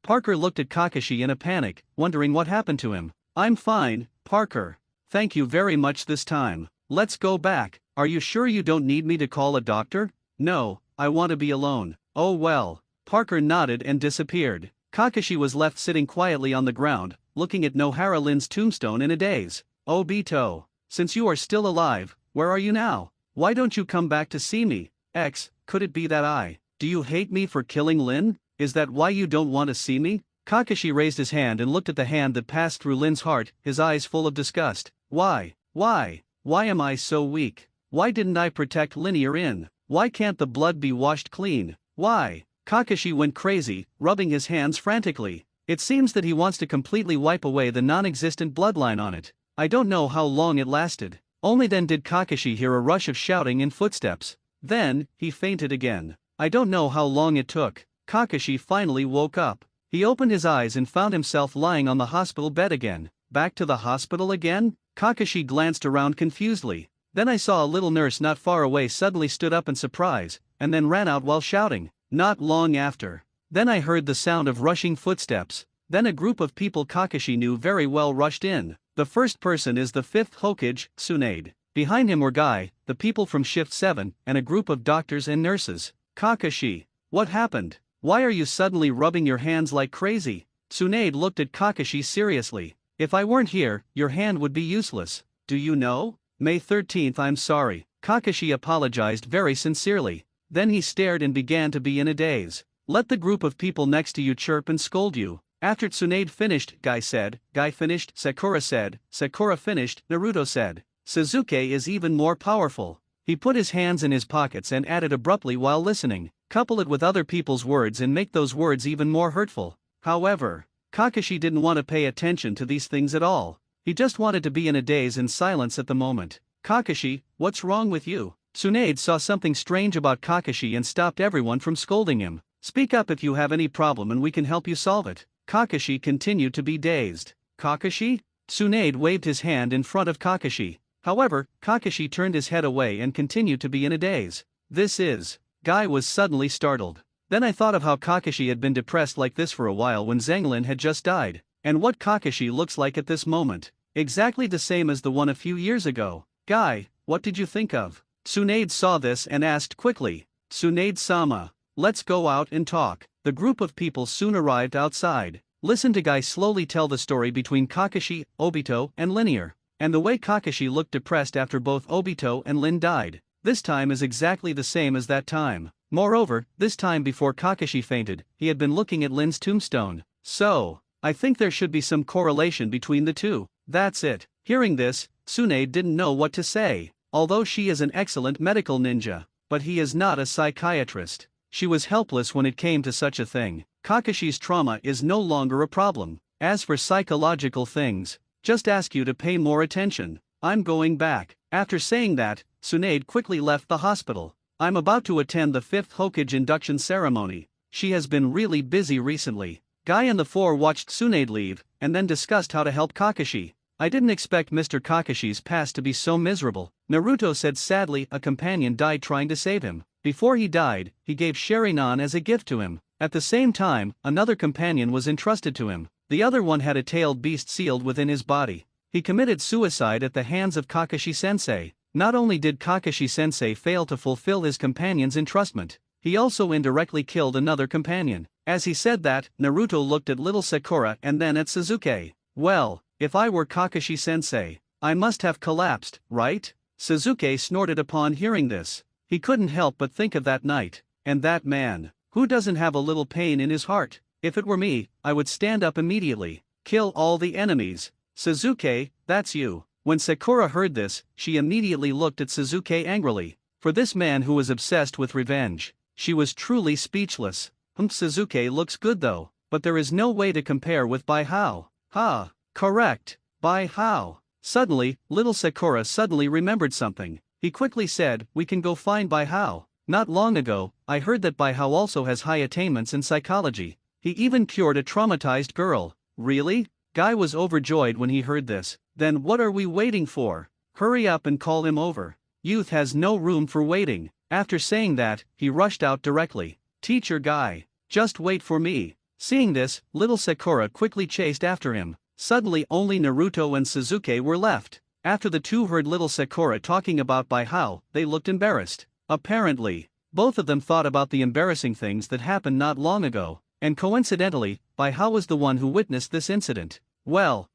Parker looked at Kakashi in a panic, wondering what happened to him. I'm fine, Parker. Thank you very much this time. Let's go back. Are you sure you don't need me to call a doctor? No, I want to be alone. Oh well. Parker nodded and disappeared. Kakashi was left sitting quietly on the ground, looking at Nohara Lin's tombstone in a daze. Obito, since you are still alive, where are you now? Why don't you come back to see me? Could it be that do you hate me for killing Lin? Is that why you don't want to see me? Kakashi raised his hand and looked at the hand that passed through Lin's heart, his eyes full of disgust. Why am I so weak? Why didn't I protect Linear In? Why can't the blood be washed clean? Why? Kakashi went crazy, rubbing his hands frantically. It seems that he wants to completely wipe away the non-existent bloodline on it. I don't know how long it lasted. Only then did Kakashi hear a rush of shouting and footsteps. Then, he fainted again. I don't know how long it took. Kakashi finally woke up. He opened his eyes and found himself lying on the hospital bed again. Back to the hospital again? Kakashi glanced around confusedly. Then I saw a little nurse not far away suddenly stood up in surprise, and then ran out while shouting. Not long after. Then I heard the sound of rushing footsteps. Then a group of people Kakashi knew very well rushed in. The first person is the 5th Hokage, Tsunade. Behind him were Guy, the people from Shift 7, and a group of doctors and nurses. Kakashi. What happened? Why are you suddenly rubbing your hands like crazy? Tsunade looked at Kakashi seriously. If I weren't here, your hand would be useless. Do you know? May 13th, I'm sorry. Kakashi apologized very sincerely. Then he stared and began to be in a daze. Let the group of people next to you chirp and scold you. After Tsunade finished, Guy said. Guy finished, Sakura said. Sakura finished, Naruto said. Sasuke is even more powerful. He put his hands in his pockets and added abruptly while listening. Couple it with other people's words and make those words even more hurtful. However, Kakashi didn't want to pay attention to these things at all. He just wanted to be in a daze and silence at the moment. Kakashi, what's wrong with you? Tsunade saw something strange about Kakashi and stopped everyone from scolding him. Speak up if you have any problem and we can help you solve it. Kakashi continued to be dazed. Kakashi? Tsunade waved his hand in front of Kakashi. However, Kakashi turned his head away and continued to be in a daze. This is. Guy was suddenly startled. Then I thought of how Kakashi had been depressed like this for a while when Zanglin had just died, and what Kakashi looks like at this moment. Exactly the same as the one a few years ago. Guy, what did you think of? Tsunade saw this and asked quickly. Tsunade-sama, let's go out and talk. The group of people soon arrived outside. Listen to Guy slowly tell the story between Kakashi, Obito, and Linear. And the way Kakashi looked depressed after both Obito and Lin died. This time is exactly the same as that time. Moreover, this time before Kakashi fainted, he had been looking at Lin's tombstone. So, I think there should be some correlation between the two. That's it. Hearing this, Tsunade didn't know what to say. Although she is an excellent medical ninja, but he is not a psychiatrist. She was helpless when it came to such a thing. Kakashi's trauma is no longer a problem. As for psychological things, just ask you to pay more attention. I'm going back. After saying that, Tsunade quickly left the hospital. I'm about to attend the 5th Hokage induction ceremony. She has been really busy recently. Guy and the four watched Tsunade leave, and then discussed how to help Kakashi. I didn't expect Mr. Kakashi's past to be so miserable. Naruto said sadly a companion died trying to save him. Before he died, he gave Sharingan as a gift to him. At the same time, another companion was entrusted to him. The other one had a tailed beast sealed within his body. He committed suicide at the hands of Kakashi-sensei. Not only did Kakashi-sensei fail to fulfill his companion's entrustment, he also indirectly killed another companion. As he said that, Naruto looked at little Sakura and then at Sasuke. Well, if I were Kakashi-sensei, I must have collapsed, right? Sasuke snorted upon hearing this. He couldn't help but think of that night, and that man. Who doesn't have a little pain in his heart? If it were me, I would stand up immediately. Kill all the enemies. Sasuke, that's you. When Sakura heard this, she immediately looked at Sasuke angrily. For this man who was obsessed with revenge, she was truly speechless. Sasuke looks good though, but there is no way to compare with Bai Hao. Ha, correct, Bai Hao. Suddenly, little Sakura suddenly remembered something. He quickly said, we can go find Bai Hao. Not long ago, I heard that Bai Hao also has high attainments in psychology. He even cured a traumatized girl. Really? Guy was overjoyed when he heard this. Then what are we waiting for? Hurry up and call him over. Youth has no room for waiting. After saying that, he rushed out directly. Teacher Guy, just wait for me. Seeing this, little Sakura quickly chased after him. Suddenly only Naruto and Sasuke were left. After the two heard little Sakura talking about Bai Hao, they looked embarrassed. Apparently, both of them thought about the embarrassing things that happened not long ago, and coincidentally, Bai Hao was the one who witnessed this incident. Well,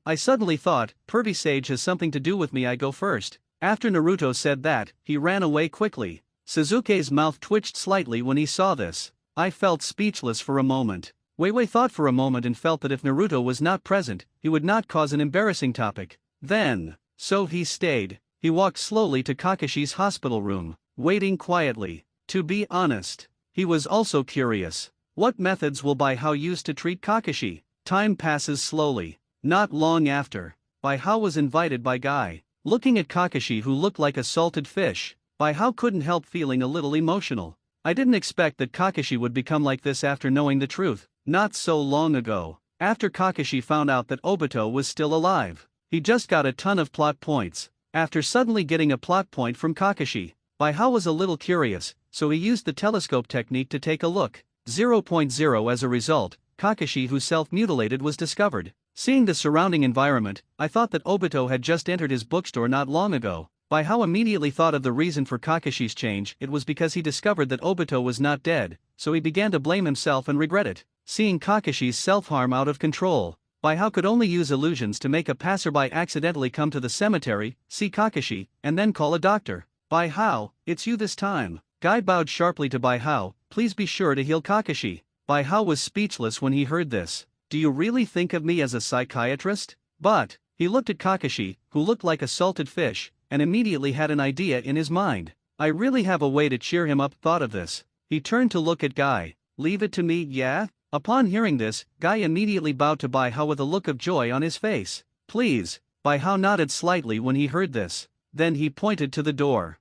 I suddenly thought, Pervy Sage has something to do with me, I go first. After Naruto said that, he ran away quickly. Sasuke's mouth twitched slightly when he saw this. I felt speechless for a moment. Wei Wei thought for a moment and felt that if Naruto was not present, he would not cause an embarrassing topic. Then, so he stayed. He walked slowly to Kakashi's hospital room, waiting quietly. To be honest, he was also curious. What methods will Bai Hao use to treat Kakashi? Time passes slowly. Not long after, Bai Hao was invited by Guy. Looking at Kakashi who looked like a salted fish, Bai Hao couldn't help feeling a little emotional. I didn't expect that Kakashi would become like this after knowing the truth. Not so long ago, after Kakashi found out that Obito was still alive, he just got a ton of plot points. After suddenly getting a plot point from Kakashi, Bai Hao was a little curious, so he used the telescope technique to take a look. 0.0 As a result, Kakashi who self-mutilated was discovered. Seeing the surrounding environment, I thought that Obito had just entered his bookstore not long ago. Baihao immediately thought of the reason for Kakashi's change. It was because he discovered that Obito was not dead, so he began to blame himself and regret it. Seeing Kakashi's self-harm out of control, Baihao could only use illusions to make a passerby accidentally come to the cemetery, see Kakashi, and then call a doctor. Baihao, it's you this time. Guy bowed sharply to Baihao, please be sure to heal Kakashi. Baihao was speechless when he heard this. Do you really think of me as a psychiatrist? But, he looked at Kakashi, who looked like a salted fish, and immediately had an idea in his mind. I really have a way to cheer him up. Thought of this. He turned to look at Guy. Leave it to me, yeah? Upon hearing this, Guy immediately bowed to Baihao with a look of joy on his face. Please. Baihao nodded slightly when he heard this. Then he pointed to the door.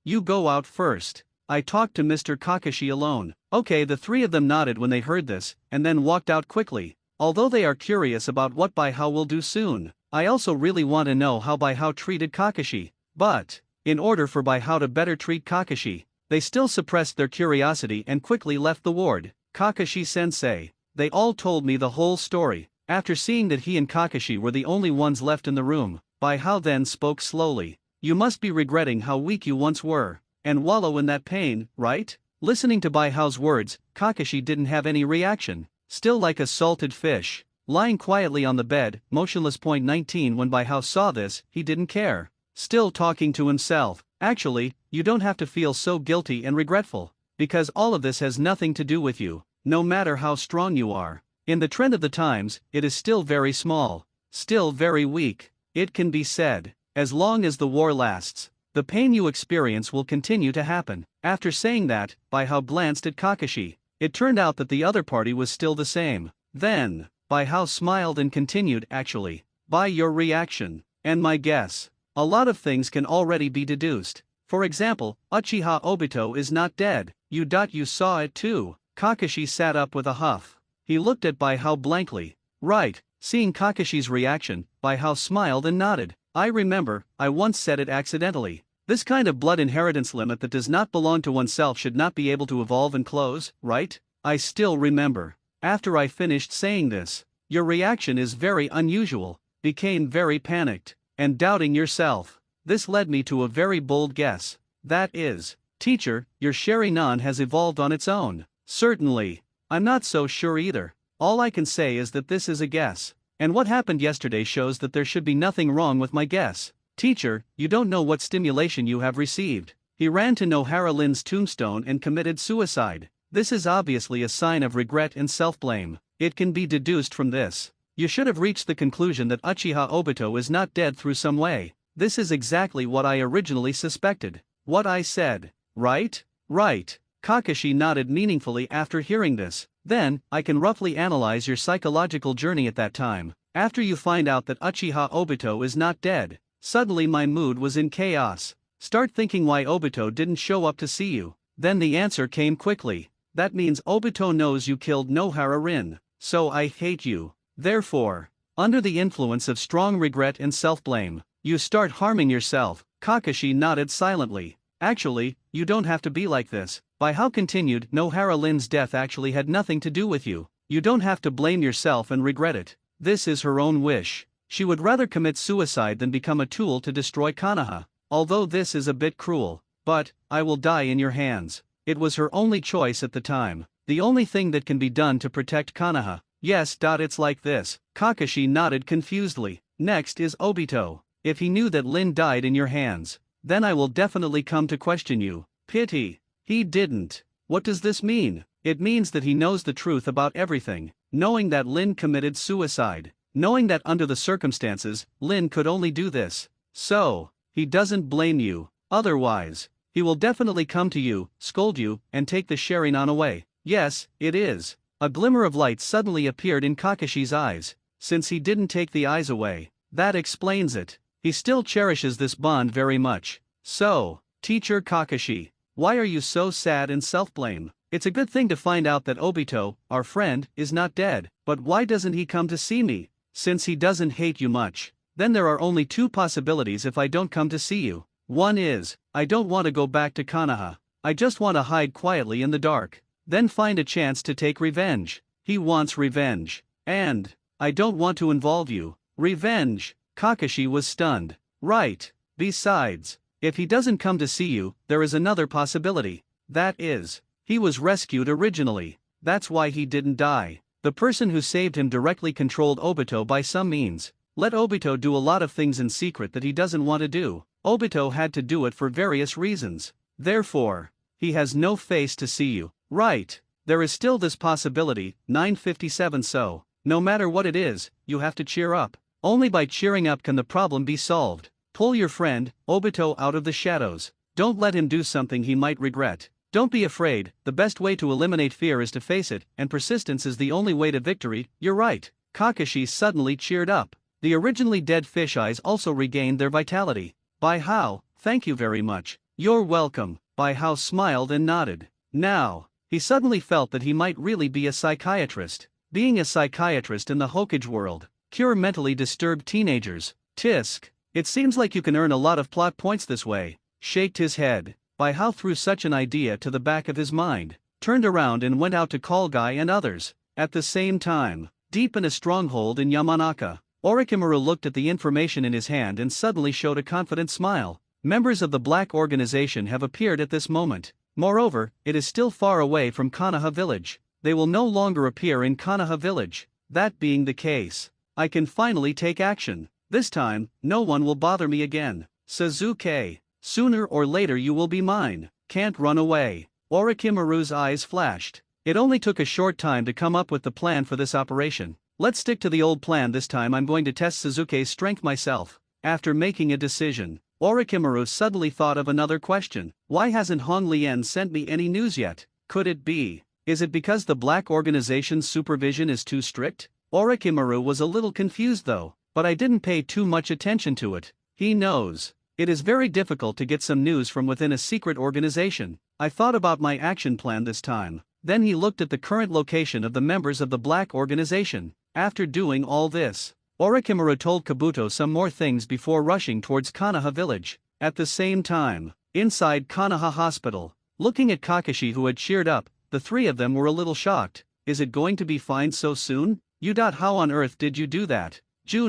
You go out first. I talked to Mr. Kakashi alone. Okay, the three of them nodded when they heard this, and then walked out quickly. Although they are curious about what Baihao will do soon, I also really want to know how Baihao treated Kakashi. But, in order for Baihao to better treat Kakashi, they still suppressed their curiosity and quickly left the ward. Kakashi-sensei. They all told me the whole story. After seeing that he and Kakashi were the only ones left in the room, Baihao then spoke slowly. You must be regretting how weak you once were, and wallow in that pain, right? Listening to Baihao's words, Kakashi didn't have any reaction, still like a salted fish, lying quietly on the bed, motionless. 19 When Baihao saw this, he didn't care. Still talking to himself, actually, you don't have to feel so guilty and regretful, because all of this has nothing to do with you, no matter how strong you are. In the trend of the times, it is still very small, still very weak. It can be said, as long as the war lasts, the pain you experience will continue to happen. After saying that, Baihao glanced at Kakashi. It turned out that the other party was still the same. Then, Baihao smiled and continued, actually, by your reaction, and my guess, a lot of things can already be deduced. For example, Uchiha Obito is not dead. You saw it too. Kakashi sat up with a huff. He looked at Baihao blankly. Right. Seeing Kakashi's reaction, Baihao smiled and nodded. I remember, I once said it accidentally. This kind of blood inheritance limit that does not belong to oneself should not be able to evolve and close, right? I still remember. After I finished saying this, your reaction is very unusual, became very panicked, and doubting yourself. This led me to a very bold guess. That is, teacher, your Sharingan has evolved on its own. Certainly. I'm not so sure either. All I can say is that this is a guess. And what happened yesterday shows that there should be nothing wrong with my guess. Teacher, you don't know what stimulation you have received. He ran to Nohara Lin's tombstone and committed suicide. This is obviously a sign of regret and self-blame. It can be deduced from this. You should have reached the conclusion that Uchiha Obito is not dead through some way. This is exactly what I originally suspected. What I said. Right? Right. Kakashi nodded meaningfully after hearing this. Then, I can roughly analyze your psychological journey at that time. After you find out that Uchiha Obito is not dead, suddenly my mood was in chaos. Start thinking why Obito didn't show up to see you. Then the answer came quickly. That means Obito knows you killed Nohara Rin. So I hate you. Therefore, under the influence of strong regret and self-blame, you start harming yourself. Kakashi nodded silently. Actually, you don't have to be like this. Baihao continued, Nohara Lin's death actually had nothing to do with you. You don't have to blame yourself and regret it. This is her own wish. She would rather commit suicide than become a tool to destroy Konoha. Although this is a bit cruel, but, I will die in your hands. It was her only choice at the time. The only thing that can be done to protect Konoha. Yes. It's like this. Kakashi nodded confusedly. Next is Obito. If he knew that Lin died in your hands, then I will definitely come to question you. Pity. He didn't. What does this mean? It means that he knows the truth about everything, knowing that Lin committed suicide, knowing that under the circumstances, Lin could only do this. So, he doesn't blame you. Otherwise, he will definitely come to you, scold you, and take the Sharingan away. Yes, it is. A glimmer of light suddenly appeared in Kakashi's eyes. Since he didn't take the eyes away, that explains it. He still cherishes this bond very much. So, Teacher Kakashi, why are you so sad and self-blame? It's a good thing to find out that Obito, our friend, is not dead, but why doesn't he come to see me? Since he doesn't hate you much, then there are only two possibilities if I don't come to see you. One is, I don't want to go back to Konoha. I just want to hide quietly in the dark, then find a chance to take revenge. He wants revenge. And, I don't want to involve you. Revenge. Kakashi was stunned. Right. Besides, if he doesn't come to see you, there is another possibility. That is, he was rescued originally. That's why he didn't die. The person who saved him directly controlled Obito by some means. Let Obito do a lot of things in secret that he doesn't want to do. Obito had to do it for various reasons. Therefore, he has no face to see you. Right. There is still this possibility, 957 so, no matter what it is, you have to cheer up. Only by cheering up can the problem be solved. Pull your friend, Obito, out of the shadows. Don't let him do something he might regret. Don't be afraid, the best way to eliminate fear is to face it, and persistence is the only way to victory. You're right. Kakashi suddenly cheered up. The originally dead fish eyes also regained their vitality. Bai Hao, thank you very much. You're welcome. Bai Hao smiled and nodded. Now, he suddenly felt that he might really be a psychiatrist. Being a psychiatrist in the Hokage world, cure mentally disturbed teenagers. Tisk. It seems like you can earn a lot of plot points this way. Shaked his head. Bai Hao threw such an idea to the back of his mind, turned around and went out to call Guy and others. At the same time, deep in a stronghold in Yamanaka, Orochimaru looked at the information in his hand and suddenly showed a confident smile. Members of the Black Organization have appeared at this moment. Moreover, it is still far away from Konoha village. They will no longer appear in Konoha village. That being the case, I can finally take action. This time, no one will bother me again. Sasuke, sooner or later you will be mine. Can't run away. Orochimaru's eyes flashed. It only took a short time to come up with the plan for this operation. Let's stick to the old plan this time. I'm going to test Sasuke's strength myself. After making a decision, Orochimaru suddenly thought of another question. Why hasn't Hong Lien sent me any news yet? Could it be? Is it because the Black Organization's supervision is too strict? Orochimaru was a little confused though, but I didn't pay too much attention to it. He knows. It is very difficult to get some news from within a secret organization. I thought about my action plan this time. Then he looked at the current location of the members of the Black Organization. After doing all this, Orochimaru told Kabuto some more things before rushing towards Konoha village. At the same time, inside Konoha Hospital, looking at Kakashi who had cheered up, the three of them were a little shocked. Is it going to be fine so soon? How on earth did you do that?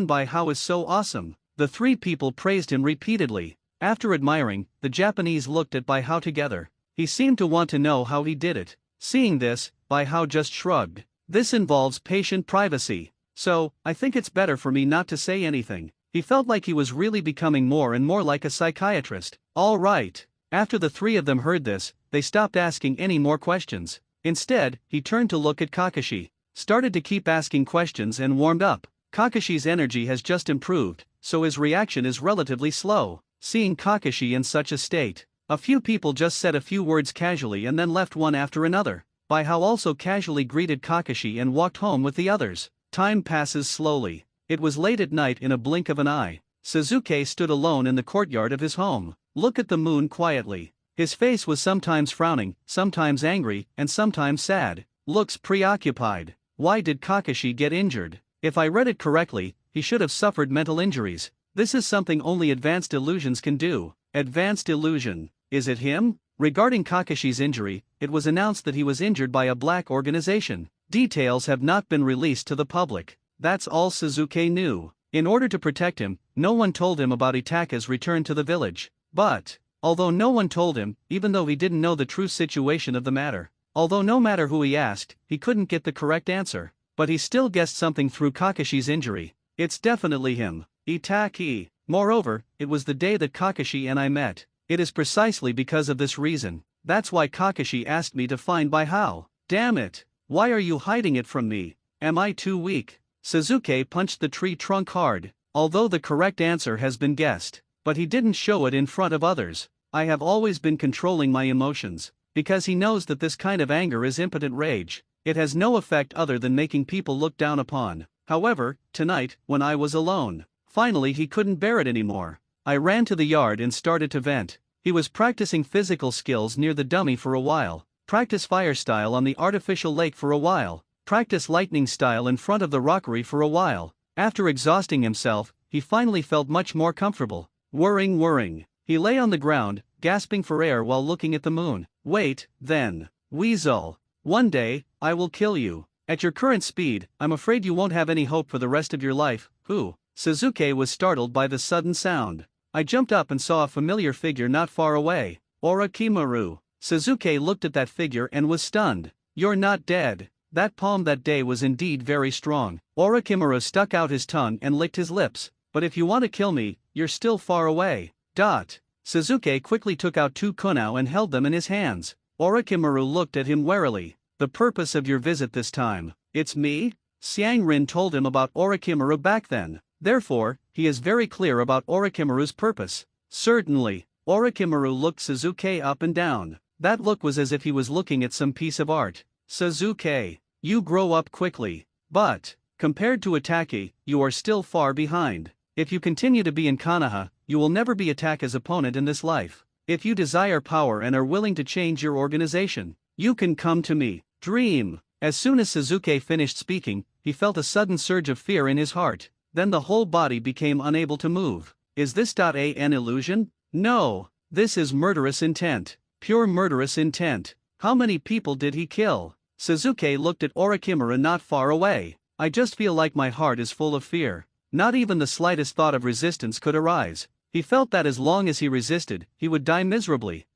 Bai Hao is so awesome. The three people praised him repeatedly. After admiring, the Japanese looked at Bai Hao together. He seemed to want to know how he did it. Seeing this, Bai Hao just shrugged. This involves patient privacy. So, I think it's better for me not to say anything. He felt like he was really becoming more and more like a psychiatrist. All right. After the three of them heard this, they stopped asking any more questions. Instead, he turned to look at Kakashi, started to keep asking questions and warmed up. Kakashi's energy has just improved, so his reaction is relatively slow. Seeing Kakashi in such a state, a few people just said a few words casually and then left one after another. Bai Hao also casually greeted Kakashi and walked home with the others. Time passes slowly. It was late at night. In a blink of an eye, Sasuke stood alone in the courtyard of his home. Look at the moon quietly. His face was sometimes frowning, sometimes angry, and sometimes sad. Looks preoccupied. Why did Kakashi get injured? If I read it correctly, he should have suffered mental injuries. This is something only advanced illusions can do. Advanced illusion. Is it him? Regarding Kakashi's injury, it was announced that he was injured by a Black Organization. Details have not been released to the public. That's all Sasuke knew. In order to protect him, no one told him about Itaka's return to the village. But, although no one told him, even though he didn't know the true situation of the matter, although no matter who he asked, he couldn't get the correct answer, but he still guessed something through Kakashi's injury. It's definitely him. Itaki. Moreover, it was the day that Kakashi and I met. It is precisely because of this reason. That's why Kakashi asked me to find Bai Hao. Damn it. Why are you hiding it from me? Am I too weak? Sasuke punched the tree trunk hard, although the correct answer has been guessed, but he didn't show it in front of others. I have always been controlling my emotions, because he knows that this kind of anger is impotent rage. It has no effect other than making people look down upon. However, tonight, when I was alone, finally he couldn't bear it anymore. I ran to the yard and started to vent. He was practicing physical skills near the dummy for a while, practice fire style on the artificial lake for a while, practice lightning style in front of the rockery for a while. After exhausting himself, he finally felt much more comfortable. Whirring. He lay on the ground, gasping for air while looking at the moon. Wait, then. Weasel. One day, I will kill you. At your current speed, I'm afraid you won't have any hope for the rest of your life. Who? Sasuke was startled by the sudden sound. I jumped up and saw a familiar figure not far away. Orochimaru. Sasuke looked at that figure and was stunned. You're not dead. That palm that day was indeed very strong. Orochimaru stuck out his tongue and licked his lips. But if you want to kill me, you're still far away. Sasuke quickly took out 2 kunao and held them in his hands. Orochimaru looked at him warily. The purpose of your visit this time? It's me? Xiangrin told him about Orochimaru back then. Therefore, he is very clear about Orochimaru's purpose. Certainly. Orochimaru looked Sasuke up and down. That look was as if he was looking at some piece of art. Sasuke, you grow up quickly. But, compared to Itachi, you are still far behind. If you continue to be in Konoha, you will never be Itachi's opponent in this life. If you desire power and are willing to change your organization, you can come to me. Dream. As soon as Sasuke finished speaking, he felt a sudden surge of fear in his heart. Then the whole body became unable to move. Is this an illusion? No. This is murderous intent. Pure murderous intent. How many people did he kill? Sasuke looked at Orochimaru not far away. I just feel like my heart is full of fear. Not even the slightest thought of resistance could arise. He felt that as long as he resisted, he would die miserably.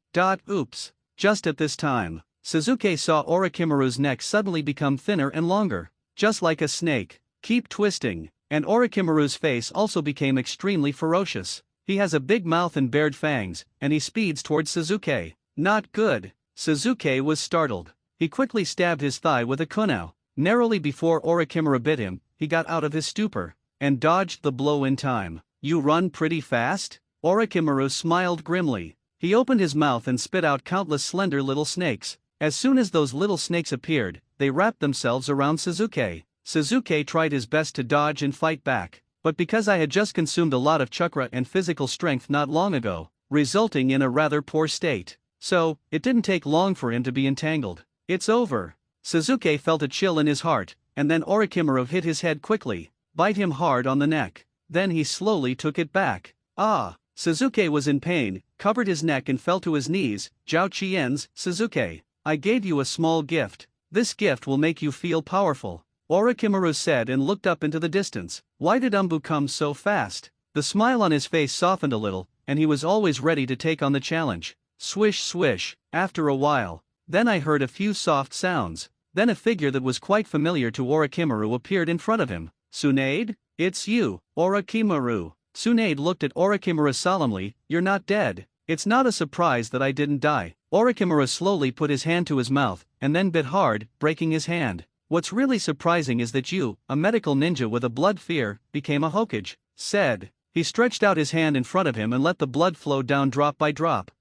Oops. Just at this time, Sasuke saw Orochimaru's neck suddenly become thinner and longer. Just like a snake. Keep twisting. And Orochimaru's face also became extremely ferocious. He has a big mouth and bared fangs, and he speeds towards Sasuke. Not good. Sasuke was startled. He quickly stabbed his thigh with a kunao. Narrowly before Orochimaru bit him, he got out of his stupor and dodged the blow in time. You run pretty fast? Orochimaru smiled grimly. He opened his mouth and spit out countless slender little snakes. As soon as those little snakes appeared, they wrapped themselves around Sasuke. Sasuke tried his best to dodge and fight back, but because I had just consumed a lot of chakra and physical strength not long ago, resulting in a rather poor state. So, it didn't take long for him to be entangled. It's over. Sasuke felt a chill in his heart, and then Orochimaru hit his head quickly, bite him hard on the neck. Then he slowly took it back. Sasuke was in pain, covered his neck and fell to his knees. Zhao Qian's, Sasuke, I gave you a small gift. This gift will make you feel powerful. Orochimaru said and looked up into the distance. Why did Umbu come so fast? The smile on his face softened a little, and he was always ready to take on the challenge. Swish swish, after a while. Then I heard a few soft sounds. Then a figure that was quite familiar to Orochimaru appeared in front of him. Tsunade? It's you, Orochimaru. Tsunade looked at Orochimaru solemnly. You're not dead. It's not a surprise that I didn't die. Orochimaru slowly put his hand to his mouth, and then bit hard, breaking his hand. What's really surprising is that you, a medical ninja with a blood fear, became a Hokage, said. He stretched out his hand in front of him and let the blood flow down drop by drop.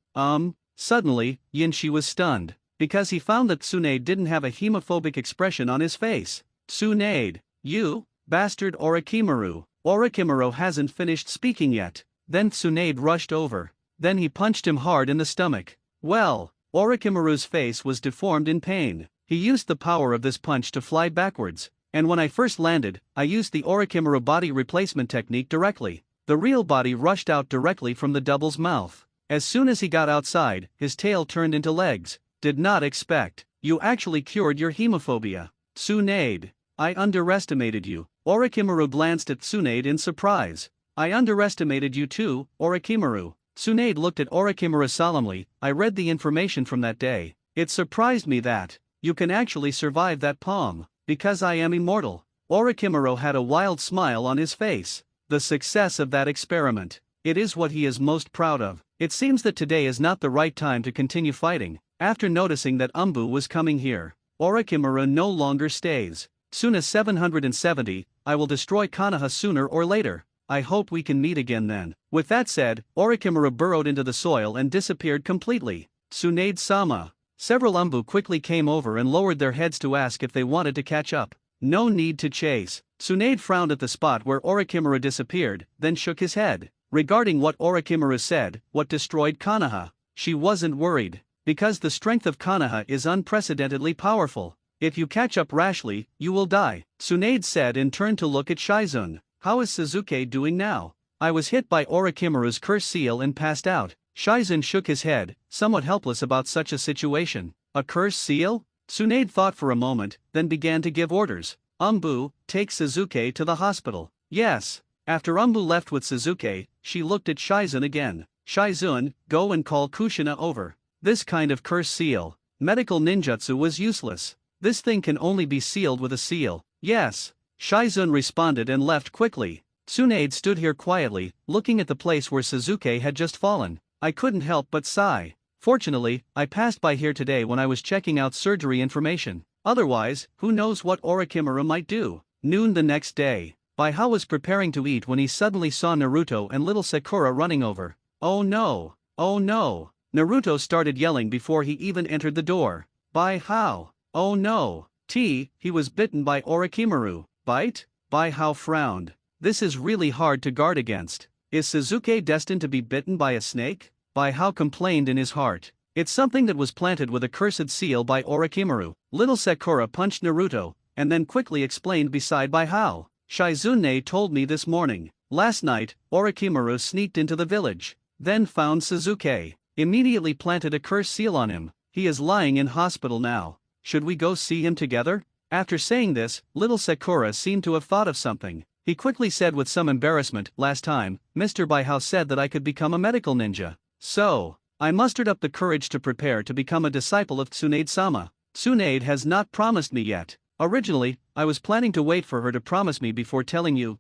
Suddenly, Yinshi was stunned, because he found that Tsunade didn't have a hemophobic expression on his face. Tsunade, you, bastard Orochimaru. Orochimaru hasn't finished speaking yet. Then Tsunade rushed over. Then he punched him hard in the stomach. Well, Orochimaru's face was deformed in pain. He used the power of this punch to fly backwards, and when I first landed, I used the Orochimaru body replacement technique directly. The real body rushed out directly from the double's mouth. As soon as he got outside, his tail turned into legs. Did not expect. You actually cured your hemophobia. Tsunade. I underestimated you. Orochimaru glanced at Tsunade in surprise. I underestimated you too, Orochimaru. Tsunade looked at Orochimaru solemnly. I read the information from that day. It surprised me that you can actually survive that palm, because I am immortal. Orochimaru had a wild smile on his face. The success of that experiment. It is what he is most proud of. It seems that today is not the right time to continue fighting. After noticing that Umbu was coming here, Orochimaru no longer stays. Soon as 770, I will destroy Konoha sooner or later. I hope we can meet again then. With that said, Orochimaru burrowed into the soil and disappeared completely. Tsunade-sama. Several Umbu quickly came over and lowered their heads to ask if they wanted to catch up. No need to chase. Tsunade frowned at the spot where Orochimaru disappeared, then shook his head. Regarding what Orochimaru said, what destroyed Konoha, she wasn't worried, because the strength of Konoha is unprecedentedly powerful. If you catch up rashly, you will die, Tsunade said and turned to look at Shizune. How is Sasuke doing now? I was hit by Orochimaru's curse seal and passed out. Shizune shook his head, somewhat helpless about such a situation. A curse seal? Tsunade thought for a moment, then began to give orders. Umbu, take Sasuke to the hospital. Yes. After Umbu left with Suzuki, she looked at Shizun again. Shizun, go and call Kushina over. This kind of curse seal, medical ninjutsu was useless. This thing can only be sealed with a seal. Yes. Shizun responded and left quickly. Tsunade stood here quietly, looking at the place where Suzuki had just fallen. I couldn't help but sigh. Fortunately, I passed by here today when I was checking out surgery information. Otherwise, who knows what Orochimaru might do. Noon the next day. Baihao was preparing to eat when he suddenly saw Naruto and little Sakura running over. Oh no! Oh no! Naruto started yelling before he even entered the door. Baihao! Oh no! He was bitten by Orochimaru. Bite? Baihao frowned. This is really hard to guard against. Is Suzuki destined to be bitten by a snake? Baihao complained in his heart. It's something that was planted with a cursed seal by Orochimaru. Little Sakura punched Naruto, and then quickly explained beside Baihao. Shizune told me this morning. Last night, Orochimaru sneaked into the village, then found Suzuki, immediately planted a curse seal on him. He is lying in hospital now. Should we go see him together? After saying this, little Sakura seemed to have thought of something. He quickly said with some embarrassment, last time, Mr. Baihao said that I could become a medical ninja. So, I mustered up the courage to prepare to become a disciple of Tsunade-sama. Tsunade has not promised me yet. Originally, I was planning to wait for her to promise me before telling you.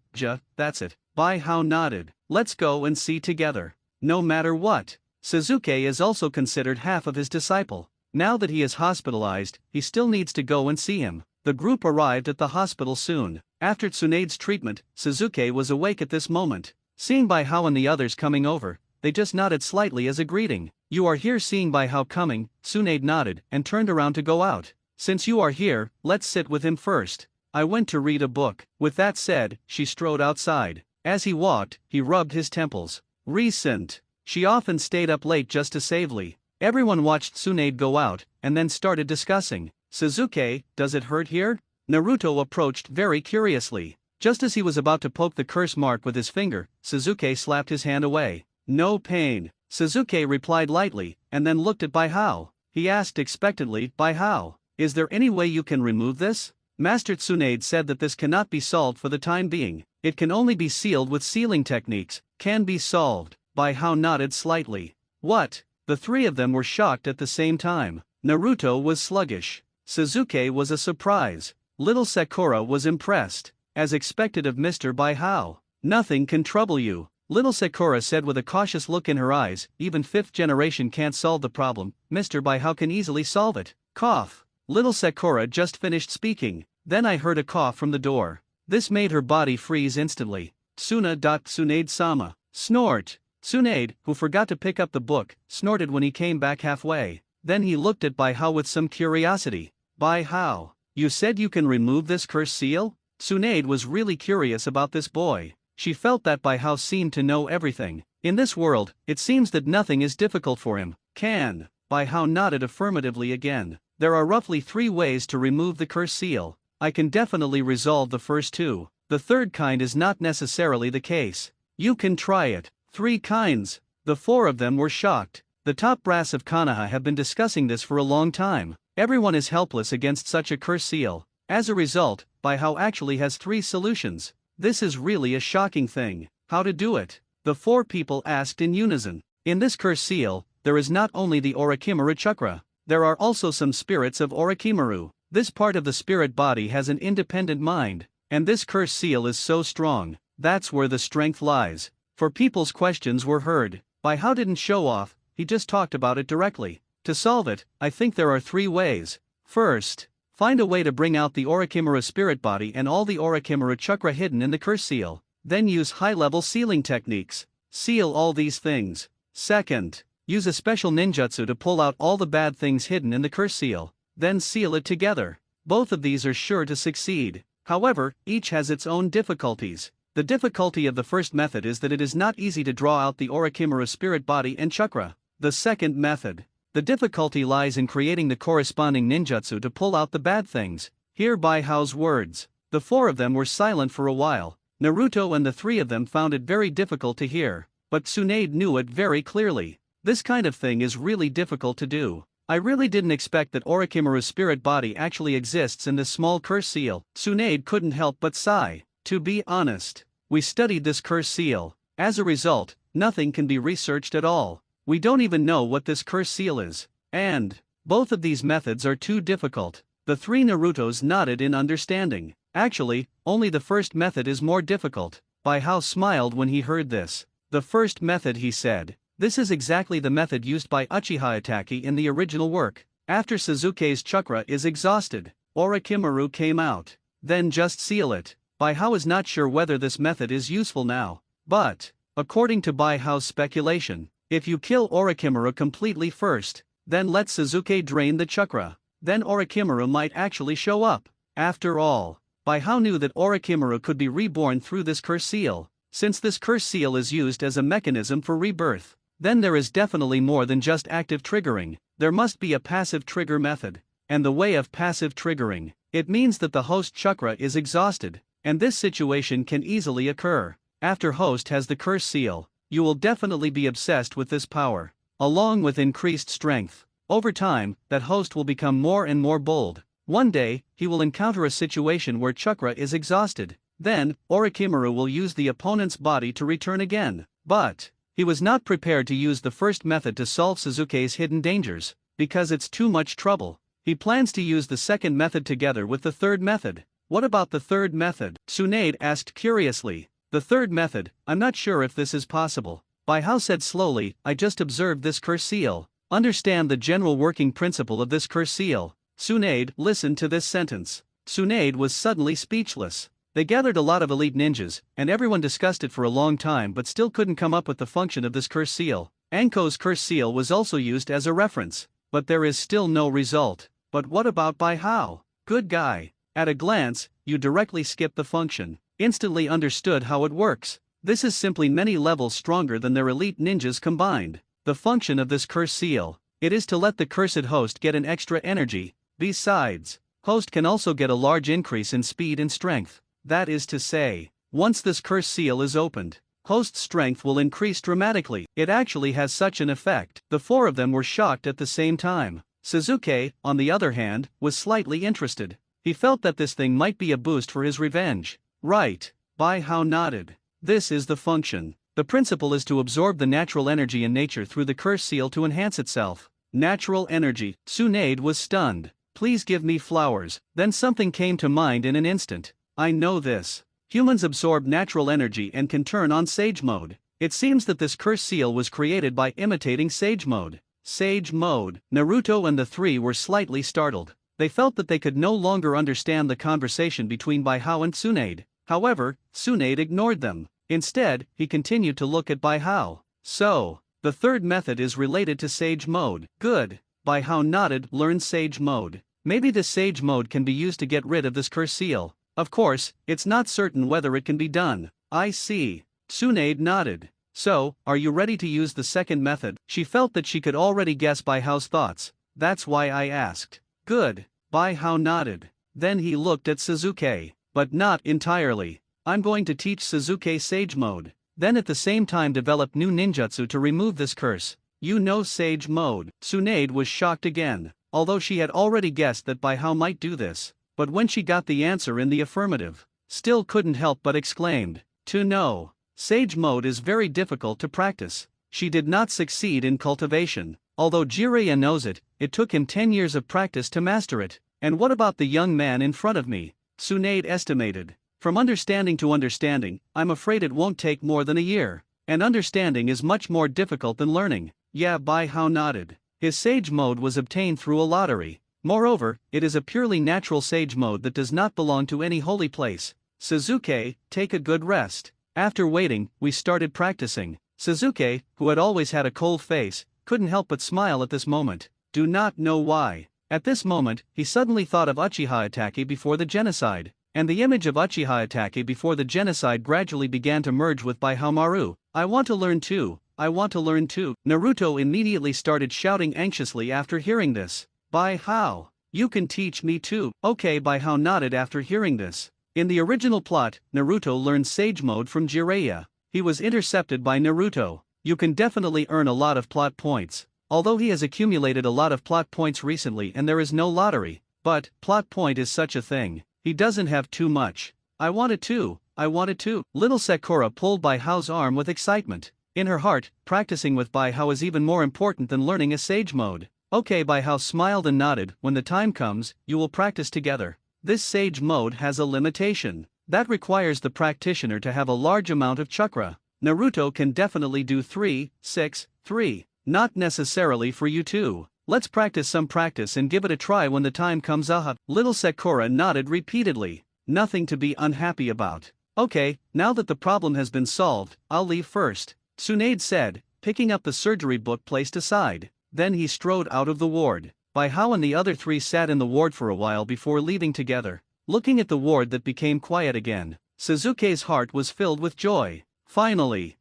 That's it. Baihao nodded. Let's go and see together. No matter what, Suzuki is also considered half of his disciple. Now that he is hospitalized, he still needs to go and see him. The group arrived at the hospital soon. After Tsunade's treatment, Suzuki was awake at this moment. Seeing Baihao and the others coming over, they just nodded slightly as a greeting. You are here. Seeing Baihao coming, Tsunade nodded and turned around to go out. Since you are here, let's sit with him first. I went to read a book. With that said, she strode outside. As he walked, he rubbed his temples. Recent. She often stayed up late just to save Lee. Everyone watched Tsunade go out, and then started discussing. Suzuki, does it hurt here? Naruto approached very curiously. Just as he was about to poke the curse mark with his finger, Suzuki slapped his hand away. No pain. Suzuki replied lightly, and then looked at Baihao. He asked expectantly, Baihao, is there any way you can remove this? Master Tsunade said that this cannot be solved for the time being. It can only be sealed with sealing techniques. Can be solved. Baihao nodded slightly. What? The three of them were shocked at the same time. Naruto was sluggish. Suzuki was a surprise. Little Sakura was impressed. As expected of Mr. Baihao. Nothing can trouble you. Little Sakura said with a cautious look in her eyes. Even fifth generation can't solve the problem. Mr. Baihao can easily solve it. Cough. Little Sakura just finished speaking. Then I heard a cough from the door. This made her body freeze instantly. Tsunade-sama. Snort. Tsunade, who forgot to pick up the book, snorted when he came back halfway. Then he looked at Baihao with some curiosity. Baihao, you said you can remove this curse seal? Tsunade was really curious about this boy. She felt that Baihao seemed to know everything. In this world, it seems that nothing is difficult for him. Can. Baihao nodded affirmatively again. There are roughly 3 ways to remove the curse seal. I can definitely resolve the first 2. The third kind is not necessarily the case. You can try it. 3 kinds. The 4 of them were shocked. The top brass of Konoha have been discussing this for a long time. Everyone is helpless against such a curse seal. As a result, Baihao actually has 3 solutions. This is really a shocking thing. How to do it? The 4 people asked in unison. In this curse seal, there is not only the Orochimaru chakra. There are also some spirits of Orochimaru. This part of the spirit body has an independent mind, and this curse seal is so strong. That's where the strength lies. For people's questions were heard. Baihao didn't show off, he just talked about it directly. To solve it, I think there are 3 ways. First, find a way to bring out the Orochimaru spirit body and all the Orochimaru chakra hidden in the curse seal. Then use high-level sealing techniques. Seal all these things. Second, use a special ninjutsu to pull out all the bad things hidden in the curse seal. Then seal it together. Both of these are sure to succeed. However, each has its own difficulties. The difficulty of the first method is that it is not easy to draw out the Orochimaru spirit body and chakra. The second method. The difficulty lies in creating the corresponding ninjutsu to pull out the bad things. Hear Baihao's words. The 4 of them were silent for a while. Naruto and the 3 of them found it very difficult to hear. But Tsunade knew it very clearly. This kind of thing is really difficult to do. I really didn't expect that Orochimaru's spirit body actually exists in this small curse seal. Tsunade couldn't help but sigh. To be honest, we studied this curse seal. As a result, nothing can be researched at all. We don't even know what this curse seal is. And both of these methods are too difficult. The three Narutos nodded in understanding. Actually, only the first method is more difficult. Bai Hao smiled when he heard this. The first method, he said. This is exactly the method used by Uchiha Itachi in the original work. After Sasuke's chakra is exhausted, Orochimaru came out. Then just seal it. Bai Hao is not sure whether this method is useful now. But, according to Bai Hao's speculation, if you kill Orochimaru completely first, then let Sasuke drain the chakra, then Orochimaru might actually show up. After all, Bai Hao knew that Orochimaru could be reborn through this curse seal. Since this curse seal is used as a mechanism for rebirth, then there is definitely more than just active triggering. There must be a passive trigger method. And the way of passive triggering, it means that the host chakra is exhausted, and this situation can easily occur. After host has the curse seal, you will definitely be obsessed with this power, along with increased strength. Over time, that host will become more and more bold. One day, he will encounter a situation where chakra is exhausted. Then, Orochimaru will use the opponent's body to return again. But he was not prepared to use the first method to solve Sasuke's hidden dangers, because it's too much trouble. He plans to use the second method together with the third method. What about the third method? Tsunade asked curiously. The third method, I'm not sure if this is possible. Bai Hao said slowly, I just observed this curse seal. Understand the general working principle of this curse seal. Tsunade listened to this sentence. Tsunade was suddenly speechless. They gathered a lot of elite ninjas, and everyone discussed it for a long time but still couldn't come up with the function of this curse seal. Anko's curse seal was also used as a reference, but there is still no result. But what about Bai Hao? Good guy. At a glance, you directly skip the function. Instantly understood how it works. This is simply many levels stronger than their elite ninjas combined. The function of this curse seal, it is to let the cursed host get an extra energy. Besides, host can also get a large increase in speed and strength. That is to say, once this curse seal is opened, host's strength will increase dramatically. It actually has such an effect. The four of them were shocked at the same time. Sasuke, on the other hand, was slightly interested. He felt that this thing might be a boost for his revenge. Right. Bai Hao nodded. This is the function. The principle is to absorb the natural energy in nature through the curse seal to enhance itself. Natural energy. Tsunade was stunned. Please give me flowers. Then something came to mind in an instant. I know this. Humans absorb natural energy and can turn on Sage Mode. It seems that this curse seal was created by imitating Sage Mode. Sage Mode. Naruto and the three were slightly startled. They felt that they could no longer understand the conversation between Bai Hao and Tsunade. However, Tsunade ignored them. Instead, he continued to look at Bai Hao. So, the third method is related to Sage Mode. Good. Bai Hao nodded. Learn Sage Mode. Maybe this Sage Mode can be used to get rid of this curse seal. Of course, it's not certain whether it can be done. I see. Tsunade nodded. So, are you ready to use the second method? She felt that she could already guess Bai Hao's thoughts. That's why I asked. Good. Bai Hao nodded. Then he looked at Sasuke. But not entirely. I'm going to teach Sasuke Sage Mode. Then at the same time develop new ninjutsu to remove this curse. You know Sage Mode. Tsunade was shocked again, although she had already guessed that Bai Hao might do this. But when she got the answer in the affirmative, still couldn't help but exclaimed, to know. Sage Mode is very difficult to practice. She did not succeed in cultivation. Although Jiraiya knows it, it took him 10 years of practice to master it. And what about the young man in front of me? Tsunade estimated. From understanding to understanding, I'm afraid it won't take more than a year. And understanding is much more difficult than learning. Yeah, Bai Hao nodded. His Sage Mode was obtained through a lottery. Moreover, it is a purely natural Sage Mode that does not belong to any holy place. Sasuke, take a good rest. After waiting, we started practicing. Sasuke, who had always had a cold face, couldn't help but smile at this moment. Do not know why. At this moment, he suddenly thought of Uchiha Itachi before the genocide, and the image of Uchiha Itachi before the genocide gradually began to merge with Bai Hao Maru. I want to learn too. I want to learn too. Naruto immediately started shouting anxiously after hearing this. Bai Hao, you can teach me too. Okay, Bai Hao nodded after hearing this. In the original plot, Naruto learned Sage Mode from Jiraiya. He was intercepted by Naruto. You can definitely earn a lot of plot points. Although he has accumulated a lot of plot points recently and there is no lottery, but plot point is such a thing. He doesn't have too much. I want it too. I wanted to. Little Sakura pulled Bai Hao's arm with excitement. In her heart, practicing with Bai Hao is even more important than learning a sage mode. Okay, Bai Hao smiled and nodded. When the time comes, you will practice together. This sage mode has a limitation. That requires the practitioner to have a large amount of chakra. Naruto can definitely do 3, 6, 3. Not necessarily for you too. Let's practice some practice and give it a try when the time comes. Little Sakura nodded repeatedly. Nothing to be unhappy about. Okay, now that the problem has been solved, I'll leave first, Tsunade said, picking up the surgery book placed aside. Then he strode out of the ward. Bai Hao and the other three sat in the ward for a while before leaving together. Looking at the ward that became quiet again, Suzuki's heart was filled with joy. Finally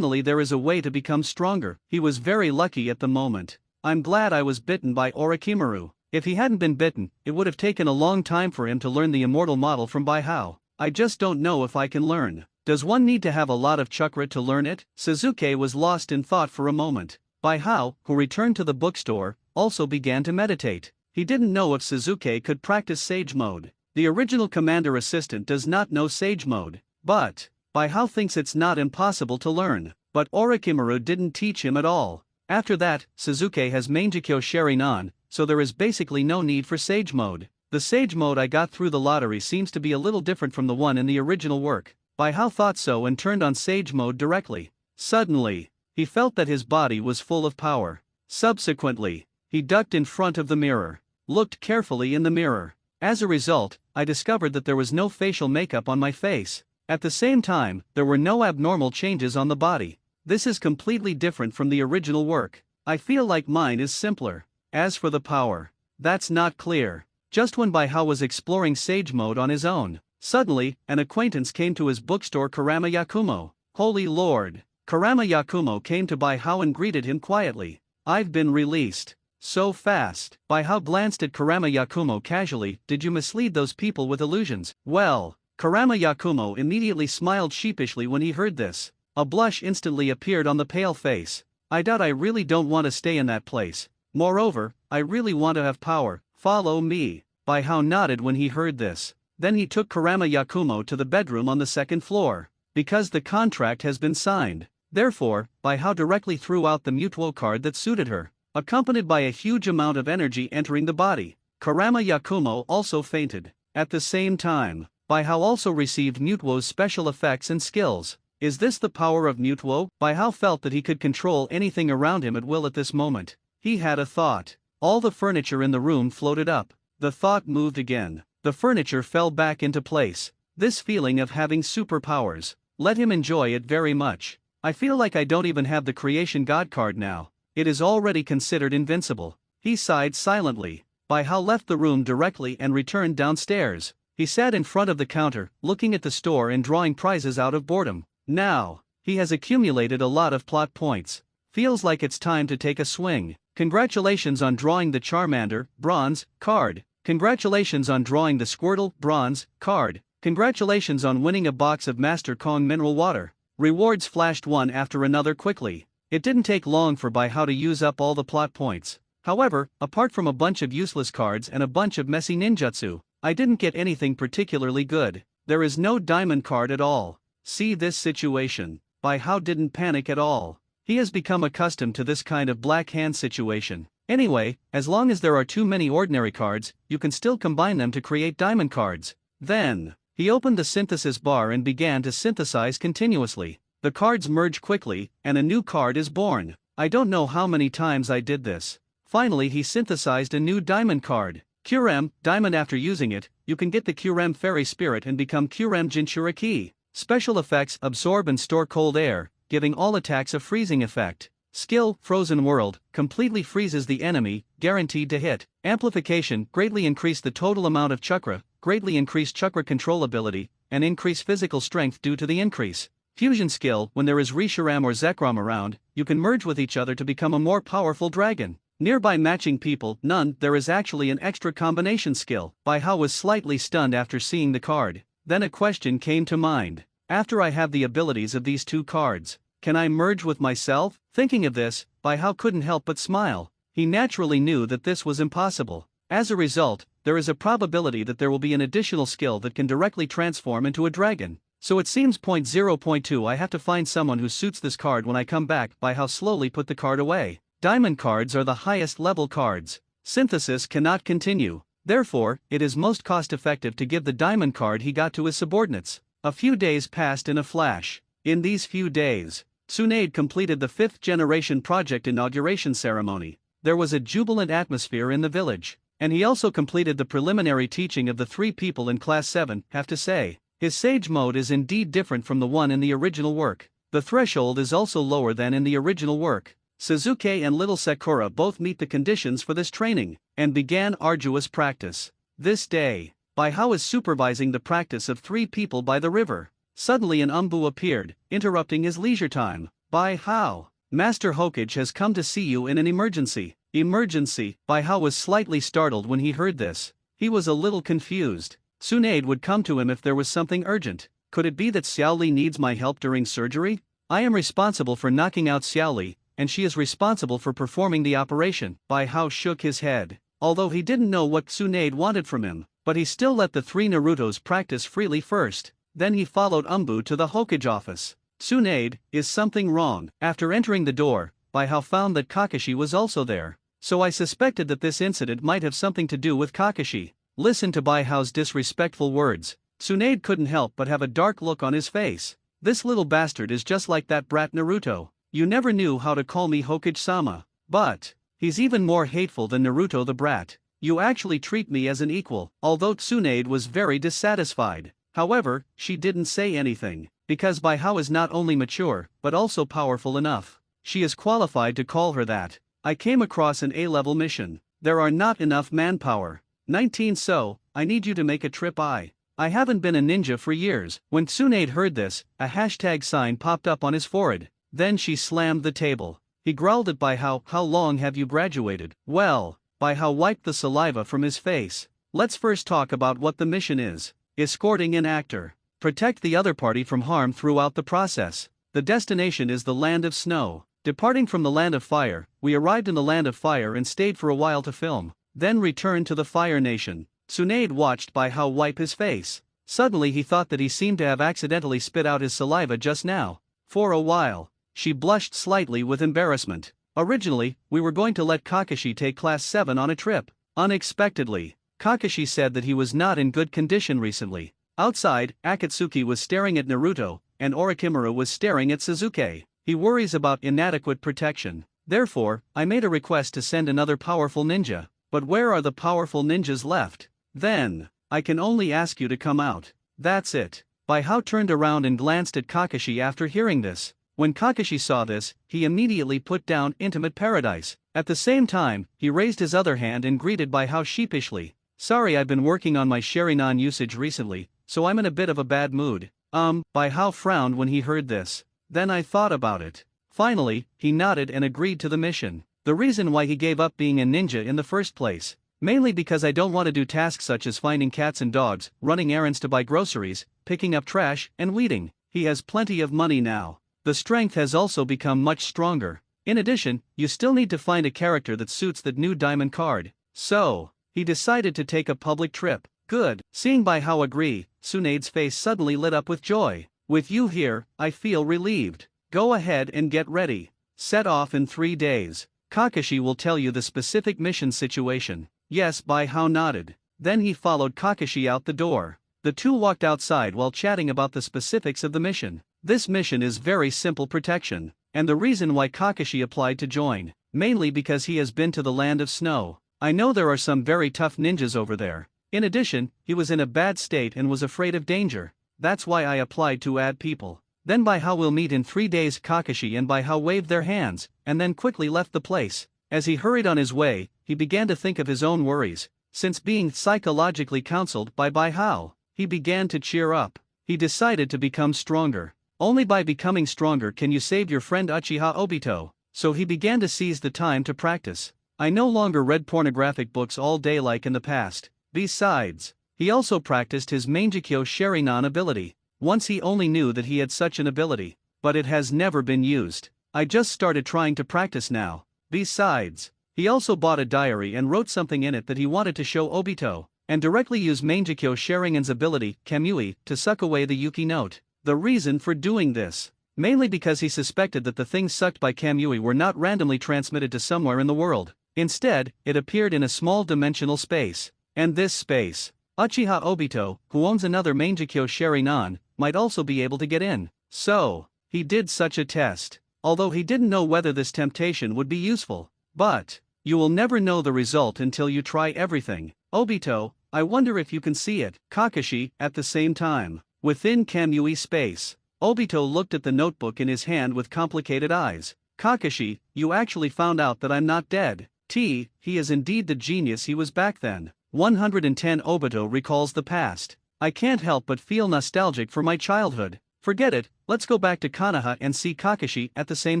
there is a way to become stronger. He was very lucky at the moment. I'm glad I was bitten by Orochimaru. If he hadn't been bitten, it would have taken a long time for him to learn the immortal model from Bai Hao. I just don't know if I can learn. Does one need to have a lot of chakra to learn it? Suzuki was lost in thought for a moment. Bai Hao, who returned to the bookstore, also began to meditate. He didn't know if Suzuki could practice Sage Mode. The original commander assistant does not know Sage Mode, but Bai Hao thinks it's not impossible to learn. But Orochimaru didn't teach him at all. After that, Suzuki has Mangekyo Sharingan, so there is basically no need for Sage Mode. The Sage Mode I got through the lottery seems to be a little different from the one in the original work. Bai Hao thought so and turned on Sage Mode directly. Suddenly, he felt that his body was full of power. Subsequently, he ducked in front of the mirror, looked carefully in the mirror. As a result, I discovered that there was no facial makeup on my face. At the same time, there were no abnormal changes on the body. This is completely different from the original work. I feel like mine is simpler. As for the power, that's not clear. Just when Bai Hao was exploring Sage Mode on his own, suddenly, an acquaintance came to his bookstore. Kurama Yakumo. Holy Lord! Kurama Yakumo came to Bai Hao and greeted him quietly. I've been released. So fast. Bai Hao glanced at Kurama Yakumo casually. Did you mislead those people with illusions? Well, Kurama Yakumo immediately smiled sheepishly when he heard this. A blush instantly appeared on the pale face. I doubt I really don't want to stay in that place. Moreover, I really want to have power. Follow me. Bai Hao nodded when he heard this. Then he took Kurama Yakumo to the bedroom on the second floor. Because the contract has been signed. Therefore, Bai Hao directly threw out the Mutuo card that suited her, accompanied by a huge amount of energy entering the body. Kurama Yakumo also fainted. At the same time, Bai Hao also received Mutuo's special effects and skills. Is this the power of Mutuo? Bai Hao felt that he could control anything around him at will at this moment. He had a thought. All the furniture in the room floated up. The thought moved again. The furniture fell back into place. This feeling of having superpowers. Let him enjoy it very much. I feel like I don't even have the Creation God card now. It is already considered invincible. He sighed silently. Bai Hao left the room directly and returned downstairs. He sat in front of the counter, looking at the store and drawing prizes out of boredom. Now, he has accumulated a lot of plot points. Feels like it's time to take a swing. Congratulations on drawing the Charmander, bronze, card. Congratulations on drawing the Squirtle, bronze, card. Congratulations on winning a box of Master Kong mineral water. Rewards flashed one after another quickly. It didn't take long for Bai Hao to use up all the plot points. However, apart from a bunch of useless cards and a bunch of messy ninjutsu, I didn't get anything particularly good. There is no diamond card at all. See this situation. Bai Hao didn't panic at all. He has become accustomed to this kind of black hand situation. Anyway, as long as there are too many ordinary cards, you can still combine them to create diamond cards. Then, he opened the synthesis bar and began to synthesize continuously. The cards merge quickly, and a new card is born. I don't know how many times I did this. Finally he synthesized a new diamond card. Kyurem, diamond. After using it, you can get the Kyurem Fairy Spirit and become Kyurem Jinchuriki. Special effects: absorb and store cold air, giving all attacks a freezing effect. Skill: Frozen World, completely freezes the enemy, guaranteed to hit. Amplification: greatly increase the total amount of chakra, greatly increase chakra control ability, and increase physical strength due to the increase. Fusion skill: when there is Reshiram or Zekrom around, you can merge with each other to become a more powerful dragon. Nearby matching people: none. There is actually an extra combination skill. Bai Hao was slightly stunned after seeing the card. Then a question came to mind. After I have the abilities of these two cards, can I merge with myself? Thinking of this, Bai Hao couldn't help but smile. He naturally knew that this was impossible. As a result, there is a probability that there will be an additional skill that can directly transform into a dragon. So it seems point 0.2 I have to find someone who suits this card when I come back by how slowly put the card away. Diamond cards are the highest level cards. Synthesis cannot continue. Therefore, it is most cost effective to give the diamond card he got to his subordinates. A few days passed in a flash. In these few days, Tsunade completed the 5th generation project inauguration ceremony. There was a jubilant atmosphere in the village, and he also completed the preliminary teaching of the 3 people in Class 7. Have to say, his sage mode is indeed different from the one in the original work. The threshold is also lower than in the original work. Suzuki and little Sakura both meet the conditions for this training, and began arduous practice. This day, Baihao is supervising the practice of 3 people by the river. Suddenly an Umbu appeared, interrupting his leisure time. Baihao, Master Hokage has come to see you in an emergency. Emergency? Baihao was slightly startled when he heard this. He was a little confused. Tsunade would come to him if there was something urgent. Could it be that Xiaoli needs my help during surgery? I am responsible for knocking out Xiaoli, and she is responsible for performing the operation. Baihao shook his head. Although he didn't know what Tsunade wanted from him, but he still let the 3 Narutos practice freely first. Then he followed Umbu to the Hokage office. Tsunade, is something wrong? After entering the door, Baihao found that Kakashi was also there. So I suspected that this incident might have something to do with Kakashi. Listen to Baihao's disrespectful words. Tsunade couldn't help but have a dark look on his face. This little bastard is just like that brat Naruto. You never knew how to call me Hokage-sama. But he's even more hateful than Naruto the brat. You actually treat me as an equal. Although Tsunade was very dissatisfied. However, she didn't say anything, because Baihao is not only mature, but also powerful enough. She is qualified to call her that. I came across an A-level mission. There are not enough manpower. 19 So, I need you to make a trip. I haven't been a ninja for years. When Tsunade heard this, a hashtag sign popped up on his forehead. Then she slammed the table. He growled at Baihao, how long have you graduated? Well, Baihao wiped the saliva from his face. Let's first talk about what the mission is. Escorting an actor. Protect the other party from harm throughout the process. The destination is the Land of Snow. Departing from the Land of Fire, we arrived in the Land of Fire and stayed for a while to film. Then returned to the Fire Nation. Tsunade watched Baihao wipe his face. Suddenly he thought that he seemed to have accidentally spit out his saliva just now. For a while, she blushed slightly with embarrassment. Originally, we were going to let Kakashi take Class 7 on a trip. Unexpectedly, Kakashi said that he was not in good condition recently. Outside, Akatsuki was staring at Naruto, and Orochimaru was staring at Suzuki. He worries about inadequate protection. Therefore, I made a request to send another powerful ninja. But where are the powerful ninjas left? Then, I can only ask you to come out. That's it. Baihao turned around and glanced at Kakashi after hearing this. When Kakashi saw this, he immediately put down Intimate Paradise. At the same time, he raised his other hand and greeted Baihao sheepishly. Sorry, I've been working on my Sharingan usage recently, so I'm in a bit of a bad mood. Baihao frowned when he heard this. Then I thought about it. Finally, he nodded and agreed to the mission. The reason why he gave up being a ninja in the first place. Mainly because I don't want to do tasks such as finding cats and dogs, running errands to buy groceries, picking up trash, and weeding. He has plenty of money now. The strength has also become much stronger. In addition, you still need to find a character that suits that new diamond card. So, he decided to take a public trip. Good. Seeing Baihao agree, Tsunade's face suddenly lit up with joy. With you here, I feel relieved. Go ahead and get ready. Set off in 3 days. Kakashi will tell you the specific mission situation. Yes, Baihao nodded. Then he followed Kakashi out the door. The two walked outside while chatting about the specifics of the mission. This mission is very simple protection, and the reason why Kakashi applied to join, mainly because he has been to the Land of Snow. I know there are some very tough ninjas over there. In addition, he was in a bad state and was afraid of danger. That's why I applied to add people. Then Baihao will meet in 3 days. Kakashi and Baihao waved their hands, and then quickly left the place. As he hurried on his way, he began to think of his own worries. Since being psychologically counseled by Baihao, he began to cheer up. He decided to become stronger. Only by becoming stronger can you save your friend Uchiha Obito. So he began to seize the time to practice. I no longer read pornographic books all day like in the past. Besides, he also practiced his Mangekyo Sharingan ability. Once he only knew that he had such an ability, but it has never been used. I just started trying to practice now. Besides, he also bought a diary and wrote something in it that he wanted to show Obito, and directly use Mangekyo Sharingan's ability, Kamui, to suck away the Yuki note. The reason for doing this? Mainly because he suspected that the things sucked by Kamui were not randomly transmitted to somewhere in the world. Instead, it appeared in a small dimensional space. And this space, Uchiha Obito, who owns another Mangekyo Sharingan, might also be able to get in. So, he did such a test. Although he didn't know whether this temptation would be useful. But, you will never know the result until you try everything. Obito, I wonder if you can see it. Kakashi, at the same time. Within Kamui space, Obito looked at the notebook in his hand with complicated eyes. Kakashi, you actually found out that I'm not dead. He is indeed the genius he was back then. 110 Obito recalls the past. I can't help but feel nostalgic for my childhood. Forget it, let's go back to Konoha and see Kakashi at the same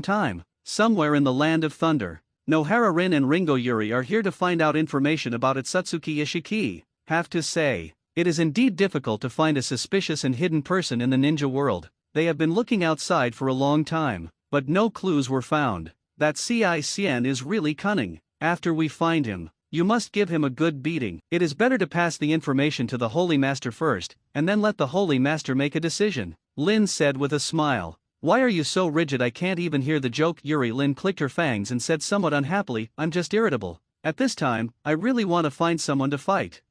time. Somewhere in the land of thunder, Nohara Rin and Ringo Yuri are here to find out information about Akatsuki Ishiki. Have to say, it is indeed difficult to find a suspicious and hidden person in the ninja world. They have been looking outside for a long time, but no clues were found. That Cien is really cunning. After we find him, you must give him a good beating. It is better to pass the information to the Holy Master first, and then let the Holy Master make a decision. Lin said with a smile. Why are you so rigid? I can't even hear the joke. Lin clicked her fangs and said somewhat unhappily, I'm just irritable. At this time, I really want to find someone to fight.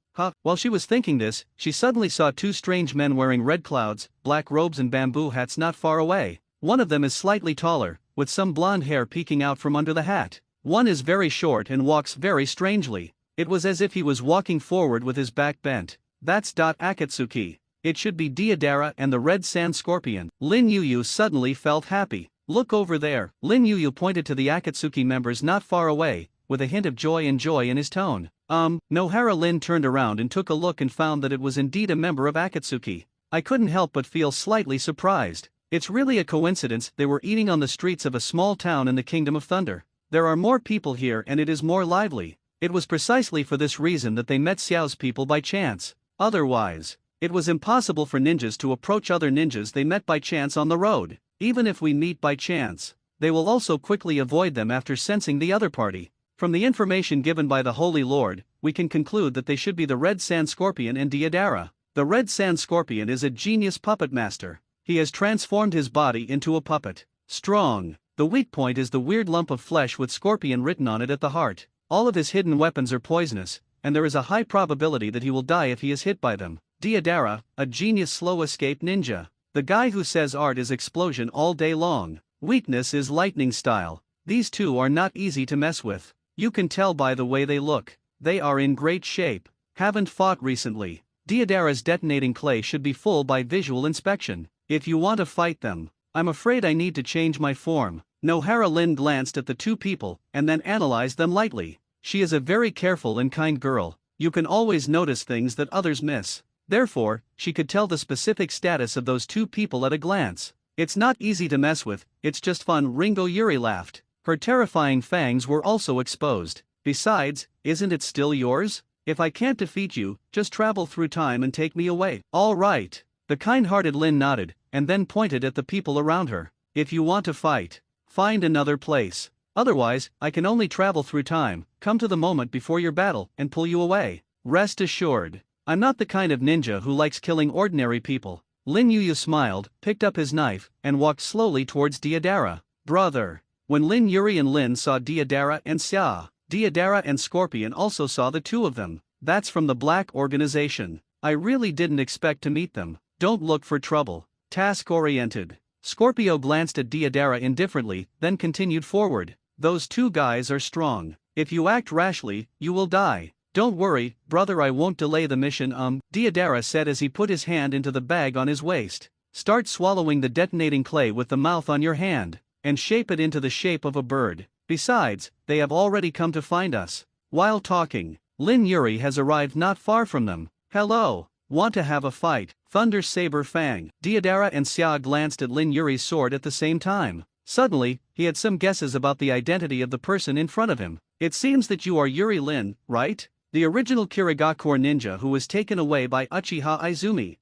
While she was thinking this, she suddenly saw two strange men wearing red clouds, black robes and bamboo hats not far away. One of them is slightly taller, with some blonde hair peeking out from under the hat. One is very short and walks very strangely. It was as if he was walking forward with his back bent. That's Akatsuki. It should be Deidara and the Red Sand Scorpion. Lin Yuyu suddenly felt happy. Look over there. Lin Yuyu pointed to the Akatsuki members not far away, with a hint of joy in his tone. Nohara Lin turned around and took a look and found that it was indeed a member of Akatsuki. I couldn't help but feel slightly surprised. It's really a coincidence they were eating on the streets of a small town in the Kingdom of Thunder. There are more people here and it is more lively. It was precisely for this reason that they met Xiao's people by chance. Otherwise, it was impossible for ninjas to approach other ninjas they met by chance on the road. Even if we meet by chance, they will also quickly avoid them after sensing the other party. From the information given by the Holy Lord, we can conclude that they should be the Red Sand Scorpion and Deidara. The Red Sand Scorpion is a genius puppet master. He has transformed his body into a puppet. Strong. The weak point is the weird lump of flesh with Scorpion written on it at the heart. All of his hidden weapons are poisonous, and there is a high probability that he will die if he is hit by them. Deidara, a genius slow escape ninja. The guy who says art is explosion all day long. Weakness is lightning style. These two are not easy to mess with. You can tell by the way they look. They are in great shape. Haven't fought recently. Deidara's detonating clay should be full by visual inspection. If you want to fight them, I'm afraid I need to change my form. Nohara Lin glanced at the two people and then analyzed them lightly. She is a very careful and kind girl. You can always notice things that others miss. Therefore, she could tell the specific status of those two people at a glance. It's not easy to mess with, it's just fun. Ringo Yuri laughed. Her terrifying fangs were also exposed. Besides, isn't it still yours? If I can't defeat you, just travel through time and take me away. All right. The kind-hearted Lin nodded, and then pointed at the people around her. If you want to fight, find another place. Otherwise, I can only travel through time, come to the moment before your battle, and pull you away. Rest assured, I'm not the kind of ninja who likes killing ordinary people. Lin Yuyu smiled, picked up his knife, and walked slowly towards Deidara. Brother. When Lin Yuri and Lin saw Deidara and Xia, Deidara and Scorpion also saw the two of them. That's from the Black Organization. I really didn't expect to meet them. Don't look for trouble. Task-oriented. Scorpio glanced at Deidara indifferently, then continued forward. Those two guys are strong. If you act rashly, you will die. Don't worry, brother, I won't delay the mission. Deidara said as he put his hand into the bag on his waist. Start swallowing the detonating clay with the mouth on your hand, and shape it into the shape of a bird. Besides, they have already come to find us. While talking, Lin Yuri has arrived not far from them. Hello, want to have a fight? Thunder Saber Fang. Deidara and Xia glanced at Lin Yuri's sword at the same time. Suddenly, he had some guesses about the identity of the person in front of him. It seems that you are Yuri Lin, right? The original Kirigakure ninja who was taken away by Uchiha Izumi.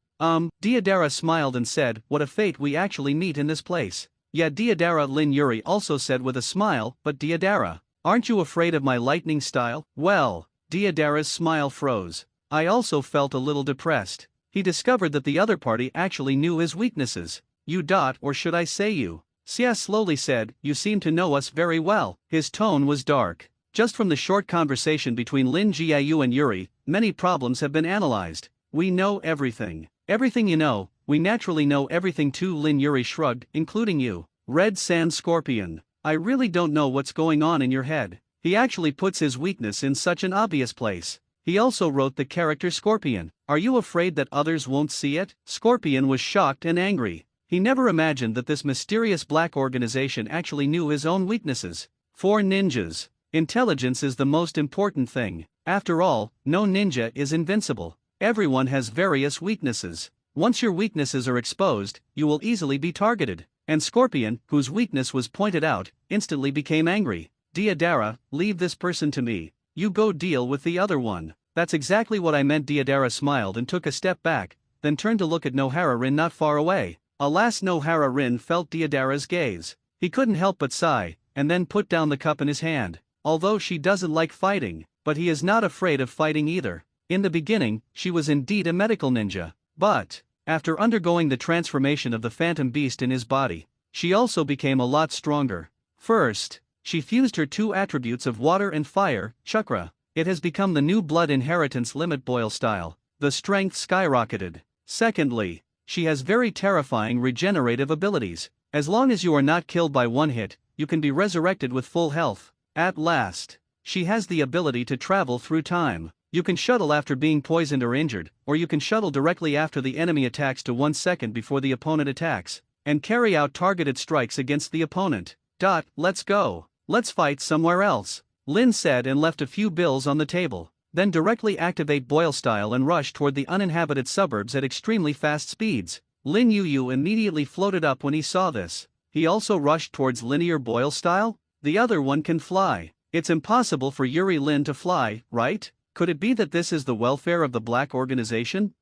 Deidara smiled and said, what a fate we actually meet in this place. Yeah, Deidara, Lin Yuri also said with a smile, but Deidara, aren't you afraid of my lightning style? Well, Deidara's smile froze. I also felt a little depressed. he discovered that the other party actually knew his weaknesses. You dot, or should I say you? Xia slowly said, you seem to know us very well. His tone was dark. Just from the short conversation between Lin Jiayu and Yuri, many problems have been analyzed. We know everything. Everything you know, we naturally know everything too. Lin Yuri shrugged, including you. Red Sand Scorpion. I really don't know what's going on in your head. He actually puts his weakness in such an obvious place. He also wrote the character Scorpion. Are you afraid that others won't see it? Scorpion was shocked and angry. He never imagined that this mysterious black organization actually knew his own weaknesses. For ninjas, intelligence is the most important thing. After all, no ninja is invincible. Everyone has various weaknesses. Once your weaknesses are exposed, you will easily be targeted. And Scorpion, whose weakness was pointed out, instantly became angry. Deidara, leave this person to me. You go deal with the other one. That's exactly what I meant. Deidara smiled and took a step back, then turned to look at Nohara Rin not far away. Alas, Nohara Rin felt Deidara's gaze. He couldn't help but sigh, and then put down the cup in his hand. Although she doesn't like fighting, but he is not afraid of fighting either. In the beginning, she was indeed a medical ninja. But, after undergoing the transformation of the phantom beast in his body, she also became a lot stronger. First, she fused her two attributes of water and fire, chakra. It has become the new blood inheritance limit boil style. The strength skyrocketed. Secondly, she has very terrifying regenerative abilities. As long as you are not killed by one hit, you can be resurrected with full health. At last, she has the ability to travel through time. You can shuttle after being poisoned or injured, or you can shuttle directly after the enemy attacks to 1 second before the opponent attacks, and carry out targeted strikes against the opponent. Let's go. Let's fight somewhere else. Lin said and left a few bills on the table. Then directly activate boil style and rush toward the uninhabited suburbs at extremely fast speeds. Lin Yu immediately floated up when he saw this. He also rushed towards linear boil style? The other one can fly. It's impossible for Yuri Lin to fly, right? Could it be that this is the welfare of the black organization?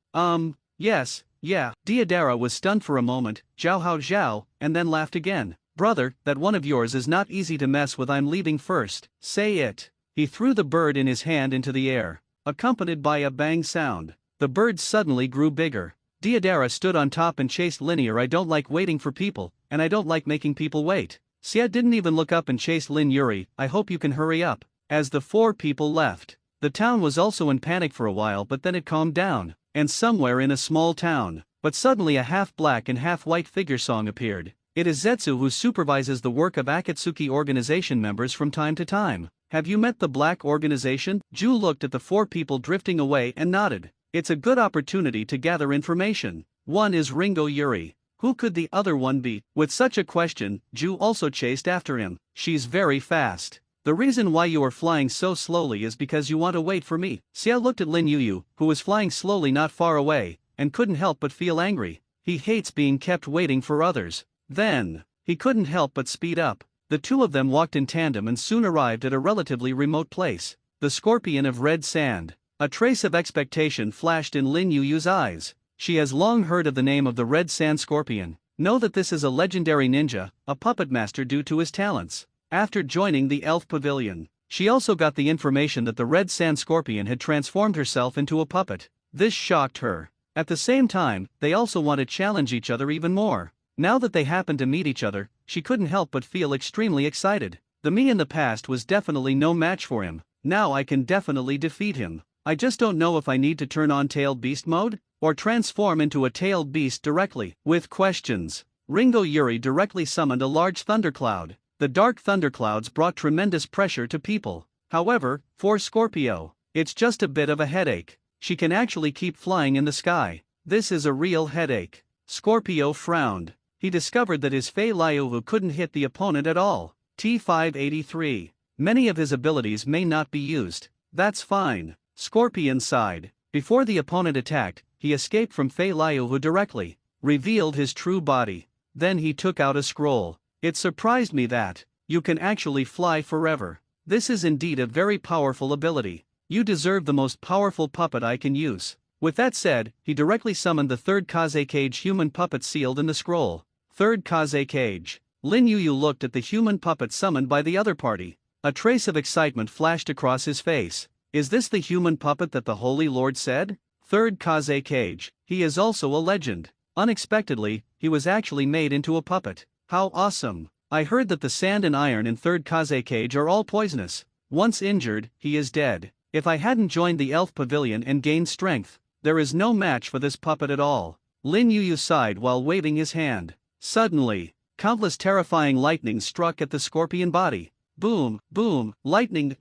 Yes, yeah. Deidara was stunned for a moment, Zhao, and then laughed again. Brother, that one of yours is not easy to mess with. I'm leaving first. Say it. He threw the bird in his hand into the air, accompanied by a bang sound. The bird suddenly grew bigger. Deidara stood on top and chased linear. I don't like waiting for people, and I don't like making people wait. Xia didn't even look up and chased Lin Yuri. I hope you can hurry up. As the four people left, the town was also in panic for a while, but then it calmed down. And somewhere in a small town, but suddenly a half-black and half-white figure song appeared. It is Zetsu, who supervises the work of Akatsuki organization members from time to time. Have you met the black organization? Ju looked at the four people drifting away and nodded. It's a good opportunity to gather information. One is Ringo Yuri. Who could the other one be? With such a question, Ju also chased after him. She's very fast. The reason why you are flying so slowly is because you want to wait for me. Xia looked at Lin Yu, who was flying slowly not far away, and couldn't help but feel angry. He hates being kept waiting for others. Then, he couldn't help but speed up. The two of them walked in tandem and soon arrived at a relatively remote place. The Scorpion of Red Sand. A trace of expectation flashed in Lin Yu's eyes. She has long heard of the name of the Red Sand Scorpion. Know that this is a legendary ninja, a puppet master due to his talents. After joining the Elf Pavilion, she also got the information that the Red Sand Scorpion had transformed herself into a puppet. This shocked her. At the same time, they also want to challenge each other even more. Now that they happened to meet each other, she couldn't help but feel extremely excited. The me in the past was definitely no match for him. Now I can definitely defeat him. I just don't know if I need to turn on Tailed Beast mode, or transform into a Tailed Beast directly. With questions, Ringo Yuri directly summoned a large thundercloud. The dark thunderclouds brought tremendous pressure to people. However, for Scorpio, it's just a bit of a headache. She can actually keep flying in the sky. This is a real headache. Scorpio frowned. He discovered that his Fei Liu couldn't hit the opponent at all. T583. Many of his abilities may not be used. That's fine. Scorpion sighed. Before the opponent attacked, he escaped from Fei Liu directly, revealed his true body. Then he took out a scroll. It surprised me that you can actually fly forever. This is indeed a very powerful ability. You deserve the most powerful puppet I can use. With that said, he directly summoned the third Kaze Cage human puppet sealed in the scroll. Third Kaze Cage. Lin Yu looked at the human puppet summoned by the other party. A trace of excitement flashed across his face. Is this the human puppet that the Holy Lord said? Third Kaze Cage. He is also a legend. Unexpectedly, he was actually made into a puppet. How awesome! I heard that the sand and iron in Third Kaze Cage are all poisonous. Once injured, he is dead. If I hadn't joined the elf pavilion and gained strength, there is no match for this puppet at all. Lin Yuyu sighed while waving his hand. Suddenly, countless terrifying lightning struck at the scorpion body. Boom, boom, lightning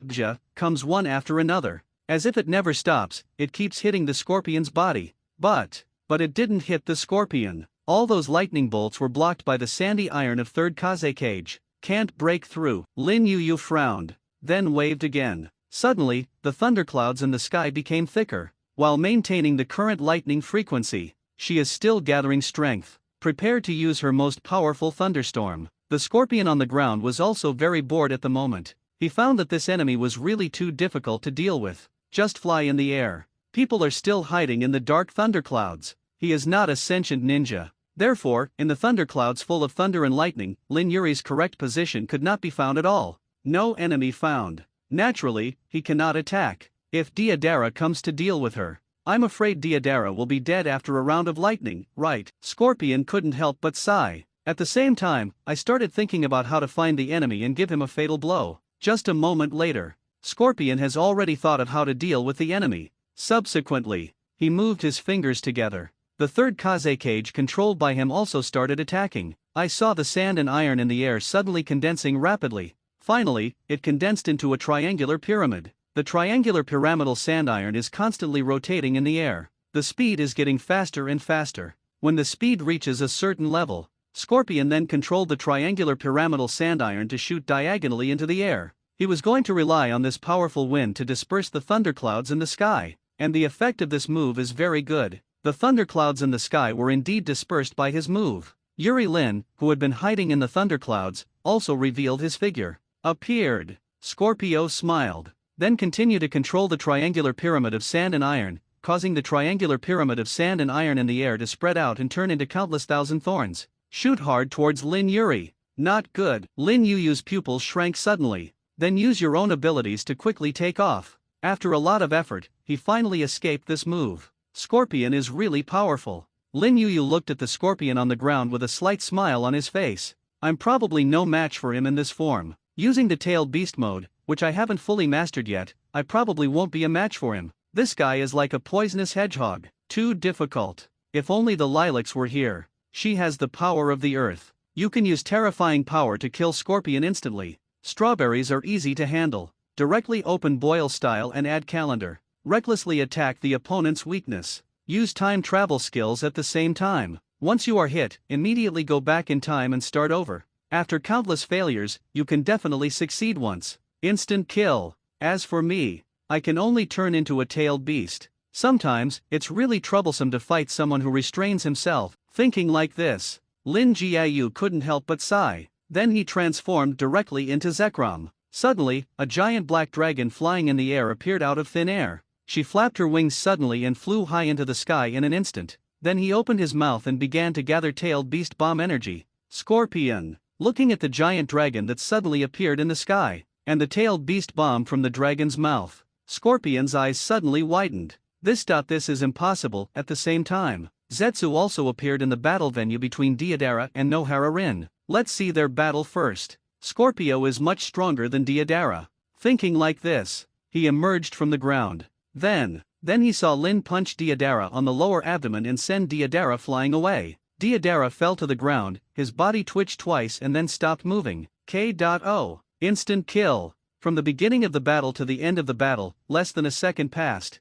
comes one after another. As if it never stops, it keeps hitting the scorpion's body. But it didn't hit the scorpion. All those lightning bolts were blocked by the sandy iron of Third Kaze Cage. Can't break through. Lin Yuyu frowned, then waved again. Suddenly, the thunderclouds in the sky became thicker. While maintaining the current lightning frequency, she is still gathering strength, prepared to use her most powerful thunderstorm. The scorpion on the ground was also very bored at the moment. He found that this enemy was really too difficult to deal with. Just fly in the air. People are still hiding in the dark thunderclouds. He is not a sentient ninja. Therefore, in the thunderclouds full of thunder and lightning, Lin Yuri's correct position could not be found at all. No enemy found. Naturally, he cannot attack. If Deidara comes to deal with her, I'm afraid Deidara will be dead after a round of lightning, right? Scorpion couldn't help but sigh. At the same time, I started thinking about how to find the enemy and give him a fatal blow. Just a moment later, Scorpion has already thought of how to deal with the enemy. Subsequently, he moved his fingers together. The third Kaze Cage controlled by him also started attacking. I saw the sand and iron in the air suddenly condensing rapidly. Finally, it condensed into a triangular pyramid. The triangular pyramidal sand iron is constantly rotating in the air. The speed is getting faster and faster. When the speed reaches a certain level, Scorpion then controlled the triangular pyramidal sand iron to shoot diagonally into the air. He was going to rely on this powerful wind to disperse the thunderclouds in the sky, and the effect of this move is very good. The thunderclouds in the sky were indeed dispersed by his move. Yuri Lin, who had been hiding in the thunderclouds, also revealed his figure. Appeared. Scorpio smiled, then continued to control the triangular pyramid of sand and iron, causing the triangular pyramid of sand and iron in the air to spread out and turn into countless thousand thorns. Shoot hard towards Lin Yuri. Not good. Lin Yuyu's pupils shrank suddenly. Then use your own abilities to quickly take off. After a lot of effort, he finally escaped this move. Scorpion is really powerful. Lin Yuyu looked at the scorpion on the ground with a slight smile on his face. I'm probably no match for him in this form. Using the tailed beast mode, which I haven't fully mastered yet, I probably won't be a match for him. This guy is like a poisonous hedgehog. Too difficult. If only the lilacs were here. She has the power of the earth. You can use terrifying power to kill Scorpion instantly. Strawberries are easy to handle. Directly open boil style and add calendar. Recklessly attack the opponent's weakness. Use time travel skills at the same time. Once you are hit, immediately go back in time and start over. After countless failures, you can definitely succeed once. Instant kill. As for me, I can only turn into a tailed beast. Sometimes, it's really troublesome to fight someone who restrains himself. Thinking like this, Lin Jiayu couldn't help but sigh. Then he transformed directly into Zekrom. Suddenly, a giant black dragon flying in the air appeared out of thin air. She flapped her wings suddenly and flew high into the sky in an instant. Then he opened his mouth and began to gather tailed beast bomb energy. Scorpion. Looking at the giant dragon that suddenly appeared in the sky, and the tailed beast bomb from the dragon's mouth, Scorpion's eyes suddenly widened. This is impossible. At the same time, Zetsu also appeared in the battle venue between Deidara and Nohara Rin. Let's see their battle first. Scorpio is much stronger than Deidara. Thinking like this, he emerged from the ground. Then he saw Lin punch Deidara on the lower abdomen and send Deidara flying away. Deidara fell to the ground, his body twitched twice and then stopped moving. K.O. Instant kill. From the beginning of the battle to the end of the battle, less than a second passed.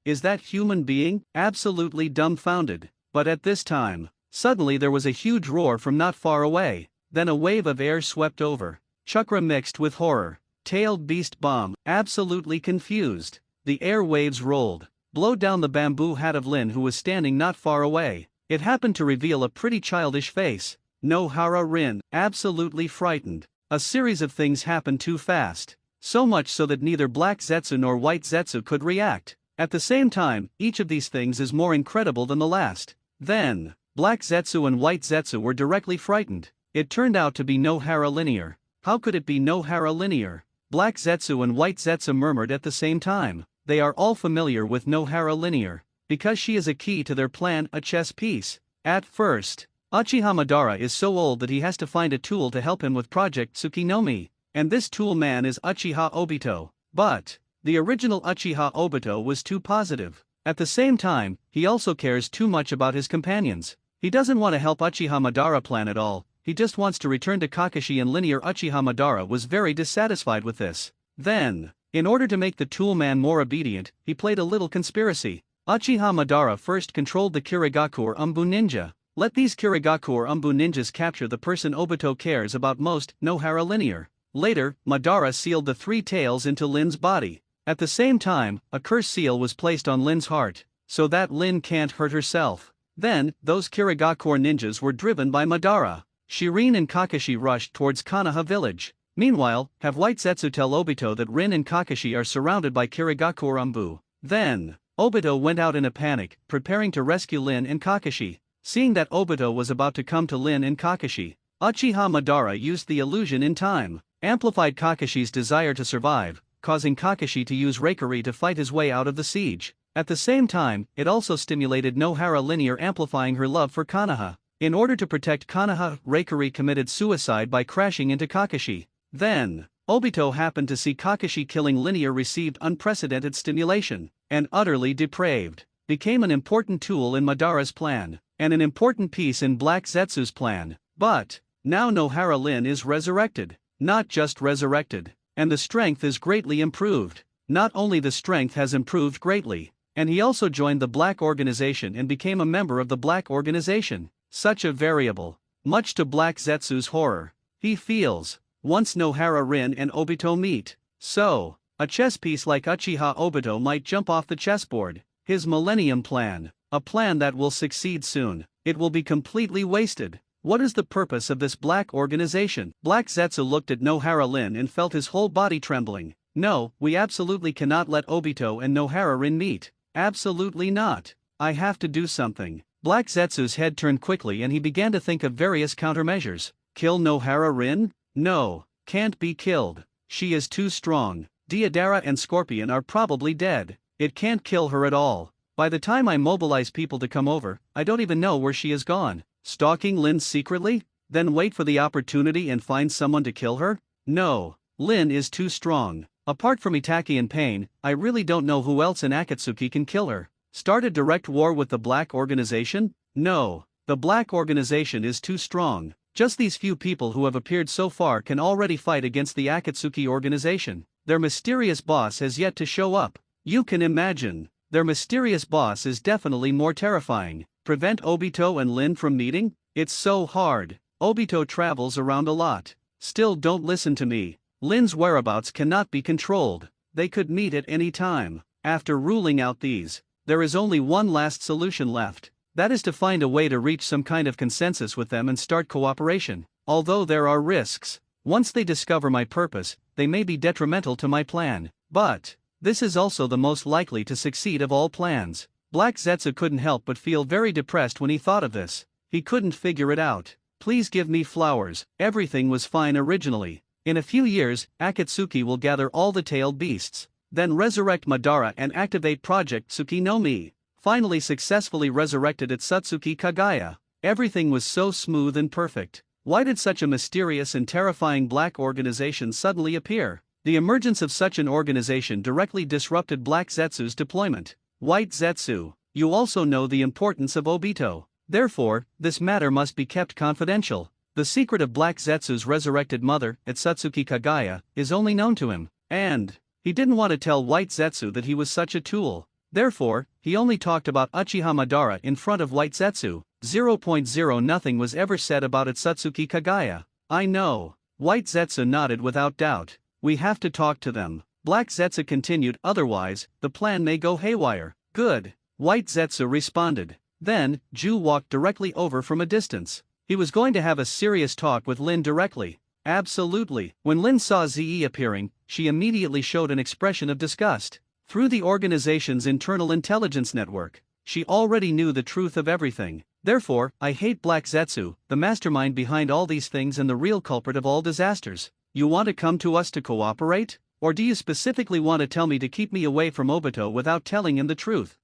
Is that human being? Absolutely dumbfounded. But at this time, suddenly there was a huge roar from not far away. Then a wave of air swept over. Chakra mixed with horror. Tailed beast bomb. Absolutely confused. The air waves rolled. Blow down the bamboo hat of Lin, who was standing not far away. It happened to reveal a pretty childish face. Nohara Rin. Absolutely frightened. A series of things happened too fast. So much so that neither Black Zetsu nor White Zetsu could react. At the same time, each of these things is more incredible than the last. Then, Black Zetsu and White Zetsu were directly frightened. It turned out to be Nohara Linear. How could it be Nohara Linear? Black Zetsu and White Zetsu murmured at the same time. They are all familiar with Nohara Linear. because she is a key to their plan, a chess piece. At first, Uchiha Madara is so old that he has to find a tool to help him with Project Tsukunomi, and this tool man is Uchiha Obito. But the original Uchiha Obito was too positive. At the same time, he also cares too much about his companions. He doesn't want to help Uchiha Madara plan at all, he just wants to return to Kakashi, and linear Uchiha Madara was very dissatisfied with this. Then, in order to make the tool man more obedient, he played a little conspiracy. Uchiha Madara first controlled the Kirigaku or Umbu ninja. Let these Kirigaku or Umbu ninjas capture the person Obito cares about most, Nohara linear. Later, Madara sealed the three tails into Lin's body. At the same time, a curse seal was placed on Lin's heart, so that Lin can't hurt herself. Then, those Kirigaku ninjas were driven by Madara. Shirin and Kakashi rushed towards Konoha village. Meanwhile, have White Zetsu tell Obito that Rin and Kakashi are surrounded by Kirigaku or Umbu. Then, Obito went out in a panic, preparing to rescue Lin and Kakashi. Seeing that Obito was about to come to Lin and Kakashi, Uchiha Madara used the illusion in time, amplified Kakashi's desire to survive, causing Kakashi to use Reikari to fight his way out of the siege. At the same time, it also stimulated Nohara linear, amplifying her love for Konoha. In order to protect Konoha, Reikari committed suicide by crashing into Kakashi. Then, Obito happened to see Kakashi killing linear, received unprecedented stimulation, and utterly depraved, became an important tool in Madara's plan, and an important piece in Black Zetsu's plan. But now Nohara Lin is resurrected, not just resurrected, and the strength is greatly improved. Not only the strength has improved greatly, and he also joined the Black Organization and became a member of the Black Organization. Such a variable, much to Black Zetsu's horror. He feels, once Nohara Rin and Obito meet, so, a chess piece like Uchiha Obito might jump off the chessboard. His Millennium Plan, a plan that will succeed soon, it will be completely wasted. What is the purpose of this Black Organization? Black Zetsu looked at Nohara Lin and felt his whole body trembling. No, we absolutely cannot let Obito and Nohara Rin meet. Absolutely not. I have to do something. Black Zetsu's head turned quickly and he began to think of various countermeasures. Kill Nohara Rin? No, can't be killed. She is too strong. Deidara and Scorpion are probably dead. It can't kill her at all. By the time I mobilize people to come over, I don't even know where she is gone. Stalking Lin secretly? Then wait for the opportunity and find someone to kill her? No, Lin is too strong. Apart from Itaki and Pain, I really don't know who else in Akatsuki can kill her. Start a direct war with the Black Organization? No, the Black Organization is too strong. Just these few people who have appeared so far can already fight against the Akatsuki organization. Their mysterious boss has yet to show up. You can imagine, their mysterious boss is definitely more terrifying. Prevent Obito and Lin from meeting? It's so hard. Obito travels around a lot. Still don't listen to me. Lin's whereabouts cannot be controlled. They could meet at any time. After ruling out these, there is only one last solution left. That is to find a way to reach some kind of consensus with them and start cooperation. Although there are risks, once they discover my purpose, they may be detrimental to my plan. But this is also the most likely to succeed of all plans. Black Zetsu couldn't help but feel very depressed when he thought of this. He couldn't figure it out. Please give me flowers. Everything was fine originally. In a few years, Akatsuki will gather all the tailed beasts, then resurrect Madara and activate Project Tsukunomi. Finally successfully resurrected at Satsuki Kagaya. Everything was so smooth and perfect. Why did such a mysterious and terrifying Black Organization suddenly appear? The emergence of such an organization directly disrupted Black Zetsu's deployment. White Zetsu, you also know the importance of Obito. Therefore, this matter must be kept confidential. The secret of Black Zetsu's resurrected mother, at Satsuki Kagaya, is only known to him. And he didn't want to tell White Zetsu that he was such a tool. Therefore, he only talked about Uchiha Madara in front of White Zetsu. 0.0 Nothing was ever said about Satsuki Kagaya. I know. White Zetsu nodded without doubt. We have to talk to them. Black Zetsu continued, otherwise, the plan may go haywire. Good. White Zetsu responded. Then, Ju walked directly over from a distance. He was going to have a serious talk with Lin directly. Absolutely. When Lin saw Ze appearing, she immediately showed an expression of disgust. Through the organization's internal intelligence network, she already knew the truth of everything. Therefore, I hate Black Zetsu, the mastermind behind all these things and the real culprit of all disasters. You want to come to us to cooperate? Or do you specifically want to tell me to keep me away from Obito without telling him the truth?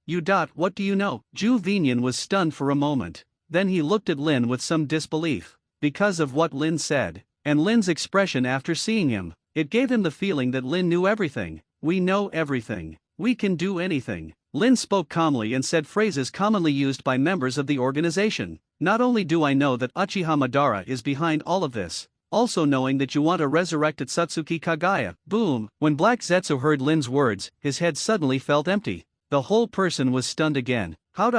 What do you know? Ju Vinian was stunned for a moment. Then he looked at Lin with some disbelief. Because of what Lin said, and Lin's expression after seeing him, it gave him the feeling that Lin knew everything. We know everything. We can do anything. Lin spoke calmly and said phrases commonly used by members of the organization. Not only do I know that Uchiha Madara is behind all of this, also knowing that you want to resurrect Akatsuki Kagaya. Boom! When Black Zetsu heard Lin's words, his head suddenly felt empty. The whole person was stunned again. How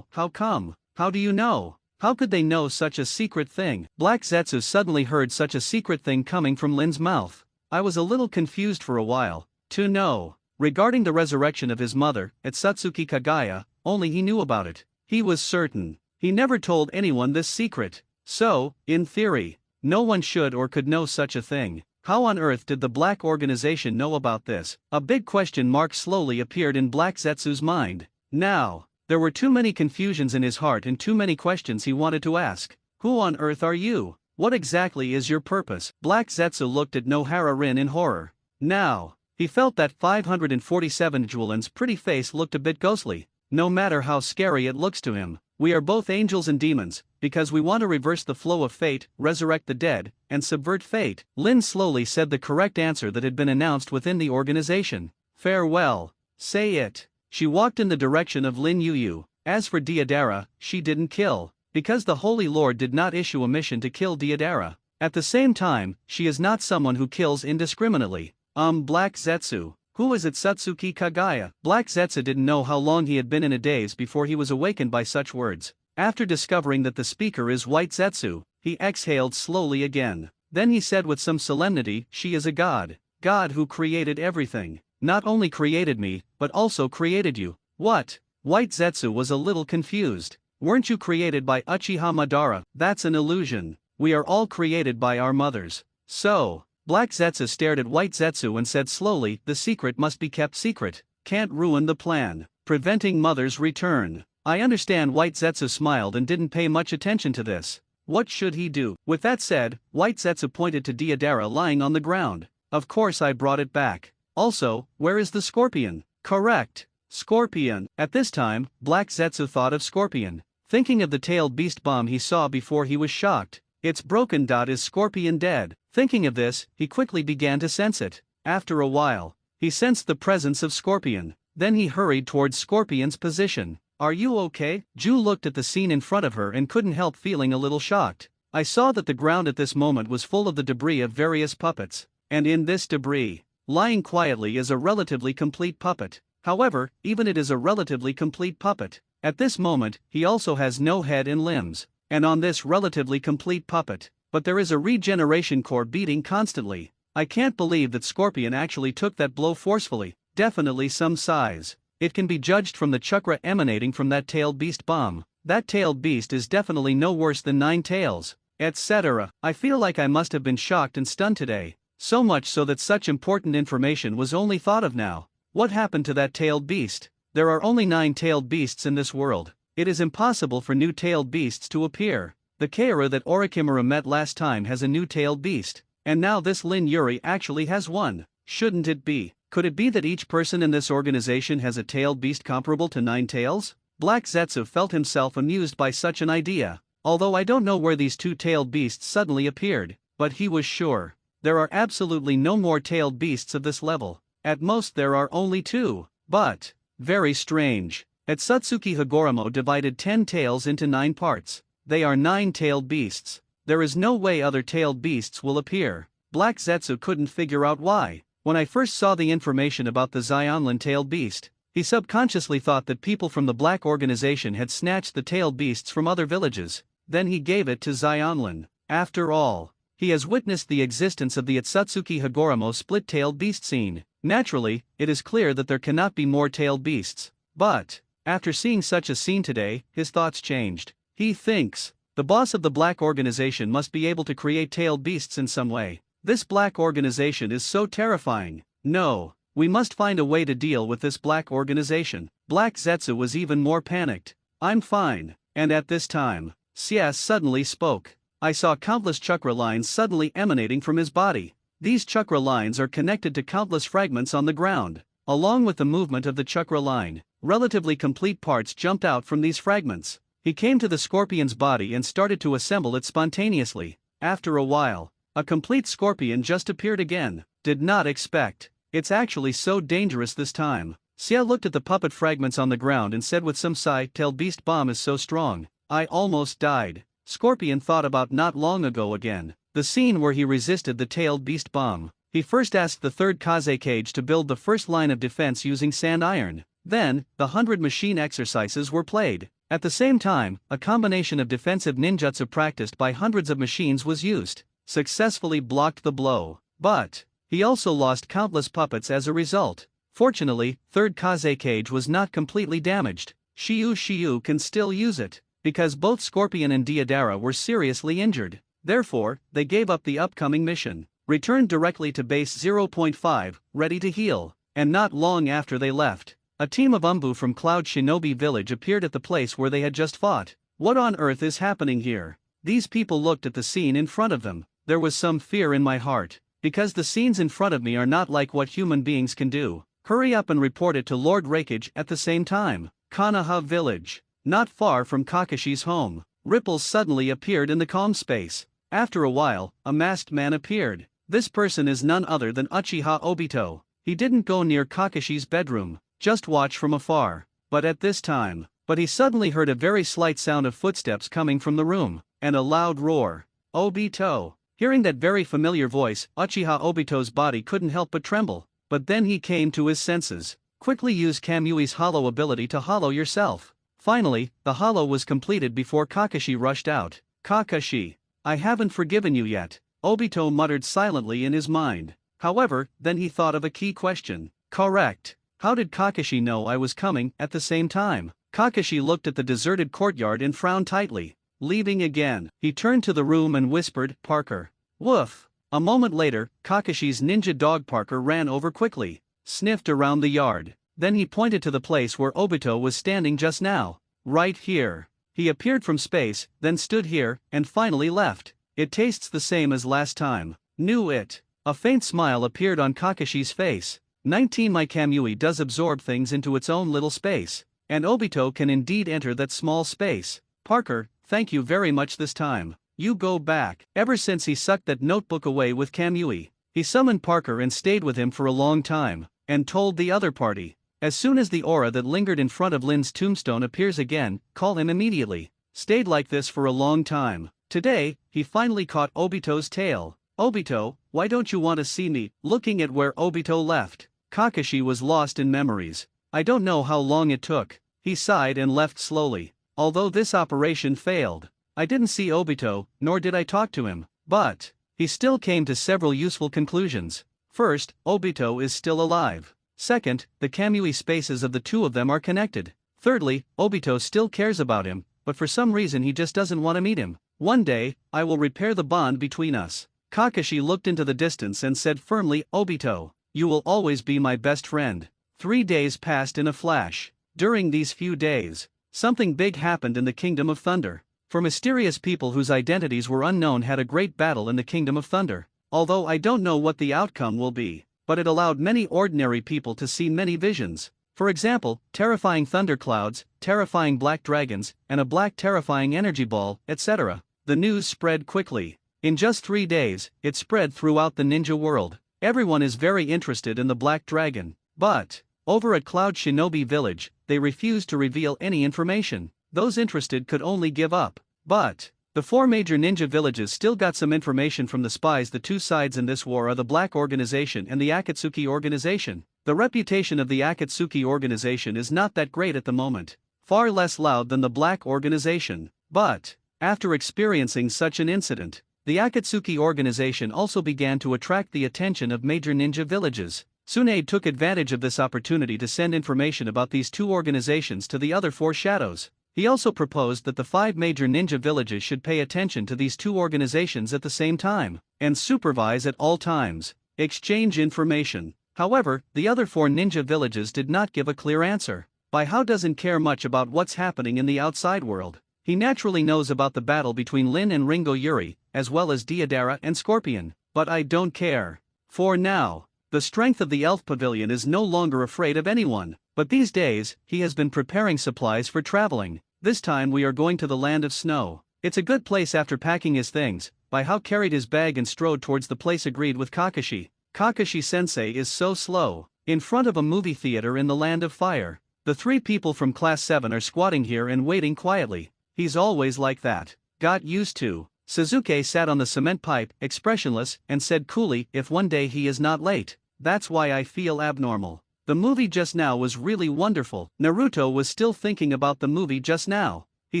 come? How do you know? How could they know such a secret thing? Black Zetsu suddenly heard such a secret thing coming from Lin's mouth. I was a little confused for a while. To know. Regarding the resurrection of his mother, Akatsuki Kagaya, only he knew about it. He was certain. He never told anyone this secret. So, in theory, no one should or could know such a thing. How on earth did the Black Organization know about this? A big question mark slowly appeared in Black Zetsu's mind. Now, there were too many confusions in his heart and too many questions he wanted to ask. Who on earth are you? What exactly is your purpose? Black Zetsu looked at Nohara Rin in horror. Now, he felt that 547 Julin's pretty face looked a bit ghostly. No matter how scary it looks to him, we are both angels and demons, because we want to reverse the flow of fate, resurrect the dead, and subvert fate. Lin slowly said the correct answer that had been announced within the organization. Farewell. Say it. She walked in the direction of Lin Yuyu. As for Deidara, she didn't kill, because the Holy Lord did not issue a mission to kill Deidara. At the same time, she is not someone who kills indiscriminately. Black Zetsu. Who is Akatsuki Kagaya? Black Zetsu didn't know how long he had been in a daze before he was awakened by such words. After discovering that the speaker is White Zetsu, he exhaled slowly again. Then he said with some solemnity, she is a god. God who created everything. Not only created me, but also created you. What? White Zetsu was a little confused. Weren't you created by Uchiha Madara? That's an illusion. We are all created by our mothers. So, Black Zetsu stared at White Zetsu and said slowly, the secret must be kept secret. Can't ruin the plan. Preventing mother's return. I understand. White Zetsu smiled and didn't pay much attention to this. What should he do? With that said, White Zetsu pointed to Deidara lying on the ground. Of course I brought it back. Also, where is the scorpion? Correct. Scorpion. At this time, Black Zetsu thought of Scorpion. Thinking of the tailed beast bomb he saw before he was shocked. It's broken. Is Scorpion dead? Thinking of this, he quickly began to sense it. After a while, he sensed the presence of Scorpion. Then he hurried towards Scorpion's position. Are you okay? Ju looked at the scene in front of her and couldn't help feeling a little shocked. I saw that the ground at this moment was full of the debris of various puppets. And in this debris, lying quietly is a relatively complete puppet. However, even it is a relatively complete puppet. At this moment, he also has no head and limbs. And on this relatively complete puppet, but there is a regeneration core beating constantly. I can't believe that Scorpion actually took that blow forcefully. Definitely some size. It can be judged from the chakra emanating from that tailed beast bomb. That tailed beast is definitely no worse than 9 tails, etc. I feel like I must have been shocked and stunned today. So much so that such important information was only thought of now. What happened to that tailed beast? There are only 9 tailed beasts in this world. It is impossible for new tailed beasts to appear. The Kaoru that Orochimaru met last time has a new tailed beast. And now this Lin Yuri actually has one. Shouldn't it be? Could it be that each person in this organization has a tailed beast comparable to 9 tails? Black Zetsu felt himself amused by such an idea. Although I don't know where these 2 tailed beasts suddenly appeared, but he was sure. There are absolutely no more tailed beasts of this level. At most there are only 2. But, very strange. Akatsuki Higoromo divided 10 tails into 9 parts. They are 9 tailed beasts. There is no way other tailed beasts will appear. Black Zetsu couldn't figure out why. When I first saw the information about the Xionlin tailed beast, he subconsciously thought that people from the Black Organization had snatched the tailed beasts from other villages. Then he gave it to Xionlin. After all, he has witnessed the existence of the Akatsuki Higoromo split-tailed beast scene. Naturally, it is clear that there cannot be more tailed beasts. But, after seeing such a scene today, his thoughts changed. He thinks, the boss of the Black Organization must be able to create tailed beasts in some way. This Black Organization is so terrifying. No, we must find a way to deal with this Black Organization. Black Zetsu was even more panicked. I'm fine. And at this time, Sias suddenly spoke. I saw countless chakra lines suddenly emanating from his body. These chakra lines are connected to countless fragments on the ground. Along with the movement of the chakra line, relatively complete parts jumped out from these fragments. He came to the scorpion's body and started to assemble it spontaneously. After a while, a complete scorpion just appeared again. Did not expect. It's actually so dangerous this time. Xia looked at the puppet fragments on the ground and said with some sigh, "Tailed beast bomb is so strong. I almost died." Scorpion thought about not long ago again. The scene where he resisted the tailed beast bomb. He first asked the third Kaze cage to build the first line of defense using sand iron. Then, the 100 machine exercises were played. At the same time, a combination of defensive ninjutsu practiced by hundreds of machines was used. Successfully blocked the blow. But he also lost countless puppets as a result. Fortunately, third Kaze cage was not completely damaged. Shiyu can still use it, because both Scorpion and Deodara were seriously injured. Therefore, they gave up the upcoming mission, returned directly to base 0.5, ready to heal. And not long after they left, a team of Umbu from Cloud Shinobi Village appeared at the place where they had just fought. What on earth is happening here? These people looked at the scene in front of them. There was some fear in my heart, because the scenes in front of me are not like what human beings can do. Hurry up and report it to Lord Rakage at the same time. Kanaha Village, not far from Kakashi's home. Ripples suddenly appeared in the calm space. After a while, a masked man appeared. This person is none other than Uchiha Obito. He didn't go near Kakashi's bedroom, just watch from afar. But he suddenly heard a very slight sound of footsteps coming from the room, and a loud roar. Obito! Hearing that very familiar voice, Uchiha Obito's body couldn't help but tremble. But then he came to his senses. Quickly use Kamui's hollow ability to hollow yourself. Finally, the hollow was completed before Kakashi rushed out. Kakashi, I haven't forgiven you yet, Obito muttered silently in his mind. However, then he thought of a key question. Correct. How did Kakashi know I was coming at the same time? Kakashi looked at the deserted courtyard and frowned tightly. Leaving again, he turned to the room and whispered, "Parker." Woof. A moment later, Kakashi's ninja dog Parker ran over quickly, sniffed around the yard. Then he pointed to the place where Obito was standing just now. Right here. He appeared from space, then stood here, and finally left. It tastes the same as last time. Knew it. A faint smile appeared on Kakashi's face. 19 My Kamui does absorb things into its own little space, and Obito can indeed enter that small space. Parker, thank you very much this time. You go back. Ever since he sucked that notebook away with Kamui, he summoned Parker and stayed with him for a long time, and told the other party, as soon as the aura that lingered in front of Lin's tombstone appears again, call him immediately. Stayed like this for a long time. Today, he finally caught Obito's tail. Obito, why don't you want to see me? Looking at where Obito left, Kakashi was lost in memories. I don't know how long it took. He sighed and left slowly. Although this operation failed, I didn't see Obito, nor did I talk to him, but he still came to several useful conclusions. First, Obito is still alive. Second, the Kamui spaces of the two of them are connected. Thirdly, Obito still cares about him, but for some reason he just doesn't want to meet him. One day, I will repair the bond between us. Kakashi looked into the distance and said firmly, Obito, you will always be my best friend. 3 days passed in a flash. During these few days, something big happened in the Kingdom of Thunder. For mysterious people whose identities were unknown had a great battle in the Kingdom of Thunder. Although I don't know what the outcome will be, but it allowed many ordinary people to see many visions. For example, terrifying thunderclouds, terrifying black dragons, and a black terrifying energy ball, etc. The news spread quickly. In just 3 days, it spread throughout the ninja world. Everyone is very interested in the black dragon. But over at Cloud Shinobi Village, they refused to reveal any information. Those interested could only give up. But the 4 major ninja villages still got some information from the spies. The two sides in this war are the Black Organization and the Akatsuki Organization. The reputation of the Akatsuki Organization is not that great at the moment, far less loud than the Black Organization. But after experiencing such an incident, the Akatsuki Organization also began to attract the attention of major ninja villages. Tsunade took advantage of this opportunity to send information about these two organizations to the other 4 shadows. He also proposed that the 5 major ninja villages should pay attention to these two organizations at the same time, and supervise at all times, exchange information. However, the other 4 ninja villages did not give a clear answer. Bai Hao doesn't care much about what's happening in the outside world. He naturally knows about the battle between Lin and Ringo Yuri, as well as Deodara and Scorpion. But I don't care. For now, the strength of the elf pavilion is no longer afraid of anyone, but these days, he has been preparing supplies for traveling. This time we are going to the land of snow. It's a good place. After packing his things, Baihao carried his bag and strode towards the place agreed with Kakashi. Kakashi-sensei is so slow. In front of a movie theater in the land of fire. The 3 people from class 7 are squatting here and waiting quietly. He's always like that. Got used to. Suzuki sat on the cement pipe, expressionless, and said coolly, if one day he is not late, that's why I feel abnormal. The movie just now was really wonderful. Naruto was still thinking about the movie just now. He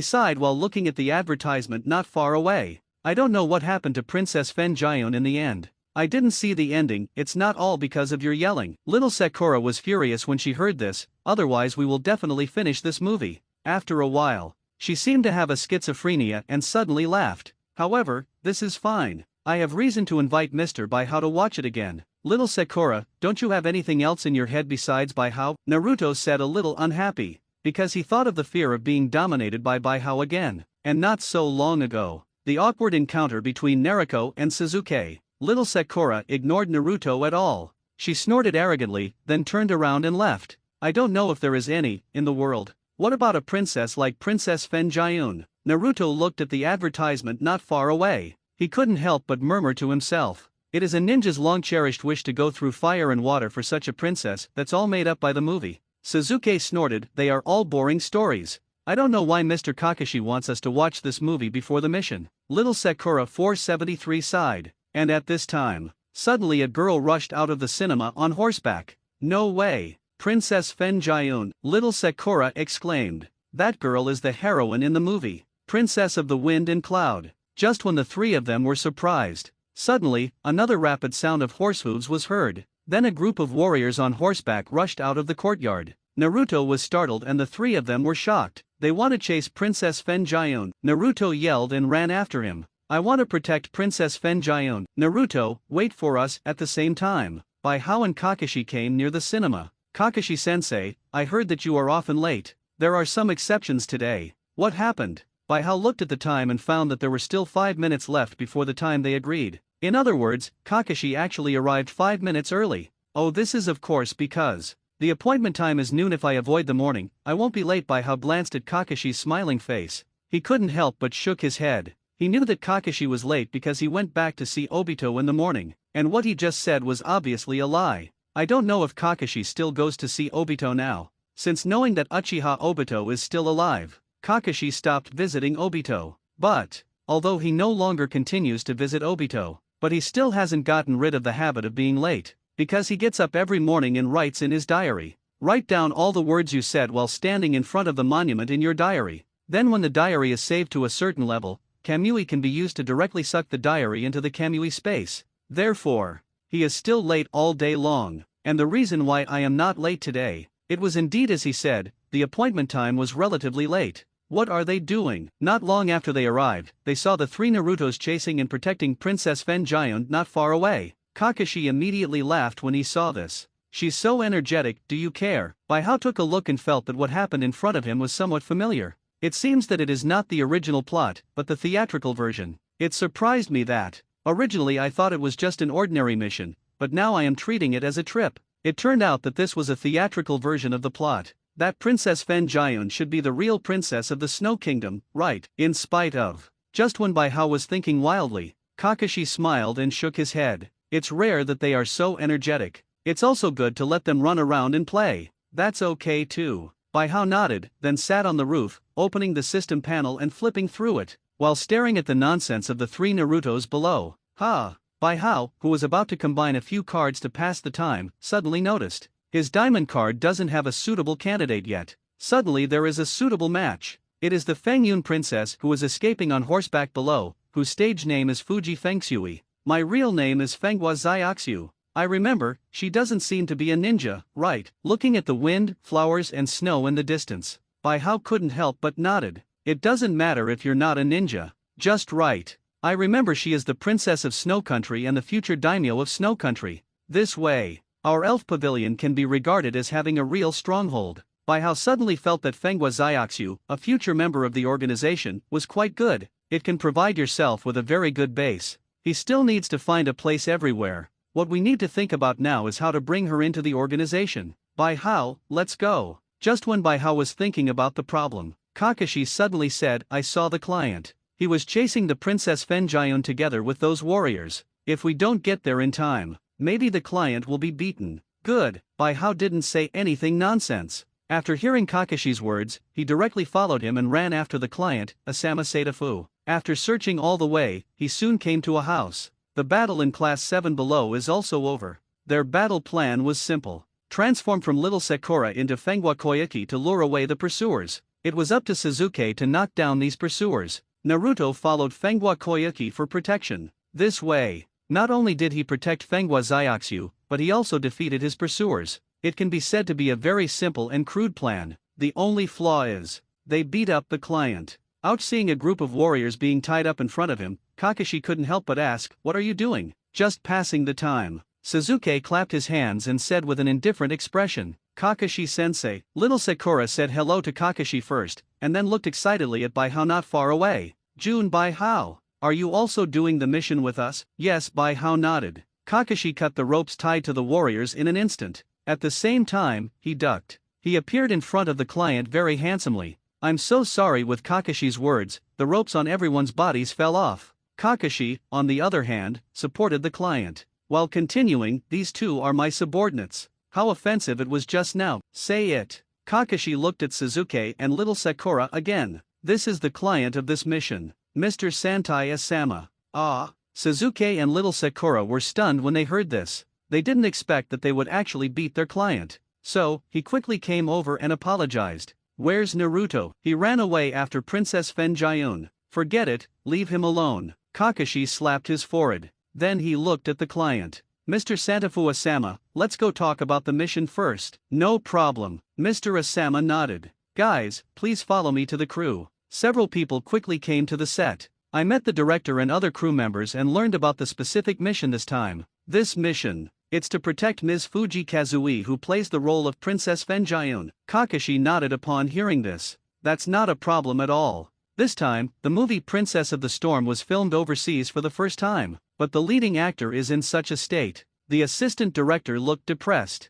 sighed while looking at the advertisement not far away. I don't know what happened to Princess Fengyun in the end. I didn't see the ending. It's not all because of your yelling. Little Sakura was furious when she heard this, otherwise we will definitely finish this movie. After a while, she seemed to have a schizophrenia and suddenly laughed. However, this is fine. I have reason to invite Mr. Baihao to watch it again. Little Sakura, don't you have anything else in your head besides Baihao? Naruto said, a little unhappy, because he thought of the fear of being dominated by Baihao again. And not so long ago, the awkward encounter between Naruto and Suzuki. Little Sakura ignored Naruto at all. She snorted arrogantly, then turned around and left. I don't know if there is any in the world. What about a princess like Princess Fengyun? Naruto looked at the advertisement not far away. He couldn't help but murmur to himself. It is a ninja's long-cherished wish to go through fire and water for such a princess. That's all made up by the movie. Suzuki snorted, they are all boring stories. I don't know why Mr. Kakashi wants us to watch this movie before the mission. Little Sakura 473 sighed. And at this time, suddenly a girl rushed out of the cinema on horseback. No way. Princess Fengyun, Little Sakura exclaimed. That girl is the heroine in the movie. Princess of the Wind and Cloud. Just when the 3 of them were surprised, suddenly, another rapid sound of horse hooves was heard. Then a group of warriors on horseback rushed out of the courtyard. Naruto was startled and the 3 of them were shocked. They want to chase Princess Fengyun. Naruto yelled and ran after him. I want to protect Princess Fengyun. Naruto, wait for us. At the same time, Baihao and Kakashi came near the cinema. Kakashi-sensei, I heard that you are often late. There are some exceptions today. What happened? Baihao looked at the time and found that there were still 5 minutes left before the time they agreed. In other words, Kakashi actually arrived 5 minutes early. Oh, this is of course because the appointment time is noon. If I avoid the morning, I won't be late. Baihao glanced at Kakashi's smiling face. He couldn't help but shook his head. He knew that Kakashi was late because he went back to see Obito in the morning, and what he just said was obviously a lie. I don't know if Kakashi still goes to see Obito now, since knowing that Uchiha Obito is still alive, Kakashi stopped visiting Obito. But, although he no longer continues to visit Obito, but he still hasn't gotten rid of the habit of being late, because he gets up every morning and writes in his diary. Write down all the words you said while standing in front of the monument in your diary. Then when the diary is saved to a certain level, Kamui can be used to directly suck the diary into the Kamui space. Therefore, he is still late all day long, and the reason why I am not late today, it was indeed as he said, the appointment time was relatively late. What are they doing? Not long after they arrived, they saw the 3 Narutos chasing and protecting Princess Fengyun not far away. Kakashi immediately laughed when he saw this. She's so energetic, do you care? Baihao took a look and felt that what happened in front of him was somewhat familiar. It seems that it is not the original plot, but the theatrical version. It surprised me that, originally I thought it was just an ordinary mission, but now I am treating it as a trip. It turned out that this was a theatrical version of the plot. That Princess Fengyun should be the real princess of the Snow Kingdom, right? In spite of. Just when Baihao was thinking wildly, Kakashi smiled and shook his head. It's rare that they are so energetic. It's also good to let them run around and play. That's okay too. Baihao nodded, then sat on the roof, opening the system panel and flipping through it, while staring at the nonsense of the 3 Narutos below. Baihao, who was about to combine a few cards to pass the time, suddenly noticed. His diamond card doesn't have a suitable candidate yet. Suddenly there is a suitable match. It is the Fengyun princess who is escaping on horseback below, whose stage name is Fuji Fengshui. My real name is Fenghua Xiaoxiu. I remember, she doesn't seem to be a ninja, right? Looking at the wind, flowers and snow in the distance, Baihao couldn't help but nodded. It doesn't matter if you're not a ninja. Just right. I remember she is the princess of Snow Country and the future daimyo of Snow Country. This way, our elf pavilion can be regarded as having a real stronghold. Baihao suddenly felt that Fenghua Xiaoxiu, a future member of the organization, was quite good. It can provide yourself with a very good base. He still needs to find a place everywhere. What we need to think about now is how to bring her into the organization. Bai Hao, let's go. Just when Bai Hao was thinking about the problem, Kakashi suddenly said, I saw the client. He was chasing the Princess Fengyun together with those warriors. If we don't get there in time, maybe the client will be beaten. Good, Bai Hao didn't say anything nonsense. After hearing Kakashi's words, he directly followed him and ran after the client, Asama Seidafu. After searching all the way, he soon came to a house. The battle in Class 7 below is also over. Their battle plan was simple. Transform from Little Sakura into Fengwa Koyuki to lure away the pursuers. It was up to Sasuke to knock down these pursuers. Naruto followed Fengwa Koyuki for protection. This way, not only did he protect Fengwa Zyuxu, but he also defeated his pursuers. It can be said to be a very simple and crude plan. The only flaw is, they beat up the client. Out seeing a group of warriors being tied up in front of him, Kakashi couldn't help but ask, what are you doing? Just passing the time. Sasuke clapped his hands and said with an indifferent expression, Kakashi-sensei. Little Sakura said hello to Kakashi first, and then looked excitedly at Bai Hao not far away. Jun Bai Hao, are you also doing the mission with us? Yes, Bai Hao nodded. Kakashi cut the ropes tied to the warriors in an instant. At the same time, he ducked. He appeared in front of the client very handsomely. I'm so sorry. With Kakashi's words, the ropes on everyone's bodies fell off. Kakashi, on the other hand, supported the client. While continuing, these two are my subordinates. How offensive it was just now. Say it. Kakashi looked at Sasuke and Little Sakura again. This is the client of this mission, Mr. Santai Asama. Ah. Sasuke and Little Sakura were stunned when they heard this. They didn't expect that they would actually beat their client. So, he quickly came over and apologized. Where's Naruto? He ran away after Princess Fengyun. Forget it, leave him alone. Kakashi slapped his forehead. Then he looked at the client. Mr. Santafu Asama, let's go talk about the mission first. No problem. Mr. Asama nodded. Guys, please follow me to the crew. Several people quickly came to the set. I met the director and other crew members and learned about the specific mission this time. This mission, it's to protect Ms. Fuji Kazui, who plays the role of Princess Fengyun. Kakashi nodded upon hearing this. That's not a problem at all. This time, the movie Princess of the Storm was filmed overseas for the first time, but the leading actor is in such a state. The assistant director looked depressed.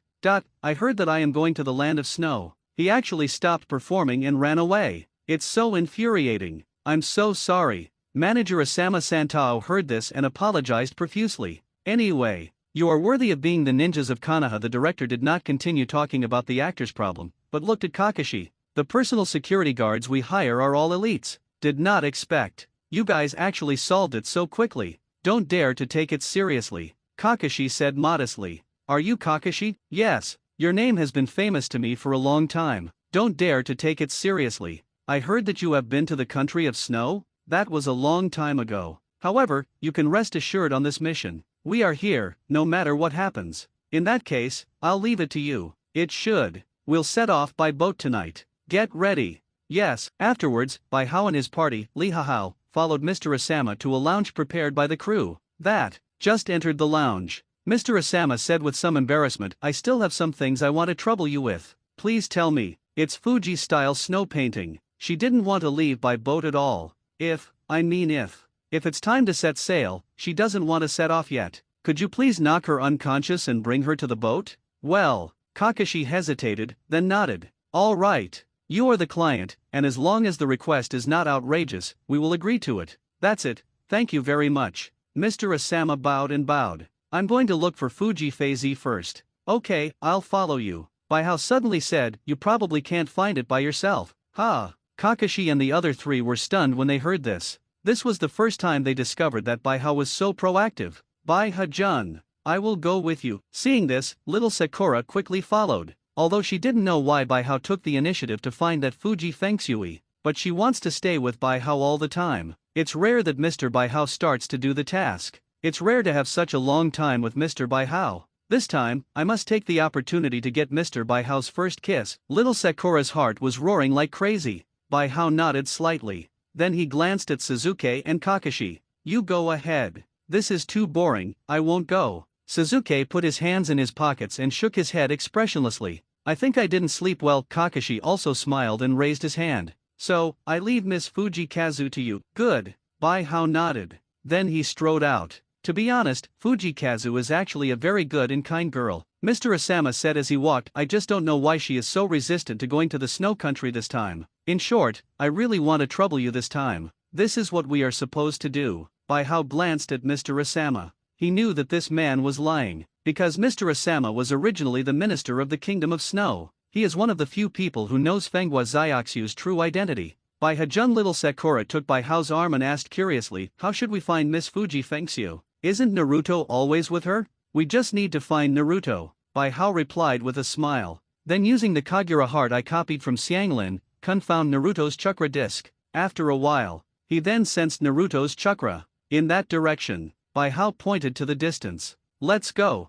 I heard that I am going to the land of snow. He actually stopped performing and ran away. It's so infuriating. I'm so sorry. Manager Asama Santao heard this and apologized profusely. Anyway, you are worthy of being the ninjas of Konoha. The director did not continue talking about the actor's problem, but looked at Kakashi. The personal security guards we hire are all elites. Did not expect. You guys actually solved it so quickly. Don't dare to take it seriously. Kakashi said modestly. Are you Kakashi? Yes. Your name has been famous to me for a long time. Don't dare to take it seriously. I heard that you have been to the country of snow? That was a long time ago. However, you can rest assured on this mission. We are here, no matter what happens. In that case, I'll leave it to you. It should. We'll set off by boat tonight. Get ready. Yes. Afterwards, Bai Hao and his party, Li Hao, followed Mr. Asama to a lounge prepared by the crew. That just entered the lounge. Mr. Asama said with some embarrassment, I still have some things I want to trouble you with. Please tell me. It's Fuji-style snow painting. She didn't want to leave by boat at all. If it's time to set sail, she doesn't want to set off yet. Could you please knock her unconscious and bring her to the boat? Well, Kakashi hesitated, then nodded. All right. You are the client, and as long as the request is not outrageous, we will agree to it. That's it, thank you very much. Mr. Asama bowed and bowed. I'm going to look for Fuji Feizi first. Okay, I'll follow you. Bai Hao suddenly said, you probably can't find it by yourself. Ha! Kakashi and the other three were stunned when they heard this. This was the first time they discovered that Bai Hao was so proactive. Bai Ha-jun, I will go with you. Seeing this, little Sakura quickly followed. Although she didn't know why Bai Hao took the initiative to find that Fuji Fengxui, but she wants to stay with Bai Hao all the time. It's rare that Mr. Bai Hao starts to do the task. It's rare to have such a long time with Mr. Bai Hao. This time, I must take the opportunity to get Mr. Bai Hao's first kiss. Little Sakura's heart was roaring like crazy. Bai Hao nodded slightly. Then he glanced at Sasuke and Kakashi. You go ahead. This is too boring, I won't go. Sasuke put his hands in his pockets and shook his head expressionlessly. I think I didn't sleep well. Kakashi also smiled and raised his hand. So, I leave Miss Fuji Kazu to you. Good. Bai Hao nodded. Then he strode out. To be honest, Fujikazu is actually a very good and kind girl, Mr. Asama said as he walked. I just don't know why she is so resistant to going to the snow country this time. In short, I really want to trouble you this time. This is what we are supposed to do. Bai Hao glanced at Mr. Asama. He knew that this man was lying, because Mr. Asama was originally the minister of the Kingdom of Snow. He is one of the few people who knows Fenghua Xiaoxu's true identity. Bai Hajun. Little Sakura took Bai Hao's arm and asked curiously, how should we find Miss Fuji Fengxiu? Isn't Naruto always with her? We just need to find Naruto, Bai Hao replied with a smile. Then using the Kagura heart I copied from Xianglin, Kun found Naruto's chakra disc. After a while, he then sensed Naruto's chakra. In that direction, Bai Hao pointed to the distance. Let's go.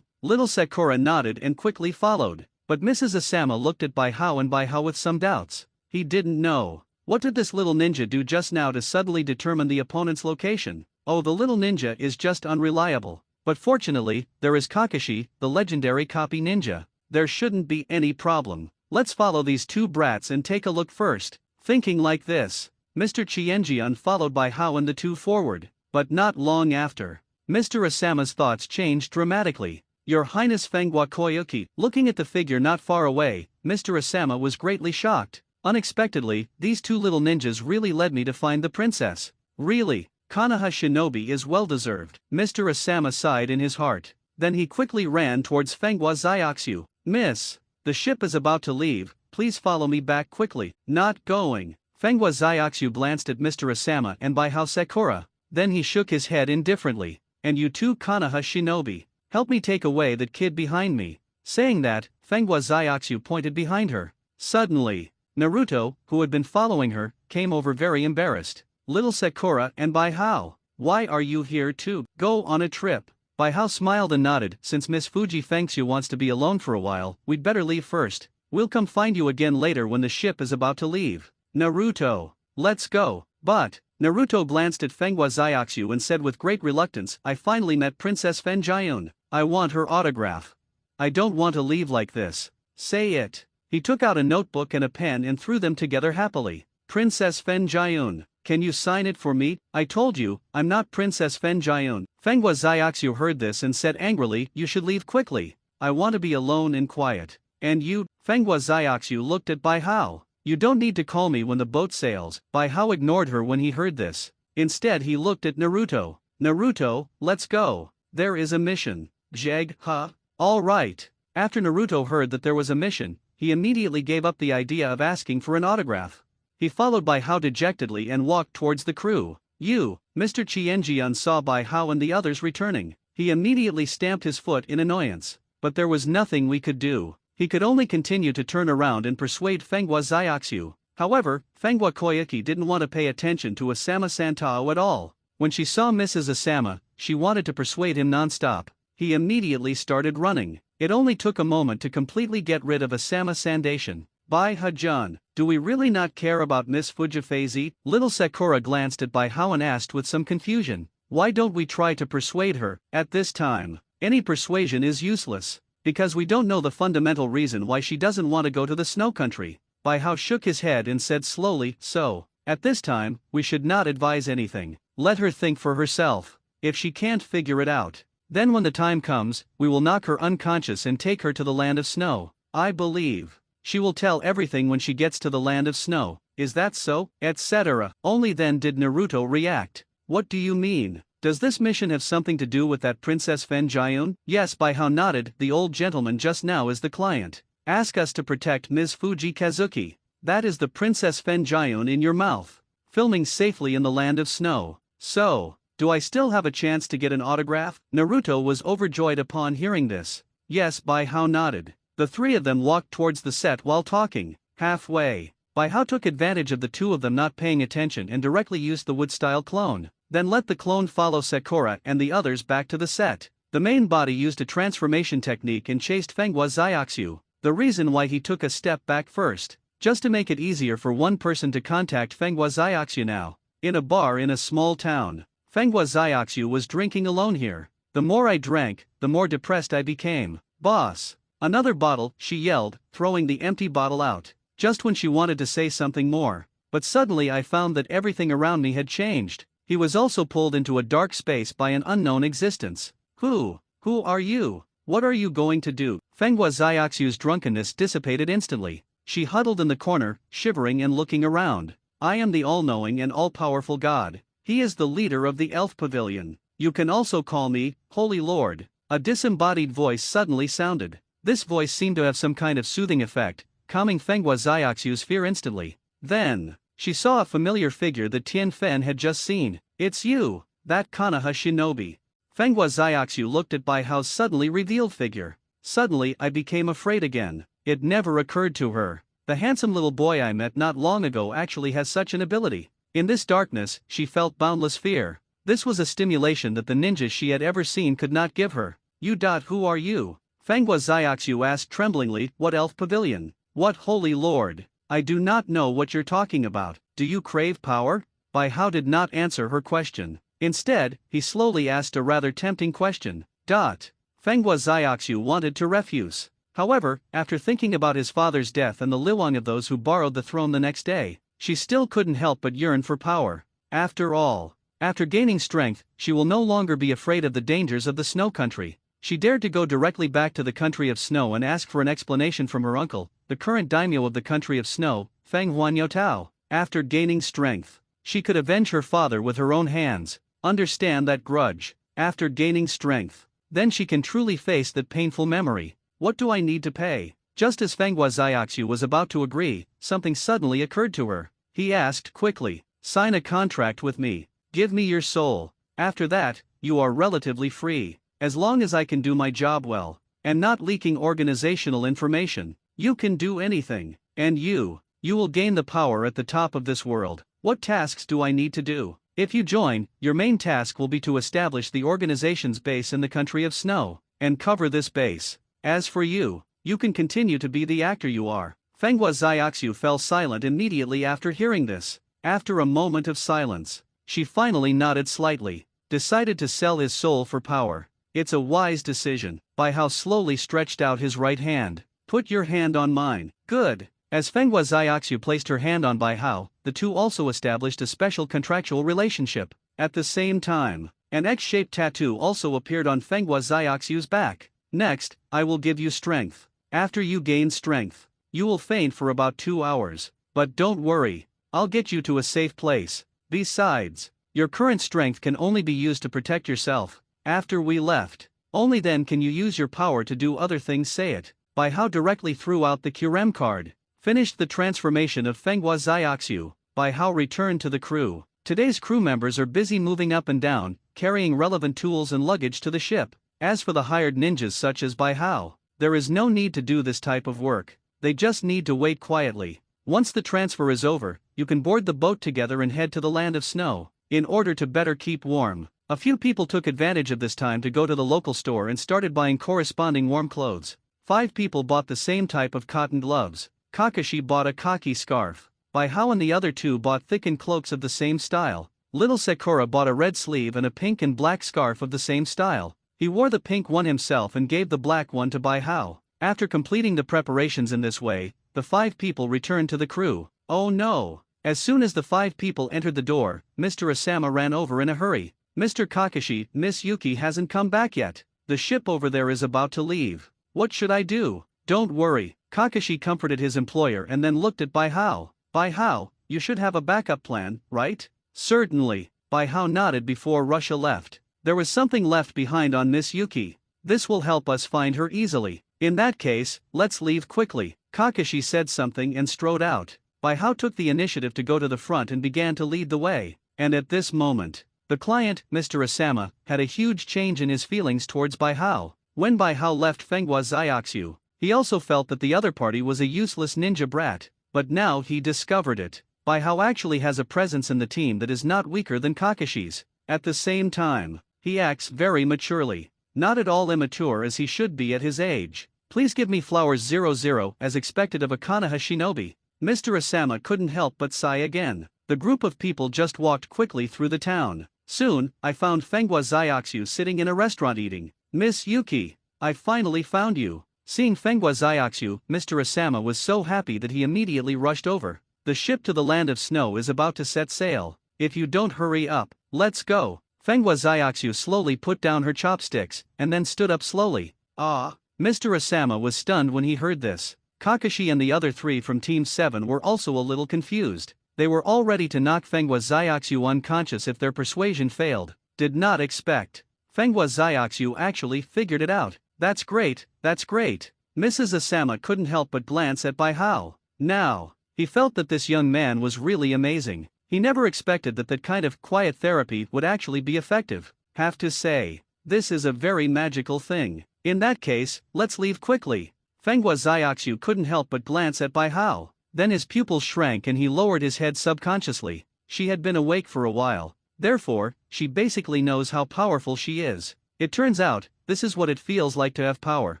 Little Sakura nodded and quickly followed. But Mrs. Asama looked at Bai Hao with some doubts. He didn't know. What did this little ninja do just now to suddenly determine the opponent's location? Oh, the little ninja is just unreliable. But fortunately, there is Kakashi, the legendary copy ninja. There shouldn't be any problem. Let's follow these two brats and take a look first. Thinking like this, Mr. Qianjian followed Bai Hao and the two forward. But not long after, Mr. Asama's thoughts changed dramatically. Your Highness Fenghua Koyuki. Looking at the figure not far away, Mr. Asama was greatly shocked. Unexpectedly, these two little ninjas really led me to find the princess. Really, Konoha Shinobi is well-deserved. Mr. Asama sighed in his heart. Then he quickly ran towards Fenghua Xiaoxu. Miss, the ship is about to leave, please follow me back quickly. Not going. Fenghua Xiaoxu glanced at Mr. Asama and Bai Hao Sakura. Then he shook his head indifferently. And you too, Konoha Shinobi. Help me take away that kid behind me. Saying that, Fenghua Xiaoxu pointed behind her. Suddenly, Naruto, who had been following her, came over very embarrassed. Little Sakura and Bai Hao, why are you here too? Go on a trip. Bai Hao smiled and nodded. Since Miss Fuji Fengxiu wants to be alone for a while, we'd better leave first. We'll come find you again later when the ship is about to leave. Naruto, let's go. But, Naruto glanced at Fenghua Xiaoxu and said with great reluctance, I finally met Princess Fenjiun. I want her autograph. I don't want to leave like this. Say it. He took out a notebook and a pen and threw them together happily. Princess Fenjiun, can you sign it for me? I told you, I'm not Princess Fenjiun. Fenghua Xiaoxu heard this and said angrily, you should leave quickly. I want to be alone and quiet. And you? Fenghua Xiaoxu looked at Bai Hao. You don't need to call me when the boat sails. Bai Hao ignored her when he heard this. Instead he looked at Naruto. Naruto, let's go. There is a mission. Jeg, huh? All right. After Naruto heard that there was a mission, he immediately gave up the idea of asking for an autograph. He followed Bai Hao dejectedly and walked towards the crew. You, Mr. Qianjian saw Bai Hao and the others returning. He immediately stamped his foot in annoyance. But there was nothing we could do. He could only continue to turn around and persuade Fenghua Xiaoxu. However, Fenghua Koyuki didn't want to pay attention to Asama Santao at all. When she saw Mrs. Asama, she wanted to persuade him non-stop. He immediately started running. It only took a moment to completely get rid of Asama Sandation. Bai Hajun, do we really not care about Miss Fujifeizi? Little Sakura glanced at Bai Hao and asked with some confusion. Why don't we try to persuade her? At this time, any persuasion is useless, because we don't know the fundamental reason why she doesn't want to go to the snow country. Bai Hao shook his head and said slowly, so, at this time, we should not advise anything. Let her think for herself. If she can't figure it out, then when the time comes, we will knock her unconscious and take her to the land of snow. I believe she will tell everything when she gets to the land of snow. Is that so? Etc. Only then did Naruto react. What do you mean? Does this mission have something to do with that Princess Fenjiun? Yes, Bai Hao nodded. The old gentleman just now is the client. Ask us to protect Ms. Fuji Kazuki. That is the Princess Fenjiun in your mouth. Filming safely in the land of snow. So, do I still have a chance to get an autograph? Naruto was overjoyed upon hearing this. Yes, Bai Hao nodded. The three of them walked towards the set while talking. Halfway, Bai Hao took advantage of the two of them not paying attention and directly used the wood-style clone. Then let the clone follow Sakura and the others back to the set. The main body used a transformation technique and chased Fenghua Xiaoxu. The reason why he took a step back first, just to make it easier for one person to contact Fenghua Xiaoxu now. In a bar in a small town, Fenghua Xiaoxu was drinking alone here. The more I drank, the more depressed I became. Boss, another bottle, she yelled, throwing the empty bottle out. Just when she wanted to say something more. But suddenly I found that everything around me had changed. he was also pulled into a dark space by an unknown existence. Who are you? What are you going to do? Fenghua Xiaoxiu's drunkenness dissipated instantly. She huddled in the corner, shivering and looking around. I am the all-knowing and all-powerful God. He is the leader of the elf pavilion. You can also call me, Holy Lord. A disembodied voice suddenly sounded. This voice seemed to have some kind of soothing effect, calming Fenghua Xiaoxiu's fear instantly. Then, she saw a familiar figure that Tian Fen had just seen. It's you, that Konoha shinobi. Fenghua Xiaoxiu looked at Bai Hao's suddenly revealed figure. Suddenly I became afraid again. It never occurred to her. The handsome little boy I met not long ago actually has such an ability. In this darkness, she felt boundless fear. This was a stimulation that the ninjas she had ever seen could not give her. Who are you? Fenghua Xiaoxiu asked tremblingly. What elf pavilion? What holy lord? I do not know what you're talking about. Do you crave power? Bai Hao did not answer her question. Instead, he slowly asked a rather tempting question. Fenghua Xiaoxiu wanted to refuse. However, after thinking about his father's death and the liwang of those who borrowed the throne the next day, she still couldn't help but yearn for power. After all, after gaining strength, she will no longer be afraid of the dangers of the snow country. She dared to go directly back to the country of snow and ask for an explanation from her uncle, the current daimyo of the country of snow, Feng Huanyotao. After gaining strength, she could avenge her father with her own hands. Understand that grudge. After gaining strength, then she can truly face that painful memory. What do I need to pay? Just as Fenghua Xiaoxiu was about to agree, something suddenly occurred to her. He asked quickly, sign a contract with me. Give me your soul. After that, you are relatively free. As long as I can do my job well, and not leaking organizational information, you can do anything. And you will gain the power at the top of this world. What tasks do I need to do? If you join, your main task will be to establish the organization's base in the country of snow, and cover this base. As for you, you can continue to be the actor you are. Fenghua Xiaoxiu fell silent immediately after hearing this. After a moment of silence, she finally nodded slightly, decided to sell his soul for power. It's a wise decision. Bai Hao slowly stretched out his right hand. Put your hand on mine. Good. As Fenghua Xiaoxiu placed her hand on Bai Hao, the two also established a special contractual relationship. At the same time, an X-shaped tattoo also appeared on Fenghua Xiaoxiu's back. Next, I will give you strength. After you gain strength, you will faint for about 2 hours. But don't worry, I'll get you to a safe place. Besides, your current strength can only be used to protect yourself. After we left, only then can you use your power to do other things. Say it. Bai Hao directly threw out the Qrem card. Finished the transformation of Fenghua Xiaoxiu, Bai Hao returned to the crew. Today's crew members are busy moving up and down, carrying relevant tools and luggage to the ship. As for the hired ninjas such as Bai Hao, there is no need to do this type of work. They just need to wait quietly. Once the transfer is over, you can board the boat together and head to the land of snow. In order to better keep warm, a few people took advantage of this time to go to the local store and started buying corresponding warm clothes. 5 people bought the same type of cotton gloves. Kakashi bought a khaki scarf. Bai Hao and the other 2 bought thickened cloaks of the same style. Little Sakura bought a red sleeve and a pink and black scarf of the same style. He wore the pink one himself and gave the black one to Bai Hao. After completing the preparations in this way, the 5 people returned to the crew. Oh no! As soon as the 5 people entered the door, Mr. Asama ran over in a hurry. Mr. Kakashi, Miss Yuki hasn't come back yet. The ship over there is about to leave. What should I do? Don't worry. Kakashi comforted his employer and then looked at Bai Hao. Bai Hao, you should have a backup plan, right? Certainly. Bai Hao nodded before Russia left. There was something left behind on Miss Yuki. This will help us find her easily. In that case, let's leave quickly. Kakashi said something and strode out. Bai Hao took the initiative to go to the front and began to lead the way. And at this moment, the client, Mr. Asama, had a huge change in his feelings towards Bai Hao. When Bai Hao left Fenghua Xiaoxiu, he also felt that the other party was a useless ninja brat, but now he discovered it. Bai Hao actually has a presence in the team that is not weaker than Kakashi's. At the same time, he acts very maturely, not at all immature as he should be at his age. Please give me flowers 00 as expected of a Konoha shinobi. Mr. Asama couldn't help but sigh again. The group of people just walked quickly through the town. Soon, I found Fenghua Xiaoxiu sitting in a restaurant eating. Miss Yuki, I finally found you. Seeing Fenghua Xiaoxiu, Mr. Asama was so happy that he immediately rushed over. The ship to the land of snow is about to set sail. if you don't hurry up. Let's go. Fengwa Zyuxu slowly put down her chopsticks, and then stood up slowly. Ah! Mr. Asama was stunned when he heard this. Kakashi and the other three from Team 7 were also a little confused. They were all ready to knock Fengwa Zyuxu unconscious if their persuasion failed. Did not expect. Fengwa Zyuxu actually figured it out. That's great, that's great. Mrs. Asama couldn't help but glance at Bai Hao. Now, he felt that this young man was really amazing. He never expected that kind of quiet therapy would actually be effective. Have to say, this is a very magical thing. In that case, let's leave quickly. Fengwa Zyuxu couldn't help but glance at Bai Hao. Then his pupils shrank and he lowered his head subconsciously. She had been awake for a while. Therefore, she basically knows how powerful she is. It turns out, this is what it feels like to have power.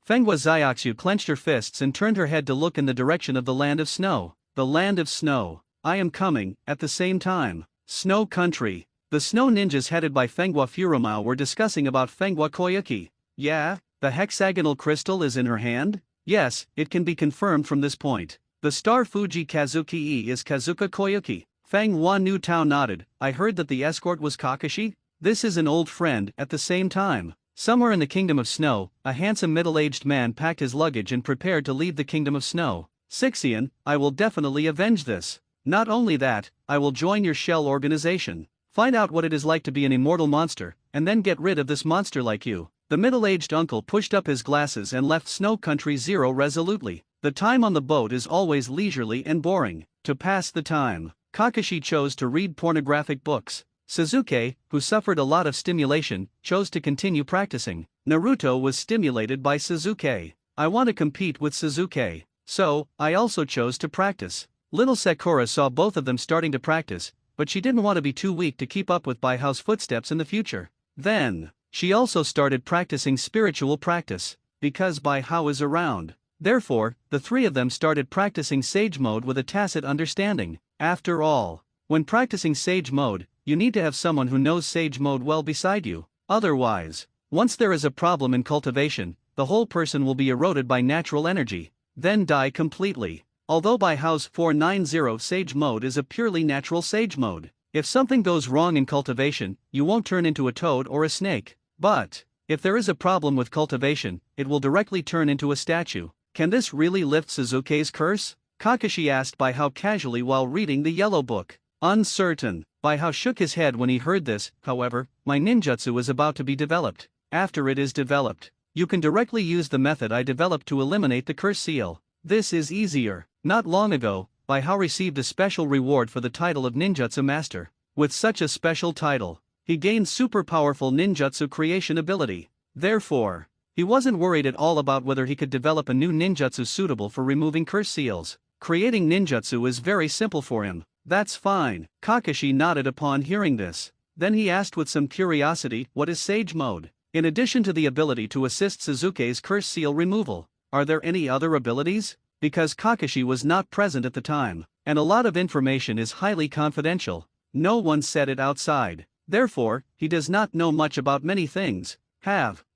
Fengwa Zyuxu clenched her fists and turned her head to look in the direction of the land of snow. The land of snow. I am coming, at the same time. Snow country. The snow ninjas headed by Fengwa Furumao were discussing about Fengwa Koyuki. Yeah, the hexagonal crystal is in her hand? Yes, it can be confirmed from this point. The star Fuji Kazuki is Kazuka Koyuki. Feng Wan Nu Tao nodded. I heard that the escort was Kakashi? This is an old friend. At the same time, somewhere in the Kingdom of Snow, a handsome middle-aged man packed his luggage and prepared to leave the Kingdom of Snow. Sixian, I will definitely avenge this. Not only that, I will join your shell organization. Find out what it is like to be an immortal monster, and then get rid of this monster like you. The middle-aged uncle pushed up his glasses and left Snow Country Zero resolutely. The time on the boat is always leisurely and boring. To pass the time, Kakashi chose to read pornographic books. Suzuki, who suffered a lot of stimulation, chose to continue practicing. Naruto was stimulated by Suzuki. I want to compete with Suzuki. So, I also chose to practice. Little Sakura saw both of them starting to practice, but she didn't want to be too weak to keep up with Bai Hao's footsteps in the future. Then, she also started practicing spiritual practice, because Bai Hao is around. Therefore, the three of them started practicing Sage Mode with a tacit understanding. After all, when practicing Sage Mode, you need to have someone who knows Sage Mode well beside you. Otherwise, once there is a problem in cultivation, the whole person will be eroded by natural energy, then die completely. Although Bai Hao's 490 Sage Mode is a purely natural Sage Mode, if something goes wrong in cultivation, you won't turn into a toad or a snake. But, if there is a problem with cultivation, it will directly turn into a statue. Can this really lift Suzuki's curse? Kakashi asked Bai Hao casually while reading the yellow book. Uncertain. Bai Hao shook his head when he heard this. However, my ninjutsu is about to be developed. After it is developed, you can directly use the method I developed to eliminate the curse seal. This is easier. Not long ago, Bai Hao received a special reward for the title of Ninjutsu Master. With such a special title, he gained super powerful ninjutsu creation ability. Therefore, he wasn't worried at all about whether he could develop a new ninjutsu suitable for removing curse seals. Creating ninjutsu is very simple for him. That's fine. Kakashi nodded upon hearing this. Then he asked with some curiosity, what is Sage Mode? In addition to the ability to assist Suzuki's curse seal removal, are there any other abilities? Because Kakashi was not present at the time, and a lot of information is highly confidential. No one said it outside. Therefore, he does not know much about many things.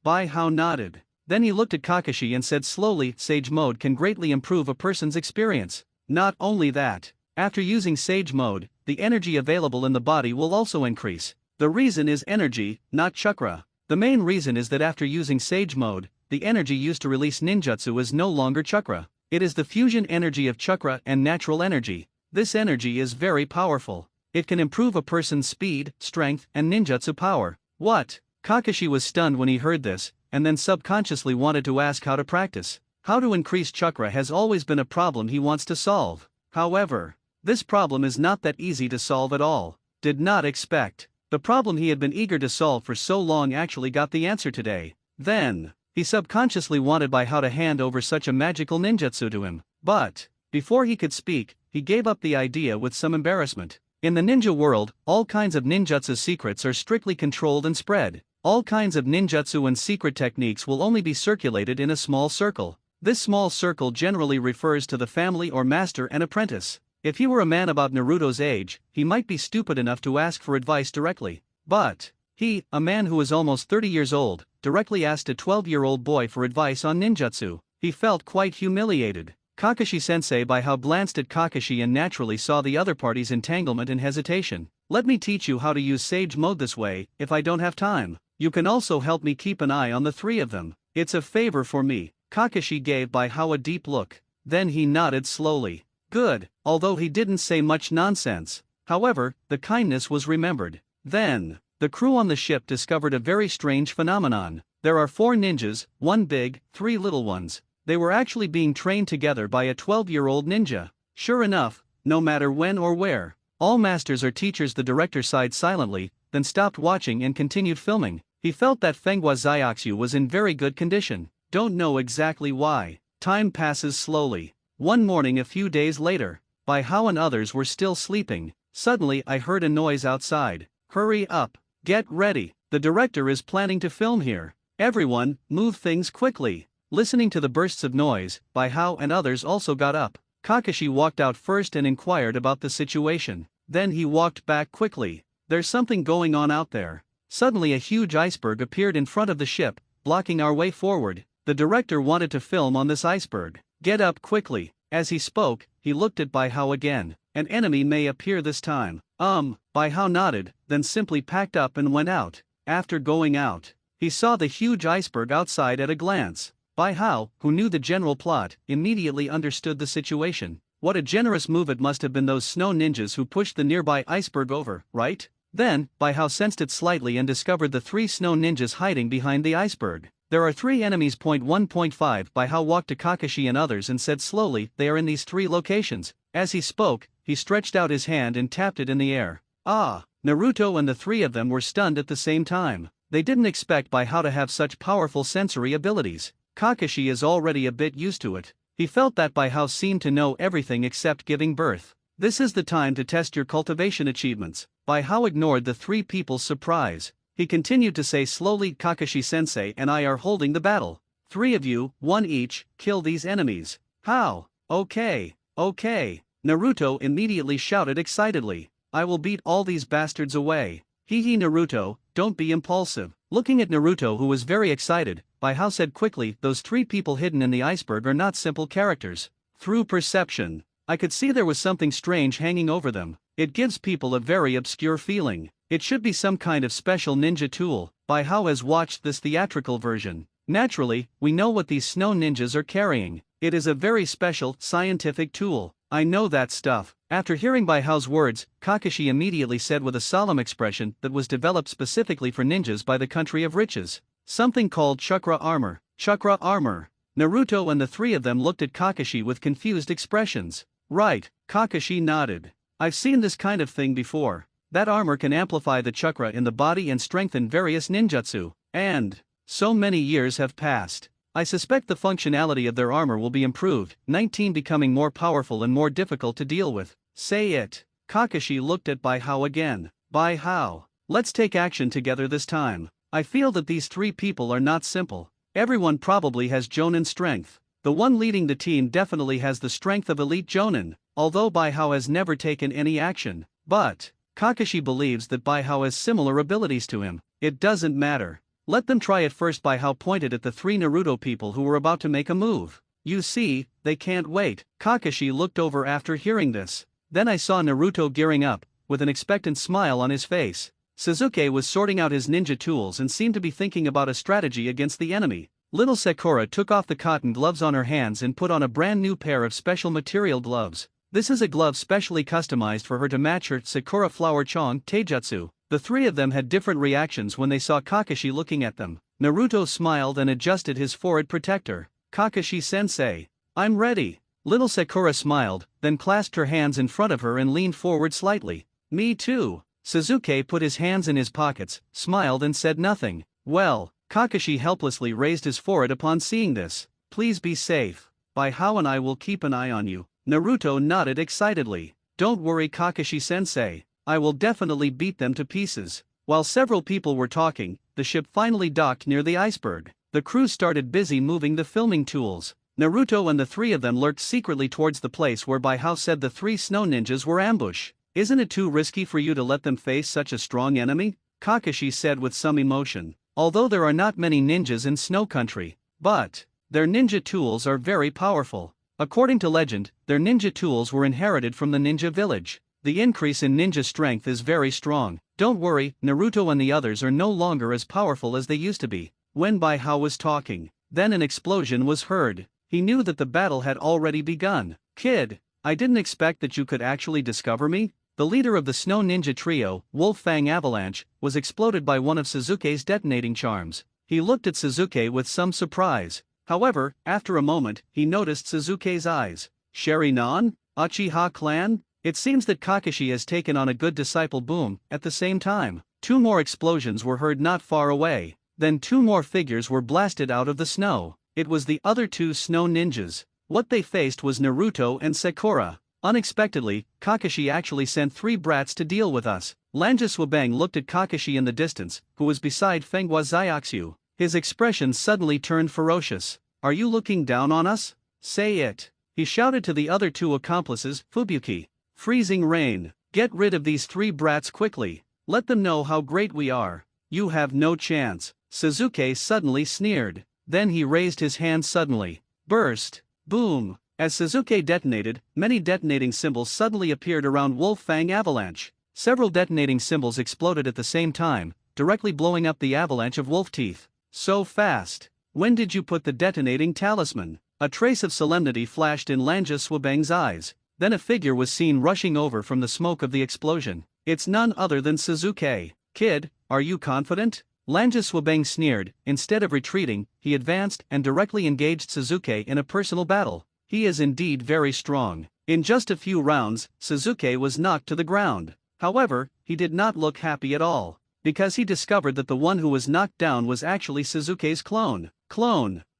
Bai Hao nodded. Then he looked at Kakashi and said slowly, Sage Mode can greatly improve a person's experience. Not only that, after using Sage Mode, the energy available in the body will also increase. The reason is energy, not chakra. The main reason is that after using Sage Mode, the energy used to release ninjutsu is no longer chakra. It is the fusion energy of chakra and natural energy. This energy is very powerful. It can improve a person's speed, strength, and ninjutsu power. What? Kakashi was stunned when he heard this, and then subconsciously wanted to ask how to practice. How to increase chakra has always been a problem he wants to solve. However, this problem is not that easy to solve at all. Did not expect. The problem he had been eager to solve for so long actually got the answer today. Then, he subconsciously wanted Bai Hao to hand over such a magical ninjutsu to him. But, before he could speak, he gave up the idea with some embarrassment. In the ninja world, all kinds of ninjutsu secrets are strictly controlled and spread. All kinds of ninjutsu and secret techniques will only be circulated in a small circle. This small circle generally refers to the family or master and apprentice. If he were a man about Naruto's age, he might be stupid enough to ask for advice directly. But, he, a man who is almost 30 years old, directly asked a 12-year-old boy for advice on ninjutsu. He felt quite humiliated. Kakashi-sensei Bai Hao glanced at Kakashi and naturally saw the other party's entanglement and hesitation. Let me teach you how to use Sage Mode this way, if I don't have time. You can also help me keep an eye on the three of them. It's a favor for me. Kakashi gave Bai Hao a deep look. Then he nodded slowly. Good, although he didn't say much nonsense. However, the kindness was remembered. Then, the crew on the ship discovered a very strange phenomenon. There are 4 ninjas, 1 big, 3 little ones. They were actually being trained together by a 12-year-old ninja. Sure enough, no matter when or where, all masters or teachers. The director sighed silently, then stopped watching and continued filming. He felt that Fenghua Xiaoxu was in very good condition. Don't know exactly why. Time passes slowly. One morning a few days later, Bai Hao and others were still sleeping. Suddenly I heard a noise outside. Hurry up. Get ready. The director is planning to film here. Everyone, move things quickly. Listening to the bursts of noise, Bai Hao and others also got up. Kakashi walked out first and inquired about the situation. Then he walked back quickly. There's something going on out there. Suddenly a huge iceberg appeared in front of the ship, blocking our way forward. The director wanted to film on this iceberg. Get up quickly. As he spoke, he looked at Bai Hao again. An enemy may appear this time. Bai Hao nodded, then simply packed up and went out. After going out, he saw the huge iceberg outside at a glance. Bai Hao, who knew the general plot, immediately understood the situation. What a generous move it must have been those snow ninjas who pushed the nearby iceberg over, right? Then, Bai Hao sensed it slightly and discovered the 3 snow ninjas hiding behind the iceberg. There are 3 enemies. 1.5 Bai Hao walked to Kakashi and others and said slowly, they are in these 3 locations. As he spoke, he stretched out his hand and tapped it in the air. Ah! Naruto and the 3 of them were stunned at the same time. They didn't expect Bai Hao to have such powerful sensory abilities. Kakashi is already a bit used to it. He felt that Bai Hao seemed to know everything except giving birth. This is the time to test your cultivation achievements. Bai Hao ignored the 3 people's surprise. He continued to say slowly, Kakashi-sensei and I are holding the battle. 3 of you, 1 each, kill these enemies. How? Okay. Naruto immediately shouted excitedly. I will beat all these bastards away. Hee Naruto, don't be impulsive. Looking at Naruto, who was very excited, Bai Hao said quickly, those 3 people hidden in the iceberg are not simple characters. Through perception, I could see there was something strange hanging over them. It gives people a very obscure feeling. It should be some kind of special ninja tool. Bai Hao has watched this theatrical version. Naturally, we know what these snow ninjas are carrying. It is a very special, scientific tool. I know that stuff. After hearing Bai Hao's words, Kakashi immediately said with a solemn expression that was developed specifically for ninjas by the country of riches. Something called chakra armor. Chakra armor. Naruto and the 3 of them looked at Kakashi with confused expressions. Right, Kakashi nodded. I've seen this kind of thing before. That armor can amplify the chakra in the body and strengthen various ninjutsu. And so many years have passed. I suspect the functionality of their armor will be improved, 19 becoming more powerful and more difficult to deal with. Say it. Kakashi looked at Bai Hao again. Bai Hao, let's take action together this time. I feel that these 3 people are not simple. Everyone probably has Jonin strength. The one leading the team definitely has the strength of elite Jonin, although Bai Hao has never taken any action. But Kakashi believes that Bai Hao has similar abilities to him. It doesn't matter. Let them try it first. Bai Hao pointed at the 3 Naruto people who were about to make a move. You see, they can't wait. Kakashi looked over after hearing this. Then I saw Naruto gearing up, with an expectant smile on his face. Sasuke was sorting out his ninja tools and seemed to be thinking about a strategy against the enemy. Little Sakura took off the cotton gloves on her hands and put on a brand new pair of special material gloves. This is a glove specially customized for her to match her Sakura Flower Chong Taijutsu. The 3 of them had different reactions when they saw Kakashi looking at them. Naruto smiled and adjusted his forehead protector. Kakashi-sensei, I'm ready. Little Sakura smiled, then clasped her hands in front of her and leaned forward slightly. Me too. Sasuke put his hands in his pockets, smiled and said nothing. Well, Kakashi helplessly raised his forehead upon seeing this. Please be safe. Bai Hao and I will keep an eye on you. Naruto nodded excitedly. Don't worry, Kakashi-sensei. I will definitely beat them to pieces. While several people were talking, the ship finally docked near the iceberg. The crew started busy moving the filming tools. Naruto and the 3 of them lurked secretly towards the place where Bai Hao said the 3 snow ninjas were ambushed. Isn't it too risky for you to let them face such a strong enemy? Kakashi said with some emotion. Although there are not many ninjas in Snow Country, but their ninja tools are very powerful. According to legend, their ninja tools were inherited from the ninja village. The increase in ninja strength is very strong. Don't worry, Naruto and the others are no longer as powerful as they used to be. When Bai Hao was talking, then an explosion was heard. He knew that the battle had already begun. Kid, I didn't expect that you could actually discover me. The leader of the Snow Ninja Trio, Wolf Fang Avalanche, was exploded by one of Suzuki's detonating charms. He looked at Suzuki with some surprise. However, after a moment, he noticed Suzuki's eyes. Sherry-nan? Uchiha clan? It seems that Kakashi has taken on a good disciple. Boom. At the same time, 2 more explosions were heard not far away. Then 2 more figures were blasted out of the snow. It was the other 2 snow ninjas. What they faced was Naruto and Sakura. Unexpectedly, Kakashi actually sent 3 brats to deal with us. Lanjus Wabang looked at Kakashi in the distance, who was beside Fenghua Xiaoxu. His expression suddenly turned ferocious. Are you looking down on us? Say it. He shouted to the other 2 accomplices, Fubuki. Freezing rain. Get rid of these 3 brats quickly. Let them know how great we are. You have no chance. Suzuki suddenly sneered. Then he raised his hand suddenly. Burst. Boom. As Suzuki detonated, many detonating symbols suddenly appeared around Wolf Fang Avalanche. Several detonating symbols exploded at the same time, directly blowing up the avalanche of wolf teeth. So fast. When did you put the detonating talisman? A trace of solemnity flashed in Lanjus Wabang's eyes. Then a figure was seen rushing over from the smoke of the explosion. It's none other than Suzuki. Kid, are you confident? Lanjus Wabang sneered. Instead of retreating, he advanced and directly engaged Suzuki in a personal battle. He is indeed very strong. In just a few rounds, Suzuki was knocked to the ground. However, he did not look happy at all, because he discovered that the one who was knocked down was actually Suzuki's clone.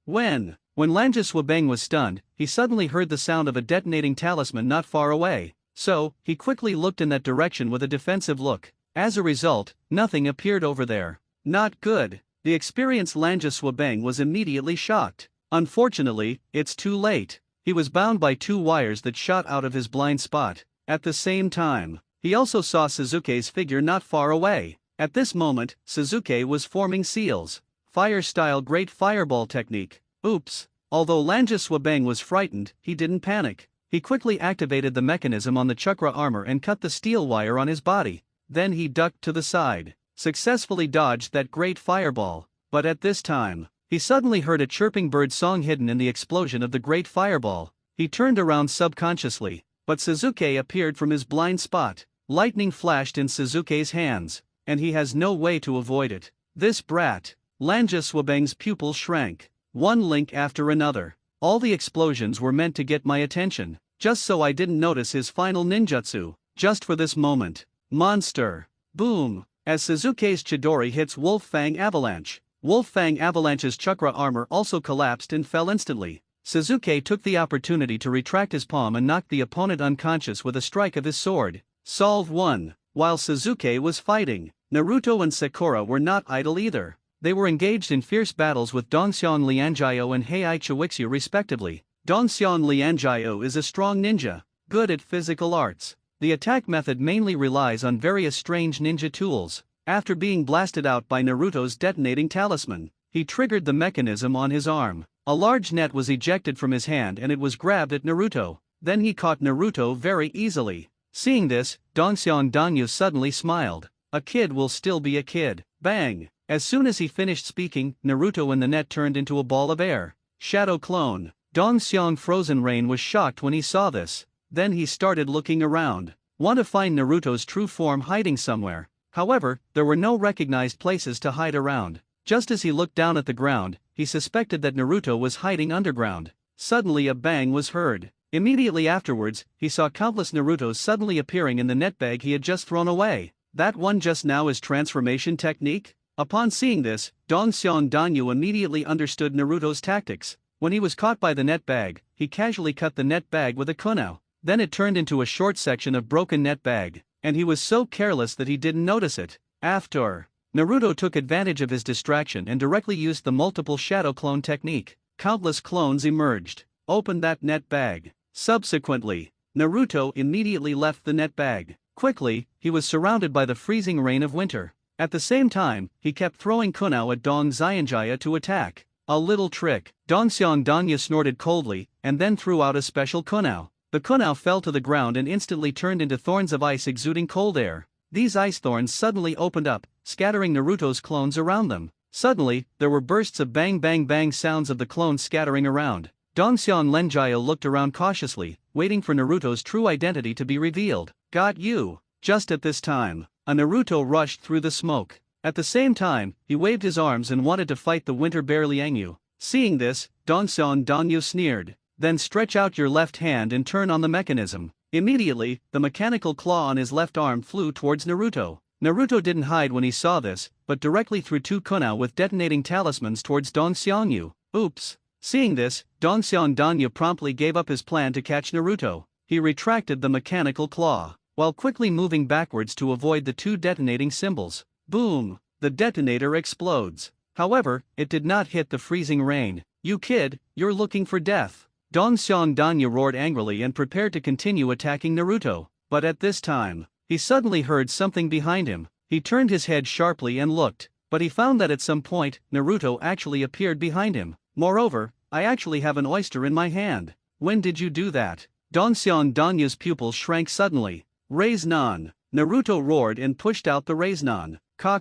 When Lanjus Wabang was stunned, he suddenly heard the sound of a detonating talisman not far away. So, he quickly looked in that direction with a defensive look. As a result, nothing appeared over there. Not good. The experienced Lanjus Wabang was immediately shocked. Unfortunately, it's too late. He was bound by 2 wires that shot out of his blind spot. At the same time, he also saw Suzuki's figure not far away. At this moment, Suzuki was forming seals. Fire-style Great Fireball technique. Oops. Although Lanjus Wabang was frightened, he didn't panic. He quickly activated the mechanism on the chakra armor and cut the steel wire on his body. Then he ducked to the side, successfully dodged that great fireball. But at this time, he suddenly heard a chirping bird song hidden in the explosion of the great fireball. He turned around subconsciously, but Suzuki appeared from his blind spot. Lightning flashed in Suzuki's hands, and he has no way to avoid it. This brat. Lanjus Wabang's pupils shrank. One link after another. All the explosions were meant to get my attention, just so I didn't notice his final ninjutsu. Just for this moment. Monster. Boom. As Suzuki's Chidori hits Wolf Fang Avalanche. Wolf Fang Avalanche's chakra armor also collapsed and fell instantly. Suzuki took the opportunity to retract his palm and knocked the opponent unconscious with a strike of his sword. Solve 1. While Suzuki was fighting, Naruto and Sakura were not idle either. They were engaged in fierce battles with Dongxian Lianjiao and Heiai Chiwixu respectively. Dongxian Lianjiao is a strong ninja, good at physical arts. The attack method mainly relies on various strange ninja tools. After being blasted out by Naruto's detonating talisman, he triggered the mechanism on his arm. A large net was ejected from his hand and it was grabbed at Naruto. Then he caught Naruto very easily. Seeing this, Dongxian Danyu suddenly smiled. A kid will still be a kid. Bang! As soon as he finished speaking, Naruto and the net turned into a ball of air. Shadow clone. Dongxiang Frozen Rain was shocked when he saw this. Then he started looking around. Want to find Naruto's true form hiding somewhere. However, there were no recognized places to hide around. Just as he looked down at the ground, he suspected that Naruto was hiding underground. Suddenly a bang was heard. Immediately afterwards, he saw countless Narutos suddenly appearing in the net bag he had just thrown away. That one just now is transformation technique? Upon seeing this, Dongxian Danyu immediately understood Naruto's tactics. When he was caught by the net bag, he casually cut the net bag with a kunai. Then it turned into a short section of broken net bag, and he was so careless that he didn't notice it. After, Naruto took advantage of his distraction and directly used the multiple shadow clone technique. Countless clones emerged. Opened that net bag. Subsequently, Naruto immediately left the net bag. Quickly, he was surrounded by the freezing rain of winter. At the same time, he kept throwing kunai at Dong Xianjaya to attack. A little trick. Dongxiang Danya snorted coldly, and then threw out a special kunai. The kunai fell to the ground and instantly turned into thorns of ice exuding cold air. These ice thorns suddenly opened up, scattering Naruto's clones around them. Suddenly, there were bursts of bang bang bang sounds of the clones scattering around. Dongxian Lenjia looked around cautiously, waiting for Naruto's true identity to be revealed. Got you! Just at this time, a Naruto rushed through the smoke. At the same time, he waved his arms and wanted to fight the winter bear Liangyu. Seeing this, Dongxian Danyu sneered. Then stretch out your left hand and turn on the mechanism. Immediately, the mechanical claw on his left arm flew towards Naruto. Naruto didn't hide when he saw this, but directly threw two kunai with detonating talismans towards Dongxianyu. Oops! Seeing this, Dongxian Danyu promptly gave up his plan to catch Naruto. He retracted the mechanical claw, while quickly moving backwards to avoid the two detonating symbols. Boom! The detonator explodes. However, it did not hit the freezing rain. You kid, you're looking for death. Dongxian Danyu roared angrily and prepared to continue attacking Naruto. But at this time, he suddenly heard something behind him. He turned his head sharply and looked, but he found that at some point, Naruto actually appeared behind him. Moreover, I actually have an oyster in my hand. When did you do that? Dongxian Danyu's pupils shrank suddenly. Raise-nan! Naruto roared and pushed out the raise-nan. Ka.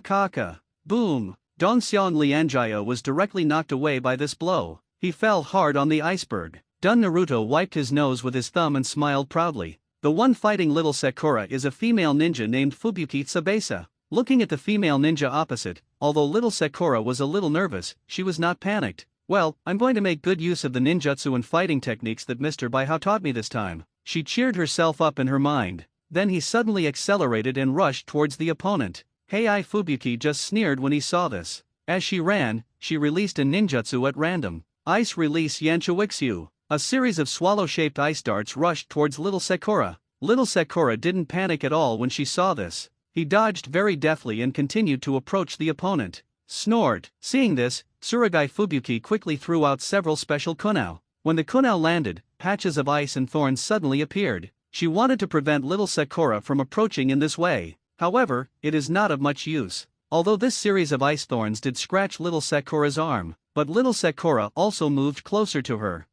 Boom! Dongxian Lianjia was directly knocked away by this blow. He fell hard on the iceberg. Dun Naruto wiped his nose with his thumb and smiled proudly. The one fighting little Sakura is a female ninja named Fubuki Tsubasa. Looking at the female ninja opposite, although little Sakura was a little nervous, she was not panicked. Well, I'm going to make good use of the ninjutsu and fighting techniques that Mr. Baiho taught me this time. She cheered herself up in her mind. Then he suddenly accelerated and rushed towards the opponent. Hey, Fubuki just sneered when he saw this. As she ran, she released a ninjutsu at random. Ice Release Yanchuixu. A series of swallow-shaped ice darts rushed towards little Sakura. Little Sakura didn't panic at all when she saw this. He dodged very deftly and continued to approach the opponent. Snort! Seeing this, Tsurugi Fubuki quickly threw out several special kunai. When the kunai landed, patches of ice and thorns suddenly appeared. She wanted to prevent little Sakura from approaching in this way. However, it is not of much use. Although this series of ice thorns did scratch little Sakura's arm, but little Sakura also moved closer to her.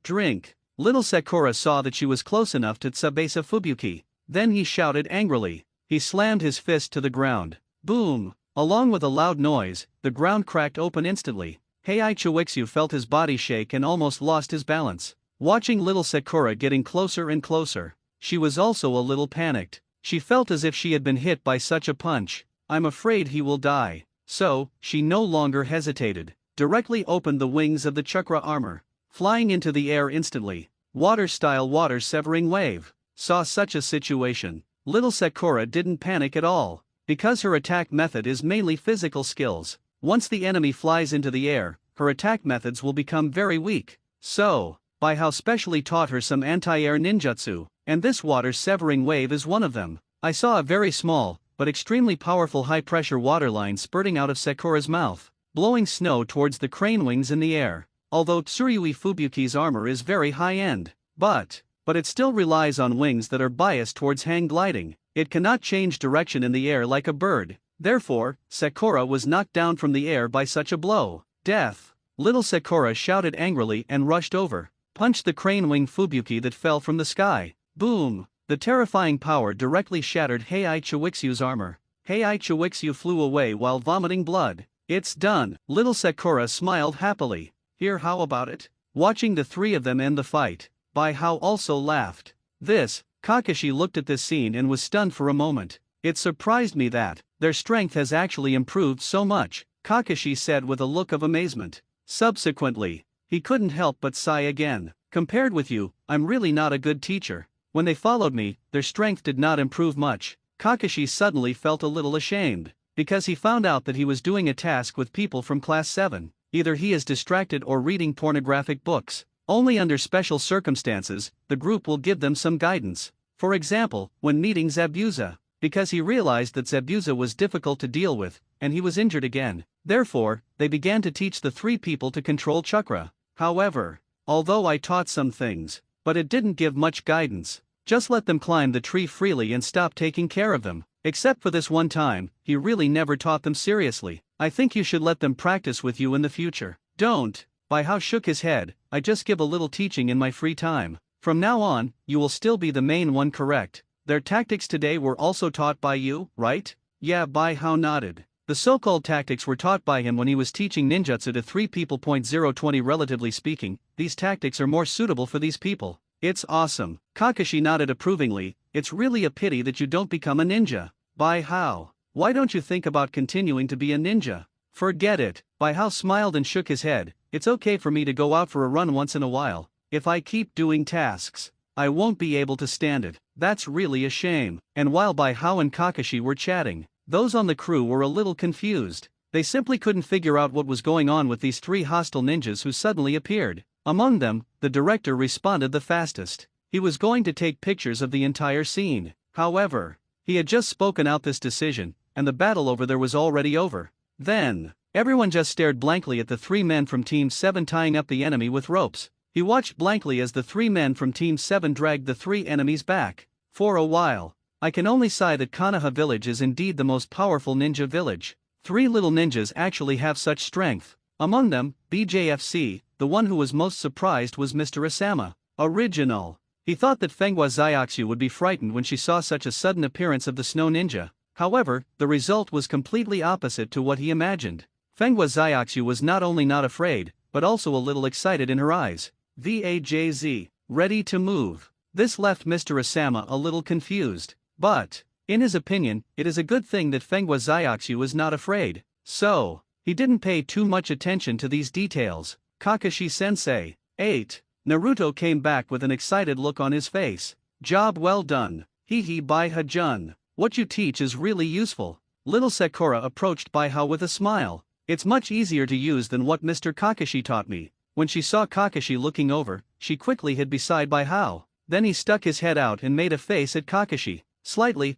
Drink. Little Sakura saw that she was close enough to Tsubasa Fubuki. Then he shouted angrily. He slammed his fist to the ground. Boom! Along with a loud noise, the ground cracked open instantly. Heiai Chuixu felt his body shake and almost lost his balance. Watching little Sakura getting closer and closer, she was also a little panicked. She felt as if she had been hit by such a punch. I'm afraid he will die. So, she no longer hesitated. Directly opened the wings of the chakra armor. Flying into the air instantly. Water-style water-severing wave. Saw such a situation. Little Sakura didn't panic at all. Because her attack method is mainly physical skills. Once the enemy flies into the air, her attack methods will become very weak. So, Baiho specially taught her some anti-air ninjutsu, and this water-severing wave is one of them. I saw a very small, but extremely powerful high-pressure water line spurting out of Sakura's mouth, blowing snow towards the crane wings in the air. Although Tsurui Fubuki's armor is very high-end, but it still relies on wings that are biased towards hang gliding. It cannot change direction in the air like a bird. Therefore, Sakura was knocked down from the air by such a blow. Death! Little Sakura shouted angrily and rushed over, punched the crane wing Fubuki that fell from the sky. Boom! The terrifying power directly shattered Heiai Chuixu's armor. Heiai Chuixu flew away while vomiting blood. It's done. Little Sakura smiled happily. Here, how about it? Watching the three of them end the fight, Baiho also laughed. Kakashi looked at this scene and was stunned for a moment. It surprised me that their strength has actually improved so much, Kakashi said with a look of amazement. Subsequently, he couldn't help but sigh again. Compared with you, I'm really not a good teacher. When they followed me, their strength did not improve much. Kakashi suddenly felt a little ashamed, because he found out that he was doing a task with people from class 7. Either he is distracted or reading pornographic books. Only under special circumstances, the group will give them some guidance. For example, when meeting Zabuza, because he realized that Zabuza was difficult to deal with, and he was injured again. Therefore, they began to teach the three people to control chakra. However, although I taught some things, but it didn't give much guidance. Just let them climb the tree freely and stop taking care of them. Except for this one time, he really never taught them seriously. I think you should let them practice with you in the future. Don't. Baiho shook his head. I just give a little teaching in my free time. From now on, you will still be the main one, correct? Their tactics today were also taught by you, right? Yeah, Bai Hao nodded. The so-called tactics were taught by him when he was teaching ninjutsu to 3 people. 020 Relatively speaking, these tactics are more suitable for these people. It's awesome. Kakashi nodded approvingly. It's really a pity that you don't become a ninja. Bai Hao, why don't you think about continuing to be a ninja? Forget it. Bai Hao smiled and shook his head. It's okay for me to go out for a run once in a while. If I keep doing tasks, I won't be able to stand it. That's really a shame. And while Bai Hao and Kakashi were chatting, those on the crew were a little confused. They simply couldn't figure out what was going on with these 3 hostile ninjas who suddenly appeared. Among them, the director responded the fastest. He was going to take pictures of the entire scene. However, he had just spoken out this decision, and the battle over there was already over. Then, everyone just stared blankly at the 3 men from Team 7 tying up the enemy with ropes. He watched blankly as the 3 men from Team 7 dragged the 3 enemies back. For a while, I can only sigh that Konoha village is indeed the most powerful ninja village. 3 little ninjas actually have such strength. Among them, BJFC, the one who was most surprised was Mr. Asama. Original. He thought that Fenghua Xiaoxu would be frightened when she saw such a sudden appearance of the snow ninja. However, the result was completely opposite to what he imagined. Fenghua Xiaoxu was not only not afraid, but also a little excited in her eyes. VAJZ, ready to move. This left Mr. Asama a little confused. But, in his opinion, it is a good thing that Fenghua Xiaoxu is not afraid. So, he didn't pay too much attention to these details. Kakashi-sensei. 8. Naruto came back with an excited look on his face. Job well done. Hee Bai Ha-jun. What you teach is really useful. Little Sakura approached Bai Ha with a smile. It's much easier to use than what Mr. Kakashi taught me. When she saw Kakashi looking over, she quickly hid beside Bai Ha. Then he stuck his head out and made a face at Kakashi. Slightly,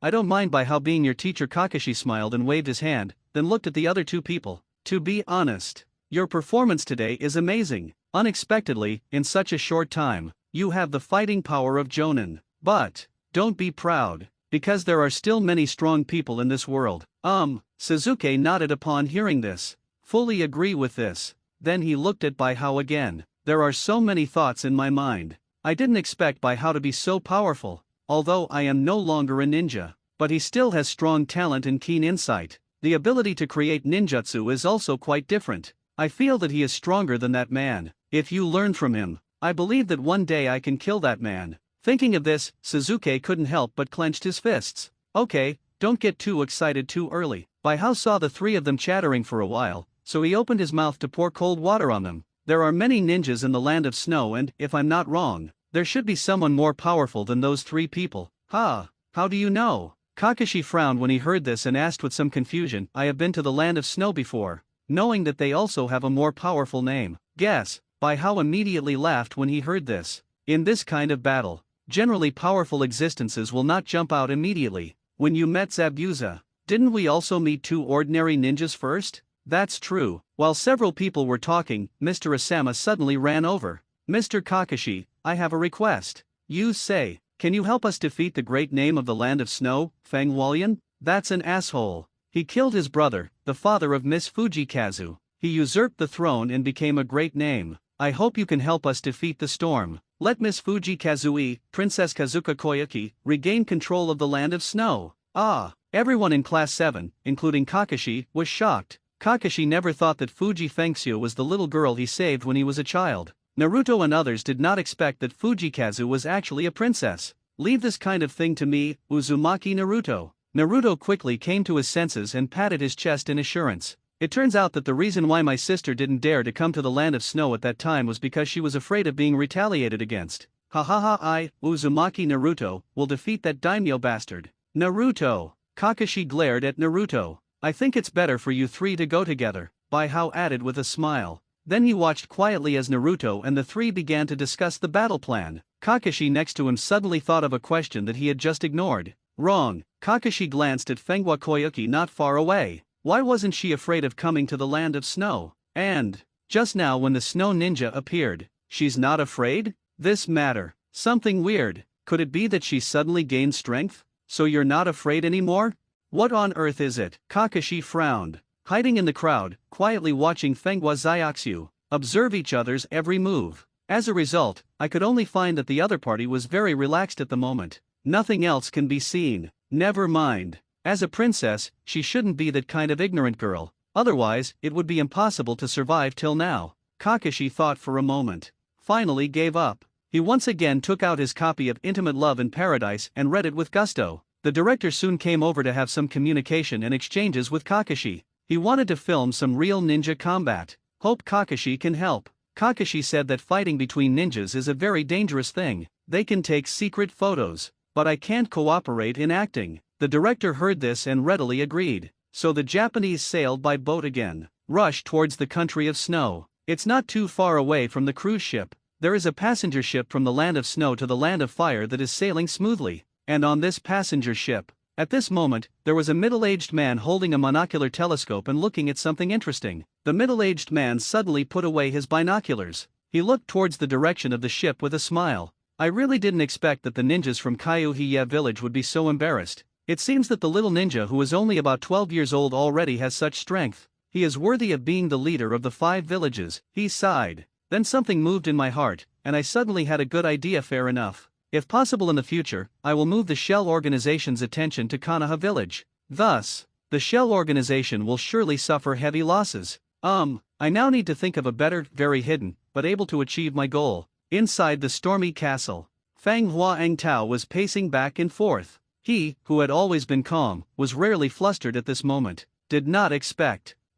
I don't mind Bai Ha being your teacher. Kakashi smiled and waved his hand, then looked at the other 2 people. To be honest, your performance today is amazing. Unexpectedly, in such a short time, you have the fighting power of Jonin. But, don't be proud, because there are still many strong people in this world. Suzuki nodded upon hearing this. Fully agree with this. Then he looked at Bai Ha again. There are so many thoughts in my mind. I didn't expect Bai Ha to be so powerful, although I am no longer a ninja. But he still has strong talent and keen insight. The ability to create ninjutsu is also quite different. I feel that he is stronger than that man. If you learn from him, I believe that one day I can kill that man. Thinking of this, Suzuki couldn't help but clenched his fists. Okay, don't get too excited too early. Bai Ha saw the 3 of them chattering for a while, so he opened his mouth to pour cold water on them. There are many ninjas in the land of snow, and, if I'm not wrong, there should be someone more powerful than those 3 people. How do you know? Kakashi frowned when he heard this and asked with some confusion. I have been to the land of snow before, knowing that they also have a more powerful name. Guess. Bai Ha immediately laughed when he heard this. In this kind of battle, generally powerful existences will not jump out immediately. When you met Zabuza, didn't we also meet 2 ordinary ninjas first? That's true. While several people were talking, Mr. Asama suddenly ran over. Mr. Kakashi, I have a request. You say, can you help us defeat the great name of the land of snow, Feng Hualian? That's an asshole. He killed his brother, the father of Miss Fujikazu. He usurped the throne and became a great name. I hope you can help us defeat the storm. Let Miss Fujikazu, Princess Kazuka Koyuki, regain control of the land of snow. Everyone in Class 7, including Kakashi, was shocked. Kakashi never thought that Fuji Fengxiu was the little girl he saved when he was a child. Naruto and others did not expect that Fujikazu was actually a princess. Leave this kind of thing to me, Uzumaki Naruto. Naruto quickly came to his senses and patted his chest in assurance. It turns out that the reason why my sister didn't dare to come to the land of snow at that time was because she was afraid of being retaliated against. I, Uzumaki Naruto, will defeat that daimyo bastard. Naruto. Kakashi glared at Naruto. I think it's better for you 3 to go together, Bai Ha added with a smile. Then he watched quietly as Naruto and the 3 began to discuss the battle plan. Kakashi next to him suddenly thought of a question that he had just ignored. Wrong. Kakashi glanced at Fenghua Koyuki not far away. Why wasn't she afraid of coming to the land of snow? And, just now when the snow ninja appeared, she's not afraid? This matter. Something weird. Could it be that she suddenly gained strength? So you're not afraid anymore? What on earth is it? Kakashi frowned. Hiding in the crowd, quietly watching Fenghua Xiaoxu observe each other's every move. As a result, I could only find that the other party was very relaxed at the moment. Nothing else can be seen. Never mind. As a princess, she shouldn't be that kind of ignorant girl, otherwise, it would be impossible to survive till now. Kakashi thought for a moment. Finally gave up. He once again took out his copy of Intimate Love in Paradise and read it with gusto. The director soon came over to have some communication and exchanges with Kakashi. He wanted to film some real ninja combat. Hope Kakashi can help. Kakashi said that fighting between ninjas is a very dangerous thing. They can take secret photos. But I can't cooperate in acting. The director heard this and readily agreed. So the Japanese sailed by boat again, rushed towards the country of snow. It's not too far away from the cruise ship. There is a passenger ship from the land of snow to the land of fire that is sailing smoothly. And on this passenger ship, at this moment, there was a middle-aged man holding a monocular telescope and looking at something interesting. The middle-aged man suddenly put away his binoculars. He looked towards the direction of the ship with a smile. I really didn't expect that the ninjas from Kyuhiya village would be so embarrassed. It seems that the little ninja who is only about 12 years old already has such strength. He is worthy of being the leader of the 5 villages. He sighed. Then something moved in my heart, and I suddenly had a good idea. Fair enough. If possible in the future, I will move the Shell organization's attention to Konoha village. Thus, the Shell organization will surely suffer heavy losses. I now need to think of a better, very hidden, but able to achieve my goal. Inside the stormy castle, Fang Huangtao was pacing back and forth. He, who had always been calm, was rarely flustered at this moment.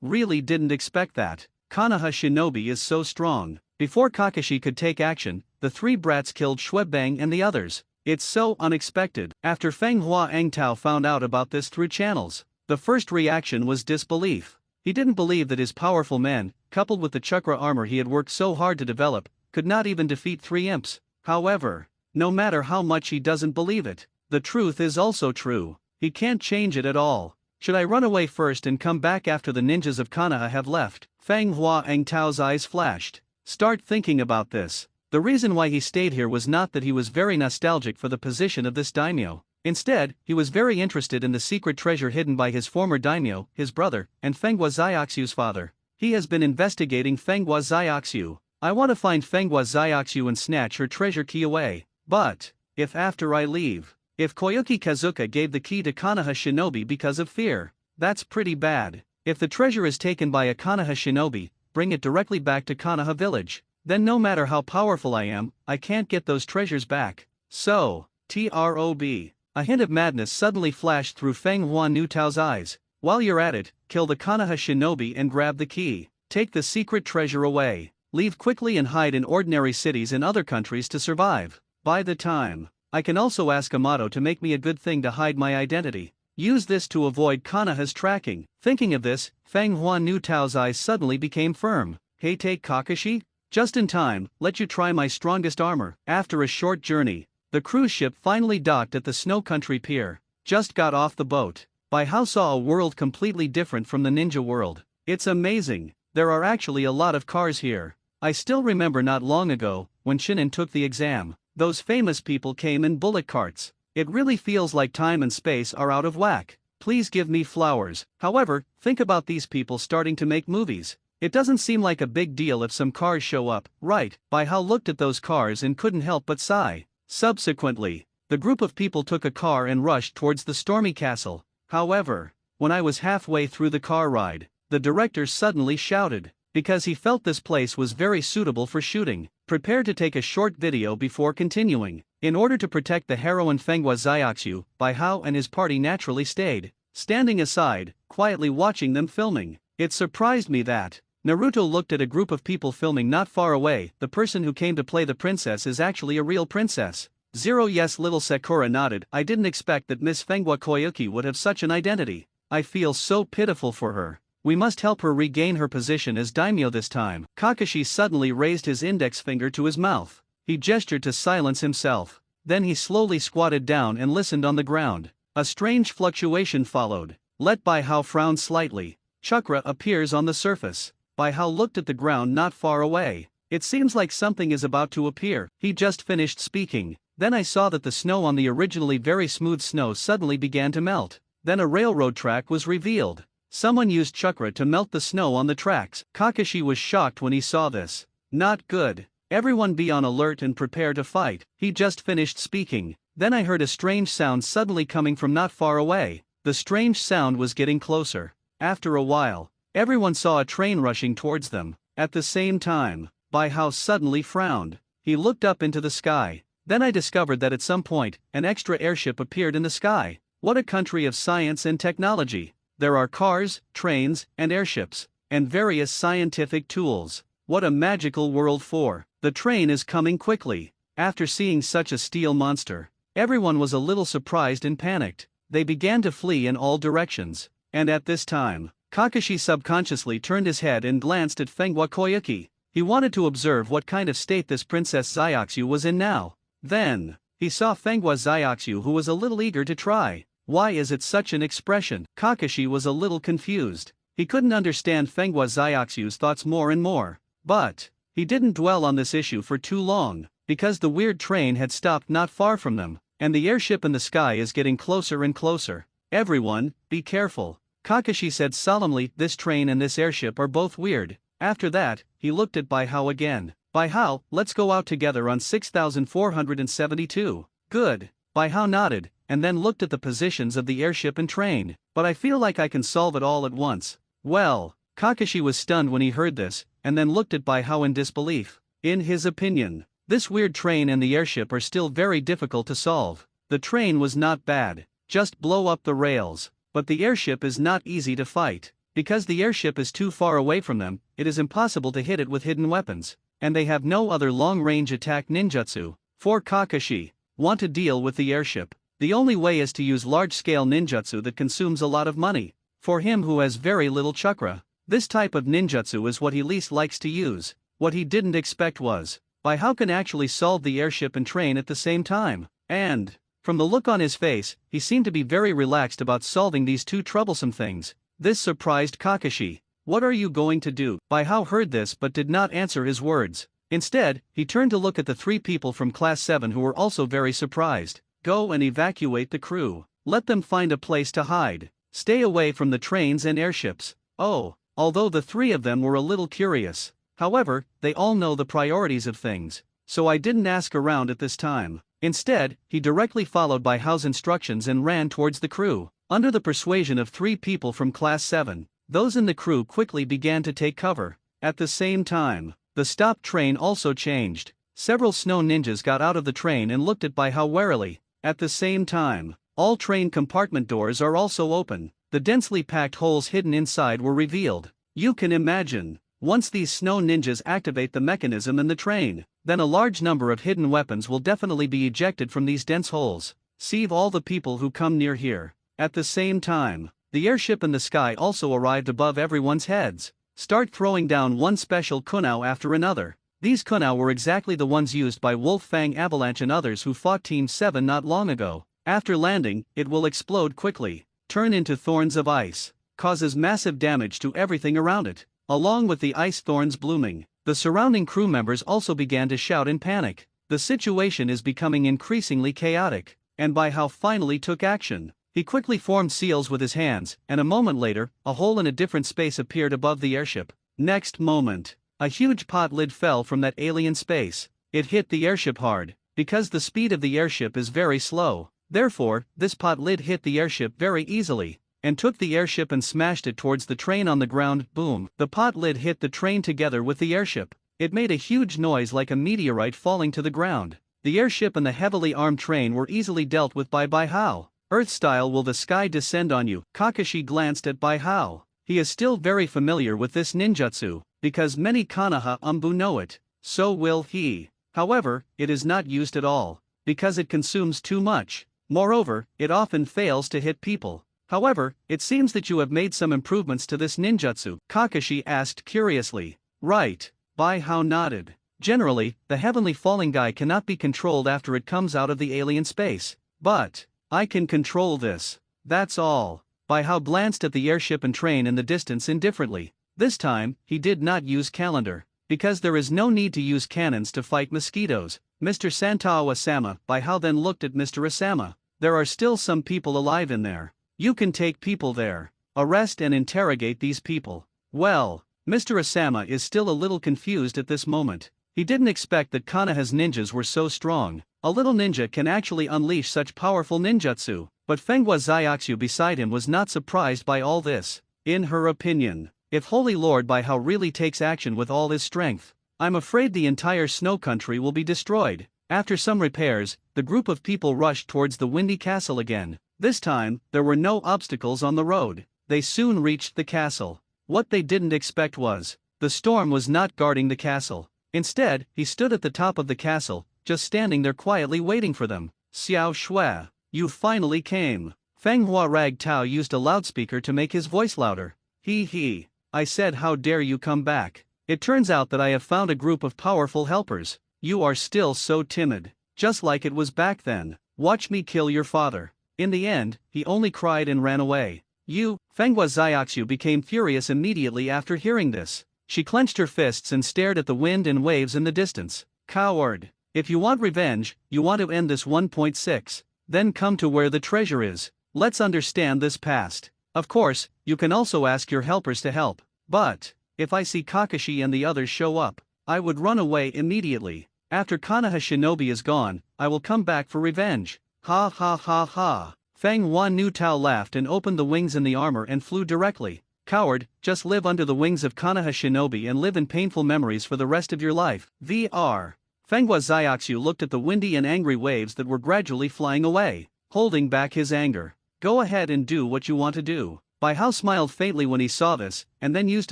Really didn't expect that. Konoha shinobi is so strong. Before Kakashi could take action, the 3 brats killed Shwebang and the others. It's so unexpected. After Feng Huangtao found out about this through channels, the first reaction was disbelief. He didn't believe that his powerful men, coupled with the chakra armor he had worked so hard to develop, could not even defeat 3 imps. However, no matter how much he doesn't believe it, the truth is also true. He can't change it at all. Should I run away first and come back after the ninjas of Konoha have left? Fang Huangtao's eyes flashed. Start thinking about this. The reason why he stayed here was not that he was very nostalgic for the position of this daimyo. Instead, he was very interested in the secret treasure hidden by his former daimyo, his brother, and Fenghua Xiaoxiu's father. He has been investigating Fenghua Xiaoxiu. I want to find Fenghua Xiaoxiu and snatch her treasure key away. But, if after I leave, if Koyuki Kazuka gave the key to Konoha shinobi because of fear, that's pretty bad. If the treasure is taken by a Konoha shinobi, bring it directly back to Konoha village. Then no matter how powerful I am, I can't get those treasures back. So, TROB. A hint of madness suddenly flashed through Feng Huangtao's eyes. While you're at it, kill the Konoha shinobi and grab the key. Take the secret treasure away. Leave quickly and hide in ordinary cities in other countries to survive. By the time, I can also ask Amato to make me a good thing to hide my identity. Use this to avoid Konoha's tracking. Thinking of this, Feng Huangtao's eyes suddenly became firm. Hey, take Kakashi? Just in time, let you try my strongest armor. After a short journey, the cruise ship finally docked at the Snow Country pier. Just got off the boat. Bai Hao saw a world completely different from the ninja world. It's amazing. There are actually a lot of cars here. I still remember not long ago, when Shinin took the exam, those famous people came in bullet carts. It really feels like time and space are out of whack. Please give me flowers. However, think about these people starting to make movies. It doesn't seem like a big deal if some cars show up, right? Bai Hao looked at those cars and couldn't help but sigh. Subsequently, the group of people took a car and rushed towards the stormy castle. However, when I was halfway through the car ride, the director suddenly shouted, because he felt this place was very suitable for shooting. Prepare to take a short video before continuing. In order to protect the heroine Fenghua Xiaoxiu, Bai Hao and his party naturally stayed, standing aside, quietly watching them filming. It surprised me that Naruto looked at a group of people filming not far away. The person who came to play the princess is actually a real princess. Yes, little Sakura nodded. I didn't expect that Miss Fenghua Koyuki would have such an identity. I feel so pitiful for her. We must help her regain her position as daimyo this time. Kakashi suddenly raised his index finger to his mouth. He gestured to silence himself. Then he slowly squatted down and listened on the ground. A strange fluctuation followed. Let Bai Hao frown slightly. Chakra appears on the surface. Bai Hao looked at the ground not far away. It seems like something is about to appear. He just finished speaking. Then I saw that the snow on the originally very smooth snow suddenly began to melt. Then a railroad track was revealed. Someone used chakra to melt the snow on the tracks. Kakashi was shocked when he saw this. Not good. Everyone be on alert and prepare to fight. He just finished speaking. Then I heard a strange sound suddenly coming from not far away. The strange sound was getting closer. After a while, everyone saw a train rushing towards them. At the same time, Bai Hao suddenly frowned. He looked up into the sky. Then I discovered that at some point, an extra airship appeared in the sky. What a country of science and technology! There are cars, trains, and airships, and various scientific tools. What a magical world for! The train is coming quickly. After seeing such a steel monster, everyone was a little surprised and panicked. They began to flee in all directions. And at this time, Kakashi subconsciously turned his head and glanced at Fenghua Koyuki. He wanted to observe what kind of state this Princess Zyuxu was in now. Then, he saw Fenghua Zyuxu, who was a little eager to try. Why is it such an expression? Kakashi was a little confused. He couldn't understand Fenghua Zyuxu's thoughts more and more. But he didn't dwell on this issue for too long, because the weird train had stopped not far from them, and the airship in the sky is getting closer and closer. Everyone, be careful. Kakashi said solemnly, this train and this airship are both weird. After that, he looked at Bai Hao again. Bai Hao, let's go out together on 6472. Good. Bai Hao nodded, and then looked at the positions of the airship and train. But I feel like I can solve it all at once. Well, Kakashi was stunned when he heard this, and then looked at Bai Hao in disbelief. In his opinion, this weird train and the airship are still very difficult to solve. The train was not bad, just blow up the rails. But the airship is not easy to fight. Because the airship is too far away from them, it is impossible to hit it with hidden weapons. And they have no other long-range attack ninjutsu. For Kakashi, want to deal with the airship, the only way is to use large-scale ninjutsu that consumes a lot of money. For him who has very little chakra, this type of ninjutsu is what he least likes to use. What he didn't expect was, Bai Hao can actually solve the airship and train at the same time. And, from the look on his face, he seemed to be very relaxed about solving these two troublesome things. This surprised Kakashi. What are you going to do? Bai Hao heard this but did not answer his words. Instead, he turned to look at the three people from Class 7 who were also very surprised. Go and evacuate the crew. Let them find a place to hide. Stay away from the trains and airships. Oh, although the three of them were a little curious. However, they all know the priorities of things. So I didn't ask around at this time. Instead, he directly followed Bai Hao's instructions and ran towards the crew. Under the persuasion of three people from Class 7, those in the crew quickly began to take cover. At the same time, the stopped train also changed. Several snow ninjas got out of the train and looked at Bai Hao warily. At the same time, all train compartment doors are also open. The densely packed holes hidden inside were revealed. You can imagine, once these snow ninjas activate the mechanism in the train, then a large number of hidden weapons will definitely be ejected from these dense holes. Save all the people who come near here. At the same time, the airship in the sky also arrived above everyone's heads. Start throwing down one special kunao after another. These kunao were exactly the ones used by Wolf Fang Avalanche and others who fought Team 7 not long ago. After landing, it will explode quickly, turn into thorns of ice, causes massive damage to everything around it. Along with the ice thorns blooming, the surrounding crew members also began to shout in panic. The situation is becoming increasingly chaotic, and Bai Hao finally took action. He quickly formed seals with his hands, and a moment later, a hole in a different space appeared above the airship. Next moment, a huge pot lid fell from that alien space. It hit the airship hard. Because the speed of the airship is very slow, therefore, this pot lid hit the airship very easily, and took the airship and smashed it towards the train on the ground. Boom! The pot lid hit the train together with the airship. It made a huge noise like a meteorite falling to the ground. The airship and the heavily armed train were easily dealt with by Bai Hao. Earth-style will the sky descend on you. Kakashi glanced at Bai Hao. He is still very familiar with this ninjutsu, because many Konoha Umbu know it. So will he. However, it is not used at all, because it consumes too much. Moreover, it often fails to hit people. However, it seems that you have made some improvements to this ninjutsu, Kakashi asked curiously. Right. Bai Hao nodded. Generally, the heavenly falling guy cannot be controlled after it comes out of the alien space. But I can control this. That's all. Bai Hao glanced at the airship and train in the distance indifferently. This time, he did not use calendar. Because there is no need to use cannons to fight mosquitoes. Mr. Santaowa-sama. Bai Hao then looked at Mr. Asama. There are still some people alive in there. You can take people there. Arrest and interrogate these people. Well, Mr. Asama is still a little confused at this moment. He didn't expect that Konoha's ninjas were so strong. A little ninja can actually unleash such powerful ninjutsu, but Fenghua Zyaksu beside him was not surprised by all this. In her opinion, if Holy Lord Bai Hao really takes action with all his strength, I'm afraid the entire snow country will be destroyed. After some repairs, the group of people rushed towards the windy castle again. This time, there were no obstacles on the road. They soon reached the castle. What they didn't expect was, the storm was not guarding the castle. Instead, he stood at the top of the castle, just standing there quietly waiting for them. Xiao Shui, you finally came. Feng Hua Rag Tao used a loudspeaker to make his voice louder. He. I said, how dare you come back? It turns out that I have found a group of powerful helpers. You are still so timid. Just like it was back then. Watch me kill your father. In the end, he only cried and ran away. Fenghua Zyaksu became furious immediately after hearing this. She clenched her fists and stared at the wind and waves in the distance. Coward. If you want revenge, you want to end this 1.6. Then come to where the treasure is. Let's understand this past. Of course, you can also ask your helpers to help. But, if I see Kakashi and the others show up, I would run away immediately. After Konoha Shinobi is gone, I will come back for revenge. Ha ha ha ha. Feng Wan Nu Tao laughed and opened the wings in the armor and flew directly. Coward, just live under the wings of Konoha Shinobi and live in painful memories for the rest of your life. VR. Fenghua Zyaksu looked at the windy and angry waves that were gradually flying away, holding back his anger. Go ahead and do what you want to do. Bai Hao smiled faintly when he saw this, and then used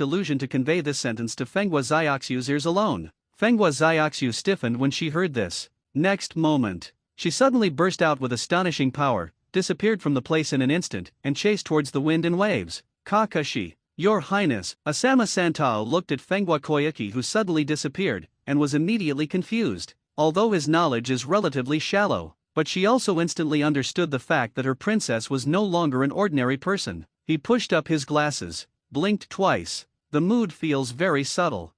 illusion to convey this sentence to Fenghua Zyaksu's ears alone. Fenghua Zyaksu stiffened when she heard this. Next moment, she suddenly burst out with astonishing power, disappeared from the place in an instant, and chased towards the wind and waves. Kakashi, Your Highness. Asama Santao looked at Fenghua Koyuki, who suddenly disappeared, and was immediately confused. Although his knowledge is relatively shallow, but she also instantly understood the fact that her princess was no longer an ordinary person. He pushed up his glasses, blinked twice. The mood feels very subtle.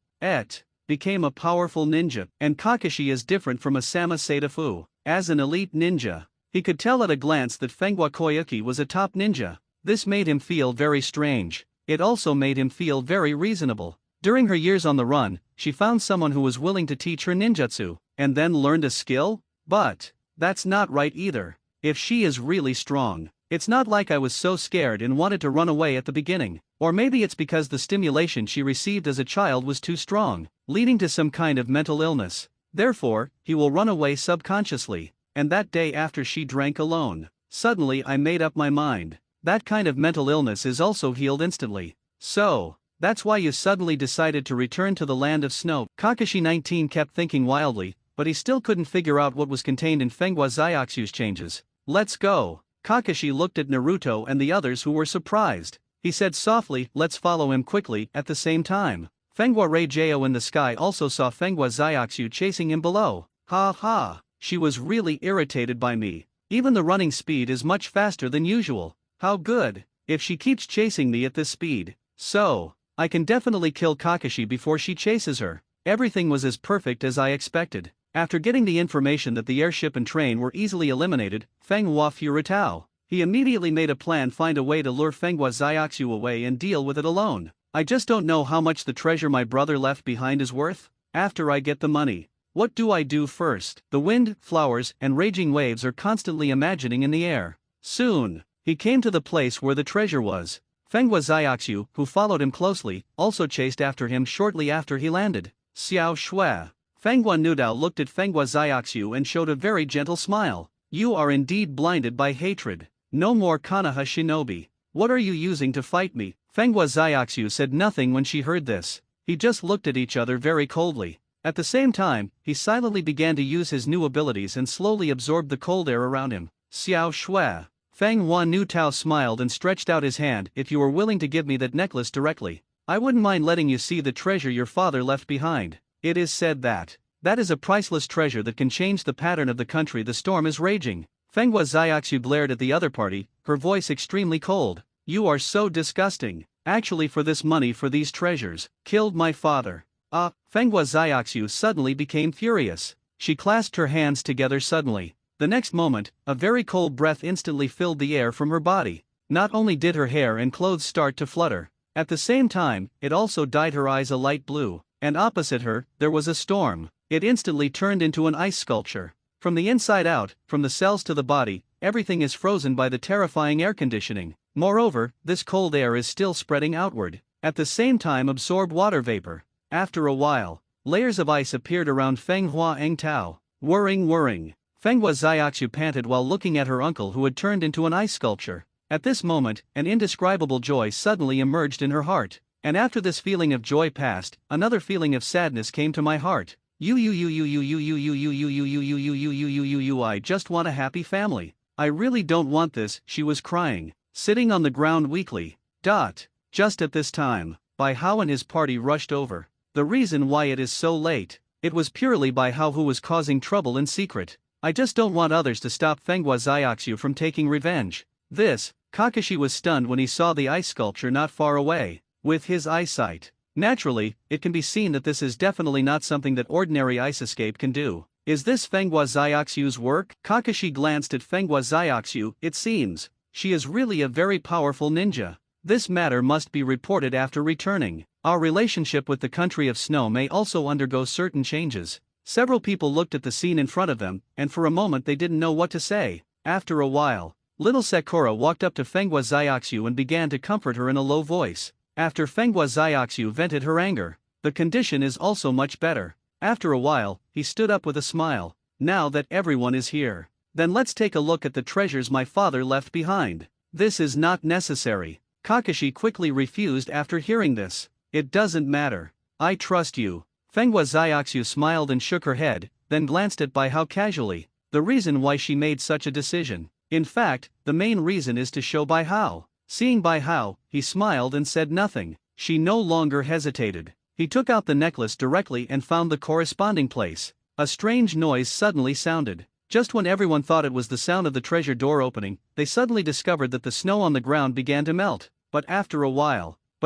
Became a powerful ninja, and Kakashi is different from Asama Sadafu. As an elite ninja, he could tell at a glance that Fenghua Koyuki was a top ninja. This made him feel very strange. It also made him feel very reasonable. During her years on the run, she found someone who was willing to teach her ninjutsu, and then learned a skill? But that's not right either. If she is really strong, it's not like I was so scared and wanted to run away at the beginning. Or maybe it's because the stimulation she received as a child was too strong, leading to some kind of mental illness. Therefore, he will run away subconsciously. And that day after she drank alone, suddenly I made up my mind. That kind of mental illness is also healed instantly. So, that's why you suddenly decided to return to the land of snow. Kakashi 19 kept thinking wildly, but he still couldn't figure out what was contained in Fenghua Zyaksu's changes. Let's go. Kakashi looked at Naruto and the others, who were surprised. He said softly, let's follow him quickly. At the same time, Fenghua Reijao in the sky also saw Fenghua Zyaksu chasing him below. Ha ha, she was really irritated by me. Even the running speed is much faster than usual. How good, if she keeps chasing me at this speed. So, I can definitely kill Kakashi before she chases her. Everything was as perfect as I expected. After getting the information that the airship and train were easily eliminated, Fenghua Furitao, he immediately made a plan, find a way to lure Fenghua Zyaksu away and deal with it alone. I just don't know how much the treasure my brother left behind is worth. After I get the money, what do I do first? The wind, flowers, and raging waves are constantly imagining in the air. Soon, he came to the place where the treasure was. Fenghua Zyaksu, who followed him closely, also chased after him shortly after he landed. Xiao Shui. Fenghua Nudao looked at Fenghua Zyaksu and showed a very gentle smile. You are indeed blinded by hatred. No more Konoha Shinobi. What are you using to fight me? Fenghua Zyaksu said nothing when she heard this. He just looked at each other very coldly. At the same time, he silently began to use his new abilities and slowly absorbed the cold air around him. Xiao Shui. Fenghua Nu Tao smiled and stretched out his hand. If you were willing to give me that necklace directly, I wouldn't mind letting you see the treasure your father left behind. It is said that is a priceless treasure that can change the pattern of the country the storm is raging. Fenghua Zyaksu glared at the other party, her voice extremely cold. You are so disgusting. Actually, for this money, for these treasures, killed my father. Fenghua Zyaksu suddenly became furious. She clasped her hands together suddenly. The next moment, a very cold breath instantly filled the air from her body. Not only did her hair and clothes start to flutter, at the same time, it also dyed her eyes a light blue. and opposite her, there was a storm. It instantly turned into an ice sculpture. From the inside out, from the cells to the body, everything is frozen by the terrifying air conditioning. Moreover, this cold air is still spreading outward. At the same time absorb water vapor. After a while, layers of ice appeared around Feng Hua Eng Tao. Whirring. Feng Hua Xiaoxu panted while looking at her uncle who had turned into an ice sculpture. At this moment, an indescribable joy suddenly emerged in her heart. And after this feeling of joy passed, another feeling of sadness came to my heart. I just want a happy family. I really don't want this, she was crying, sitting on the ground weakly. Just at this time, Bai Hao and his party rushed over. The reason why it is so late, it was purely Bai Hao who was causing trouble in secret. I just don't want others to stop Feng Hua Xiaoxu from taking revenge. Kakashi was stunned when he saw the ice sculpture not far away. With his eyesight, naturally, it can be seen that this is definitely not something that ordinary ice escape can do. Is this Feng Hua Xiaoxu's work? Kakashi glanced at Feng Hua Xiaoxu. It seems she is really a very powerful ninja. This matter must be reported after returning. Our relationship with the country of snow may also undergo certain changes. Several people looked at the scene in front of them, and for a moment they didn't know what to say. After a while, little Sakura walked up to Feng Hua Xiaoxu and began to comfort her in a low voice. After Feng Hua Xiaoxu vented her anger, the condition is also much better. After a while, he stood up with a smile. Now that everyone is here, then let's take a look at the treasures my father left behind. This is not necessary. Kakashi quickly refused after hearing this. It doesn't matter. I trust you. Feng Hua Xiaoxu smiled and shook her head, then glanced at Bai Hao casually. The reason why she made such a decision. In fact, the main reason is to show Bai Hao. Seeing Bai Hao, he smiled and said nothing. She no longer hesitated. He took out the necklace directly and found the corresponding place. A strange noise suddenly sounded. Just when everyone thought it was the sound of the treasure door opening, they suddenly discovered that the snow on the ground began to melt. But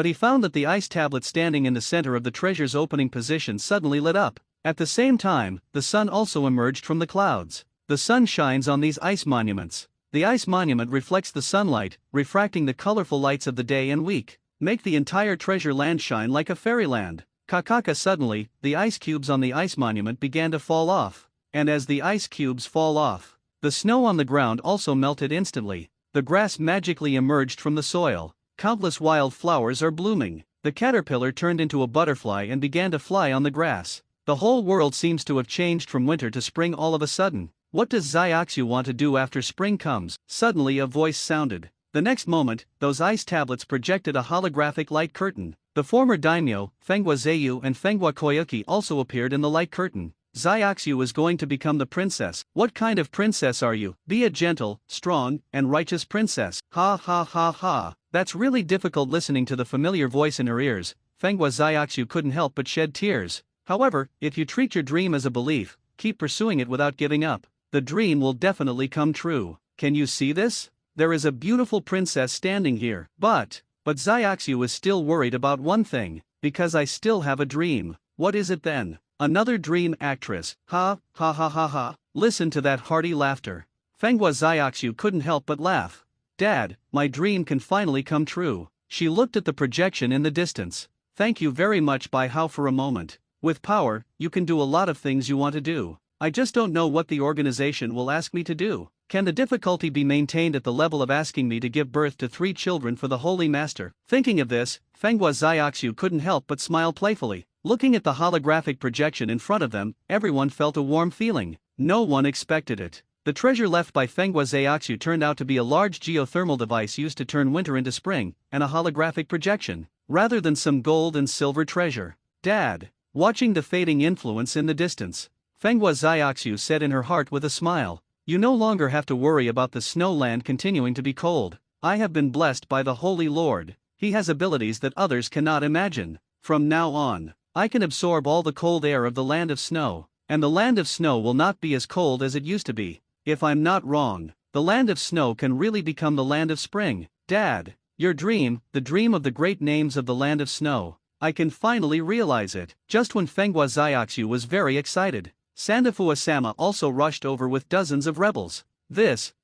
he found that the ice tablet standing in the center of the treasure's opening position suddenly lit up. At the same time, the sun also emerged from the clouds. The sun shines on these ice monuments. The ice monument reflects the sunlight, refracting the colorful lights of the day and week. Make the entire treasure land shine like a fairyland. Suddenly, the ice cubes on the ice monument began to fall off. And as the ice cubes fall off, the snow on the ground also melted instantly. The grass magically emerged from the soil. Countless wild flowers are blooming. The caterpillar turned into a butterfly and began to fly on the grass. The whole world seems to have changed from winter to spring all of a sudden. What does Xiaoxu want to do after spring comes? Suddenly a voice sounded. The next moment, those ice tablets projected a holographic light curtain. The former daimyo, Feng Hua Zheyu and Feng Hua Koyuki also appeared in the light curtain. Xiaoxu is going to become the princess. What kind of princess are you? Be a gentle, strong, and righteous princess. Ha ha ha ha. That's really difficult. Listening to the familiar voice in her ears, Feng Hua Xiaoxu couldn't help but shed tears. However, if you treat your dream as a belief, keep pursuing it without giving up, the dream will definitely come true. Can you see this? There is a beautiful princess standing here. But Xiaoxu is still worried about one thing. Because I still have a dream. What is it then? Another dream actress. Ha ha ha ha ha. Listen to that hearty laughter. Feng Hua Xiaoxu couldn't help but laugh. Dad, my dream can finally come true. She looked at the projection in the distance. Thank you very much, Bai Hao. For a moment. With power, you can do a lot of things you want to do. I just don't know what the organization will ask me to do. Can the difficulty be maintained at the level of asking me to give birth to 3 children for the Holy Master? Thinking of this, Feng Hua Xiaoxu couldn't help but smile playfully. Looking at the holographic projection in front of them, everyone felt a warm feeling. No one expected it. The treasure left by Feng Hua Xiaoxu turned out to be a large geothermal device used to turn winter into spring, and a holographic projection, rather than some gold and silver treasure. Dad, watching the fading influence in the distance, Feng Hua Xiaoxu said in her heart with a smile, you no longer have to worry about the snow land continuing to be cold. I have been blessed by the Holy Lord. He has abilities that others cannot imagine. From now on, I can absorb all the cold air of the land of snow, and the land of snow will not be as cold as it used to be. If I'm not wrong, the land of snow can really become the land of spring. Dad, your dream, the dream of the great names of the land of snow, I can finally realize it. Just when Feng Hua Xiaoxu was very excited, Sandafua-sama also rushed over with dozens of rebels.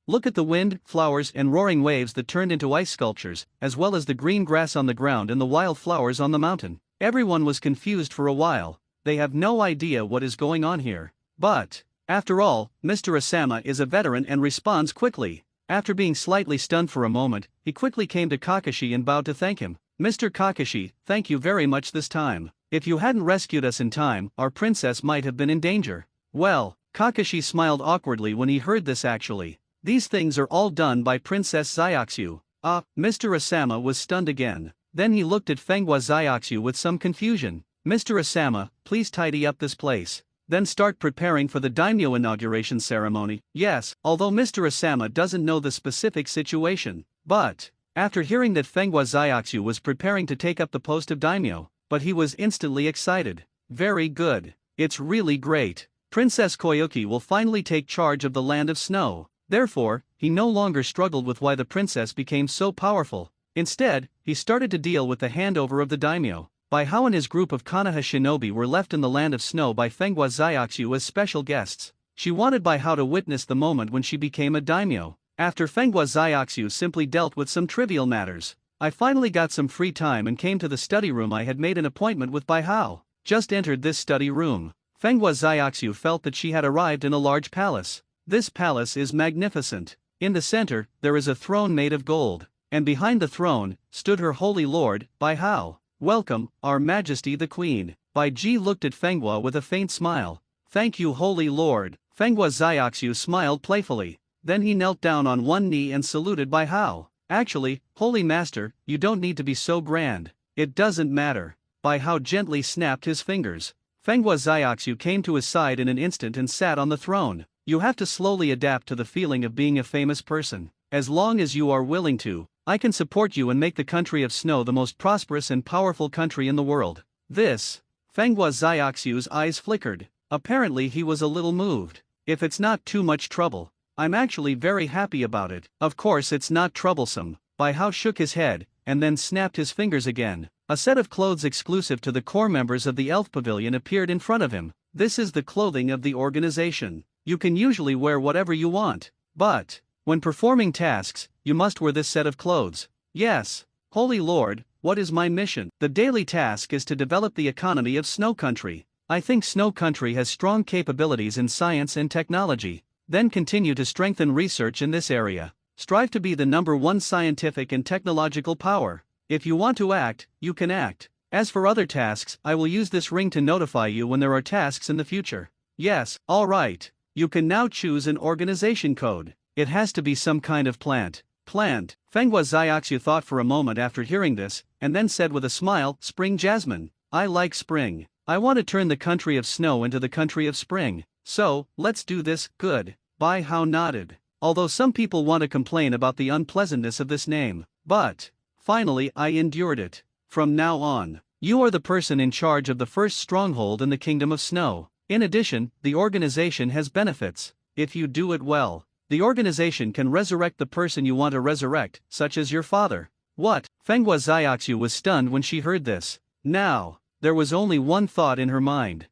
Look at the wind, flowers and roaring waves that turned into ice sculptures, as well as the green grass on the ground and the wild flowers on the mountain. Everyone was confused for a while. They have no idea what is going on here. But, after all, Mr. Asama is a veteran and responds quickly. After being slightly stunned for a moment, he quickly came to Kakashi and bowed to thank him. Mr. Kakashi, thank you very much this time. If you hadn't rescued us in time, our princess might have been in danger. Well, Kakashi smiled awkwardly when he heard this actually. These things are all done by Princess Zyaksu. Mr. Asama was stunned again. Then he looked at Fenghua Zyaksu with some confusion. Mr. Asama, please tidy up this place. Then start preparing for the daimyo inauguration ceremony. Yes, although Mr. Asama doesn't know the specific situation. But, after hearing that Fenghua Zyaksu was preparing to take up the post of daimyo, but he was instantly excited. Very good. It's really great. Princess Koyuki will finally take charge of the land of snow. Therefore, he no longer struggled with why the princess became so powerful. Instead, he started to deal with the handover of the daimyo. Bai Hao and his group of Konoha shinobi were left in the land of snow by Fenghua Zyaksu as special guests. She wanted Bai Hao to witness the moment when she became a daimyo. After Fenghua Zyaksu simply dealt with some trivial matters, I finally got some free time and came to the study room. I had made an appointment with Bai Hao. Just entered this study room. Fenghua Zyaksu felt that she had arrived in a large palace. This palace is magnificent. In the center, there is a throne made of gold, and behind the throne stood her holy lord, Bai Hao. Welcome, Our Majesty the Queen. Bai Ji looked at Fenghua with a faint smile. Thank you, holy lord. Fenghua Zyaksu smiled playfully. Then he knelt down on one knee and saluted Bai Hao. Actually, holy master, you don't need to be so grand. It doesn't matter. Bai Hao gently snapped his fingers. Fenghua Zyaksu came to his side in an instant and sat on the throne. You have to slowly adapt to the feeling of being a famous person. As long as you are willing to, I can support you and make the country of snow the most prosperous and powerful country in the world. This. Fenghua Zyaksu's eyes flickered. Apparently he was a little moved. If it's not too much trouble, I'm actually very happy about it. Of course it's not troublesome. Bai Hao shook his head, and then snapped his fingers again. A set of clothes exclusive to the core members of the Elf Pavilion appeared in front of him. This is the clothing of the organization. You can usually wear whatever you want, but when performing tasks, you must wear this set of clothes. Yes, Holy Lord, what is my mission? The daily task is to develop the economy of Snow Country. I think Snow Country has strong capabilities in science and technology. Then continue to strengthen research in this area. Strive to be the #1 scientific and technological power. If you want to act, you can act. As for other tasks, I will use this ring to notify you when there are tasks in the future. Yes, all right. You can now choose an organization code. It has to be some kind of plant. Plant. Fenghua Zyaksu thought for a moment after hearing this, and then said with a smile, Spring Jasmine. I like spring. I want to turn the country of snow into the country of spring. So, let's do this. Good. Bai Hao nodded. Although some people want to complain about the unpleasantness of this name, but finally I endured it. From now on, you are the person in charge of the first stronghold in the Kingdom of Snow. In addition, the organization has benefits. If you do it well, the organization can resurrect the person you want to resurrect, such as your father. What? Fenghua Zyaksu was stunned when she heard this. Now, there was only one thought in her mind.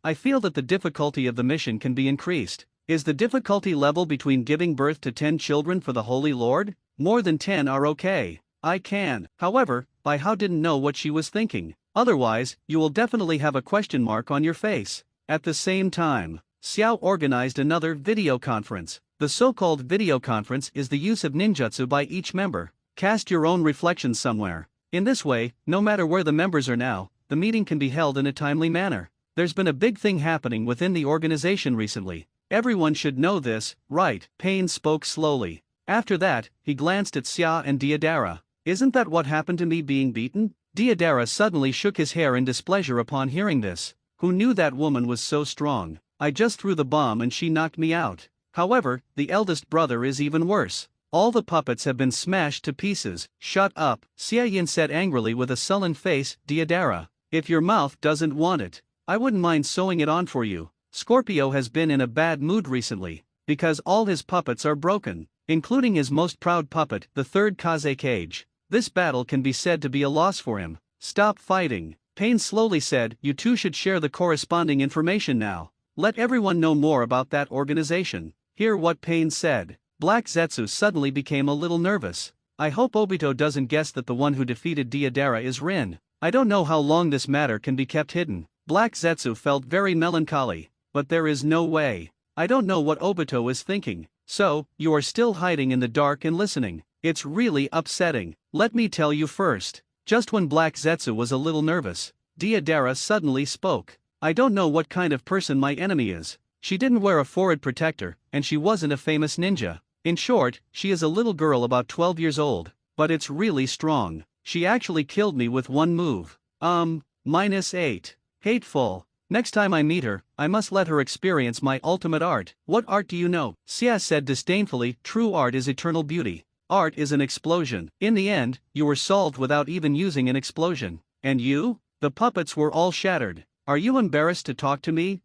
I feel that the difficulty of the mission can be increased. Is the difficulty level between giving birth to 10 children for the Holy Lord? More than 10 are okay. I can. However, Bai Hao didn't know what she was thinking. Otherwise, you will definitely have a question mark on your face. At the same time, Xiao organized another video conference. The so-called video conference is the use of ninjutsu by each member. Cast your own reflections somewhere. In this way, no matter where the members are now, the meeting can be held in a timely manner. There's been a big thing happening within the organization recently. Everyone should know this, right? Pain spoke slowly. After that, he glanced at Xia and Deodara. Isn't that what happened to me being beaten? Deodara suddenly shook his hair in displeasure upon hearing this. Who knew that woman was so strong? I just threw the bomb and she knocked me out. However, the eldest brother is even worse. All the puppets have been smashed to pieces. Shut up, Xia Yin said angrily with a sullen face. Deodara, if your mouth doesn't want it, I wouldn't mind sewing it on for you. Scorpio has been in a bad mood recently, because all his puppets are broken, including his most proud puppet, the third Kaze Cage. This battle can be said to be a loss for him. Stop fighting, Pain slowly said. You two should share the corresponding information now. Let everyone know more about that organization. Hear what Pain said. Black Zetsu suddenly became a little nervous. I hope Obito doesn't guess that the one who defeated Deodara is Rin. I don't know how long this matter can be kept hidden. Black Zetsu felt very melancholy. But there is no way. I don't know what Obito is thinking. So, you are still hiding in the dark and listening. It's really upsetting. Let me tell you first. Just when Black Zetsu was a little nervous, Deidara suddenly spoke. I don't know what kind of person my enemy is. She didn't wear a forehead protector, and she wasn't a famous ninja. In short, she is a little girl about 12 years old. But it's really strong. She actually killed me with one move. -8. Hateful. Next time I meet her, I must let her experience my ultimate art. What art do you know? Sia said disdainfully, true art is eternal beauty. Art is an explosion. In the end, you were solved without even using an explosion. And you? The puppets were all shattered. Are you embarrassed to talk to me?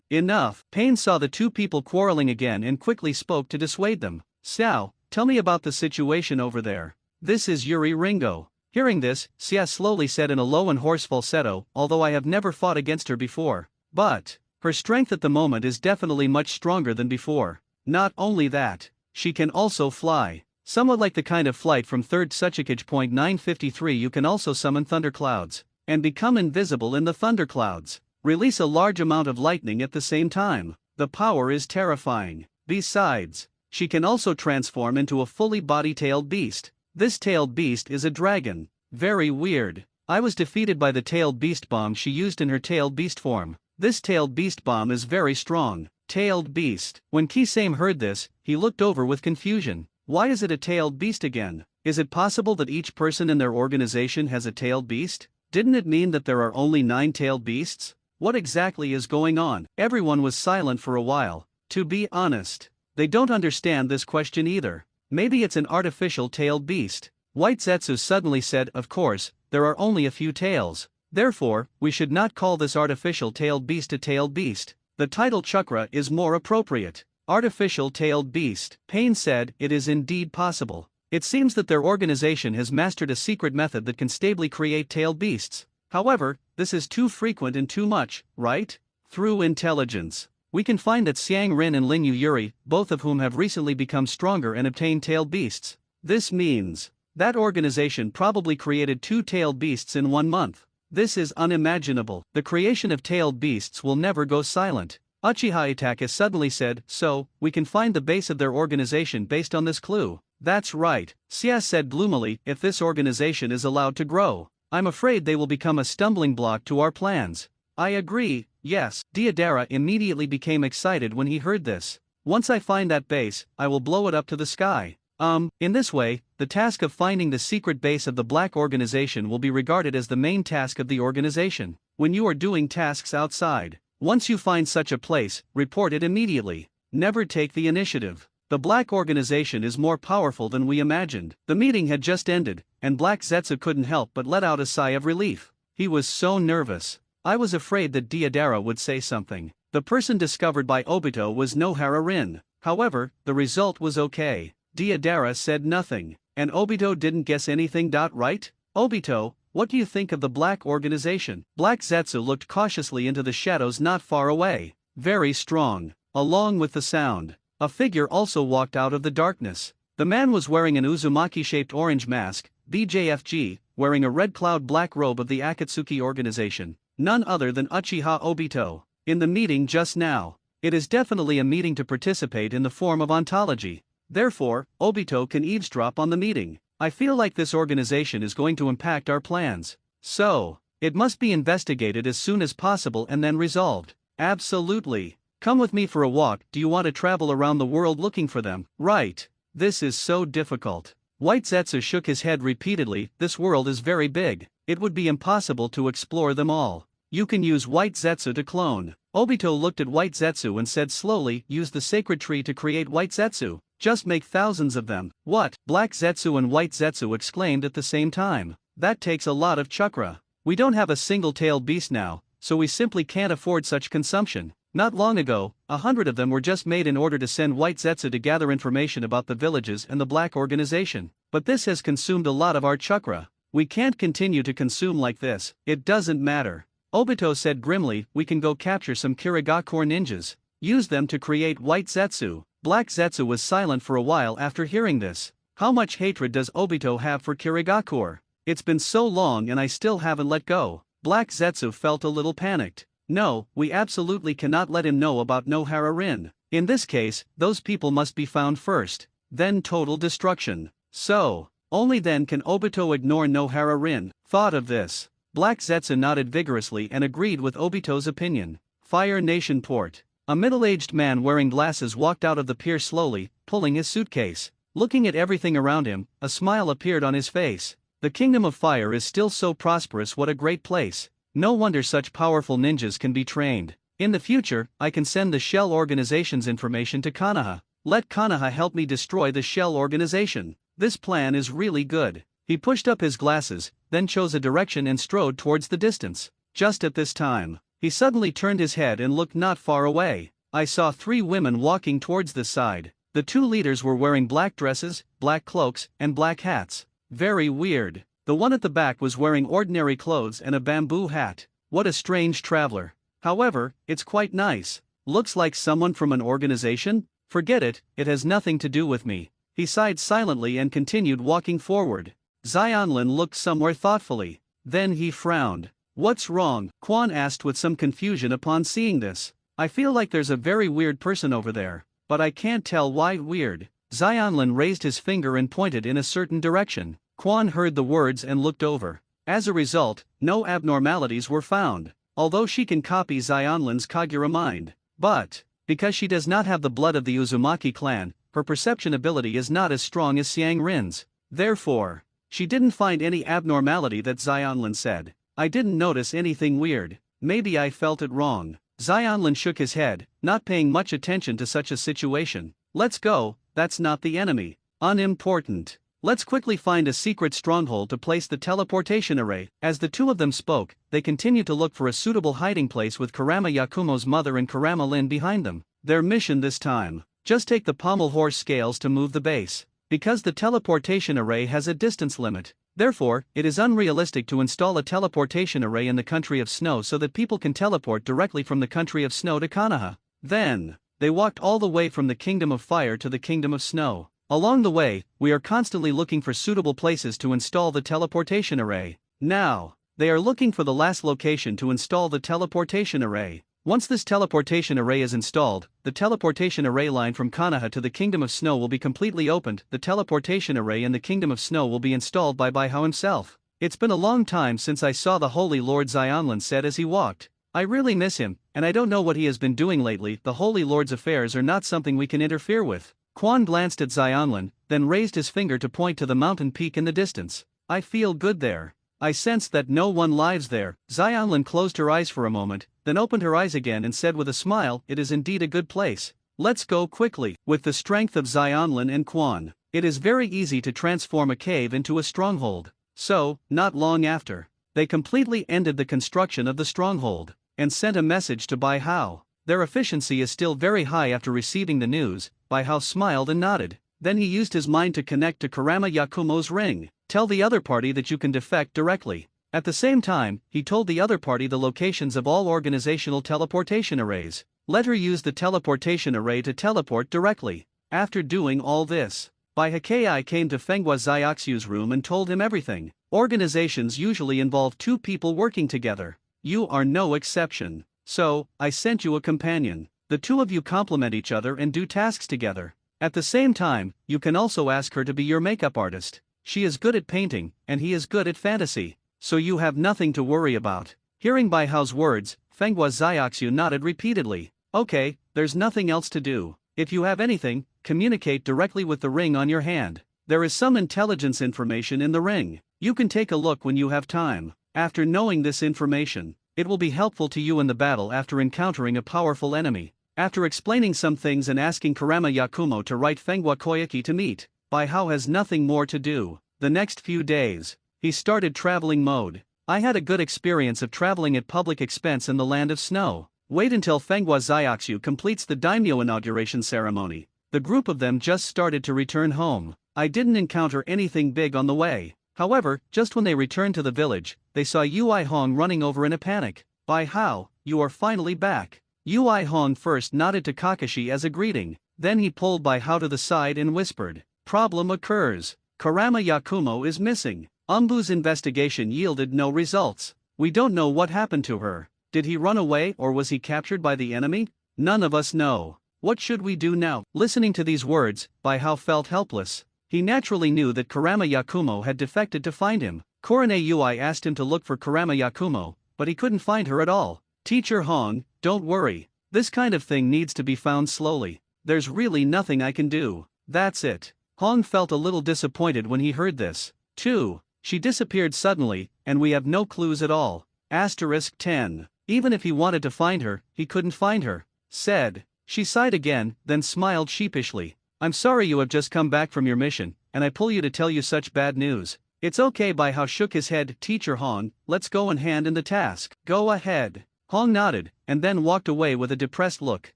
Enough. Pain saw the two people quarreling again and quickly spoke to dissuade them. Sao, tell me about the situation over there. This is Yuri Ringo. Hearing this, Sia slowly said in a low and hoarse falsetto, although I have never fought against her before. But her strength at the moment is definitely much stronger than before. Not only that, she can also fly. Somewhat like the kind of flight from 3rd Tsuchikage Point 953. You can also summon thunderclouds and become invisible in the thunderclouds. Release a large amount of lightning at the same time. The power is terrifying. Besides, she can also transform into a fully body-tailed beast. This tailed beast is a dragon. Very weird. I was defeated by the tailed beast bomb she used in her tailed beast form. This tailed beast bomb is very strong. Tailed beast. When Kisame heard this, he looked over with confusion. Why is it a tailed beast again? Is it possible that each person in their organization has a tailed beast? Didn't it mean that there are only 9 tailed beasts? What exactly is going on? Everyone was silent for a while. To be honest, they don't understand this question either. Maybe it's an artificial tailed beast. White Zetsu suddenly said, of course, there are only a few tails. Therefore, we should not call this artificial tailed beast a tailed beast. The title chakra is more appropriate. Artificial tailed beast. Pain said, it is indeed possible. It seems that their organization has mastered a secret method that can stably create tailed beasts. However, this is too frequent and too much, right? Through intelligence, we can find that Xiang Rin and Lingyu Yuri, both of whom have recently become stronger and obtained tailed beasts. This means that organization probably created 2 tailed beasts in 1 month. This is unimaginable. The creation of tailed beasts will never go silent. Uchiha Itachi suddenly said, so, we can find the base of their organization based on this clue. That's right, Sia said gloomily, if this organization is allowed to grow, I'm afraid they will become a stumbling block to our plans. I agree, yes. Deidara immediately became excited when he heard this. Once I find that base, I will blow it up to the sky. In this way, the task of finding the secret base of the Black Organization will be regarded as the main task of the organization. When you are doing tasks outside, once you find such a place, report it immediately. Never take the initiative. The Black Organization is more powerful than we imagined. The meeting had just ended, and Black Zetsu couldn't help but let out a sigh of relief. He was so nervous. I was afraid that Deidara would say something. The person discovered by Obito was Nohara Rin. However, the result was okay. Deidara said nothing, and Obito didn't guess anything. Right? Obito, what do you think of the Black Organization? Black Zetsu looked cautiously into the shadows not far away. Very strong. Along with the sound, a figure also walked out of the darkness. The man was wearing an Uzumaki-shaped orange mask, BJFG, wearing a red cloud black robe of the Akatsuki organization. None other than Uchiha Obito. In the meeting just now, it is definitely a meeting to participate in the form of ontology. Therefore, Obito can eavesdrop on the meeting. I feel like this organization is going to impact our plans. So, it must be investigated as soon as possible and then resolved. Absolutely. Come with me for a walk. Do you want to travel around the world looking for them? Right. This is so difficult. White Zetsu shook his head repeatedly. This world is very big. It would be impossible to explore them all. You can use White Zetsu to clone. Obito looked at White Zetsu and said slowly, use the sacred tree to create White Zetsu. Just make thousands of them. What? Black Zetsu and White Zetsu exclaimed at the same time. That takes a lot of chakra. We don't have a single-tailed beast now, so we simply can't afford such consumption. Not long ago, 100 of them were just made in order to send White Zetsu to gather information about the villages and the Black Organization. But this has consumed a lot of our chakra. We can't continue to consume like this. It doesn't matter. Obito said grimly, we can go capture some Kirigakure ninjas. Use them to create White Zetsu. Black Zetsu was silent for a while after hearing this. How much hatred does Obito have for Kirigakure? It's been so long and I still haven't let go. Black Zetsu felt a little panicked. No, we absolutely cannot let him know about Nohara Rin. In this case, those people must be found first, then total destruction. So, only then can Obito ignore Nohara Rin. Thought of this. Black Zetsu nodded vigorously and agreed with Obito's opinion. Fire Nation Port. A middle-aged man wearing glasses walked out of the pier slowly, pulling his suitcase. Looking at everything around him, a smile appeared on his face. The Kingdom of Fire is still so prosperous, what a great place. No wonder such powerful ninjas can be trained. In the future, I can send the Shell Organization's information to Konoha. Let Konoha help me destroy the Shell Organization. This plan is really good. He pushed up his glasses, then chose a direction and strode towards the distance. Just at this time, he suddenly turned his head and looked not far away. I saw 3 women walking towards this side. The 2 leaders were wearing black dresses, black cloaks, and black hats. Very weird. The one at the back was wearing ordinary clothes and a bamboo hat. What a strange traveler. However, it's quite nice. Looks like someone from an organization? Forget it, it has nothing to do with me. He sighed silently and continued walking forward. Xionlin looked somewhere thoughtfully. Then he frowned. What's wrong? Quan asked with some confusion upon seeing this. I feel like there's a very weird person over there, but I can't tell why weird. Xionlin raised his finger and pointed in a certain direction. Quan heard the words and looked over. As a result, no abnormalities were found, although she can copy Xionlin's Kagura mind. But, because she does not have the blood of the Uzumaki clan, her perception ability is not as strong as Xiang Rin's. Therefore, she didn't find any abnormality that Xionlin said. I didn't notice anything weird. Maybe I felt it wrong. Xionlin shook his head, not paying much attention to such a situation. Let's go, that's not the enemy. Unimportant. Let's quickly find a secret stronghold to place the teleportation array. As the 2 of them spoke, they continued to look for a suitable hiding place with Kurama Yakumo's mother and Kurama Lin behind them. Their mission this time: just take the pommel horse scales to move the base. Because the teleportation array has a distance limit, therefore, it is unrealistic to install a teleportation array in the country of snow so that people can teleport directly from the country of snow to Konoha. Then, they walked all the way from the Kingdom of Fire to the Kingdom of Snow. Along the way, we are constantly looking for suitable places to install the teleportation array. Now, they are looking for the last location to install the teleportation array. Once this teleportation array is installed, the teleportation array line from Konoha to the Kingdom of Snow will be completely opened. The teleportation array in the Kingdom of Snow will be installed by Baihao himself. It's been a long time since I saw the Holy Lord, Xionlin said as he walked. I really miss him, and I don't know what he has been doing lately. The Holy Lord's affairs are not something we can interfere with. Quan glanced at Xionlin, then raised his finger to point to the mountain peak in the distance. I feel good there. I sense that no one lives there. Xionlin closed her eyes for a moment, then opened her eyes again and said with a smile, it is indeed a good place. Let's go quickly. With the strength of Xionlin and Quan, it is very easy to transform a cave into a stronghold. So, not long after, they completely ended the construction of the stronghold, and sent a message to Baihao. Their efficiency is still very high. After receiving the news, Baihao smiled and nodded. Then he used his mind to connect to Kurama Yakumo's ring. Tell the other party that you can defect directly. At the same time, he told the other party the locations of all organizational teleportation arrays. Let her use the teleportation array to teleport directly. After doing all this, Baihakei came to Fenghua Xiaoxu's room and told him everything. Organizations usually involve 2 people working together. You are no exception. So, I sent you a companion. The 2 of you complement each other and do tasks together. At the same time, you can also ask her to be your makeup artist. She is good at painting, and he is good at fantasy. So you have nothing to worry about. Hearing Baihao's words, Fenghua Xiaoxu nodded repeatedly. Okay, there's nothing else to do. If you have anything, communicate directly with the ring on your hand. There is some intelligence information in the ring. You can take a look when you have time. After knowing this information, it will be helpful to you in the battle after encountering a powerful enemy. After explaining some things and asking Kurama Yakumo to write Fenghua Koyaki to meet, Baihao has nothing more to do. The next few days, he started traveling mode. I had a good experience of traveling at public expense in the land of snow. Wait until Fenghua Xiaoxu completes the daimyo inauguration ceremony. The group of them just started to return home. I didn't encounter anything big on the way. However, just when they returned to the village, they saw Yui Hong running over in a panic. Baihao, you are finally back. Yui Hong first nodded to Kakashi as a greeting, then he pulled Baihao to the side and whispered, problem occurs. Kurama Yakumo is missing. Umbu's investigation yielded no results. We don't know what happened to her. Did he run away or was he captured by the enemy? None of us know. What should we do now? Listening to these words, Baihao felt helpless. He naturally knew that Kurama Yakumo had defected to find him. Korone Yui asked him to look for Kurama Yakumo, but he couldn't find her at all. Teacher Hong, don't worry. This kind of thing needs to be found slowly. There's really nothing I can do. That's it. Hong felt a little disappointed when he heard this. 2. She disappeared suddenly, and we have no clues at all. Asterisk 10. Even if he wanted to find her, he couldn't find her. Said. She sighed again, then smiled sheepishly. I'm sorry you have just come back from your mission, and I pull you to tell you such bad news. It's okay. Baihao shook his head. Teacher Hong, let's go and hand in the task. Go ahead. Hong nodded, and then walked away with a depressed look.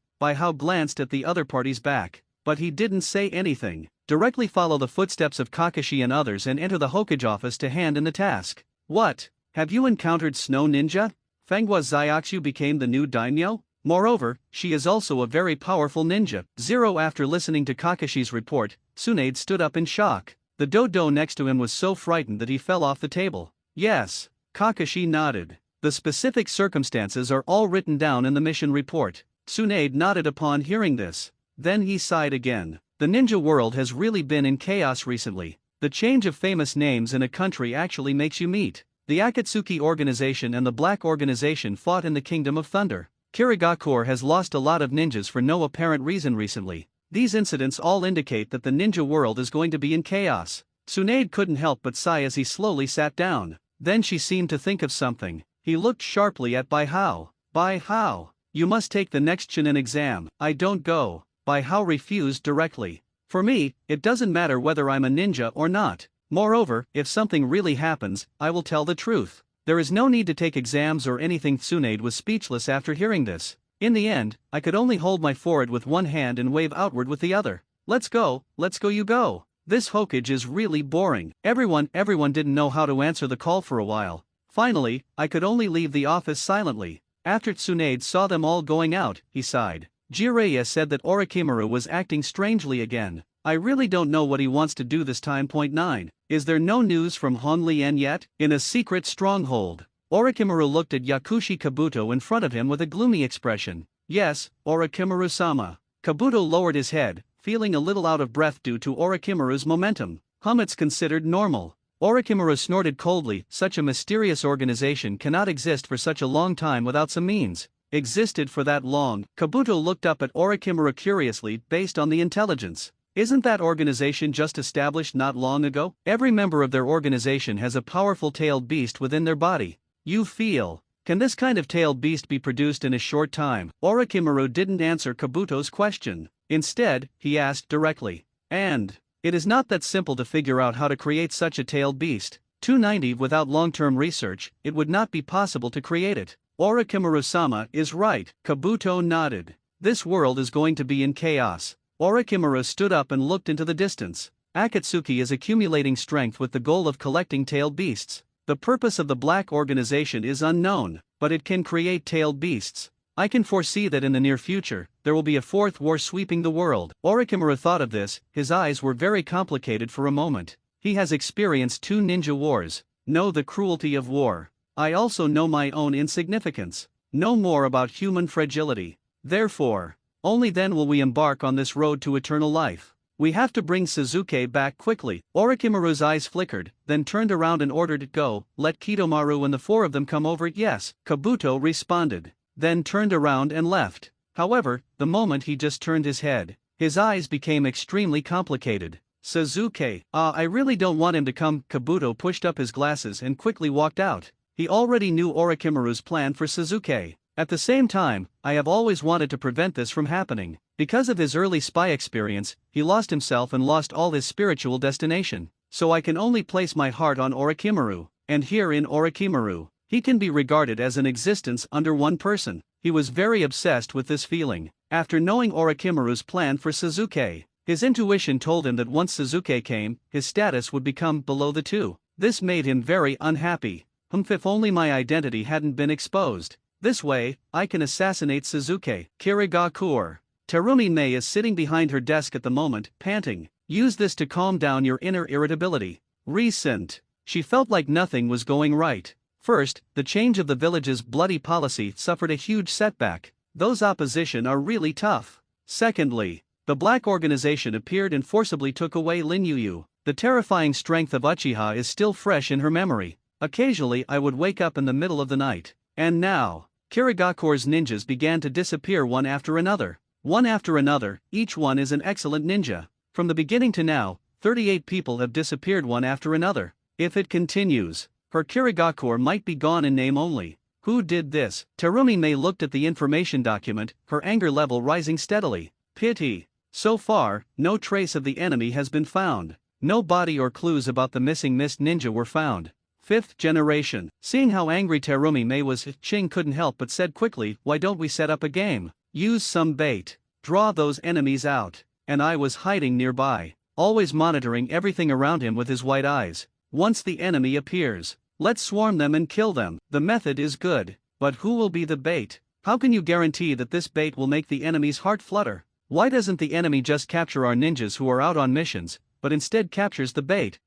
Baihao glanced at the other party's back, but he didn't say anything. Directly follow the footsteps of Kakashi and others and enter the Hokage office to hand in the task. What? Have you encountered Snow Ninja? Fenghua Xiaoxu became the new daimyo? Moreover, she is also a very powerful ninja. 0. After listening to Kakashi's report, Tsunade stood up in shock. The dodo next to him was so frightened that he fell off the table. Yes. Kakashi nodded. The specific circumstances are all written down in the mission report. Tsunade nodded upon hearing this. Then he sighed again. The ninja world has really been in chaos recently. The change of famous names in a country actually makes you meet. The Akatsuki organization and the Black organization fought in the Kingdom of Thunder. Kirigakure has lost a lot of ninjas for no apparent reason recently. These incidents all indicate that the ninja world is going to be in chaos. Tsunade couldn't help but sigh as he slowly sat down. Then she seemed to think of something. He looked sharply at Baihao. Baihao, you must take the next Chunin exam. I don't go. Baihao refused directly. For me, it doesn't matter whether I'm a ninja or not. Moreover, if something really happens, I will tell the truth. There is no need to take exams or anything. Tsunade was speechless after hearing this. In the end, I could only hold my forehead with one hand and wave outward with the other. Let's go, you go. This Hokage is really boring. Everyone didn't know how to answer the call for a while. Finally, I could only leave the office silently. After Tsunade saw them all going out, he sighed. Jiraiya said that Orochimaru was acting strangely again. I really don't know what he wants to do this time. 9. Is there no news from Honlien yet? In a secret stronghold. Orochimaru looked at Yakushi Kabuto in front of him with a gloomy expression. Yes, Orochimaru-sama. Kabuto lowered his head, feeling a little out of breath due to Orochimaru's momentum. It's considered normal. Orochimaru snorted coldly. Such a mysterious organization cannot exist for such a long time without some means. Existed for that long? Kabuto looked up at Orochimaru curiously. Based on the intelligence. Isn't that organization just established not long ago? Every member of their organization has a powerful tailed beast within their body. You feel. Can this kind of tailed beast be produced in a short time? Orochimaru didn't answer Kabuto's question. Instead, he asked directly. And it is not that simple to figure out how to create such a tailed beast. 290 Without long-term research, it would not be possible to create it. Orochimaru-sama is right. Kabuto nodded. This world is going to be in chaos. Orochimaru stood up and looked into the distance. Akatsuki is accumulating strength with the goal of collecting tailed beasts. The purpose of the Black organization is unknown, but it can create tailed beasts. I can foresee that in the near future, there will be a fourth war sweeping the world. Orochimaru thought of this. His eyes were very complicated for a moment. He has experienced 2 ninja wars. Know the cruelty of war. I also know my own insignificance. Know more about human fragility. Therefore, only then will we embark on this road to eternal life. We have to bring Sasuke back quickly. Orochimaru's eyes flickered, then turned around and ordered it. Go, let Kidomaru and the 4 of them come over. Yes, Kabuto responded. Then turned around and left. However, the moment he just turned his head, his eyes became extremely complicated. Sasuke, I really don't want him to come. Kabuto pushed up his glasses and quickly walked out. He already knew Orochimaru's plan for Sasuke. At the same time, I have always wanted to prevent this from happening. Because of his early spy experience, he lost himself and lost all his spiritual destination. So I can only place my heart on Orochimaru. And here in Orochimaru, he can be regarded as an existence under one person. He was very obsessed with this feeling. After knowing Orochimaru's plan for Sasuke, his intuition told him that once Sasuke came, his status would become below the 2. This made him very unhappy. If only my identity hadn't been exposed. This way, I can assassinate Sasuke. Kirigakure. Terumi Mei is sitting behind her desk at the moment, panting. Use this to calm down your inner irritability. Recent. she felt like nothing was going right. First, the change of the village's bloody policy suffered a huge setback. Those opposition are really tough. Secondly, the black organization appeared and forcibly took away Lin Yuyu. The terrifying strength of Uchiha is still fresh in her memory. Occasionally I would wake up in the middle of the night. And now, Kirigakure's ninjas began to disappear one after another. One after another, each one is an excellent ninja. From the beginning to now, 38 people have disappeared one after another. If it continues, her Kirigakure might be gone in name only. Who did this? Terumi Mei looked at the information document, her anger level rising steadily. Pity. So far, no trace of the enemy has been found. No body or clues about the missing mist ninja were found. Fifth generation. Seeing how angry Terumi Mei was, Ching couldn't help but said quickly, "Why don't we set up a game? Use some bait. Draw those enemies out." And I was hiding nearby, always monitoring everything around him with his white eyes. Once the enemy appears, let's swarm them and kill them. The method is good, but who will be the bait? How can you guarantee that this bait will make the enemy's heart flutter? Why doesn't the enemy just capture our ninjas who are out on missions, but instead captures the bait?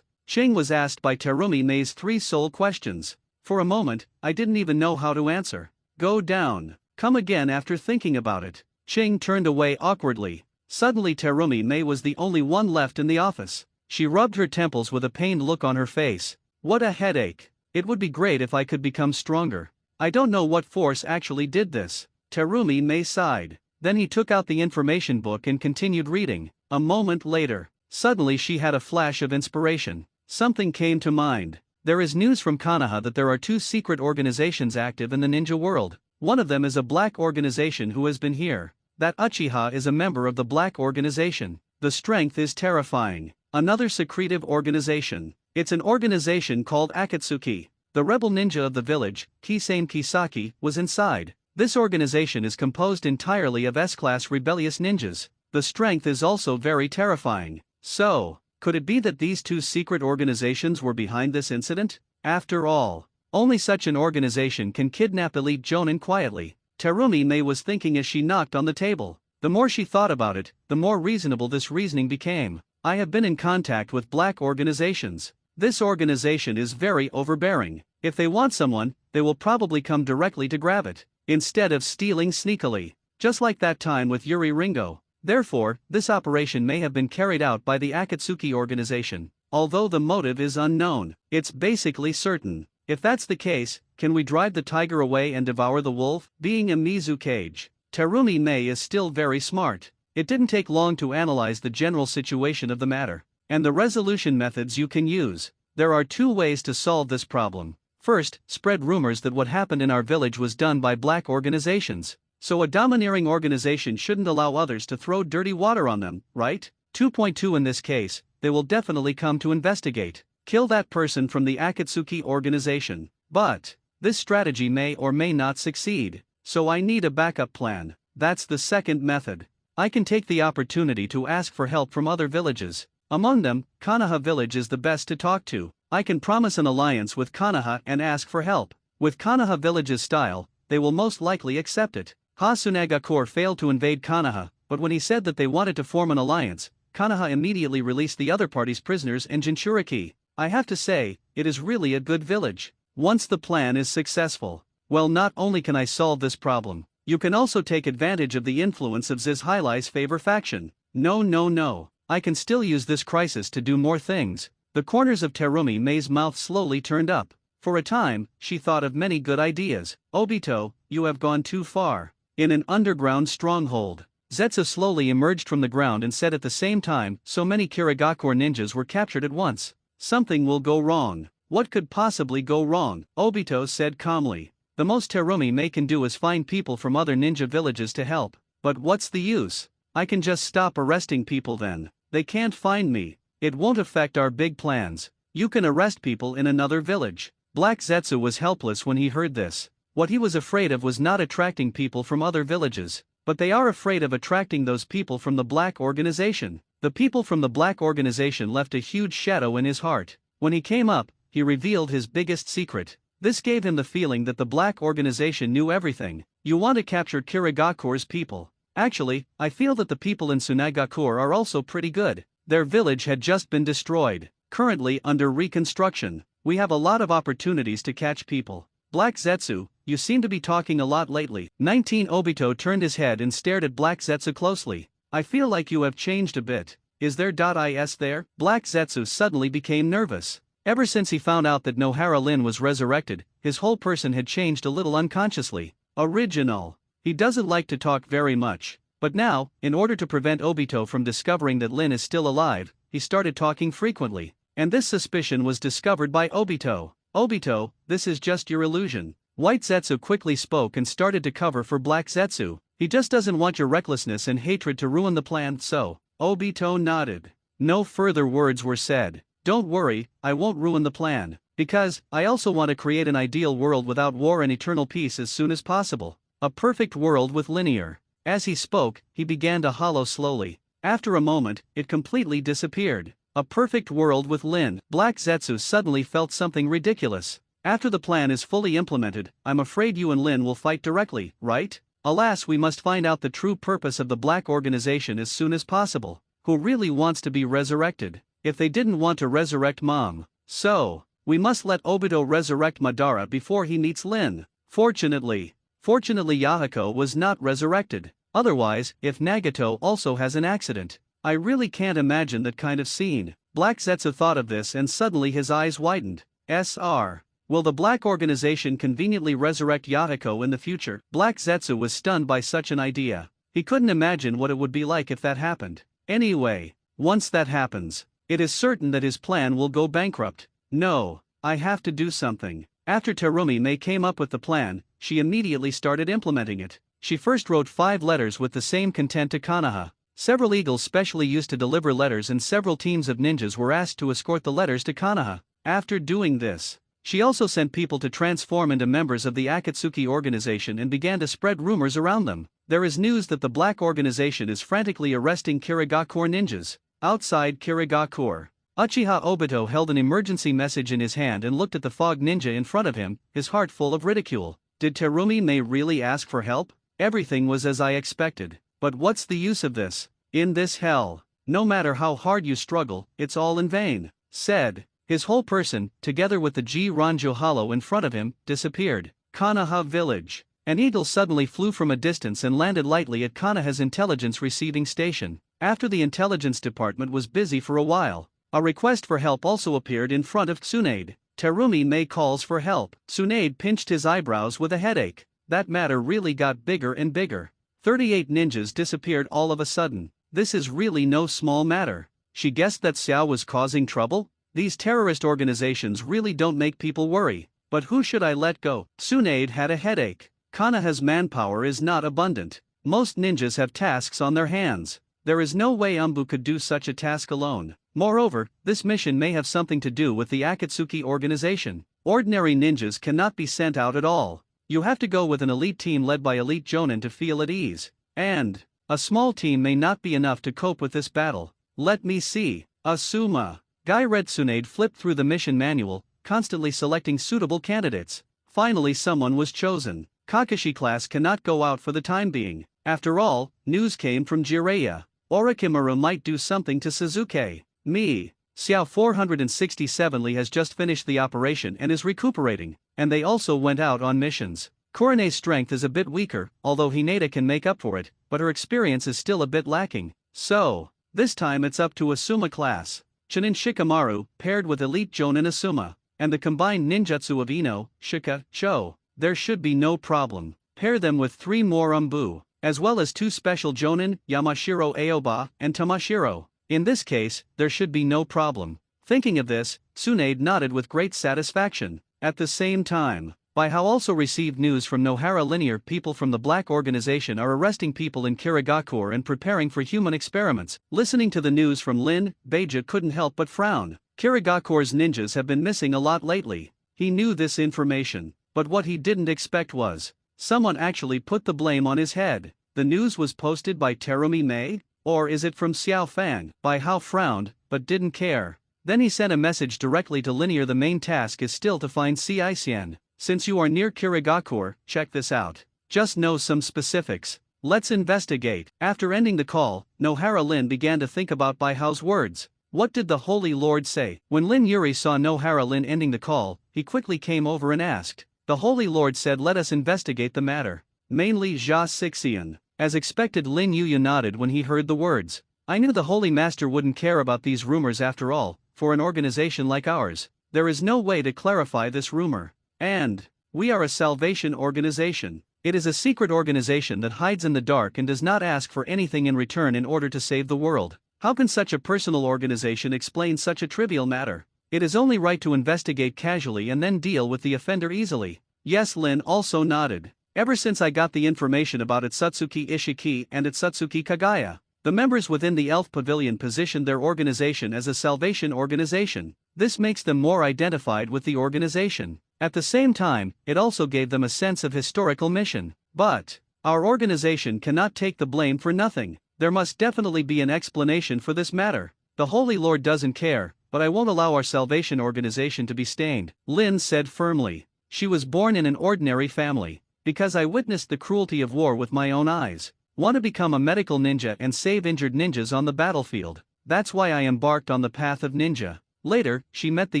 Ching was asked by Terumi Mei's 3 soul questions. For a moment, I didn't even know how to answer. Go down. Come again after thinking about it. Ching turned away awkwardly. Suddenly Terumi Mei was the only one left in the office. She rubbed her temples with a pained look on her face. What a headache. It would be great if I could become stronger. I don't know what force actually did this. Terumi Mei sighed. Then he took out the information book and continued reading. A moment later, suddenly she had a flash of inspiration. Something came to mind. There is news from Konoha that there are 2 secret organizations active in the ninja world. One of them is a black organization who has been here. That Uchiha is a member of the black organization. The strength is terrifying. Another secretive organization. It's an organization called Akatsuki. The rebel ninja of the village, Kisame Kisaki, was inside. This organization is composed entirely of S-class rebellious ninjas. The strength is also very terrifying. So, could it be that these 2 secret organizations were behind this incident? After all, only such an organization can kidnap elite jonin quietly. Terumi Mei was thinking as she knocked on the table. The more she thought about it, the more reasonable this reasoning became. I have been in contact with black organizations. This organization is very overbearing. If they want someone, they will probably come directly to grab it, instead of stealing sneakily. Just like that time with Yuri Ringo. Therefore, this operation may have been carried out by the Akatsuki organization. Although the motive is unknown, it's basically certain. If that's the case, can we drive the tiger away and devour the wolf? Being a Mizu cage. Terumi Mei is still very smart. It didn't take long to analyze the general situation of the matter, and the resolution methods you can use. There are 2 ways to solve this problem. First, spread rumors that what happened in our village was done by black organizations. So a domineering organization shouldn't allow others to throw dirty water on them, right? 2.2 In this case, they will definitely come to investigate. Kill that person from the Akatsuki organization. But this strategy may or may not succeed, so I need a backup plan. That's the second method. I can take the opportunity to ask for help from other villages. Among them, Konoha village is the best to talk to. I can promise an alliance with Konoha and ask for help. With Konoha village's style, they will most likely accept it. Hasunagakure failed to invade Konoha, but when he said that they wanted to form an alliance, Konoha immediately released the other party's prisoners in Jinchuriki. I have to say, it is really a good village. Once the plan is successful, well, not only can I solve this problem, you can also take advantage of the influence of Ziz Hailai's favor faction. No. I can still use this crisis to do more things. The corners of Terumi Mei's mouth slowly turned up. For a time, she thought of many good ideas. Obito, you have gone too far. In an underground stronghold, Zetsu slowly emerged from the ground and said at the same time, so many Kirigakure ninjas were captured at once. Something will go wrong. What could possibly go wrong? Obito said calmly. The most Terumi Mei can do is find people from other ninja villages to help. But what's the use? I can just stop arresting people then. They can't find me. It won't affect our big plans. You can arrest people in another village. Black Zetsu was helpless when he heard this. What he was afraid of was not attracting people from other villages, but they are afraid of attracting those people from the black organization. The people from the black organization left a huge shadow in his heart. When he came up, he revealed his biggest secret. This gave him the feeling that the black organization knew everything. You want to capture Kirigakure's people. Actually, I feel that the people in Sunagakure are also pretty good. Their village had just been destroyed. currently under reconstruction. We have a lot of opportunities to catch people. Black Zetsu, you seem to be talking a lot lately. 19 Obito turned his head and stared at Black Zetsu closely. I feel like you have changed a bit. Is there .is there? Black Zetsu suddenly became nervous. Ever since he found out that Nohara Lin was resurrected, his whole person had changed a little unconsciously. Original. He doesn't like to talk very much. But now, in order to prevent Obito from discovering that Lin is still alive, he started talking frequently. And this suspicion was discovered by Obito. Obito, this is just your illusion. White Zetsu quickly spoke and started to cover for Black Zetsu. He just doesn't want your recklessness and hatred to ruin the plan, so. Obito nodded. No further words were said. Don't worry, I won't ruin the plan. Because, I also want to create an ideal world without war and eternal peace as soon as possible. A perfect world with linear. As he spoke, he began to hollow slowly. After a moment, it completely disappeared. A perfect world with Lin. Black Zetsu suddenly felt something ridiculous. After the plan is fully implemented, I'm afraid you and Lin will fight directly, right? Alas, we must find out the true purpose of the Black Organization as soon as possible. Who really wants to be resurrected? If they didn't want to resurrect Mom. So, we must let Obito resurrect Madara before he meets Lin. Fortunately Yahiko was not resurrected. Otherwise, if Nagato also has an accident, I really can't imagine that kind of scene. Black Zetsu thought of this and suddenly his eyes widened. SR. Will the Black Organization conveniently resurrect Yahiko in the future? Black Zetsu was stunned by such an idea. He couldn't imagine what it would be like if that happened. Anyway, once that happens, it is certain that his plan will go bankrupt. No, I have to do something. After Terumi Mei came up with the plan, she immediately started implementing it. She first wrote 5 letters with the same content to Konoha. Several eagles specially used to deliver letters and several teams of ninjas were asked to escort the letters to Konoha. After doing this, she also sent people to transform into members of the Akatsuki organization and began to spread rumors around them. There is news that the Black Organization is frantically arresting Kirigakure ninjas. Outside Kirigakure, Uchiha Obito held an emergency message in his hand and looked at the fog ninja in front of him, his heart full of ridicule. Did Terumi Mei really ask for help? Everything was as I expected. But what's the use of this? In this hell, no matter how hard you struggle, it's all in vain. Said. His whole person, together with the G-Ranjo hollow in front of him, disappeared. Konoha village. An eagle suddenly flew from a distance and landed lightly at Konoha's intelligence receiving station. After the intelligence department was busy for a while, a request for help also appeared in front of Tsunade. Terumi Mei calls for help. Tsunade pinched his eyebrows with a headache. That matter really got bigger and bigger. 38 ninjas disappeared all of a sudden. This is really no small matter. She guessed that Xiao was causing trouble? These terrorist organizations really don't make people worry. But who should I let go? Tsunade had a headache. Konoha's manpower is not abundant. Most ninjas have tasks on their hands. There is no way Umbu could do such a task alone. Moreover, this mission may have something to do with the Akatsuki organization. Ordinary ninjas cannot be sent out at all. You have to go with an elite team led by elite jonin to feel at ease. And a small team may not be enough to cope with this battle. Let me see. Asuma. Guy Red Tsunade flipped through the mission manual, constantly selecting suitable candidates. Finally someone was chosen. Kakashi class cannot go out for the time being. After all, news came from Jiraiya. Orochimaru might do something to Suzuki. Xiao 467 has just finished the operation and is recuperating, and they also went out on missions. Kurene's strength is a bit weaker, although Hinata can make up for it, but her experience is still a bit lacking. So, this time it's up to Asuma class. Chunin Shikamaru, paired with elite Jonin Asuma, and the combined ninjutsu of Ino, Shika, Cho. There should be no problem. Pair them with 3 more Umbu, as well as 2 special Jonin, Yamashiro Aoba, and Tamashiro. In this case, there should be no problem. Thinking of this, Tsunade nodded with great satisfaction. At the same time, Baihao also received news from Nohara Linear. People from the Black Organization are arresting people in Kirigakure and preparing for human experiments. Listening to the news from Lin, Beija couldn't help but frown. Kirigakure's ninjas have been missing a lot lately. He knew this information, but what he didn't expect was someone actually put the blame on his head. The news was posted by Terumi Mei? Or is it from Xiao Fang? Baihao frowned, but didn't care. Then he sent a message directly to Linear. The main task is still to find Cixian. Since you are near Kirigakure, check this out. Just know some specifics. Let's investigate. After ending the call, Nohara Lin began to think about Baihao's words. What did the Holy Lord say? When Lin Yuri saw Nohara Lin ending the call, he quickly came over and asked. The Holy Lord said, let us investigate the matter. Mainly Jia Sixian. As expected, Lin Yuya nodded when he heard the words. I knew the Holy Master wouldn't care about these rumors after all. For an organization like ours, there is no way to clarify this rumor. And we are a salvation organization. It is a secret organization that hides in the dark and does not ask for anything in return in order to save the world. How can such a personal organization explain such a trivial matter? It is only right to investigate casually and then deal with the offender easily. Yes, Lin also nodded. Ever since I got the information about Akatsuki Ishiki and Akatsuki Kagaya, the members within the Elf Pavilion positioned their organization as a salvation organization. This makes them more identified with the organization. At the same time, it also gave them a sense of historical mission. But our organization cannot take the blame for nothing. There must definitely be an explanation for this matter. The Holy Lord doesn't care, but I won't allow our salvation organization to be stained, Lin said firmly. She was born in an ordinary family. Because I witnessed the cruelty of war with my own eyes. Want to become a medical ninja and save injured ninjas on the battlefield. That's why I embarked on the path of ninja. Later, she met the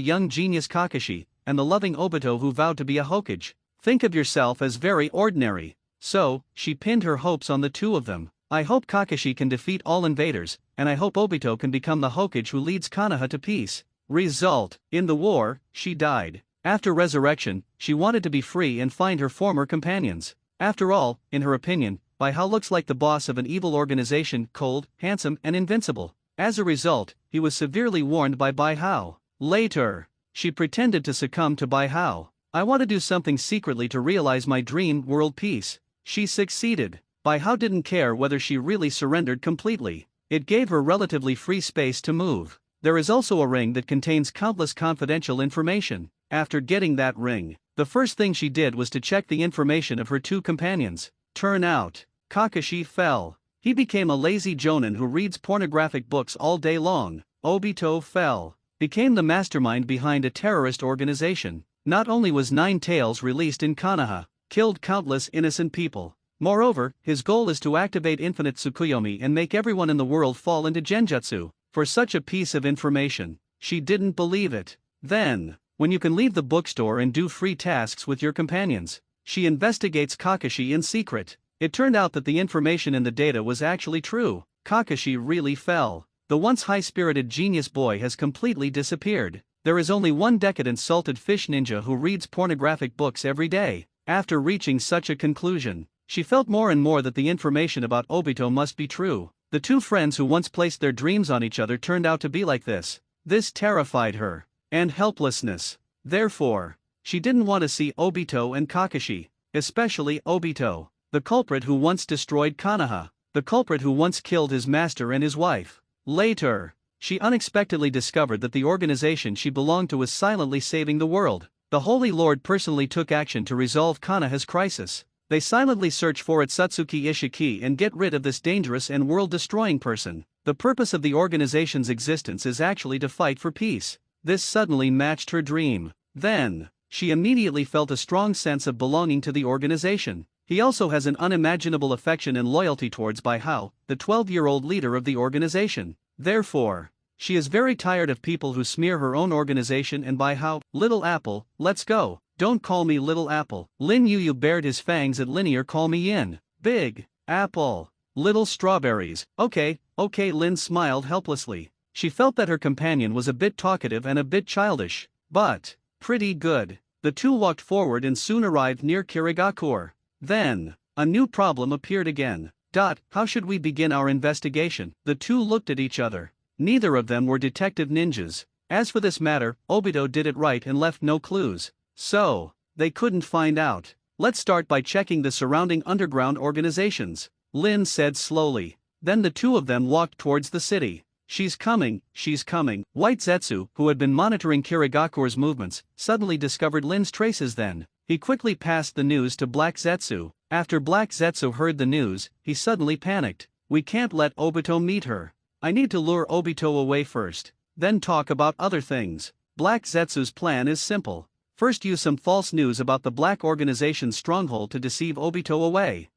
young genius Kakashi, and the loving Obito who vowed to be a Hokage. Think of yourself as very ordinary. So, she pinned her hopes on the two of them. I hope Kakashi can defeat all invaders, and I hope Obito can become the Hokage who leads Konoha to peace. Result, in the war, she died. After resurrection, she wanted to be free and find her former companions. After all, in her opinion, Bai Hao looks like the boss of an evil organization, cold, handsome, and invincible. As a result, he was severely warned by Bai Hao. Later, she pretended to succumb to Bai Hao. I want to do something secretly to realize my dream, world peace. She succeeded. Bai Hao didn't care whether she really surrendered completely. It gave her relatively free space to move. There is also a ring that contains countless confidential information. After getting that ring, the first thing she did was to check the information of her two companions. Turn out, Kakashi fell. He became a lazy jonin who reads pornographic books all day long. Obito fell. Became the mastermind behind a terrorist organization. Not only was 9 Tails released in Konoha, killed countless innocent people. Moreover, his goal is to activate infinite Tsukuyomi and make everyone in the world fall into genjutsu. For such a piece of information, she didn't believe it. Then, when you can leave the bookstore and do free tasks with your companions, she investigates Kakashi in secret. It turned out that the information in the data was actually true. Kakashi really fell. The once high-spirited genius boy has completely disappeared. There is only one decadent salted fish ninja who reads pornographic books every day. After reaching such a conclusion, she felt more and more that the information about Obito must be true. The two friends who once placed their dreams on each other turned out to be like this. This terrified her. And helplessness. Therefore, she didn't want to see Obito and Kakashi, especially Obito, the culprit who once destroyed Konoha, the culprit who once killed his master and his wife. Later, she unexpectedly discovered that the organization she belonged to was silently saving the world. The Holy Lord personally took action to resolve Konoha's crisis. They silently search for Akatsuki Ishiki and get rid of this dangerous and world-destroying person. The purpose of the organization's existence is actually to fight for peace. This suddenly matched her dream. Then, she immediately felt a strong sense of belonging to the organization. He also has an unimaginable affection and loyalty towards Bai Hao, the 12-year-old leader of the organization. Therefore, she is very tired of people who smear her own organization and Bai Hao. Little Apple, let's go. Don't call me Little Apple. Lin Yu bared his fangs at Linear. Call me in. Big Apple. Little Strawberries. Okay, Lin smiled helplessly. She felt that her companion was a bit talkative and a bit childish, but pretty good. The two walked forward and soon arrived near Kirigakure. Then, a new problem appeared again. How should we begin our investigation? The two looked at each other. Neither of them were detective ninjas. As for this matter, Obito did it right and left no clues. So, they couldn't find out. Let's start by checking the surrounding underground organizations, Lin said slowly. Then the two of them walked towards the city. She's coming. White Zetsu, who had been monitoring Kirigakure's movements, suddenly discovered Lin's traces then. He quickly passed the news to Black Zetsu. After Black Zetsu heard the news, he suddenly panicked. We can't let Obito meet her. I need to lure Obito away first, then talk about other things. Black Zetsu's plan is simple. First, use some false news about the Black Organization's stronghold to deceive Obito away.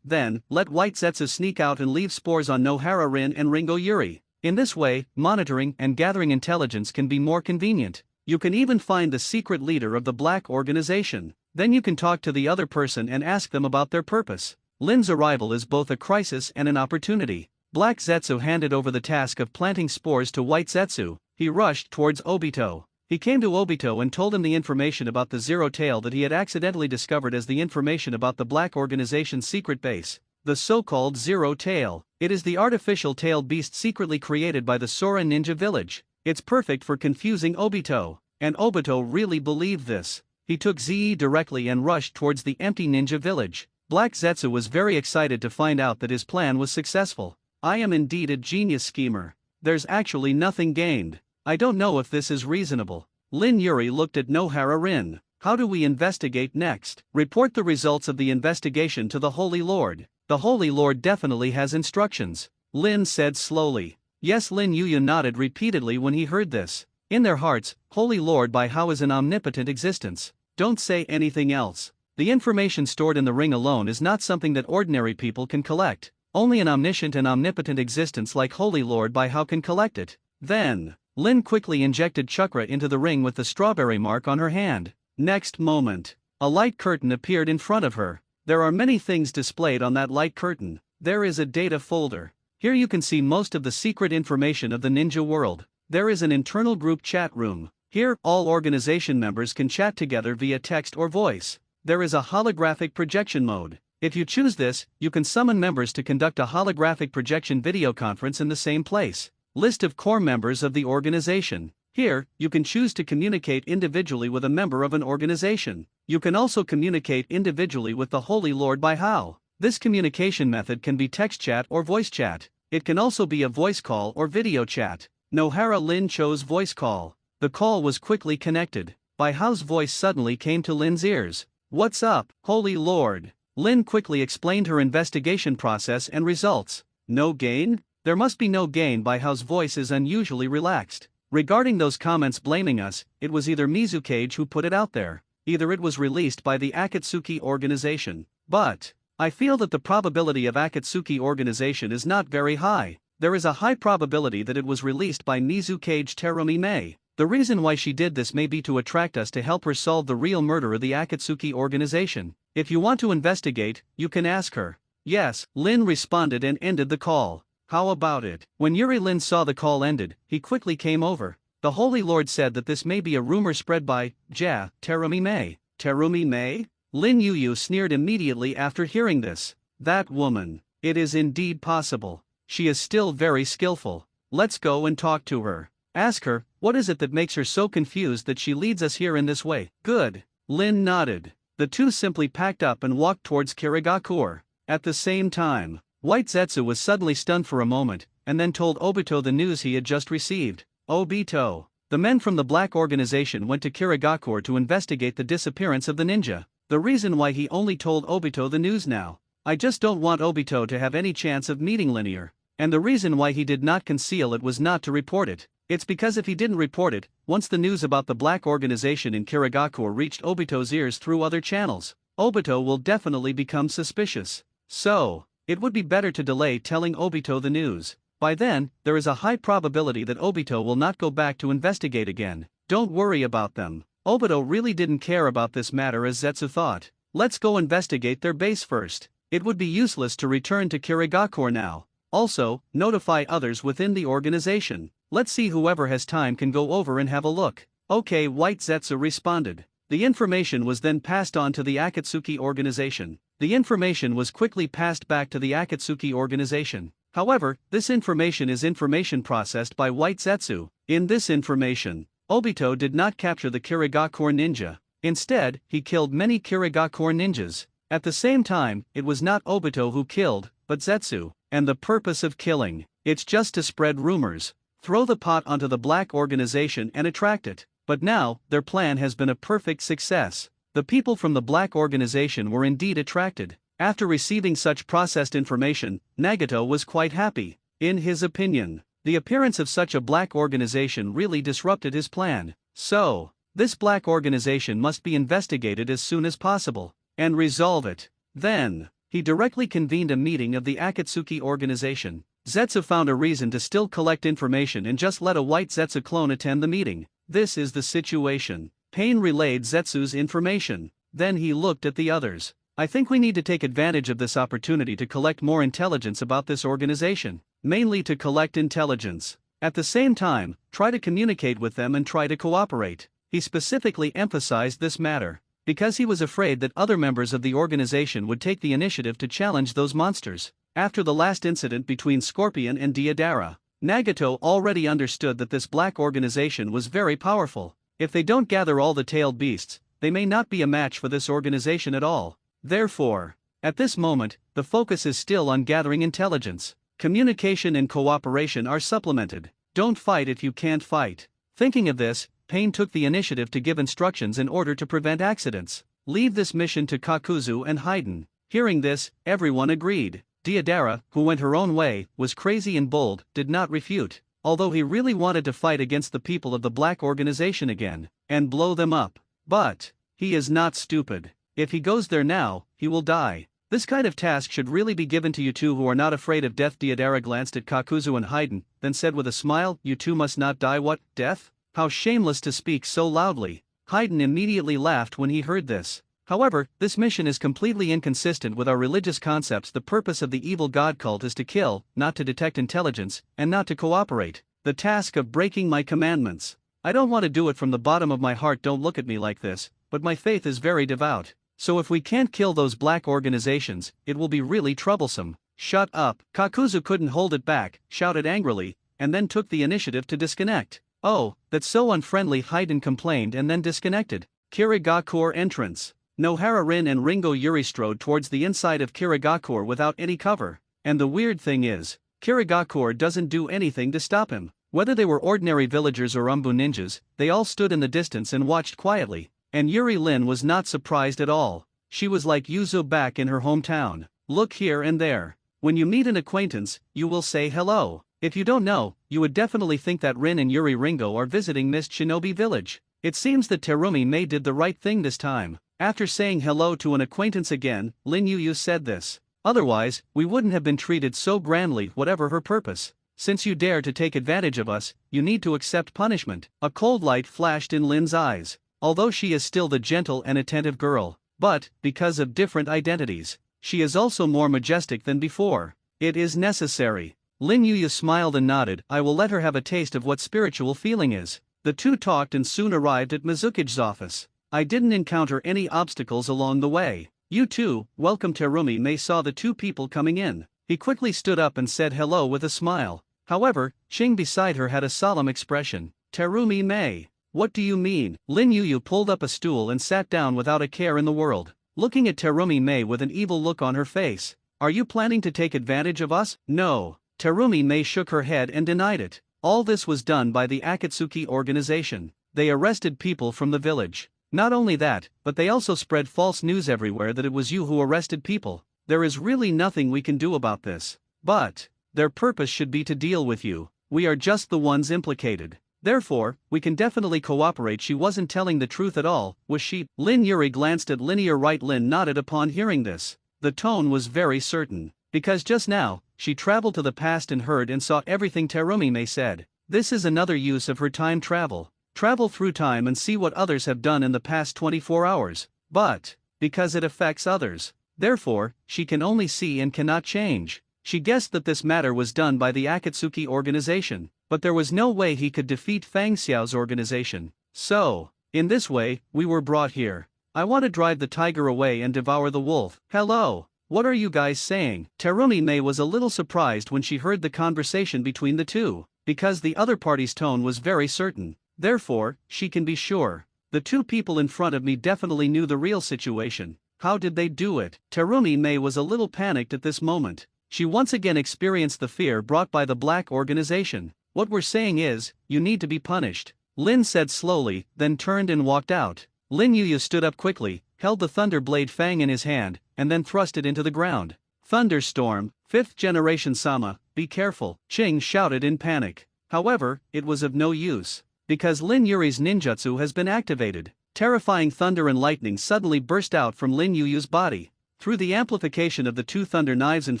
Then, let White Zetsu sneak out and leave spores on Nohara Rin and Ringo Yuri. In this way, monitoring and gathering intelligence can be more convenient. You can even find the secret leader of the black organization. Then you can talk to the other person and ask them about their purpose. Lin's arrival is both a crisis and an opportunity. Black Zetsu handed over the task of planting spores to White Zetsu. He rushed towards Obito. He came to Obito and told him the information about the Zero Tail that he had accidentally discovered as the information about the black organization's secret base. The so-called Zero Tail. It is the artificial tailed beast secretly created by the Sora Ninja Village. It's perfect for confusing Obito. And Obito really believed this. He took Ze directly and rushed towards the empty ninja village. Black Zetsu was very excited to find out that his plan was successful. I am indeed a genius schemer. There's actually nothing gained. I don't know if this is reasonable. Lin Yuri looked at Nohara Rin. How do we investigate next? Report the results of the investigation to the Holy Lord. The Holy Lord definitely has instructions. Lin said slowly. Yes, Lin Yuya nodded repeatedly when he heard this. In their hearts, Holy Lord by how is an omnipotent existence. Don't say anything else. The information stored in the ring alone is not something that ordinary people can collect. Only an omniscient and omnipotent existence like Holy Lord by how can collect it. Then, Lin quickly injected chakra into the ring with the strawberry mark on her hand. Next moment, a light curtain appeared in front of her. There are many things displayed on that light curtain. There is a data folder. Here you can see most of the secret information of the ninja world. There is an internal group chat room. Here, all organization members can chat together via text or voice. There is a holographic projection mode. If you choose this, you can summon members to conduct a holographic projection video conference in the same place. List of core members of the organization. Here, you can choose to communicate individually with a member of an organization. You can also communicate individually with the Holy Lord by how. This communication method can be text chat or voice chat. It can also be a voice call or video chat. Nohara Lin chose voice call. The call was quickly connected. Bai Hao's voice suddenly came to Lin's ears. What's up, Holy Lord? Lin quickly explained her investigation process and results. No gain? There must be no gain. Bai Hao's voice is unusually relaxed. Regarding those comments blaming us, it was either Mizukage who put it out there. Either it was released by the Akatsuki organization. But I feel that the probability of Akatsuki organization is not very high. There is a high probability that it was released by Mizukage Terumi Mei. The reason why she did this may be to attract us to help her solve the real murder of the Akatsuki organization. If you want to investigate, you can ask her. Yes, Lin responded and ended the call. How about it? When Yuri Lin saw the call ended, he quickly came over. The Holy Lord said that this may be a rumor spread by Terumi Mei. Terumi Mei? Lin Yuyu sneered immediately after hearing this. That woman. It is indeed possible. She is still very skillful. Let's go and talk to her. Ask her, what is it that makes her so confused that she leads us here in this way? Good. Lin nodded. The two simply packed up and walked towards Kirigakure. At the same time, White Zetsu was suddenly stunned for a moment, and then told Obito the news he had just received. Obito. The men from the black organization went to Kirigakure to investigate the disappearance of the ninja. The reason why he only told Obito the news now. I just don't want Obito to have any chance of meeting Linear. And the reason why he did not conceal it was not to report it. It's because if he didn't report it, once the news about the black organization in Kirigakure reached Obito's ears through other channels, Obito will definitely become suspicious. So, it would be better to delay telling Obito the news. By then, there is a high probability that Obito will not go back to investigate again. Don't worry about them. Obito really didn't care about this matter as Zetsu thought. Let's go investigate their base first. It would be useless to return to Kirigakure now. Also, notify others within the organization. Let's see whoever has time can go over and have a look. Okay, White Zetsu responded. The information was then passed on to the Akatsuki organization. The information was quickly passed back to the Akatsuki organization. However, this information is information processed by White Zetsu. In this information, Obito did not capture the Kirigakure ninja. Instead, he killed many Kirigakure ninjas. At the same time, it was not Obito who killed, but Zetsu. And the purpose of killing, it's just to spread rumors. Throw the pot onto the black organization and attract it. But now, their plan has been a perfect success. The people from the black organization were indeed attracted. After receiving such processed information, Nagato was quite happy. In his opinion, the appearance of such a black organization really disrupted his plan. So, this black organization must be investigated as soon as possible, and resolve it. Then, he directly convened a meeting of the Akatsuki organization. Zetsu found a reason to still collect information and just let a white Zetsu clone attend the meeting. This is the situation. Pain relayed Zetsu's information. Then he looked at the others. I think we need to take advantage of this opportunity to collect more intelligence about this organization. Mainly to collect intelligence. At the same time, try to communicate with them and try to cooperate. He specifically emphasized this matter because he was afraid that other members of the organization would take the initiative to challenge those monsters. After the last incident between Scorpion and Deidara, Nagato already understood that this black organization was very powerful. If they don't gather all the tailed beasts, they may not be a match for this organization at all. Therefore, at this moment, the focus is still on gathering intelligence. Communication and cooperation are supplemented. Don't fight if you can't fight. Thinking of this, Pain took the initiative to give instructions in order to prevent accidents. Leave this mission to Kakuzu and Haiden. Hearing this, everyone agreed. Deidara, who went her own way, was crazy and bold, did not refute, although he really wanted to fight against the people of the Black Organization again, and blow them up. But he is not stupid. If he goes there now, he will die. This kind of task should really be given to you two who are not afraid of death. Deidara glanced at Kakuzu and Haiden, then said with a smile, you two must not die. What, death? How shameless to speak so loudly. Haiden immediately laughed when he heard this. However, this mission is completely inconsistent with our religious concepts. The purpose of the evil god cult is to kill, not to detect intelligence, and not to cooperate. The task of breaking my commandments. I don't want to do it from the bottom of my heart. Don't look at me like this, but my faith is very devout. So if we can't kill those black organizations, it will be really troublesome. Shut up. Kakuzu couldn't hold it back, shouted angrily, and then took the initiative to disconnect. Oh, that's so unfriendly, Haiden complained and then disconnected. Kirigakure entrance. Nohara Rin and Ringo Yuri strode towards the inside of Kirigakure without any cover. And the weird thing is, Kirigakure doesn't do anything to stop him. Whether they were ordinary villagers or Umbu ninjas, they all stood in the distance and watched quietly. And Yuri Lin was not surprised at all. She was like Yuzu back in her hometown. Look here and there. When you meet an acquaintance, you will say hello. If you don't know, you would definitely think that Rin and Yuri Ringo are visiting Mist Shinobi Village. It seems that Terumi Mei did the right thing this time. After saying hello to an acquaintance again, Lin Yuyu said this. Otherwise, we wouldn't have been treated so grandly, whatever her purpose. Since you dare to take advantage of us, you need to accept punishment. A cold light flashed in Lin's eyes. Although she is still the gentle and attentive girl, but, because of different identities, she is also more majestic than before. It is necessary. Lin Yuyu smiled and nodded. I will let her have a taste of what spiritual feeling is. The two talked and soon arrived at Mizuki's office. I didn't encounter any obstacles along the way. You too, welcome. Terumi Mei saw the two people coming in. He quickly stood up and said hello with a smile. However, Ching beside her had a solemn expression. Terumi Mei. What do you mean? Lin Yuyu pulled up a stool and sat down without a care in the world, looking at Terumi Mei with an evil look on her face. Are you planning to take advantage of us? No. Terumi Mei shook her head and denied it. All this was done by the Akatsuki organization. They arrested people from the village. Not only that, but they also spread false news everywhere that it was you who arrested people. There is really nothing we can do about this. But their purpose should be to deal with you. We are just the ones implicated. Therefore, we can definitely cooperate. She wasn't telling the truth at all, was she? Lin Yuri glanced at Linear Right. Lin nodded upon hearing this. The tone was very certain, because just now, she traveled to the past and heard and saw everything Terumi Mei said. This is another use of her time travel. Travel through time and see what others have done in the past 24 hours. But, because it affects others, therefore, she can only see and cannot change. She guessed that this matter was done by the Akatsuki organization, but there was no way he could defeat Fang Xiao's organization. So, in this way, we were brought here. I want to drive the tiger away and devour the wolf. Hello, what are you guys saying? Terumi Mei was a little surprised when she heard the conversation between the two, because the other party's tone was very certain. Therefore, she can be sure. The two people in front of me definitely knew the real situation. How did they do it? Terumi Mei was a little panicked at this moment. She once again experienced the fear brought by the black organization. What we're saying is, you need to be punished. Lin said slowly, then turned and walked out. Lin Yuyu stood up quickly, held the Thunder Blade Fang in his hand, and then thrust it into the ground. Thunderstorm, 5th generation Sama, be careful, Ching shouted in panic. However, it was of no use, because Lin Yuri's ninjutsu has been activated. Terrifying thunder and lightning suddenly burst out from Lin Yuyu's body. Through the amplification of the two thunder knives and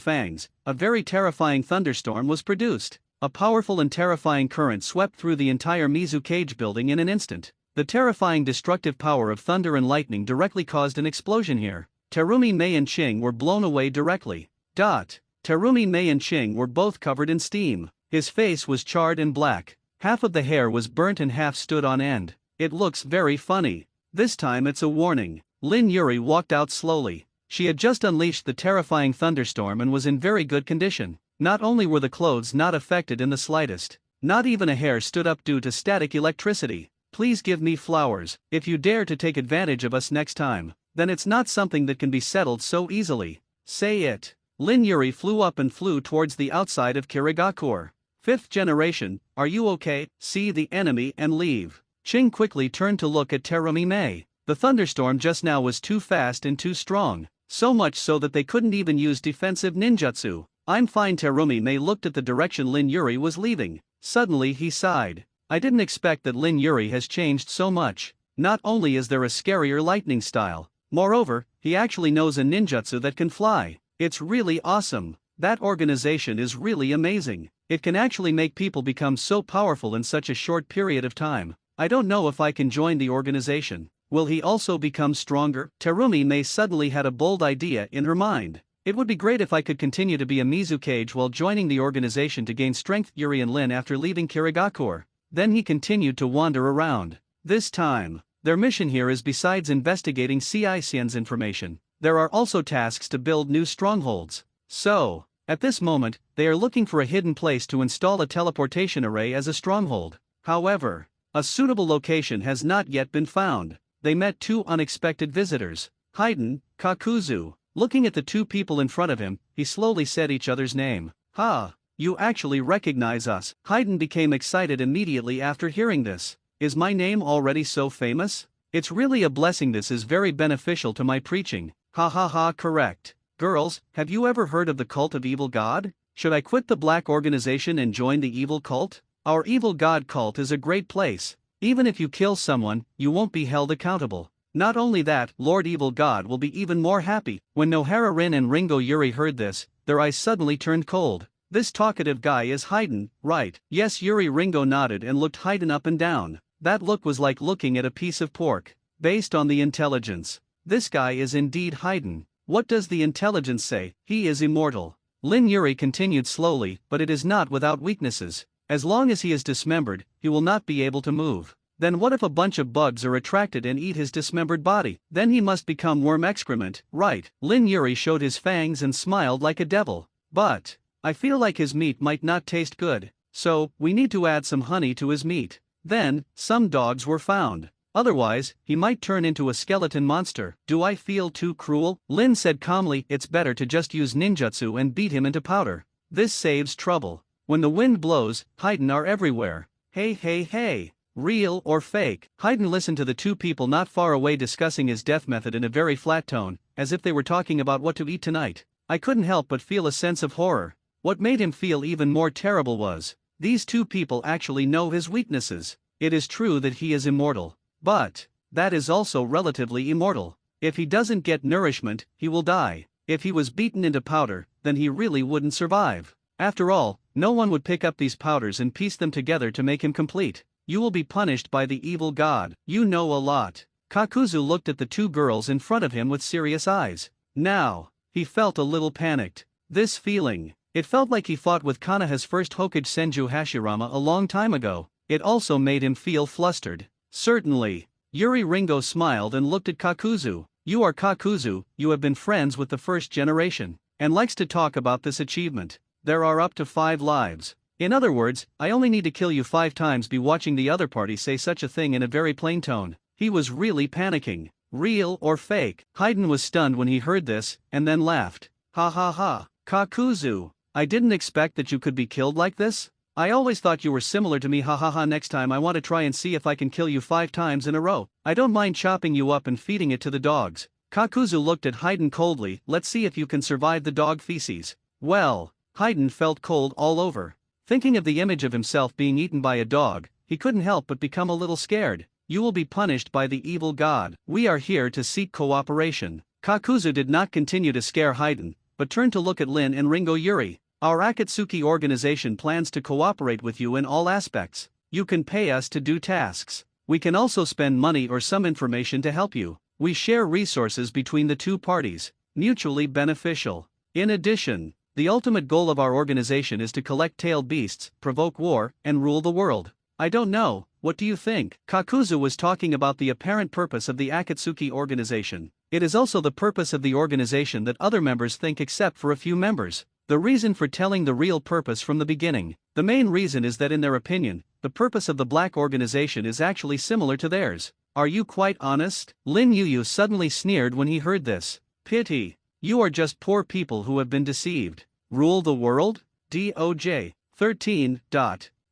fangs, a very terrifying thunderstorm was produced. A powerful and terrifying current swept through the entire Mizu cage building in an instant. The terrifying destructive power of thunder and lightning directly caused an explosion here. Terumi, Mei and Ching were blown away directly. Terumi, Mei and Ching were both covered in steam. His face was charred and black. Half of the hair was burnt and half stood on end. It looks very funny. This time it's a warning. Lin Yuri walked out slowly. She had just unleashed the terrifying thunderstorm and was in very good condition. Not only were the clothes not affected in the slightest, not even a hair stood up due to static electricity. Please give me flowers. If you dare to take advantage of us next time, then it's not something that can be settled so easily. Say it. Lin Yuri flew up and flew towards the outside of Kirigakure. Fifth generation, are you okay? See the enemy and leave. Ching quickly turned to look at Terumi Mei. The thunderstorm just now was too fast and too strong, so much so that they couldn't even use defensive ninjutsu. I'm fine. Terumi Mei looked at the direction Lin Yuri was leaving. Suddenly he sighed. I didn't expect that Lin Yuri has changed so much. Not only is there a scarier lightning style, moreover, he actually knows a ninjutsu that can fly. It's really awesome. That organization is really amazing. It can actually make people become so powerful in such a short period of time. I don't know if I can join the organization. Will he also become stronger? Terumi Mei suddenly had a bold idea in her mind. It would be great if I could continue to be a Mizu cage while joining the organization to gain strength. Yuri and Lin after leaving Kirigakure. Then he continued to wander around. This time, their mission here is besides investigating Cixian's information, there are also tasks to build new strongholds. So, at this moment, they are looking for a hidden place to install a teleportation array as a stronghold. However, a suitable location has not yet been found. They met two unexpected visitors. Haiden, Kakuzu. Looking at the two people in front of him, he slowly said each other's name. Ha! You actually recognize us. Haiden became excited immediately after hearing this. Is my name already so famous? It's really a blessing. This is very beneficial to my preaching. Ha ha ha. Correct. Girls, have you ever heard of the cult of evil god? Should I quit the black organization and join the evil cult? Our evil god cult is a great place. Even if you kill someone, you won't be held accountable. Not only that, Lord Evil God will be even more happy. When Nohara Rin and Ringo Yuri heard this, their eyes suddenly turned cold. This talkative guy is Haiden, right? Yes. Yuri Ringo nodded and looked Haiden up and down. That look was like looking at a piece of pork. Based on the intelligence, this guy is indeed Haiden. What does the intelligence say? He is immortal. Lin Yuri continued slowly, but it is not without weaknesses. As long as he is dismembered, he will not be able to move. Then what if a bunch of bugs are attracted and eat his dismembered body? Then he must become worm excrement, right? Lin Yuri showed his fangs and smiled like a devil. But I feel like his meat might not taste good, so we need to add some honey to his meat. Then, some dogs were found. Otherwise, he might turn into a skeleton monster. Do I feel too cruel? Lin said calmly, it's better to just use ninjutsu and beat him into powder. This saves trouble. When the wind blows, Haiden are everywhere. Hey hey hey. Real or fake? Haiden listened to the two people not far away discussing his death method in a very flat tone, as if they were talking about what to eat tonight. I couldn't help but feel a sense of horror. What made him feel even more terrible was, these two people actually know his weaknesses. It is true that he is immortal, but that is also relatively immortal. If he doesn't get nourishment, he will die. If he was beaten into powder, then he really wouldn't survive. After all, no one would pick up these powders and piece them together to make him complete. You will be punished by the evil god. You know a lot. Kakuzu looked at the two girls in front of him with serious eyes. Now, he felt a little panicked. This feeling, it felt like he fought with Kanaha's first Hokage Senju Hashirama a long time ago. It also made him feel flustered. Certainly. Yuri Ringo smiled and looked at Kakuzu. You are Kakuzu, you have been friends with the first generation, and likes to talk about this achievement. There are up to 5 lives. In other words, I only need to kill you 5 times. Be watching the other party say such a thing in a very plain tone. He was really panicking. Real or fake? Haiden was stunned when he heard this, and then laughed. Ha ha ha. Kakuzu, I didn't expect that you could be killed like this. I always thought you were similar to me. Ha ha ha. Next time I want to try and see if I can kill you 5 times in a row. I don't mind chopping you up and feeding it to the dogs. Kakuzu looked at Haiden coldly. Let's see if you can survive the dog feces. Well, Haiden felt cold all over. Thinking of the image of himself being eaten by a dog, he couldn't help but become a little scared. You will be punished by the evil god. We are here to seek cooperation. Kakuzu did not continue to scare Haydn, but turned to look at Lin and Ringo Yuri. Our Akatsuki organization plans to cooperate with you in all aspects. You can pay us to do tasks. We can also spend money or some information to help you. We share resources between the two parties, mutually beneficial. In addition, the ultimate goal of our organization is to collect tailed beasts, provoke war, and rule the world. I don't know, what do you think? Kakuzu was talking about the apparent purpose of the Akatsuki organization. It is also the purpose of the organization that other members think except for a few members. The reason for telling the real purpose from the beginning. The main reason is that in their opinion, the purpose of the black organization is actually similar to theirs. Are you quite honest? Lin Yuyu suddenly sneered when he heard this. Pity. You are just poor people who have been deceived. Rule the world? Doj. 13.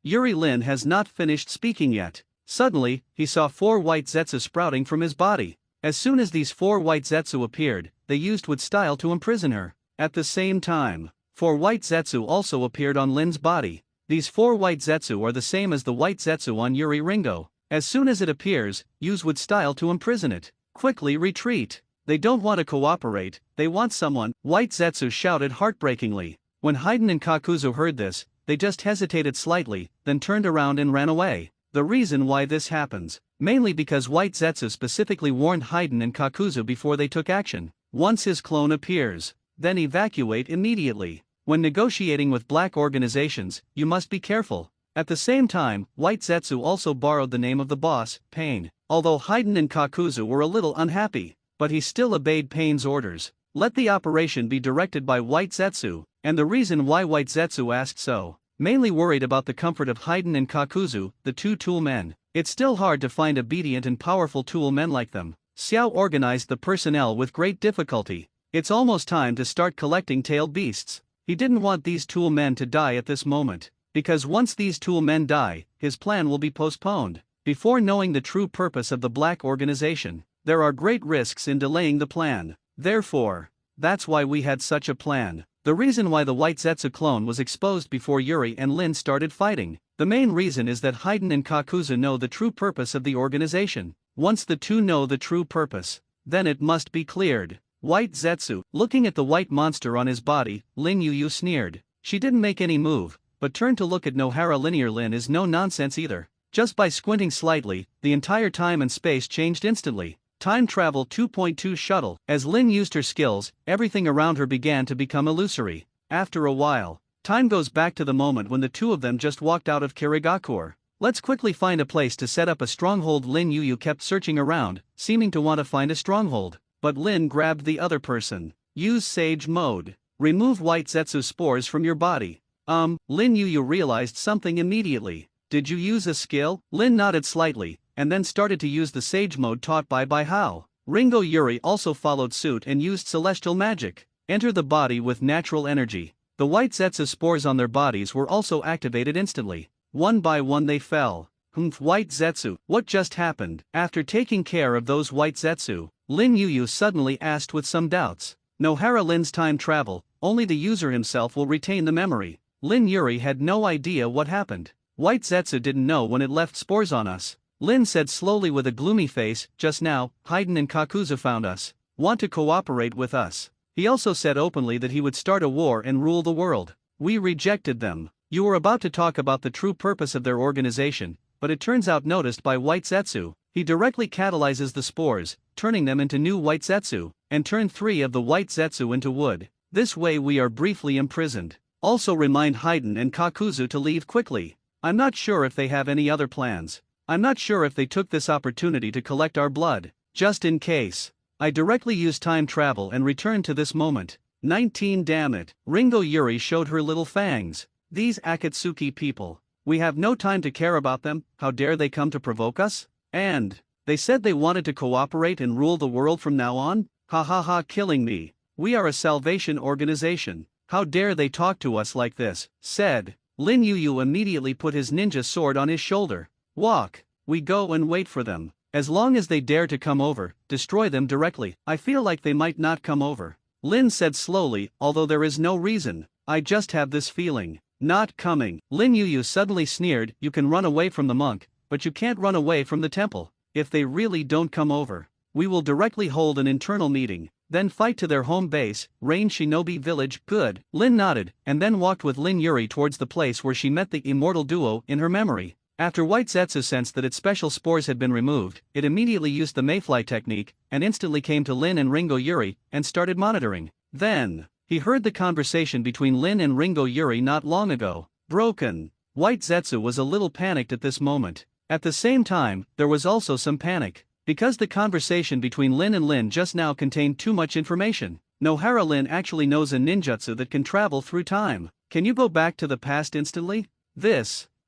Yuri Lin has not finished speaking yet. Suddenly, he saw 4 white zetsu sprouting from his body. As soon as these 4 white zetsu appeared, they used with style to imprison her. At the same time, 4 white zetsu also appeared on Lin's body. These 4 white zetsu are the same as the white zetsu on Yuri Ringo. As soon as it appears, use with style to imprison it. Quickly retreat. They don't want to cooperate, they want someone, White Zetsu shouted heartbreakingly. When Haydn and Kakuzu heard this, they just hesitated slightly, then turned around and ran away. The reason why this happens, mainly because White Zetsu specifically warned Haydn and Kakuzu before they took action. Once his clone appears, then evacuate immediately. When negotiating with black organizations, you must be careful. At the same time, White Zetsu also borrowed the name of the boss, Pain. Although Haydn and Kakuzu were a little unhappy, but he still obeyed Pain's orders. Let the operation be directed by White Zetsu, and the reason why White Zetsu asked so, mainly worried about the comfort of Haydn and Kakuzu, the 2 tool men. It's still hard to find obedient and powerful tool men like them. Xiao organized the personnel with great difficulty. It's almost time to start collecting tailed beasts. He didn't want these tool men to die at this moment, because once these tool men die, his plan will be postponed. Before knowing the true purpose of the black organization, there are great risks in delaying the plan. Therefore, that's why we had such a plan. The reason why the White Zetsu clone was exposed before Yuri and Lin started fighting. The main reason is that Haydn and Kakuzu know the true purpose of the organization. Once the 2 know the true purpose, then it must be cleared. White Zetsu, looking at the white monster on his body, Lin Yuyu sneered. She didn't make any move, but turned to look at Nohara. Linear Lin is no nonsense either. Just by squinting slightly, the entire time and space changed instantly. Time Travel 2.2 Shuttle. As Lin used her skills, everything around her began to become illusory. After a while, time goes back to the moment when the 2 of them just walked out of Kirigakur. Let's quickly find a place to set up a stronghold. Lin Yuyu kept searching around, seeming to want to find a stronghold, but Lin grabbed the other person. Use Sage Mode. Remove White Zetsu spores from your body. Lin Yuyu realized something immediately. Did you use a skill? Lin nodded slightly, and then started to use the Sage Mode taught by Hao. Ringo Yuri also followed suit and used celestial magic. Enter the body with natural energy. The White Zetsu spores on their bodies were also activated instantly. One by one they fell. White Zetsu, what just happened? After taking care of those White Zetsu, Lin Yuyu suddenly asked with some doubts. Nohara Lin's time travel, only the user himself will retain the memory. Lin Yuri had no idea what happened. White Zetsu didn't know when it left spores on us. Lin said slowly with a gloomy face, just now, Haydn and Kakuzu found us. Want to cooperate with us. He also said openly that he would start a war and rule the world. We rejected them. You were about to talk about the true purpose of their organization, but it turns out noticed by White Zetsu. He directly catalyzes the spores, turning them into new White Zetsu, and turned 3 of the White Zetsu into wood. This way we are briefly imprisoned. Also remind Haydn and Kakuzu to leave quickly. I'm not sure if they have any other plans. I'm not sure if they took this opportunity to collect our blood. Just in case, I directly used time travel and returned to this moment. 19 Damn it. Ringo Yuri showed her little fangs. These Akatsuki people. We have no time to care about them, how dare they come to provoke us? And they said they wanted to cooperate and rule the world from now on? Ha ha ha, killing me. We are a salvation organization. How dare they talk to us like this? Said. Lin Yuyu immediately put his ninja sword on his shoulder. Walk. We go and wait for them. As long as they dare to come over, destroy them directly. I feel like they might not come over. Lin said slowly, although there is no reason. I just have this feeling. Not coming. Lin Yuyu suddenly sneered. You can run away from the monk, but you can't run away from the temple. If they really don't come over, we will directly hold an internal meeting. then fight to their home base, Rain Shinobi Village. Good. Lin nodded, and then walked with Lin Yuri towards the place where she met the immortal duo in her memory. After White Zetsu sensed that its special spores had been removed, it immediately used the mayfly technique, and instantly came to Lin and Ringo Yuri, and started monitoring. Then, he heard the conversation between Lin and Ringo Yuri not long ago. Broken. White Zetsu was a little panicked at this moment. At the same time, there was also some panic, because the conversation between Lin and Lin just now contained too much information. Nohara Lin actually knows a ninjutsu that can travel through time. Can you go back to the past instantly?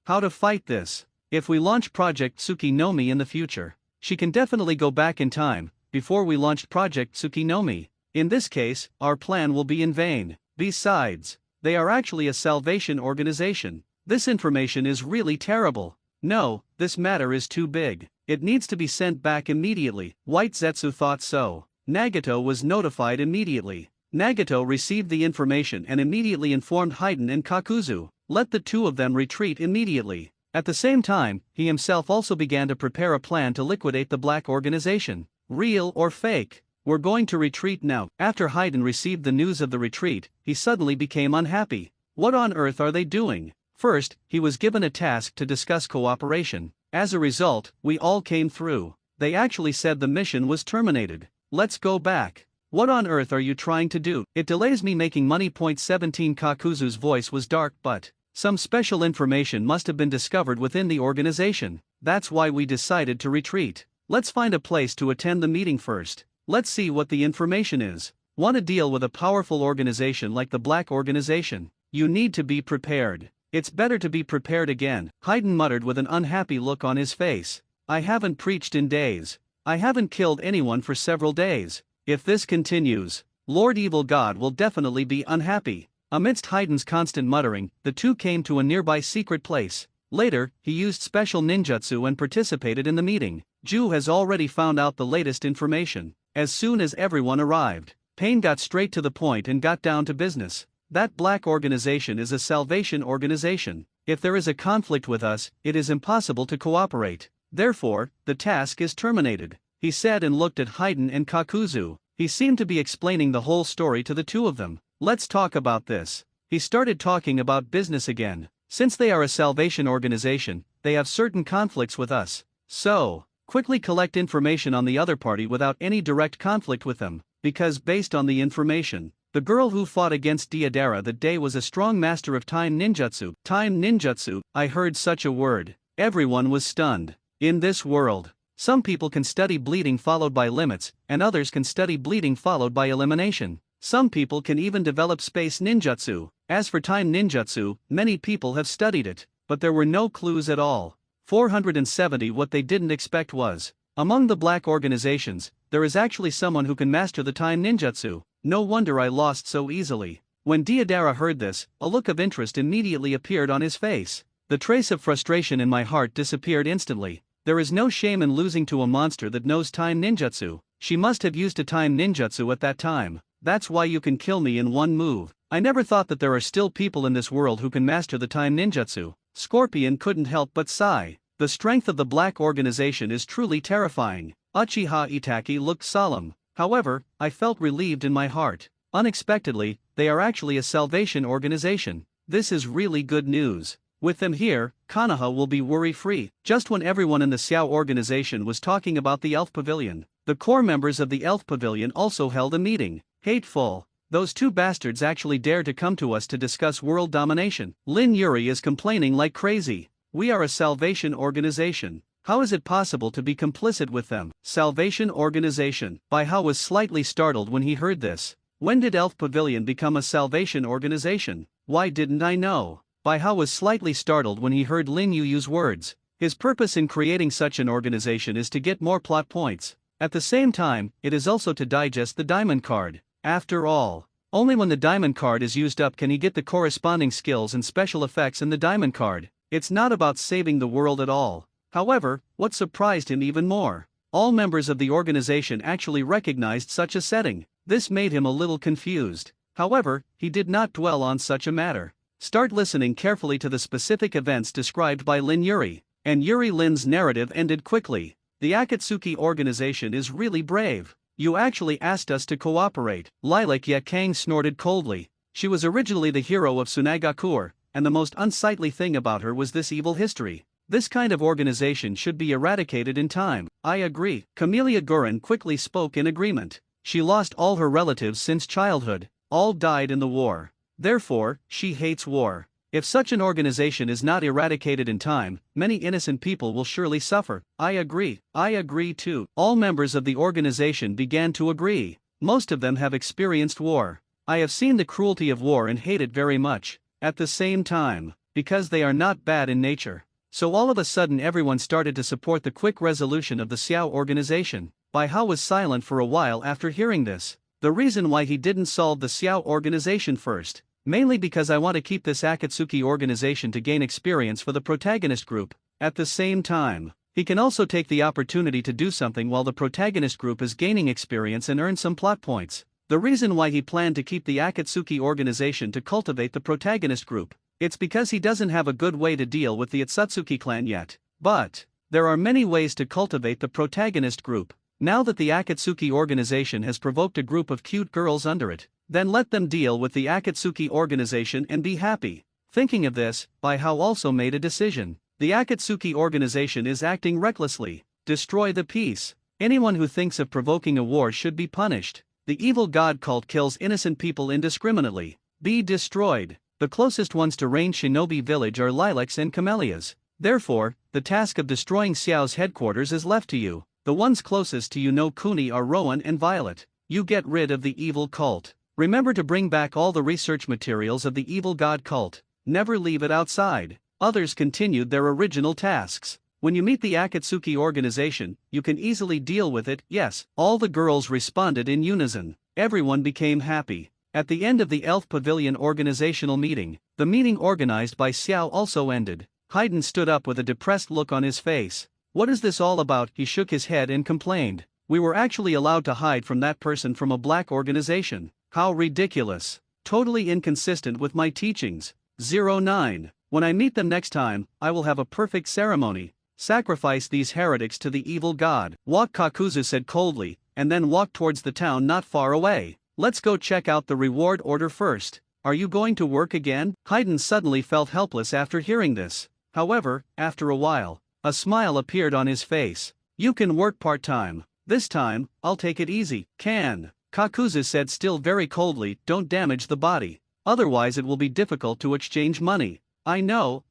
How to fight this? If we launch Project Tsuki-no-Mi in the future, she can definitely go back in time, before we launched Project Tsuki-no-Mi. In this case, our plan will be in vain. Besides, they are actually a salvation organization. This information is really terrible. No, this matter is too big. It needs to be sent back immediately. White Zetsu thought so. Nagato was notified immediately. Nagato received the information and immediately informed Haiden and Kakuzu. Let the two of them retreat immediately. At the same time, he himself also began to prepare a plan to liquidate the black organization. Real or fake? We're going to retreat now. After Haiden received the news of the retreat, he suddenly became unhappy. What on earth are they doing? First, he was given a task to discuss cooperation. As a result, we all came through. They actually said the mission was terminated. Let's go back. What on earth are you trying to do? It delays me making money. 17 Kakuzu's voice was dark, but some special information must have been discovered within the organization. That's why we decided to retreat. Let's find a place to attend the meeting first. Let's see what the information is. Want to deal with a powerful organization like the Black Organization? You need to be prepared. It's better to be prepared again, Haiden muttered with an unhappy look on his face. I haven't preached in days. I haven't killed anyone for several days. If this continues, Lord Evil God will definitely be unhappy. Amidst Haiden's constant muttering, the two came to a nearby secret place. Later, he used special ninjutsu and participated in the meeting. Ju has already found out the latest information. As soon as everyone arrived, Pain got straight to the point and got down to business. That black organization is a salvation organization. If there is a conflict with us, it is impossible to cooperate. Therefore, the task is terminated, he said and looked at Haiden and Kakuzu. He seemed to be explaining the whole story to the two of them. Let's talk about this. He started talking about business again. Since they are a salvation organization, they have certain conflicts with us. So, quickly collect information on the other party without any direct conflict with them, because based on the information, the girl who fought against Deidara that day was a strong master of time ninjutsu. Time ninjutsu, I heard such a word. Everyone was stunned. In this world, some people can study bleeding followed by limits, and others can study bleeding followed by elimination. Some people can even develop space ninjutsu. As for time ninjutsu, many people have studied it, but there were no clues at all. 470. What they didn't expect was, among the black organizations, there is actually someone who can master the time ninjutsu. No wonder I lost so easily. When Deidara heard this, a look of interest immediately appeared on his face. The trace of frustration in my heart disappeared instantly. There is no shame in losing to a monster that knows time ninjutsu. She must have used a time ninjutsu at that time. That's why you can kill me in one move. I never thought that there are still people in this world who can master the time ninjutsu. Scorpion couldn't help but sigh. The strength of the black organization is truly terrifying. Uchiha Itaki looked solemn. However, I felt relieved in my heart. Unexpectedly, they are actually a salvation organization. This is really good news. With them here, Konoha will be worry-free. Just when everyone in the Xiao organization was talking about the Elf Pavilion, the core members of the Elf Pavilion also held a meeting. Hateful. Those two bastards actually dared to come to us to discuss world domination. Lin Yuri is complaining like crazy. We are a salvation organization. How is it possible to be complicit with them? Salvation organization. Bai Hao was slightly startled when he heard this. When did Elf Pavilion become a salvation organization? Why didn't I know? Bai Hao was slightly startled when he heard Lin Yu use words. His purpose in creating such an organization is to get more plot points. At the same time, it is also to digest the diamond card. After all, only when the diamond card is used up can he get the corresponding skills and special effects in the diamond card. It's not about saving the world at all. However, what surprised him even more, all members of the organization actually recognized such a setting. This made him a little confused. However, he did not dwell on such a matter. Start listening carefully to the specific events described by Lin Yuri. And Yuri Lin's narrative ended quickly. The Akatsuki organization is really brave. You actually asked us to cooperate. Lilac Yakang snorted coldly. She was originally the hero of Tsunagakur, and the most unsightly thing about her was this evil history. This kind of organization should be eradicated in time. I agree. Camellia Gurin quickly spoke in agreement. She lost all her relatives since childhood. All died in the war. Therefore, she hates war. If such an organization is not eradicated in time, many innocent people will surely suffer. I agree. I agree too. All members of the organization began to agree. Most of them have experienced war. I have seen the cruelty of war and hate it very much. At the same time, because they are not bad in nature. So all of a sudden everyone started to support the quick resolution of the Xiao organization. Bai Hao was silent for a while after hearing this. The reason why he didn't solve the Xiao organization first, mainly because I want to keep this akatsuki organization to gain experience for the protagonist group. At the same time, he can also take the opportunity to do something while the protagonist group is gaining experience and earn some plot points. The reason why he planned to keep the akatsuki organization to cultivate the protagonist group, it's because he doesn't have a good way to deal with the Atsutsuki clan yet. But there are many ways to cultivate the protagonist group. Now that the akatsuki organization has provoked a group of cute girls under it, then let them deal with the akatsuki organization and be happy. Thinking of this, Bai Hao also made a decision. The akatsuki organization is acting recklessly. Destroy the peace. Anyone who thinks of provoking a war should be punished. The evil god cult kills innocent people indiscriminately. Be destroyed. The closest ones to Rain Shinobi village are lilacs and camellias. Therefore, the task of destroying Xiao's headquarters is left to you. The ones closest to you no Kuni are Rowan and Violet. You get rid of the evil cult. Remember to bring back all the research materials of the evil god cult. Never leave it outside. Others continued their original tasks. When you meet the akatsuki organization, you can easily deal with it. Yes, all the girls responded in unison. Everyone became happy. At the end of the Elf Pavilion organizational meeting, the meeting organized by Xiao also ended. Haydn stood up with a depressed look on his face. What is this all about? He shook his head and complained. We were actually allowed to hide from that person from a black organization. How ridiculous. Totally inconsistent with my teachings. 09. When I meet them next time, I will have a perfect ceremony. Sacrifice these heretics to the evil god. Walk, Kakuzu said coldly, and then walked towards the town not far away. Let's go check out the reward order first. Are you going to work again? Haydn suddenly felt helpless after hearing this. However, after a while, a smile appeared on his face. You can work part-time. This time, I'll take it easy. Can. Kakuzu said still very coldly, don't damage the body. Otherwise it will be difficult to exchange money. I know.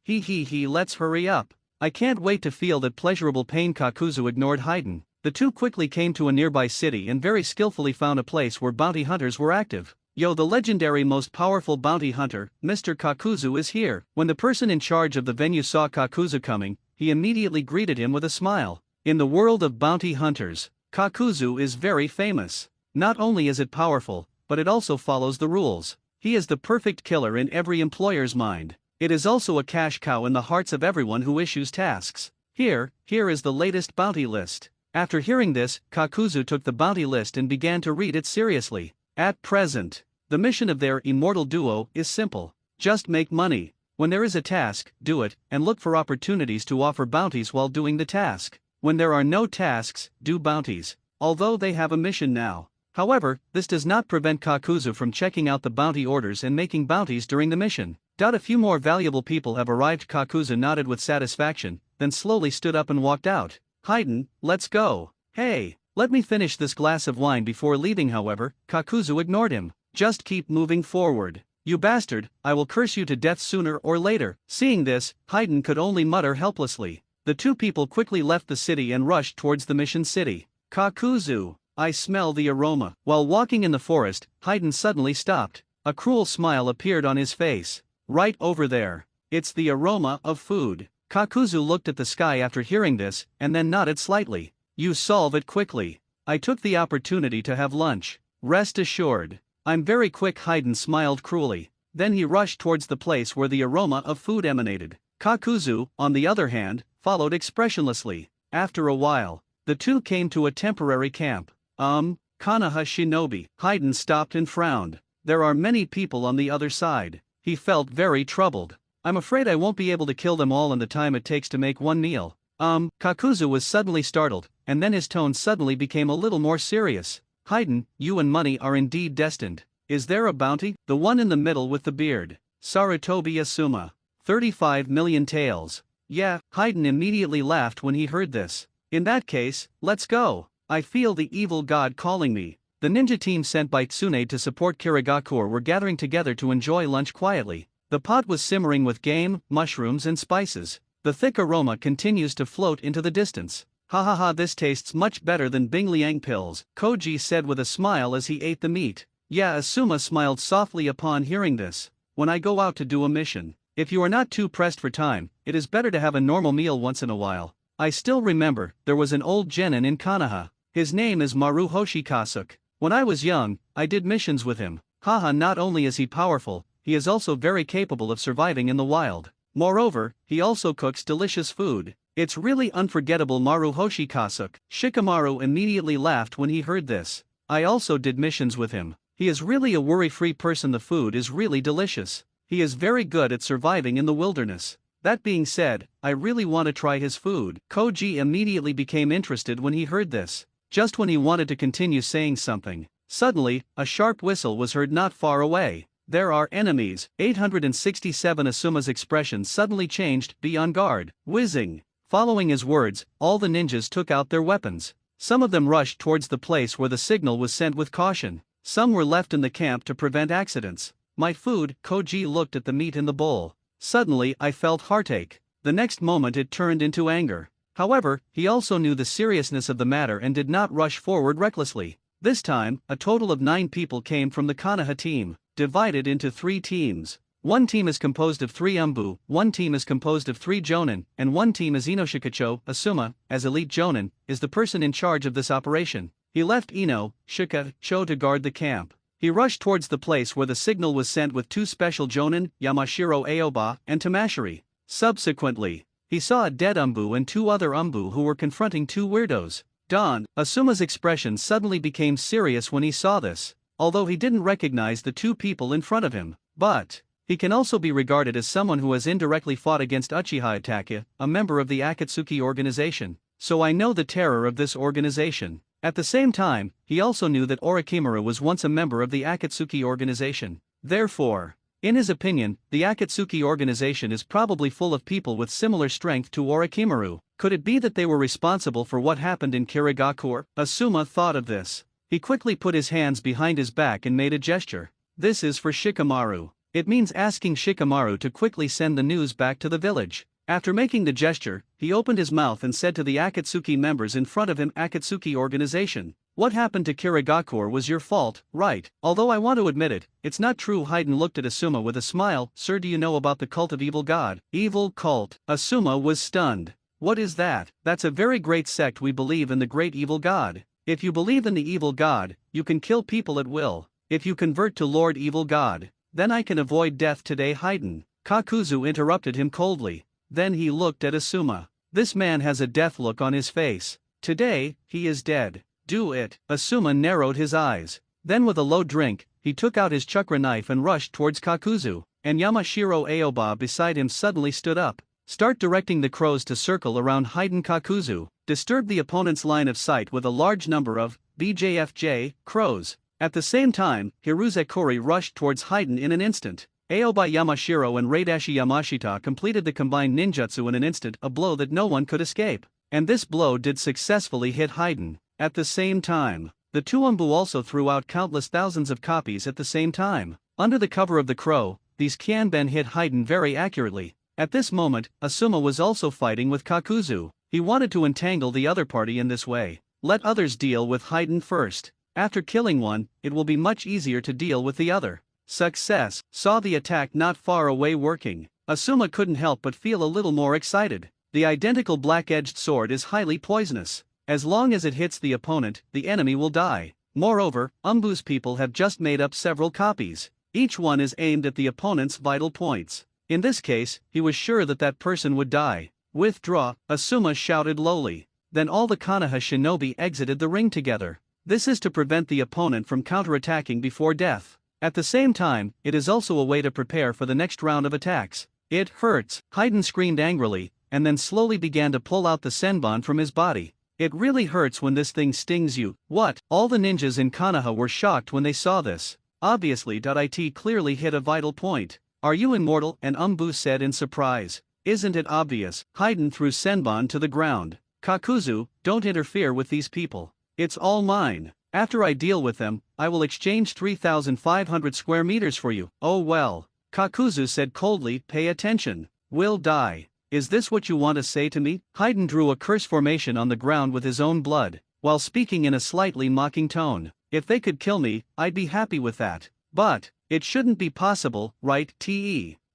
Let's hurry up. I can't wait to feel that pleasurable pain. Kakuzu ignored Haydn. The two quickly came to a nearby city and very skillfully found a place where bounty hunters were active. Yo, the legendary most powerful bounty hunter, Mr. Kakuzu is here. When the person in charge of the venue saw Kakuzu coming, he immediately greeted him with a smile. In the world of bounty hunters, Kakuzu is very famous. Not only is it powerful, but it also follows the rules. He is the perfect killer in every employer's mind. It is also a cash cow in the hearts of everyone who issues tasks. Here is the latest bounty list. After hearing this, Kakuzu took the bounty list and began to read it seriously. At present, the mission of their immortal duo is simple. Just make money. When there is a task, do it, and look for opportunities to offer bounties while doing the task. When there are no tasks, do bounties. Although they have a mission now. However, this does not prevent Kakuzu from checking out the bounty orders and making bounties during the mission. Doubt a few more valuable people have arrived. Kakuzu nodded with satisfaction, then slowly stood up and walked out. Haydn, let's go. Hey, let me finish this glass of wine before leaving. However, Kakuzu ignored him. Just keep moving forward. You bastard, I will curse you to death sooner or later. Seeing this, Haydn could only mutter helplessly. The two people quickly left the city and rushed towards the mission city. Kakuzu, I smell the aroma. While walking in the forest, Haydn suddenly stopped. A cruel smile appeared on his face. Right over there. It's the aroma of food. Kakuzu looked at the sky after hearing this, and then nodded slightly. You solve it quickly. I took the opportunity to have lunch. Rest assured. I'm very quick. Haydn smiled cruelly. Then he rushed towards the place where the aroma of food emanated. Kakuzu, on the other hand, followed expressionlessly. After a while, the two came to a temporary camp. Kanaha Shinobi. Haydn stopped and frowned. There are many people on the other side. He felt very troubled. I'm afraid I won't be able to kill them all in the time it takes to make one meal. Kakuzu was suddenly startled, and then his tone suddenly became a little more serious. Haydn, you and money are indeed destined. Is there a bounty? The one in the middle with the beard. Sarutobi Asuma. 35 million taels. Yeah, Haydn immediately laughed when he heard this. In that case, let's go. I feel the evil god calling me. The ninja team sent by Tsunade to support Kirigakure were gathering together to enjoy lunch quietly. The pot was simmering with game, mushrooms and spices. The thick aroma continues to float into the distance. Ha ha ha, this tastes much better than Bingliang pills, Koji said with a smile as he ate the meat. Yeah, Asuma smiled softly upon hearing this. When I go out to do a mission, if you are not too pressed for time, it is better to have a normal meal once in a while. I still remember, there was an old genin in Konoha. His name is Maruhoshi Kasuk. When I was young, I did missions with him. Haha, not only is he powerful, he is also very capable of surviving in the wild. Moreover, he also cooks delicious food. It's really unforgettable. Maruhoshi Kasuk. Shikamaru immediately laughed when he heard this. I also did missions with him. He is really a worry-free person. The food is really delicious. He is very good at surviving in the wilderness. That being said, I really want to try his food. Koji immediately became interested when he heard this. Just when he wanted to continue saying something, suddenly, a sharp whistle was heard not far away. There are enemies. 867. Asuma's expression suddenly changed. Be on guard. Whizzing. Following his words, all the ninjas took out their weapons. Some of them rushed towards the place where the signal was sent with caution. Some were left in the camp to prevent accidents. My food. Koji looked at the meat in the bowl. Suddenly I felt heartache. The next moment it turned into anger. However, he also knew the seriousness of the matter and did not rush forward recklessly. This time, a total of 9 people came from the Konoha team, divided into 3 teams. One team is composed of 3 Umbu, one team is composed of 3 Jonin, and one team is Inoshikacho. Asuma, as elite Jonin, is the person in charge of this operation. He left Ino, Shika, Cho to guard the camp. He rushed towards the place where the signal was sent with 2 special Jonin, Yamashiro Aoba, and Tamashiri. Subsequently, he saw a dead Umbu and 2 other Umbu who were confronting 2 weirdos. Don. Asuma's expression suddenly became serious when he saw this, although he didn't recognize the 2 people in front of him. But he can also be regarded as someone who has indirectly fought against Uchiha Itachi, a member of the Akatsuki organization, so I know the terror of this organization. At the same time, he also knew that Orochimaru was once a member of the Akatsuki organization. Therefore, in his opinion, the Akatsuki organization is probably full of people with similar strength to Orochimaru. Could it be that they were responsible for what happened in Kirigakure? Asuma thought of this. He quickly put his hands behind his back and made a gesture. This is for Shikamaru. It means asking Shikamaru to quickly send the news back to the village. After making the gesture, he opened his mouth and said to the Akatsuki members in front of him, Akatsuki organization, what happened to Kirigakure was your fault, right? Although I want to admit it, it's not true. Haydn looked at Asuma with a smile. Sir, do you know about the cult of evil god? Evil cult. Asuma was stunned. What is that? That's a very great sect. We believe in the great evil god. If you believe in the evil god, you can kill people at will. If you convert to Lord Evil God, then I can avoid death today. Haydn. Kakuzu interrupted him coldly. Then he looked at Asuma. This man has a death look on his face. Today, he is dead. Do it. Asuma narrowed his eyes. Then with a low drink, he took out his chakra knife and rushed towards Kakuzu, and Yamashiro Aoba beside him suddenly stood up. Start directing the crows to circle around Haydn. Kakuzu disturbed the opponent's line of sight with a large number of BJFJ crows. At the same time, Hiruzekuri rushed towards Haydn in an instant. Aoba Yamashiro and Raidashi Yamashita completed the combined ninjutsu in an instant, a blow that no one could escape. And this blow did successfully hit Haydn. At the same time, the 2 Umbu also threw out countless thousands of copies at the same time. Under the cover of the crow, these Kyanben hit Haydn very accurately. At this moment, Asuma was also fighting with Kakuzu. He wanted to entangle the other party in this way. Let others deal with Haydn first. After killing one, it will be much easier to deal with the other. Success. Saw the attack not far away working. Asuma couldn't help but feel a little more excited. The identical black-edged sword is highly poisonous. As long as it hits the opponent, the enemy will die. Moreover, Umbu's people have just made up several copies. Each one is aimed at the opponent's vital points. In this case, he was sure that that person would die. Withdraw, Asuma shouted lowly. Then all the Konoha shinobi exited the ring together. This is to prevent the opponent from counterattacking before death. At the same time, it is also a way to prepare for the next round of attacks. It hurts, Haydn screamed angrily, and then slowly began to pull out the senbon from his body. It really hurts when this thing stings you. What? All the ninjas in Konoha were shocked when they saw this. Obviously. It clearly hit a vital point. Are you immortal? And Umbu said in surprise. Isn't it obvious? Haiden threw Senbon to the ground. Kakuzu, don't interfere with these people. It's all mine. After I deal with them, I will exchange 3,500 square meters for you. Oh well. Kakuzu said coldly, pay attention. Will die. Is this what you want to say to me? Haiden drew a curse formation on the ground with his own blood, while speaking in a slightly mocking tone. If they could kill me, I'd be happy with that. But it shouldn't be possible, right?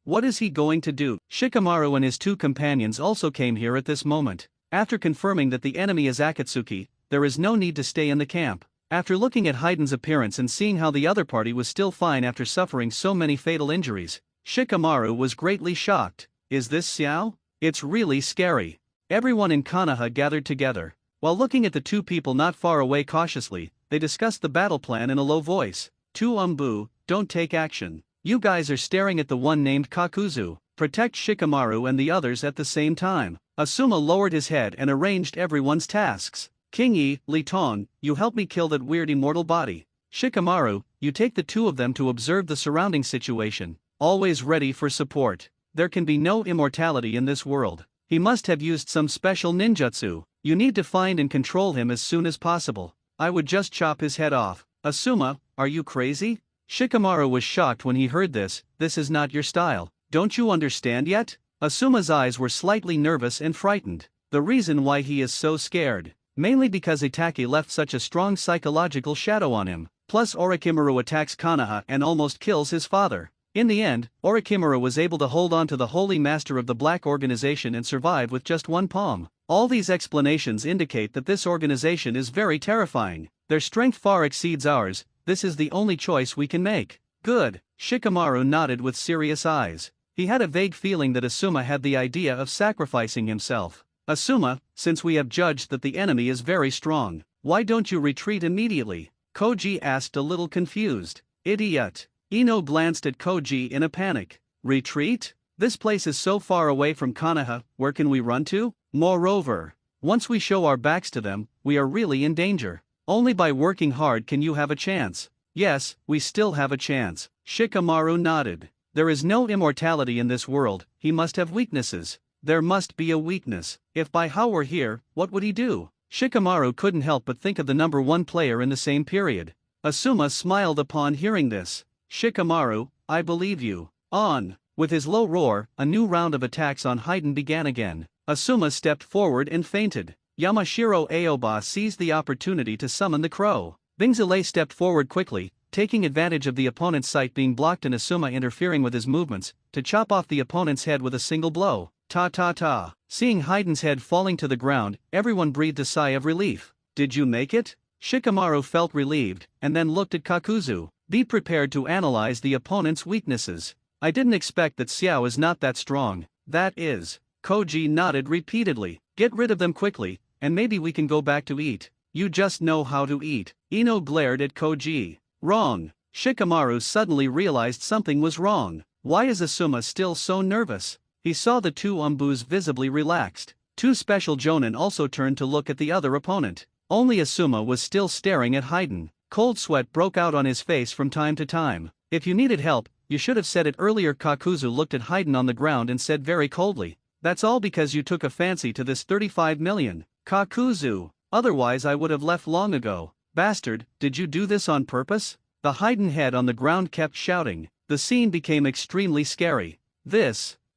What is he going to do? Shikamaru and his two companions also came here at this moment. After confirming that the enemy is Akatsuki, there is no need to stay in the camp. After looking at Haiden's appearance and seeing how the other party was still fine after suffering so many fatal injuries, Shikamaru was greatly shocked. Is this Xiao? It's really scary. Everyone in Konoha gathered together. While looking at the two people not far away cautiously, they discussed the battle plan in a low voice. To Umbu, don't take action. You guys are staring at the one named Kakuzu. Protect Shikamaru and the others at the same time. Asuma lowered his head and arranged everyone's tasks. King Liton, you help me kill that weird immortal body. Shikamaru, you take the two of them to observe the surrounding situation. Always ready for support. There can be no immortality in this world. He must have used some special ninjutsu. You need to find and control him as soon as possible. I would just chop his head off. Asuma, are you crazy? Shikamaru was shocked when he heard this. This is not your style. Don't you understand yet? Asuma's eyes were slightly nervous and frightened. The reason why he is so scared. Mainly because Itake left such a strong psychological shadow on him. Plus Orochimaru attacks Konoha and almost kills his father. In the end, Orochimaru was able to hold on to the Holy Master of the Black Organization and survive with just one palm. All these explanations indicate that this organization is very terrifying. Their strength far exceeds ours. This is the only choice we can make. Good. Shikamaru nodded with serious eyes. He had a vague feeling that Asuma had the idea of sacrificing himself. Asuma, since we have judged that the enemy is very strong, why don't you retreat immediately? Koji asked a little confused. Idiot. Ino glanced at Koji in a panic. Retreat? This place is so far away from Konoha, where can we run to? Moreover, once we show our backs to them, we are really in danger. Only by working hard can you have a chance. Yes, we still have a chance. Shikamaru nodded. There is no immortality in this world, he must have weaknesses. There must be a weakness. If by how we're here, what would he do? Shikamaru couldn't help but think of the number one player in the same period. Asuma smiled upon hearing this. Shikamaru, I believe you. On. With his low roar, a new round of attacks on Haiden began again. Asuma stepped forward and fainted. Yamashiro Aoba seized the opportunity to summon the crow. Bingzale stepped forward quickly, taking advantage of the opponent's sight being blocked and Asuma interfering with his movements, to chop off the opponent's head with a single blow. Ta. Seeing Haiden's head falling to the ground, everyone breathed a sigh of relief. Did you make it? Shikamaru felt relieved, and then looked at Kakuzu. Be prepared to analyze the opponent's weaknesses. I didn't expect that Xiao is not that strong. That is. Koji nodded repeatedly. Get rid of them quickly, and maybe we can go back to eat. You just know how to eat. Ino glared at Koji. Wrong. Shikamaru suddenly realized something was wrong. Why is Asuma still so nervous? He saw the two Umbus visibly relaxed. Two special Jonin also turned to look at the other opponent. Only Asuma was still staring at Haiden. Cold sweat broke out on his face from time to time. If you needed help, you should have said it earlier. Kakuzu looked at Haiden on the ground and said very coldly. That's all because you took a fancy to this 35 million. Kakuzu. Otherwise I would have left long ago. Bastard, did you do this on purpose? The Haiden head on the ground kept shouting. The scene became extremely scary.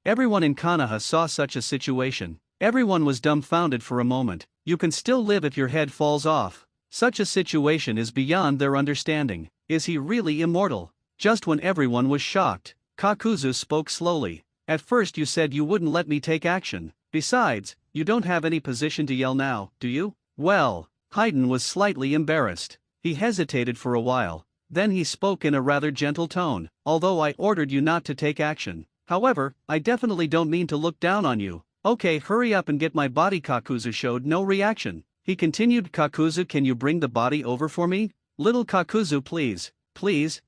Everyone in Konoha saw such a situation. Everyone was dumbfounded for a moment. You can still live if your head falls off. Such a situation is beyond their understanding. Is he really immortal? Just when everyone was shocked, Kakuzu spoke slowly. At first you said you wouldn't let me take action. Besides, you don't have any position to yell now, do you? Well, Haiden was slightly embarrassed. He hesitated for a while. Then he spoke in a rather gentle tone. Although I ordered you not to take action. However, I definitely don't mean to look down on you. Okay, hurry up and get my body. Kakuzu showed no reaction. He continued. Kakuzu, can you bring the body over for me? Little Kakuzu, please. Please.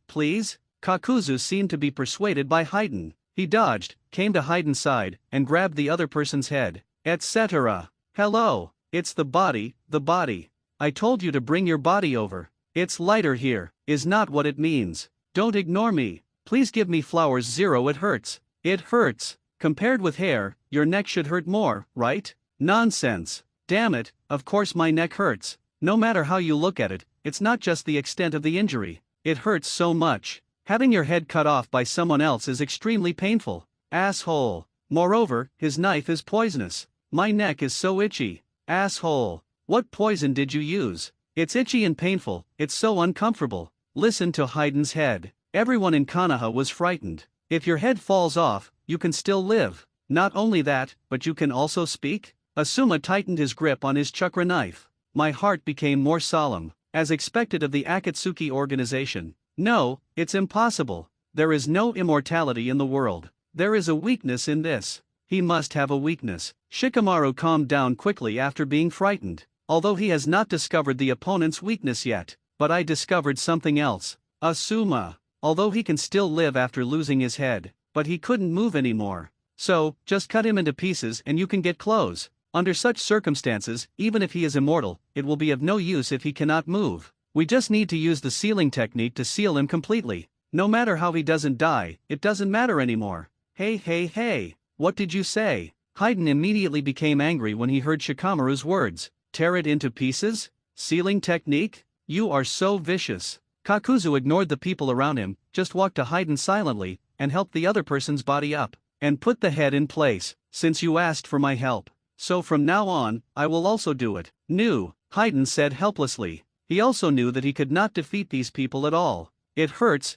Kakuzu seemed to be persuaded by Haiden. He dodged, came to Haiden's side, and grabbed the other person's head, etc. Hello. It's the body, the body. I told you to bring your body over. It's lighter here, is not what it means. Don't ignore me. Please give me flowers. 0. It hurts. It hurts. Compared with hair, your neck should hurt more, right? Nonsense. Damn it, of course my neck hurts. No matter how you look at it, it's not just the extent of the injury. It hurts so much. Having your head cut off by someone else is extremely painful. Asshole. Moreover, his knife is poisonous. My neck is so itchy. Asshole. What poison did you use? It's itchy and painful, it's so uncomfortable. Listen to Hayden's head. Everyone in Konoha was frightened. If your head falls off, you can still live. Not only that, but you can also speak? Asuma tightened his grip on his chakra knife. My heart became more solemn, as expected of the Akatsuki organization. No, it's impossible. There is no immortality in the world. There is a weakness in this. He must have a weakness. Shikamaru calmed down quickly after being frightened. Although he has not discovered the opponent's weakness yet, but I discovered something else. Asuma. Although he can still live after losing his head, but he couldn't move anymore. So, just cut him into pieces and you can get clothes. Under such circumstances, even if he is immortal, it will be of no use if he cannot move. We just need to use the sealing technique to seal him completely. No matter how he doesn't die, it doesn't matter anymore. Hey, what did you say? Hayden immediately became angry when he heard Shikamaru's words. Tear it into pieces? Sealing technique? You are so vicious. Kakuzu ignored the people around him, just walked to Hayden silently, and helped the other person's body up, and put the head in place, since you asked for my help. So from now on, I will also do it. No, Hayden said helplessly. He also knew that he could not defeat these people at all. It hurts.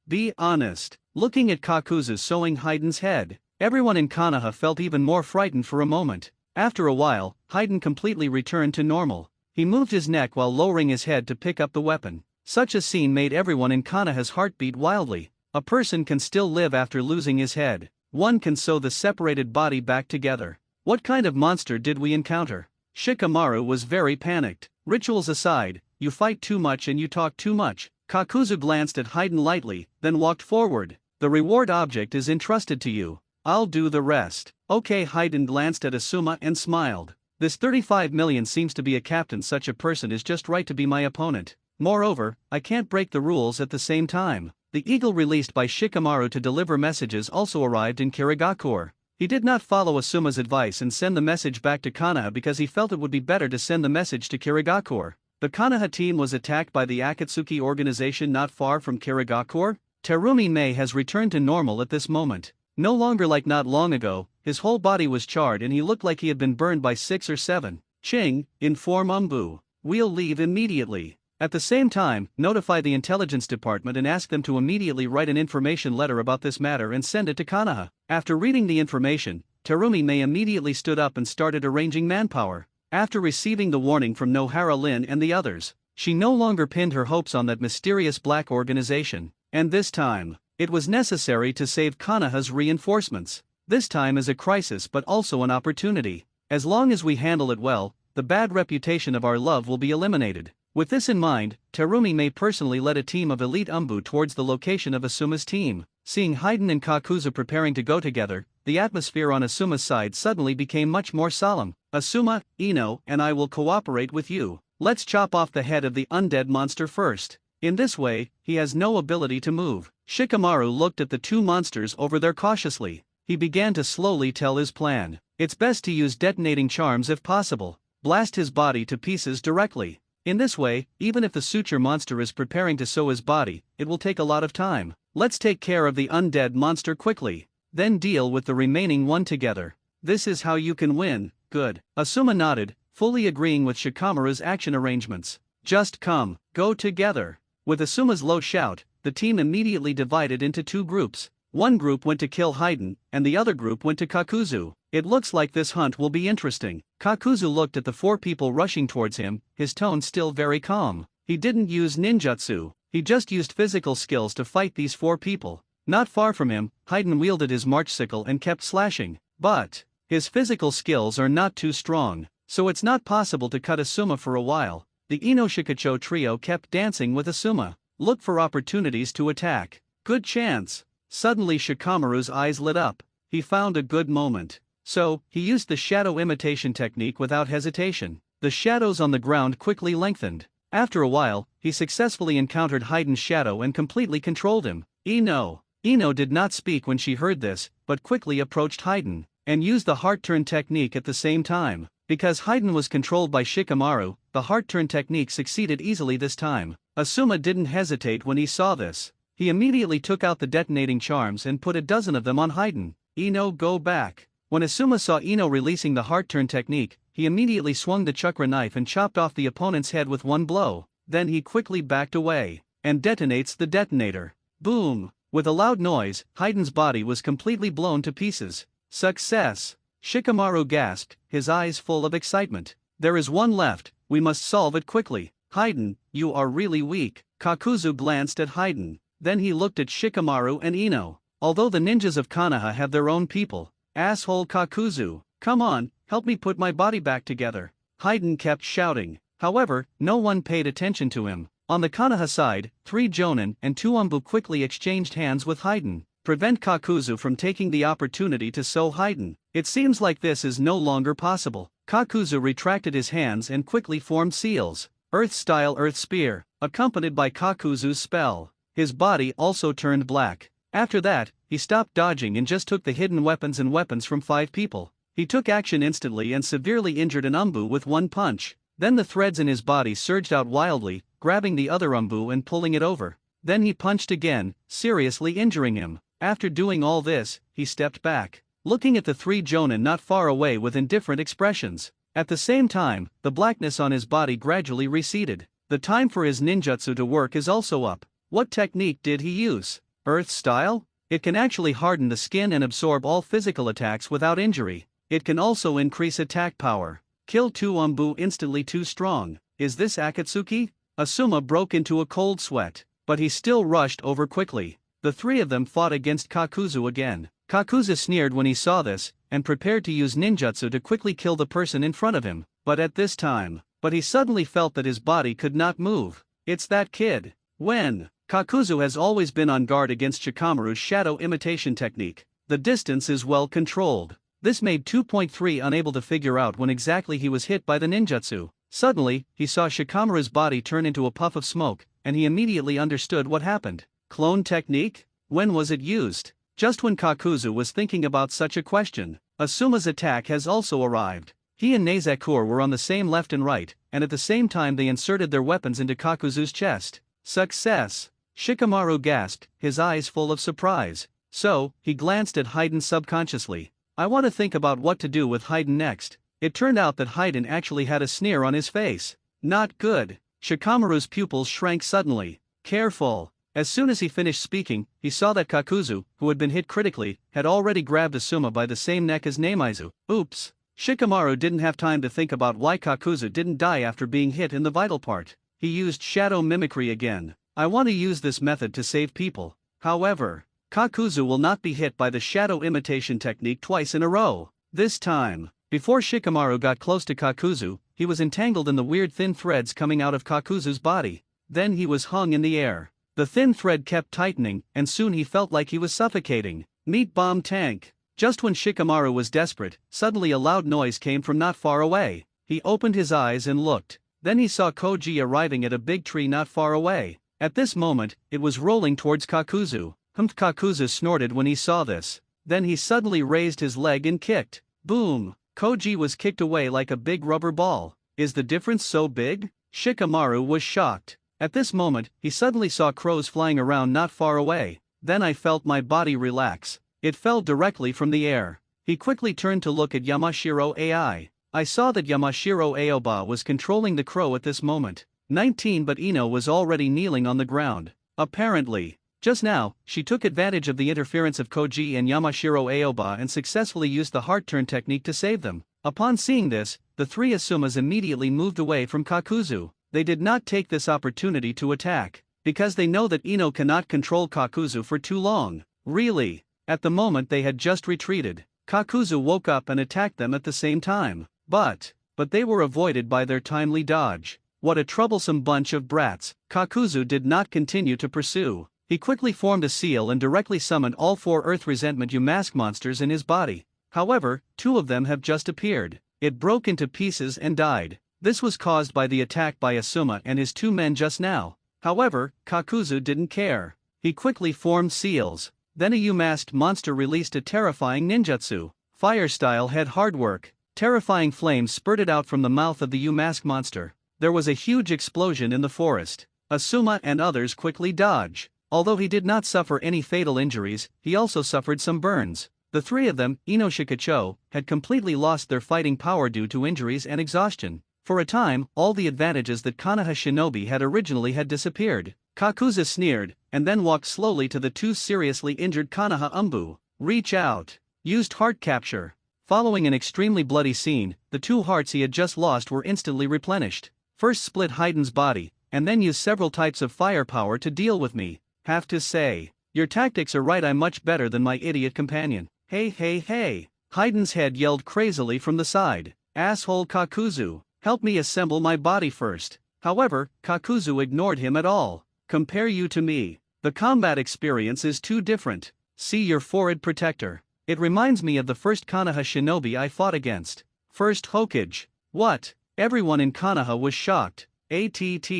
Be honest. Looking at Kakuzu sewing Hayden's head, everyone in Konoha felt even more frightened for a moment. After a while, Hayden completely returned to normal. He moved his neck while lowering his head to pick up the weapon. Such a scene made everyone in Konoha's heart beat wildly. A person can still live after losing his head. One can sew the separated body back together. What kind of monster did we encounter? Shikamaru was very panicked. Rituals aside, you fight too much and you talk too much. Kakuzu glanced at Hayden lightly, then walked forward. The reward object is entrusted to you. I'll do the rest. Okay. Hayden glanced at Asuma and smiled. This 35 million seems to be a captain. Such a person is just right to be my opponent. Moreover, I can't break the rules at the same time. The eagle released by Shikamaru to deliver messages also arrived in Kirigakure. He did not follow Asuma's advice and send the message back to Konoha because he felt it would be better to send the message to Kirigakure. The Konoha team was attacked by the Akatsuki organization not far from Kirigakure. Terumi Mei has returned to normal at this moment. No longer like not long ago, his whole body was charred and he looked like he had been burned by 6 or 7. Ching, inform Umbu. We'll leave immediately. At the same time, notify the intelligence department and ask them to immediately write an information letter about this matter and send it to Konoha. After reading the information, Terumi Mei immediately stood up and started arranging manpower. After receiving the warning from Nohara Lin and the others, she no longer pinned her hopes on that mysterious black organization. And this time, it was necessary to save Konoha's reinforcements. This time is a crisis but also an opportunity. As long as we handle it well, the bad reputation of our love will be eliminated. With this in mind, Terumi Mei personally led a team of elite Umbu towards the location of Asuma's team. Seeing Hayden and Kakuzu preparing to go together, the atmosphere on Asuma's side suddenly became much more solemn. Asuma, Ino, and I will cooperate with you. Let's chop off the head of the undead monster first. In this way, he has no ability to move. Shikamaru looked at the two monsters over there cautiously. He began to slowly tell his plan. It's best to use detonating charms if possible. Blast his body to pieces directly. In this way, even if the suture monster is preparing to sew his body, it will take a lot of time. Let's take care of the undead monster quickly. Then deal with the remaining one together. This is how you can win. Good. Asuma nodded, fully agreeing with Shikamaru's action arrangements. Just come, go together. With Asuma's low shout, the team immediately divided into two groups. One group went to kill Hayden, and the other group went to Kakuzu. It looks like this hunt will be interesting. Kakuzu looked at the 4 people rushing towards him, his tone still very calm. He didn't use ninjutsu, he just used physical skills to fight these 4 people. Not far from him, Hayden wielded his march sickle and kept slashing. But his physical skills are not too strong, so it's not possible to cut Asuma for a while. The Inoshikacho trio kept dancing with Asuma. Look for opportunities to attack. Good chance. Suddenly Shikamaru's eyes lit up. He found a good moment. So, he used the shadow imitation technique without hesitation. The shadows on the ground quickly lengthened. After a while, he successfully encountered Heiden's shadow and completely controlled him. Ino did not speak when she heard this, but quickly approached Haiden, and used the heart turn technique at the same time. Because Haiden was controlled by Shikamaru, the heart turn technique succeeded easily this time. Asuma didn't hesitate when he saw this. He immediately took out the detonating charms and put a dozen of them on Haiden. Ino, go back. When Asuma saw Ino releasing the heart turn technique, he immediately swung the chakra knife and chopped off the opponent's head with one blow. Then he quickly backed away, and detonates the detonator. Boom! With a loud noise, Haiden's body was completely blown to pieces. Success! Shikamaru gasped, his eyes full of excitement. There is one left, we must solve it quickly. Haiden, you are really weak. Kakuzu glanced at Haiden. Then he looked at Shikamaru and Ino. Although the ninjas of Konoha have their own people. Asshole Kakuzu, come on, help me put my body back together. Haiden kept shouting. However, no one paid attention to him. On the Konoha side, 3 Jonin and 2 Umbu quickly exchanged hands with Haiden. Prevent Kakuzu from taking the opportunity to sew Haiden. It seems like this is no longer possible. Kakuzu retracted his hands and quickly formed seals. Earth-style Earth Spear, accompanied by Kakuzu's spell. His body also turned black. After that, he stopped dodging and just took the hidden weapons and weapons from 5 people. He took action instantly and severely injured an Umbu with one punch. Then the threads in his body surged out wildly, grabbing the other Umbu and pulling it over. Then he punched again, seriously injuring him. After doing all this, he stepped back, looking at the 3 Jonin not far away with indifferent expressions. At the same time, the blackness on his body gradually receded. The time for his ninjutsu to work is also up. What technique did he use? Earth style? It can actually harden the skin and absorb all physical attacks without injury. It can also increase attack power. Kill 2 Umbu instantly too strong. Is this Akatsuki? Asuma broke into a cold sweat, but he still rushed over quickly. The 3 of them fought against Kakuzu again. Kakuzu sneered when he saw this, and prepared to use ninjutsu to quickly kill the person in front of him, but he suddenly felt that his body could not move. It's that kid. When? Kakuzu has always been on guard against Shikamaru's shadow imitation technique. The distance is well controlled. This made 2.3 unable to figure out when exactly he was hit by the ninjutsu. Suddenly, he saw Shikamaru's body turn into a puff of smoke, and he immediately understood what happened. Clone technique? When was it used? Just when Kakuzu was thinking about such a question, Asuma's attack has also arrived. He and Nezakur were on the same left and right, and at the same time they inserted their weapons into Kakuzu's chest. Success! Shikamaru gasped, his eyes full of surprise. So, he glanced at Haiden subconsciously. I want to think about what to do with Haiden next. It turned out that Haiden actually had a sneer on his face. Not good. Shikamaru's pupils shrank suddenly. Careful. As soon as he finished speaking, he saw that Kakuzu, who had been hit critically, had already grabbed Asuma by the same neck as Nemaizu. Oops. Shikamaru didn't have time to think about why Kakuzu didn't die after being hit in the vital part. He used shadow mimicry again. I want to use this method to save people. However, Kakuzu will not be hit by the shadow imitation technique twice in a row. This time, before Shikamaru got close to Kakuzu, he was entangled in the weird thin threads coming out of Kakuzu's body. Then he was hung in the air. The thin thread kept tightening, and soon he felt like he was suffocating. Meat bomb tank. Just when Shikamaru was desperate, suddenly a loud noise came from not far away. He opened his eyes and looked. Then he saw Koji arriving at a big tree not far away. At this moment, it was rolling towards Kakuzu. Kakuzu snorted when he saw this. Then he suddenly raised his leg and kicked. Boom! Koji was kicked away like a big rubber ball. Is the difference so big? Shikamaru was shocked. At this moment, he suddenly saw crows flying around not far away. Then I felt my body relax. It fell directly from the air. He quickly turned to look at Yamashiro AI. I saw that Yamashiro Aoba was controlling the crow at this moment. 19 but Ino was already kneeling on the ground. Apparently, just now, she took advantage of the interference of Koji and Yamashiro Aoba and successfully used the heart turn technique to save them. Upon seeing this, the 3 Asumas immediately moved away from Kakuzu. They did not take this opportunity to attack, because they know that Ino cannot control Kakuzu for too long. Really? At the moment they had just retreated, Kakuzu woke up and attacked them at the same time. But they were avoided by their timely dodge. What a troublesome bunch of brats. Kakuzu did not continue to pursue. He quickly formed a seal and directly summoned all 4 Earth Resentment mask monsters in his body. However, two of them have just appeared. It broke into pieces and died. This was caused by the attack by Asuma and his two men just now. However, Kakuzu didn't care. He quickly formed seals. Then a U-masked monster released a terrifying ninjutsu. Fire style had hard work. Terrifying flames spurted out from the mouth of the U-masked monster. There was a huge explosion in the forest. Asuma and others quickly dodge. Although he did not suffer any fatal injuries, he also suffered some burns. The three of them, Inoshikacho, had completely lost their fighting power due to injuries and exhaustion. For a time, all the advantages that Konoha Shinobi had originally had disappeared. Kakuzu sneered, and then walked slowly to the two seriously injured Konoha Umbu. Reach out. Used heart capture. Following an extremely bloody scene, the two hearts he had just lost were instantly replenished. First split Heiden's body, and then used several types of firepower to deal with me. Have to say, your tactics are right. I'm much better than my idiot companion. Hey hey hey. Heiden's head yelled crazily from the side. Asshole Kakuzu. Help me assemble my body first. However, Kakuzu ignored him at all. Compare you to me. The combat experience is too different. See your forehead protector. It reminds me of the first Konoha shinobi I fought against. First Hokage. What? Everyone in Konoha was shocked. ATT.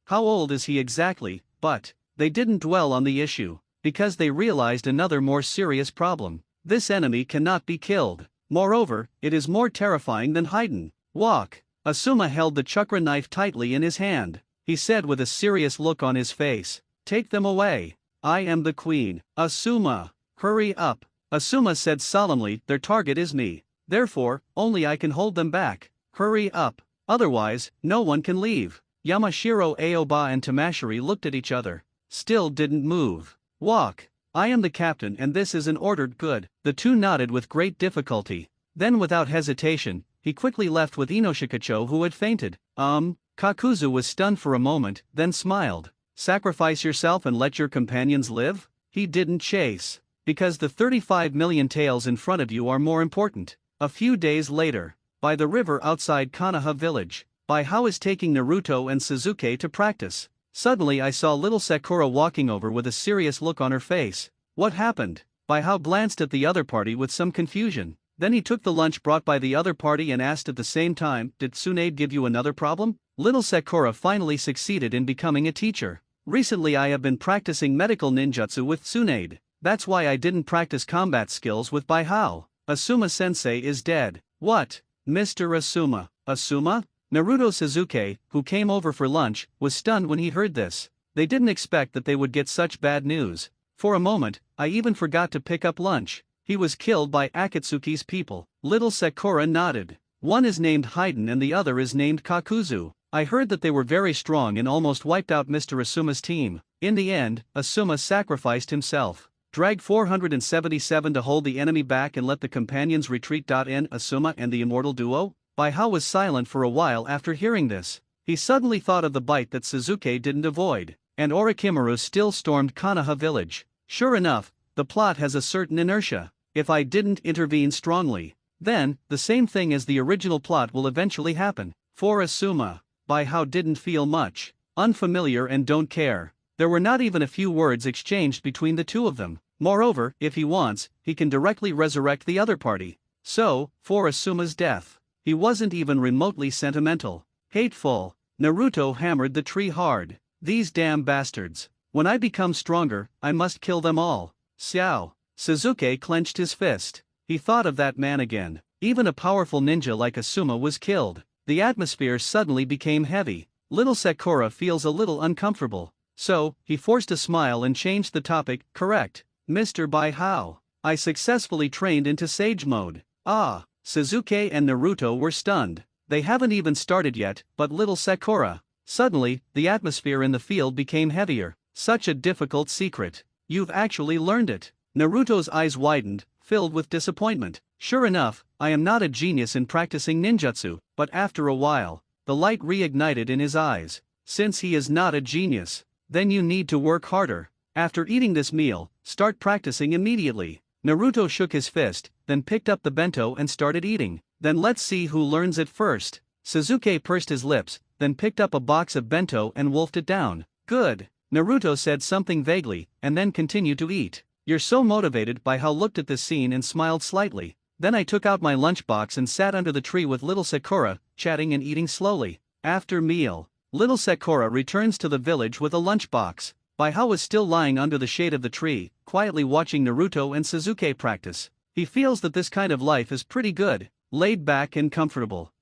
How old is he exactly? But they didn't dwell on the issue, because they realized another more serious problem. This enemy cannot be killed. Moreover, it is more terrifying than Haiden. Walk. Asuma held the chakra knife tightly in his hand. He said with a serious look on his face, "Take them away. I am the queen." Asuma. Hurry up. Asuma said solemnly, "Their target is me. Therefore, only I can hold them back. Hurry up. Otherwise, no one can leave." Yamashiro, Aoba and Tamashiri looked at each other. Still didn't move. Walk. I am the captain and this is an ordered good. The two nodded with great difficulty. Then without hesitation, he quickly left with Inoshikacho who had fainted. Kakuzu was stunned for a moment, then smiled. Sacrifice yourself and let your companions live? He didn't chase. Because the 35 million tails in front of you are more important. A few days later, by the river outside Konoha village, Baihao is taking Naruto and Suzuki to practice. Suddenly I saw little Sakura walking over with a serious look on her face. What happened? Baihao glanced at the other party with some confusion. Then he took the lunch brought by the other party and asked at the same time, "Did Tsunade give you another problem?" Little Sakura finally succeeded in becoming a teacher. "Recently I have been practicing medical ninjutsu with Tsunade. That's why I didn't practice combat skills with Baihao. Asuma-sensei is dead." "What? Mr. Asuma? Asuma?" Naruto Suzuki, who came over for lunch, was stunned when he heard this. They didn't expect that they would get such bad news. For a moment, I even forgot to pick up lunch. He was killed by Akatsuki's people. Little Sakura nodded. One is named Haiden and the other is named Kakuzu. I heard that they were very strong and almost wiped out Mr. Asuma's team. In the end, Asuma sacrificed himself. Drag 477 to hold the enemy back and let the companions retreat. In Asuma and the immortal duo? Baihao was silent for a while after hearing this. He suddenly thought of the bite that Suzuki didn't avoid. And Orochimaru still stormed Konoha village. Sure enough, the plot has a certain inertia. If I didn't intervene strongly, then, the same thing as the original plot will eventually happen. For Asuma, Baihao didn't feel much. Unfamiliar and don't care. There were not even a few words exchanged between the two of them. Moreover, if he wants, he can directly resurrect the other party. So, for Asuma's death, he wasn't even remotely sentimental. Hateful. Naruto hammered the tree hard. These damn bastards. When I become stronger, I must kill them all. Xiao. Suzuki clenched his fist. He thought of that man again. Even a powerful ninja like Asuma was killed. The atmosphere suddenly became heavy. Little Sakura feels a little uncomfortable. So, he forced a smile and changed the topic. Correct, Mr. Baihao. I successfully trained into Sage mode. Ah. Suzuki and Naruto were stunned. They haven't even started yet, but little Sakura. Suddenly, the atmosphere in the field became heavier. Such a difficult secret. You've actually learned it. Naruto's eyes widened, filled with disappointment. Sure enough, I am not a genius in practicing ninjutsu, but after a while, the light reignited in his eyes. Since he is not a genius, then you need to work harder. After eating this meal, start practicing immediately. Naruto shook his fist, then picked up the bento and started eating. Then let's see who learns it first. Suzuki pursed his lips, then picked up a box of bento and wolfed it down. Good. Naruto said something vaguely, and then continued to eat. You're so motivated. Baihao looked at this scene and smiled slightly. Then I took out my lunchbox and sat under the tree with little Sakura, chatting and eating slowly. After meal, little Sakura returns to the village with a lunchbox. Baihao is still lying under the shade of the tree, quietly watching Naruto and Sasuke practice. He feels that this kind of life is pretty good, laid back and comfortable.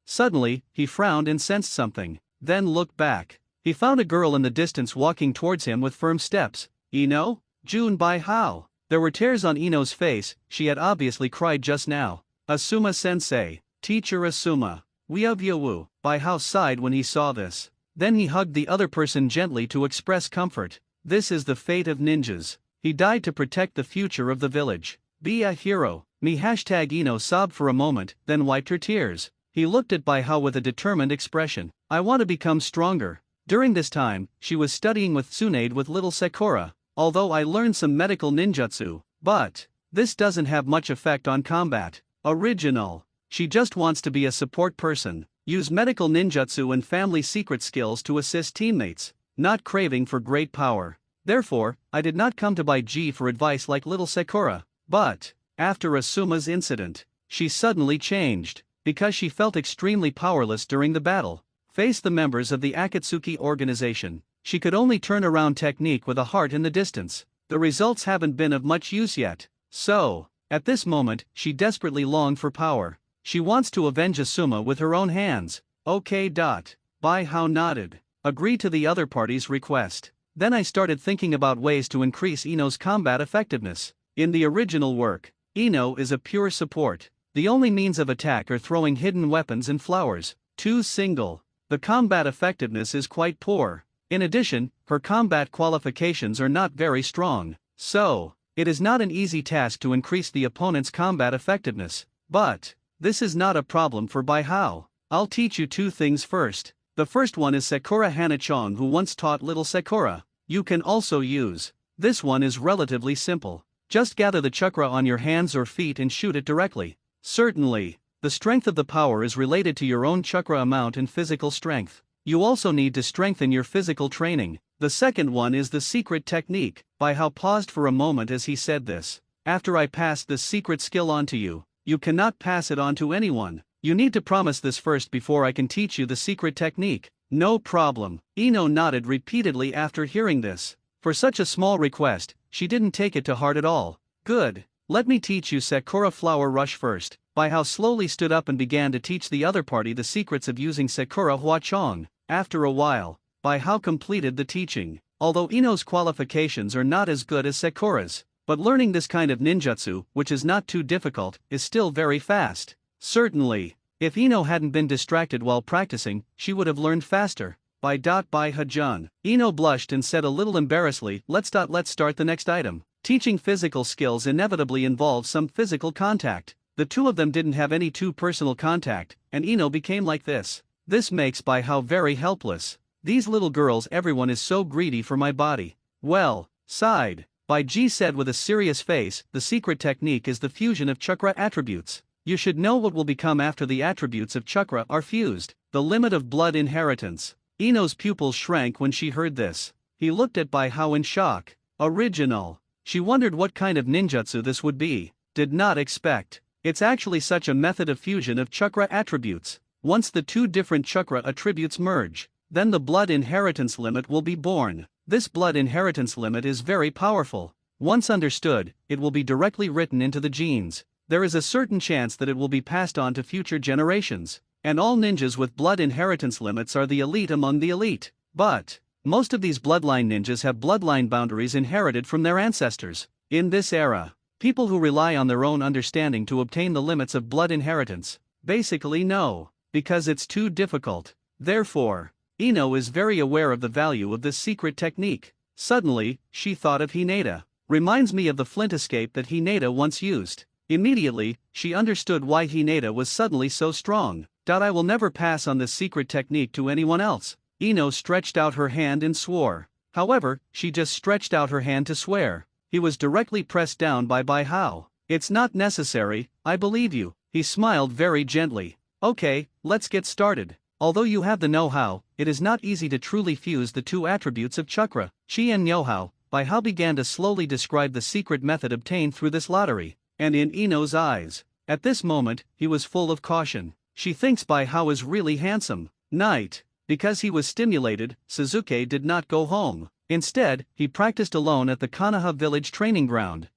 Suddenly, he frowned and sensed something, then looked back. He found a girl in the distance walking towards him with firm steps. Ino? Jun Baihao. There were tears on Ino's face, she had obviously cried just now. Asuma-sensei, teacher Asuma. Weovyou. Baihao sighed when he saw this. Then he hugged the other person gently to express comfort. This is the fate of ninjas. He died to protect the future of the village. Be a hero. Me #Ino sobbed for a moment, then wiped her tears. He looked at Baihao with a determined expression. I want to become stronger. During this time, she was studying with Tsunade with little Sakura. Although I learned some medical ninjutsu, but this doesn't have much effect on combat. Original. She just wants to be a support person, use medical ninjutsu and family secret skills to assist teammates, not craving for great power. Therefore, I did not come to Baiji for advice like little Sakura. But after Asuma's incident, she suddenly changed, because she felt extremely powerless during the battle. Faced the members of the Akatsuki organization. She could only turn around technique with a heart in the distance. The results haven't been of much use yet. So, at this moment, she desperately longed for power. She wants to avenge Asuma with her own hands. Okay. Baihao nodded. Agree to the other party's request. Then I started thinking about ways to increase Ino's combat effectiveness. In the original work, Ino is a pure support. The only means of attack are throwing hidden weapons and flowers. Single. The combat effectiveness is quite poor. In addition, her combat qualifications are not very strong, so it is not an easy task to increase the opponent's combat effectiveness. But this is not a problem for Baihao. I'll teach you two things first. The first one is Sakura Hanachong, who once taught little Sakura. You can also use. This one is relatively simple. Just gather the chakra on your hands or feet and shoot it directly. Certainly, the strength of the power is related to your own chakra amount and physical strength. You also need to strengthen your physical training. The second one is the secret technique. Baihao paused for a moment as he said this. After I pass this secret skill on to you, you cannot pass it on to anyone. You need to promise this first before I can teach you the secret technique. No problem. Ino nodded repeatedly after hearing this. For such a small request, she didn't take it to heart at all. Good. Let me teach you Sakura Flower Rush first. Baihao slowly stood up and began to teach the other party the secrets of using Sakura Huachong. After a while, Baihao completed the teaching. Although Ino's qualifications are not as good as Sakura's, but learning this kind of ninjutsu, which is not too difficult, is still very fast. Certainly, if Ino hadn't been distracted while practicing, she would have learned faster. Baihao. Ino blushed and said a little embarrassedly, let's start the next item. Teaching physical skills inevitably involves some physical contact. The two of them didn't have any too personal contact, and Ino became like this. This makes Baihao very helpless. These little girls, everyone is so greedy for my body. Well, sighed. Baiji said with a serious face, the secret technique is the fusion of chakra attributes. You should know what will become after the attributes of chakra are fused. The limit of blood inheritance. Ino's pupils shrank when she heard this. He looked at Baihao in shock. Original. She wondered what kind of ninjutsu this would be. Did not expect. It's actually such a method of fusion of chakra attributes. Once the two different chakra attributes merge, then the blood inheritance limit will be born. This blood inheritance limit is very powerful. Once understood, it will be directly written into the genes. There is a certain chance that it will be passed on to future generations. And all ninjas with blood inheritance limits are the elite among the elite. But most of these bloodline ninjas have bloodline boundaries inherited from their ancestors. In this era, people who rely on their own understanding to obtain the limits of blood inheritance basically no, because it's too difficult. Therefore, Ino is very aware of the value of this secret technique. Suddenly, she thought of Hinata. Reminds me of the flint escape that Hinata once used. Immediately, she understood why Hinata was suddenly so strong. I will never pass on this secret technique to anyone else. Ino stretched out her hand and swore. However, she just stretched out her hand to swear. He was directly pressed down by Baihao. It's not necessary, I believe you. He smiled very gently. Okay, let's get started. Although you have the know-how, it is not easy to truly fuse the two attributes of chakra. Chi and know-how. Baihao began to slowly describe the secret method obtained through this lottery. and in Ino's eyes. At this moment, he was full of caution. She thinks by how is really handsome. Night. Because he was stimulated, Suzuki did not go home. Instead, he practiced alone at the Kanaha village training ground.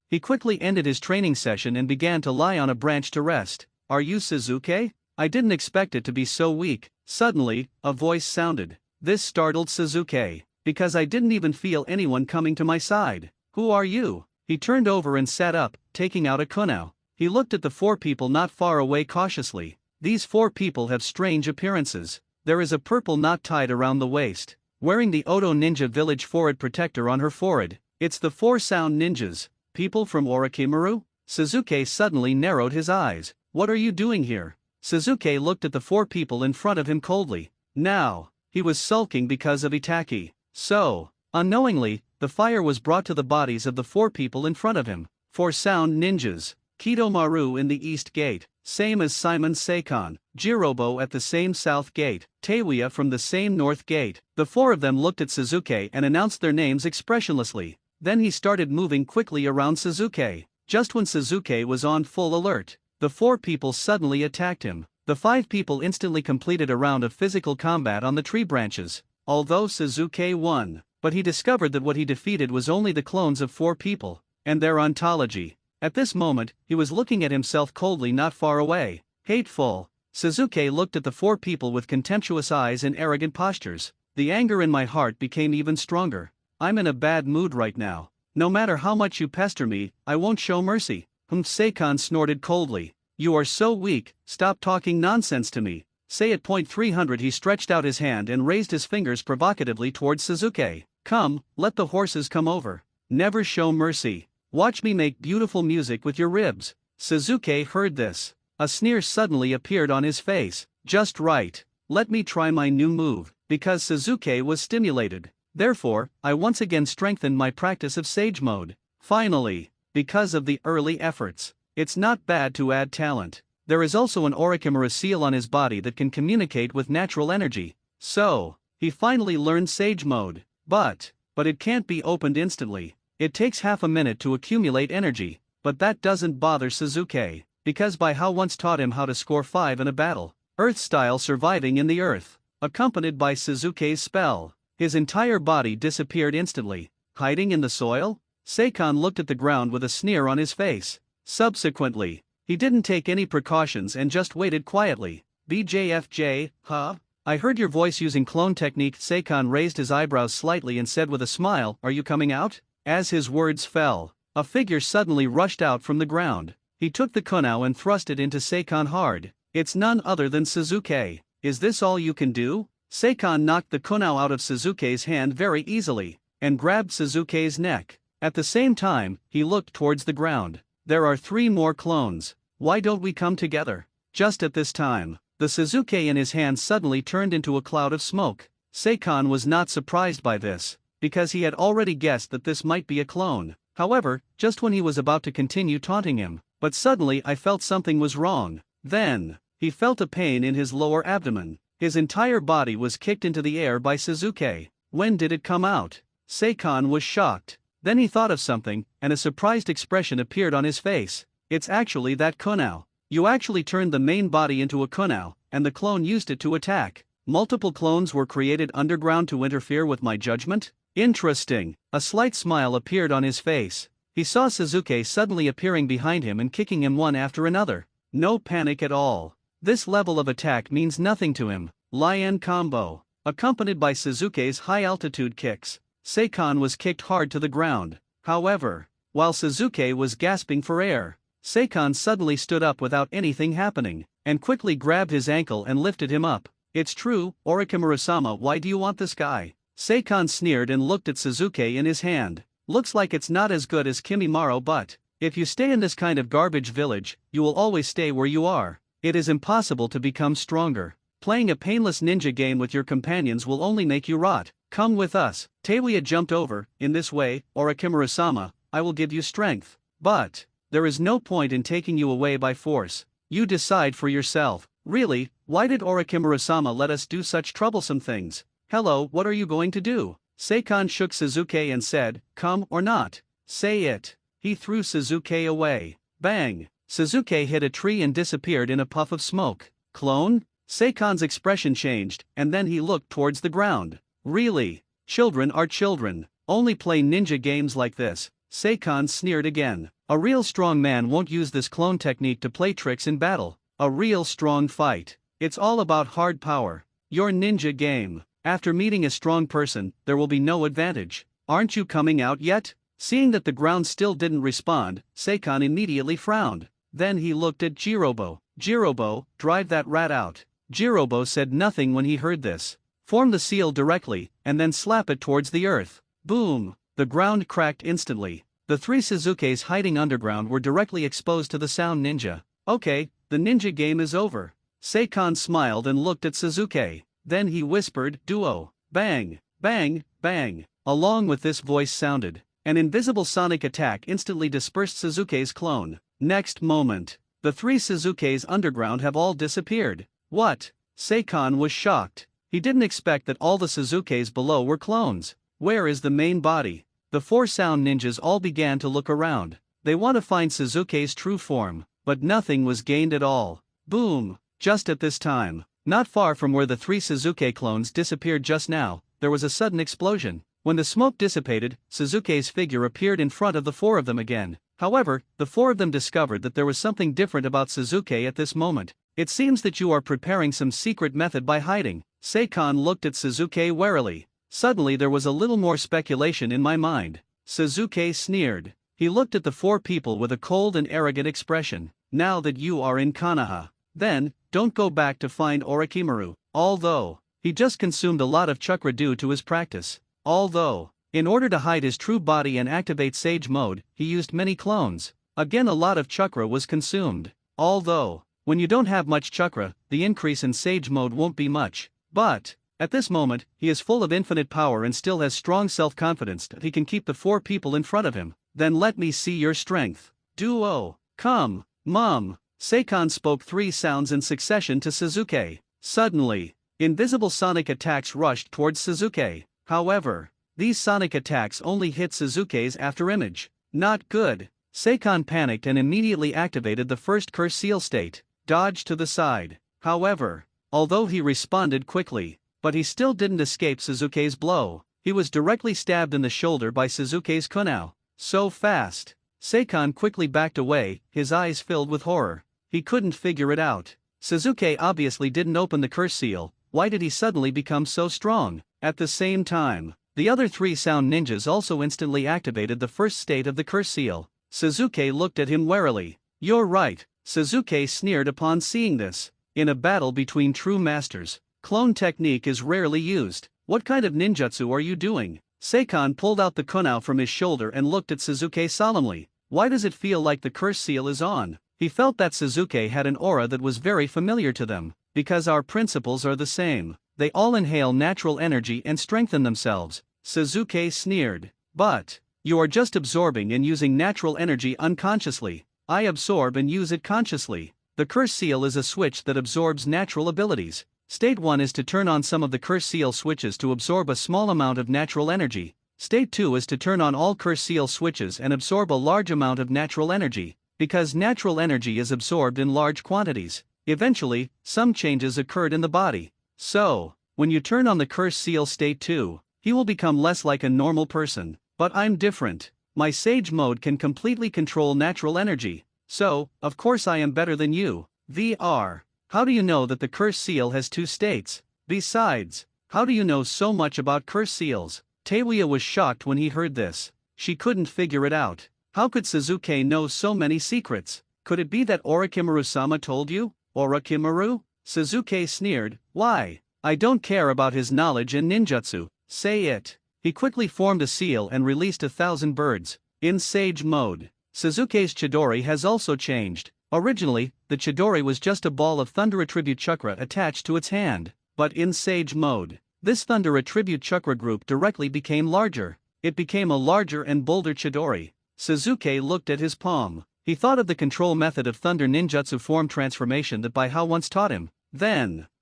He quickly ended his training session and began to lie on a branch to rest. Are you Suzuki? I didn't expect it to be so weak. Suddenly, a voice sounded. This startled Suzuki, because I didn't even feel anyone coming to my side. Who are you? He turned over and sat up, taking out a kunao. He looked at the 4 people not far away cautiously. These 4 people have strange appearances. There is a purple knot tied around the waist, wearing the Oto Ninja Village forehead protector on her forehead. It's the 4 sound ninjas. People from Orochimaru? Suzuki suddenly narrowed his eyes. What are you doing here? Suzuki looked at the 4 people in front of him coldly. Now, he was sulking because of Itaki. So, unknowingly, the fire was brought to the bodies of the 4 people in front of him. 4 sound ninjas. Kidomaru in the east gate, same as Simon Seikon. Jirobo at the same south gate. Teiwaya from the same north gate. The 4 of them looked at Suzuki and announced their names expressionlessly. Then he started moving quickly around Suzuki. Just when Suzuki was on full alert, the 4 people suddenly attacked him. The 5 people instantly completed a round of physical combat on the tree branches. Although Suzuki won, but he discovered that what he defeated was only the clones of 4 people, and their ontology. At this moment, he was looking at himself coldly not far away. Hateful. Suzuki looked at the 4 people with contemptuous eyes and arrogant postures. The anger in my heart became even stronger. I'm in a bad mood right now. No matter how much you pester me, I won't show mercy. Seikon snorted coldly. You are so weak, stop talking nonsense to me. Say at point 300. He stretched out his hand and raised his fingers provocatively towards Suzuki. Come, let the horses come over. Never show mercy. Watch me make beautiful music with your ribs. Suzuki heard this. A sneer suddenly appeared on his face. Just right. Let me try my new move. Because Suzuki was stimulated. Therefore, I once again strengthened my practice of Sage Mode. Finally, because of the early efforts, it's not bad to add talent. There is also an Orochimaru seal on his body that can communicate with natural energy. So, he finally learned Sage Mode. But it can't be opened instantly. It takes half a minute to accumulate energy. But that doesn't bother Suzuki, because Bai Hao once taught him how to score 5 in a battle. Earth-style surviving in the earth. Accompanied by Suzuki's spell, his entire body disappeared instantly. Hiding in the soil? Seikon looked at the ground with a sneer on his face. Subsequently, he didn't take any precautions and just waited quietly. BJFJ, huh? I heard your voice using clone technique. Seikon raised his eyebrows slightly and said with a smile, are you coming out? As his words fell, a figure suddenly rushed out from the ground. He took the kunao and thrust it into Seikon hard. It's none other than Suzuki. Is this all you can do? Seikon knocked the kunao out of Suzuki's hand very easily, and grabbed Suzuki's neck. At the same time, he looked towards the ground. There are 3 more clones. Why don't we come together? Just at this time, the Suzuki in his hand suddenly turned into a cloud of smoke. Seikon was not surprised by this, because he had already guessed that this might be a clone. However, just when he was about to continue taunting him, but suddenly I felt something was wrong. Then, he felt a pain in his lower abdomen. His entire body was kicked into the air by Suzuki. When did it come out? Seikon was shocked. Then he thought of something, and a surprised expression appeared on his face. It's actually that kunao. You actually turned the main body into a kunao, and the clone used it to attack. Multiple clones were created underground to interfere with my judgment? Interesting. A slight smile appeared on his face. He saw Suzuki suddenly appearing behind him and kicking him one after another. No panic at all. This level of attack means nothing to him. Lion combo. Accompanied by Suzuki's high-altitude kicks, Seikon was kicked hard to the ground. However, while Suzuki was gasping for air, Seikon suddenly stood up without anything happening, and quickly grabbed his ankle and lifted him up. It's true, Orochimaru-sama, why do you want this guy? Seikon sneered and looked at Suzuki in his hand. Looks like it's not as good as Kimimaro, but if you stay in this kind of garbage village, you will always stay where you are. It is impossible to become stronger. Playing a painless ninja game with your companions will only make you rot. Come with us. Teiwaya jumped over. In this way, Orochimaru-sama, I will give you strength. But there is no point in taking you away by force. You decide for yourself. Really, why did Orochimaru-sama let us do such troublesome things? Hello, what are you going to do? Seikon shook Suzuki and said, come or not. Say it. he threw Suzuki away. Bang! Suzuki hit a tree and disappeared in a puff of smoke. Clone? Seikan's expression changed, and then he looked towards the ground. Really? Children are children. Only play ninja games like this. Seikan sneered again. A real strong man won't use this clone technique to play tricks in battle. A real strong fight. It's all about hard power. Your ninja game. After meeting a strong person, there will be no advantage. Aren't you coming out yet? Seeing that the ground still didn't respond, Seikan immediately frowned. Then he looked at Jirobo. Jirobo, drive that rat out. Jirobo said nothing when he heard this. Form the seal directly, and then slap it towards the earth. Boom! The ground cracked instantly. The three Suzukis hiding underground were directly exposed to the sound ninja. Okay, the ninja game is over. Seikan smiled and looked at Suzuki. Then he whispered, duo. Bang, bang, bang. Along with this voice sounded. An invisible sonic attack instantly dispersed Suzuki's clone. Next moment, the three Suzukis underground have all disappeared. What? Seikan was shocked. He didn't expect that all the Suzukis below were clones. Where is the main body? The four sound ninjas all began to look around. They want to find Suzuki's true form, but nothing was gained at all. Boom! Just at this time, not far from where the three Suzuki clones disappeared just now, there was a sudden explosion. When the smoke dissipated, Suzuki's figure appeared in front of the four of them again. However, the four of them discovered that there was something different about Suzuki at this moment. It seems that you are preparing some secret method by hiding. Seikan looked at Suzuki warily. Suddenly there was a little more speculation in my mind. Suzuki sneered. He looked at the four people with a cold and arrogant expression. Now that you are in Konoha, then, don't go back to find Orochimaru. Although, he just consumed a lot of chakra due to his practice. Although, in order to hide his true body and activate Sage Mode, he used many clones. Again, a lot of chakra was consumed. Although, when you don't have much chakra, the increase in Sage Mode won't be much. But, at this moment, he is full of infinite power and still has strong self-confidence that he can keep the four people in front of him. Then let me see your strength. Duo. Come, Mom. Seikan spoke three sounds in succession to Suzuki. Suddenly, invisible sonic attacks rushed towards Suzuki. However, these sonic attacks only hit Suzuki's afterimage. Not good. Seikan panicked and immediately activated the first curse seal state. Dodge to the side. However, although he responded quickly, but he still didn't escape Suzuki's blow. He was directly stabbed in the shoulder by Suzuki's kunao. So fast. Seikan quickly backed away, his eyes filled with horror. He couldn't figure it out. Suzuki obviously didn't open the curse seal. Why did he suddenly become so strong? At the same time, the other three sound ninjas also instantly activated the first state of the curse seal. Suzuki looked at him warily. You're right, Suzuki sneered upon seeing this. In a battle between true masters, clone technique is rarely used. What kind of ninjutsu are you doing? Seikan pulled out the kunao from his shoulder and looked at Suzuki solemnly. Why does it feel like the curse seal is on? He felt that Suzuki had an aura that was very familiar to them. Because our principles are the same. They all inhale natural energy and strengthen themselves. Suzuki sneered. But, you are just absorbing and using natural energy unconsciously. I absorb and use it consciously. The curse seal is a switch that absorbs natural abilities. State 1 is to turn on some of the curse seal switches to absorb a small amount of natural energy. State 2 is to turn on all curse seal switches and absorb a large amount of natural energy. Because natural energy is absorbed in large quantities, eventually, some changes occurred in the body. So, when you turn on the curse seal state 2, he will become less like a normal person. But I'm different. My Sage Mode can completely control natural energy. So, of course I am better than you. VR. How do you know that the curse seal has two states? Besides, how do you know so much about curse seals? Teiwaya was shocked when he heard this. She couldn't figure it out. How could Suzuki know so many secrets? Could it be that Orochimaru-sama told you? Orochimaru? Suzuki sneered. Why? I don't care about his knowledge and ninjutsu. Say it. He quickly formed a seal and released 1,000 birds. In Sage Mode, Suzuki's Chidori has also changed. Originally, the Chidori was just a ball of Thunder Attribute Chakra attached to its hand. But in Sage Mode, this Thunder Attribute Chakra group directly became larger. It became a larger and bolder Chidori. Suzuki looked at his palm. He thought of the control method of Thunder Ninjutsu form transformation that Baihao once taught him.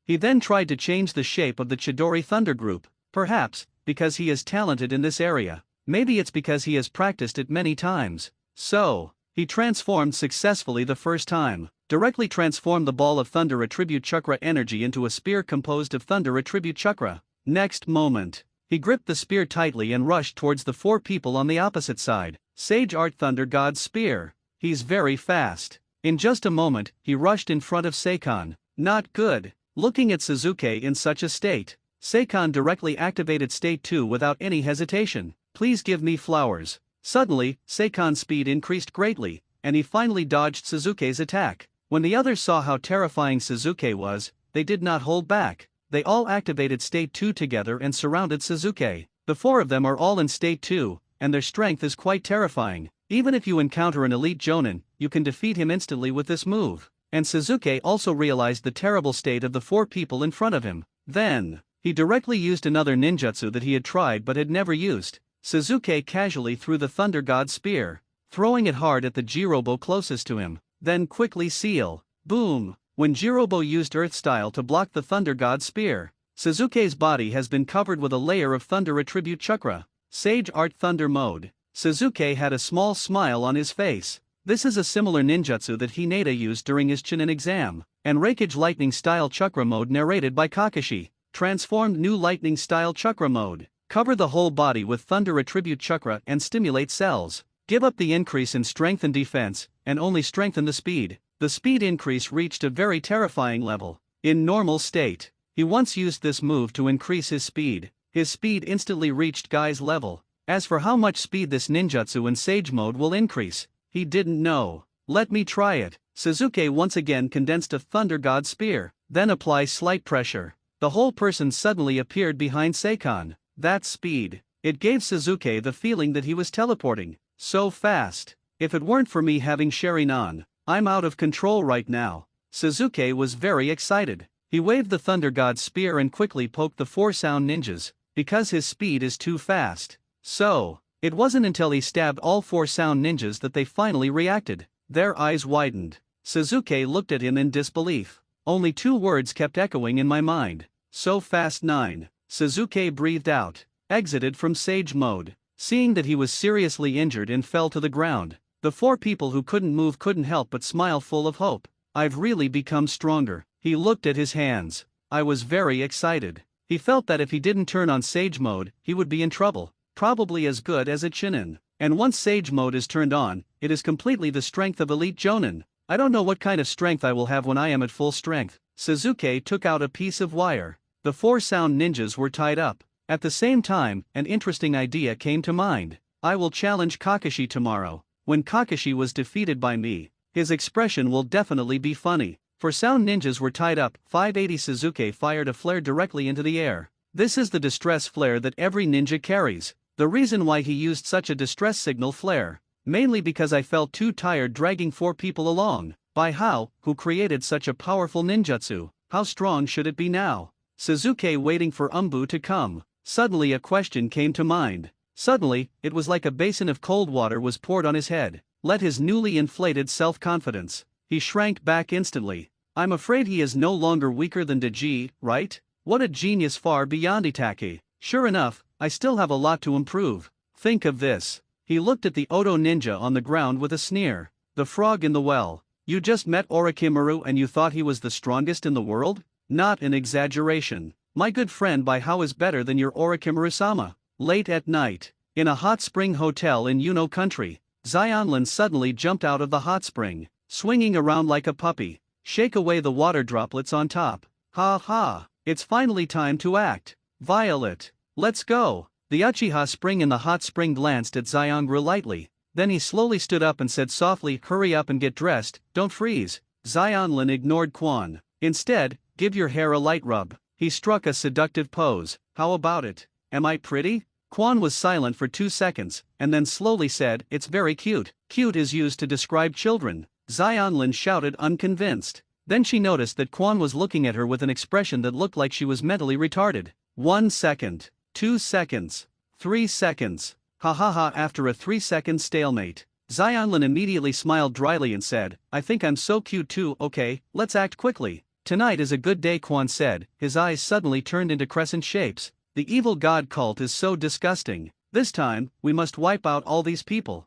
He then tried to change the shape of the Chidori Thunder group. Perhaps, because he is talented in this area. Maybe it's because he has practiced it many times. So, he transformed successfully the first time, directly transformed the ball of thunder attribute chakra energy into a spear composed of thunder attribute chakra. Next moment, he gripped the spear tightly and rushed towards the four people on the opposite side. Sage Art Thunder God's spear. He's very fast. In just a moment, he rushed in front of Seikon. Not good. Looking at Suzuki in such a state, Seikon directly activated State 2 without any hesitation. Please give me flowers. Suddenly, Seikon's speed increased greatly, and he finally dodged Suzuki's attack. When the others saw how terrifying Suzuki was, they did not hold back. They all activated State 2 together and surrounded Suzuki. The four of them are all in State 2, and their strength is quite terrifying. Even if you encounter an elite Jonin, you can defeat him instantly with this move. And Suzuki also realized the terrible state of the four people in front of him. Then, he directly used another ninjutsu that he had tried but had never used. Suzuki casually threw the Thunder God Spear, throwing it hard at the Jirobo closest to him, then quickly seal. Boom! When Jirobo used Earth Style to block the Thunder God Spear, Suzuki's body has been covered with a layer of Thunder Attribute Chakra. Sage Art Thunder Mode. Suzuki had a small smile on his face. This is a similar ninjutsu that Hinata used during his Chunin exam, and Reikage Lightning Style Chakra Mode narrated by Kakashi. Transformed New Lightning Style Chakra Mode. Cover the whole body with Thunder Attribute Chakra and stimulate cells. Give up the increase in strength and defense, and only strengthen the speed. The speed increase reached a very terrifying level. In normal state, he once used this move to increase his speed. His speed instantly reached Guy's level. As for how much speed this ninjutsu in Sage Mode will increase, he didn't know. Let me try it. Suzuki once again condensed a Thunder God Spear, then apply slight pressure. The whole person suddenly appeared behind Seikon. That speed. It gave Suzuki the feeling that he was teleporting. So fast. If it weren't for me having Sharingan, I'm out of control right now. Suzuki was very excited. He waved the Thunder God Spear and quickly poked the four sound ninjas, because his speed is too fast. So, it wasn't until he stabbed all four sound ninjas that they finally reacted. Their eyes widened. Suzuki looked at him in disbelief. Only two words kept echoing in my mind. So fast 9. Suzuki breathed out, exited from Sage Mode, seeing that he was seriously injured and fell to the ground. The four people who couldn't move couldn't help but smile full of hope. I've really become stronger. He looked at his hands. I was very excited. He felt that if he didn't turn on Sage Mode, he would be in trouble, probably as good as a Chunin. And once Sage Mode is turned on, it is completely the strength of Elite Jonin. I don't know what kind of strength I will have when I am at full strength. Suzuki took out a piece of wire. The four sound ninjas were tied up. At the same time, an interesting idea came to mind. I will challenge Kakashi tomorrow. When Kakashi was defeated by me, his expression will definitely be funny. For sound ninjas were tied up, 580 Suzuki fired a flare directly into the air. This is the distress flare that every ninja carries. The reason why he used such a distress signal flare, mainly because I felt too tired dragging four people along. By how, who created such a powerful ninjutsu? How strong should it be now? Suzuki waiting for Umbu to come. Suddenly a question came to mind. Suddenly, it was like a basin of cold water was poured on his head. Let his newly inflated self-confidence. He shrank back instantly. I'm afraid he is no longer weaker than Deji, right? What a genius far beyond Itaki. Sure enough, I still have a lot to improve. Think of this. He looked at the Oto ninja on the ground with a sneer. The frog in the well. You just met Orochimaru and you thought he was the strongest in the world? Not an exaggeration. My good friend by how is better than your Orochimaru-sama. Late at night, in a hot spring hotel in Yuno country, Xionlin suddenly jumped out of the hot spring, swinging around like a puppy. Shake away the water droplets on top. Ha ha, it's finally time to act. Violet, let's go. The Uchiha spring in the hot spring glanced at Xiongru lightly. Then he slowly stood up and said softly, hurry up and get dressed, don't freeze. Xionlin ignored Quan. Instead, give your hair a light rub. He struck a seductive pose. How about it? Am I pretty? Quan was silent for 2 seconds, and then slowly said, it's very cute. Cute is used to describe children. Xionlin shouted unconvinced. Then she noticed that Quan was looking at her with an expression that looked like she was mentally retarded. 1 second. 2 seconds. 3 seconds. Ha ha ha. After a 3-second stalemate, Xionlin immediately smiled dryly and said, I think I'm so cute too. Okay, let's act quickly. Tonight is a good day, Quan said. His eyes suddenly turned into crescent shapes. The evil god cult is so disgusting. This time, we must wipe out all these people.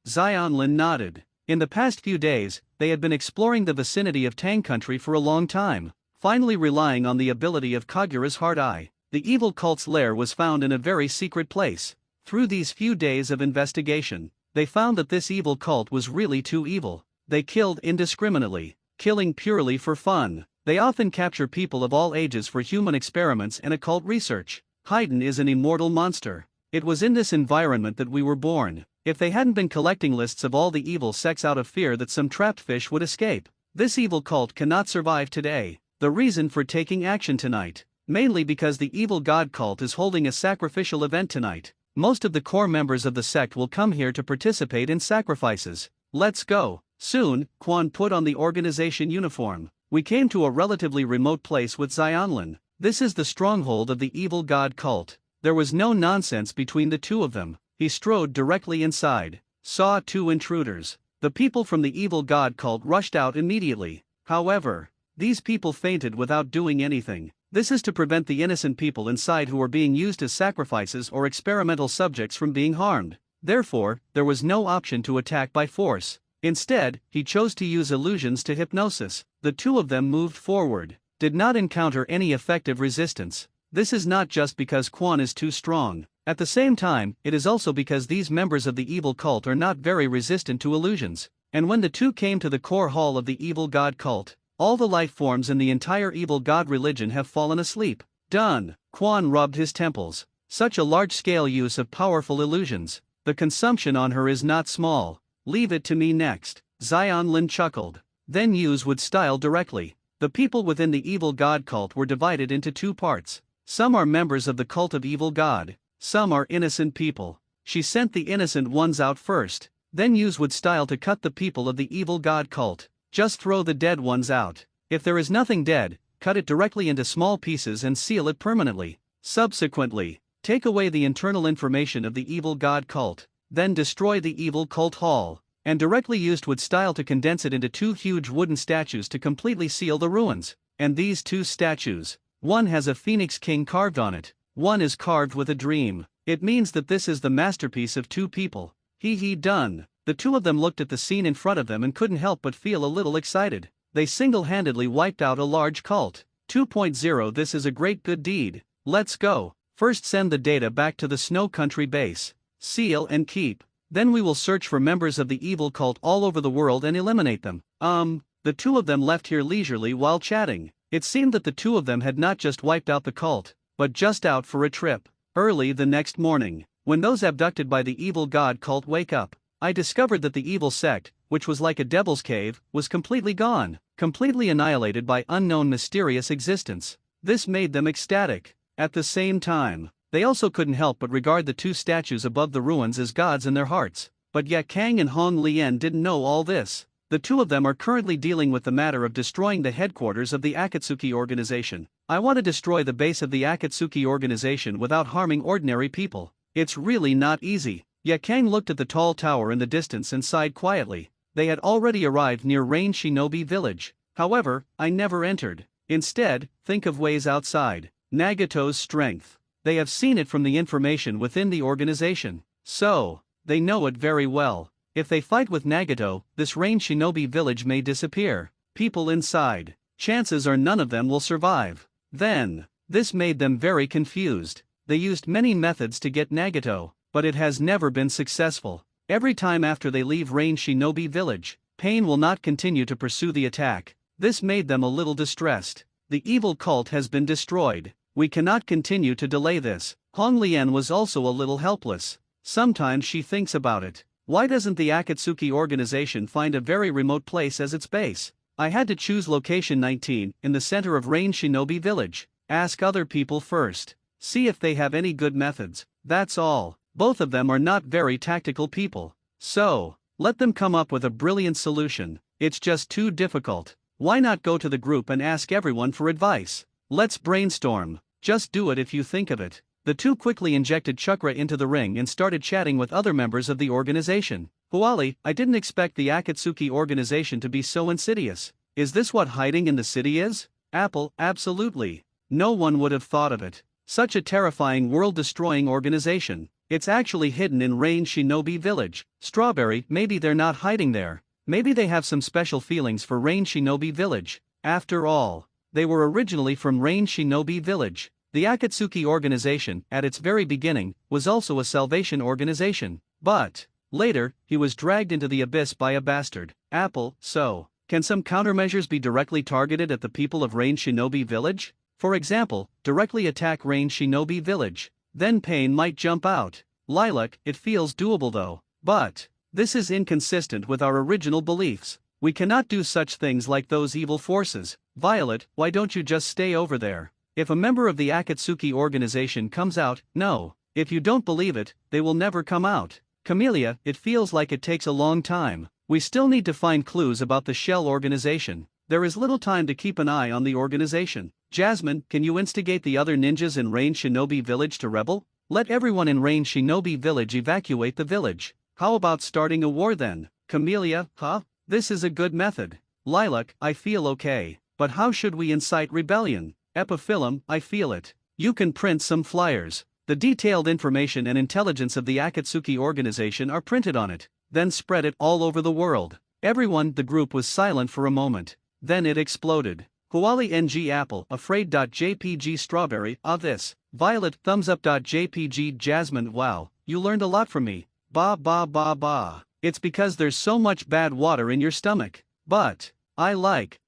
Zionlin nodded. In the past few days, they had been exploring the vicinity of Tang Country for a long time, finally relying on the ability of Kagura's Heart Eye. The evil cult's lair was found in a very secret place. Through these few days of investigation, they found that this evil cult was really too evil. They killed indiscriminately, killing purely for fun. They often capture people of all ages for human experiments and occult research. Haydn is an immortal monster. It was in this environment that we were born. If they hadn't been collecting lists of all the evil sects out of fear that some trapped fish would escape, this evil cult cannot survive today. The reason for taking action tonight, mainly because the evil god cult is holding a sacrificial event tonight. Most of the core members of the sect will come here to participate in sacrifices. Let's go. Soon, Quan put on the organization uniform. We came to a relatively remote place with Zionlin. This is the stronghold of the evil god cult. There was no nonsense between the two of them. He strode directly inside, saw two intruders. The people from the evil god cult rushed out immediately. However, these people fainted without doing anything. This is to prevent the innocent people inside who are being used as sacrifices or experimental subjects from being harmed. Therefore, there was no option to attack by force. Instead, he chose to use illusions to hypnosis. The two of them moved forward, did not encounter any effective resistance. This is not just because Quan is too strong. At the same time, it is also because these members of the evil cult are not very resistant to illusions. And when the two came to the core hall of the evil god cult, all the life forms in the entire evil god religion have fallen asleep. Done. Quan rubbed his temples. Such a large-scale use of powerful illusions. The consumption on her is not small. Leave it to me next. Zionlin chuckled. Then use would style directly. The people within the evil god cult were divided into two parts. Some are members of the cult of evil god. Some are innocent people. She sent the innocent ones out first. Then use would style to cut the people of the evil god cult. Just throw the dead ones out. If there is nothing dead, cut it directly into small pieces and seal it permanently. Subsequently, take away the internal information of the evil god cult. Then destroy the evil cult hall. And directly used would style to condense it into two huge wooden statues to completely seal the ruins. And these two statues, one has a phoenix king carved on it. One is carved with a dream. It means that this is the masterpiece of two people. Done. The two of them looked at the scene in front of them and couldn't help but feel a little excited. They single-handedly wiped out a large cult. 2.0 This is a great good deed. Let's go. First send the data back to the Snow Country base. Seal and keep. Then we will search for members of the evil cult all over the world and eliminate them. The two of them left here leisurely while chatting. It seemed that the two of them had not just wiped out the cult, but just out for a trip. Early the next morning, when those abducted by the evil god cult wake up, I discovered that the evil sect, which was like a devil's cave, was completely gone, completely annihilated by unknown mysterious existence. This made them ecstatic. At the same time, they also couldn't help but regard the two statues above the ruins as gods in their hearts. But yet Kang and Hong Lian didn't know all this. The two of them are currently dealing with the matter of destroying the headquarters of the Akatsuki organization. I want to destroy the base of the Akatsuki organization without harming ordinary people. It's really not easy. Yet Kang looked at the tall tower in the distance and sighed quietly. They had already arrived near Rain Shinobi village. However, I never entered. Instead, think of ways outside. Nagato's strength. They have seen it from the information within the organization. So, they know it very well. If they fight with Nagato, this Rain Shinobi village may disappear. People inside. Chances are none of them will survive. Then, this made them very confused. They used many methods to get Nagato, but it has never been successful. Every time after they leave Rain Shinobi village, Pain will not continue to pursue the attack. This made them a little distressed. The evil cult has been destroyed. We cannot continue to delay this. Hong Lian was also a little helpless. Sometimes she thinks about it. Why doesn't the Akatsuki organization find a very remote place as its base? I had to choose location 19, in the center of Rain Shinobi village. Ask other people first. See if they have any good methods. That's all. Both of them are not very tactical people. So, let them come up with a brilliant solution. It's just too difficult. Why not go to the group and ask everyone for advice? Let's brainstorm. Just do it if you think of it. The two quickly injected chakra into the ring and started chatting with other members of the organization. Huali, I didn't expect the Akatsuki organization to be so insidious. Is this what hiding in the city is? Apple, absolutely. No one would have thought of it. Such a terrifying world-destroying organization. It's actually hidden in Rain Shinobi Village. Strawberry, maybe they're not hiding there. Maybe they have some special feelings for Rain Shinobi Village. After all, they were originally from Rain Shinobi Village. The Akatsuki organization, at its very beginning, was also a salvation organization. But later, he was dragged into the abyss by a bastard, Apple. So, can some countermeasures be directly targeted at the people of Rain Shinobi Village? For example, directly attack Rain Shinobi Village. Then Pain might jump out. Lilac, it feels doable though. But this is inconsistent with our original beliefs. We cannot do such things like those evil forces. Violet, why don't you just stay over there? If a member of the Akatsuki organization comes out, no. If you don't believe it, they will never come out. Camellia, it feels like it takes a long time. We still need to find clues about the Shell organization. There is little time to keep an eye on the organization. Jasmine, can you instigate the other ninjas in Rain Shinobi Village to rebel? Let everyone in Rain Shinobi Village evacuate the village. How about starting a war then? Camellia, huh? This is a good method. Lilac, I feel okay. But how should we incite rebellion? Epiphyllum, I feel it. You can print some flyers. The detailed information and intelligence of the Akatsuki organization are printed on it. Then spread it all over the world. Everyone, the group was silent for a moment. Then it exploded. Huali NG Apple, afraid.jpg Strawberry, this. Violet, thumbs up.jpg Jasmine, wow, you learned a lot from me. Ba. It's because there's so much bad water in your stomach. But Lilac,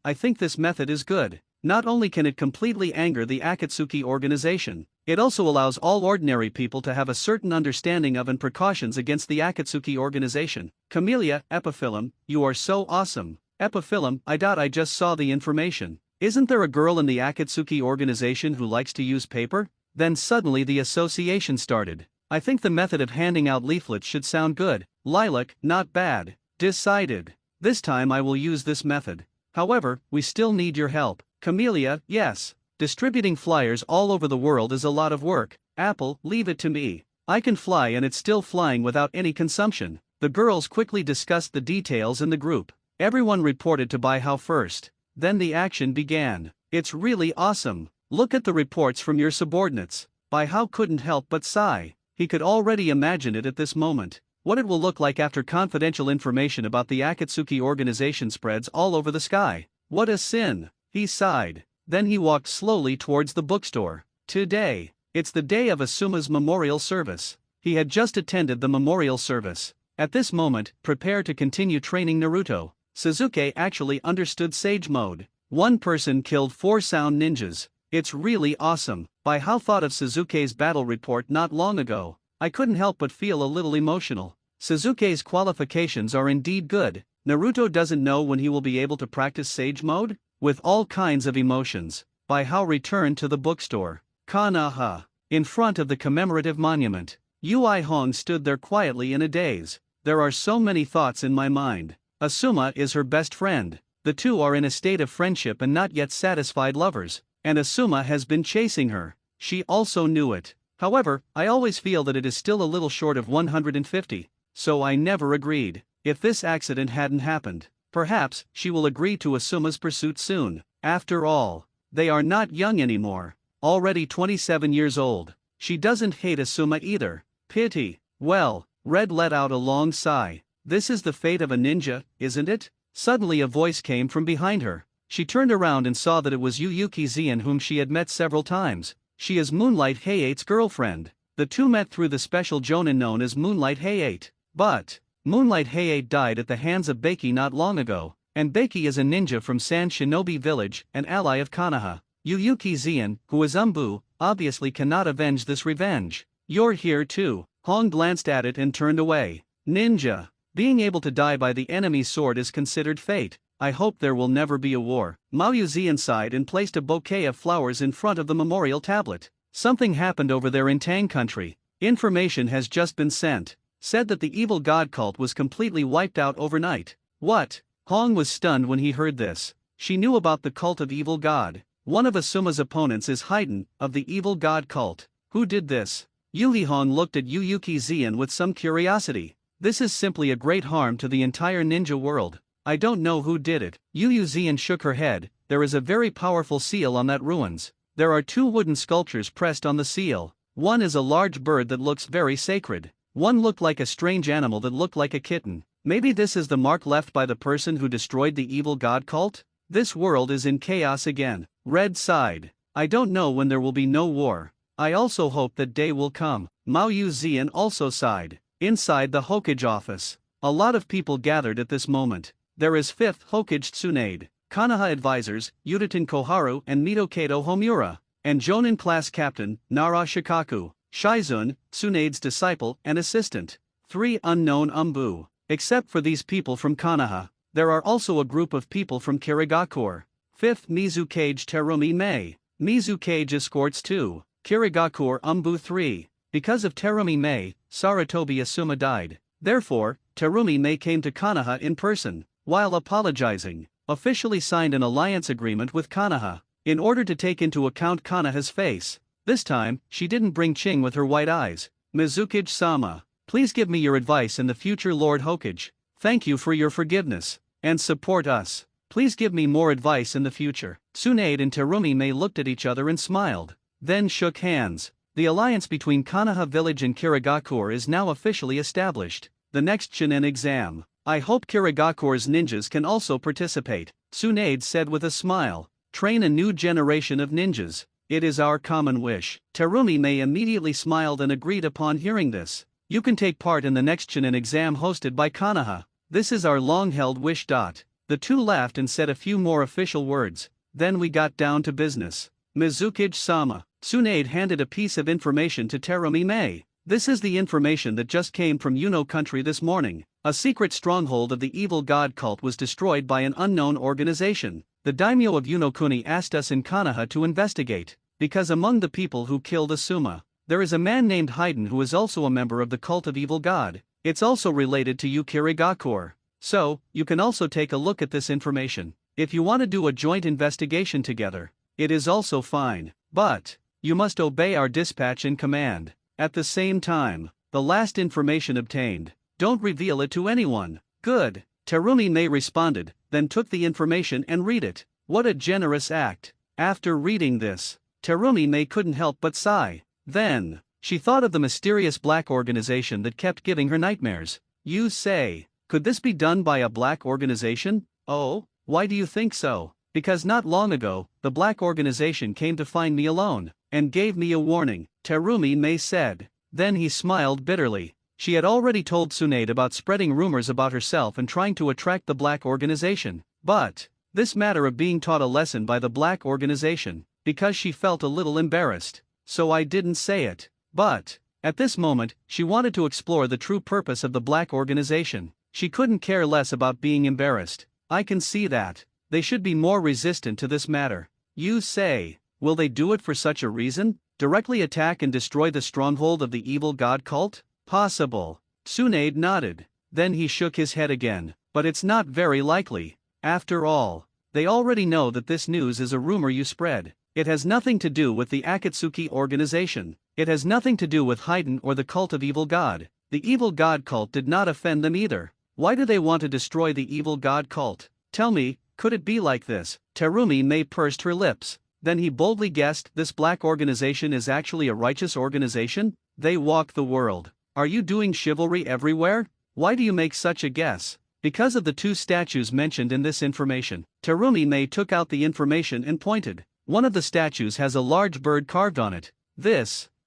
I think this method is good. Not only can it completely anger the Akatsuki organization, it also allows all ordinary people to have a certain understanding of and precautions against the Akatsuki organization. Camellia, Epiphyllum, you are so awesome. Epiphyllum, I just saw the information. Isn't there a girl in the Akatsuki organization who likes to use paper? Then suddenly the association started. I think the method of handing out leaflets should sound good. Lilac, not bad. Decided. This time I will use this method. However, we still need your help. Camellia, yes. Distributing flyers all over the world is a lot of work. Apple, leave it to me. I can fly and it's still flying without any consumption. The girls quickly discussed the details in the group. Everyone reported to Bai Hao first. Then the action began. It's really awesome. Look at the reports from your subordinates. Bai Hao couldn't help but sigh. He could already imagine it at this moment. What it will look like after confidential information about the Akatsuki organization spreads all over the sky. What a sin. He sighed. Then he walked slowly towards the bookstore. Today, it's the day of Asuma's memorial service. He had just attended the memorial service. At this moment, prepare to continue training Naruto. Suzuki actually understood Sage Mode. One person killed 4 sound ninjas. It's really awesome. Bai Hao thought of Suzuki's battle report not long ago. I couldn't help but feel a little emotional. Suzuki's qualifications are indeed good. Naruto doesn't know when he will be able to practice Sage Mode? With all kinds of emotions, Bai Hao returned to the bookstore. Kanaha. In front of the commemorative monument, Yui Hong stood there quietly in a daze. There are so many thoughts in my mind. Asuma is her best friend. The two are in a state of friendship and not yet satisfied lovers. And Asuma has been chasing her. She also knew it. However, I always feel that it is still a little short of 150. So I never agreed. If this accident hadn't happened, perhaps she will agree to Asuma's pursuit soon. After all, they are not young anymore. Already 27 years old. She doesn't hate Asuma either. Pity. Well, Red let out a long sigh. This is the fate of a ninja, isn't it? Suddenly a voice came from behind her. She turned around and saw that it was Yuyuki Zien, whom she had met several times. She is Moonlight Hayate's girlfriend. The two met through the special jonin known as Moonlight Hayate. But Moonlight Hayate died at the hands of Beiki not long ago, and Beiki is a ninja from San Shinobi Village, an ally of Kanaha. Yuyuki Zien, who is Umbu, obviously cannot avenge this revenge. You're here too. Hong glanced at it and turned away. Ninja. Being able to die by the enemy's sword is considered fate. I hope there will never be a war. Maoyu Zien sighed and placed a bouquet of flowers in front of the memorial tablet. Something happened over there in Tang country. Information has just been sent. Said that the evil god cult was completely wiped out overnight. What? Hong was stunned when he heard this. She knew about the cult of evil god. One of Asuma's opponents is Haiden, of the evil god cult. Who did this? Yuhi Hong looked at Yuyuki Zien with some curiosity. This is simply a great harm to the entire ninja world. I don't know who did it. Yuyu Zien shook her head. There is a very powerful seal on that ruins. There are 2 wooden sculptures pressed on the seal. One is a large bird that looks very sacred. One looked like a strange animal that looked like a kitten. Maybe this is the mark left by the person who destroyed the evil god cult? This world is in chaos again. Red sighed. I don't know when there will be no war. I also hope that day will come. Mao Yuzian also sighed. Inside the Hokage office, a lot of people gathered at this moment. There is 5th Hokage Tsunade, Konoha advisors, Yutatin Koharu and Mito Kato Homura, and Jonin class captain, Nara Shikaku, Shizun, Tsunade's disciple and assistant. 3 unknown Umbu. Except for these people from Konoha, there are also a group of people from Kirigakure. 5th Mizukage Terumi Mei. Mizukage escorts 2, Kirigakure Umbu 3. Because of Terumi Mei, Saratobi Asuma died. Therefore, Terumi Mei came to Konoha in person, while apologizing, officially signed an alliance agreement with Konoha, in order to take into account Konoha's face. This time, she didn't bring Ching with her white eyes. Mizukage-sama, please give me your advice in the future, Lord Hokage. Thank you for your forgiveness, and support us. Please give me more advice in the future. Tsunade and Terumi Mei looked at each other and smiled, then shook hands. The alliance between Konoha Village and Kirigakure is now officially established. The next Chunin exam. I hope Kirigakure's ninjas can also participate, Tsunade said with a smile. Train a new generation of ninjas. It is our common wish. Terumi Mei immediately smiled and agreed upon hearing this. You can take part in the next Chunin exam hosted by Konoha. This is our long-held wish. The two laughed and said a few more official words. Then we got down to business. Mizukage-sama. Tsunade handed a piece of information to Terumi Mei. This is the information that just came from Yuno country this morning. A secret stronghold of the evil god cult was destroyed by an unknown organization. The daimyo of Yunokuni asked us in Konoha to investigate, because among the people who killed Asuma, there is a man named Haiden who is also a member of the cult of evil god. It's also related to you, Kirigakure. So, you can also take a look at this information. If you want to do a joint investigation together, it is also fine. But you must obey our dispatch and command. At the same time, the last information obtained, don't reveal it to anyone. Good. Terumi Mei responded, then took the information and read it. What a generous act. After reading this, Terumi Mei couldn't help but sigh. Then, she thought of the mysterious black organization that kept giving her nightmares. You say, could this be done by a black organization? Oh, why do you think so? Because not long ago, the black organization came to find me alone, and gave me a warning, Terumi Mei said. Then he smiled bitterly. She had already told Tsunade about spreading rumors about herself and trying to attract the black organization. But this matter of being taught a lesson by the black organization, because she felt a little embarrassed. So I didn't say it. But at this moment, she wanted to explore the true purpose of the black organization. She couldn't care less about being embarrassed. I can see that. They should be more resistant to this matter. You say, will they do it for such a reason? Directly attack and destroy the stronghold of the evil god cult? Possible. Tsunade nodded. Then he shook his head again. But it's not very likely. After all, they already know that this news is a rumor you spread. It has nothing to do with the Akatsuki organization. It has nothing to do with Haiden or the cult of evil god. The evil god cult did not offend them either. Why do they want to destroy the evil god cult? Tell me, could it be like this? Terumi Mei pursed her lips. Then he boldly guessed, this black organization is actually a righteous organization? They walk the world. Are you doing chivalry everywhere? Why do you make such a guess? Because of the 2 statues mentioned in this information. Terumi Mei took out the information and pointed. One of the statues has a large bird carved on it.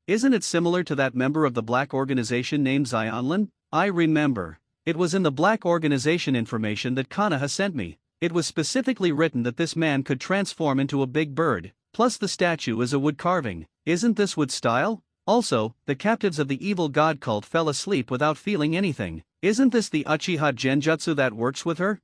Isn't it similar to that member of the black organization named Zionlin? I remember. It was in the black organization information that Konoha sent me. It was specifically written that this man could transform into a big bird, plus the statue is a wood carving. Isn't this wood style? Also, the captives of the evil god cult fell asleep without feeling anything. Isn't this the Uchiha Genjutsu that works with her?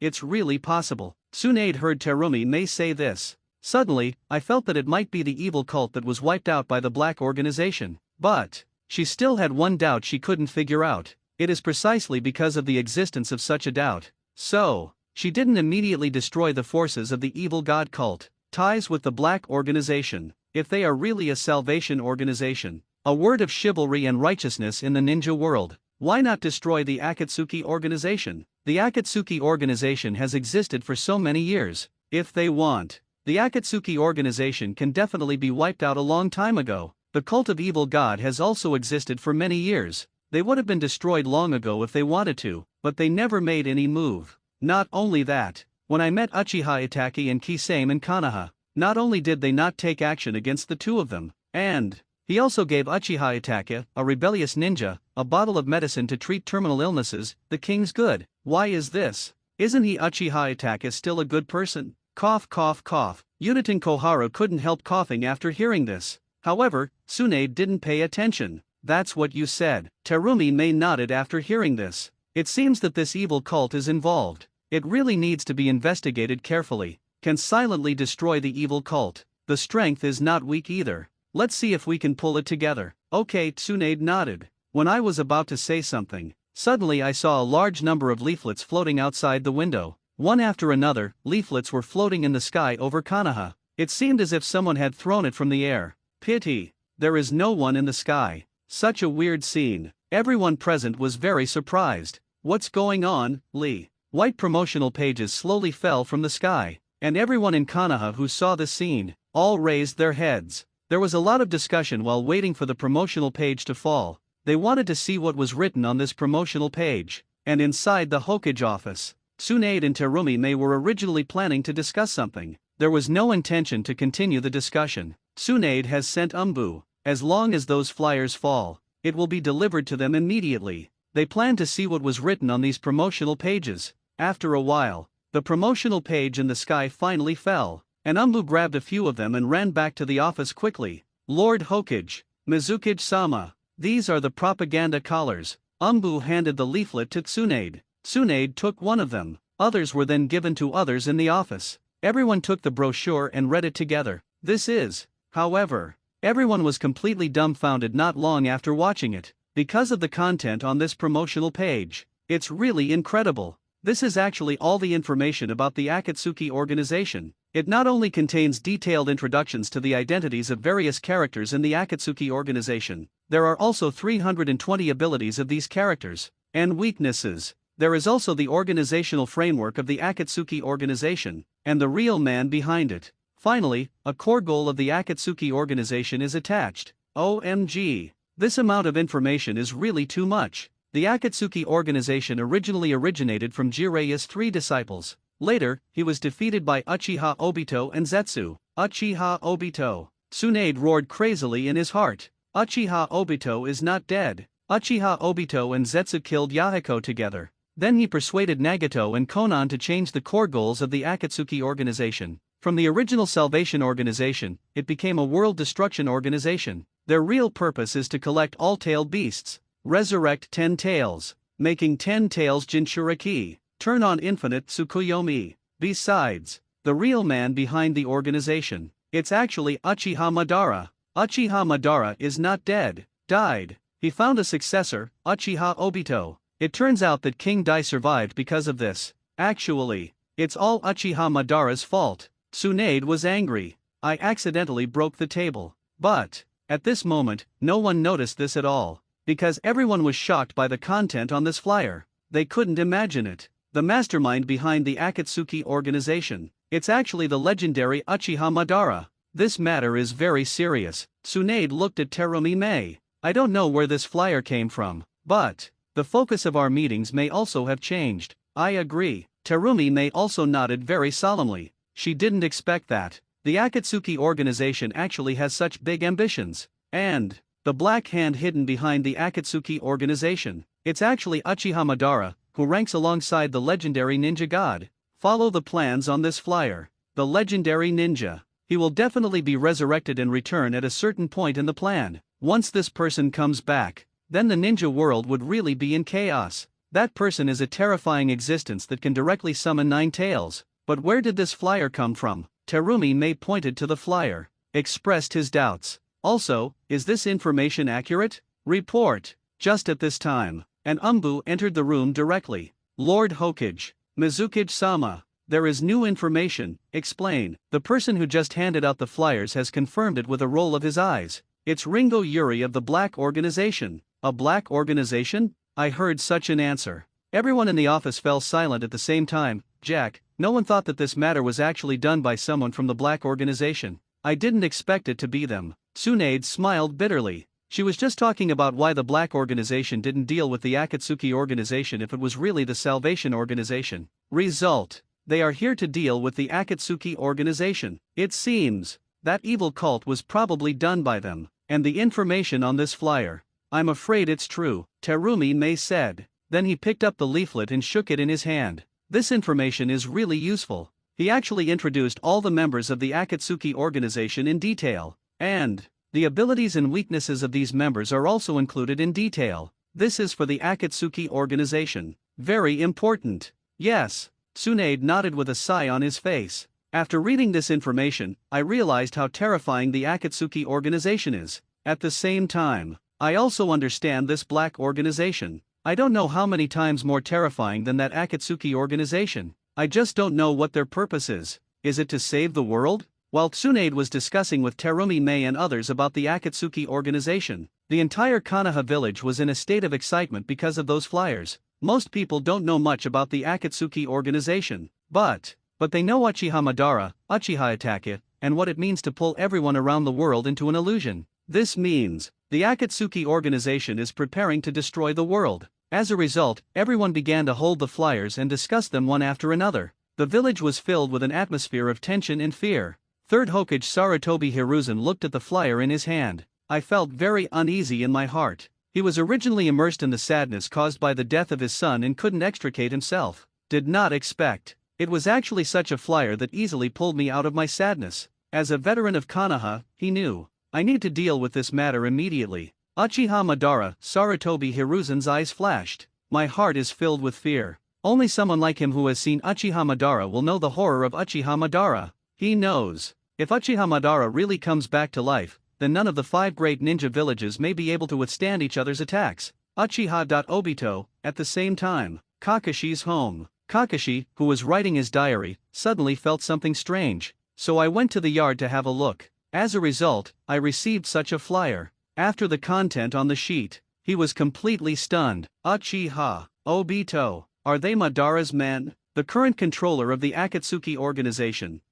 It's really possible. Tsunade heard Terumi Mei say this. Suddenly, I felt that it might be the evil cult that was wiped out by the black organization. But she still had one doubt she couldn't figure out. It is precisely because of the existence of such a doubt. So, she didn't immediately destroy the forces of the evil god cult. Ties with the black organization. If they are really a salvation organization, a word of chivalry and righteousness in the ninja world, why not destroy the Akatsuki organization? The Akatsuki organization has existed for so many years. If they want, the Akatsuki organization can definitely be wiped out a long time ago. The cult of evil god has also existed for many years. They would have been destroyed long ago if they wanted to, but they never made any move. Not only that, when I met Uchiha Itachi and Kisame and Konoha, not only did they not take action against the two of them, and he also gave Uchiha Itachi, a rebellious ninja, a bottle of medicine to treat terminal illnesses, the king's good. Why is this? Isn't he Uchiha Itachi still a good person? Cough cough cough. Uniten Koharu couldn't help coughing after hearing this. However, Tsunade didn't pay attention. That's what you said. Terumi Mei nodded after hearing this. It seems that this evil cult is involved. It really needs to be investigated carefully. Can silently destroy the evil cult. The strength is not weak either. Let's see if we can pull it together. Okay, Tsunade nodded. When I was about to say something, suddenly I saw a large number of leaflets floating outside the window. One after another, leaflets were floating in the sky over Konoha. It seemed as if someone had thrown it from the air. Pity. There is no one in the sky. Such a weird scene. Everyone present was very surprised. What's going on, Lee? White promotional pages slowly fell from the sky, and everyone in Konoha who saw the scene, all raised their heads. There was a lot of discussion while waiting for the promotional page to fall. They wanted to see what was written on this promotional page. And inside the Hokage office, Tsunade and Terumi Mei were originally planning to discuss something. There was no intention to continue the discussion. Tsunade has sent Umbu. As long as those flyers fall, it will be delivered to them immediately. They planned to see what was written on these promotional pages. After a while, the promotional page in the sky finally fell, and Umbu grabbed a few of them and ran back to the office quickly. Lord Hokage, Mizukage-sama, these are the propaganda collars. Umbu handed the leaflet to Tsunade. Tsunade took one of them. Others were then given to others in the office. Everyone took the brochure and read it together. This is, however, everyone was completely dumbfounded not long after watching it, because of the content on this promotional page. It's really incredible. This is actually all the information about the Akatsuki organization. It not only contains detailed introductions to the identities of various characters in the Akatsuki organization, there are also 320 abilities of these characters, and weaknesses. There is also the organizational framework of the Akatsuki organization, and the real man behind it. Finally, a core goal of the Akatsuki organization is attached. OMG! This amount of information is really too much. The Akatsuki organization originally originated from Jiraiya's 3 disciples. Later, he was defeated by Uchiha Obito and Zetsu. Uchiha Obito. Tsunade roared crazily in his heart. Uchiha Obito is not dead. Uchiha Obito and Zetsu killed Yahiko together. Then he persuaded Nagato and Konan to change the core goals of the Akatsuki organization. From the original Salvation organization, it became a world destruction organization. Their real purpose is to collect all tailed beasts, resurrect 10 tails, making 10 tails Jinchuriki, turn on infinite Tsukuyomi. Besides, the real man behind the organization, it's actually Uchiha Madara. Uchiha Madara is not dead, died. He found a successor, Uchiha Obito. It turns out that King Dai survived because of this. Actually, it's all Uchiha Madara's fault. Tsunade was angry. I accidentally broke the table. But, at this moment, no one noticed this at all, because everyone was shocked by the content on this flyer. They couldn't imagine it. The mastermind behind the Akatsuki organization. It's actually the legendary Uchiha Madara. This matter is very serious. Tsunade looked at Terumi Mei. I don't know where this flyer came from, but the focus of our meetings may also have changed. I agree. Terumi Mei also nodded very solemnly. She didn't expect that. The Akatsuki organization actually has such big ambitions. And the black hand hidden behind the Akatsuki organization. It's actually Uchiha Madara, who ranks alongside the legendary ninja god. Follow the plans on this flyer. The legendary ninja. He will definitely be resurrected and return at a certain point in the plan. Once this person comes back, then the ninja world would really be in chaos. That person is a terrifying existence that can directly summon 9 tails. But where did this flyer come from? Terumi Mei pointed to the flyer, expressed his doubts. Also, is this information accurate? Report. Just at this time, an Umbu entered the room directly. Lord Hokage, Mizukage-sama, there is new information. Explain. The person who just handed out the flyers has confirmed it with a roll of his eyes. It's Ringo Yuri of the Black Organization. A Black Organization? I heard such an answer. Everyone in the office fell silent at the same time. Jack, no one thought that this matter was actually done by someone from the Black Organization. I didn't expect it to be them. Tsunade smiled bitterly. She was just talking about why the Black Organization didn't deal with the Akatsuki organization if it was really the Salvation Organization. Result: they are here to deal with the Akatsuki organization. It seems that evil cult was probably done by them, and the information on this flyer, I'm afraid it's true, Terumi May said. Then he picked up the leaflet and shook it in his hand. This information is really useful. He actually introduced all the members of the Akatsuki organization in detail, and the abilities and weaknesses of these members are also included in detail. This is for the Akatsuki organization. Very important. Yes. Tsunade nodded with a sigh on his face. After reading this information, I realized how terrifying the Akatsuki organization is. At the same time, I also understand this black organization. I don't know how many times more terrifying than that Akatsuki organization. I just don't know what their purpose is. Is it to save the world? While Tsunade was discussing with Terumi May and others about the Akatsuki organization, the entire Konoha village was in a state of excitement because of those flyers. Most people don't know much about the Akatsuki organization, but they know Uchiha Madara, Uchiha Attack, and what it means to pull everyone around the world into an illusion. This means the Akatsuki organization is preparing to destroy the world. As a result, everyone began to hold the flyers and discuss them one after another. The village was filled with an atmosphere of tension and fear. Third Hokage Sarutobi Hiruzen looked at the flyer in his hand. I felt very uneasy in my heart. He was originally immersed in the sadness caused by the death of his son and couldn't extricate himself. Did not expect it was actually such a flyer that easily pulled me out of my sadness. As a veteran of Konoha, he knew I need to deal with this matter immediately. Uchiha Madara, Sarutobi Hiruzen's eyes flashed. My heart is filled with fear. Only someone like him who has seen Uchiha Madara will know the horror of Uchiha Madara. He knows if Uchiha Madara really comes back to life, then none of the 5 great ninja villages may be able to withstand each other's attacks. Uchiha Obito. At the same time, Kakashi's home. Kakashi, who was writing his diary, suddenly felt something strange, so I went to the yard to have a look. As a result, I received such a flyer. After the content on the sheet, he was completely stunned. Uchiha Obito. Are they Madara's men? The current controller of the Akatsuki organization,